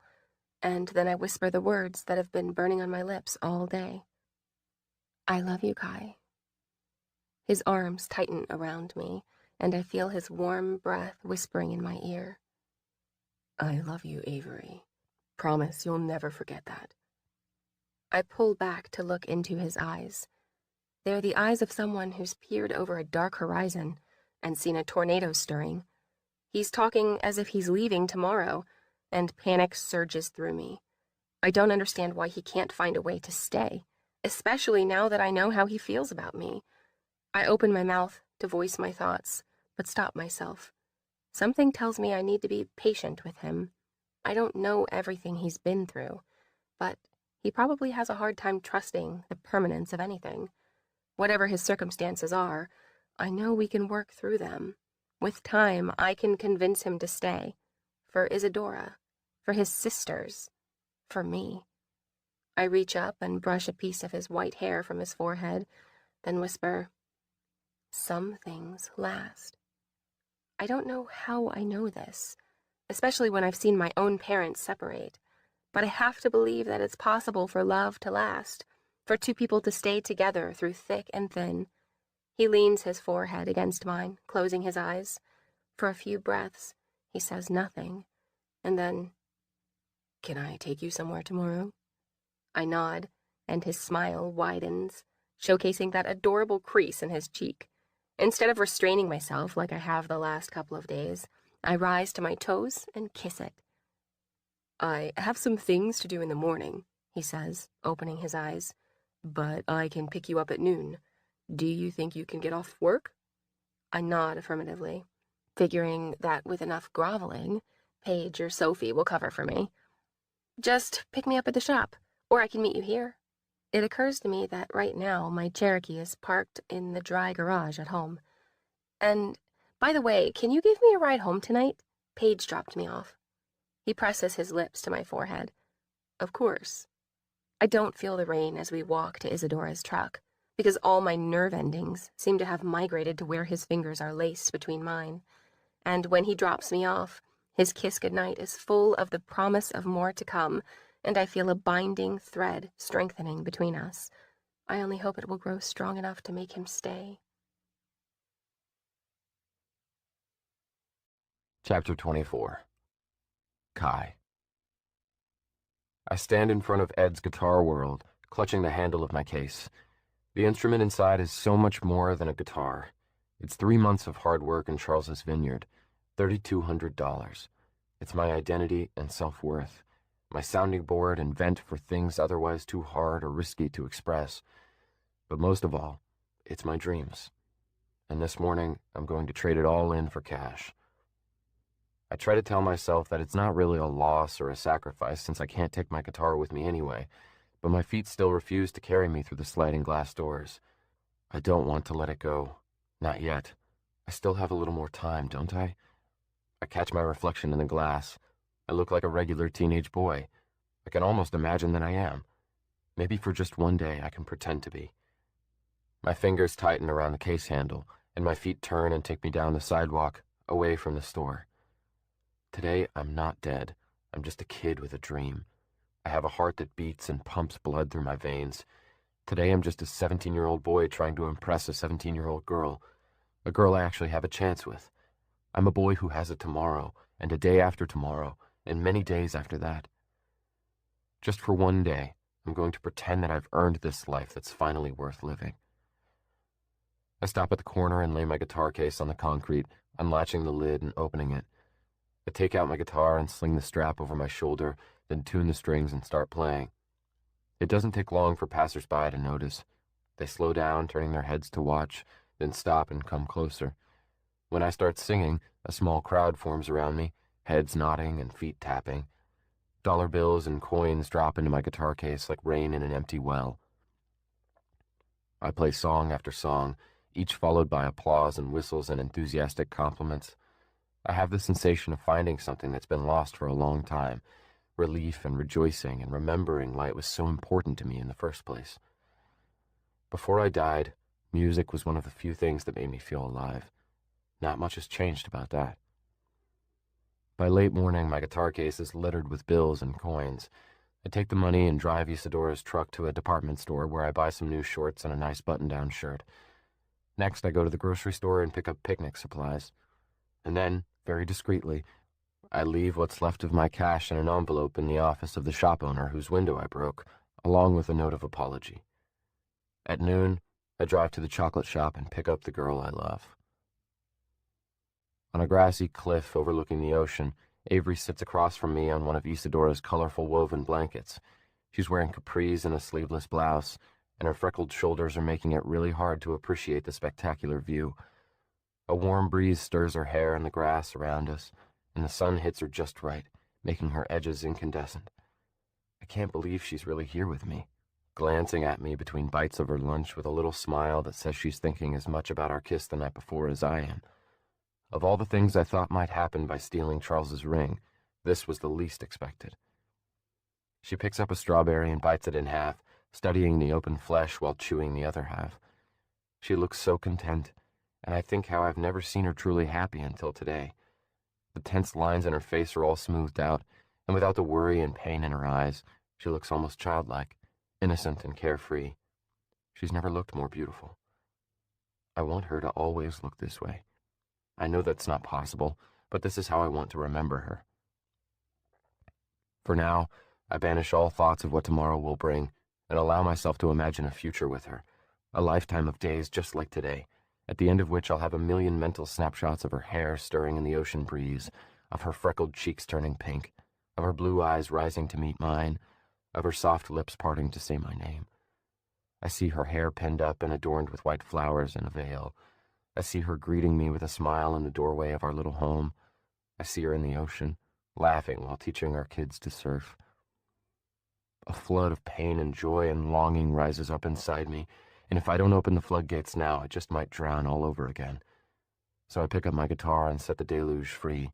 C: And then I whisper the words that have been burning on my lips all day. I love you, Kai. His arms tighten around me, and I feel his warm breath whispering in my ear. I love you, Avery. Promise you'll never forget that. I pull back to look into his eyes. They're the eyes of someone who's peered over a dark horizon and seen a tornado stirring. He's talking as if he's leaving tomorrow, and panic surges through me. I don't understand why he can't find a way to stay, especially now that I know how he feels about me. I open my mouth to voice my thoughts, but stop myself. Something tells me I need to be patient with him. I don't know everything he's been through, but he probably has a hard time trusting the permanence of anything. Whatever his circumstances are, I know we can work through them. With time, I can convince him to stay. For Isadora, for his sisters, for me. I reach up and brush a piece of his white hair from his forehead, then whisper, some things last. I don't know how I know this, especially when I've seen my own parents separate, but I have to believe that it's possible for love to last, for two people to stay together through thick and thin. He leans his forehead against mine, closing his eyes. For a few breaths, he says nothing, and then, can I take you somewhere tomorrow? I nod, and his smile widens, showcasing that adorable crease in his cheek. Instead of restraining myself like I have the last couple of days, I rise to my toes and kiss it. I have some things to do in the morning, he says, opening his eyes, but I can pick you up at noon. Do you think you can get off work? I nod affirmatively, figuring that with enough groveling, Paige or Sophie will cover for me. Just pick me up at the shop, or I can meet you here. It occurs to me that right now my Cherokee is parked in the dry garage at home. And, by the way, can you give me a ride home tonight? Paige dropped me off. He presses his lips to my forehead. Of course. I don't feel the rain as we walk to Isadora's truck, because all my nerve endings seem to have migrated to where his fingers are laced between mine. And when he drops me off, his kiss goodnight is full of the promise of more to come, and I feel a binding thread strengthening between us. I only hope it will grow strong enough to make him stay.
B: Chapter 24. Kai. I stand in front of Ed's Guitar World, clutching the handle of my case. The instrument inside is so much more than a guitar. It's 3 months of hard work in Charles's vineyard, $3,200. It's my identity and self-worth, my sounding board and vent for things otherwise too hard or risky to express. But most of all, it's my dreams. And this morning, I'm going to trade it all in for cash. I try to tell myself that it's not really a loss or a sacrifice since I can't take my guitar with me anyway, but my feet still refuse to carry me through the sliding glass doors. I don't want to let it go. Not yet. I still have a little more time, don't I? I catch my reflection in the glass. I look like a regular teenage boy. I can almost imagine that I am. Maybe for just one day I can pretend to be. My fingers tighten around the case handle, and my feet turn and take me down the sidewalk, away from the store. Today, I'm not dead. I'm just a kid with a dream. I have a heart that beats and pumps blood through my veins. Today, I'm just a 17-year-old boy trying to impress a 17-year-old girl, a girl I actually have a chance with. I'm a boy who has a tomorrow, and a day after tomorrow, and many days after that. Just for one day, I'm going to pretend that I've earned this life that's finally worth living. I stop at the corner and lay my guitar case on the concrete, unlatching the lid and opening it. I take out my guitar and sling the strap over my shoulder, then tune the strings and start playing. It doesn't take long for passers-by to notice. They slow down, turning their heads to watch, then stop and come closer. When I start singing, a small crowd forms around me, heads nodding and feet tapping. Dollar bills and coins drop into my guitar case like rain in an empty well. I play song after song, each followed by applause and whistles and enthusiastic compliments. I have the sensation of finding something that's been lost for a long time, relief and rejoicing and remembering why it was so important to me in the first place. Before I died, music was one of the few things that made me feel alive. Not much has changed about that. By late morning, my guitar case is littered with bills and coins. I take the money and drive Isidora's truck to a department store where I buy some new shorts and a nice button-down shirt. Next, I go to the grocery store and pick up picnic supplies. And then, very discreetly, I leave what's left of my cash in an envelope in the office of the shop owner whose window I broke, along with a note of apology. At noon, I drive to the chocolate shop and pick up the girl I love. On a grassy cliff overlooking the ocean, Avery sits across from me on one of Isidora's colorful woven blankets. She's wearing capris and a sleeveless blouse, and her freckled shoulders are making it really hard to appreciate the spectacular view. A warm breeze stirs her hair in the grass around us, and the sun hits her just right, making her edges incandescent. I can't believe she's really here with me, glancing at me between bites of her lunch with a little smile that says she's thinking as much about our kiss the night before as I am. Of all the things I thought might happen by stealing Charles's ring, this was the least expected. She picks up a strawberry and bites it in half, studying the open flesh while chewing the other half. She looks so content, and I think how I've never seen her truly happy until today. The tense lines in her face are all smoothed out, and without the worry and pain in her eyes, she looks almost childlike, innocent and carefree. She's never looked more beautiful. I want her to always look this way. I know that's not possible, but this is how I want to remember her. For now, I banish all thoughts of what tomorrow will bring and allow myself to imagine a future with her, a lifetime of days just like today, at the end of which I'll have a million mental snapshots of her hair stirring in the ocean breeze, of her freckled cheeks turning pink, of her blue eyes rising to meet mine, of her soft lips parting to say my name. I see her hair pinned up and adorned with white flowers in a veil. I see her greeting me with a smile in the doorway of our little home. I see her in the ocean, laughing while teaching our kids to surf. A flood of pain and joy and longing rises up inside me, and if I don't open the floodgates now, I just might drown all over again. So I pick up my guitar and set the deluge free.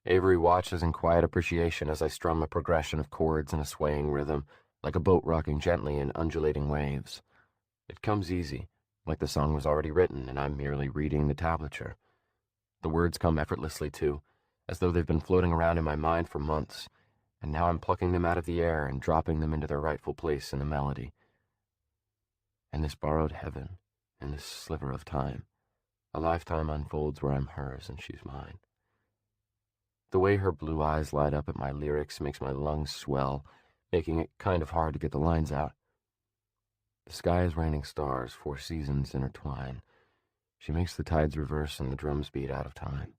B: Avery watches in quiet appreciation as I strum a progression of chords in a swaying rhythm, like a boat rocking gently in undulating waves. It comes easy, like the song was already written and I'm merely reading the tablature. The words come effortlessly, too, as though they've been floating around in my mind for months, and now I'm plucking them out of the air and dropping them into their rightful place in the melody. In this borrowed heaven, in this sliver of time, a lifetime unfolds where I'm hers and she's mine. The way her blue eyes light up at my lyrics makes my lungs swell, making it kind of hard to get the lines out. The sky is raining stars, 4 seasons intertwine. She makes the tides reverse and the drums beat out of time.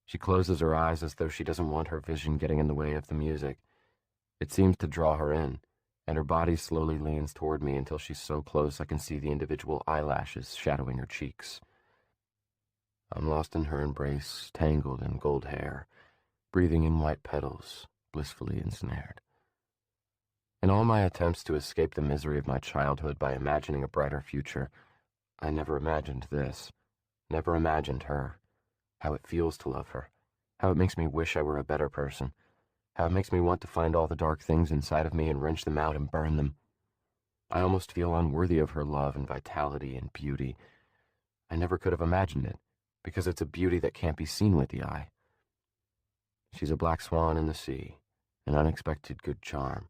B: She closes her eyes as though she doesn't want her vision getting in the way of the music. It seems to draw her in, and her body slowly leans toward me until she's so close I can see the individual eyelashes shadowing her cheeks. I'm lost in her embrace, tangled in gold hair, breathing in white petals, blissfully ensnared. In all my attempts to escape the misery of my childhood by imagining a brighter future, I never imagined this, never imagined her, how it feels to love her, how it makes me wish I were a better person, how it makes me want to find all the dark things inside of me and wrench them out and burn them. I almost feel unworthy of her love and vitality and beauty. I never could have imagined it, because it's a beauty that can't be seen with the eye. She's a black swan in the sea, an unexpected good charm.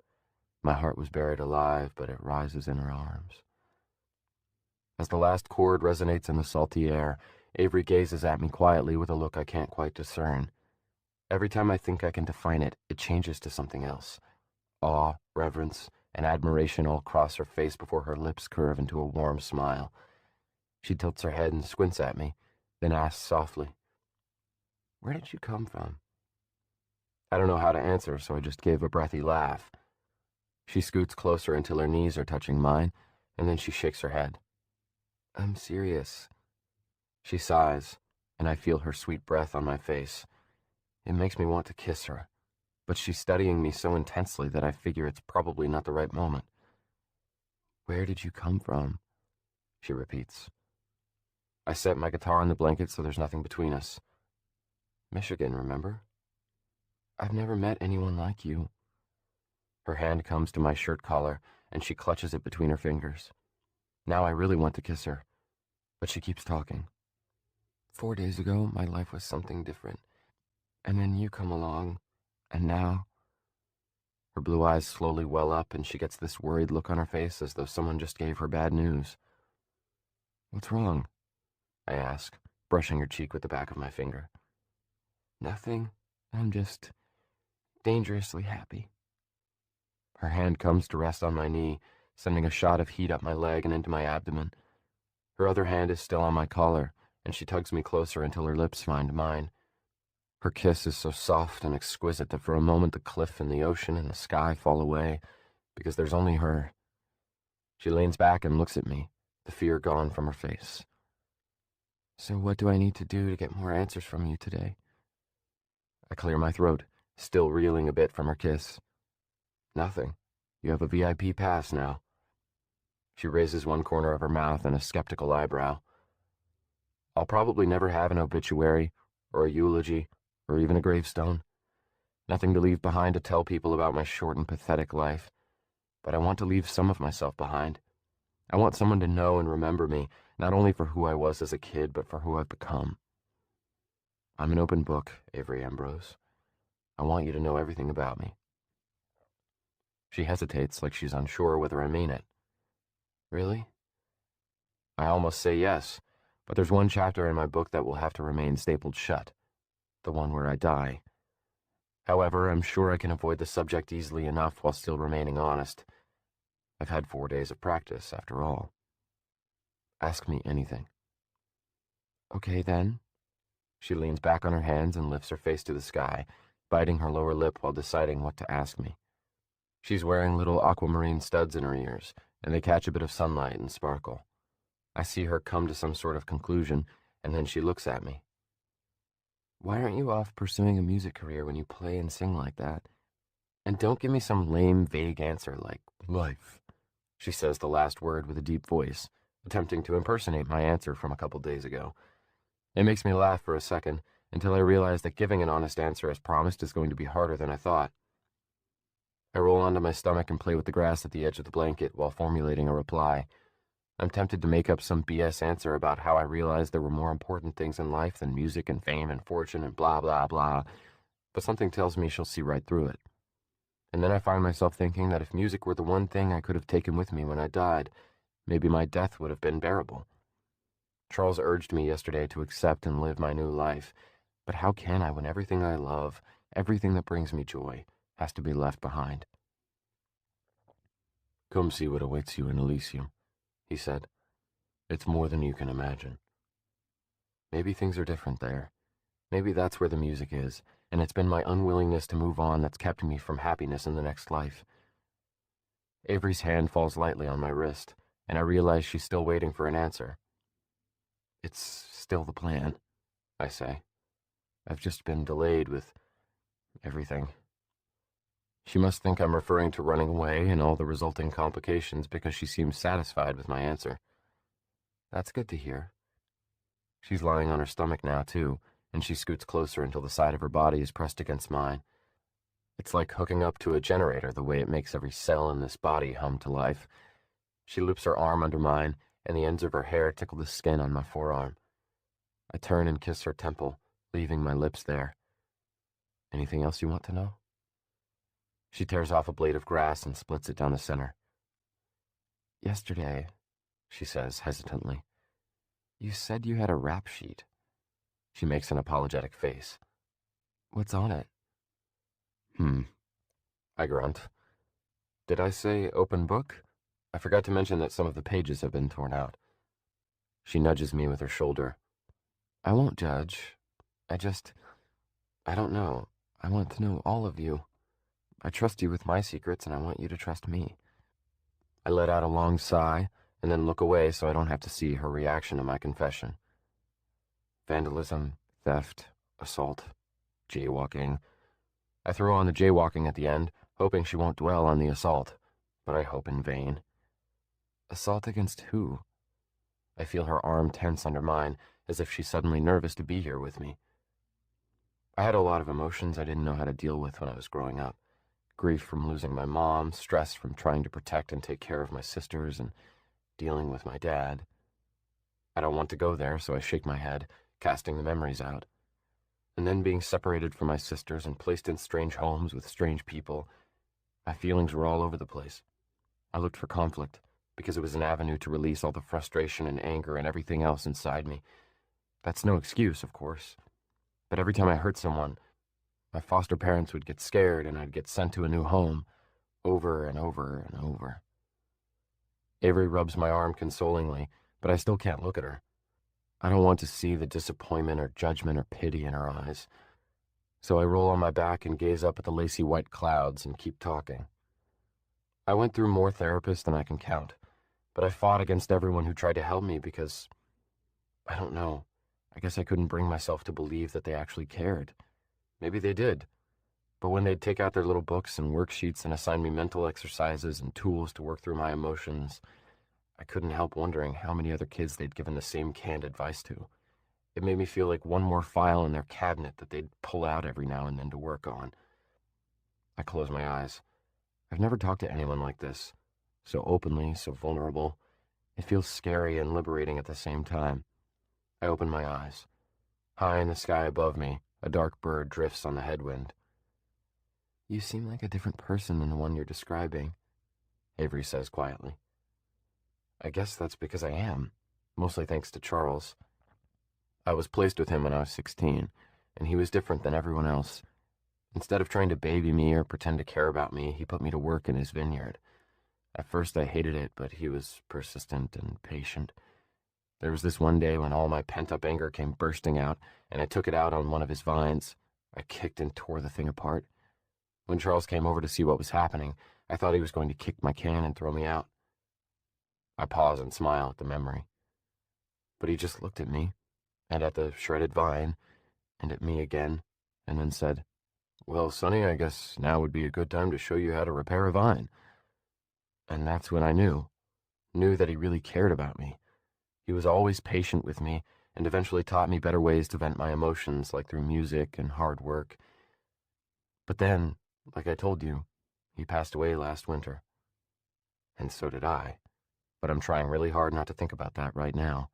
B: My heart was buried alive, but it rises in her arms. As the last chord resonates in the salty air, Avery gazes at me quietly with a look I can't quite discern. Every time I think I can define it, it changes to something else. Awe, reverence, and admiration all cross her face before her lips curve into a warm smile. She tilts her head and squints at me, then asks softly, "Where did you come from?" I don't know how to answer, so I just gave a breathy laugh. She scoots closer until her knees are touching mine, and then she shakes her head. "I'm serious." She sighs, and I feel her sweet breath on my face. It makes me want to kiss her, but she's studying me so intensely that I figure it's probably not the right moment. "Where did you come from?" she repeats. I set my guitar on the blanket so there's nothing between us. "Michigan, remember? I've never met anyone like you." Her hand comes to my shirt collar, and she clutches it between her fingers. Now I really want to kiss her, but she keeps talking. "4 days ago, my life was something different. And then you come along, and now..." Her blue eyes slowly well up, and she gets this worried look on her face as though someone just gave her bad news. "What's wrong?" I ask, brushing her cheek with the back of my finger. "Nothing. I'm just dangerously happy." Her hand comes to rest on my knee, sending a shot of heat up my leg and into my abdomen. Her other hand is still on my collar, and she tugs me closer until her lips find mine. Her kiss is so soft and exquisite that for a moment the cliff and the ocean and the sky fall away, because there's only her. She leans back and looks at me, the fear gone from her face. "So what do I need to do to get more answers from you today?" I clear my throat, still reeling a bit from her kiss. "Nothing. You have a VIP pass now." She raises one corner of her mouth and a skeptical eyebrow. "I'll probably never have an obituary, or a eulogy, or even a gravestone. Nothing to leave behind to tell people about my short and pathetic life. But I want to leave some of myself behind. I want someone to know and remember me, not only for who I was as a kid, but for who I've become. I'm an open book, Avery Ambrose. I want you to know everything about me." She hesitates, like she's unsure whether I mean it. "Really?" I almost say yes, but there's one chapter in my book that will have to remain stapled shut, the one where I die. However, I'm sure I can avoid the subject easily enough while still remaining honest. I've had 4 days of practice, after all. Ask me anything. "Okay, then." She leans back on her hands and lifts her face to the sky, biting her lower lip while deciding what to ask me. She's wearing little aquamarine studs in her ears, and they catch a bit of sunlight and sparkle. I see her come to some sort of conclusion, and then she looks at me. "Why aren't you off pursuing a music career when you play and sing like that? And don't give me some lame, vague answer like life." She says the last word with a deep voice, attempting to impersonate my answer from a couple days ago. It makes me laugh for a second, until I realize that giving an honest answer as promised is going to be harder than I thought. I roll onto my stomach and play with the grass at the edge of the blanket while formulating a reply. I'm tempted to make up some BS answer about how I realized there were more important things in life than music and fame and fortune and blah, blah, blah, but something tells me she'll see right through it. And then I find myself thinking that if music were the one thing I could have taken with me when I died, maybe my death would have been bearable. Charles urged me yesterday to accept and live my new life, but how can I when everything I love, everything that brings me joy, has to be left behind? "Come see what awaits you in Elysium," he said. "It's more than you can imagine." Maybe things are different there. Maybe that's where the music is, and it's been my unwillingness to move on that's kept me from happiness in the next life. Avery's hand falls lightly on my wrist, and I realize she's still waiting for an answer. "It's still the plan," I say. "I've just been delayed with everything." She must think I'm referring to running away and all the resulting complications because she seems satisfied with my answer. That's good to hear. She's lying on her stomach now, too, and she scoots closer until the side of her body is pressed against mine. It's like hooking up to a generator, the way it makes every cell in this body hum to life. She loops her arm under mine, and the ends of her hair tickle the skin on my forearm. I turn and kiss her temple, leaving my lips there. Anything else you want to know? She tears off a blade of grass and splits it down the center. Yesterday, she says hesitantly, you said you had a rap sheet. She makes an apologetic face. What's on it? I grunt. Did I say open book? I forgot to mention that some of the pages have been torn out. She nudges me with her shoulder. I won't judge. I don't know. I want to know all of you. I trust you with my secrets, and I want you to trust me. I let out a long sigh, and then look away so I don't have to see her reaction to my confession. Vandalism, theft, assault, jaywalking. I throw on the jaywalking at the end, hoping she won't dwell on the assault, but I hope in vain. Assault against who? I feel her arm tense under mine, as if she's suddenly nervous to be here with me. I had a lot of emotions I didn't know how to deal with when I was growing up. Grief from losing my mom, stress from trying to protect and take care of my sisters, and dealing with my dad. I don't want to go there, so I shake my head, casting the memories out. And then being separated from my sisters and placed in strange homes with strange people, my feelings were all over the place. I looked for conflict, because it was an avenue to release all the frustration and anger and everything else inside me. That's no excuse, of course. But every time I hurt someone, my foster parents would get scared and I'd get sent to a new home, over and over and over. Avery rubs my arm consolingly, but I still can't look at her. I don't want to see the disappointment or judgment or pity in her eyes. So I roll on my back and gaze up at the lacy white clouds and keep talking. I went through more therapists than I can count, but I fought against everyone who tried to help me because, I don't know, I guess I couldn't bring myself to believe that they actually cared. Maybe they did, but when they'd take out their little books and worksheets and assign me mental exercises and tools to work through my emotions, I couldn't help wondering how many other kids they'd given the same canned advice to. It made me feel like one more file in their cabinet that they'd pull out every now and then to work on. I close my eyes. I've never talked to anyone like this. So openly, so vulnerable. It feels scary and liberating at the same time. I open my eyes. High in the sky above me, a dark bird drifts on the headwind. You seem like a different person than the one you're describing, Avery says quietly. I guess that's because I am, mostly thanks to Charles. I was placed with him when I was 16, and he was different than everyone else. Instead of trying to baby me or pretend to care about me, he put me to work in his vineyard. At first I hated it, but he was persistent and patient. There was this one day when all my pent-up anger came bursting out, and I took it out on one of his vines. I kicked and tore the thing apart. When Charles came over to see what was happening, I thought he was going to kick my can and throw me out. I pause and smile at the memory. But he just looked at me, and at the shredded vine, and at me again, and then said, Well, Sonny, I guess now would be a good time to show you how to repair a vine. And that's when I knew that he really cared about me. He was always patient with me, and eventually taught me better ways to vent my emotions, like through music and hard work. But then, like I told you, he passed away last winter. And so did I. But I'm trying really hard not to think about that right now.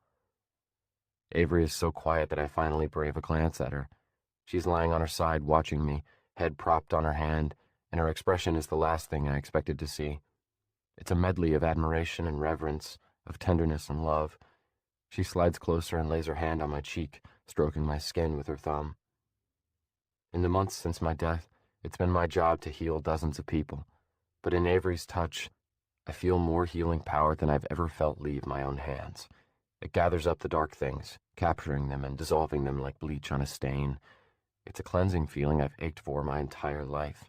B: Avery is so quiet that I finally brave a glance at her. She's lying on her side watching me, head propped on her hand, and her expression is the last thing I expected to see. It's a medley of admiration and reverence, of tenderness and love. She slides closer and lays her hand on my cheek, stroking my skin with her thumb. In the months since my death, it's been my job to heal dozens of people. But in Avery's touch, I feel more healing power than I've ever felt leave my own hands. It gathers up the dark things, capturing them and dissolving them like bleach on a stain. It's a cleansing feeling I've ached for my entire life.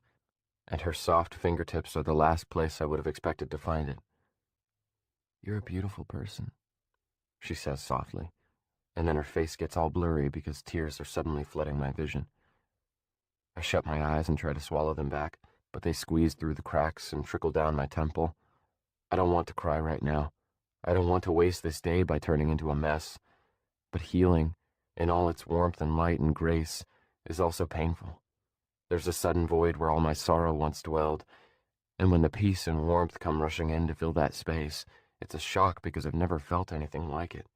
B: And her soft fingertips are the last place I would have expected to find it. You're a beautiful person, she says softly, and then her face gets all blurry because tears are suddenly flooding my vision. I shut my eyes and try to swallow them back, but they squeeze through the cracks and trickle down my temple. I don't want to cry right now. I don't want to waste this day by turning into a mess. But healing, in all its warmth and light and grace, is also painful. There's a sudden void where all my sorrow once dwelled, and when the peace and warmth come rushing in to fill that space, it's a shock because I've never felt anything like it.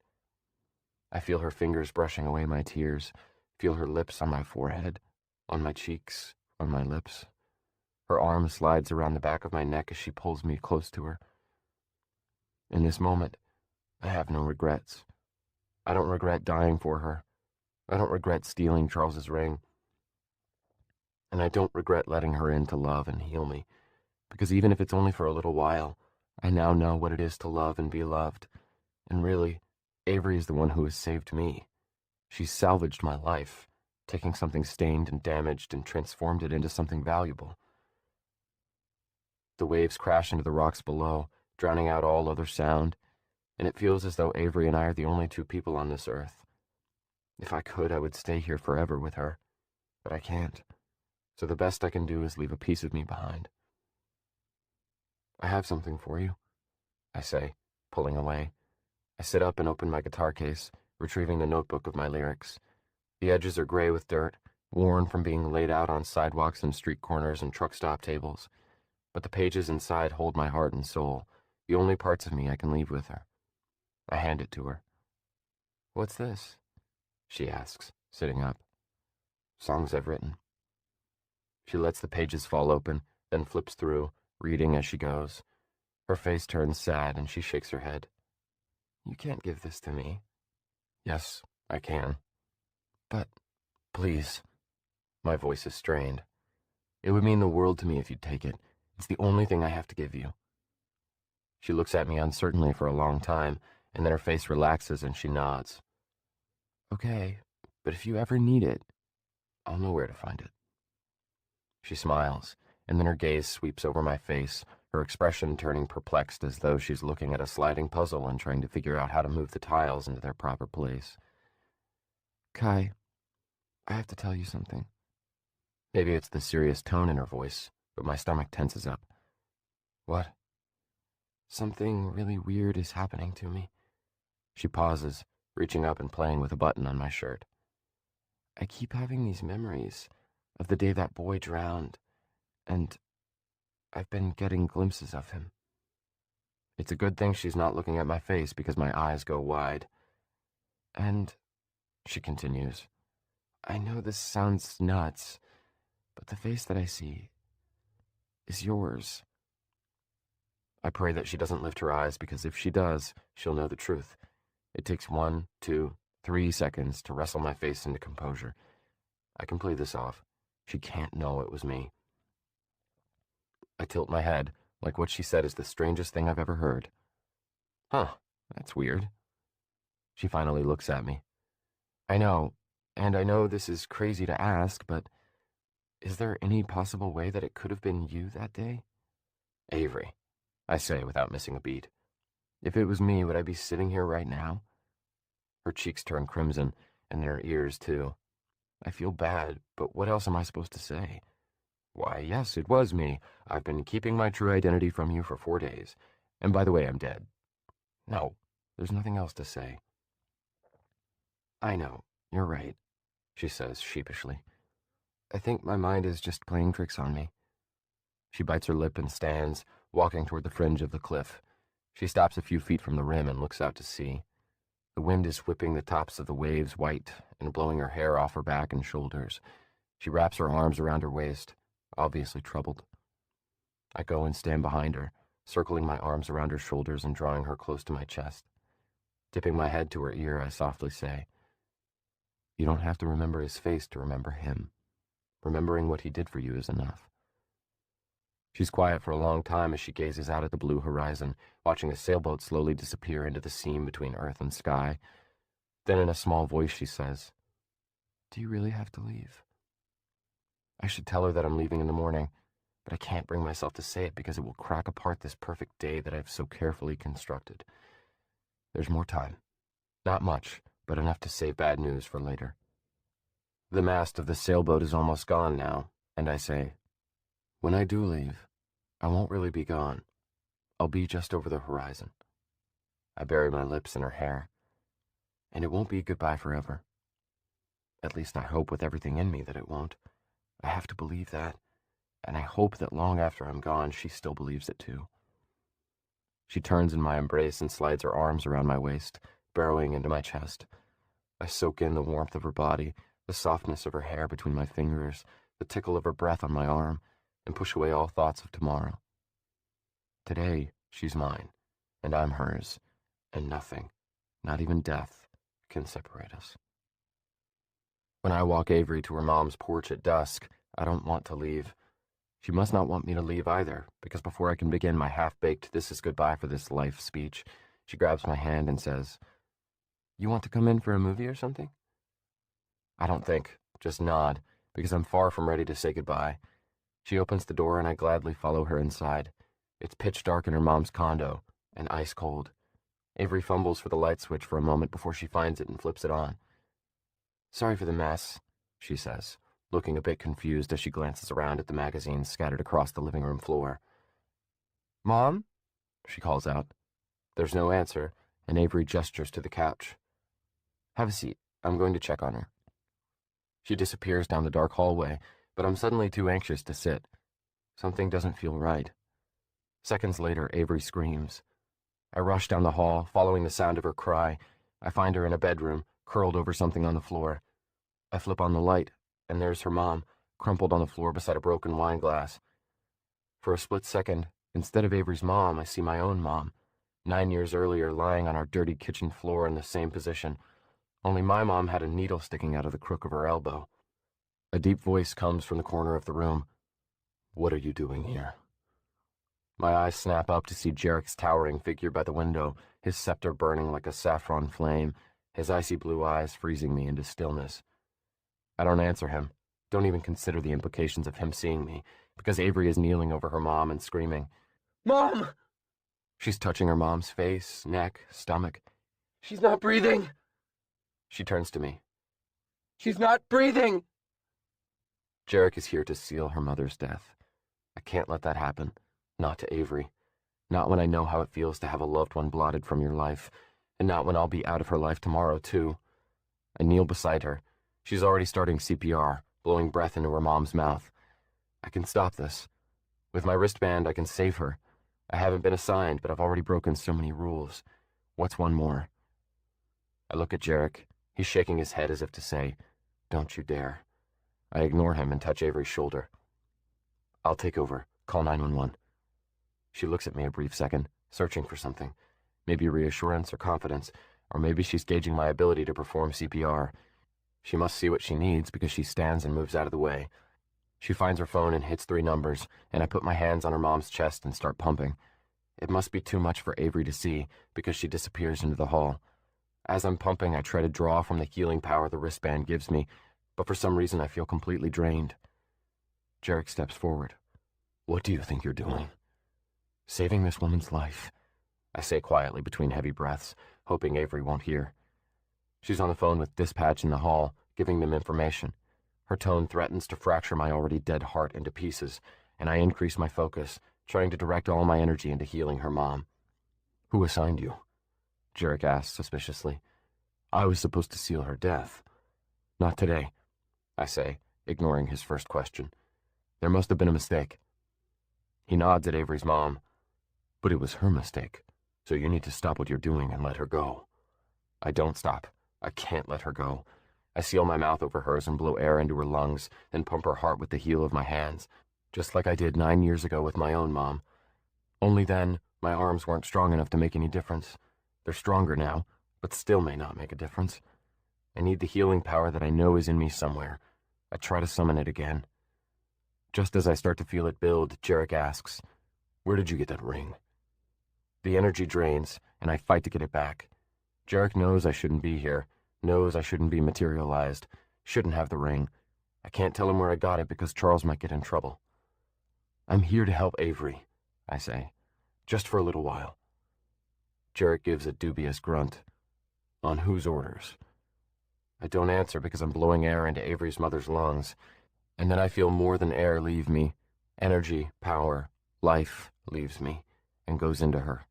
B: I feel her fingers brushing away my tears, feel her lips on my forehead, on my cheeks, on my lips. Her arm slides around the back of my neck as she pulls me close to her. In this moment, I have no regrets. I don't regret dying for her. I don't regret stealing Charles's ring. And I don't regret letting her in to love and heal me, because even if it's only for a little while, I now know what it is to love and be loved. And really, Avery is the one who has saved me. She's salvaged my life, taking something stained and damaged and transformed it into something valuable. The waves crash into the rocks below, drowning out all other sound, and it feels as though Avery and I are the only two people on this earth. If I could, I would stay here forever with her, but I can't. So the best I can do is leave a piece of me behind. I have something for you, I say, pulling away. I sit up and open my guitar case, retrieving the notebook of my lyrics. The edges are gray with dirt, worn from being laid out on sidewalks and street corners and truck stop tables. But the pages inside hold my heart and soul, the only parts of me I can leave with her. I hand it to her. "What's this?" she asks, sitting up. "Songs I've written." She lets the pages fall open, then flips through, reading as she goes. Her face turns sad and she shakes her head. "You can't give this to me." "Yes, I can. But, please." My voice is strained. "It would mean the world to me if you'd take it. It's the only thing I have to give you." She looks at me uncertainly for a long time, and then her face relaxes and she nods. "Okay, but if you ever need it, I'll know where to find it." She smiles, and then her gaze sweeps over my face, her expression turning perplexed as though she's looking at a sliding puzzle and trying to figure out how to move the tiles into their proper place. "Kai, I have to tell you something." Maybe it's the serious tone in her voice, but my stomach tenses up. "What?" "Something really weird is happening to me." She pauses, reaching up and playing with a button on my shirt. "I keep having these memories of the day that boy drowned, and I've been getting glimpses of him." It's a good thing she's not looking at my face because my eyes go wide. "And," she continues, "I know this sounds nuts, but the face that I see is yours." I pray that she doesn't lift her eyes, because if she does, she'll know the truth. It takes 1, 2, 3 seconds to wrestle my face into composure. I can play this off. She can't know it was me. I tilt my head, like what she said is the strangest thing I've ever heard. "Huh, that's weird." She finally looks at me. "I know, and I know this is crazy to ask, but is there any possible way that it could have been you that day?" "Avery," I say without missing a beat. "If it was me, would I be sitting here right now?" Her cheeks turn crimson, and her ears too. I feel bad, but what else am I supposed to say? "Why, yes, it was me. I've been keeping my true identity from you for 4 days. And by the way, I'm dead." No, there's nothing else to say. "I know, you're right," she says sheepishly. "I think my mind is just playing tricks on me." She bites her lip and stands, walking toward the fringe of the cliff. She stops a few feet from the rim and looks out to sea. The wind is whipping the tops of the waves white and blowing her hair off her back and shoulders. She wraps her arms around her waist, obviously troubled. I go and stand behind her, circling my arms around her shoulders and drawing her close to my chest. Tipping my head to her ear, I softly say, "You don't have to remember his face to remember him. Remembering what he did for you is enough." She's quiet for a long time as she gazes out at the blue horizon, watching a sailboat slowly disappear into the seam between earth and sky. Then in a small voice she says, "Do you really have to leave?" I should tell her that I'm leaving in the morning, but I can't bring myself to say it because it will crack apart this perfect day that I've so carefully constructed. There's more time. Not much, but enough to save bad news for later. The mast of the sailboat is almost gone now, and I say, "When I do leave, I won't really be gone. I'll be just over the horizon." I bury my lips in her hair. "And it won't be goodbye forever. At least I hope with everything in me that it won't. I have to believe that, and I hope that long after I'm gone, she still believes it too." She turns in my embrace and slides her arms around my waist, burrowing into my chest. I soak in the warmth of her body, the softness of her hair between my fingers, the tickle of her breath on my arm, and push away all thoughts of tomorrow. Today, she's mine, and I'm hers, and nothing, not even death, can separate us. When I walk Avery to her mom's porch at dusk, I don't want to leave. She must not want me to leave either, because before I can begin my half-baked "this is goodbye for this life" speech, she grabs my hand and says, "You want to come in for a movie or something?" I don't think, just nod, because I'm far from ready to say goodbye. She opens the door and I gladly follow her inside. It's pitch dark in her mom's condo, and ice cold. Avery fumbles for the light switch for a moment before she finds it and flips it on. "Sorry for the mess," she says, looking a bit confused as she glances around at the magazines scattered across the living room floor. "Mom?" she calls out. There's no answer, and Avery gestures to the couch. "Have a seat. I'm going to check on her." She disappears down the dark hallway, but I'm suddenly too anxious to sit. Something doesn't feel right. Seconds later, Avery screams. I rush down the hall, following the sound of her cry. I find her in a bedroom, curled over something on the floor. I flip on the light, and there's her mom, crumpled on the floor beside a broken wine glass. For a split second, instead of Avery's mom, I see my own mom, 9 years earlier lying on our dirty kitchen floor in the same position, only my mom had a needle sticking out of the crook of her elbow. A deep voice comes from the corner of the room. "What are you doing here?" My eyes snap up to see Jarek's towering figure by the window, his scepter burning like a saffron flame, his icy blue eyes freezing me into stillness. I don't answer him, don't even consider the implications of him seeing me, because Avery is kneeling over her mom and screaming, "Mom!" She's touching her mom's face, neck, stomach. "She's not breathing!" She turns to me. "She's not breathing!" Jarek is here to seal her mother's death. I can't let that happen. Not to Avery. Not when I know how it feels to have a loved one blotted from your life, and not when I'll be out of her life tomorrow, too. I kneel beside her. She's already starting CPR, blowing breath into her mom's mouth. I can stop this. With my wristband, I can save her. I haven't been assigned, but I've already broken so many rules. What's one more? I look at Jarek. He's shaking his head as if to say, "Don't you dare." I ignore him and touch Avery's shoulder. "I'll take over. Call 911. She looks at me a brief second, searching for something. Maybe reassurance or confidence, or maybe she's gauging my ability to perform CPR. She must see what she needs because she stands and moves out of the way. She finds her phone and hits 3 numbers, and I put my hands on her mom's chest and start pumping. It must be too much for Avery to see because she disappears into the hall. As I'm pumping, I try to draw from the healing power the wristband gives me, but for some reason I feel completely drained. Jarek steps forward. "What do you think you're doing?" "Saving this woman's life," I say quietly between heavy breaths, hoping Avery won't hear. She's on the phone with dispatch in the hall, giving them information. Her tone threatens to fracture my already dead heart into pieces, and I increase my focus, trying to direct all my energy into healing her mom. "Who assigned you?" Jarek asks suspiciously. "I was supposed to seal her death." "Not today," I say, ignoring his first question. "There must have been a mistake." He nods at Avery's mom. "But it was her mistake, so you need to stop what you're doing and let her go." I don't stop. I can't let her go. I seal my mouth over hers and blow air into her lungs, then pump her heart with the heel of my hands, just like I did 9 years ago with my own mom. Only then, my arms weren't strong enough to make any difference. They're stronger now, but still may not make a difference. I need the healing power that I know is in me somewhere. I try to summon it again. Just as I start to feel it build, Jarek asks, "Where did you get that ring?" The energy drains, and I fight to get it back. Jarek knows I shouldn't be here, knows I shouldn't be materialized, shouldn't have the ring. I can't tell him where I got it because Charles might get in trouble. "I'm here to help Avery," I say, "just for a little while." Jarek gives a dubious grunt. "On whose orders?" I don't answer because I'm blowing air into Avery's mother's lungs, and then I feel more than air leave me. Energy, power, life leaves me and goes into her.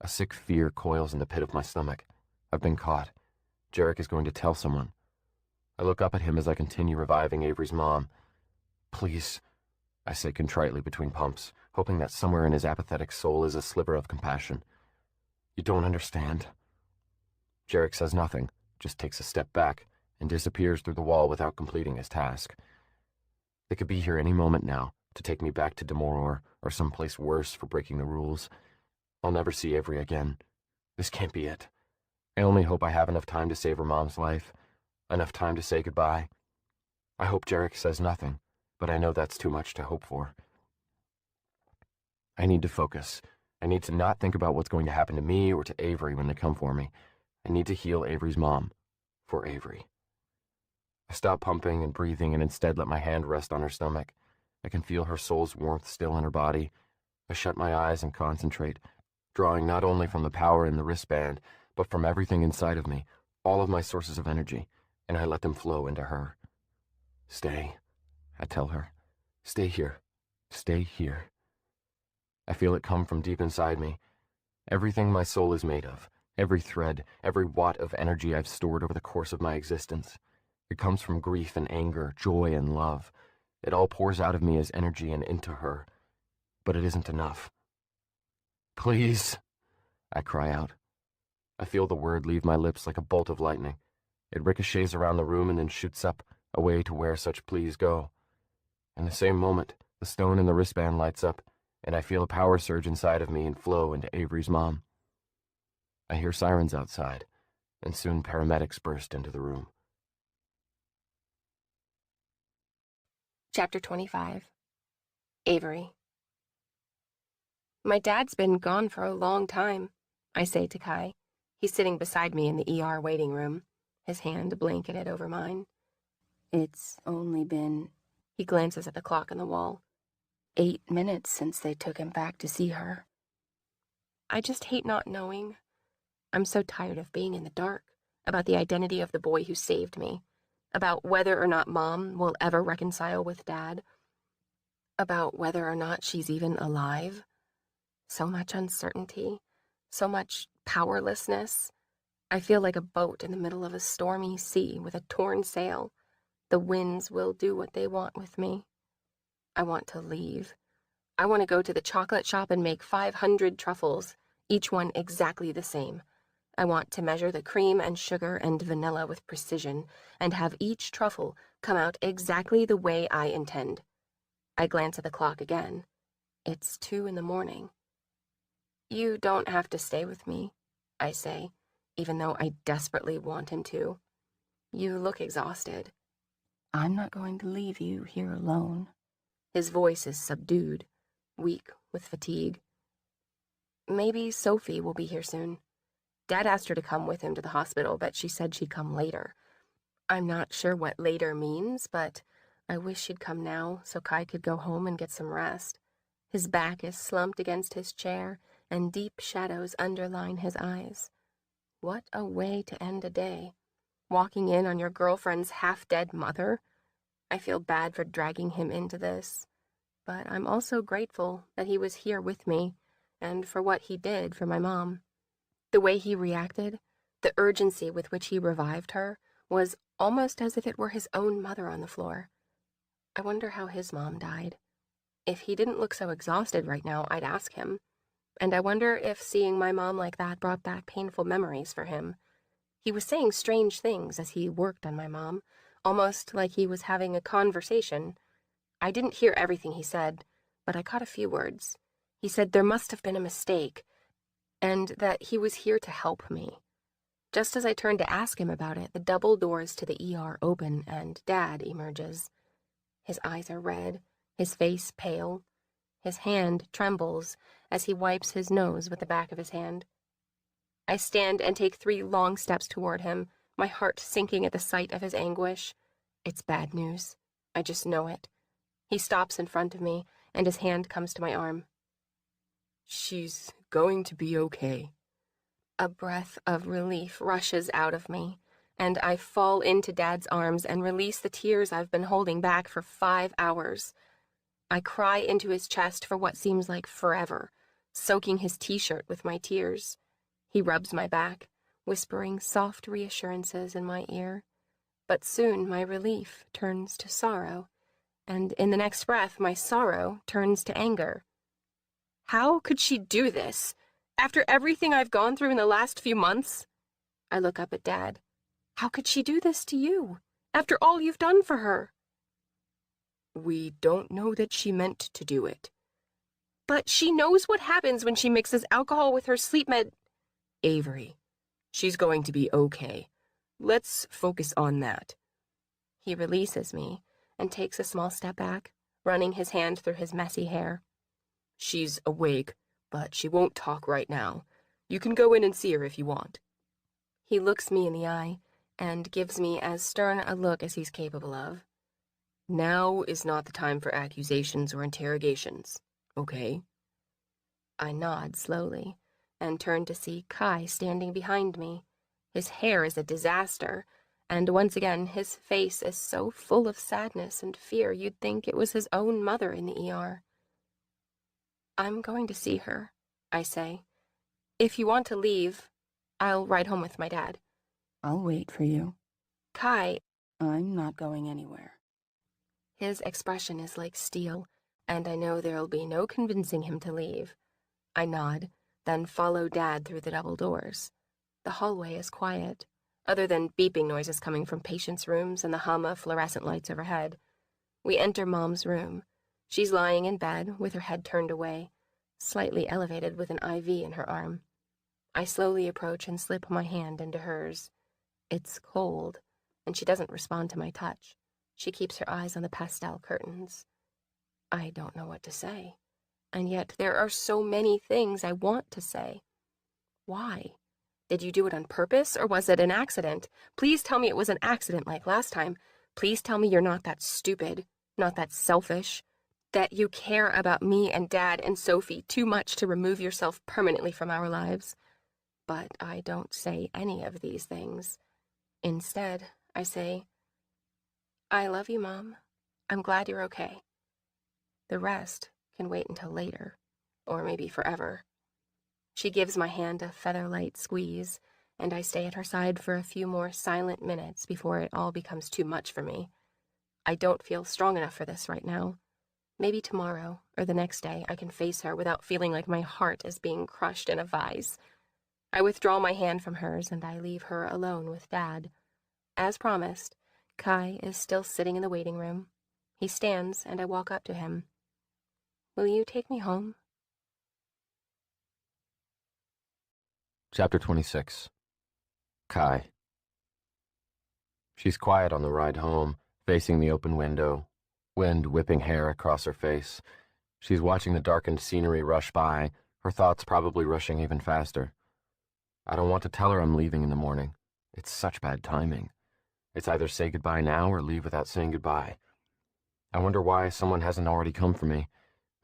B: A sick fear coils in the pit of my stomach. I've been caught. Jarek is going to tell someone. I look up at him as I continue reviving Avery's mom. "Please," I say contritely between pumps, hoping that somewhere in his apathetic soul is a sliver of compassion. "You don't understand." Jarek says nothing, just takes a step back and disappears through the wall without completing his task. They could be here any moment now to take me back to Demoror or someplace worse for breaking the rules. I'll never see Avery again. This can't be it. I only hope I have enough time to save her mom's life, enough time to say goodbye. I hope Jarek says nothing, but I know that's too much to hope for. I need to focus. I need to not think about what's going to happen to me or to Avery when they come for me. I need to heal Avery's mom. For Avery. I stop pumping and breathing and instead let my hand rest on her stomach. I can feel her soul's warmth still in her body. I shut my eyes and concentrate, drawing not only from the power in the wristband, but from everything inside of me, all of my sources of energy, and I let them flow into her. Stay, I tell her. Stay here. Stay here. I feel it come from deep inside me. Everything my soul is made of, every thread, every watt of energy I've stored over the course of my existence. It comes from grief and anger, joy and love. It all pours out of me as energy and into her. But it isn't enough. Please, I cry out. I feel the word leave my lips like a bolt of lightning. It ricochets around the room and then shoots up, away to where such pleas go. In the same moment, the stone in the wristband lights up, and I feel a power surge inside of me and flow into Avery's mom. I hear sirens outside, and soon paramedics burst into the room.
C: Chapter 25. Avery. My dad's been gone for a long time, I say to Kai. He's sitting beside me in the ER waiting room, his hand blanketed over mine. It's only been, he glances at the clock on the wall, 8 minutes since they took him back to see her. I just hate not knowing. I'm so tired of being in the dark about the identity of the boy who saved me, about whether or not Mom will ever reconcile with Dad, about whether or not she's even alive. So much uncertainty, so much powerlessness. I feel like a boat in the middle of a stormy sea with a torn sail. The winds will do what they want with me. I want to leave. I want to go to the chocolate shop and make 500 truffles, each one exactly the same. I want to measure the cream and sugar and vanilla with precision and have each truffle come out exactly the way I intend. I glance at the clock again. It's 2 a.m. You don't have to stay with me, I say, even though I desperately want him to. You look exhausted. I'm not going to leave you here alone. His voice is subdued, weak with fatigue. Maybe Sophie will be here soon. Dad asked her to come with him to the hospital, but she said she'd come later. I'm not sure what later means, but I wish she'd come now so Kai could go home and get some rest. His back is slumped against his chair, and deep shadows underline his eyes. What a way to end a day. Walking in on your girlfriend's half-dead mother. I feel bad for dragging him into this, but I'm also grateful that he was here with me and for what he did for my mom. The way he reacted, the urgency with which he revived her, was almost as if it were his own mother on the floor. I wonder how his mom died. If he didn't look so exhausted right now, I'd ask him. And I wonder if seeing my mom like that brought back painful memories for him. He was saying strange things as he worked on my mom, almost like he was having a conversation. I didn't hear everything he said, but I caught a few words. He said there must have been a mistake, and that he was here to help me. Just as I turned to ask him about it, the double doors to the ER open and Dad emerges. His eyes are red, his face pale. His hand trembles as he wipes his nose with the back of his hand. I stand and take 3 long steps toward him, my heart sinking at the sight of his anguish. It's bad news. I just know it. He stops in front of me, and his hand comes to my arm. She's going to be okay. A breath of relief rushes out of me, and I fall into Dad's arms and release the tears I've been holding back for 5 hours. I cry into his chest for what seems like forever, soaking his t-shirt with my tears. He rubs my back, whispering soft reassurances in my ear. But soon my relief turns to sorrow, and in the next breath my sorrow turns to anger. How could she do this? After everything I've gone through in the last few months? I look up at Dad. How could she do this to you, after all you've done for her?
D: We don't know that she meant to do it.
C: But she knows what happens when she mixes alcohol with her sleep med.
D: Avery, she's going to be okay. Let's focus on that.
C: He releases me and takes a small step back, running his hand through his messy hair.
D: She's awake, but she won't talk right now. You can go in and see her if you want.
C: He looks me in the eye and gives me as stern a look as he's capable of.
D: Now is not the time for accusations or interrogations, okay?
C: I nod slowly and turn to see Kai standing behind me. His hair is a disaster, and once again his face is so full of sadness and fear you'd think it was his own mother in the ER. I'm going to see her, I say. If you want to leave, I'll ride home with my dad.
E: I'll wait for you.
C: Kai,
E: I'm not going anywhere.
C: his expression is like steel, and I know there'll be no convincing him to leave. I nod, then follow Dad through the double doors. The hallway is quiet, other than beeping noises coming from patients' rooms and the hum of fluorescent lights overhead. We enter Mom's room. She's lying in bed with her head turned away, slightly elevated with an IV in her arm. I slowly approach and slip my hand into hers. It's cold, and she doesn't respond to my touch. She keeps her eyes on the pastel curtains. I don't know what to say, and yet there are so many things I want to say. Why? Did you do it on purpose, or was it an accident? Please tell me it was an accident like last time. Please tell me you're not that stupid, not that selfish, that you care about me and Dad and Sophie too much to remove yourself permanently from our lives. But I don't say any of these things. Instead, I say, I love you, Mom. I'm glad you're okay. The rest can wait until later, or maybe forever. She gives my hand a feather-light squeeze, and I stay at her side for a few more silent minutes before it all becomes too much for me. I don't feel strong enough for this right now. Maybe tomorrow, or the next day, I can face her without feeling like my heart is being crushed in a vise. I withdraw my hand from hers, and I leave her alone with Dad. As promised, Kai is still sitting in the waiting room. He stands, and I walk up to him. Will you take me home?
B: Chapter 26. Kai. She's quiet on the ride home, facing the open window, wind whipping hair across her face. She's watching the darkened scenery rush by, her thoughts probably rushing even faster. I don't want to tell her I'm leaving in the morning. It's such bad timing. It's either say goodbye now or leave without saying goodbye. I wonder why someone hasn't already come for me.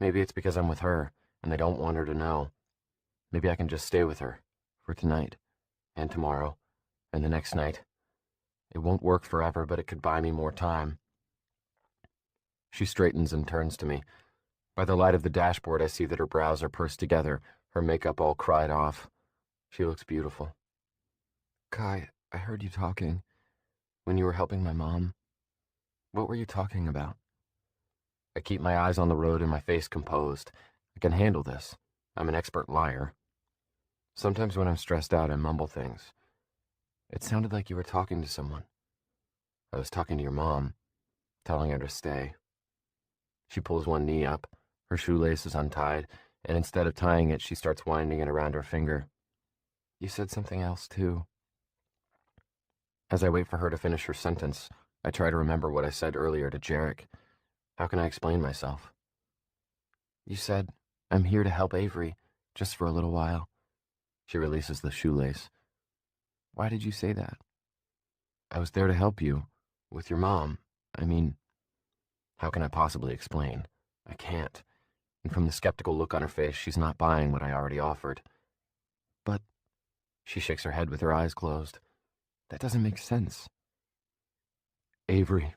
B: Maybe it's because I'm with her, and they don't want her to know. Maybe I can just stay with her, for tonight, and tomorrow, and the next night. It won't work forever, but it could buy me more time. She straightens and turns to me. By the light of the dashboard, I see that her brows are pursed together, her makeup all cried off. She looks beautiful. Kai, I heard you talking. When you were helping my mom. What were you talking about? I keep my eyes on the road and my face composed. I can handle this. I'm an expert liar. Sometimes when I'm stressed out, I mumble things. It sounded like you were talking to someone. I was talking to your mom, telling her to stay. She pulls one knee up, her shoelace is untied, and instead of tying it, she starts winding it around her finger. You said something else, too. As I wait for her to finish her sentence, I try to remember what I said earlier to Jarek. How can I explain myself? You said, I'm here to help Avery, just for a little while. She releases the shoelace. Why did you say that? I was there to help you, with your mom. I mean, how can I possibly explain? I can't. And from the skeptical look on her face, she's not buying what I already offered. But, she shakes her head with her eyes closed. That doesn't make sense. Avery,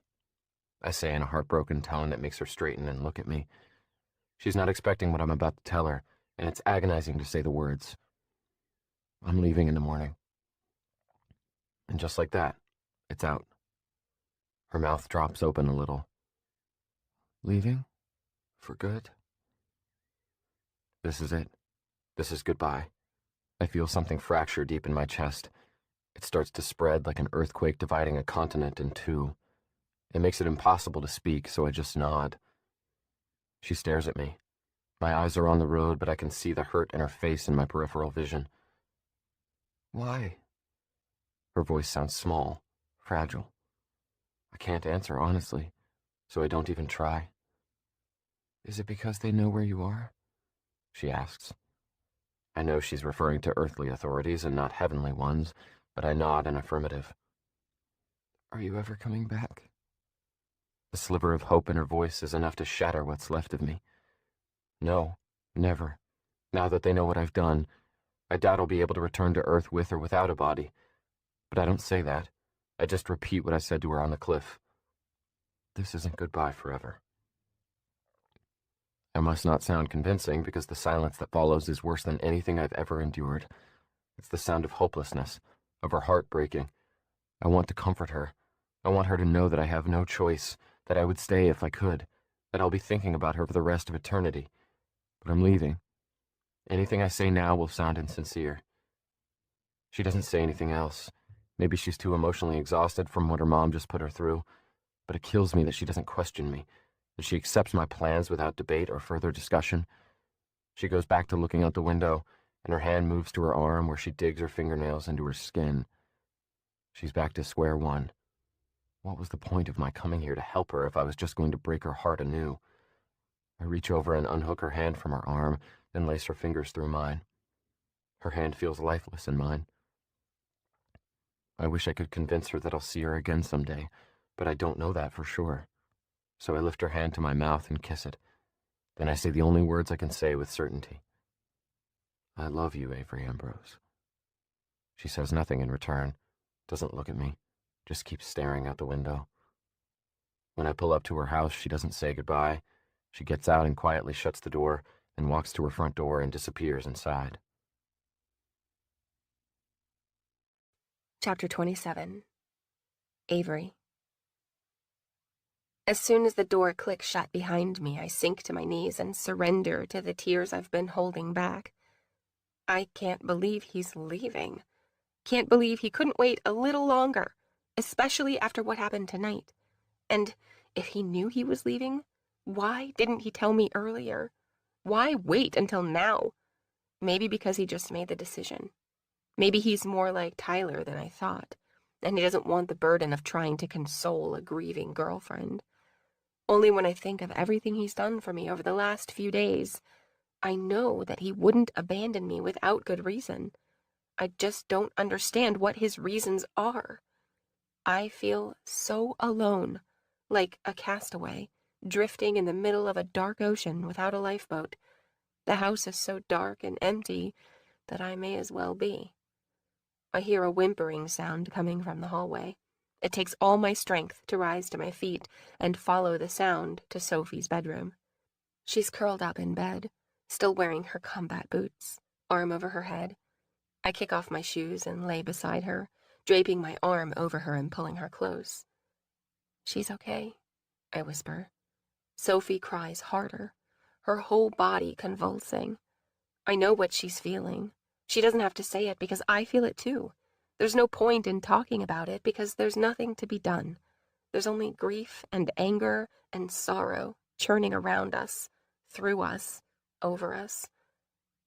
B: I say in a heartbroken tone that makes her straighten and look at me. She's not expecting what I'm about to tell her, and it's agonizing to say the words. I'm leaving in the morning. And just like that, it's out. Her mouth drops open a little. Leaving? For good? This is it. This is goodbye. I feel something fracture deep in my chest. It starts to spread like an earthquake dividing a continent in two. It makes it impossible to speak, so I just nod. She stares at me. My eyes are on the road, but I can see the hurt in her face in my peripheral vision. Why? Her voice sounds small, fragile. I can't answer honestly, so I don't even try. Is it because they know where you are? She asks. I know she's referring to earthly authorities and not heavenly ones, but I nod in affirmative. Are you ever coming back? The sliver of hope in her voice is enough to shatter what's left of me. No, never. Now that they know what I've done, I doubt I'll be able to return to Earth with or without a body. But I don't say that. I just repeat what I said to her on the cliff. This isn't goodbye forever. I must not sound convincing because the silence that follows is worse than anything I've ever endured. It's the sound of hopelessness, of her heart breaking. I want to comfort her. I want her to know that I have no choice, that I would stay if I could, that I'll be thinking about her for the rest of eternity. But I'm leaving. Anything I say now will sound insincere. She doesn't say anything else. Maybe she's too emotionally exhausted from what her mom just put her through. But it kills me that she doesn't question me, that she accepts my plans without debate or further discussion. She goes back to looking out the window, and her hand moves to her arm where she digs her fingernails into her skin. She's back to square one. What was the point of my coming here to help her if I was just going to break her heart anew? I reach over and unhook her hand from her arm, then lace her fingers through mine. Her hand feels lifeless in mine. I wish I could convince her that I'll see her again someday, but I don't know that for sure. So I lift her hand to my mouth and kiss it. Then I say the only words I can say with certainty. I love you, Avery Ambrose. She says nothing in return, doesn't look at me, just keeps staring out the window. When I pull up to her house, she doesn't say goodbye. She gets out and quietly shuts the door, and walks to her front door and disappears inside.
C: Chapter 27. Avery. As soon as the door clicks shut behind me, I sink to my knees and surrender to the tears I've been holding back. I can't believe he's leaving. Can't believe he couldn't wait a little longer, especially after what happened tonight. And if he knew he was leaving, why didn't he tell me earlier? Why wait until now? Maybe because he just made the decision. Maybe he's more like Tyler than I thought, and he doesn't want the burden of trying to console a grieving girlfriend. Only when I think of everything he's done for me over the last few days, I know that he wouldn't abandon me without good reason. I just don't understand what his reasons are. I feel so alone, like a castaway, drifting in the middle of a dark ocean without a lifeboat. The house is so dark and empty that I may as well be. I hear a whimpering sound coming from the hallway. It takes all my strength to rise to my feet and follow the sound to Sophie's bedroom. She's curled up in bed, still wearing her combat boots, arm over her head. I kick off my shoes and lay beside her, draping my arm over her and pulling her close. She's okay, I whisper. Sophie cries harder, her whole body convulsing. I know what she's feeling. She doesn't have to say it because I feel it too. There's no point in talking about it because there's nothing to be done. There's only grief and anger and sorrow churning around us, through us, over us.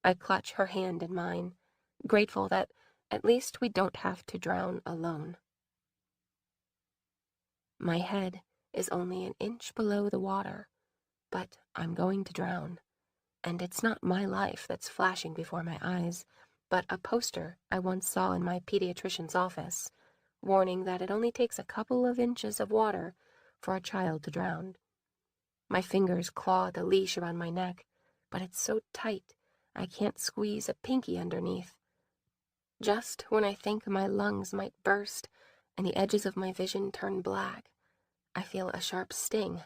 C: I clutch her hand in mine, grateful that at least we don't have to drown alone. My head is only an inch below the water, but I'm going to drown. And it's not my life that's flashing before my eyes, but a poster I once saw in my pediatrician's office, warning that it only takes a couple of inches of water for a child to drown. My fingers claw the leash around my neck, but it's so tight I can't squeeze a pinky underneath. Just when I think my lungs might burst and the edges of my vision turn black, I feel a sharp sting,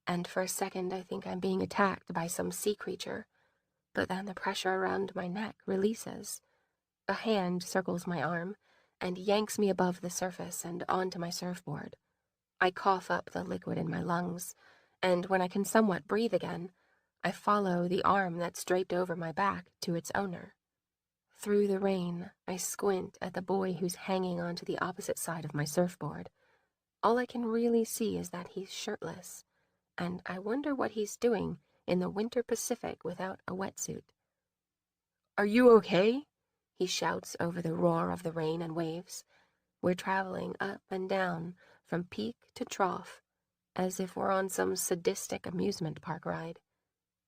C: and for a second I think I'm being attacked by some sea creature. But then the pressure around my neck releases. A hand circles my arm and yanks me above the surface and onto my surfboard. I cough up the liquid in my lungs, and when I can somewhat breathe again, I follow the arm that's draped over my back to its owner. Through the rain, I squint at the boy who's hanging onto the opposite side of my surfboard. All I can really see is that he's shirtless, and I wonder what he's doing in the winter Pacific without a wetsuit.
D: Are you okay?
C: He shouts over the roar of the rain and waves. We're traveling up and down from peak to trough, as if we're on some sadistic amusement park ride.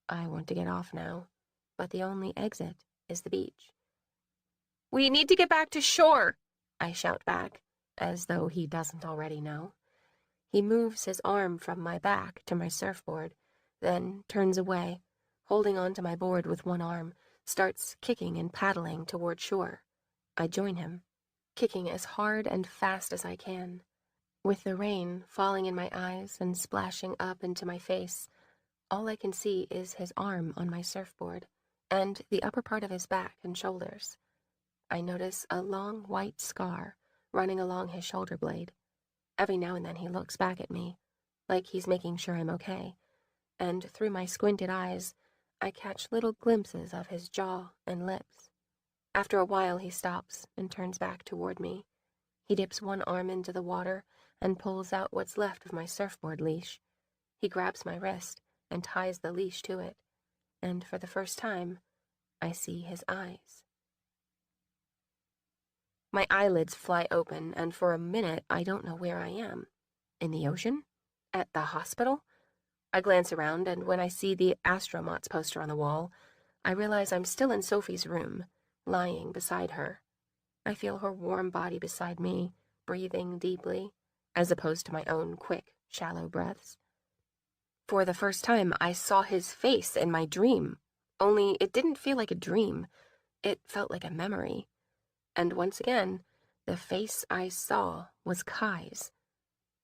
C: I want to get off now, but the only exit is the beach. "We need to get back to shore," I shout back, as though he doesn't already know. He moves his arm from my back to my surfboard, then turns away, holding onto my board with one arm, starts kicking and paddling toward shore. I join him, kicking as hard and fast as I can. With the rain falling in my eyes and splashing up into my face, all I can see is his arm on my surfboard, and the upper part of his back and shoulders. I notice a long white scar running along his shoulder blade. Every now and then he looks back at me, like he's making sure I'm okay, and through my squinted eyes, I catch little glimpses of his jaw and lips. After a while, he stops and turns back toward me. He dips one arm into the water and pulls out what's left of my surfboard leash. He grabs my wrist and ties the leash to it, and for the first time, I see his eyes. My eyelids fly open, and for a minute I don't know where I am. In the ocean? At the hospital? I glance around, and when I see the Astromots poster on the wall, I realize I'm still in Sophie's room, lying beside her. I feel her warm body beside me, breathing deeply, as opposed to my own quick, shallow breaths. For the first time, I saw his face in my dream, only it didn't feel like a dream. It felt like a memory. And once again, the face I saw was Kai's.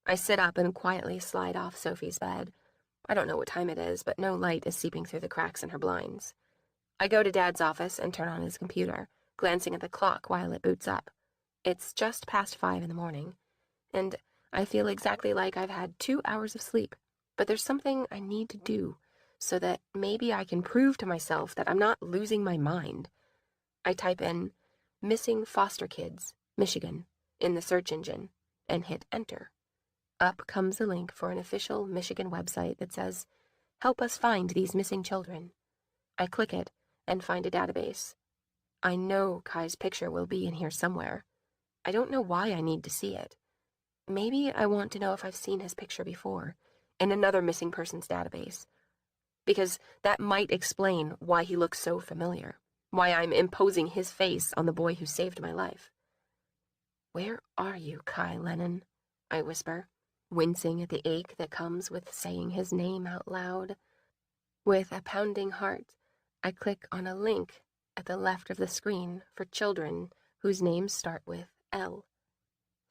C: I sit up and quietly slide off Sophie's bed. I don't know what time it is, but no light is seeping through the cracks in her blinds. I go to Dad's office and turn on his computer, glancing at the clock while it boots up. It's just past 5 in the morning, and I feel exactly like I've had 2 hours of sleep, but there's something I need to do so that maybe I can prove to myself that I'm not losing my mind. I type in "Missing Foster Kids, Michigan" in the search engine and hit enter. Up comes a link for an official Michigan website that says, "Help us find these missing children." I click it and find a database. I know Kai's picture will be in here somewhere. I don't know why I need to see it. Maybe I want to know if I've seen his picture before in another missing persons database, because that might explain why he looks so familiar, why I'm imposing his face on the boy who saved my life. "Where are you, Kai Lennon?" I whisper, wincing at the ache that comes with saying his name out loud. With a pounding heart, I click on a link at the left of the screen for children whose names start with L.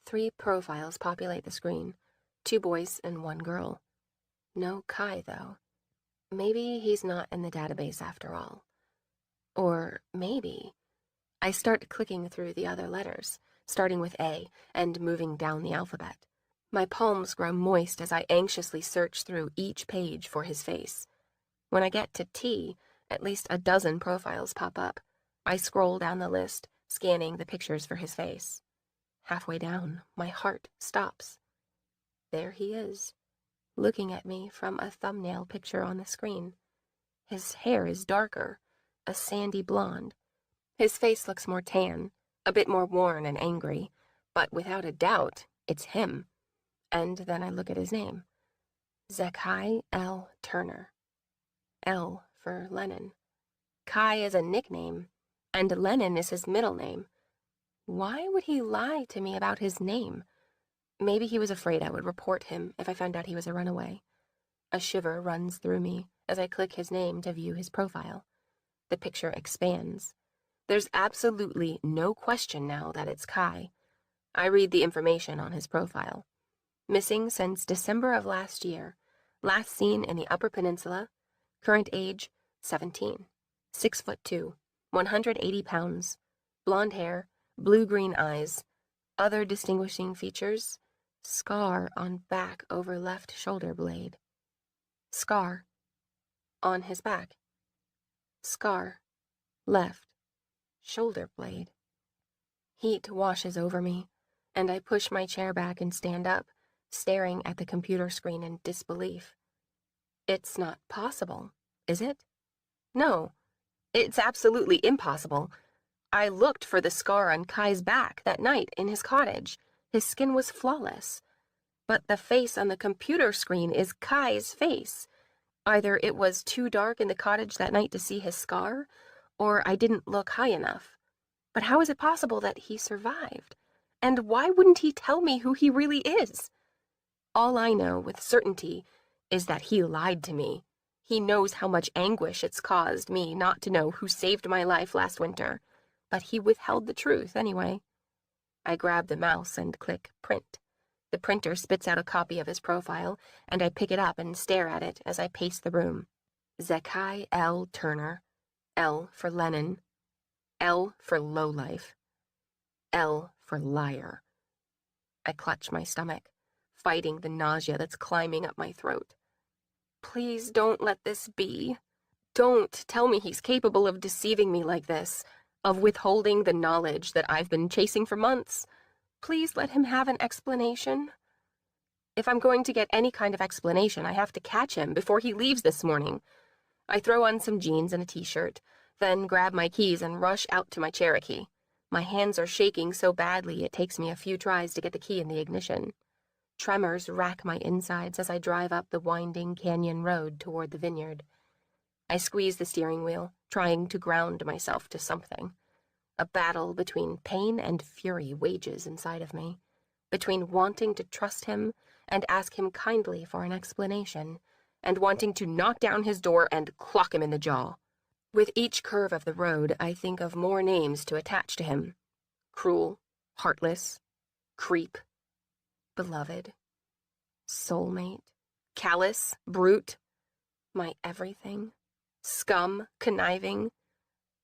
C: 3 profiles populate the screen, 2 boys and 1 girl. No Kai, though. Maybe he's not in the database after all. Or maybe... I start clicking through the other letters, starting with A and moving down the alphabet. My palms grow moist as I anxiously search through each page for his face. When I get to T, at least a dozen profiles pop up. I scroll down the list, scanning the pictures for his face. Halfway down, my heart stops. There he is, looking at me from a thumbnail picture on the screen. His hair is darker, a sandy blonde. His face looks more tan, a bit more worn and angry, but without a doubt, it's him. And then I look at his name. Zekai L. Turner. L for Lennon. Kai is a nickname, and Lennon is his middle name. Why would he lie to me about his name? Maybe he was afraid I would report him if I found out he was a runaway. A shiver runs through me as I click his name to view his profile. The picture expands. There's absolutely no question now that it's Kai. I read the information on his profile. Missing since December of last year. Last seen in the Upper Peninsula. Current age, 17. 6'2", 180 pounds. Blonde hair, blue-green eyes. Other distinguishing features: scar on back over left shoulder blade. Scar on his back. Scar left shoulder blade. Heat washes over me, and I push my chair back and stand up, staring at the computer screen in disbelief. It's not possible, is it? No, it's absolutely impossible. I looked for the scar on Kai's back that night in his cottage. His skin was flawless. But the face on the computer screen is Kai's face. Either it was too dark in the cottage that night to see his scar, or I didn't look high enough. But how is it possible that he survived? And why wouldn't he tell me who he really is? All I know with certainty is that he lied to me. He knows how much anguish it's caused me not to know who saved my life last winter, but he withheld the truth anyway. I grab the mouse and click print. The printer spits out a copy of his profile, and I pick it up and stare at it as I pace the room. Zekai L. Turner. L for Lennon. L for lowlife. L for liar. I clutch my stomach, fighting the nausea that's climbing up my throat. Please don't let this be. Don't tell me he's capable of deceiving me like this, of withholding the knowledge that I've been chasing for months. Please let him have an explanation. If I'm going to get any kind of explanation, I have to catch him before he leaves this morning. I throw on some jeans and a t-shirt, then grab my keys and rush out to my Cherokee. My hands are shaking so badly it takes me a few tries to get the key in the ignition. Tremors rack my insides as I drive up the winding canyon road toward the vineyard. I squeeze the steering wheel, trying to ground myself to something. A battle between pain and fury wages inside of me, between wanting to trust him and ask him kindly for an explanation, and wanting to knock down his door and clock him in the jaw. With each curve of the road, I think of more names to attach to him. Cruel, heartless, creep, beloved, soulmate, callous, brute, my everything, scum, conniving,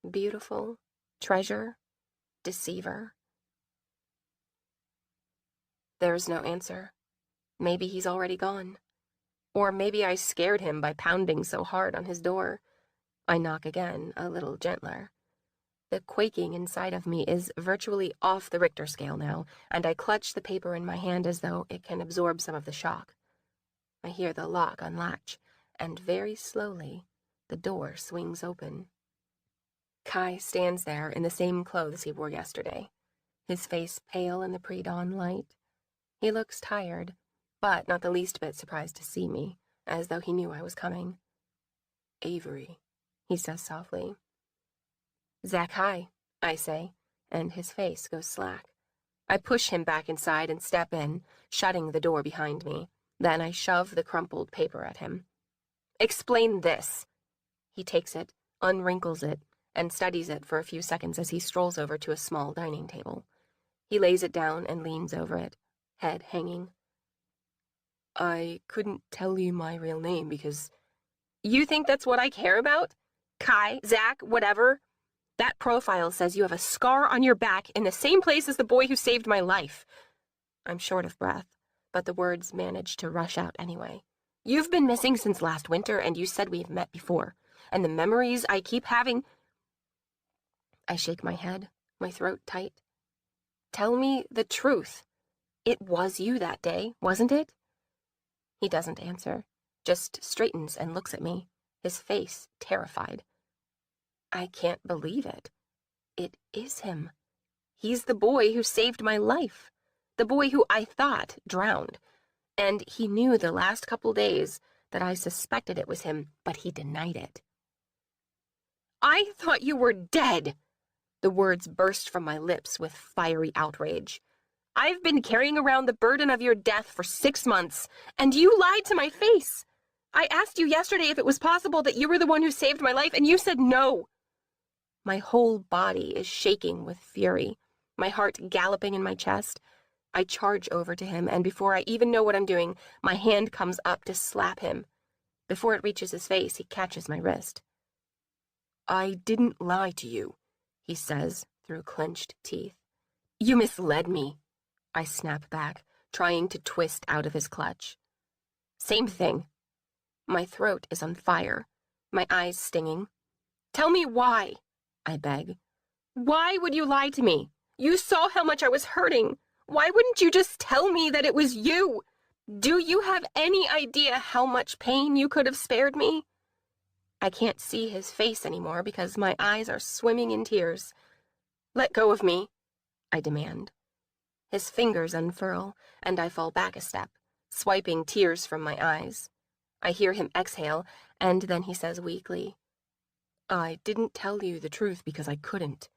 C: beautiful, treasure, deceiver. There's no answer. Maybe he's already gone. Or maybe I scared him by pounding so hard on his door. I knock again, a little gentler. The quaking inside of me is virtually off the Richter scale now, and I clutch the paper in my hand as though it can absorb some of the shock. I hear the lock unlatch, and very slowly, the door swings open. Kai stands there in the same clothes he wore yesterday, his face pale in the pre-dawn light. He looks tired, but not the least bit surprised to see me, as though he knew I was coming. "Avery," he says softly. "Zekai," I say, and his face goes slack. I push him back inside and step in, shutting the door behind me. Then I shove the crumpled paper at him. "Explain this." He takes it, unwrinkles it, and studies it for a few seconds as he strolls over to a small dining table. He lays it down and leans over it, head hanging. "I couldn't tell you my real name because..." "You think that's what I care about? Kai, Zach, whatever? That profile says you have a scar on your back in the same place as the boy who saved my life." I'm short of breath, but the words manage to rush out anyway. "You've been missing since last winter, and you said we've met before. And the memories I keep having..." I shake my head, my throat tight. "Tell me the truth. It was you that day, wasn't it?" He doesn't answer, just straightens and looks at me, his face terrified. I can't believe it. It is him. He's the boy who saved my life, the boy who I thought drowned. And he knew the last couple days that I suspected it was him, but he denied it. "I thought you were dead!" The words burst from my lips with fiery outrage. "I've been carrying around the burden of your death for 6 months, and you lied to my face. I asked you yesterday if it was possible that you were the one who saved my life, and you said no." My whole body is shaking with fury, my heart galloping in my chest. I charge over to him, and before I even know what I'm doing, my hand comes up to slap him. Before it reaches his face, he catches my wrist. "I didn't lie to you," he says through clenched teeth. "You misled me," I snap back, trying to twist out of his clutch. "Same thing." My throat is on fire, my eyes stinging. "Tell me why," I beg. Why would you lie to me? You saw how much I was hurting. Why wouldn't you just tell me that it was you? Do you have any idea how much pain you could have spared me? I can't see his face anymore because my eyes are swimming in tears. Let go of me, I demand. His fingers unfurl, and I fall back a step, swiping tears from my eyes. I hear him exhale, and then he says weakly, I didn't tell you the truth because I couldn't,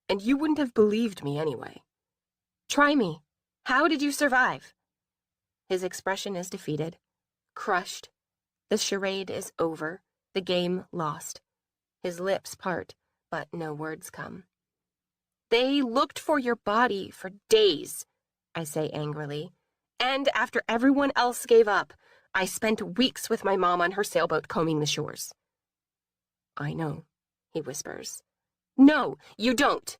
C: and you wouldn't have believed me anyway. Try me. How did you survive? His expression is defeated, crushed. The charade is over, the game lost. His lips part, but no words come. They looked for your body for days, I say angrily. And after everyone else gave up, I spent weeks with my mom on her sailboat combing the shores. I know, he whispers. No, you don't.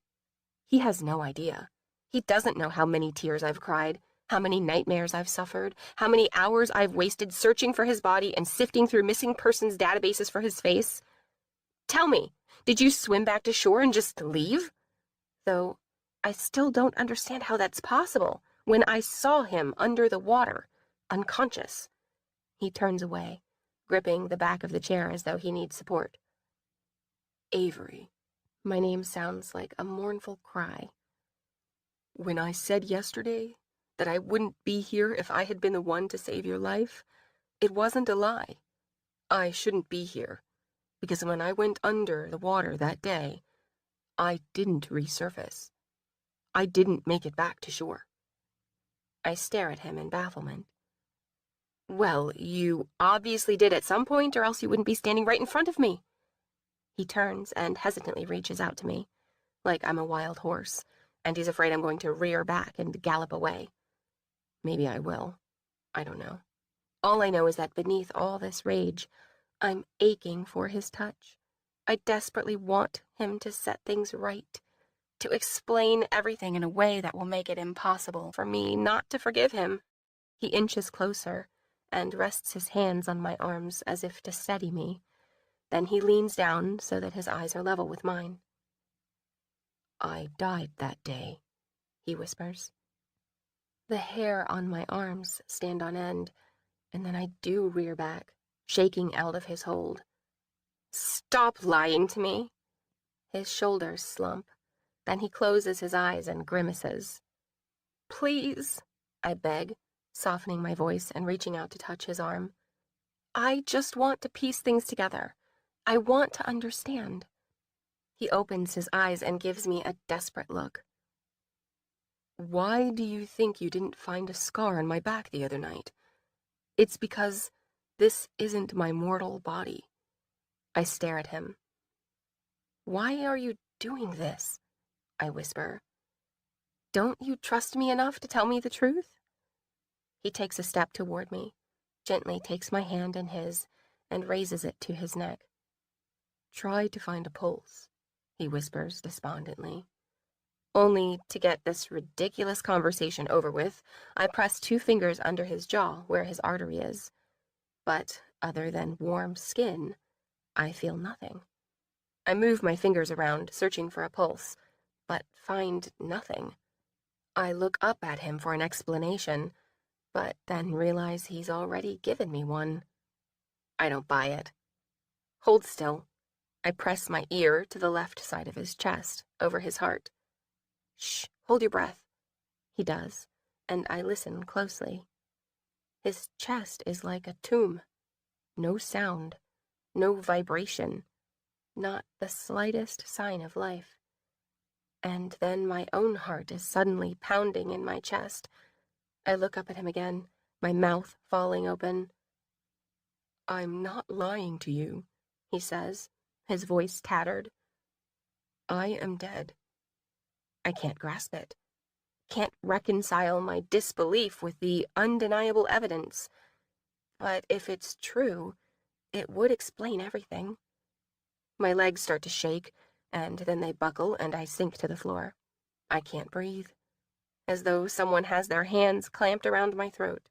C: He has no idea. He doesn't know how many tears I've cried, how many nightmares I've suffered, how many hours I've wasted searching for his body and sifting through missing persons databases for his face. Tell me, did you swim back to shore and just leave? Though I still don't understand how that's possible when I saw him under the water, unconscious. He turns away, gripping the back of the chair as though he needs support. Avery. My name sounds like a mournful cry. When I said yesterday that I wouldn't be here if I had been the one to save your life, it wasn't a lie. I shouldn't be here, because when I went under the water that day, I didn't resurface. I didn't make it back to shore. I stare at him in bafflement. Well, you obviously did at some point, or else you wouldn't be standing right in front of me. He turns and hesitantly reaches out to me, like I'm a wild horse, and he's afraid I'm going to rear back and gallop away. Maybe I will. I don't know. All I know is that beneath all this rage, I'm aching for his touch. I desperately want him to set things right, to explain everything in a way that will make it impossible for me not to forgive him. He inches closer and rests his hands on my arms as if to steady me. Then he leans down so that his eyes are level with mine. I died that day, he whispers. The hair on my arms stand on end, and then I do rear back, shaking out of his hold. Stop lying to me. His shoulders slump. Then he closes his eyes and grimaces. Please, I beg, softening my voice and reaching out to touch his arm. I just want to piece things together. I want to understand. He opens his eyes and gives me a desperate look. Why do you think you didn't find a scar on my back the other night? It's because this isn't my mortal body. I stare at him. Why are you doing this? I whisper. Don't you trust me enough to tell me the truth? He takes a step toward me, gently takes my hand in his, and raises it to his neck. Try to find a pulse, he whispers despondently. Only to get this ridiculous conversation over with, I press 2 fingers under his jaw where his artery is. But other than warm skin, I feel nothing. I move my fingers around, searching for a pulse, but find nothing. I look up at him for an explanation, but then realize he's already given me one. I don't buy it. Hold still. I press my ear to the left side of his chest, over his heart. Shh, hold your breath. He does, and I listen closely. His chest is like a tomb. No sound, no vibration, not the slightest sign of life. And then my own heart is suddenly pounding in my chest. I look up at him again, my mouth falling open. I'm not lying to you, he says, his voice tattered. I am dead. I can't grasp it. Can't reconcile my disbelief with the undeniable evidence. But if it's true, it would explain everything. My legs start to shake, and then they buckle and I sink to the floor. I can't breathe, as though someone has their hands clamped around my throat.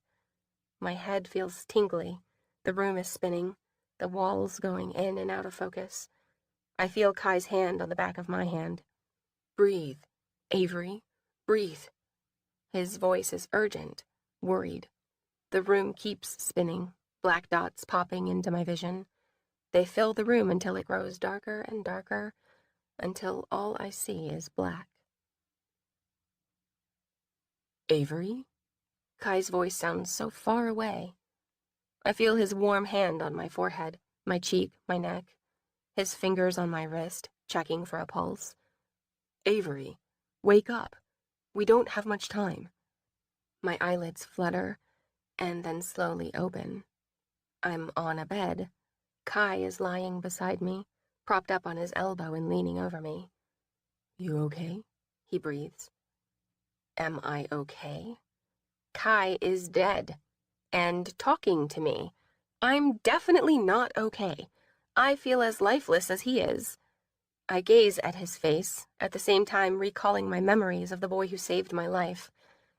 C: My head feels tingly, the room is spinning, the walls going in and out of focus. I feel Kai's hand on the back of my hand. Breathe. Avery, breathe. His voice is urgent, worried. The room keeps spinning, black dots popping into my vision. They fill the room until it grows darker and darker, until all I see is black.
D: Avery?
C: Kai's voice sounds so far away. I feel his warm hand on my forehead, my cheek, my neck, his fingers on my wrist, checking for a pulse.
D: Avery, wake up. We don't have much time.
C: My eyelids flutter, and then slowly open. I'm on a bed. Kai is lying beside me, propped up on his elbow and leaning over me.
D: You okay?
C: He breathes. Am I okay? Kai is dead, and talking to me. I'm definitely not okay. I feel as lifeless as he is. I gaze at his face, at the same time recalling my memories of the boy who saved my life,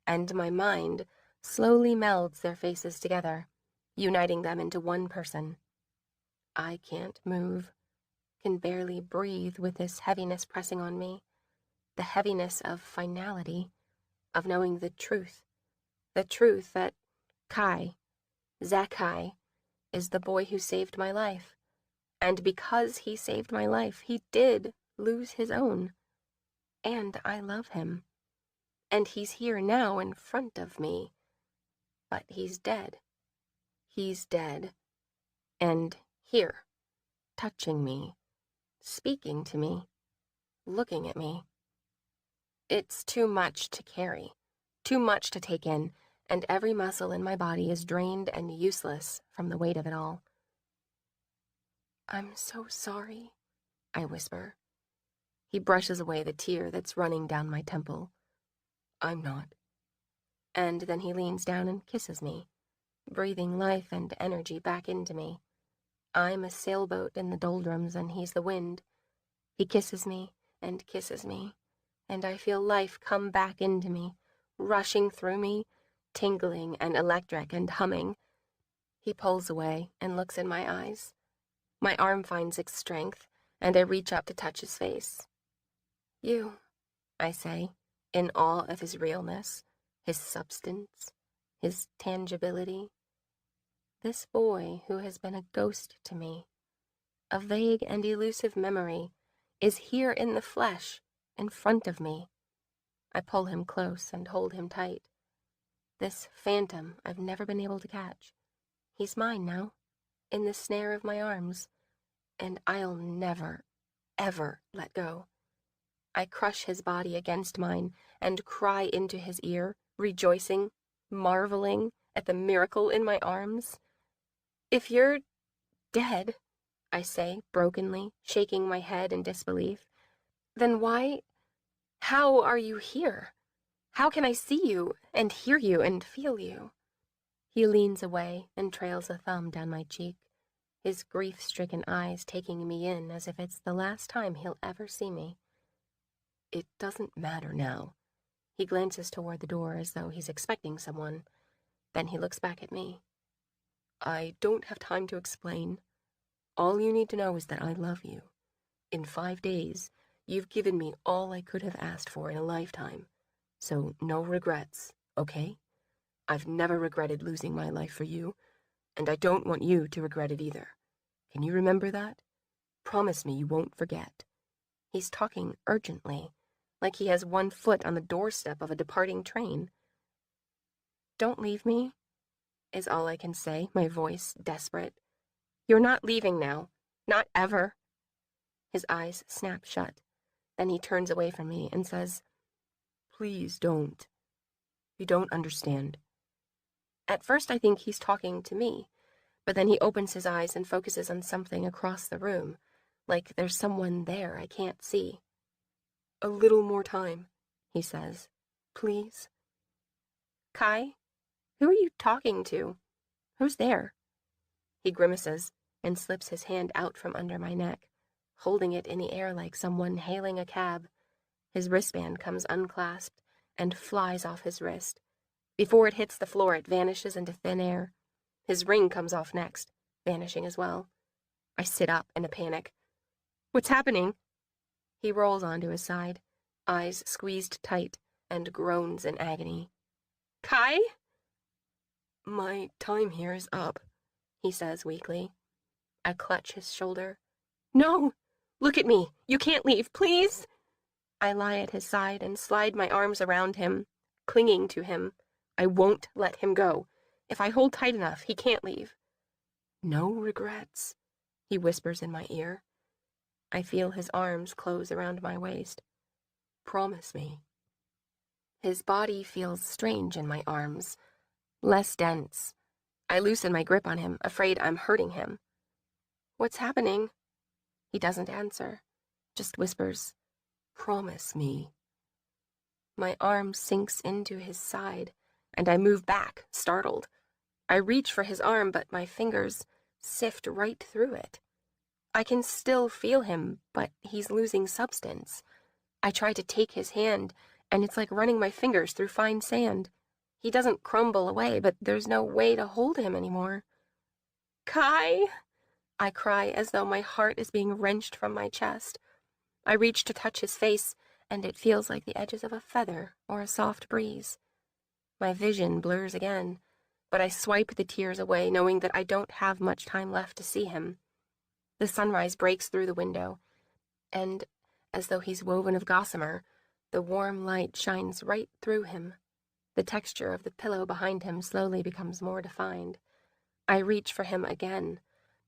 C: and my mind slowly melds their faces together, uniting them into one person. I can't move, can barely breathe with this heaviness pressing on me, the heaviness of finality, of knowing the truth that Kai, Zakai, is the boy who saved my life. And because he saved my life, he did lose his own. And I love him. And he's here now in front of me. But he's dead. He's dead. And here, touching me, speaking to me, looking at me. It's too much to carry, too much to take in, and every muscle in my body is drained and useless from the weight of it all. I'm so sorry, I whisper. He brushes away the tear that's running down my temple.
D: I'm not.
C: And then he leans down and kisses me, breathing life and energy back into me. I'm a sailboat in the doldrums and he's the wind. He kisses me, and I feel life come back into me, rushing through me, tingling and electric and humming. He pulls away and looks in my eyes. My arm finds its strength, and I reach up to touch his face. You, I say, in awe of his realness, his substance, his tangibility. This boy who has been a ghost to me, a vague and elusive memory, is here in the flesh, in front of me. I pull him close and hold him tight. This phantom I've never been able to catch. He's mine now, in the snare of my arms, and I'll never, ever let go. I crush his body against mine and cry into his ear, rejoicing, marveling at the miracle in my arms. If you're dead, I say brokenly, shaking my head in disbelief, then how are you here? How can I see you and hear you and feel you? He leans away and trails a thumb down my cheek, his grief-stricken eyes taking me in as if it's the last time he'll ever see me.
D: It doesn't matter now.
C: He glances toward the door as though he's expecting someone. Then he looks back at me.
D: I don't have time to explain. All you need to know is that I love you. In 5 days, you've given me all I could have asked for in a lifetime. So no regrets, okay? I've never regretted losing my life for you, and I don't want you to regret it either. Can you remember that? Promise me you won't forget.
C: He's talking urgently, like he has one foot on the doorstep of a departing train. Don't leave me, is all I can say, my voice desperate. You're not leaving now. Not ever. His eyes snap shut. Then he turns away from me and says,
D: Please don't. You don't understand.
C: At first I think he's talking to me, but then he opens his eyes and focuses on something across the room, like there's someone there I can't see.
D: A little more time, he says. Please.
C: Kai? Who are you talking to? Who's there? He grimaces and slips his hand out from under my neck, holding it in the air like someone hailing a cab. His wristband comes unclasped and flies off his wrist. Before it hits the floor, it vanishes into thin air. His ring comes off next, vanishing as well. I sit up in a panic. What's happening? He rolls onto his side, eyes squeezed tight, and groans in agony. Kai?
D: My time here is up,
C: He says weakly. I clutch his shoulder. No! Look at me! You can't leave, please! I lie at his side and slide my arms around him, clinging to him. I won't let him go. If I hold tight enough, he can't leave.
D: No regrets,
C: He whispers in my ear. I feel his arms close around my waist.
D: promise me.
C: His body feels strange in my arms, less dense. I loosen my grip on him, afraid I'm hurting him. What's happening? He doesn't answer, just whispers,
D: Promise me.
C: My arm sinks into his side, and I move back, startled. I reach for his arm, but my fingers sift right through it. I can still feel him, but he's losing substance. I try to take his hand, and it's like running my fingers through fine sand. He doesn't crumble away, but there's no way to hold him anymore. Kai! I cry as though my heart is being wrenched from my chest. I reach to touch his face, and it feels like the edges of a feather or a soft breeze. My vision blurs again, but I swipe the tears away, knowing that I don't have much time left to see him. The sunrise breaks through the window, and, as though he's woven of gossamer, the warm light shines right through him. The texture of the pillow behind him slowly becomes more defined. I reach for him again,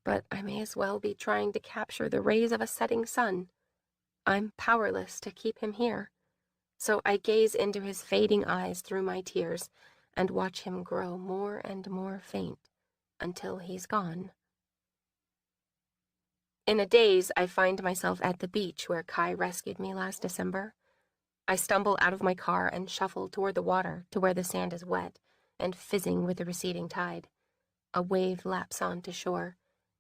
C: but I may as well be trying to capture the rays of a setting sun. I'm powerless to keep him here. So I gaze into his fading eyes through my tears and watch him grow more and more faint until he's gone. In a daze, I find myself at the beach where Kai rescued me last December. I stumble out of my car and shuffle toward the water to where the sand is wet and fizzing with the receding tide. A wave laps onto shore,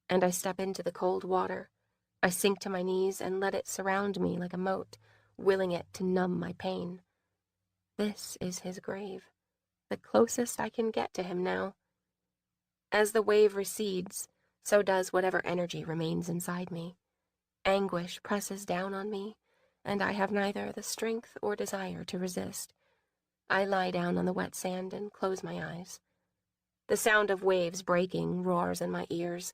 C: and I step into the cold water. I sink to my knees and let it surround me like a moat, willing it to numb my pain. This is his grave, the closest I can get to him now. As the wave recedes, so does whatever energy remains inside me. Anguish presses down on me, and I have neither the strength or desire to resist. I lie down on the wet sand and close my eyes. The sound of waves breaking roars in my ears.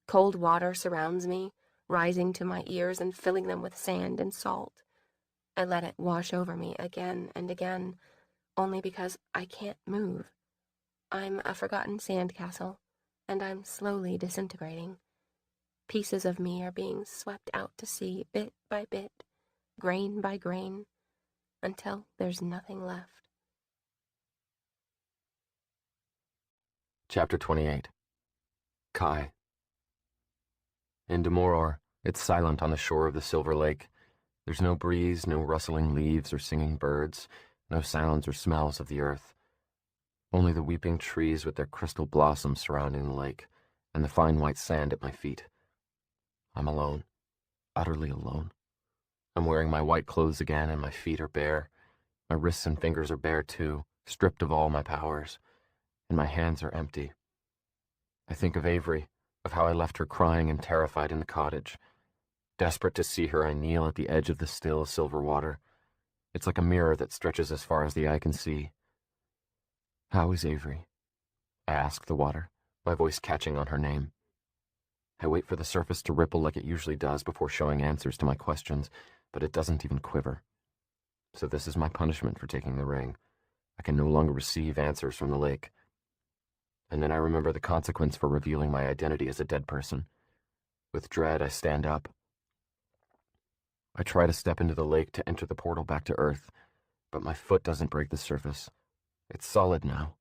C: Cold water surrounds me, rising to my ears and filling them with sand and salt. I let it wash over me again and again, only because I can't move. I'm a forgotten sandcastle, and I'm slowly disintegrating. Pieces of me are being swept out to sea bit by bit, grain by grain, until there's nothing left.
B: Chapter 28. Kai. In Demoror, it's silent on the shore of the Silver Lake. There's no breeze, no rustling leaves or singing birds, no sounds or smells of the earth. Only the weeping trees with their crystal blossoms surrounding the lake, and the fine white sand at my feet. I'm alone, utterly alone. I'm wearing my white clothes again, and my feet are bare. My wrists and fingers are bare too, stripped of all my powers, and my hands are empty. I think of Avery, of how I left her crying and terrified in the cottage. Desperate to see her, I kneel at the edge of the still silver water. It's like a mirror that stretches as far as the eye can see. How is Avery? I ask the water, my voice catching on her name. I wait for the surface to ripple like it usually does before showing answers to my questions, but it doesn't even quiver. So this is my punishment for taking the ring. I can no longer receive answers from the lake. And then I remember the consequence for revealing my identity as a dead person. With dread, I stand up. I try to step into the lake to enter the portal back to Earth, but my foot doesn't break the surface. It's solid now,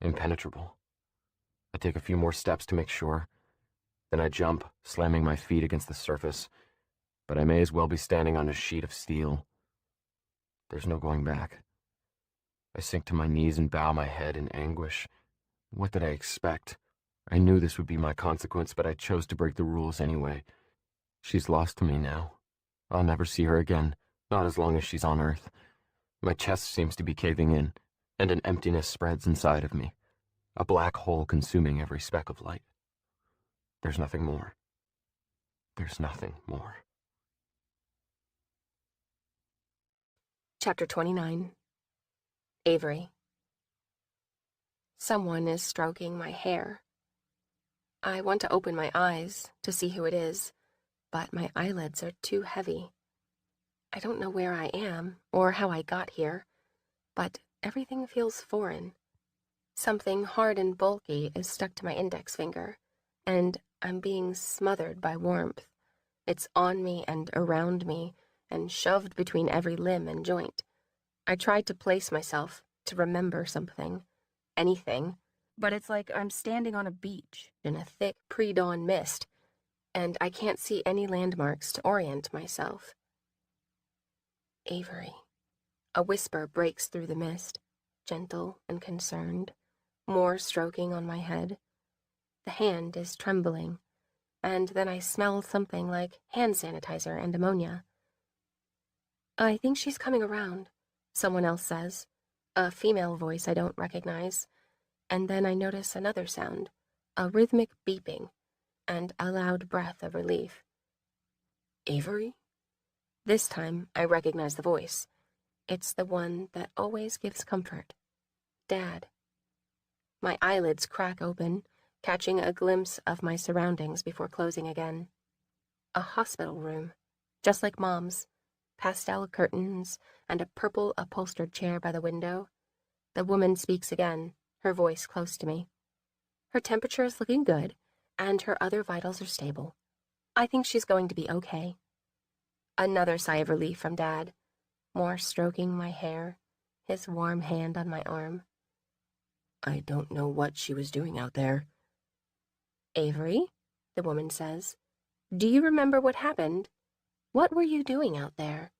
B: impenetrable. I take a few more steps to make sure. Then I jump, slamming my feet against the surface, but I may as well be standing on a sheet of steel. There's no going back. I sink to my knees and bow my head in anguish. What did I expect? I knew this would be my consequence, but I chose to break the rules anyway. She's lost to me now. I'll never see her again, not as long as she's on Earth. My chest seems to be caving in, and an emptiness spreads inside of me, a black hole consuming every speck of light. There's nothing more. There's nothing more.
C: Chapter 29. Avery. Someone is stroking my hair. I want to open my eyes to see who it is, but my eyelids are too heavy. I don't know where I am or how I got here, but everything feels foreign. Something hard and bulky is stuck to my index finger, and I'm being smothered by warmth. It's on me and around me, and shoved between every limb and joint. I tried to place myself, to remember something, anything, but it's like I'm standing on a beach in a thick pre-dawn mist, and I can't see any landmarks to orient myself. Avery. A whisper breaks through the mist, gentle and concerned, more stroking on my head. The hand is trembling, and then I smell something like hand sanitizer and ammonia. I think she's coming around, someone else says, a female voice I don't recognize, and then I notice another sound, a rhythmic beeping, and a loud breath of relief.
D: Avery?
C: This time I recognize the voice. It's the one that always gives comfort. Dad. My eyelids crack open, catching a glimpse of my surroundings before closing again. A hospital room, just like Mom's. Pastel curtains and a purple upholstered chair by the window. The woman speaks again, her voice close to me. Her temperature is looking good, and her other vitals are stable. I think she's going to be okay. Another sigh of relief from Dad, more stroking my hair, his warm hand on my arm.
D: I don't know what she was doing out there.
C: Avery, the woman says, do you remember what happened? What were you doing out there?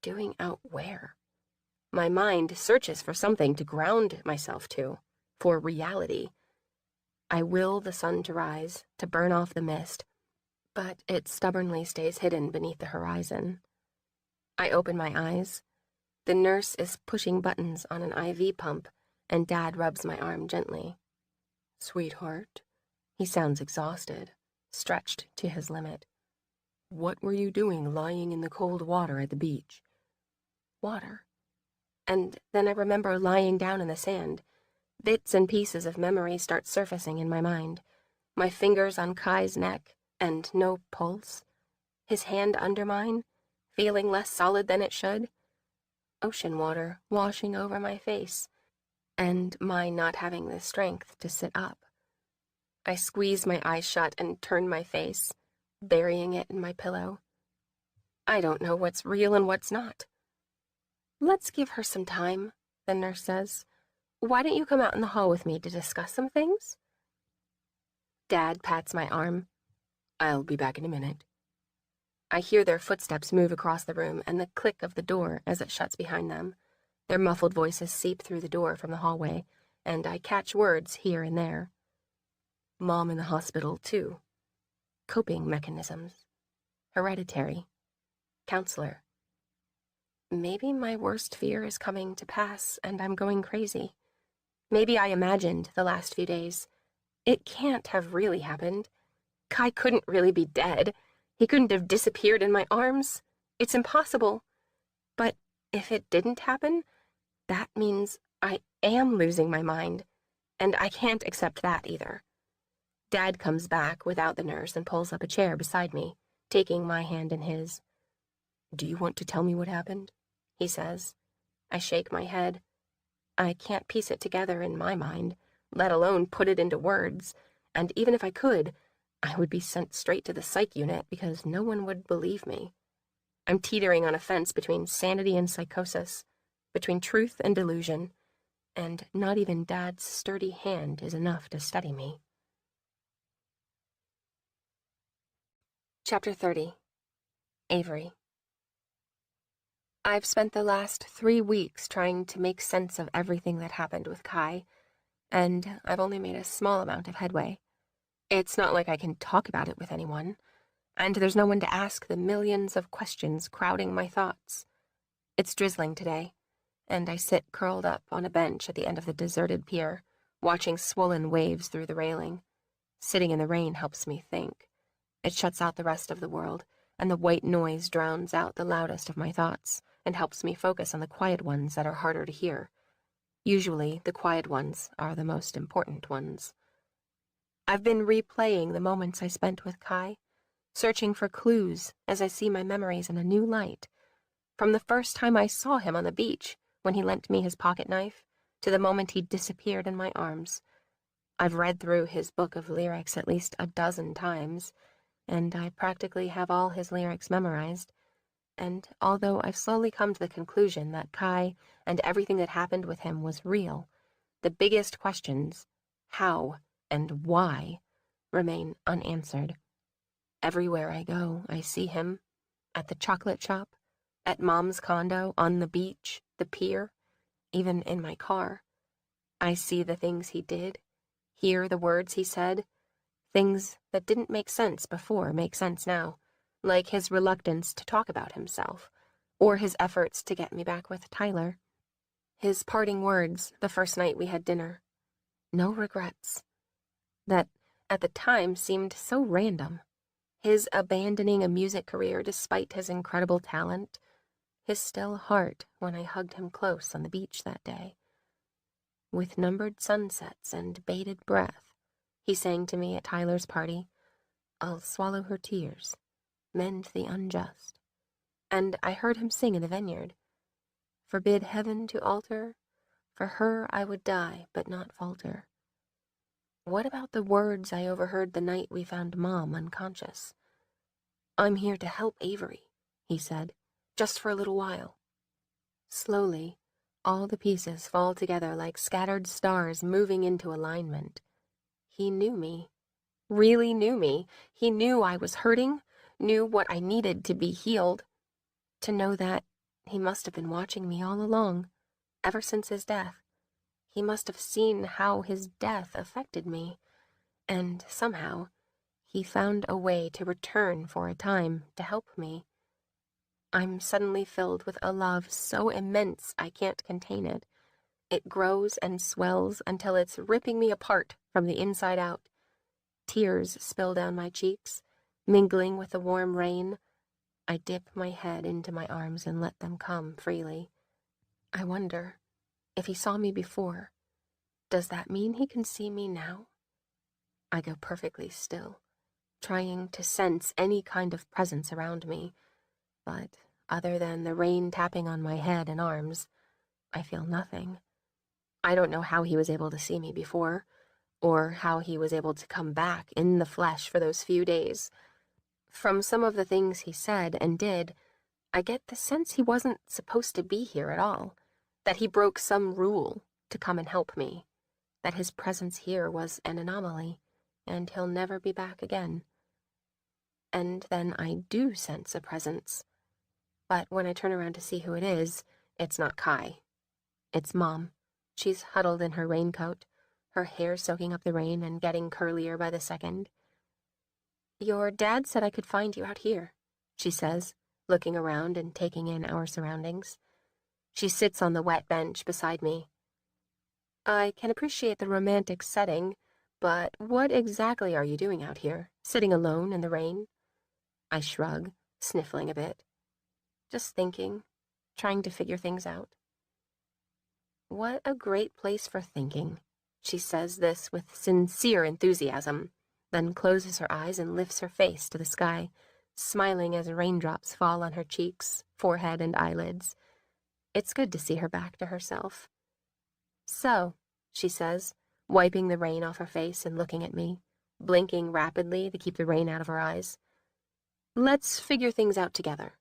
C: Doing out where? My mind searches for something to ground myself to, for reality. I will the sun to rise, to burn off the mist, but it stubbornly stays hidden beneath the horizon. I open my eyes. The nurse is pushing buttons on an IV pump, and Dad rubs my arm gently.
D: Sweetheart,
C: He sounds exhausted, stretched to his limit.
D: what were you doing lying in the cold water at the beach?
C: Water. And then I remember lying down in the sand. Bits and pieces of memory start surfacing in my mind. My fingers on Kai's neck, and no pulse. His hand under mine, feeling less solid than it should. Ocean water washing over my face, and my not having the strength to sit up. I squeeze my eyes shut and turn my face, burying it in my pillow. I don't know what's real and what's not. Let's give her some time, the nurse says. Why don't you come out in the hall with me to discuss some things? Dad pats my arm.
D: I'll be back in a minute.
C: I hear their footsteps move across the room and the click of the door as it shuts behind them. Their muffled voices seep through the door from the hallway, and I catch words here and there. Mom in the hospital, too. Coping mechanisms. Hereditary. Counselor. Maybe my worst fear is coming to pass and I'm going crazy. Maybe I imagined the last few days. It can't have really happened. Kai couldn't really be dead. He couldn't have disappeared in my arms. It's impossible. But if it didn't happen, that means I am losing my mind, and I can't accept that either. Dad comes back without the nurse and pulls up a chair beside me, taking my hand in his.
D: Do you want to tell me what happened?
C: He says. I shake my head. I can't piece it together in my mind, let alone put it into words, and even if I could, I would be sent straight to the psych unit because no one would believe me. I'm teetering on a fence between sanity and psychosis, between truth and delusion, and not even Dad's sturdy hand is enough to steady me. Chapter 30. Avery. I've spent the last 3 weeks trying to make sense of everything that happened with Kai, and I've only made a small amount of headway. It's not like I can talk about it with anyone, and there's no one to ask the millions of questions crowding my thoughts. It's drizzling today, and I sit curled up on a bench at the end of the deserted pier, watching swollen waves through the railing. Sitting in the rain helps me think. It shuts out the rest of the world, and the white noise drowns out the loudest of my thoughts and helps me focus on the quiet ones that are harder to hear. Usually, the quiet ones are the most important ones. I've been replaying the moments I spent with Kai, searching for clues as I see my memories in a new light. From the first time I saw him on the beach, when he lent me his pocket knife, to the moment he disappeared in my arms. I've read through his book of lyrics at least a dozen times, and I practically have all his lyrics memorized. And although I've slowly come to the conclusion that Kai and everything that happened with him was real, the biggest questions, how and why, remain unanswered. Everywhere I go, I see him. At the chocolate shop, at Mom's condo, on the beach, the pier, even in my car. I see the things he did, hear the words he said. Things that didn't make sense before make sense now, like his reluctance to talk about himself, or his efforts to get me back with Tyler. His parting words the first night we had dinner. No regrets. That, at the time, seemed so random. His abandoning a music career despite his incredible talent. His still heart when I hugged him close on the beach that day. With numbered sunsets and bated breath, he sang to me at Tyler's party, "I'll swallow her tears, mend the unjust." And I heard him sing in the vineyard, "Forbid heaven to alter, for her I would die but not falter." What about the words I overheard the night we found Mom unconscious? "I'm here to help Avery," he said, "just for a little while." Slowly, all the pieces fall together like scattered stars moving into alignment. He knew me. Really knew me. He knew I was hurting, knew what I needed to be healed. To know that, he must have been watching me all along, ever since his death. He must have seen how his death affected me, and somehow, he found a way to return for a time to help me. I'm suddenly filled with a love so immense I can't contain it. It grows and swells until it's ripping me apart from the inside out. Tears spill down my cheeks, mingling with the warm rain. I dip my head into my arms and let them come freely. I wonder, if he saw me before, does that mean he can see me now? I go perfectly still, trying to sense any kind of presence around me, but other than the rain tapping on my head and arms, I feel nothing. I don't know how he was able to see me before, or how he was able to come back in the flesh for those few days. From some of the things he said and did, I get the sense he wasn't supposed to be here at all, that he broke some rule to come and help me, that his presence here was an anomaly, and he'll never be back again. And then I do sense a presence. But when I turn around to see who it is, it's not Kai. It's Mom. She's huddled in her raincoat, her hair soaking up the rain and getting curlier by the second. "Your dad said I could find you out here," she says, looking around and taking in our surroundings. She sits on the wet bench beside me. "I can appreciate the romantic setting, but what exactly are you doing out here, sitting alone in the rain?" I shrug, sniffling a bit. "Just thinking, trying to figure things out." "What a great place for thinking." She says this with sincere enthusiasm, then closes her eyes and lifts her face to the sky, smiling as raindrops fall on her cheeks, forehead, and eyelids. It's good to see her back to herself. "So," she says, wiping the rain off her face and looking at me, blinking rapidly to keep the rain out of her eyes, "let's figure things out together."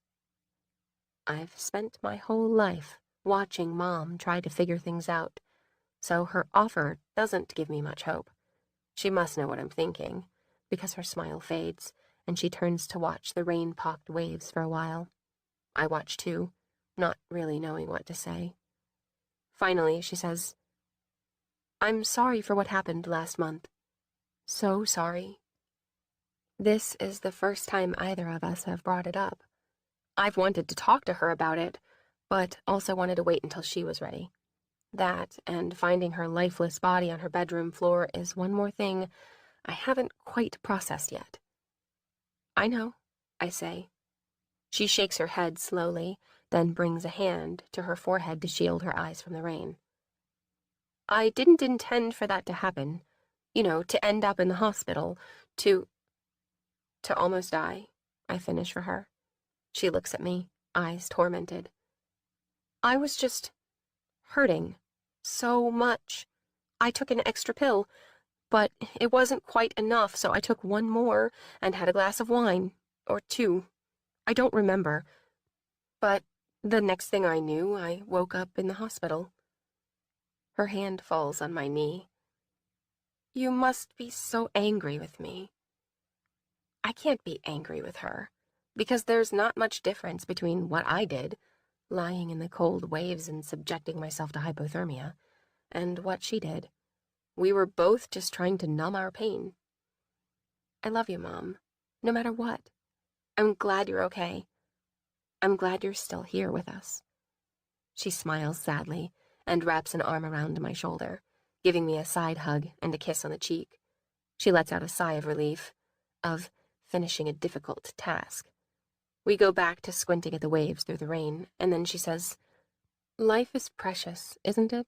C: I've spent my whole life watching Mom try to figure things out, so her offer doesn't give me much hope. She must know what I'm thinking, because her smile fades, and she turns to watch the rain-pocked waves for a while. I watch too, not really knowing what to say. Finally, she says, "I'm sorry for what happened last month. So sorry." This is the first time either of us have brought it up. I've wanted to talk to her about it, but also wanted to wait until she was ready. That, and finding her lifeless body on her bedroom floor, is one more thing I haven't quite processed yet. "I know," I say, She shakes her head slowly, then brings a hand to her forehead to shield her eyes from the rain. I didn't intend for that to happen. To end up in the hospital, to almost die, I finish for her. She looks at me, eyes tormented. I was just hurting so much. I took an extra pill, but it wasn't quite enough, so I took one more and had a glass of wine, or two. I don't remember. But the next thing I knew, I woke up in the hospital. Her hand falls on my knee. You must be so angry with me. I can't be angry with her, because there's not much difference between what I did, lying in the cold waves and subjecting myself to hypothermia, and what she did. We were both just trying to numb our pain. I love you, Mom, no matter what. I'm glad you're okay. I'm glad you're still here with us. She smiles sadly and wraps an arm around my shoulder, giving me a side hug and a kiss on the cheek. She lets out a sigh of relief, of finishing a difficult task. We go back to squinting at the waves through the rain, and then she says, "Life is precious, isn't it?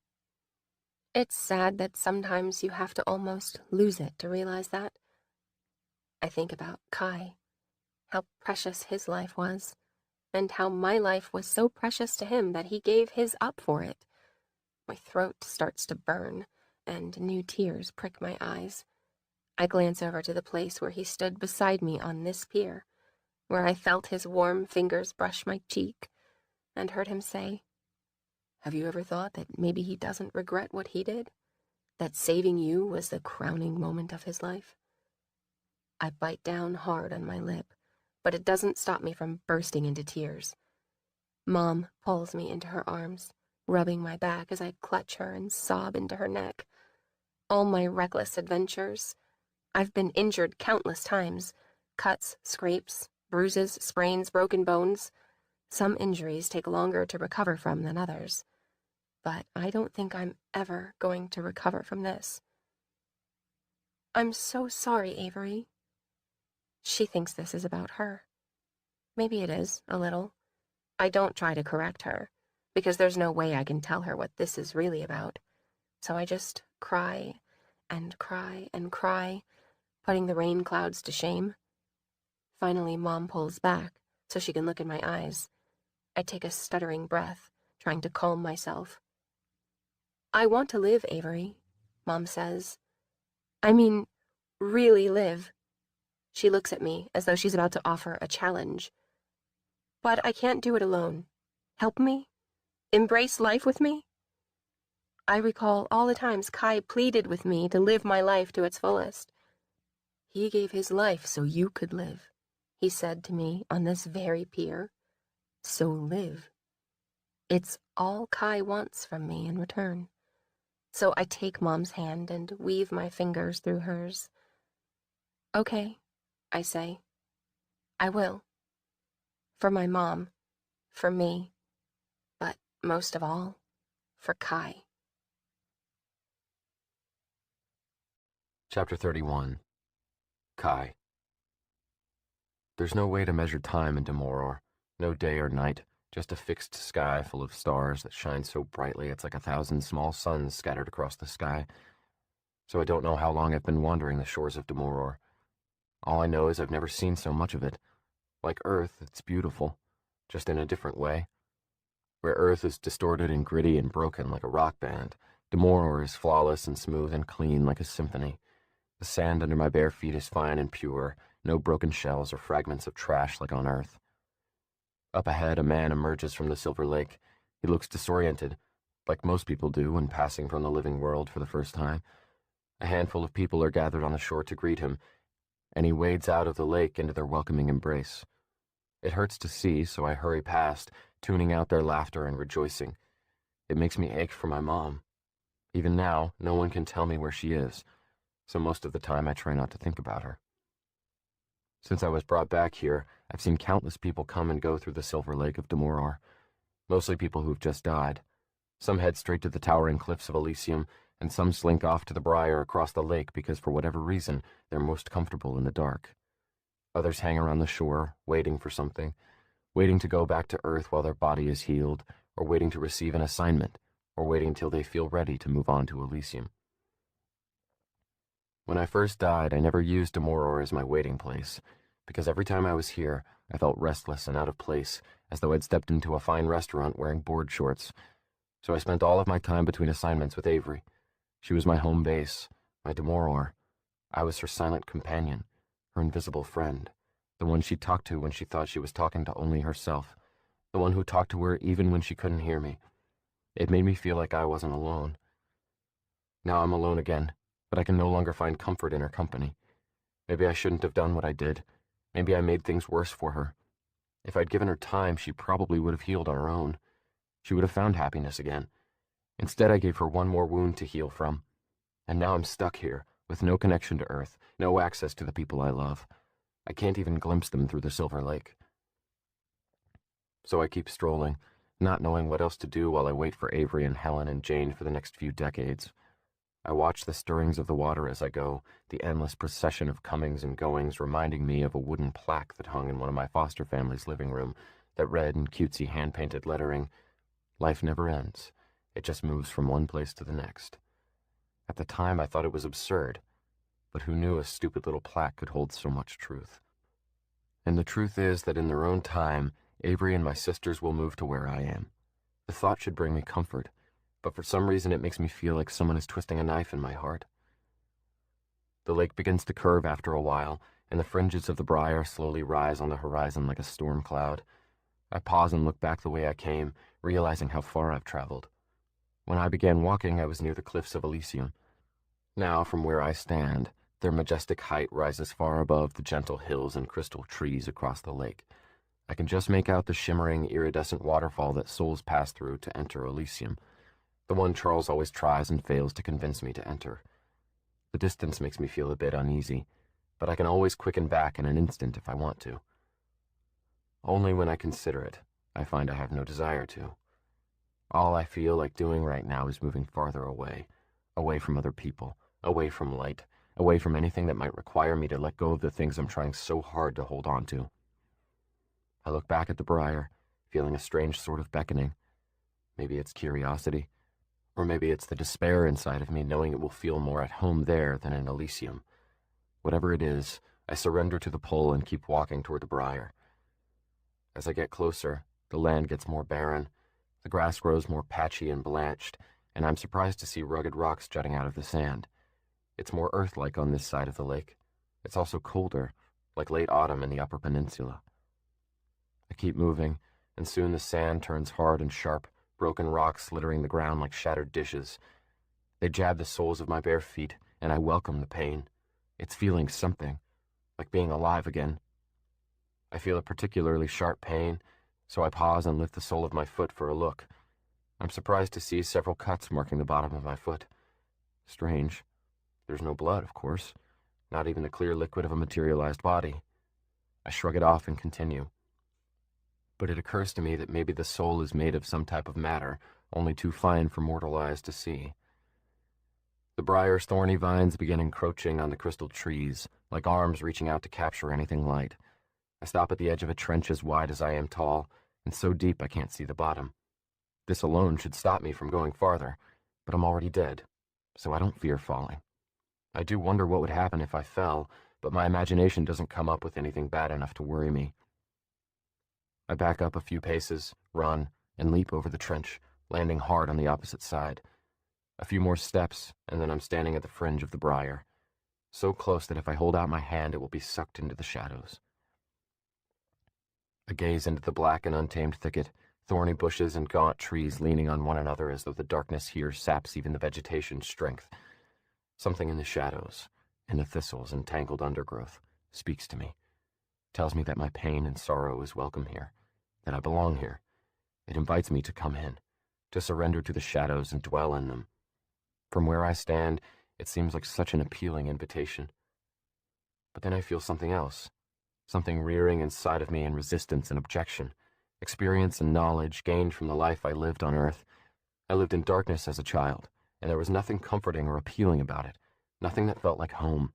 C: It's sad that sometimes you have to almost lose it to realize that." I think about Kai, how precious his life was, and how my life was so precious to him that he gave his up for it. My throat starts to burn, and new tears prick my eyes. I glance over to the place where he stood beside me on this pier, where I felt his warm fingers brush my cheek, and heard him say, "Have you ever thought that maybe he doesn't regret what he did? That saving you was the crowning moment of his life?" I bite down hard on my lip, but it doesn't stop me from bursting into tears. Mom pulls me into her arms, rubbing my back as I clutch her and sob into her neck. All my reckless adventures. I've been injured countless times. Cuts, scrapes, bruises, sprains, broken bones. Some injuries take longer to recover from than others. But I don't think I'm ever going to recover from this. I'm so sorry, Avery. She thinks this is about her. Maybe it is, a little. I don't try to correct her, because there's no way I can tell her what this is really about. So I just cry and cry and cry, putting the rain clouds to shame. Finally, Mom pulls back so she can look in my eyes. I take a stuttering breath, trying to calm myself. "I want to live, Avery," Mom says. "I mean, really live." She looks at me as though she's about to offer a challenge. "But I can't do it alone. Help me? Embrace life with me?" I recall all the times Kai pleaded with me to live my life to its fullest. "He gave his life so you could live," he said to me on this very pier. "So live." It's all Kai wants from me in return. So I take Mom's hand and weave my fingers through hers. "Okay," I say. "I will. For my mom, for me, but most of all, for Kai."
B: Chapter 31. Kai. There's no way to measure time in Demoror. No day or night, just a fixed sky full of stars that shine so brightly it's like 1,000 small suns scattered across the sky. So I don't know how long I've been wandering the shores of Demoror. All I know is I've never seen so much of it. Like Earth, it's beautiful, just in a different way. Where Earth is distorted and gritty and broken like a rock band, Demoror is flawless and smooth and clean like a symphony. The sand under my bare feet is fine and pure, no broken shells or fragments of trash like on Earth. Up ahead, a man emerges from the Silver Lake. He looks disoriented, like most people do when passing from the living world for the first time. A handful of people are gathered on the shore to greet him, and he wades out of the lake into their welcoming embrace. It hurts to see, so I hurry past, tuning out their laughter and rejoicing. It makes me ache for my mom. Even now, no one can tell me where she is, so most of the time I try not to think about her. Since I was brought back here, I've seen countless people come and go through the Silver Lake of Demoror, mostly people who've just died. Some head straight to the towering cliffs of Elysium, and some slink off to the briar across the lake because for whatever reason, they're most comfortable in the dark. Others hang around the shore, waiting for something, waiting to go back to Earth while their body is healed, or waiting to receive an assignment, or waiting till they feel ready to move on to Elysium. When I first died, I never used Demoror as my waiting place, because every time I was here, I felt restless and out of place, as though I'd stepped into a fine restaurant wearing board shorts. So I spent all of my time between assignments with Avery. She was my home base, my Demoror. I was her silent companion, her invisible friend, the one she talked to when she thought she was talking to only herself, the one who talked to her even when she couldn't hear me. It made me feel like I wasn't alone. Now I'm alone again, but I can no longer find comfort in her company. Maybe I shouldn't have done what I did. Maybe I made things worse for her. If I'd given her time, she probably would have healed on her own. She would have found happiness again. Instead, I gave her one more wound to heal from. And now I'm stuck here, with no connection to Earth, no access to the people I love. I can't even glimpse them through the Silver Lake. So I keep strolling, not knowing what else to do while I wait for Avery and Helen and Jane for the next few decades. I watch the stirrings of the water as I go, the endless procession of comings and goings reminding me of a wooden plaque that hung in one of my foster family's living room that read in cutesy hand-painted lettering, "Life never ends. It just moves from one place to the next." At the time, I thought it was absurd, but who knew a stupid little plaque could hold so much truth? And the truth is that in their own time, Avery and my sisters will move to where I am. The thought should bring me comfort, but for some reason it makes me feel like someone is twisting a knife in my heart. The lake begins to curve after a while, and the fringes of the briar slowly rise on the horizon like a storm cloud. I pause and look back the way I came, realizing how far I've traveled. When I began walking, I was near the cliffs of Elysium. Now, from where I stand, their majestic height rises far above the gentle hills and crystal trees across the lake. I can just make out the shimmering, iridescent waterfall that souls pass through to enter Elysium, the one Charles always tries and fails to convince me to enter. The distance makes me feel a bit uneasy, but I can always quicken back in an instant if I want to. Only when I consider it, I find I have no desire to. All I feel like doing right now is moving farther away, away from other people, away from light, away from anything that might require me to let go of the things I'm trying so hard to hold on to. I look back at the briar, feeling a strange sort of beckoning. Maybe it's curiosity, or maybe it's the despair inside of me knowing it will feel more at home there than in Elysium. Whatever it is, I surrender to the pull and keep walking toward the briar. As I get closer, the land gets more barren, the grass grows more patchy and blanched, and I'm surprised to see rugged rocks jutting out of the sand. It's more earth-like on this side of the lake. It's also colder, like late autumn in the Upper Peninsula. I keep moving, and soon the sand turns hard and sharp, broken rocks littering the ground like shattered dishes. They jab the soles of my bare feet, and I welcome the pain. It's feeling something, like being alive again. I feel a particularly sharp pain, so I pause and lift the sole of my foot for a look. I'm surprised to see several cuts marking the bottom of my foot. Strange. There's no blood, of course, not even the clear liquid of a materialized body. I shrug it off and continue. But it occurs to me that maybe the sole is made of some type of matter, only too fine for mortal eyes to see. The briar's thorny vines begin encroaching on the crystal trees, like arms reaching out to capture anything light. I stop at the edge of a trench as wide as I am tall, and so deep I can't see the bottom. This alone should stop me from going farther, but I'm already dead, so I don't fear falling. I do wonder what would happen if I fell, but my imagination doesn't come up with anything bad enough to worry me. I back up a few paces, run, and leap over the trench, landing hard on the opposite side. A few more steps, and then I'm standing at the fringe of the briar, so close that if I hold out my hand it will be sucked into the shadows. I gaze into the black and untamed thicket, thorny bushes and gaunt trees leaning on one another as though the darkness here saps even the vegetation's strength. Something in the shadows, in the thistles and tangled undergrowth, speaks to me, tells me that my pain and sorrow is welcome here, that I belong here. It invites me to come in, to surrender to the shadows and dwell in them. From where I stand, it seems like such an appealing invitation. But then I feel something else, something rearing inside of me in resistance and objection, experience and knowledge gained from the life I lived on Earth. I lived in darkness as a child, and there was nothing comforting or appealing about it, nothing that felt like home.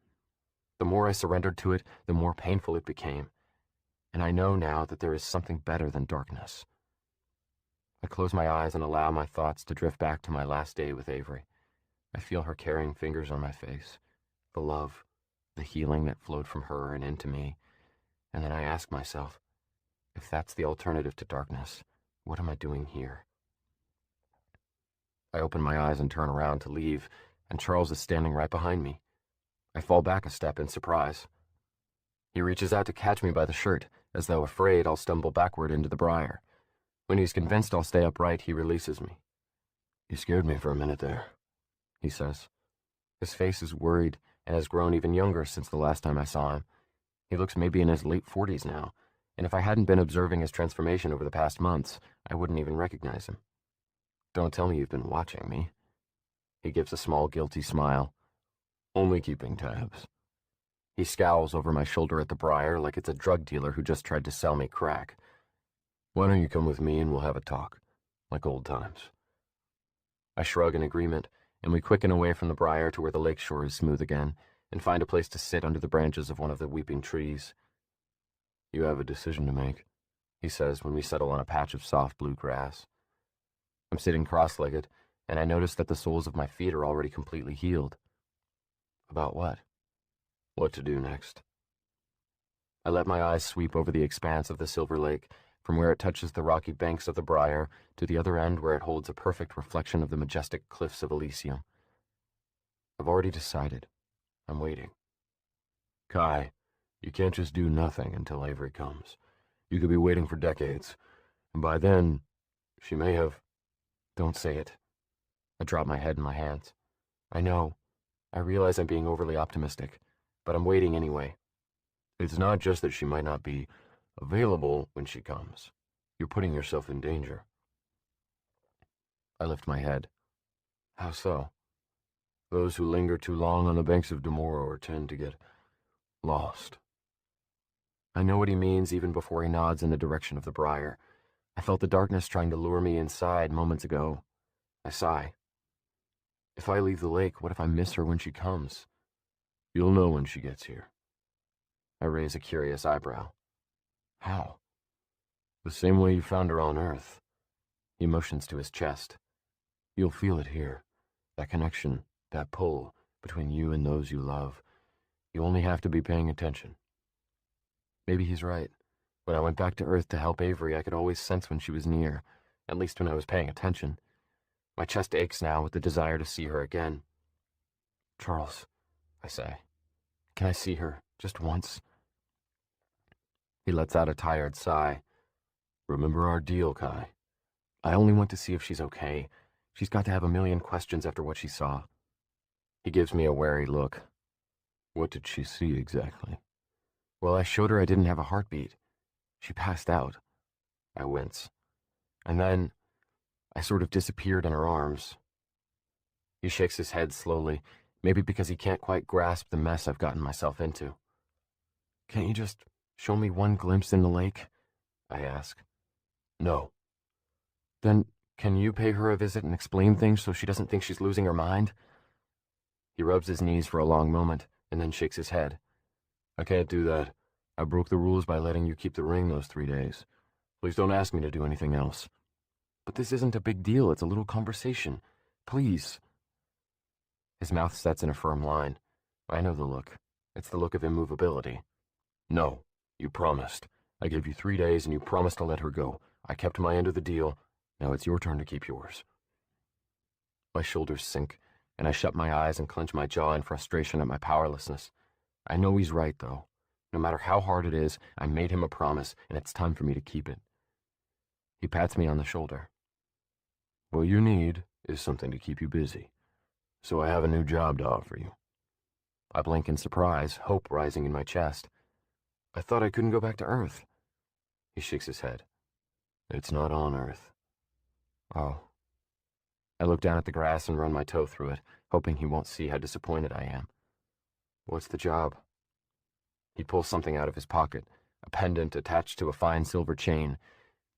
B: The more I surrendered to it, the more painful it became. and I know now that there is something better than darkness. I close my eyes and allow my thoughts to drift back to my last day with Avery. I feel her carrying fingers on my face, the love, the healing that flowed from her and into me, and then I ask myself, if that's the alternative to darkness, what am I doing here? I open my eyes and turn around to leave, and Charles is standing right behind me. I fall back a step in surprise. He reaches out to catch me by the shirt, as though afraid I'll stumble backward into the briar. When he's convinced I'll stay upright, he releases me. "You scared me for a minute there," he says. His face is worried and has grown even younger since the last time I saw him. He looks maybe in his late 40s now, and if I hadn't been observing his transformation over the past months, I wouldn't even recognize him. "Don't tell me you've been watching me." He gives a small, guilty smile. "Only keeping tabs." He scowls over my shoulder at the briar like it's a drug dealer who just tried to sell me crack. "Why don't you come with me and we'll have a talk, like old times?" I shrug in agreement, and we quicken away from the briar to where the lake shore is smooth again, and find a place to sit under the branches of one of the weeping trees. "You have a decision to make," he says when we settle on a patch of soft blue grass. I'm sitting cross-legged, and I notice that the soles of my feet are already completely healed. About what? What to do next? I let my eyes sweep over the expanse of the Silver Lake, from where it touches the rocky banks of the Briar to the other end where it holds a perfect reflection of the majestic cliffs of Elysium. I've already decided. I'm waiting. "Kai, you can't just do nothing until Avery comes. You could be waiting for decades, and by then, she may have—" "Don't say it." I drop my head in my hands. I know. I realize I'm being overly optimistic, but I'm waiting anyway. "It's not just that she might not be available when she comes. You're putting yourself in danger." I lift my head. "How so?" "Those who linger too long on the banks of Demoror tend to get lost." I know what he means even before he nods in the direction of the briar. I felt the darkness trying to lure me inside moments ago. I sigh. "If I leave the lake, what if I miss her when she comes?" "You'll know when she gets here." I raise a curious eyebrow. "How?" "The same way you found her on Earth." He motions to his chest. "You'll feel it here. That connection, that pull between you and those you love. You only have to be paying attention." Maybe he's right. When I went back to Earth to help Avery, I could always sense when she was near, at least when I was paying attention. My chest aches now with the desire to see her again. "Charles," I say, "can I see her, just once?" He lets out a tired sigh. "Remember our deal, Kai. I only want to see if she's okay. She's got to have a million questions after what she saw." He gives me a wary look. "What did she see exactly?" "Well, I showed her I didn't have a heartbeat. She passed out." I wince. "And then I sort of disappeared in her arms." He shakes his head slowly, maybe because he can't quite grasp the mess I've gotten myself into. "Can't you just show me one glimpse in the lake?" I ask. "No." "Then can you pay her a visit and explain things so she doesn't think she's losing her mind?" He rubs his knees for a long moment and then shakes his head. "I can't do that. I broke the rules by letting you keep the ring those 3 days. Please don't ask me to do anything else." "But this isn't a big deal. It's a little conversation. Please." His mouth sets in a firm line. I know the look. It's the look of immovability. "No, you promised. I gave you 3 days and you promised to let her go. I kept my end of the deal. Now it's your turn to keep yours." My shoulders sink, and I shut my eyes and clench my jaw in frustration at my powerlessness. I know he's right, though. No matter how hard it is, I made him a promise, and it's time for me to keep it. He pats me on the shoulder. "What you need is something to keep you busy. So I have a new job to offer you." I blink in surprise, hope rising in my chest. "I thought I couldn't go back to Earth." He shakes his head. "It's not on Earth." "Oh." I look down at the grass and run my toe through it, hoping he won't see how disappointed I am. "What's the job?" He pulls something out of his pocket, a pendant attached to a fine silver chain.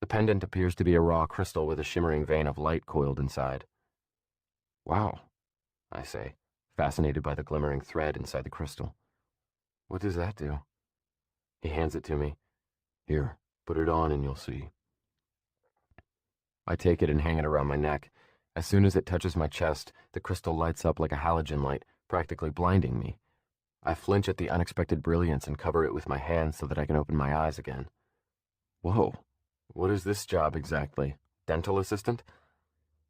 B: The pendant appears to be a raw crystal with a shimmering vein of light coiled inside. "Wow," I say, fascinated by the glimmering thread inside the crystal. "What does that do?" He hands it to me. Here, put it on and you'll see. I take it and hang it around my neck. As soon as it touches my chest, the crystal lights up like a halogen light, practically blinding me. I flinch at the unexpected brilliance and cover it with my hands so that I can open my eyes again. Whoa, what is this job exactly? Dental assistant?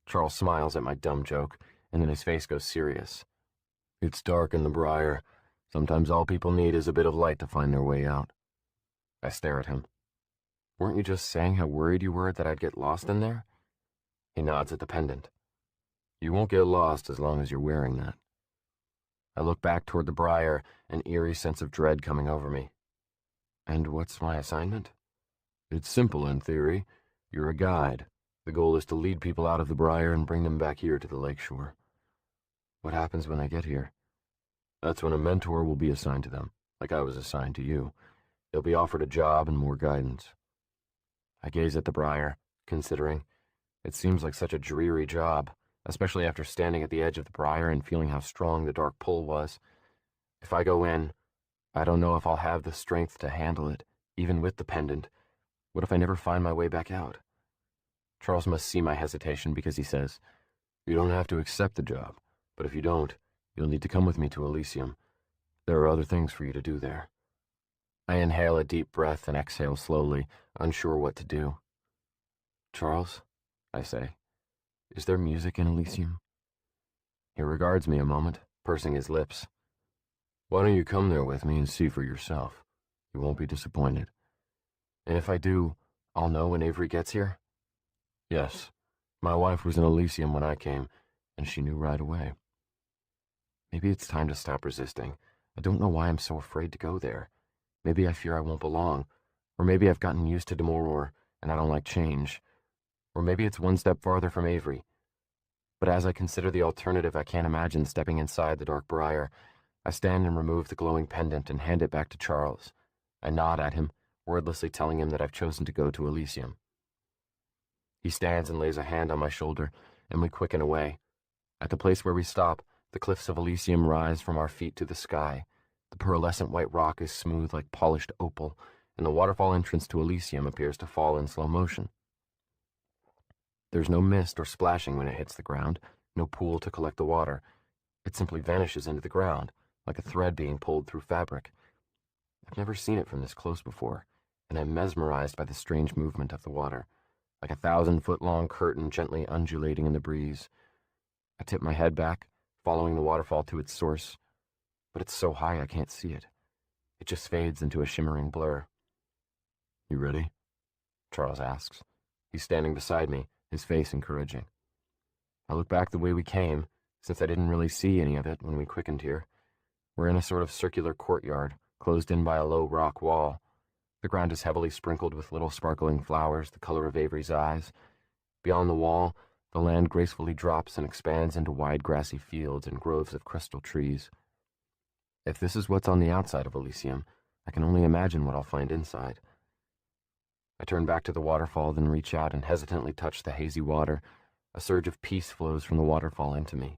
B: Charles smiles at my dumb joke, and then his face goes serious. It's dark in the briar. Sometimes all people need is a bit of light to find their way out. I stare at him. Weren't you just saying how worried you were that I'd get lost in there? He nods at the pendant. You won't get lost as long as you're wearing that. I look back toward the briar, an eerie sense of dread coming over me. And what's my assignment? It's simple in theory. You're a guide. The goal is to lead people out of the briar and bring them back here to the lakeshore. What happens when they get here? That's when a mentor will be assigned to them, like I was assigned to you. They'll be offered a job and more guidance. I gaze at the briar, considering. It seems like such a dreary job, especially after standing at the edge of the briar and feeling how strong the dark pull was. If I go in, I don't know if I'll have the strength to handle it, even with the pendant. What if I never find my way back out? Charles must see my hesitation because he says, You don't have to accept the job, but if you don't, you'll need to come with me to Elysium. There are other things for you to do there. I inhale a deep breath and exhale slowly, unsure what to do. Charles, I say, is there music in Elysium? He regards me a moment, pursing his lips. Why don't you come there with me and see for yourself? You won't be disappointed. And if I do, I'll know when Avery gets here? Yes. My wife was in Elysium when I came, and she knew right away. Maybe it's time to stop resisting. I don't know why I'm so afraid to go there. Maybe I fear I won't belong. Or maybe I've gotten used to Demoror, and I don't like change. Or maybe it's one step farther from Avery. But as I consider the alternative, I can't imagine stepping inside the dark briar. I stand and remove the glowing pendant and hand it back to Charles. I nod at him, wordlessly telling him that I've chosen to go to Elysium. He stands and lays a hand on my shoulder, and we quicken away. At the place where we stop, the cliffs of Elysium rise from our feet to the sky. The pearlescent white rock is smooth like polished opal, and the waterfall entrance to Elysium appears to fall in slow motion. There's no mist or splashing when it hits the ground, no pool to collect the water. It simply vanishes into the ground, like a thread being pulled through fabric. I've never seen it from this close before, and I'm mesmerized by the strange movement of the water, like a 1,000-foot-long curtain gently undulating in the breeze. I tip my head back, following the waterfall to its source, but it's so high I can't see it. It just fades into a shimmering blur. You ready? Charles asks. He's standing beside me, his face encouraging. I look back the way we came, since I didn't really see any of it when we quickened here. We're in a sort of circular courtyard, closed in by a low rock wall. The ground is heavily sprinkled with little sparkling flowers, the color of Avery's eyes. Beyond the wall, the land gracefully drops and expands into wide grassy fields and groves of crystal trees. If this is what's on the outside of Elysium, I can only imagine what I'll find inside. I turn back to the waterfall, then reach out and hesitantly touch the hazy water. A surge of peace flows from the waterfall into me.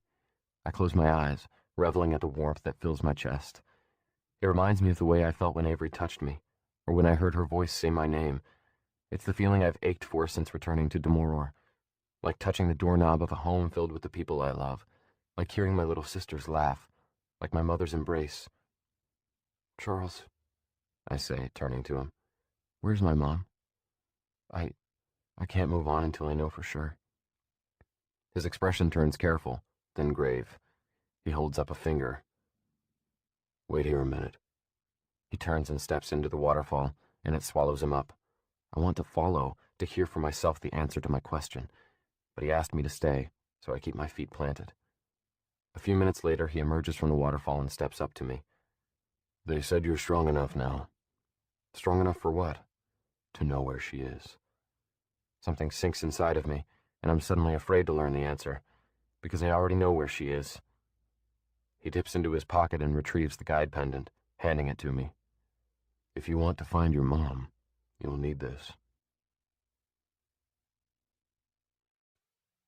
B: I close my eyes, reveling at the warmth that fills my chest. It reminds me of the way I felt when Avery touched me, or when I heard her voice say my name. It's the feeling I've ached for since returning to Demoror, like touching the doorknob of a home filled with the people I love, like hearing my little sister's laugh, like my mother's embrace. Charles, I say, turning to him, where's my mom? I can't move on until I know for sure. His expression turns careful, then grave. He holds up a finger. Wait here a minute. He turns and steps into the waterfall, and it swallows him up. I want to follow, to hear for myself the answer to my question, but he asked me to stay, so I keep my feet planted. A few minutes later, he emerges from the waterfall and steps up to me. They said you're strong enough now. Strong enough for what? To know where she is. Something sinks inside of me, and I'm suddenly afraid to learn the answer, because I already know where she is. He dips into his pocket and retrieves the guide pendant, handing it to me. If you want to find your mom, you'll need this.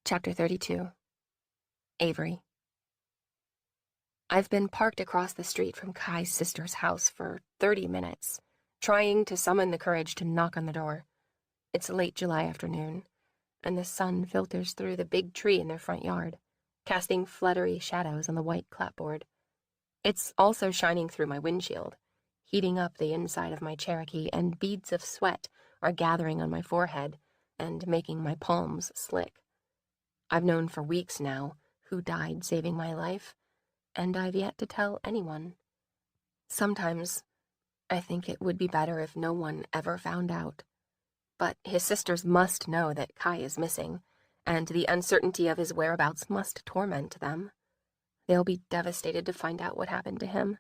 C: Chapter 32. Avery. I've been parked across the street from Kai's sister's house for 30 minutes, trying to summon the courage to knock on the door. It's late July afternoon, and the sun filters through the big tree in their front yard, casting fluttery shadows on the white clapboard. It's also shining through my windshield, heating up the inside of my Cherokee, and beads of sweat are gathering on my forehead and making my palms slick. I've known for weeks now who died saving my life, and I've yet to tell anyone. Sometimes I think it would be better if no one ever found out. But his sisters must know that Kai is missing, and the uncertainty of his whereabouts must torment them. They'll be devastated to find out what happened to him,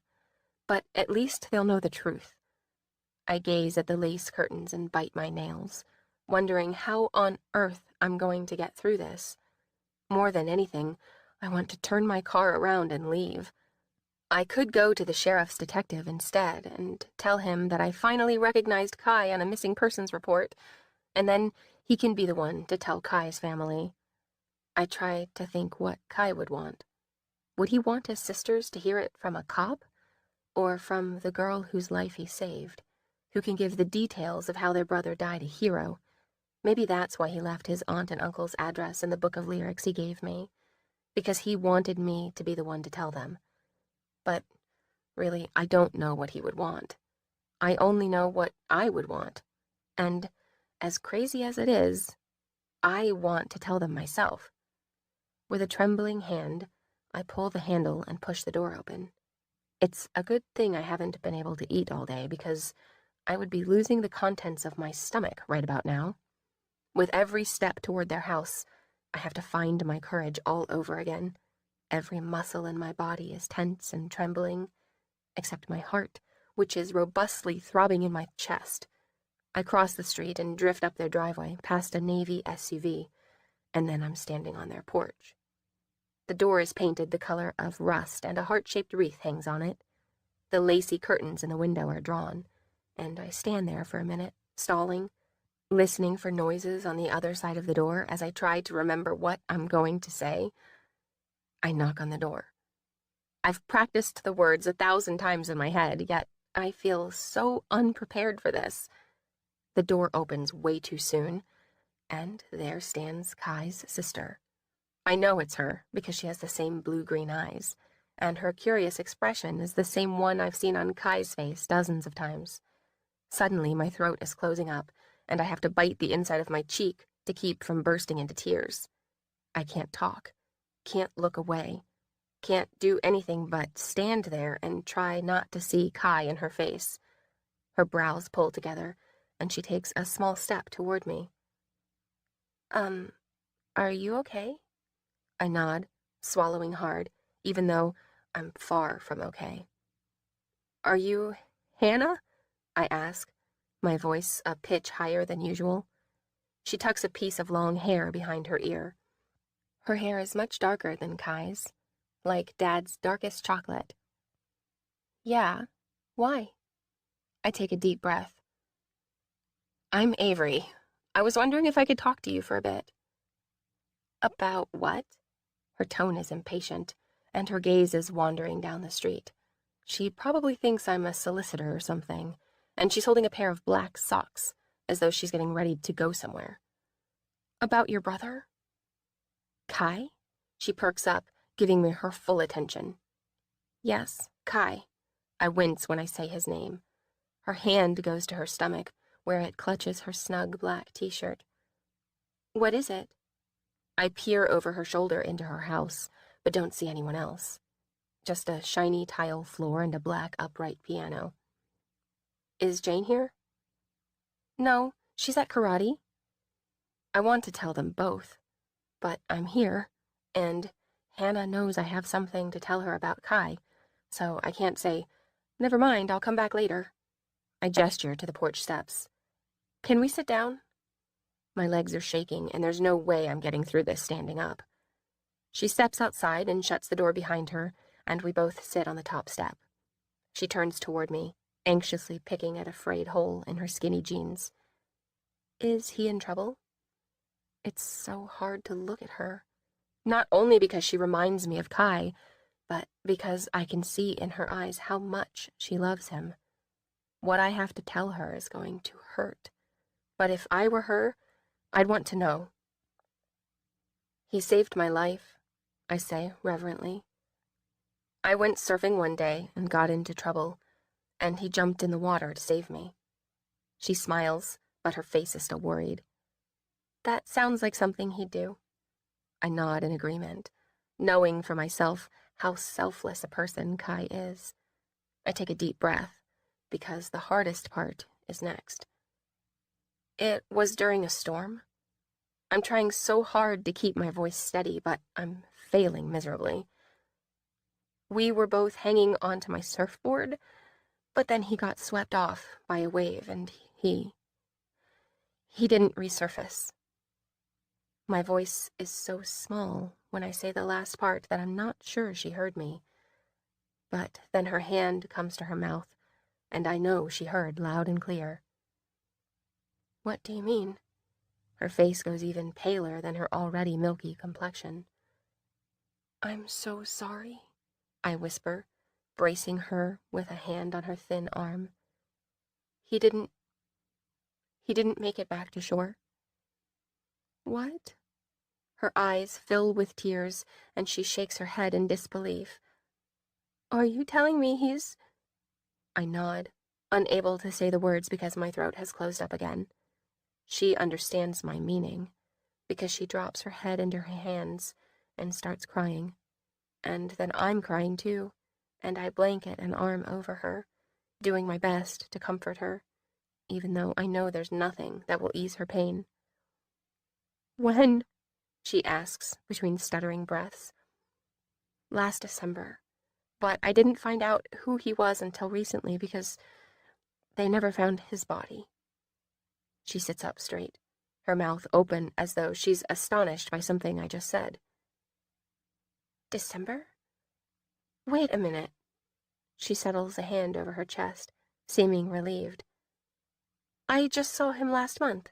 C: but at least they'll know the truth. I gaze at the lace curtains and bite my nails, wondering how on earth I'm going to get through this. More than anything, I want to turn my car around and leave. I could go to the sheriff's detective instead and tell him that I finally recognized Kai on a missing persons report, and then he can be the one to tell Kai's family. I try to think what Kai would want. Would he want his sisters to hear it from a cop, or from the girl whose life he saved, who can give the details of how their brother died a hero? Maybe that's why he left his aunt and uncle's address in the book of lyrics he gave me, because he wanted me to be the one to tell them. But really, I don't know what he would want. I only know what I would want. And as crazy as it is, I want to tell them myself. With a trembling hand, I pull the handle and push the door open. It's a good thing I haven't been able to eat all day, because I would be losing the contents of my stomach right about now. With every step toward their house, I have to find my courage all over again. Every muscle in my body is tense and trembling, except my heart, which is robustly throbbing in my chest. I cross the street and drift up their driveway, past a navy SUV, and then I'm standing on their porch. The door is painted the color of rust, and a heart-shaped wreath hangs on it. The lacy curtains in the window are drawn, and I stand there for a minute, stalling, listening for noises on the other side of the door as I try to remember what I'm going to say. I knock on the door. I've practiced the words 1,000 times in my head, yet I feel so unprepared for this. The door opens way too soon, and there stands Kai's sister. I know it's her because she has the same blue-green eyes, and her curious expression is the same one I've seen on Kai's face dozens of times. Suddenly, my throat is closing up, and I have to bite the inside of my cheek to keep from bursting into tears. I can't talk, can't look away, can't do anything but stand there and try not to see Kai in her face. Her brows pull together, and she takes a small step toward me. Are you okay? I nod, swallowing hard, even though I'm far from okay. Are you Hannah? I ask, my voice a pitch higher than usual. She tucks a piece of long hair behind her ear. Her hair is much darker than Kai's, like Dad's darkest chocolate. Yeah, why? I take a deep breath. I'm Avery. I was wondering if I could talk to you for a bit. About what? Her tone is impatient, and her gaze is wandering down the street. She probably thinks I'm a solicitor or something, and she's holding a pair of black socks, as though she's getting ready to go somewhere. About your brother? Kai? She perks up, giving me her full attention. Yes, Kai. I wince when I say his name. Her hand goes to her stomach, where it clutches her snug black t-shirt. What is it? I peer over her shoulder into her house, but don't see anyone else. Just a shiny tile floor and a black upright piano. Is Jane here? No, she's at karate. I want to tell them both, but I'm here, and Hannah knows I have something to tell her about Kai, so I can't say, never mind, I'll come back later. I gesture to the porch steps. Can we sit down? My legs are shaking, and there's no way I'm getting through this standing up. She steps outside and shuts the door behind her, and we both sit on the top step. She turns toward me, anxiously picking at a frayed hole in her skinny jeans. Is he in trouble? It's so hard to look at her, not only because she reminds me of Kai, but because I can see in her eyes how much she loves him. What I have to tell her is going to hurt. But if I were her, I'd want to know. He saved my life, I say reverently. I went surfing one day and got into trouble, and he jumped in the water to save me. She smiles, but her face is still worried. That sounds like something he'd do. I nod in agreement, knowing for myself how selfless a person Kai is. I take a deep breath, because the hardest part is next. It was during a storm. I'm trying so hard to keep my voice steady, but I'm failing miserably. We were both hanging onto my surfboard, but then he got swept off by a wave, and he didn't resurface. My voice is so small when I say the last part that I'm not sure she heard me. But then her hand comes to her mouth, and I know she heard loud and clear. What do you mean? Her face goes even paler than her already milky complexion. I'm so sorry, I whisper, bracing her with a hand on her thin arm. He didn't make it back to shore. What? Her eyes fill with tears, and she shakes her head in disbelief. Are you telling me he's... I nod, unable to say the words because my throat has closed up again. She understands my meaning, because she drops her head into her hands and starts crying. And then I'm crying too, and I blanket an arm over her, doing my best to comfort her, even though I know there's nothing that will ease her pain. When? She asks between stuttering breaths. Last December, but I didn't find out who he was until recently because they never found his body. She sits up straight, her mouth open as though she's astonished by something I just said. December? Wait a minute. She settles a hand over her chest, seeming relieved. I just saw him last month.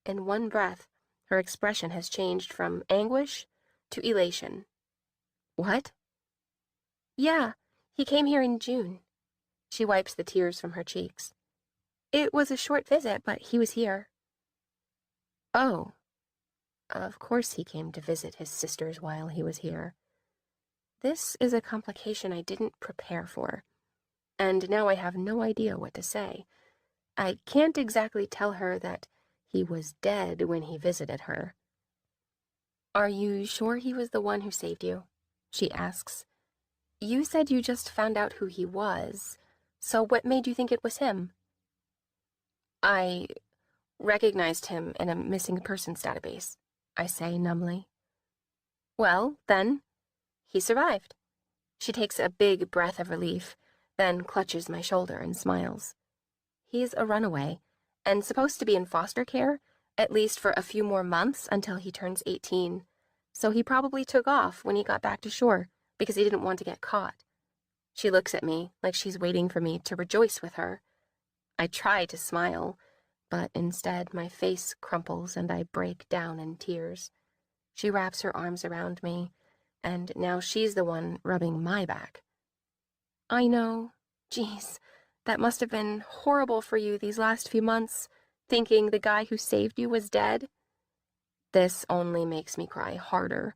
C: In one breath, her expression has changed from anguish to elation. What? Yeah, he came here in June. She wipes the tears from her cheeks. It was a short visit, but he was here. Oh. Of course he came to visit his sisters while he was here. This is a complication I didn't prepare for, and now I have no idea what to say. I can't exactly tell her that he was dead when he visited her. Are you sure he was the one who saved you? She asks. You said you just found out who he was, so what made you think it was him? I recognized him in a missing persons database, I say numbly. Well, then, he survived. She takes a big breath of relief, then clutches my shoulder and smiles. He's a runaway, and supposed to be in foster care, at least for a few more months until he turns 18, so he probably took off when he got back to shore because he didn't want to get caught. She looks at me like she's waiting for me to rejoice with her. I try to smile, but instead my face crumples and I break down in tears. She wraps her arms around me, and now she's the one rubbing my back. I know. Geez, that must have been horrible for you these last few months, thinking the guy who saved you was dead. This only makes me cry harder,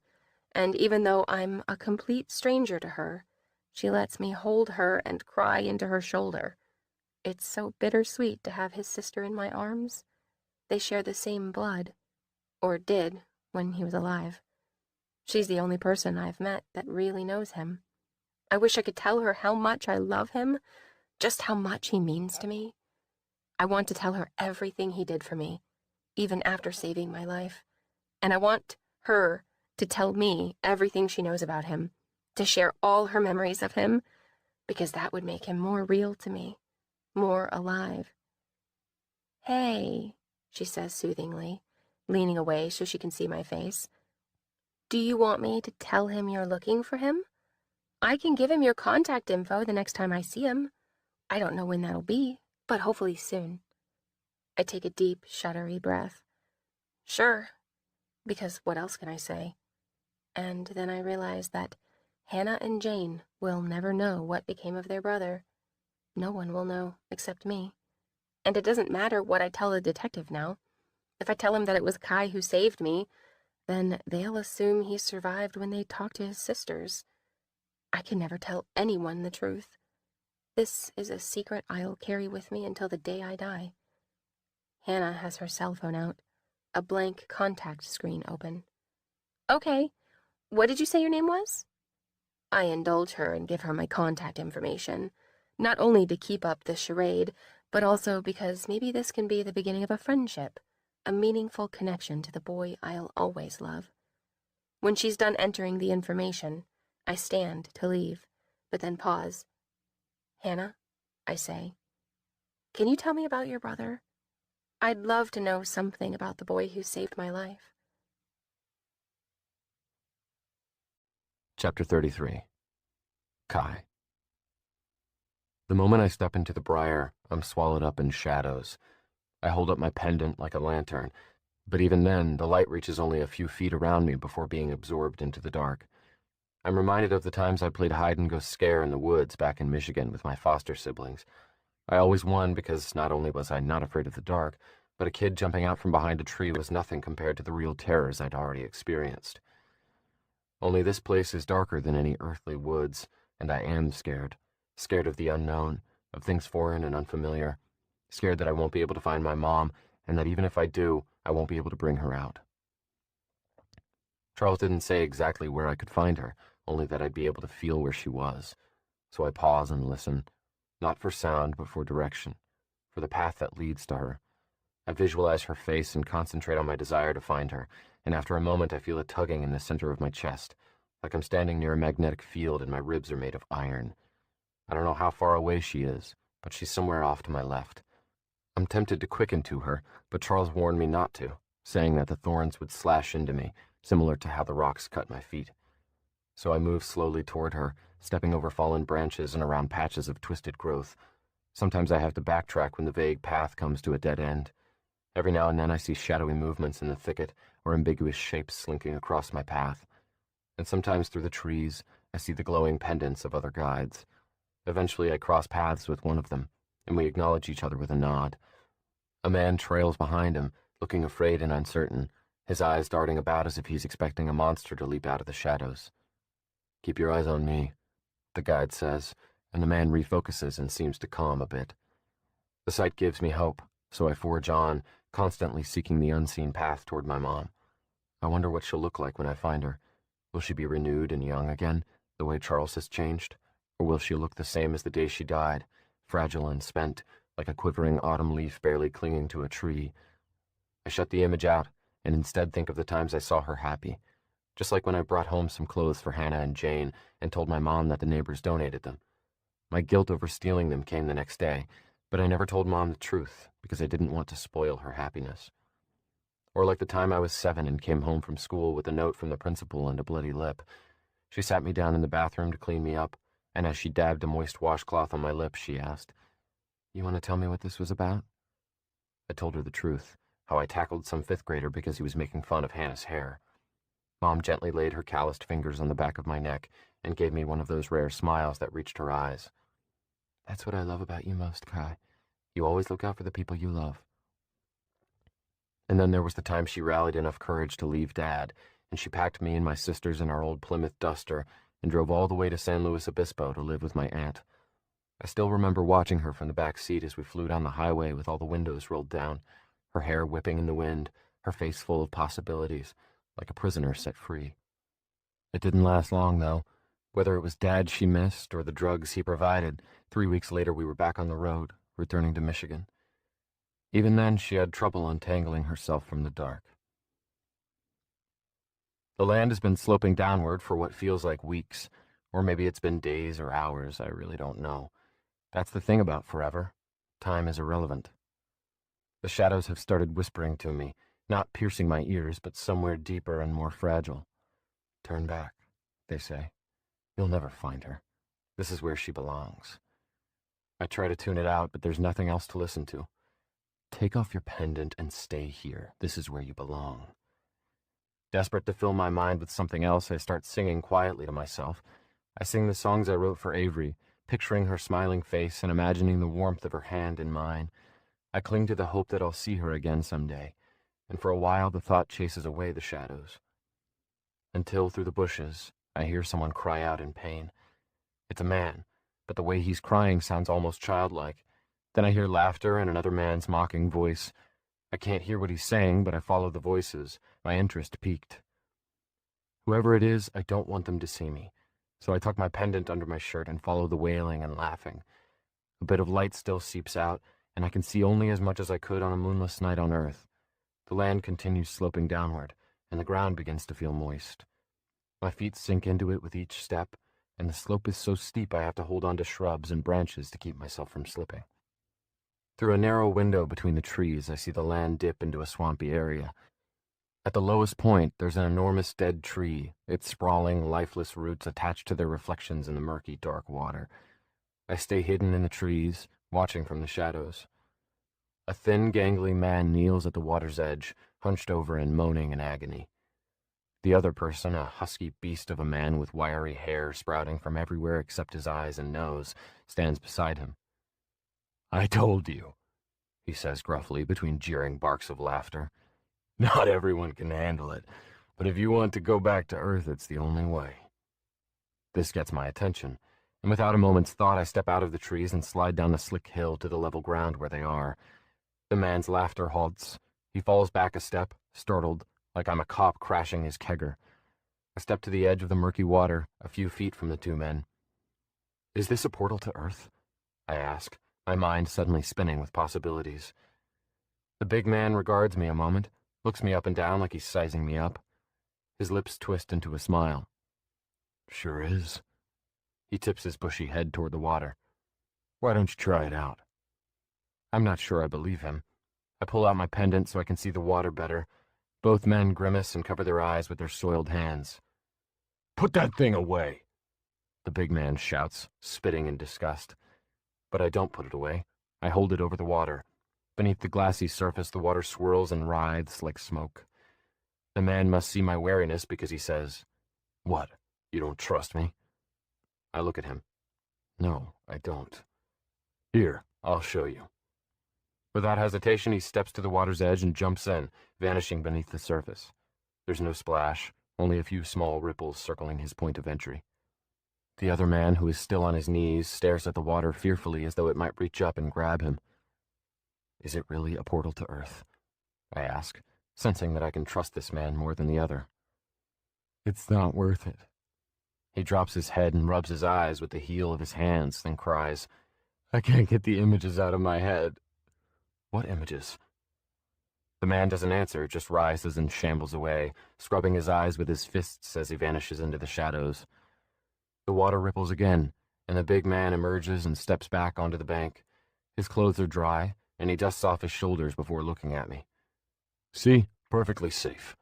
C: and even though I'm a complete stranger to her, she lets me hold her and cry into her shoulder. It's so bittersweet to have his sister in my arms. They share the same blood, or did when he was alive. She's the only person I've met that really knows him. I wish I could tell her how much I love him, just how much he means to me. I want to tell her everything he did for me, even after saving my life. And I want her to tell me everything she knows about him, to share all her memories of him, because that would make him more real to me, more alive. Hey, she says soothingly, leaning away so she can see my face. Do you want me to tell him you're looking for him? I can give him your contact info the next time I see him. I don't know when that'll be, but hopefully soon. I take a deep, shuddery breath. Sure, because what else can I say? And then I realize that Hannah and Jane will never know what became of their brother. No one will know except me. And it doesn't matter what I tell the detective now. If I tell him that it was Kai who saved me, then they'll assume he survived when they talk to his sisters. I can never tell anyone the truth. This is a secret I'll carry with me until the day I die. Hannah has her cell phone out, a blank contact screen open. Okay, what did you say your name was? I indulge her and give her my contact information, not only to keep up the charade, but also because maybe this can be the beginning of a friendship, a meaningful connection to the boy I'll always love. When she's done entering the information, I stand to leave, but then pause. Hannah, I say, can you tell me about your brother? I'd love to know something about the boy who saved my life.
B: Chapter 33. Kai. The moment I step into the briar, I'm swallowed up in shadows. I hold up my pendant like a lantern, but even then, the light reaches only a few feet around me before being absorbed into the dark. I'm reminded of the times I played hide-and-go-scare in the woods back in Michigan with my foster siblings. I always won because not only was I not afraid of the dark, but a kid jumping out from behind a tree was nothing compared to the real terrors I'd already experienced. Only this place is darker than any earthly woods, and I am scared. Scared of the unknown, of things foreign and unfamiliar. Scared that I won't be able to find my mom, and that even if I do, I won't be able to bring her out. Charles didn't say exactly where I could find her, only that I'd be able to feel where she was. So I pause and listen, not for sound, but for direction, for the path that leads to her. I visualize her face and concentrate on my desire to find her, and after a moment I feel a tugging in the center of my chest, like I'm standing near a magnetic field and my ribs are made of iron. I don't know how far away she is, but she's somewhere off to my left. I'm tempted to quicken to her, but Charles warned me not to, saying that the thorns would slash into me, similar to how the rocks cut my feet. So I move slowly toward her, stepping over fallen branches and around patches of twisted growth. Sometimes I have to backtrack when the vague path comes to a dead end. Every now and then I see shadowy movements in the thicket or ambiguous shapes slinking across my path. And sometimes through the trees, I see the glowing pendants of other guides. Eventually I cross paths with one of them, and we acknowledge each other with a nod. A man trails behind him, looking afraid and uncertain, his eyes darting about as if he's expecting a monster to leap out of the shadows. "Keep your eyes on me," the guide says, and the man refocuses and seems to calm a bit. The sight gives me hope, so I forge on, constantly seeking the unseen path toward my mom. I wonder what she'll look like when I find her. Will she be renewed and young again, the way Charles has changed? Or will she look the same as the day she died, fragile and spent, like a quivering autumn leaf barely clinging to a tree? I shut the image out, and instead think of the times I saw her happy, just like when I brought home some clothes for Hannah and Jane and told my mom that the neighbors donated them. My guilt over stealing them came the next day, but I never told Mom the truth because I didn't want to spoil her happiness. Or like the time I was 7 and came home from school with a note from the principal and a bloody lip. She sat me down in the bathroom to clean me up, and as she dabbed a moist washcloth on my lips, she asked, "You want to tell me what this was about?" I told her the truth, how I tackled some 5th grader because he was making fun of Hannah's hair. Mom gently laid her calloused fingers on the back of my neck and gave me one of those rare smiles that reached her eyes. "That's what I love about you most, Kai. You always look out for the people you love." And then there was the time she rallied enough courage to leave Dad, and she packed me and my sisters in our old Plymouth Duster and drove all the way to San Luis Obispo to live with my aunt. I still remember watching her from the back seat as we flew down the highway with all the windows rolled down, her hair whipping in the wind, her face full of possibilities, like a prisoner set free. It didn't last long, though. Whether it was Dad she missed or the drugs he provided, 3 weeks later we were back on the road, returning to Michigan. Even then, she had trouble untangling herself from the dark. The land has been sloping downward for what feels like weeks, or maybe it's been days or hours, I really don't know. That's the thing about forever. Time is irrelevant. The shadows have started whispering to me, not piercing my ears, but somewhere deeper and more fragile. "Turn back," they say. "You'll never find her. This is where she belongs." I try to tune it out, but there's nothing else to listen to. "Take off your pendant and stay here. This is where you belong." Desperate to fill my mind with something else, I start singing quietly to myself. I sing the songs I wrote for Avery, picturing her smiling face and imagining the warmth of her hand in mine. I cling to the hope that I'll see her again someday, and for a while the thought chases away the shadows. Until, through the bushes, I hear someone cry out in pain. It's a man, but the way he's crying sounds almost childlike. Then I hear laughter and another man's mocking voice. I can't hear what he's saying, but I follow the voices, my interest piqued. Whoever it is, I don't want them to see me, so I tuck my pendant under my shirt and follow the wailing and laughing. A bit of light still seeps out, and I can see only as much as I could on a moonless night on Earth. The land continues sloping downward, and the ground begins to feel moist. My feet sink into it with each step, and the slope is so steep I have to hold on to shrubs and branches to keep myself from slipping. Through a narrow window between the trees, I see the land dip into a swampy area. At the lowest point, there's an enormous dead tree, its sprawling, lifeless roots attached to their reflections in the murky, dark water. I stay hidden in the trees, watching from the shadows. A thin, gangly man kneels at the water's edge, hunched over and moaning in agony. The other person, a husky beast of a man with wiry hair sprouting from everywhere except his eyes and nose, stands beside him. "I told you," he says gruffly between jeering barks of laughter. "Not everyone can handle it, but if you want to go back to Earth, it's the only way." This gets my attention, and without a moment's thought, I step out of the trees and slide down the slick hill to the level ground where they are. The man's laughter halts. He falls back a step, startled, like I'm a cop crashing his kegger. I step to the edge of the murky water, a few feet from the two men. "Is this a portal to Earth?" I ask, my mind suddenly spinning with possibilities. The big man regards me a moment, looks me up and down like he's sizing me up. His lips twist into a smile. "Sure is." He tips his bushy head toward the water. "Why don't you try it out?" I'm not sure I believe him. I pull out my pendant so I can see the water better. Both men grimace and cover their eyes with their soiled hands. "Put that thing away," the big man shouts, spitting in disgust. But I don't put it away. I hold it over the water. Beneath the glassy surface, the water swirls and writhes like smoke. The man must see my wariness because he says, "What, you don't trust me?" I look at him. No, I don't. "Here, I'll show you." Without hesitation, he steps to the water's edge and jumps in, vanishing beneath the surface. There's no splash, only a few small ripples circling his point of entry. The other man, who is still on his knees, stares at the water fearfully as though it might reach up and grab him. "Is it really a portal to Earth?" I ask, sensing that I can trust this man more than the other. "It's not worth it." He drops his head and rubs his eyes with the heel of his hands, then cries, "I can't get the images out of my head." "What images?" The man doesn't answer, just rises and shambles away, scrubbing his eyes with his fists as he vanishes into the shadows. The water ripples again, and the big man emerges and steps back onto the bank. His clothes are dry, and he dusts off his shoulders before looking at me. "See? Perfectly safe."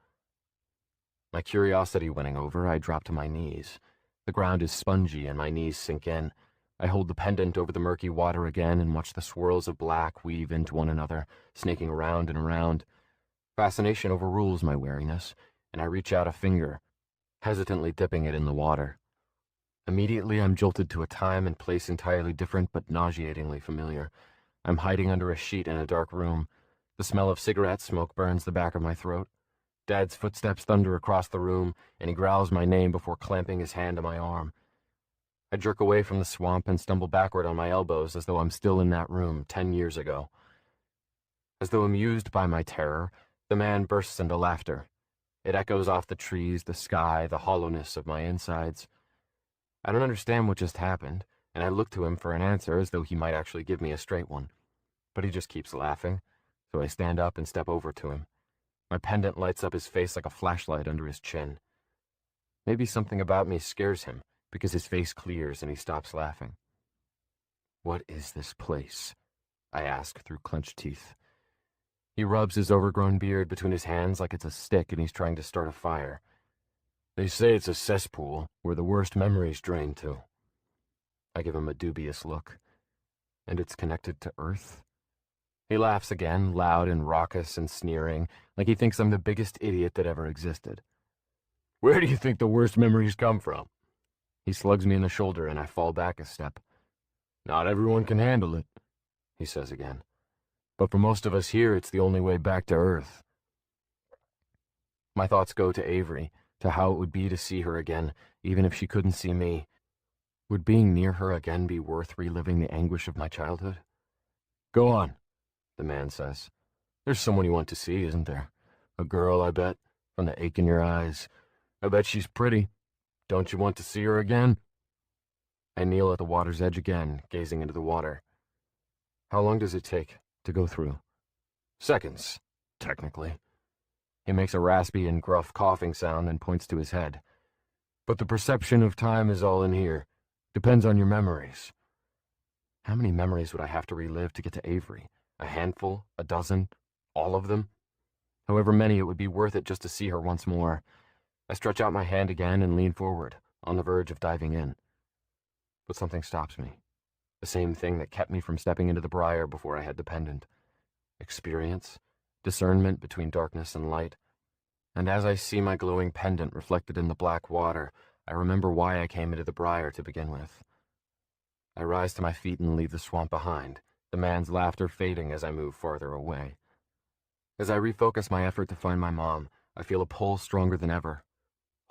B: My curiosity winning over, I drop to my knees. The ground is spongy, and my knees sink in. I hold the pendant over the murky water again and watch the swirls of black weave into one another, snaking around and around. Fascination overrules my wariness, and I reach out a finger, hesitantly dipping it in the water. Immediately, I'm jolted to a time and place entirely different but nauseatingly familiar. I'm hiding under a sheet in a dark room. The smell of cigarette smoke burns the back of my throat. Dad's footsteps thunder across the room, and he growls my name before clamping his hand on my arm. I jerk away from the swamp and stumble backward on my elbows as though I'm still in that room 10 years ago. As though amused by my terror, the man bursts into laughter. It echoes off the trees, the sky, the hollowness of my insides. I don't understand what just happened, and I look to him for an answer as though he might actually give me a straight one. But he just keeps laughing, so I stand up and step over to him. My pendant lights up his face like a flashlight under his chin. Maybe something about me scares him, because his face clears and he stops laughing. "What is this place?" I ask through clenched teeth. He rubs his overgrown beard between his hands like it's a stick and he's trying to start a fire. "They say it's a cesspool where the worst memories drain to." I give him a dubious look. "And it's connected to Earth?" He laughs again, loud and raucous and sneering, like he thinks I'm the biggest idiot that ever existed. "Where do you think the worst memories come from?" He slugs me in the shoulder and I fall back a step. Not everyone can handle it, he says again. But for most of us here, it's the only way back to Earth. My thoughts go to Avery, to how it would be to see her again, even if she couldn't see me. Would being near her again be worth reliving the anguish of my childhood? Go on, the man says. There's someone you want to see, isn't there? A girl, I bet, from the ache in your eyes. I bet she's pretty. Don't you want to see her again? I kneel at the water's edge again, gazing into the water. How long does it take to go through? Seconds, technically. He makes a raspy and gruff coughing sound and points to his head. But the perception of time is all in here. Depends on your memories. How many memories would I have to relive to get to Avery? A handful? A dozen? All of them? However many, it would be worth it just to see her once more. I stretch out my hand again and lean forward, on the verge of diving in. But something stops me. The same thing that kept me from stepping into the briar before I had the pendant. Experience, discernment between darkness and light. And as I see my glowing pendant reflected in the black water, I remember why I came into the briar to begin with. I rise to my feet and leave the swamp behind, the man's laughter fading as I move farther away. As I refocus my effort to find my mom, I feel a pull stronger than ever.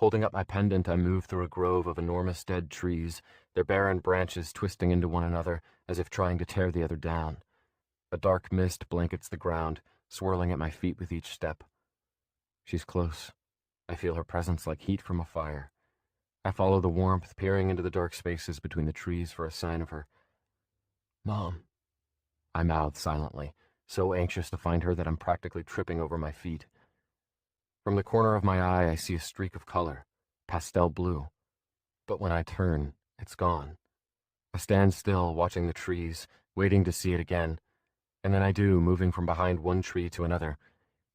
B: Holding up my pendant, I move through a grove of enormous dead trees, their barren branches twisting into one another as if trying to tear the other down. A dark mist blankets the ground, swirling at my feet with each step. She's close. I feel her presence like heat from a fire. I follow the warmth, peering into the dark spaces between the trees for a sign of her. Mom. I mouth silently, so anxious to find her that I'm practically tripping over my feet. From the corner of my eye, I see a streak of color, pastel blue. But when I turn, it's gone. I stand still, watching the trees, waiting to see it again. And then I do, moving from behind one tree to another.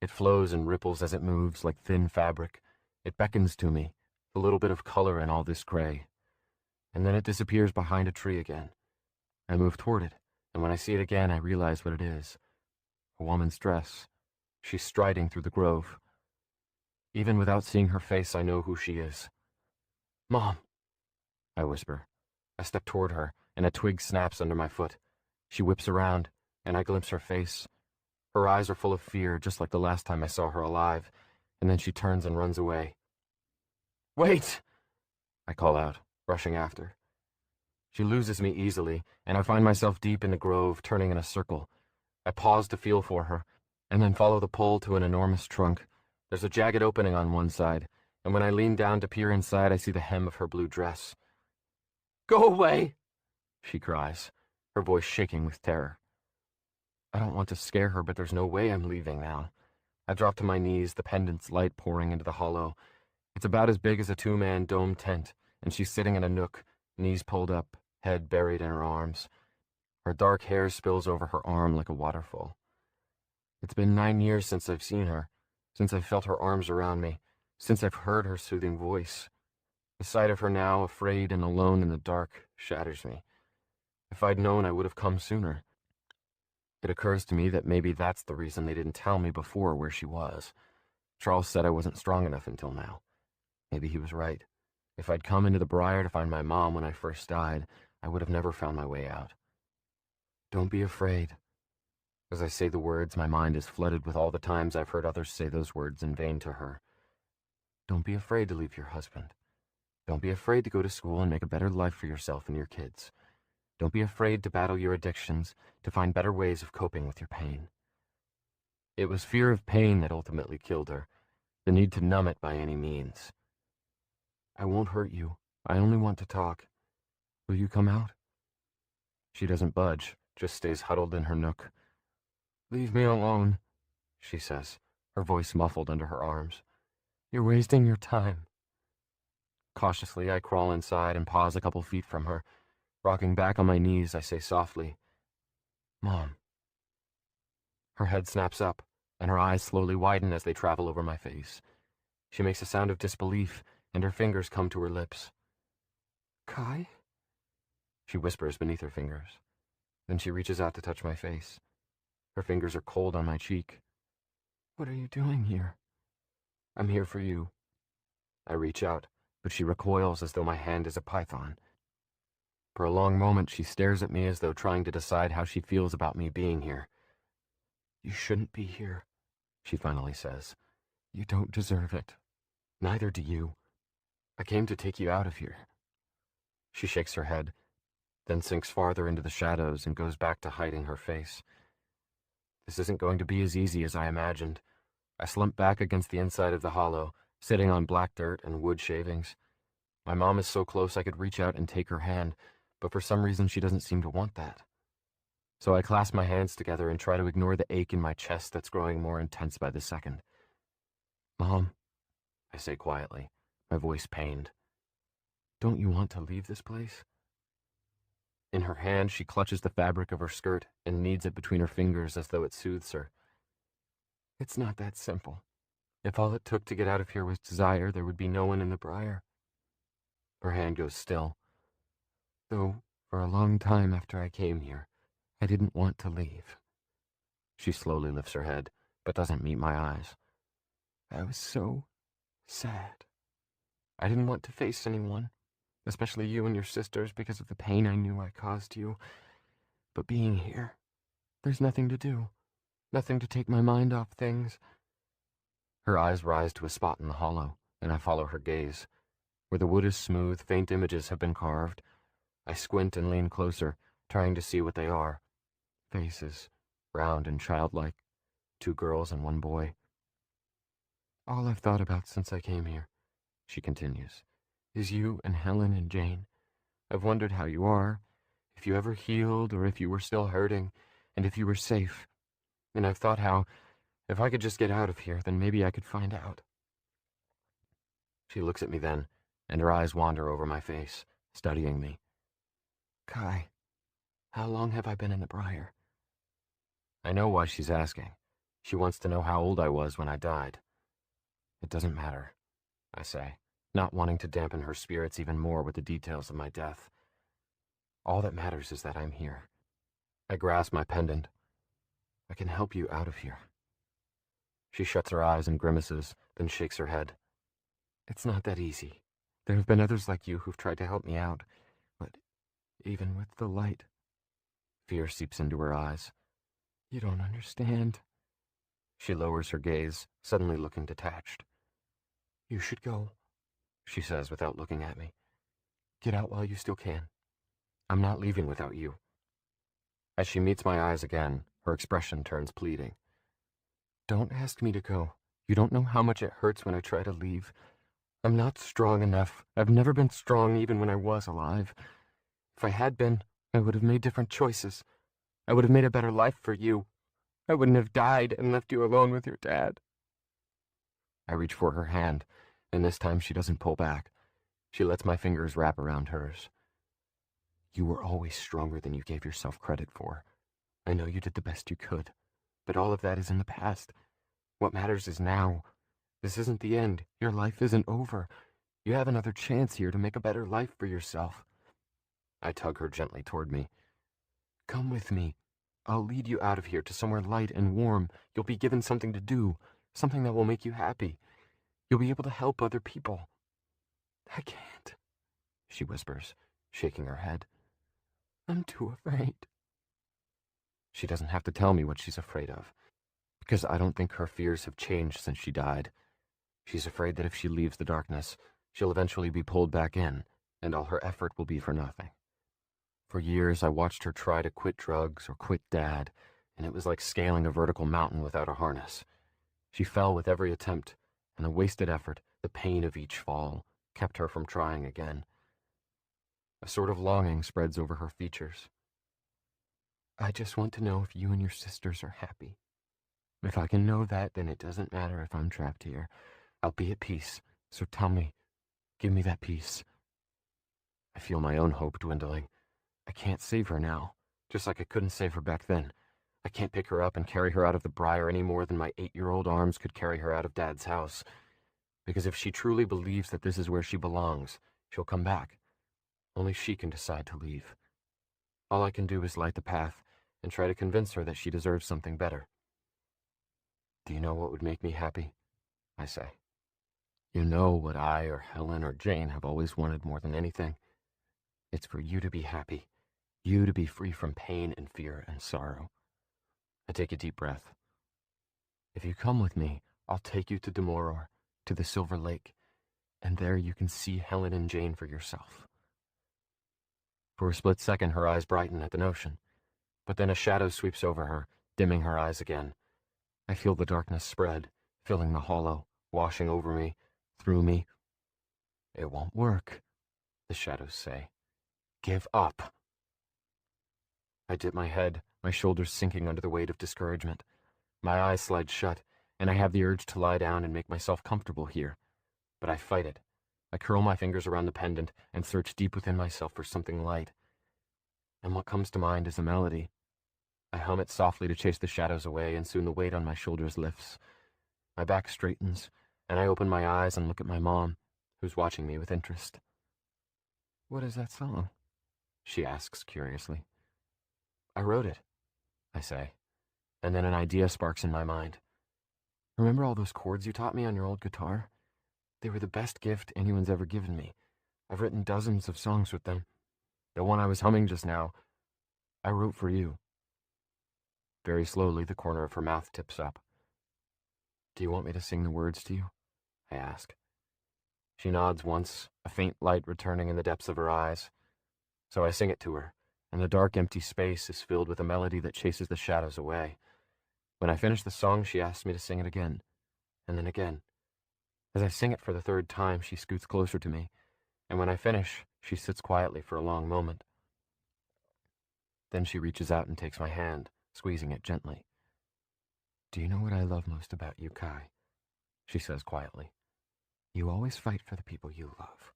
B: It flows and ripples as it moves, like thin fabric. It beckons to me, a little bit of color in all this gray. And then it disappears behind a tree again. I move toward it, and when I see it again, I realize what it is. A woman's dress. She's striding through the grove. Even without seeing her face, I know who she is. Mom, I whisper. I step toward her, and a twig snaps under my foot. She whips around, and I glimpse her face. Her eyes are full of fear, just like the last time I saw her alive, and then she turns and runs away. Wait! I call out, rushing after. She loses me easily, and I find myself deep in the grove, turning in a circle. I pause to feel for her, and then follow the pull to an enormous trunk. There's a jagged opening on one side, and when I lean down to peer inside, I see the hem of her blue dress. Go away! She cries, her voice shaking with terror. I don't want to scare her, but there's no way I'm leaving now. I drop to my knees, the pendant's light pouring into the hollow. It's about as big as a two-man dome tent, and she's sitting in a nook, knees pulled up, head buried in her arms. Her dark hair spills over her arm like a waterfall. It's been 9 years since I've seen her, since I've felt her arms around me, since I've heard her soothing voice. The sight of her now, afraid and alone in the dark, shatters me. If I'd known, I would have come sooner. It occurs to me that maybe that's the reason they didn't tell me before where she was. Charles said I wasn't strong enough until now. Maybe he was right. If I'd come into the briar to find my mom when I first died, I would have never found my way out. Don't be afraid. As I say the words, my mind is flooded with all the times I've heard others say those words in vain to her. Don't be afraid to leave your husband. Don't be afraid to go to school and make a better life for yourself and your kids. Don't be afraid to battle your addictions, to find better ways of coping with your pain. It was fear of pain that ultimately killed her, the need to numb it by any means. I won't hurt you. I only want to talk. Will you come out? She doesn't budge, just stays huddled in her nook. Leave me alone, she says, her voice muffled under her arms. You're wasting your time. Cautiously, I crawl inside and pause a couple feet from her. Rocking back on my knees, I say softly, Mom. Her head snaps up, and her eyes slowly widen as they travel over my face. She makes a sound of disbelief, and her fingers come to her lips. Kai? She whispers beneath her fingers. Then she reaches out to touch my face. Her fingers are cold on my cheek. What are you doing here? I'm here for you. I reach out, but she recoils as though my hand is a python. For a long moment, she stares at me as though trying to decide how she feels about me being here. "You shouldn't be here," she finally says. "You don't deserve it. Neither do you. I came to take you out of here." She shakes her head, then sinks farther into the shadows and goes back to hiding her face. This isn't going to be as easy as I imagined. I slump back against the inside of the hollow, sitting on black dirt and wood shavings. My mom is so close I could reach out and take her hand, but for some reason she doesn't seem to want that. So I clasp my hands together and try to ignore the ache in my chest that's growing more intense by the second. "Mom," I say quietly, my voice pained. "Don't you want to leave this place?" In her hand, she clutches the fabric of her skirt and kneads it between her fingers as though it soothes her. "It's not that simple. If all it took to get out of here was desire, there would be no one in the briar." Her hand goes still. "Though, for a long time after I came here, I didn't want to leave." She slowly lifts her head, but doesn't meet my eyes. "I was so sad. I didn't want to face anyone, especially you and your sisters, because of the pain I knew I caused you. But being here, there's nothing to do, nothing to take my mind off things." Her eyes rise to a spot in the hollow, and I follow her gaze. Where the wood is smooth, faint images have been carved. I squint and lean closer, trying to see what they are. Faces, round and childlike, 2 girls and 1 boy. "All I've thought about since I came here," she continues, "is you and Helen and Jane. I've wondered how you are, if you ever healed or if you were still hurting, and if you were safe. And I've thought how, if I could just get out of here, then maybe I could find out." She looks at me then, and her eyes wander over my face, studying me. "Kai, how long have I been in the briar?" I know why she's asking. She wants to know how old I was when I died. "It doesn't matter," I say, not wanting to dampen her spirits even more with the details of my death. "All that matters is that I'm here." I grasp my pendant. "I can help you out of here." She shuts her eyes and grimaces, then shakes her head. "It's not that easy. There have been others like you who've tried to help me out, but even with the light..." Fear seeps into her eyes. "You don't understand." She lowers her gaze, suddenly looking detached. "You should go," she says without looking at me. "Get out while you still can. I'm not leaving without you." As she meets my eyes again, her expression turns pleading. "Don't ask me to go. You don't know how much it hurts when I try to leave. I'm not strong enough. I've never been strong even when I was alive. If I had been, I would have made different choices. I would have made a better life for you. I wouldn't have died and left you alone with your dad." I reach for her hand, and this time she doesn't pull back. She lets my fingers wrap around hers. "You were always stronger than you gave yourself credit for. I know you did the best you could, but all of that is in the past. What matters is now. This isn't the end. Your life isn't over. You have another chance here to make a better life for yourself." I tug her gently toward me. "Come with me. I'll lead you out of here to somewhere light and warm. You'll be given something to do, something that will make you happy. You'll be able to help other people." "I can't," she whispers, shaking her head. "I'm too afraid." She doesn't have to tell me what she's afraid of, because I don't think her fears have changed since she died. She's afraid that if she leaves the darkness, she'll eventually be pulled back in, and all her effort will be for nothing. For years, I watched her try to quit drugs or quit Dad, and it was like scaling a vertical mountain without a harness. She fell with every attempt, and the wasted effort, the pain of each fall, kept her from trying again. A sort of longing spreads over her features. "I just want to know if you and your sisters are happy. If I can know that, then it doesn't matter if I'm trapped here. I'll be at peace, so tell me, give me that peace." I feel my own hope dwindling. I can't save her now, just like I couldn't save her back then. I can't pick her up and carry her out of the briar any more than my 8-year-old arms could carry her out of Dad's house. Because if she truly believes that this is where she belongs, she'll come back. Only she can decide to leave. All I can do is light the path and try to convince her that she deserves something better. "Do you know what would make me happy?" I say. "You know what I or Helen or Jane have always wanted more than anything. It's for you to be happy, you to be free from pain and fear and sorrow. I take a deep breath. If you come with me, I'll take you to Demoror, to the Silver Lake, and there you can see Helen and Jane for yourself. For a split second, her eyes brighten at the notion, but then a shadow sweeps over her, dimming her eyes again. I feel the darkness spread, filling the hollow, washing over me, through me. It won't work, the shadows say. Give up. I dip my head, my shoulders sinking under the weight of discouragement. My eyes slide shut, and I have the urge to lie down and make myself comfortable here. But I fight it. I curl my fingers around the pendant and search deep within myself for something light. And what comes to mind is a melody. I hum it softly to chase the shadows away, and soon the weight on my shoulders lifts. My back straightens, and I open my eyes and look at my mom, who's watching me with interest. "What is that song?" she asks curiously. "I wrote it," I say, and then an idea sparks in my mind. "Remember all those chords you taught me on your old guitar? They were the best gift anyone's ever given me. I've written dozens of songs with them. The one I was humming just now, I wrote for you." Very slowly, the corner of her mouth tips up. "Do you want me to sing the words to you?" I ask. She nods once, a faint light returning in the depths of her eyes. So I sing it to her, and the dark, empty space is filled with a melody that chases the shadows away. When I finish the song, she asks me to sing it again, and then again. As I sing it for the third time, she scoots closer to me, and when I finish, she sits quietly for a long moment. Then she reaches out and takes my hand, squeezing it gently. "Do you know what I love most about you, Kai?" she says quietly. "You always fight for the people you love."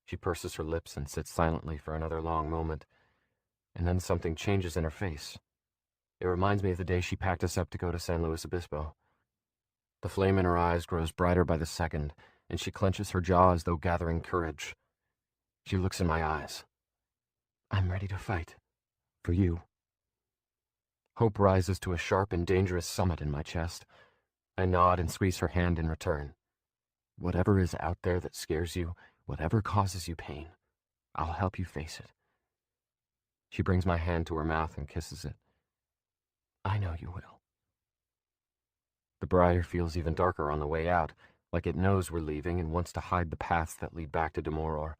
B: She purses her lips and sits silently for another long moment, and then something changes in her face. It reminds me of the day she packed us up to go to San Luis Obispo. The flame in her eyes grows brighter by the second, and she clenches her jaw as though gathering courage. She looks in my eyes. "I'm ready to fight. For you." Hope rises to a sharp and dangerous summit in my chest. I nod and squeeze her hand in return. "Whatever is out there that scares you, whatever causes you pain, I'll help you face it." She brings my hand to her mouth and kisses it. "I know you will." The briar feels even darker on the way out, like it knows we're leaving and wants to hide the paths that lead back to Demoror.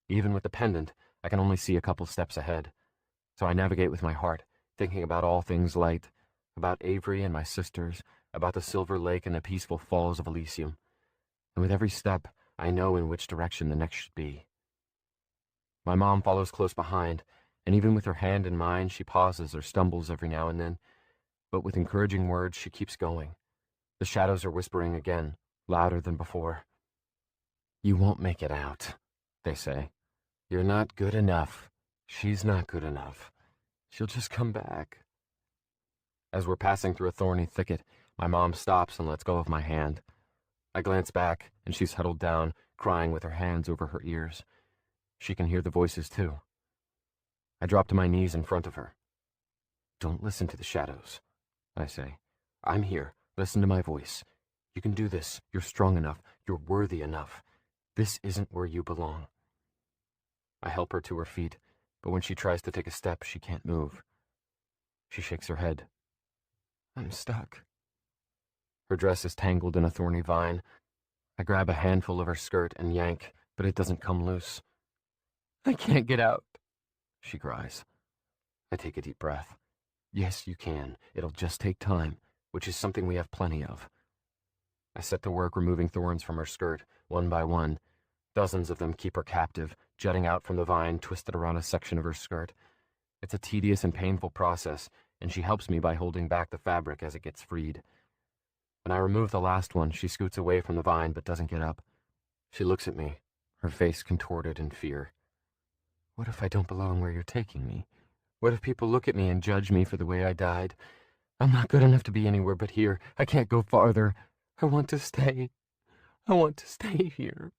B: Even with the pendant, I can only see a couple steps ahead. So I navigate with my heart, thinking about all things light, about Avery and my sisters, about the Silver Lake and the peaceful falls of Elysium. And with every step, I know in which direction the next should be. My mom follows close behind, and even with her hand in mine, she pauses or stumbles every now and then. But with encouraging words, she keeps going. The shadows are whispering again, louder than before. "You won't make it out," they say. "You're not good enough. She's not good enough. She'll just come back." As we're passing through a thorny thicket, my mom stops and lets go of my hand. I glance back, and she's huddled down, crying with her hands over her ears. She can hear the voices, too. I drop to my knees in front of her. "Don't listen to the shadows," I say. "I'm here. Listen to my voice. You can do this. You're strong enough. You're worthy enough. This isn't where you belong." I help her to her feet, but when she tries to take a step, she can't move. She shakes her head. "I'm stuck." Her dress is tangled in a thorny vine. I grab a handful of her skirt and yank, but it doesn't come loose. "I can't get out," she cries. I take a deep breath. "Yes, you can. It'll just take time, which is something we have plenty of." I set to work removing thorns from her skirt, one by one. Dozens of them keep her captive, jutting out from the vine twisted around a section of her skirt. It's a tedious and painful process, and she helps me by holding back the fabric as it gets freed. When I remove the last one, she scoots away from the vine but doesn't get up. She looks at me, her face contorted in fear. "What if I don't belong where you're taking me? What if people look at me and judge me for the way I died? I'm not good enough to be anywhere but here. I can't go farther. I want to stay. I want to stay here."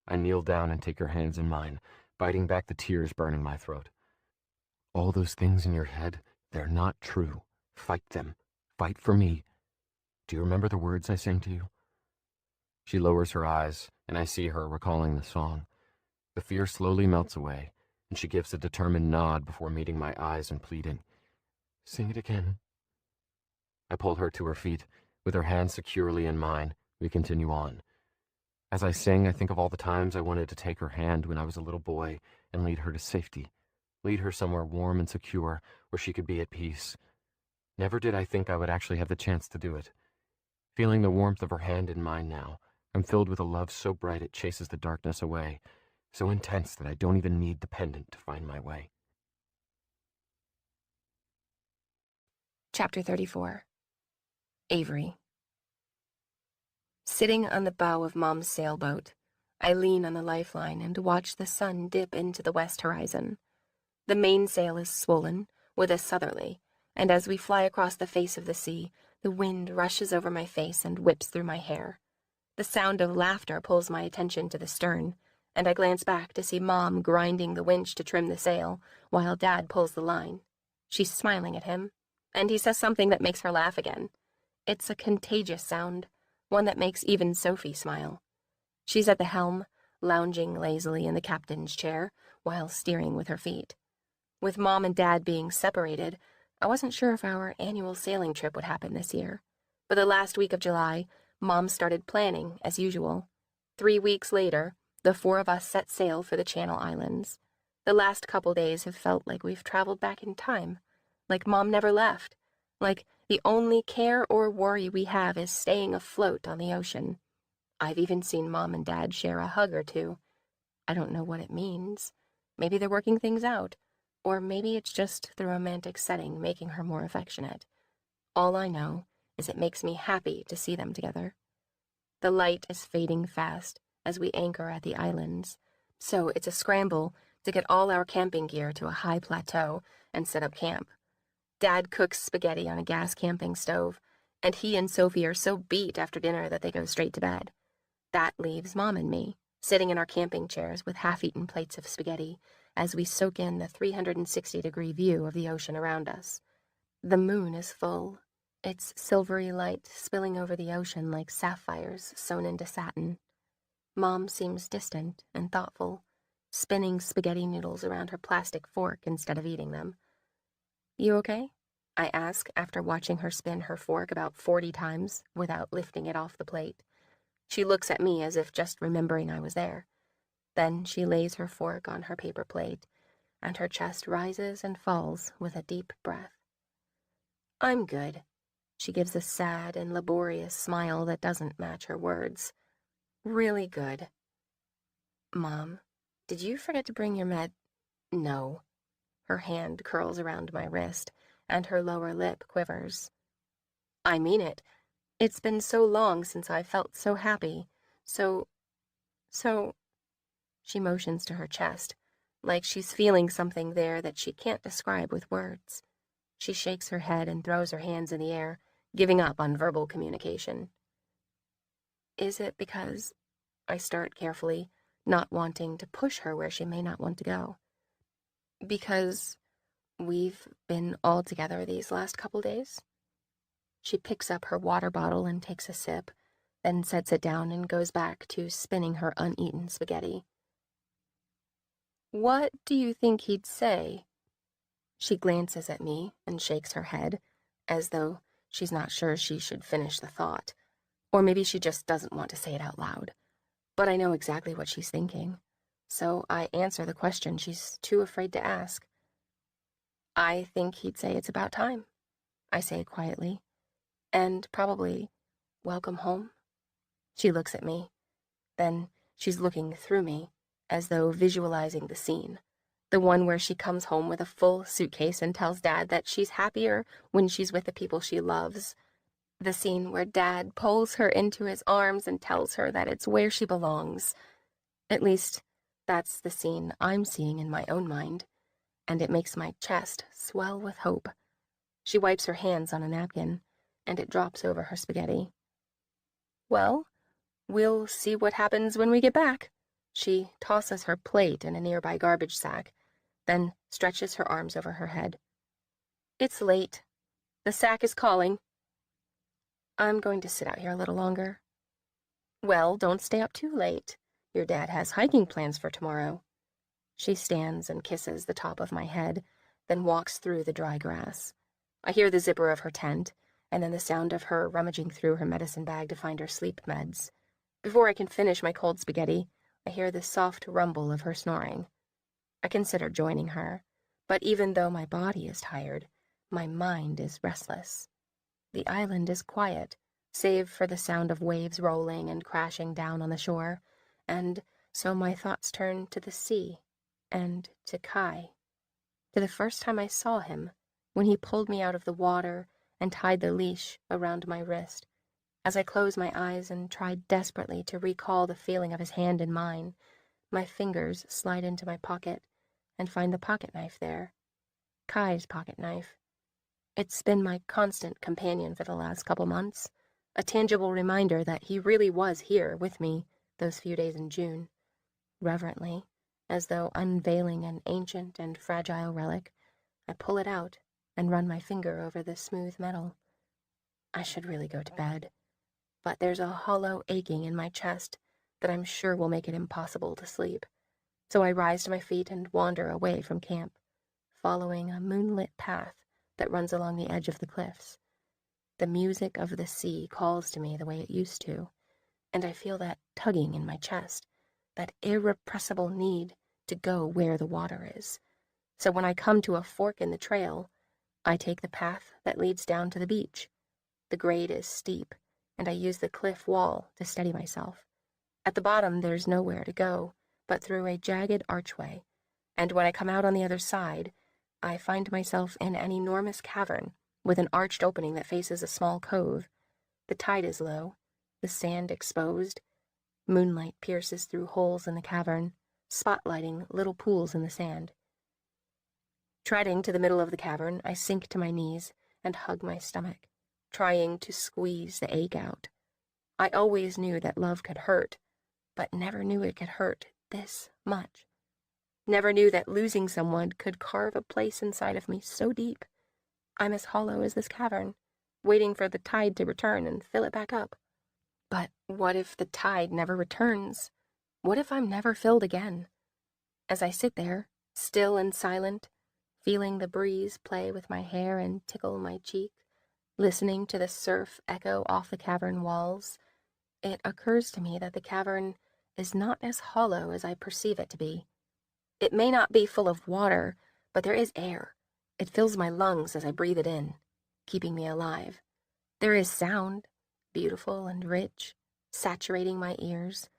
B: I kneel down and take her hands in mine, biting back the tears burning my throat. "All those things in your head, they're not true. Fight them. Fight for me. Do you remember the words I sang to you?" She lowers her eyes, and I see her recalling the song. The fear slowly melts away, and she gives a determined nod before meeting my eyes and pleading, "Sing it again." I pull her to her feet. With her hand securely in mine, we continue on. As I sing, I think of all the times I wanted to take her hand when I was a little boy and lead her to safety, lead her somewhere warm and secure where she could be at peace. Never did I think I would actually have the chance to do it. Feeling the warmth of her hand in mine now, I'm filled with a love so bright it chases the darkness away, so intense that I don't even need the pendant to find my way.
C: Chapter 34. Avery. Sitting on the bow of Mom's sailboat, I lean on the lifeline and watch the sun dip into the west horizon. The mainsail is swollen with a southerly, and as we fly across the face of the sea, the wind rushes over my face and whips through my hair. The sound of laughter pulls my attention to the stern, and I glance back to see Mom grinding the winch to trim the sail, while Dad pulls the line. She's smiling at him, and he says something that makes her laugh again. It's a contagious sound, one that makes even Sophie smile. She's at the helm, lounging lazily in the captain's chair, while steering with her feet. With Mom and Dad being separated, I wasn't sure if our annual sailing trip would happen this year. But the last week of July, Mom started planning, as usual. 3 weeks later, the 4 of us set sail for the Channel Islands. The last couple days have felt like we've traveled back in time, like Mom never left, like the only care or worry we have is staying afloat on the ocean. I've even seen Mom and Dad share a hug or two. I don't know what it means. Maybe they're working things out, or maybe it's just the romantic setting making her more affectionate. All I know is it makes me happy to see them together. The light is fading fast as we anchor at the islands, so it's a scramble to get all our camping gear to a high plateau and set up camp. Dad cooks spaghetti on a gas camping stove, and he and Sophie are so beat after dinner that they go straight to bed. That leaves Mom and me, sitting in our camping chairs with half-eaten plates of spaghetti as we soak in the 360-degree view of the ocean around us. The moon is full, its silvery light spilling over the ocean like sapphires sewn into satin. Mom seems distant and thoughtful, spinning spaghetti noodles around her plastic fork instead of eating them. "You okay?" I ask after watching her spin her fork about 40 times without lifting it off the plate. She looks at me as if just remembering I was there. Then she lays her fork on her paper plate, and her chest rises and falls with a deep breath. "I'm good." She gives a sad and laborious smile that doesn't match her words. "Really good." "Mom, did you forget to bring your med—" "No." Her hand curls around my wrist, and her lower lip quivers. "I mean it. It's been so long since I felt so happy, so... She motions to her chest, like she's feeling something there that she can't describe with words. She shakes her head and throws her hands in the air, giving up on verbal communication. "Is it because—" I start carefully, not wanting to push her where she may not want to go. "Because we've been all together these last couple days?" She picks up her water bottle and takes a sip, then sets it down and goes back to spinning her uneaten spaghetti. "What do you think he'd say?" She glances at me and shakes her head, as though she's not sure she should finish the thought. Or maybe she just doesn't want to say it out loud. But I know exactly what she's thinking, so I answer the question she's too afraid to ask. "I think he'd say it's about time," I say quietly. "And probably, welcome home." She looks at me. Then she's looking through me, as though visualizing the scene. The one where she comes home with a full suitcase and tells Dad that she's happier when she's with the people she loves. The scene where Dad pulls her into his arms and tells her that it's where she belongs. At least, that's the scene I'm seeing in my own mind, and it makes my chest swell with hope. She wipes her hands on a napkin, and it drops over her spaghetti. "Well, we'll see what happens when we get back." She tosses her plate in a nearby garbage sack, then stretches her arms over her head. "It's late. The sack is calling." "I'm going to sit out here a little longer." "Well, don't stay up too late. Your dad has hiking plans for tomorrow." She stands and kisses the top of my head, then walks through the dry grass. I hear the zipper of her tent, and then the sound of her rummaging through her medicine bag to find her sleep meds. Before I can finish my cold spaghetti, I hear the soft rumble of her snoring. I consider joining her, but even though my body is tired, my mind is restless. The island is quiet, save for the sound of waves rolling and crashing down on the shore, and so my thoughts turn to the sea and to Kai, to the first time I saw him, when he pulled me out of the water and tied the leash around my wrist. As I close my eyes and try desperately to recall the feeling of his hand in mine, my fingers slide into my pocket and find the pocket knife there. Kai's pocket knife. It's been my constant companion for the last couple months, a tangible reminder that he really was here with me those few days in June. Reverently, as though unveiling an ancient and fragile relic, I pull it out and run my finger over the smooth metal. I should really go to bed, but there's a hollow aching in my chest that I'm sure will make it impossible to sleep. So I rise to my feet and wander away from camp, following a moonlit path that runs along the edge of the cliffs. The music of the sea calls to me the way it used to, and I feel that tugging in my chest, that irrepressible need to go where the water is. So when I come to a fork in the trail, I take the path that leads down to the beach. The grade is steep, and I use the cliff wall to steady myself. At the bottom, there's nowhere to go but through a jagged archway, and when I come out on the other side, I find myself in an enormous cavern with an arched opening that faces a small cove. The tide is low, the sand exposed. Moonlight pierces through holes in the cavern, spotlighting little pools in the sand. Treading to the middle of the cavern, I sink to my knees and hug my stomach, trying to squeeze the ache out. I always knew that love could hurt, but never knew it could hurt this much. Never knew that losing someone could carve a place inside of me so deep. I'm as hollow as this cavern, waiting for the tide to return and fill it back up. But what if the tide never returns? What if I'm never filled again? As I sit there, still and silent, feeling the breeze play with my hair and tickle my cheek, listening to the surf echo off the cavern walls, it occurs to me that the cavern is not as hollow as I perceive it to be. It may not be full of water, but there is air. It fills my lungs as I breathe it in, keeping me alive. There is sound, beautiful and rich, saturating my ears.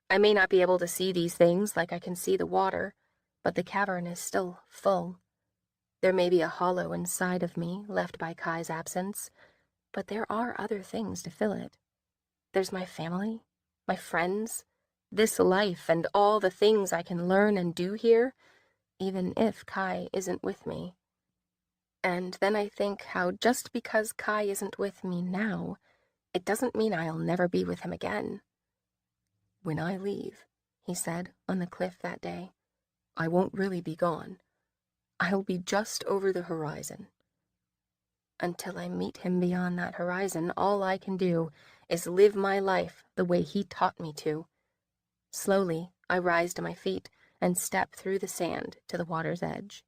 C: I may not be able to see these things like I can see the water, but the cavern is still full. There may be a hollow inside of me left by Kai's absence, but there are other things to fill it. There's my family, my friends, this life, and all the things I can learn and do here, even if Kai isn't with me. And then I think how just because Kai isn't with me now, it doesn't mean I'll never be with him again. "When I leave," he said on the cliff that day, "I won't really be gone. I'll be just over the horizon." Until I meet him beyond that horizon, all I can do is live my life the way he taught me to. Slowly, I rise to my feet and step through the sand to the water's edge.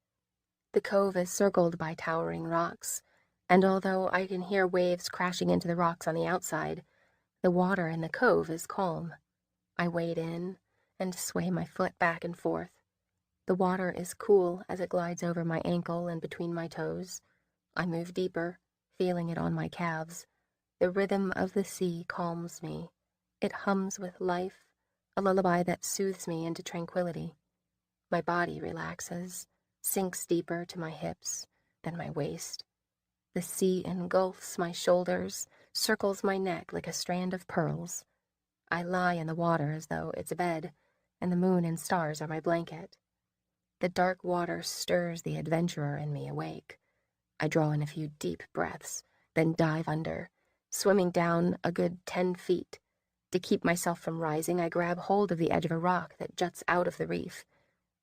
C: The cove is circled by towering rocks, and although I can hear waves crashing into the rocks on the outside, the water in the cove is calm. I wade in and sway my foot back and forth. The water is cool as it glides over my ankle and between my toes. I move deeper, feeling it on my calves. The rhythm of the sea calms me. It hums with life, a lullaby that soothes me into tranquility. My body relaxes, sinks deeper to my hips, then my waist. The sea engulfs my shoulders, circles my neck like a strand of pearls. I lie in the water as though it's a bed, and the moon and stars are my blanket. The dark water stirs the adventurer in me awake. I draw in a few deep breaths, then dive under, swimming down a good 10 feet. To keep myself from rising, I grab hold of the edge of a rock that juts out of the reef.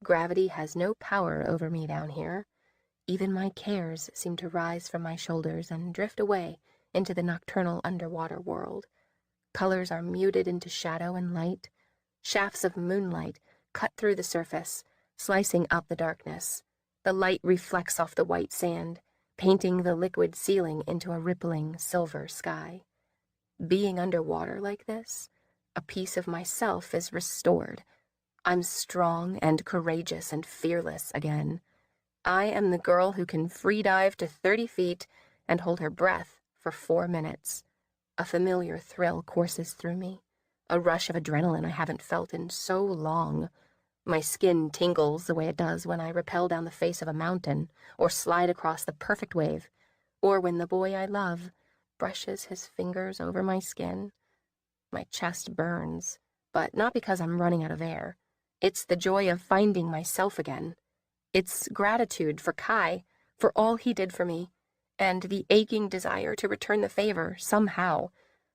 C: Gravity has no power over me down here. Even my cares seem to rise from my shoulders and drift away into the nocturnal underwater world. Colors are muted into shadow and light. Shafts of moonlight cut through the surface, slicing up the darkness. The light reflects off the white sand, painting the liquid ceiling into a rippling silver sky. Being underwater like this, a piece of myself is restored. I'm strong and courageous and fearless again. I am the girl who can free dive to 30 feet and hold her breath for 4 minutes. A familiar thrill courses through me, a rush of adrenaline I haven't felt in so long. My skin tingles the way it does when I rappel down the face of a mountain or slide across the perfect wave, or when the boy I love brushes his fingers over my skin. My chest burns, but not because I'm running out of air. It's the joy of finding myself again. It's gratitude for Kai, for all he did for me, and the aching desire to return the favor somehow,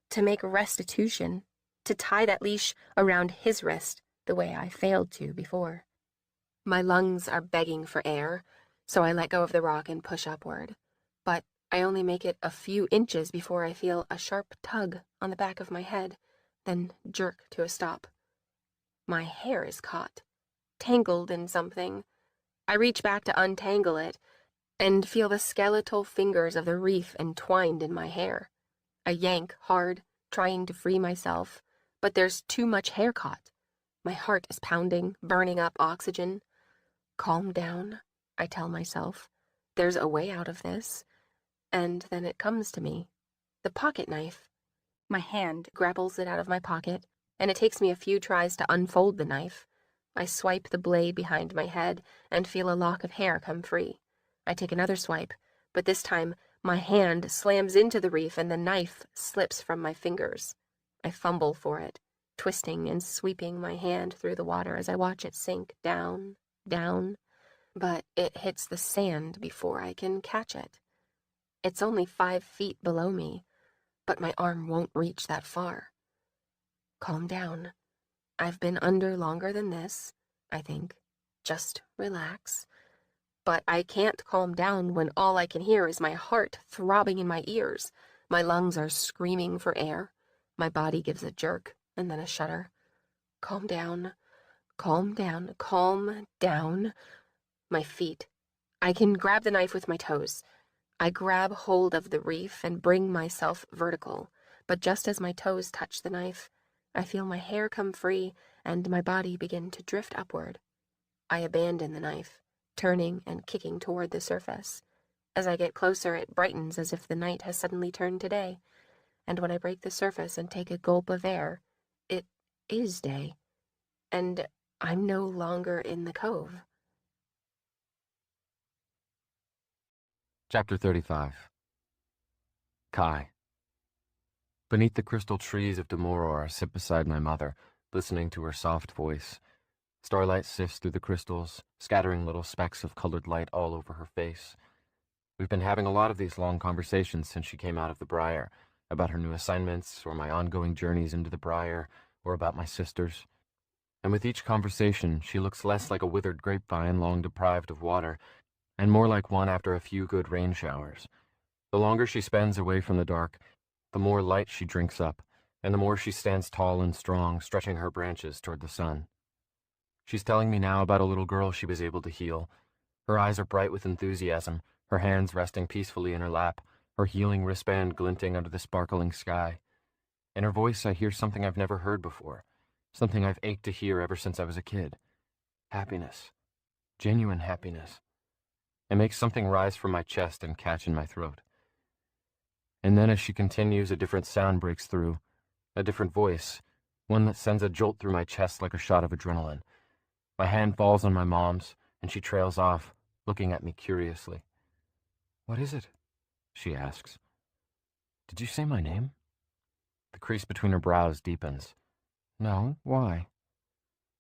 C: to make restitution, to tie that leash around his wrist the way I failed to before. My lungs are begging for air, so I let go of the rock and push upward. But I only make it a few inches before I feel a sharp tug on the back of my head, then jerk to a stop. My hair is caught, tangled in something. I reach back to untangle it and feel the skeletal fingers of the reef entwined in my hair. I yank hard, trying to free myself, but there's too much hair caught. My heart is pounding, burning up oxygen. Calm down, I tell myself. There's a way out of this. And then it comes to me. The pocket knife. My hand grapples it out of my pocket, and it takes me a few tries to unfold the knife. I swipe the blade behind my head and feel a lock of hair come free. I take another swipe, but this time my hand slams into the reef and the knife slips from my fingers. I fumble for it, twisting and sweeping my hand through the water as I watch it sink down, down, but it hits the sand before I can catch it. It's only 5 feet below me, but my arm won't reach that far. Calm down. I've been under longer than this, I think. Just relax. But I can't calm down when all I can hear is my heart throbbing in my ears. My lungs are screaming for air. My body gives a jerk and then a shudder. Calm down. Calm down. Calm down. My feet. I can grab the knife with my toes. I grab hold of the reef and bring myself vertical, but just as my toes touch the knife, I feel my hair come free and my body begin to drift upward. I abandon the knife, turning and kicking toward the surface. As I get closer, it brightens as if the night has suddenly turned to day, and when I break the surface and take a gulp of air, it is day, and I'm no longer in the cove.
B: Chapter 35. Kai. Beneath the crystal trees of Demoror, I sit beside my mother, listening to her soft voice. Starlight sifts through the crystals, scattering little specks of colored light all over her face. We've been having a lot of these long conversations since she came out of the Briar, about her new assignments, or my ongoing journeys into the Briar, or about my sisters. And with each conversation, she looks less like a withered grapevine long deprived of water, and more like one after a few good rain showers. The longer she spends away from the dark, the more light she drinks up, and the more she stands tall and strong, stretching her branches toward the sun. She's telling me now about a little girl she was able to heal. Her eyes are bright with enthusiasm, her hands resting peacefully in her lap, her healing wristband glinting under the sparkling sky. In her voice I hear something I've never heard before, something I've ached to hear ever since I was a kid. Happiness. Genuine happiness. It makes something rise from my chest and catch in my throat. And then as she continues, a different sound breaks through, a different voice, one that sends a jolt through my chest like a shot of adrenaline. My hand falls on my mom's, and she trails off, looking at me curiously. "What is it?" she asks. "Did you say my name?" The crease between her brows deepens. "No, why?"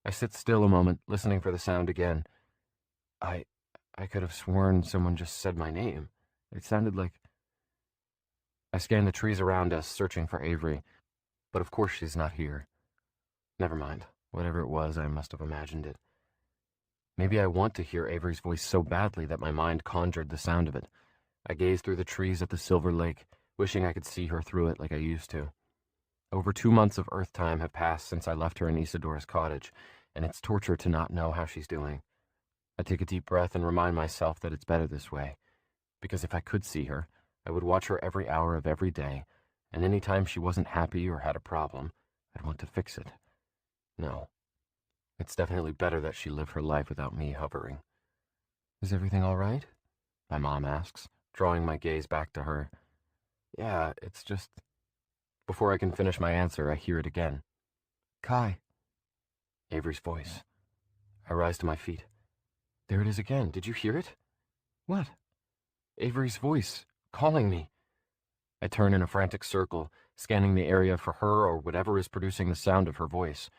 B: I sit still a moment, listening for the sound again. I could have sworn someone just said my name. It sounded like... I scan the trees around us, searching for Avery, but of course she's not here. Never mind. Whatever it was, I must have imagined it. Maybe I want to hear Avery's voice so badly that my mind conjured the sound of it. I gaze through the trees at the silver lake, wishing I could see her through it like I used to. Over 2 months of Earth time have passed since I left her in Isidora's cottage, and it's torture to not know how she's doing. I take a deep breath and remind myself that it's better this way, because if I could see her, I would watch her every hour of every day, and any time she wasn't happy or had a problem, I'd want to fix it. No, it's definitely better that she live her life without me hovering. Is everything all right? My mom asks, drawing my gaze back to her. Yeah, it's just... Before I can finish my answer, I hear it again. Kai. Avery's voice. I rise to my feet. There it is again. Did you hear it? What? Avery's voice, calling me. I turn in a frantic circle, scanning the area for her or whatever is producing the sound of her voice.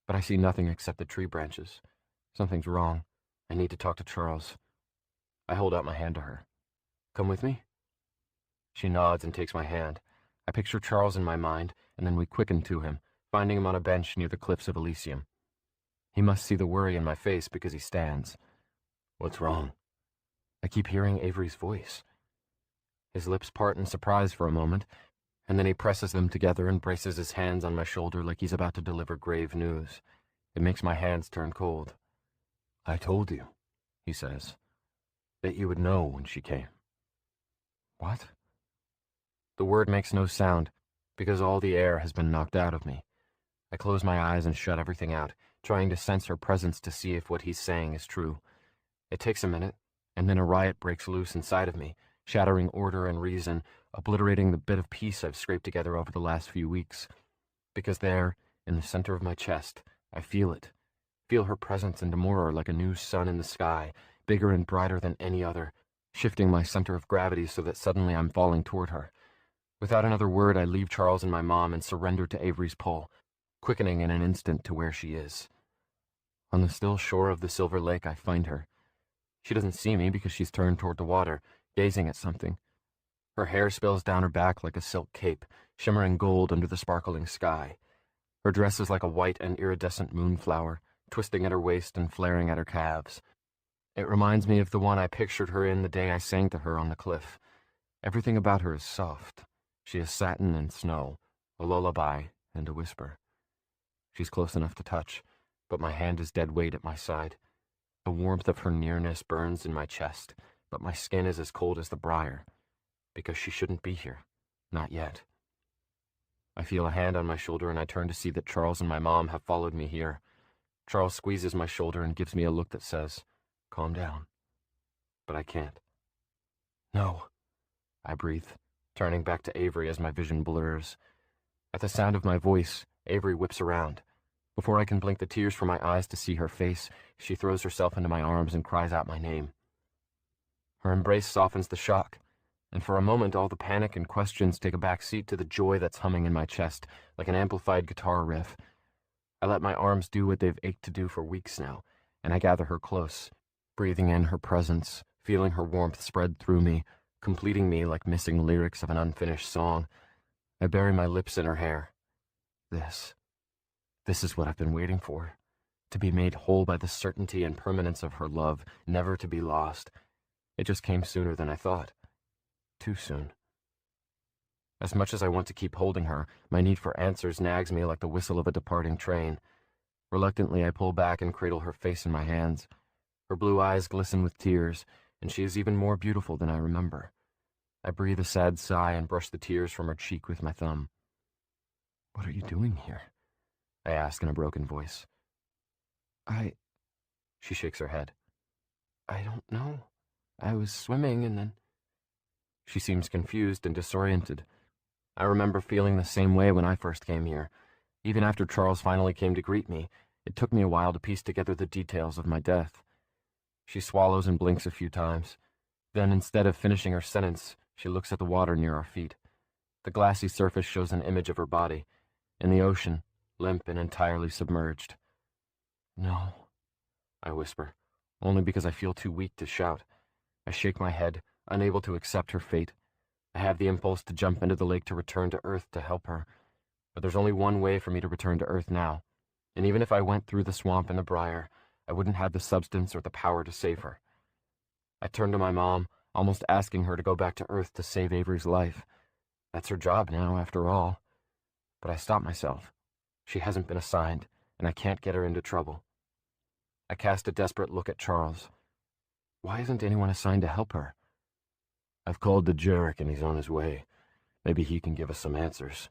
B: But I see nothing except the tree branches. Something's wrong. I need to talk to Charles. I hold out my hand to her. Come with me? She nods and takes my hand. I picture Charles in my mind, and then we quicken to him, finding him on a bench near the cliffs of Elysium. He must see the worry in my face because he stands. What's wrong? I keep hearing Avery's voice. His lips part in surprise for a moment, and then he presses them together and braces his hands on my shoulder like he's about to deliver grave news. It makes my hands turn cold. I told you, he says, that you would know when she came. What? The word makes no sound, because all the air has been knocked out of me. I close my eyes and shut everything out, trying to sense her presence to see if what he's saying is true. It takes a minute, and then a riot breaks loose inside of me, shattering order and reason, obliterating the bit of peace I've scraped together over the last few weeks. Because there, in the center of my chest, I feel it. Feel her presence and demur like a new sun in the sky, bigger and brighter than any other, shifting my center of gravity so that suddenly I'm falling toward her. Without another word, I leave Charles and my mom and surrender to Avery's pull, quickening in an instant to where she is. On the still shore of the Silver Lake, I find her. She doesn't see me because she's turned toward the water, gazing at something. Her hair spills down her back like a silk cape, shimmering gold under the sparkling sky. Her dress is like a white and iridescent moonflower, twisting at her waist and flaring at her calves. It reminds me of the one I pictured her in the day I sang to her on the cliff. Everything about her is soft. She is satin and snow, a lullaby and a whisper. She's close enough to touch, but my hand is dead weight at my side. The warmth of her nearness burns in my chest, but my skin is as cold as the briar, because she shouldn't be here. Not yet. I feel a hand on my shoulder and I turn to see that Charles and my mom have followed me here. Charles squeezes my shoulder and gives me a look that says, "Calm down." But I can't. No, I breathe, turning back to Avery as my vision blurs. At the sound of my voice, Avery whips around. Before I can blink the tears from my eyes to see her face, she throws herself into my arms and cries out my name. Her embrace softens the shock, and for a moment all the panic and questions take a back seat to the joy that's humming in my chest, like an amplified guitar riff. I let my arms do what they've ached to do for weeks now, and I gather her close, breathing in her presence, feeling her warmth spread through me, completing me like missing lyrics of an unfinished song. I bury my lips in her hair. This is what I've been waiting for. To be made whole by the certainty and permanence of her love, never to be lost. It just came sooner than I thought. Too soon. As much as I want to keep holding her, my need for answers nags me like the whistle of a departing train. Reluctantly, I pull back and cradle her face in my hands. Her blue eyes glisten with tears, and she is even more beautiful than I remember. I breathe a sad sigh and brush the tears from her cheek with my thumb. What are you doing here? I ask in a broken voice. She shakes her head. I don't know. I was swimming and then... She seems confused and disoriented. I remember feeling the same way when I first came here. Even after Charles finally came to greet me, it took me a while to piece together the details of my death. She swallows and blinks a few times. Then, instead of finishing her sentence, she looks at the water near our feet. The glassy surface shows an image of her body. In the ocean, limp and entirely submerged. No, I whisper, only because I feel too weak to shout. I shake my head, unable to accept her fate. I have the impulse to jump into the lake to return to Earth to help her. But there's only one way for me to return to Earth now. And even if I went through the swamp and the briar, I wouldn't have the substance or the power to save her. I turn to my mom, almost asking her to go back to Earth to save Avery's life. That's her job now, after all. But I stop myself. She hasn't been assigned, and I can't get her into trouble. I cast a desperate look at Charles. Why isn't anyone assigned to help her? I've called to Jarek and he's on his way. Maybe he can give us some answers.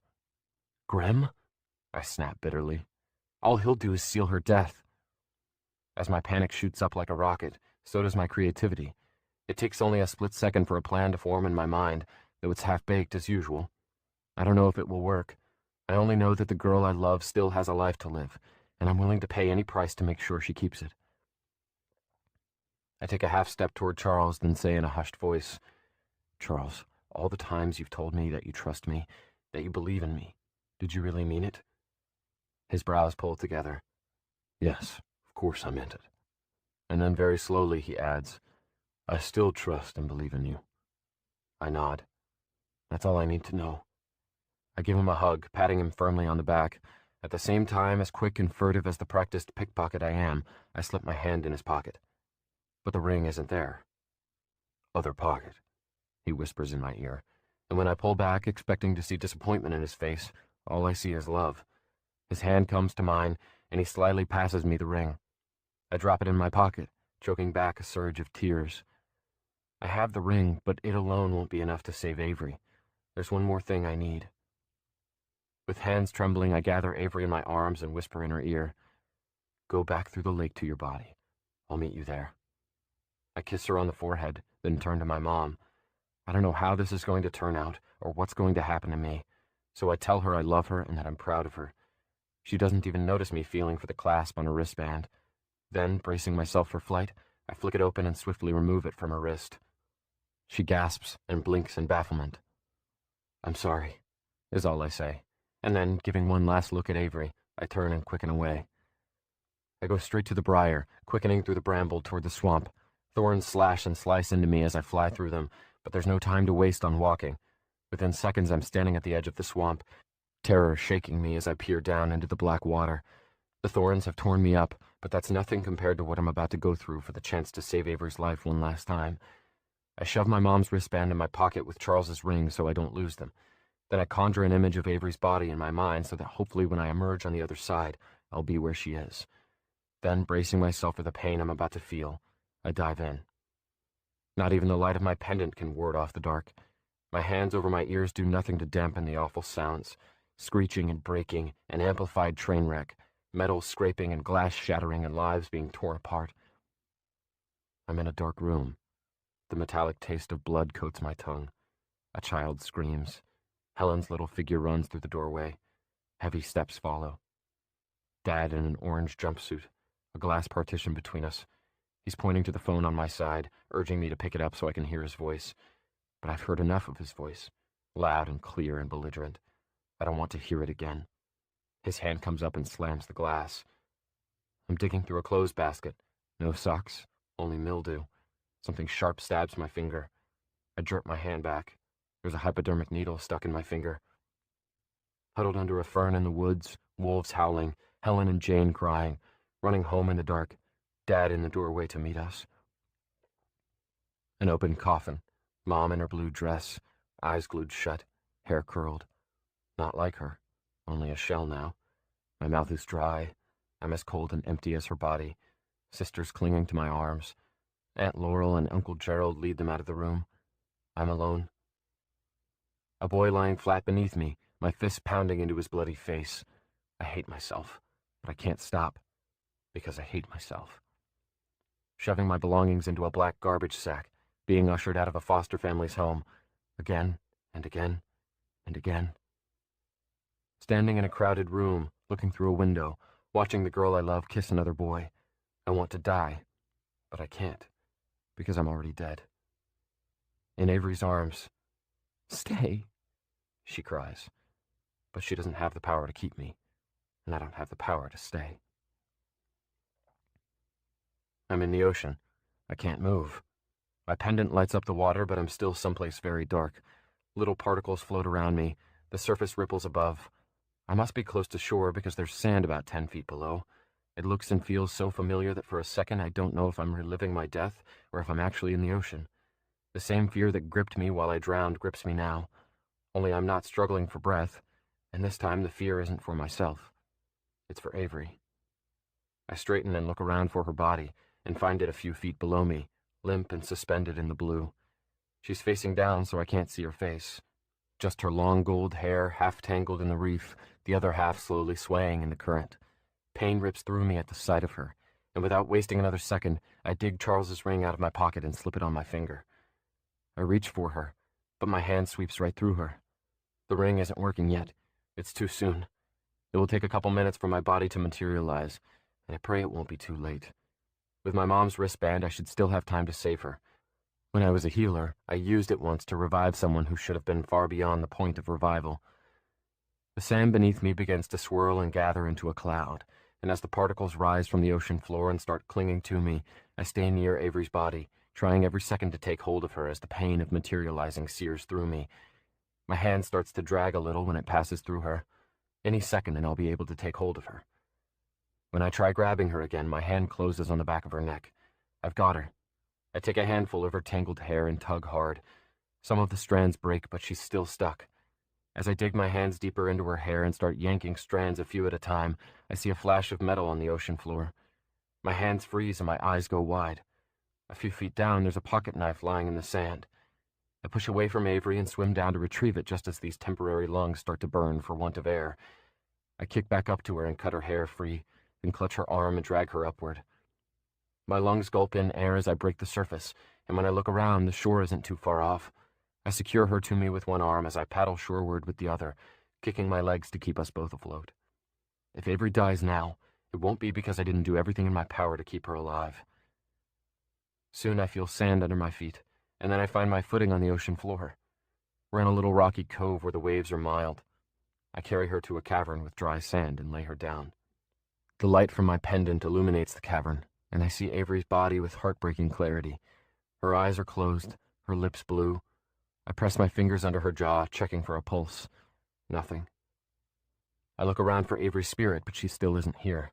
B: Grim? I snap bitterly. All he'll do is seal her death. As my panic shoots up like a rocket, so does my creativity. It takes only a split second for a plan to form in my mind, though it's half-baked as usual. I don't know if it will work. I only know that the girl I love still has a life to live, and I'm willing to pay any price to make sure she keeps it. I take a half step toward Charles, then say in a hushed voice, Charles, all the times you've told me that you trust me, that you believe in me, did you really mean it? His brows pull together. Yes, of course I meant it. And then very slowly he adds, I still trust and believe in you. I nod. That's all I need to know. I give him a hug, patting him firmly on the back. At the same time, as quick and furtive as the practiced pickpocket I am, I slip my hand in his pocket. But the ring isn't there. Other pocket, he whispers in my ear, and when I pull back, expecting to see disappointment in his face, all I see is love. His hand comes to mine, and he slyly passes me the ring. I drop it in my pocket, choking back a surge of tears. I have the ring, but it alone won't be enough to save Avery. There's one more thing I need. With hands trembling, I gather Avery in my arms and whisper in her ear, Go back through the lake to your body. I'll meet you there. I kiss her on the forehead, then turn to my mom. I don't know how this is going to turn out or what's going to happen to me, so I tell her I love her and that I'm proud of her. She doesn't even notice me feeling for the clasp on her wristband. Then, bracing myself for flight, I flick it open and swiftly remove it from her wrist. She gasps and blinks in bafflement. I'm sorry, is all I say, and then, giving one last look at Avery, I turn and quicken away. I go straight to the briar, quickening through the bramble toward the swamp. Thorns slash and slice into me as I fly through them, but there's no time to waste on walking. Within seconds, I'm standing at the edge of the swamp, terror shaking me as I peer down into the black water. The thorns have torn me up, but that's nothing compared to what I'm about to go through for the chance to save Avery's life one last time. I shove my mom's wristband in my pocket with Charles's ring so I don't lose them. Then I conjure an image of Avery's body in my mind so that hopefully when I emerge on the other side, I'll be where she is. Then, bracing myself for the pain I'm about to feel, I dive in. Not even the light of my pendant can ward off the dark. My hands over my ears do nothing to dampen the awful sounds. Screeching and breaking, an amplified train wreck, metal scraping and glass shattering and lives being torn apart. I'm in a dark room. The metallic taste of blood coats my tongue. A child screams. Helen's little figure runs through the doorway. Heavy steps follow. Dad in an orange jumpsuit, a glass partition between us. He's pointing to the phone on my side, urging me to pick it up so I can hear his voice. But I've heard enough of his voice, loud and clear and belligerent. I don't want to hear it again. His hand comes up and slams the glass. I'm digging through a clothes basket. No socks, only mildew. Something sharp stabs my finger. I jerk my hand back. There's a hypodermic needle stuck in my finger. Huddled under a fern in the woods, wolves howling, Helen and Jane crying, running home in the dark, Dad in the doorway to meet us. An open coffin, Mom in her blue dress, eyes glued shut, hair curled. Not like her, only a shell now. My mouth is dry. I'm as cold and empty as her body. Sisters clinging to my arms. Aunt Laurel and Uncle Gerald lead them out of the room. I'm alone. A boy lying flat beneath me, my fist pounding into his bloody face. I hate myself, but I can't stop, because I hate myself. Shoving my belongings into a black garbage sack, being ushered out of a foster family's home, again and again and again. Standing in a crowded room, looking through a window, watching the girl I love kiss another boy. I want to die, but I can't, because I'm already dead. In Avery's arms, "Stay," she cries, but she doesn't have the power to keep me, and I don't have the power to stay. I'm in the ocean. I can't move. My pendant lights up the water, but I'm still someplace very dark. Little particles float around me. The surface ripples above. I must be close to shore because there's sand about 10 feet below. It looks and feels so familiar that for a second I don't know if I'm reliving my death or if I'm actually in the ocean. The same fear that gripped me while I drowned grips me now, only I'm not struggling for breath, And this time the fear isn't for myself. It's for Avery. I straighten and look around for her body and find it a few feet below me, limp and suspended in the blue. She's facing down so I can't see her face. Just her long gold hair half tangled in the reef, the other half slowly swaying in the current. Pain rips through me at the sight of her, and without wasting another second, I dig Charles's ring out of my pocket and slip it on my finger. I reach for her, but my hand sweeps right through her. The ring isn't working yet. It's too soon. It will take a couple minutes for my body to materialize, and I pray it won't be too late. With my mom's wristband, I should still have time to save her. When I was a healer, I used it once to revive someone who should have been far beyond the point of revival. The sand beneath me begins to swirl and gather into a cloud, and as the particles rise from the ocean floor and start clinging to me, I stay near Avery's body, trying every second to take hold of her as the pain of materializing sears through me. My hand starts to drag a little when it passes through her. Any second and I'll be able to take hold of her. When I try grabbing her again, my hand closes on the back of her neck. I've got her. I take a handful of her tangled hair and tug hard. Some of the strands break, but she's still stuck. As I dig my hands deeper into her hair and start yanking strands a few at a time, I see a flash of metal on the ocean floor. My hands freeze and my eyes go wide. A few feet down, there's a pocket knife lying in the sand. I push away from Avery and swim down to retrieve it just as these temporary lungs start to burn for want of air. I kick back up to her and cut her hair free, then clutch her arm and drag her upward. My lungs gulp in air as I break the surface, and when I look around, the shore isn't too far off. I secure her to me with one arm as I paddle shoreward with the other, kicking my legs to keep us both afloat. If Avery dies now, it won't be because I didn't do everything in my power to keep her alive. Soon I feel sand under my feet, and then I find my footing on the ocean floor. We're in a little rocky cove where the waves are mild. I carry her to a cavern with dry sand and lay her down. The light from my pendant illuminates the cavern, and I see Avery's body with heartbreaking clarity. Her eyes are closed, her lips blue. I press my fingers under her jaw, checking for a pulse. Nothing. I look around for Avery's spirit, but she still isn't here.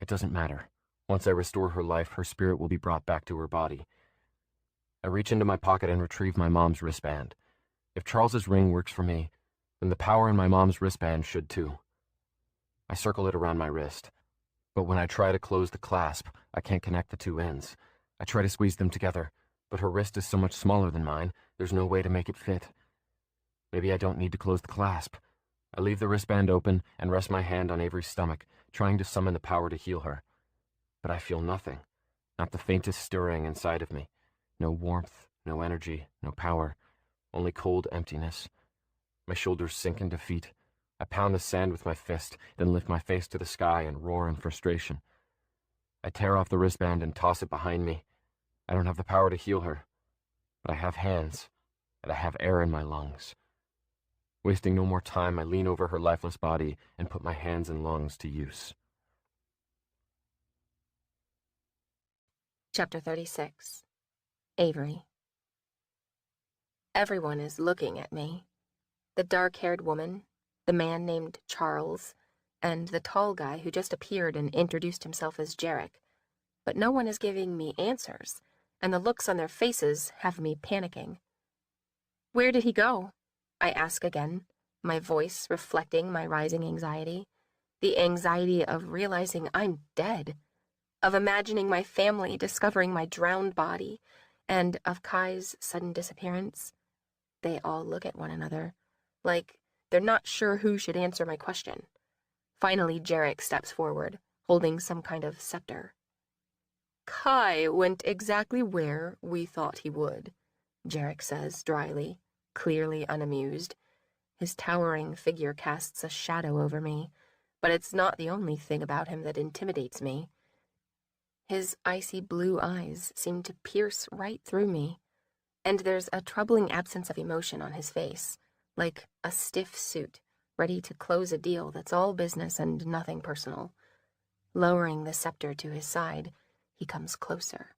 B: It doesn't matter. Once I restore her life, her spirit will be brought back to her body. I reach into my pocket and retrieve my mom's wristband. If Charles's ring works for me, then the power in my mom's wristband should too. I circle it around my wrist. But when I try to close the clasp, I can't connect the two ends. I try to squeeze them together, but her wrist is so much smaller than mine, there's no way to make it fit. Maybe I don't need to close the clasp. I leave the wristband open and rest my hand on Avery's stomach, trying to summon the power to heal her. But I feel nothing, not the faintest stirring inside of me. No warmth, no energy, no power, only cold emptiness. My shoulders sink into defeat. I pound the sand with my fist, then lift my face to the sky and roar in frustration. I tear off the wristband and toss it behind me. I don't have the power to heal her, but I have hands, and I have air in my lungs. Wasting no more time, I lean over her lifeless body and put my hands and lungs to use.
C: Chapter 36. Avery. Everyone is looking at me. The dark-haired woman, the man named Charles, and the tall guy who just appeared and introduced himself as Jarek. But no one is giving me answers, and the looks on their faces have me panicking. Where did he go? I ask again, my voice reflecting my rising anxiety. The anxiety of realizing I'm dead, of imagining my family discovering my drowned body, and of Kai's sudden disappearance. They all look at one another, like they're not sure who should answer my question. Finally, Jarek steps forward, holding some kind of scepter.
D: Kai went exactly where we thought he would, Jarek says dryly, clearly unamused. His towering figure casts a shadow over me, but it's not the only thing about him that intimidates me. His icy blue eyes seem to pierce right through me, and there's a troubling absence of emotion on his face, like a stiff suit, ready to close a deal that's all business and nothing personal. Lowering the scepter to his side, he comes closer.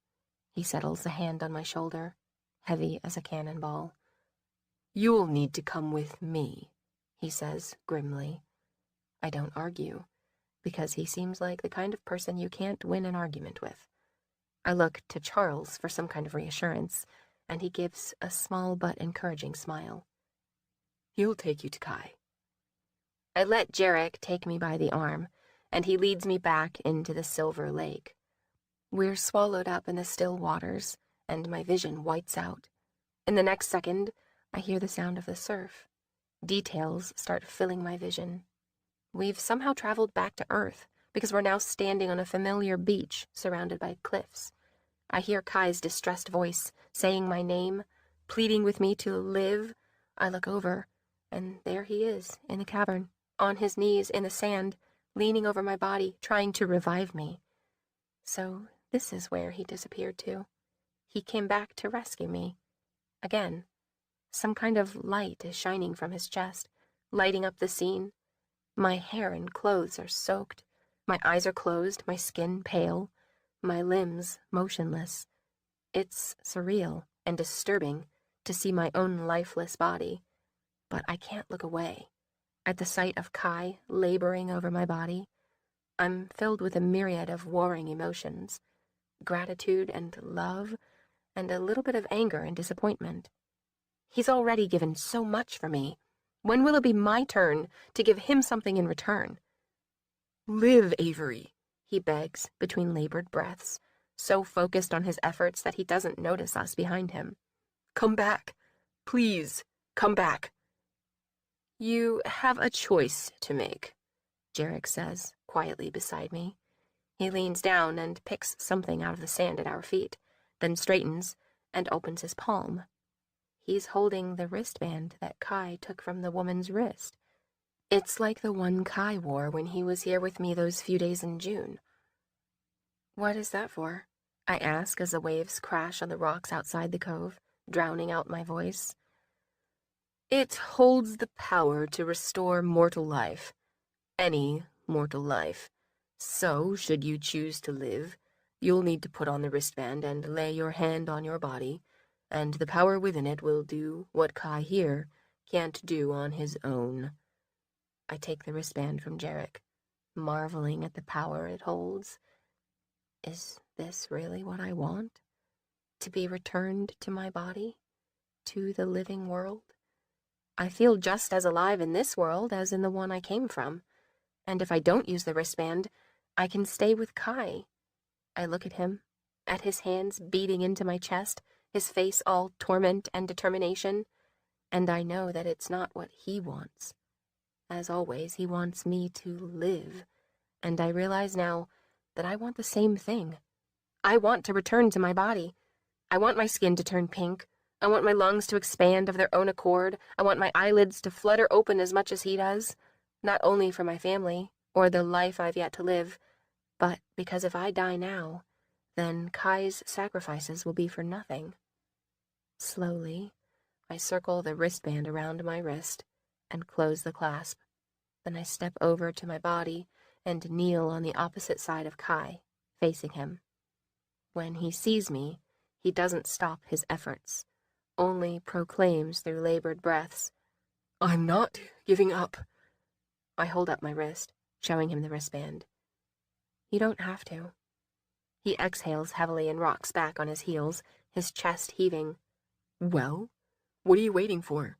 D: He settles a hand on my shoulder, heavy as a cannonball.
C: "You'll need to come with me," he says grimly. I don't argue, because he seems like the kind of person you can't win an argument with. I look to Charles for some kind of reassurance, and he gives a small but encouraging smile.
D: He'll take you to Kai.
C: I let Jarek take me by the arm, and he leads me back into the silver lake. We're swallowed up in the still waters, and my vision whites out. In the next second, I hear the sound of the surf. Details start filling my vision. We've somehow traveled back to Earth, because we're now standing on a familiar beach surrounded by cliffs. I hear Kai's distressed voice saying my name, pleading with me to live. I look over, and there he is in the cavern, on his knees in the sand, leaning over my body, trying to revive me. So this is where he disappeared to. He came back to rescue me. Again, some kind of light is shining from his chest, lighting up the scene. My hair and clothes are soaked. My eyes are closed, my skin pale, my limbs motionless. It's surreal and disturbing to see my own lifeless body, but I can't look away. At the sight of Kai laboring over my body, I'm filled with a myriad of warring emotions, gratitude and love, and a little bit of anger and disappointment. He's already given so much for me. When will it be my turn to give him something in return?
D: Live, Avery,
C: he begs between labored breaths, so focused on his efforts that he doesn't notice us behind him.
D: come back. Please, come back.
C: You have a choice to make, Jarek says, quietly beside me. He leans down and picks something out of the sand at our feet, then straightens and opens his palm. He's holding the wristband that Kai took from the woman's wrist. It's like the one Kai wore when he was here with me those few days in June. What is that for? I ask as the waves crash on the rocks outside the cove, drowning out my voice.
D: It holds the power to restore mortal life. Any mortal life. So, should you choose to live, you'll need to put on the wristband and lay your hand on your body, and the power within it will do what Kai here can't do on his own.
C: I take the wristband from Jarek, marveling at the power it holds. Is this really what I want? To be returned to my body? To the living world? I feel just as alive in this world as in the one I came from. And if I don't use the wristband, I can stay with Kai. I look at him, at his hands beating into my chest, his face all torment and determination, and I know that it's not what he wants. As always, he wants me to live, and I realize now that I want the same thing. I want to return to my body. I want my skin to turn pink. I want my lungs to expand of their own accord. I want my eyelids to flutter open as much as he does, not only for my family or the life I've yet to live, but because if I die now, then Kai's sacrifices will be for nothing. Slowly, I circle the wristband around my wrist and close the clasp. Then I step over to my body and kneel on the opposite side of Kai, facing him. When he sees me, he doesn't stop his efforts, only proclaims through labored breaths,
D: I'm not giving up.
C: I hold up my wrist, showing him the wristband. You don't have to. He exhales heavily and rocks back on his heels, his chest heaving.
D: Well, what are you waiting for?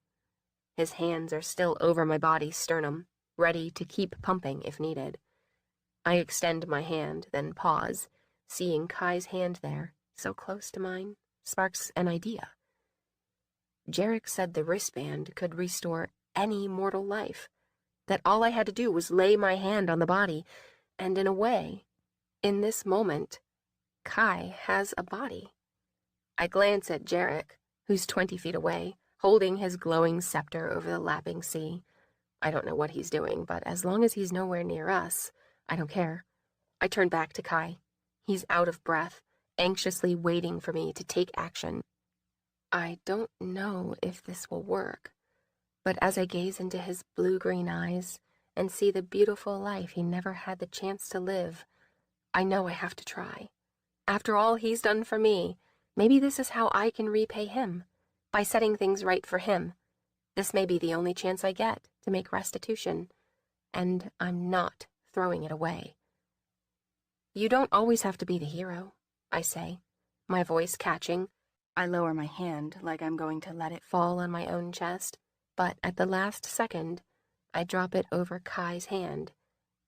C: His hands are still over my body's sternum, ready to keep pumping if needed. I extend my hand, then pause, seeing Kai's hand there, so close to mine, sparks an idea. Jarek said the wristband could restore any mortal life, that all I had to do was lay my hand on the body, and in a way, in this moment, Kai has a body. I glance at Jarek, who's 20 feet away, holding his glowing scepter over the lapping sea. I don't know what he's doing, but as long as he's nowhere near us, I don't care. I turn back to Kai. He's out of breath, anxiously waiting for me to take action. I don't know if this will work, but as I gaze into his blue-green eyes and see the beautiful life he never had the chance to live, I know I have to try. After all he's done for me, maybe this is how I can repay him, by setting things right for him. This may be the only chance I get to make restitution, and I'm not throwing it away. You don't always have to be the hero, I say, my voice catching. I lower my hand like I'm going to let it fall on my own chest, but at the last second, I drop it over Kai's hand.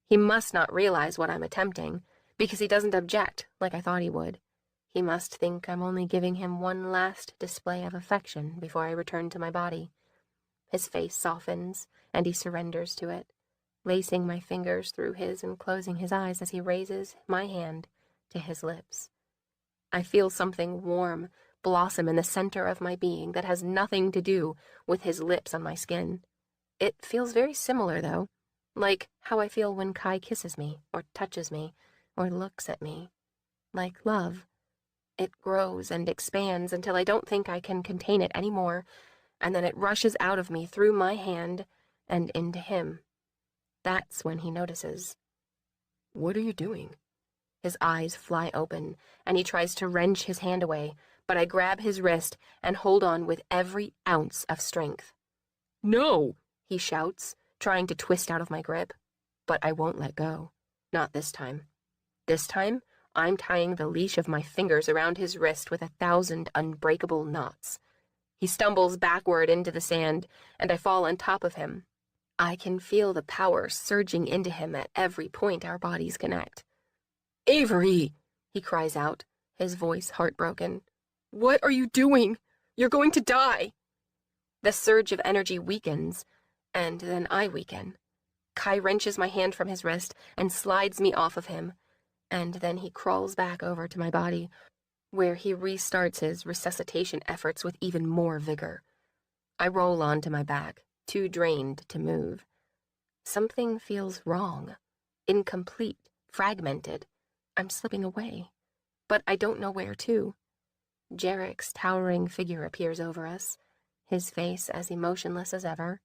C: He must not realize what I'm attempting, because he doesn't object like I thought he would. He must think I'm only giving him one last display of affection before I return to my body. His face softens, and he surrenders to it, lacing my fingers through his and closing his eyes as he raises my hand to his lips. I feel something warm blossom in the center of my being that has nothing to do with his lips on my skin. It feels very similar, though, like how I feel when Kai kisses me, or touches me, or looks at me. Like love. It grows and expands until I don't think I can contain it anymore, and then it rushes out of me through my hand and into him. That's when he notices.
D: What are you doing?
C: His eyes fly open, and he tries to wrench his hand away, but I grab his wrist and hold on with every ounce of strength.
D: No!
C: He shouts, trying to twist out of my grip. But I won't let go. Not this time. This time, I'm tying the leash of my fingers around his wrist with 1,000 unbreakable knots. He stumbles backward into the sand, and I fall on top of him. I can feel the power surging into him at every point our bodies connect.
D: Avery!
C: He cries out, his voice heartbroken.
D: What are you doing? You're going to die!
C: The surge of energy weakens, and then I weaken. Kai wrenches my hand from his wrist and slides me off of him, and then he crawls back over to my body, where he restarts his resuscitation efforts with even more vigor. I roll onto my back, too drained to move. Something feels wrong, incomplete, fragmented. I'm slipping away, but I don't know where to. Jarek's towering figure appears over us, his face as emotionless as ever.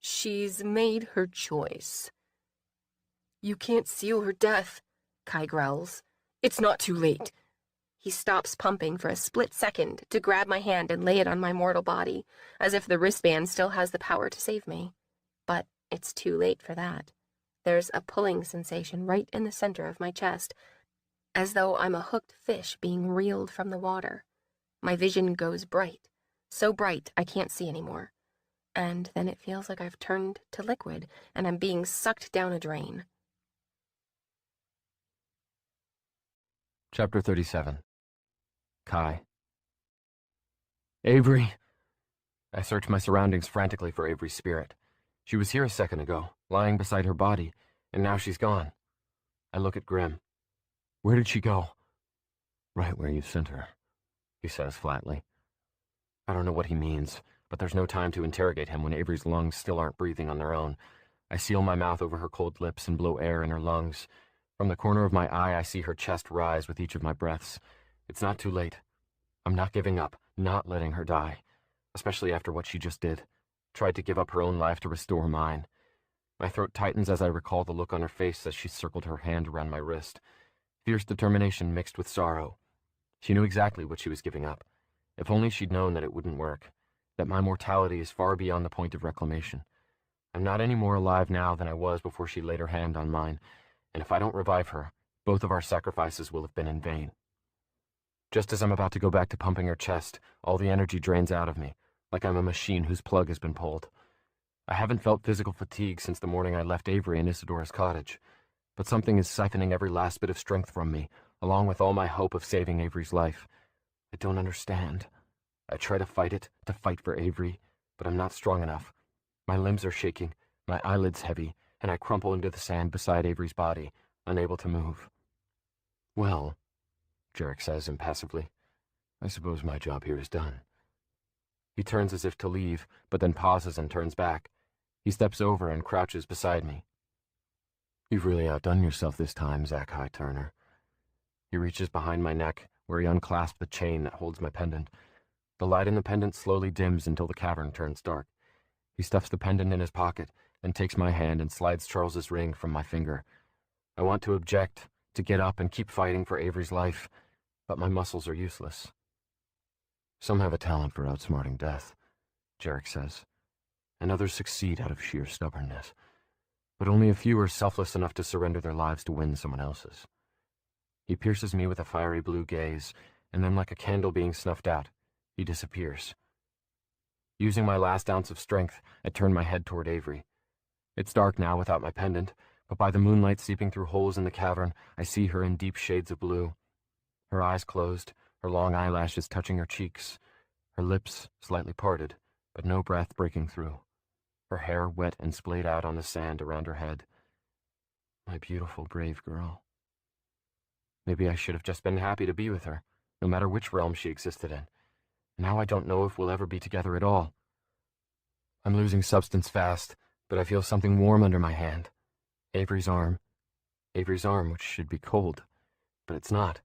D: She's made her choice. You can't seal her death, Kai growls. It's not too late.
C: He stops pumping for a split second to grab my hand and lay it on my mortal body, as if the wristband still has the power to save me. But it's too late for that. There's a pulling sensation right in the center of my chest, as though I'm a hooked fish being reeled from the water. My vision goes bright, so bright I can't see anymore. And then it feels like I've turned to liquid and I'm being sucked down a drain.
B: Chapter 37. Kai. Avery! I search my surroundings frantically for Avery's spirit. She was here a second ago, lying beside her body, and now she's gone. I look at Grim. Where did she go? Right where you sent her, he says flatly. I don't know what he means, but there's no time to interrogate him when Avery's lungs still aren't breathing on their own. I seal my mouth over her cold lips and blow air in her lungs. From the corner of my eye, I see her chest rise with each of my breaths. It's not too late. I'm not giving up, not letting her die, especially after what she just did. Tried to give up her own life to restore mine. My throat tightens as I recall the look on her face as she circled her hand around my wrist. Fierce determination mixed with sorrow. She knew exactly what she was giving up. If only she'd known that it wouldn't work, that my mortality is far beyond the point of reclamation. I'm not any more alive now than I was before she laid her hand on mine, and if I don't revive her, both of our sacrifices will have been in vain. Just as I'm about to go back to pumping her chest, all the energy drains out of me, like I'm a machine whose plug has been pulled. I haven't felt physical fatigue since the morning I left Avery in Isadora's cottage, but something is siphoning every last bit of strength from me, along with all my hope of saving Avery's life. I don't understand. I try to fight it, to fight for Avery, but I'm not strong enough. My limbs are shaking, my eyelids heavy, and I crumple into the sand beside Avery's body, unable to move. Well, Jarek says impassively, I suppose my job here is done. He turns as if to leave, but then pauses and turns back. He steps over and crouches beside me. You've really outdone yourself this time, Zach High-Turner. He reaches behind my neck, where he unclasps the chain that holds my pendant. The light in the pendant slowly dims until the cavern turns dark. He stuffs the pendant in his pocket, then takes my hand and slides Charles's ring from my finger. I want to object, to get up and keep fighting for Avery's life, but my muscles are useless. Some have a talent for outsmarting death, Jarek says, and others succeed out of sheer stubbornness. But only a few are selfless enough to surrender their lives to win someone else's. He pierces me with a fiery blue gaze, and then like a candle being snuffed out, he disappears. Using my last ounce of strength, I turn my head toward Avery. It's dark now without my pendant, but by the moonlight seeping through holes in the cavern, I see her in deep shades of blue. Her eyes closed, her long eyelashes touching her cheeks, her lips slightly parted, but no breath breaking through. Her hair wet and splayed out on the sand around her head. My beautiful, brave girl. Maybe I should have just been happy to be with her, no matter which realm she existed in. Now I don't know if we'll ever be together at all. I'm losing substance fast, but I feel something warm under my hand. Avery's arm. Avery's arm, which should be cold, but it's not.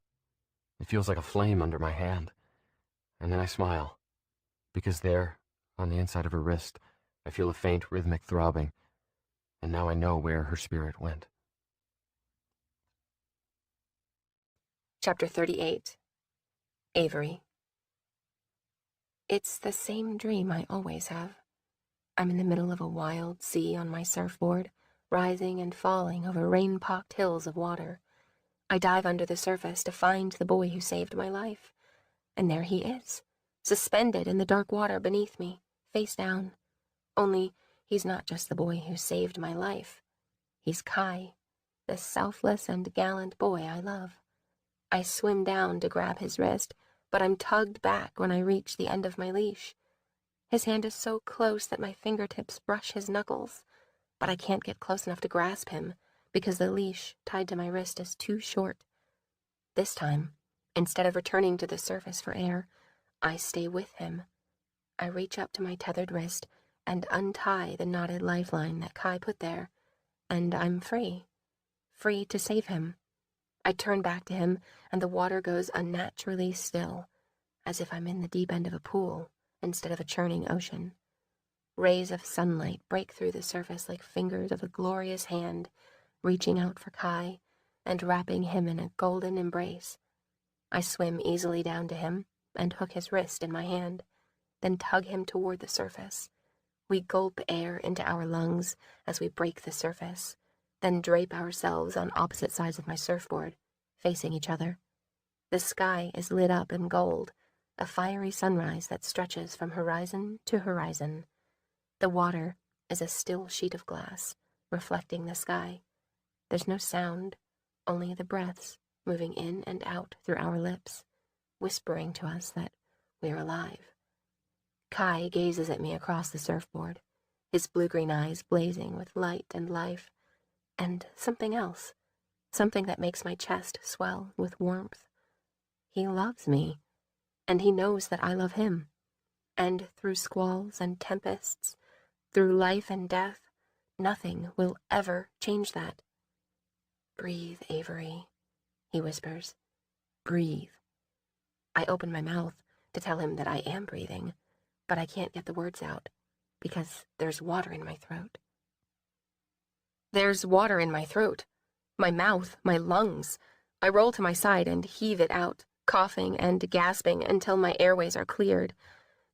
B: It feels like a flame under my hand. And then I smile, because there, on the inside of her wrist, I feel a faint rhythmic throbbing, and now I know where her spirit went.
C: Chapter 38. Avery. It's the same dream I always have. I'm in the middle of a wild sea on my surfboard, rising and falling over rain-pocked hills of water. I dive under the surface to find the boy who saved my life. And there he is, suspended in the dark water beneath me, face down. Only he's not just the boy who saved my life. He's Kai, the selfless and gallant boy I love. I swim down to grab his wrist, but I'm tugged back when I reach the end of my leash. His hand is so close that my fingertips brush his knuckles, but I can't get close enough to grasp him because the leash tied to my wrist is too short. This time, instead of returning to the surface for air, I stay with him. I reach up to my tethered wrist and untie the knotted lifeline that Kai put there, and I'm free. Free to save him. I turn back to him, and the water goes unnaturally still, as if I'm in the deep end of a pool instead of a churning ocean. Rays of sunlight break through the surface like fingers of a glorious hand, reaching out for Kai and wrapping him in a golden embrace. I swim easily down to him and hook his wrist in my hand, then tug him toward the surface. We gulp air into our lungs as we break the surface, then drape ourselves on opposite sides of my surfboard, facing each other. The sky is lit up in gold, a fiery sunrise that stretches from horizon to horizon. The water is a still sheet of glass, reflecting the sky. There's no sound, only the breaths moving in and out through our lips, whispering to us that we're alive. Kai gazes at me across the surfboard, his blue-green eyes blazing with light and life, and something else, something that makes my chest swell with warmth. He loves me, and he knows that I love him. And through squalls and tempests, through life and death, nothing will ever change that. "Breathe, Avery," he whispers. "Breathe." I open my mouth to tell him that I am breathing, but I can't get the words out because there's water in my throat. There's water in my throat, my mouth, my lungs. I roll to my side and heave it out, coughing and gasping until my airways are cleared.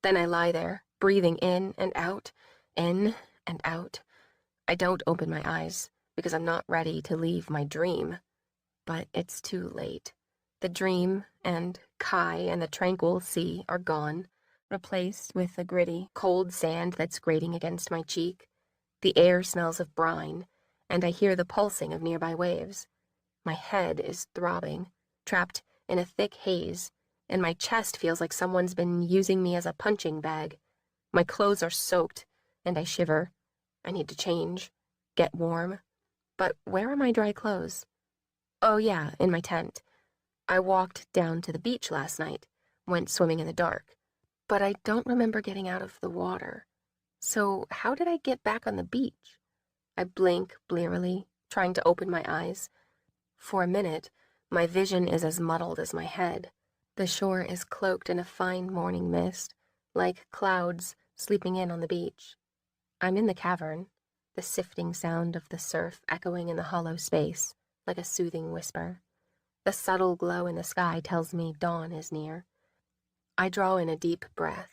C: Then I lie there, breathing in and out, in and out. I don't open my eyes because I'm not ready to leave my dream. But it's too late. The dream and Kai and the tranquil sea are gone, replaced with the gritty, cold sand that's grating against my cheek. The air smells of brine, and I hear the pulsing of nearby waves. My head is throbbing, trapped in a thick haze, and my chest feels like someone's been using me as a punching bag. My clothes are soaked, and I shiver. I need to change, get warm. But where are my dry clothes? Oh yeah, in my tent. I walked down to the beach last night, went swimming in the dark, but I don't remember getting out of the water. So how did I get back on the beach? I blink blearily, trying to open my eyes. For a minute, my vision is as muddled as my head. The shore is cloaked in a fine morning mist, like clouds sleeping in on the beach. I'm in the cavern, the sifting sound of the surf echoing in the hollow space, like a soothing whisper. The subtle glow in the sky tells me dawn is near. I draw in a deep breath,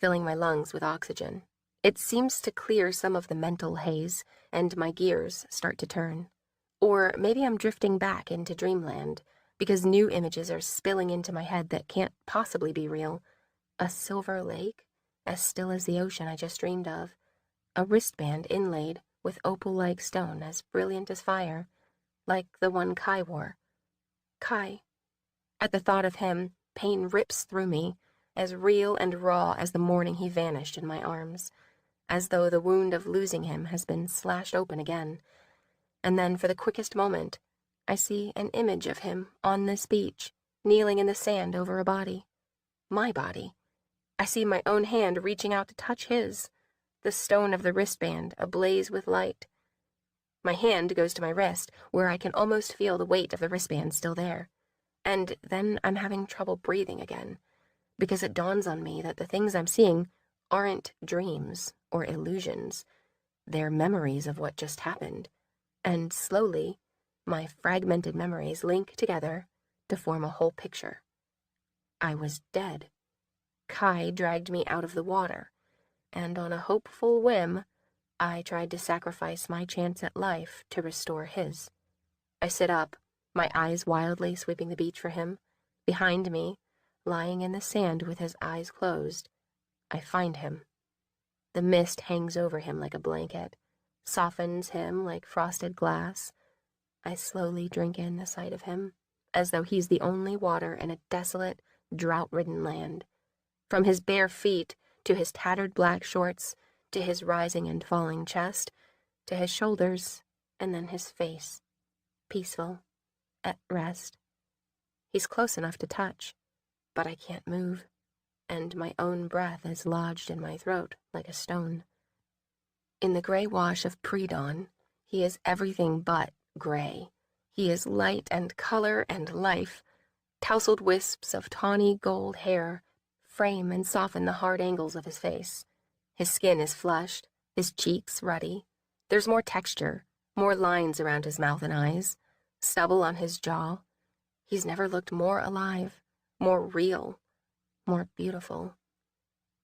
C: filling my lungs with oxygen. It seems to clear some of the mental haze, and my gears start to turn. Or maybe I'm drifting back into dreamland, because new images are spilling into my head that can't possibly be real. A silver lake, as still as the ocean I just dreamed of. A wristband inlaid with opal-like stone as brilliant as fire, like the one Kai wore. Kai. At the thought of him, pain rips through me, as real and raw as the morning he vanished in my arms, as though the wound of losing him has been slashed open again. And then, for the quickest moment, I see an image of him on this beach, kneeling in the sand over a body. My body. I see my own hand reaching out to touch his, the stone of the wristband ablaze with light. My hand goes to my wrist, where I can almost feel the weight of the wristband still there. And then I'm having trouble breathing again, because it dawns on me that the things I'm seeing aren't dreams or illusions. They're memories of what just happened. And slowly, my fragmented memories link together to form a whole picture. I was dead. Kai dragged me out of the water, and on a hopeful whim, I tried to sacrifice my chance at life to restore his. I sit up, my eyes wildly sweeping the beach for him. Behind me, lying in the sand with his eyes closed, I find him. The mist hangs over him like a blanket, softens him like frosted glass. I slowly drink in the sight of him, as though he's the only water in a desolate, drought-ridden land. From his bare feet to his tattered black shorts, to his rising and falling chest, to his shoulders, and then his face, peaceful, at rest. He's close enough to touch, but I can't move, and my own breath is lodged in my throat like a stone. In the gray wash of pre-dawn, he is everything but gray. He is light and color and life. Tousled wisps of tawny gold hair frame and soften the hard angles of his face. His skin is flushed, his cheeks ruddy. There's more texture, more lines around his mouth and eyes, stubble on his jaw. He's never looked more alive, more real, more beautiful.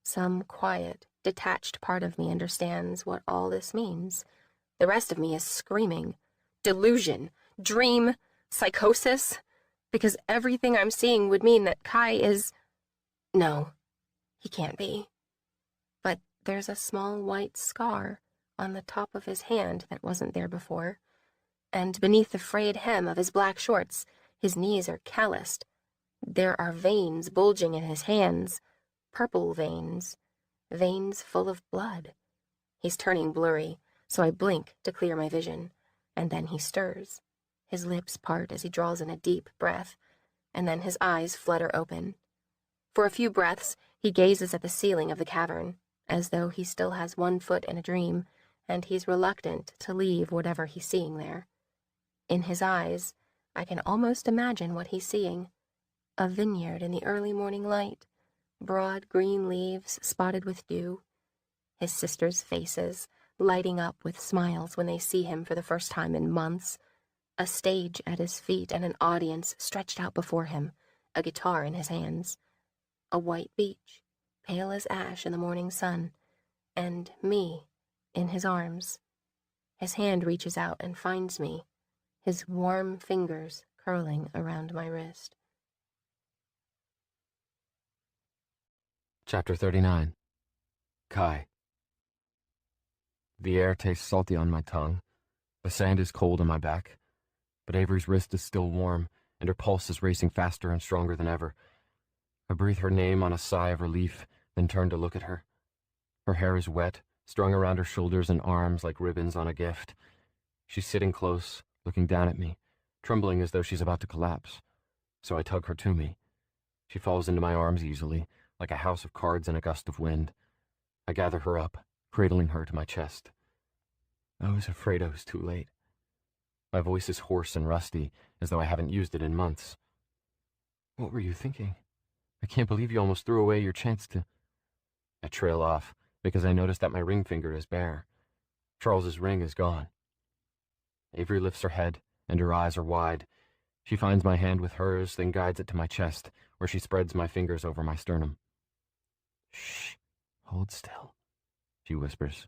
C: Some quiet, detached part of me understands what all this means. The rest of me is screaming. Delusion, dream, psychosis, because everything I'm seeing would mean that Kai is... No, he can't be. But there's a small white scar on the top of his hand that wasn't there before, and beneath the frayed hem of his black shorts, his knees are calloused. There are veins bulging in his hands, purple veins, veins full of blood. He's turning blurry, so I blink to clear my vision, and then he stirs. His lips part as he draws in a deep breath, and then his eyes flutter open. For a few breaths, he gazes at the ceiling of the cavern, as though he still has one foot in a dream, and he's reluctant to leave whatever he's seeing there. In his eyes, I can almost imagine what he's seeing. A vineyard in the early morning light, broad green leaves spotted with dew, his sisters' faces lighting up with smiles when they see him for the first time in months, a stage at his feet and an audience stretched out before him, a guitar in his hands, a white beach, pale as ash in the morning sun, and me in his arms. His hand reaches out and finds me, his warm fingers curling around my wrist.
B: Chapter 39. Kai. The air tastes salty on my tongue. The sand is cold on my back. But Avery's wrist is still warm, and her pulse is racing faster and stronger than ever. I breathe her name on a sigh of relief, then turn to look at her. Her hair is wet, strung around her shoulders and arms like ribbons on a gift. She's sitting close, looking down at me, trembling as though she's about to collapse. So I tug her to me. She falls into my arms easily, like a house of cards in a gust of wind. I gather her up, cradling her to my chest. I was afraid I was too late. My voice is hoarse and rusty, as though I haven't used it in months. What were you thinking? I can't believe you almost threw away your chance to... I trail off, because I notice that my ring finger is bare. Charles's ring is gone. Avery lifts her head, and her eyes are wide. She finds my hand with hers, then guides it to my chest, where she spreads my fingers over my sternum. Shh, hold still, she whispers.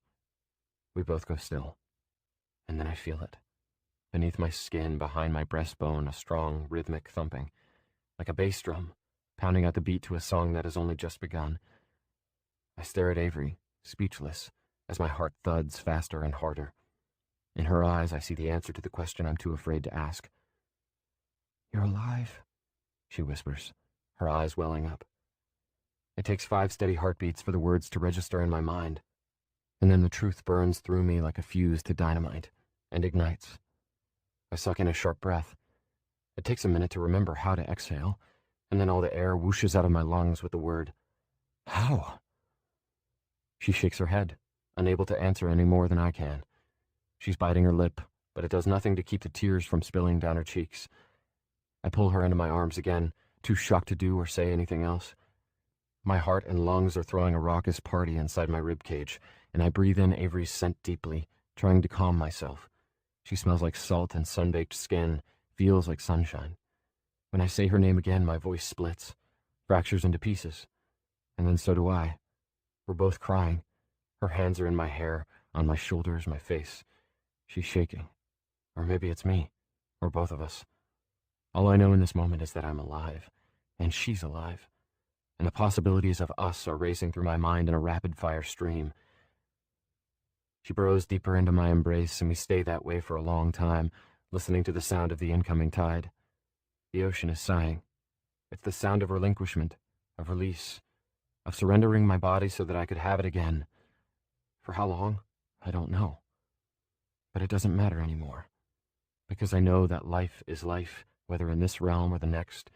B: We both go still, and then I feel it. Beneath my skin, behind my breastbone, a strong, rhythmic thumping, like a bass drum, pounding out the beat to a song that has only just begun. I stare at Avery, speechless, as my heart thuds faster and harder. In her eyes, I see the answer to the question I'm too afraid to ask. "You're alive," she whispers, her eyes welling up. It takes 5 steady heartbeats for the words to register in my mind, and then the truth burns through me like a fuse to dynamite and ignites. I suck in a sharp breath. It takes a minute to remember how to exhale, and then all the air whooshes out of my lungs with the word, "How?" She shakes her head, unable to answer any more than I can. She's biting her lip, but it does nothing to keep the tears from spilling down her cheeks. I pull her into my arms again, too shocked to do or say anything else. My heart and lungs are throwing a raucous party inside my ribcage, and I breathe in Avery's scent deeply, trying to calm myself. She smells like salt and sun-baked skin, feels like sunshine. When I say her name again, my voice splits, fractures into pieces. And then so do I. We're both crying. Her hands are in my hair, on my shoulders, my face. She's shaking. Or maybe it's me, or both of us. All I know in this moment is that I'm alive, and she's alive, and the possibilities of us are racing through my mind in a rapid-fire stream. She burrows deeper into my embrace, and we stay that way for a long time, listening to the sound of the incoming tide. The ocean is sighing. It's the sound of relinquishment, of release, of surrendering my body so that I could have it again. For how long? I don't know. But it doesn't matter anymore, because I know that life is life, whether in this realm or the next.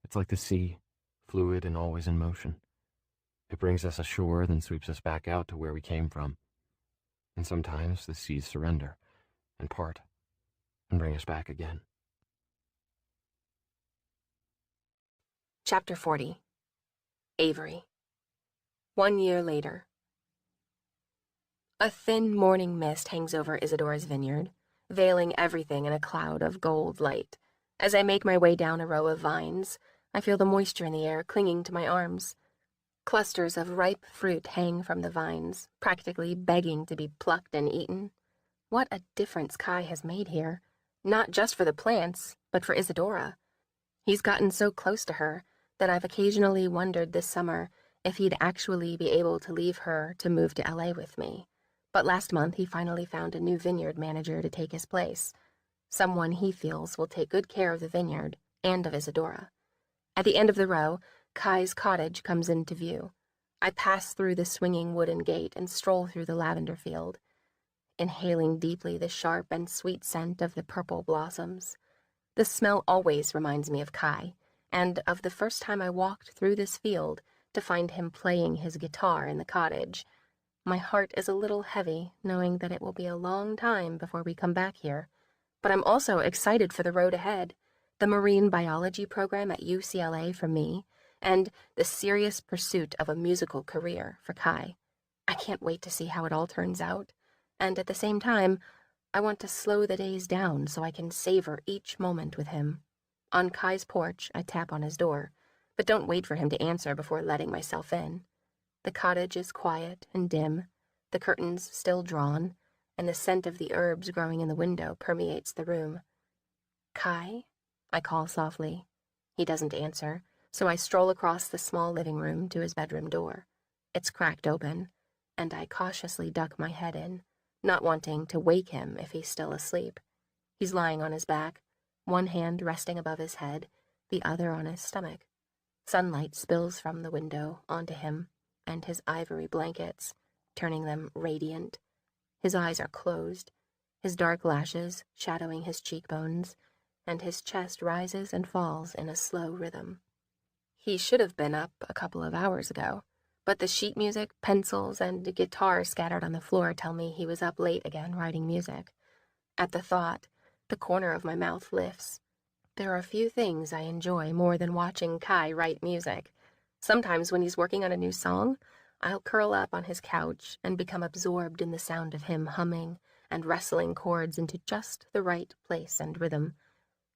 B: It's like the sea, fluid and always in motion. It brings us ashore, then sweeps us back out to where we came from. And sometimes the seas surrender and part and bring us back again.
C: Chapter 40. Avery. 1 year later. A thin morning mist hangs over Isadora's vineyard, veiling everything in a cloud of gold light. As I make my way down a row of vines, I feel the moisture in the air clinging to my arms. Clusters of ripe fruit hang from the vines, practically begging to be plucked and eaten. What a difference Kai has made here, not just for the plants, but for Isadora. He's gotten so close to her that I've occasionally wondered this summer if he'd actually be able to leave her to move to LA with me. But last month he finally found a new vineyard manager to take his place, someone he feels will take good care of the vineyard and of Isadora. At the end of the row, Kai's cottage comes into view. I pass through the swinging wooden gate and stroll through the lavender field, inhaling deeply the sharp and sweet scent of the purple blossoms. The smell always reminds me of Kai, and of the first time I walked through this field to find him playing his guitar in the cottage. My heart is a little heavy, knowing that it will be a long time before we come back here, but I'm also excited for the road ahead, the marine biology program at UCLA for me, and the serious pursuit of a musical career for Kai. I can't wait to see how it all turns out, and at the same time, I want to slow the days down so I can savor each moment with him. On Kai's porch, I tap on his door, but don't wait for him to answer before letting myself in. The cottage is quiet and dim, the curtains still drawn, and the scent of the herbs growing in the window permeates the room. "Kai?" I call softly. He doesn't answer, so I stroll across the small living room to his bedroom door. It's cracked open, and I cautiously duck my head in, not wanting to wake him if he's still asleep. He's lying on his back, one hand resting above his head, the other on his stomach. Sunlight spills from the window onto him and his ivory blankets, turning them radiant. His eyes are closed, his dark lashes shadowing his cheekbones, and his chest rises and falls in a slow rhythm. He should have been up a couple of hours ago, but the sheet music, pencils, and guitar scattered on the floor tell me he was up late again writing music. At the thought, the corner of my mouth lifts. There are few things I enjoy more than watching Kai write music. Sometimes when he's working on a new song, I'll curl up on his couch and become absorbed in the sound of him humming and wrestling chords into just the right place and rhythm.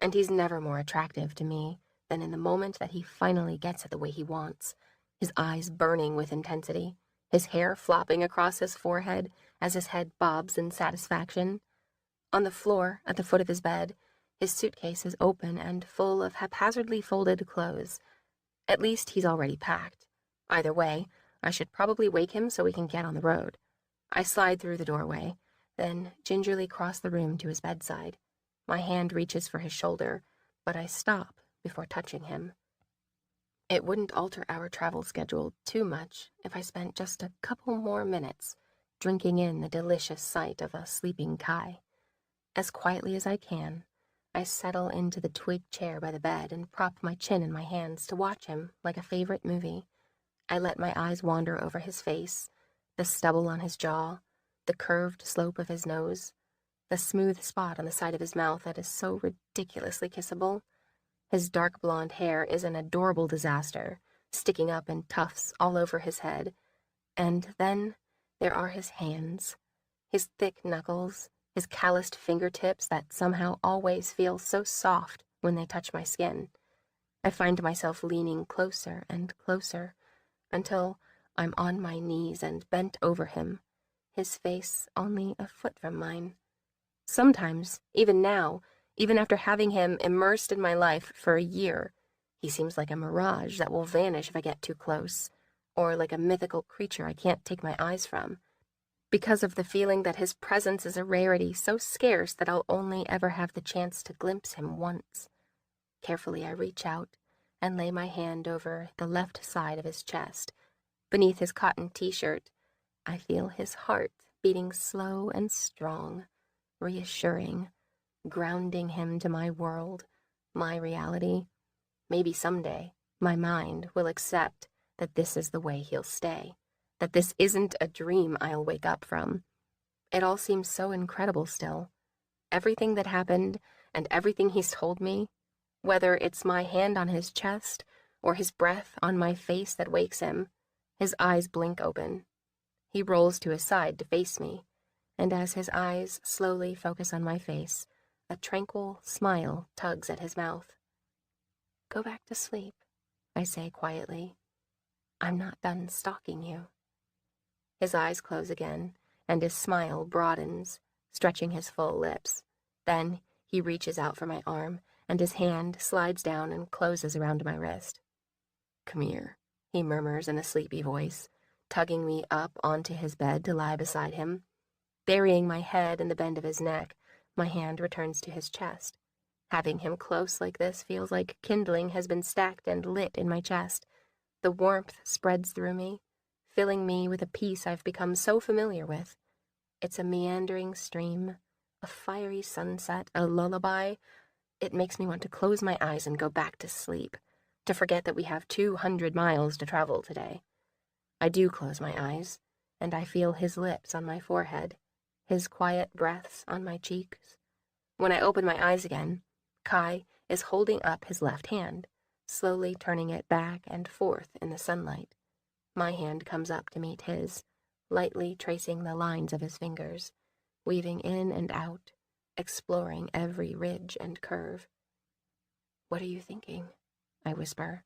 C: And he's never more attractive to me than in the moment that he finally gets it the way he wants, his eyes burning with intensity, his hair flopping across his forehead as his head bobs in satisfaction. On the floor at the foot of his bed, his suitcase is open and full of haphazardly folded clothes. At least he's already packed. Either way, I should probably wake him so we can get on the road. I slide through the doorway, then gingerly cross the room to his bedside. My hand reaches for his shoulder, but I stop before touching him. It wouldn't alter our travel schedule too much if I spent just a couple more minutes drinking in the delicious sight of a sleeping Kai. As quietly as I can, I settle into the twig chair by the bed and prop my chin in my hands to watch him like a favorite movie. I let my eyes wander over his face, the stubble on his jaw, the curved slope of his nose, the smooth spot on the side of his mouth that is so ridiculously kissable. His dark blonde hair is an adorable disaster, sticking up in tufts all over his head. And then there are his hands, his thick knuckles, his calloused fingertips that somehow always feel so soft when they touch my skin. I find myself leaning closer and closer until I'm on my knees and bent over him, his face only a foot from mine. Sometimes, even now, even after having him immersed in my life for a year, he seems like a mirage that will vanish if I get too close, or like a mythical creature I can't take my eyes from, because of the feeling that his presence is a rarity so scarce that I'll only ever have the chance to glimpse him once. Carefully I reach out and lay my hand over the left side of his chest. Beneath his cotton t-shirt, I feel his heart beating slow and strong, reassuring, grounding him to my world, my reality. Maybe someday my mind will accept that this is the way he'll stay, that this isn't a dream I'll wake up from. It all seems so incredible still. Everything that happened and everything he's told me, whether it's my hand on his chest or his breath on my face that wakes him. His eyes blink open. He rolls to his side to face me, and as his eyes slowly focus on my face, a tranquil smile tugs at his mouth. "Go back to sleep," I say quietly. "I'm not done stalking you." His eyes close again, and his smile broadens, stretching his full lips. Then he reaches out for my arm, and his hand slides down and closes around my wrist. "Come here," he murmurs in a sleepy voice, tugging me up onto his bed to lie beside him. Burying my head in the bend of his neck, my hand returns to his chest. Having him close like this feels like kindling has been stacked and lit in my chest. The warmth spreads through me, filling me with a peace I've become so familiar with. It's a meandering stream, a fiery sunset, a lullaby. It makes me want to close my eyes and go back to sleep, to forget that we have 200 miles to travel today. I do close my eyes, and I feel his lips on my forehead, his quiet breaths on my cheeks. When I open my eyes again, Kai is holding up his left hand, slowly turning it back and forth in the sunlight. My hand comes up to meet his, lightly tracing the lines of his fingers, weaving in and out, exploring every ridge and curve. "What are you thinking?" I whisper.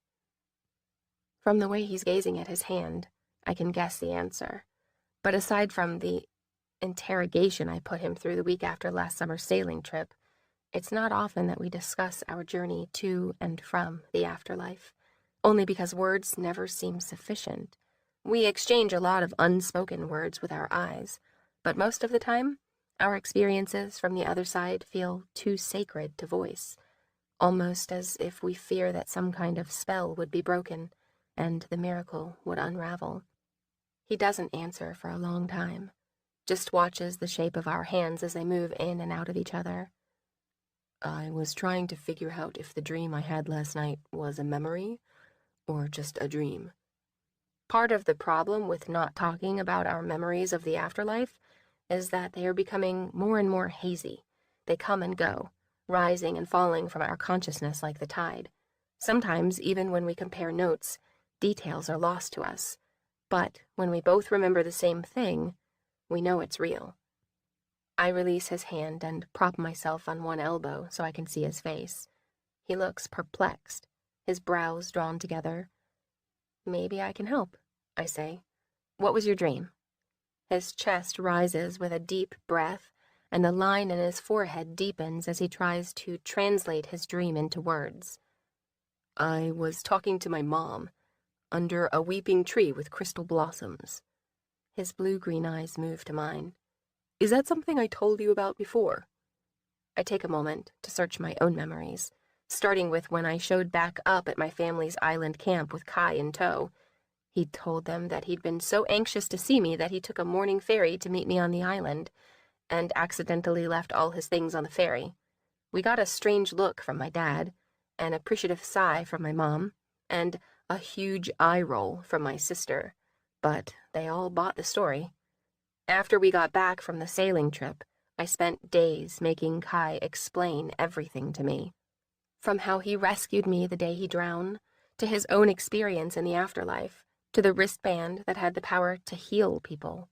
C: From the way he's gazing at his hand, I can guess the answer. But aside from the interrogation I put him through the week after last summer's sailing trip, it's not often that we discuss our journey to and from the afterlife, only because words never seem sufficient. We exchange a lot of unspoken words with our eyes, but most of the time, our experiences from the other side feel too sacred to voice, almost as if we fear that some kind of spell would be broken and the miracle would unravel. He doesn't answer for a long time, just watches the shape of our hands as they move in and out of each other.
D: "I was trying to figure out if the dream I had last night was a memory or just a dream."
C: Part of the problem with not talking about our memories of the afterlife is that they are becoming more and more hazy. They come and go, rising and falling from our consciousness like the tide. Sometimes, even when we compare notes, details are lost to us. But when we both remember the same thing, we know it's real. I release his hand and prop myself on one elbow so I can see his face. He looks perplexed, his brows drawn together. "Maybe I can help," I say. "What was your dream?" His chest rises with a deep breath, and the line in his forehead deepens as he tries to translate his dream into words.
D: "I was talking to my mom under a weeping tree with crystal blossoms."
C: His blue-green eyes move to mine.
D: Is that something I told you about before? I take a moment to search my own memories, starting with when I showed back up at my family's island camp with Kai in tow. He'd told them that he'd been so anxious to see me that he took a morning ferry to meet me on the island, and accidentally left all his things on the ferry. We got a strange look from my dad, an appreciative sigh from my mom, and a huge eye roll from my sister, but they all bought the story. After we got back from the sailing trip, I spent days making Kai explain everything to me. From how he rescued me the day he drowned, to his own experience in the afterlife, to the wristband that had the power to heal people.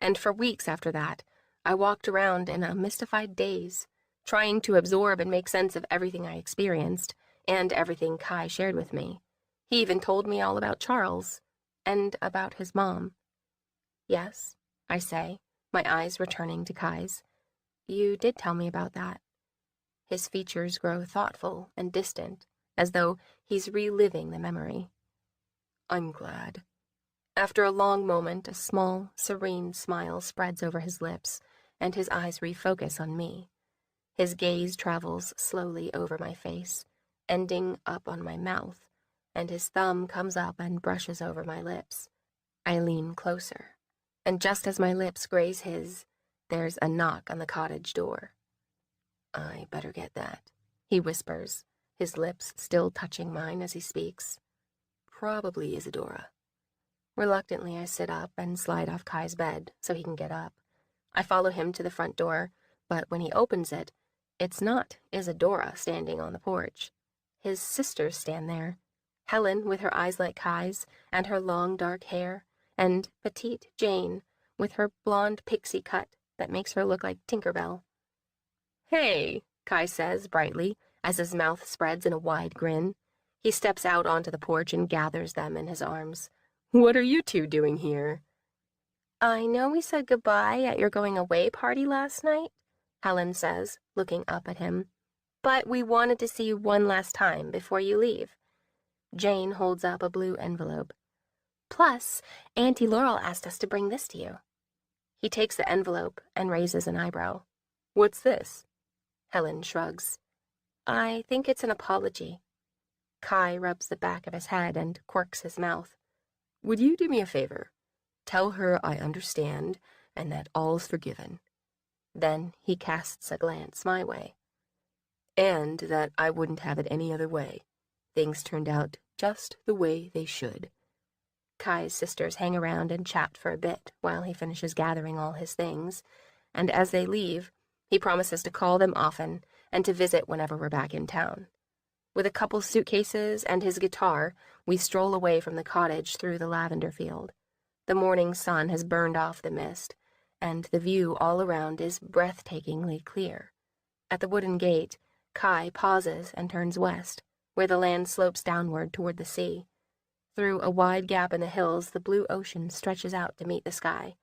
D: And for weeks after that, I walked around in a mystified daze, trying to absorb and make sense of everything I experienced, and everything Kai shared with me. He even told me all about Charles, and about his mom. Yes, I say, my eyes returning to Kai's. You did tell me about that. His features grow thoughtful and distant, as though he's reliving the memory. I'm glad. After a long moment, a small, serene smile spreads over his lips, and his eyes refocus on me. His gaze travels slowly over my face, ending up on my mouth, and his thumb comes up and brushes over my lips. I lean closer, and just as my lips graze his, there's a knock on the cottage door. I better get that, he whispers, his lips still touching mine as he speaks. Probably Isadora. Reluctantly, I sit up and slide off Kai's bed so he can get up. I follow him to the front door, but when he opens it, it's not Isadora standing on the porch. His sisters stand there. Helen, with her eyes like Kai's, and her long dark hair, and petite Jane, with her blonde pixie cut that makes her look like Tinkerbell. Hey, Kai says brightly, as his mouth spreads in a wide grin. He steps out onto the porch and gathers them in his arms. What are you two doing here? I know we said goodbye at your going-away party last night, Helen says, looking up at him. But we wanted to see you one last time before you leave. Jane holds up a blue envelope. Plus, Auntie Laurel asked us to bring this to you. He takes the envelope and raises an eyebrow. What's this? Helen shrugs. I think it's an apology. Kai rubs the back of his head and quirks his mouth. Would you do me a favor? Tell her I understand and that all's forgiven. Then he casts a glance my way. And that I wouldn't have it any other way. Things turned out just the way they should. Kai's sisters hang around and chat for a bit while he finishes gathering all his things, and as they leave, he promises to call them often and to visit whenever we're back in town. With a couple suitcases and his guitar, we stroll away from the cottage through the lavender field. The morning sun has burned off the mist, and the view all around is breathtakingly clear. At the wooden gate, Kai pauses and turns west, where the land slopes downward toward the sea. Through a wide gap in the hills, the blue ocean stretches out to meet the sky.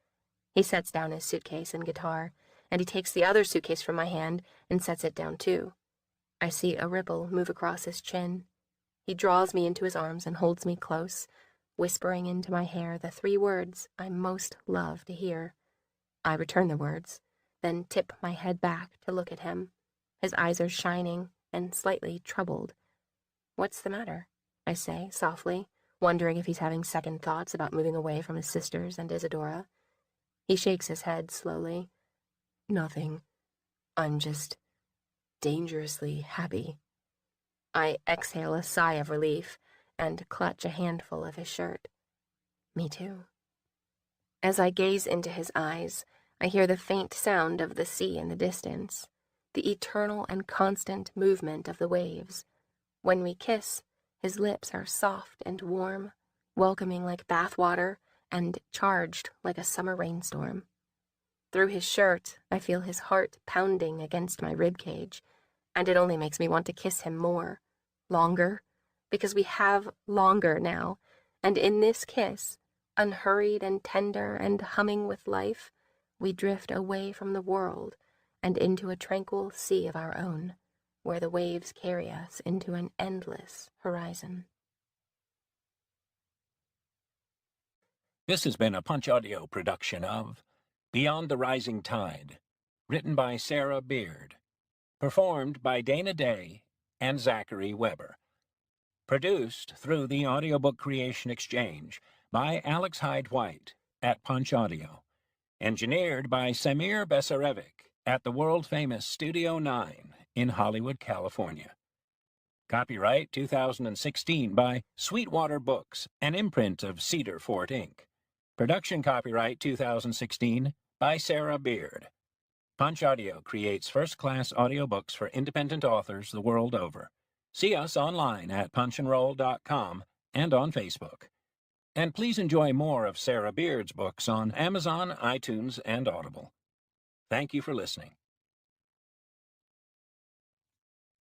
D: He sets down his suitcase and guitar, and he takes the other suitcase from my hand and sets it down too. I see a ripple move across his chin. He draws me into his arms and holds me close, whispering into my hair the 3 words I most love to hear. I return the words, then tip my head back to look at him. His eyes are shining and slightly troubled. What's the matter? I say softly, wondering if he's having second thoughts about moving away from his sisters and Isadora. He shakes his head slowly. Nothing. I'm just dangerously happy. I exhale a sigh of relief and clutch a handful of his shirt. Me too. As I gaze into his eyes, I hear the faint sound of the sea in the distance, the eternal and constant movement of the waves. When we kiss, his lips are soft and warm, welcoming like bathwater and charged like a summer rainstorm. Through his shirt, I feel his heart pounding against my ribcage, and it only makes me want to kiss him more, longer, because we have longer now, and in this kiss, unhurried and tender and humming with life, we drift away from the world and into a tranquil sea of our own, where the waves carry us into an endless horizon.
F: This has been a Punch Audio production of Beyond the Rising Tide, written by Sarah Beard, performed by Dana Day and Zachary Weber. Produced through the Audiobook Creation Exchange by Alex Hyde White at Punch Audio. Engineered by Samir Besarevic at the world-famous Studio 9 in Hollywood, California. Copyright 2016 by Sweetwater Books, an imprint of Cedar Fort, Inc. Production copyright 2016 by Sarah Beard. Punch Audio creates first-class audiobooks for independent authors the world over. See us online at punchandroll.com and on Facebook. And please enjoy more of Sarah Beard's books on Amazon, iTunes, and Audible. Thank you for listening.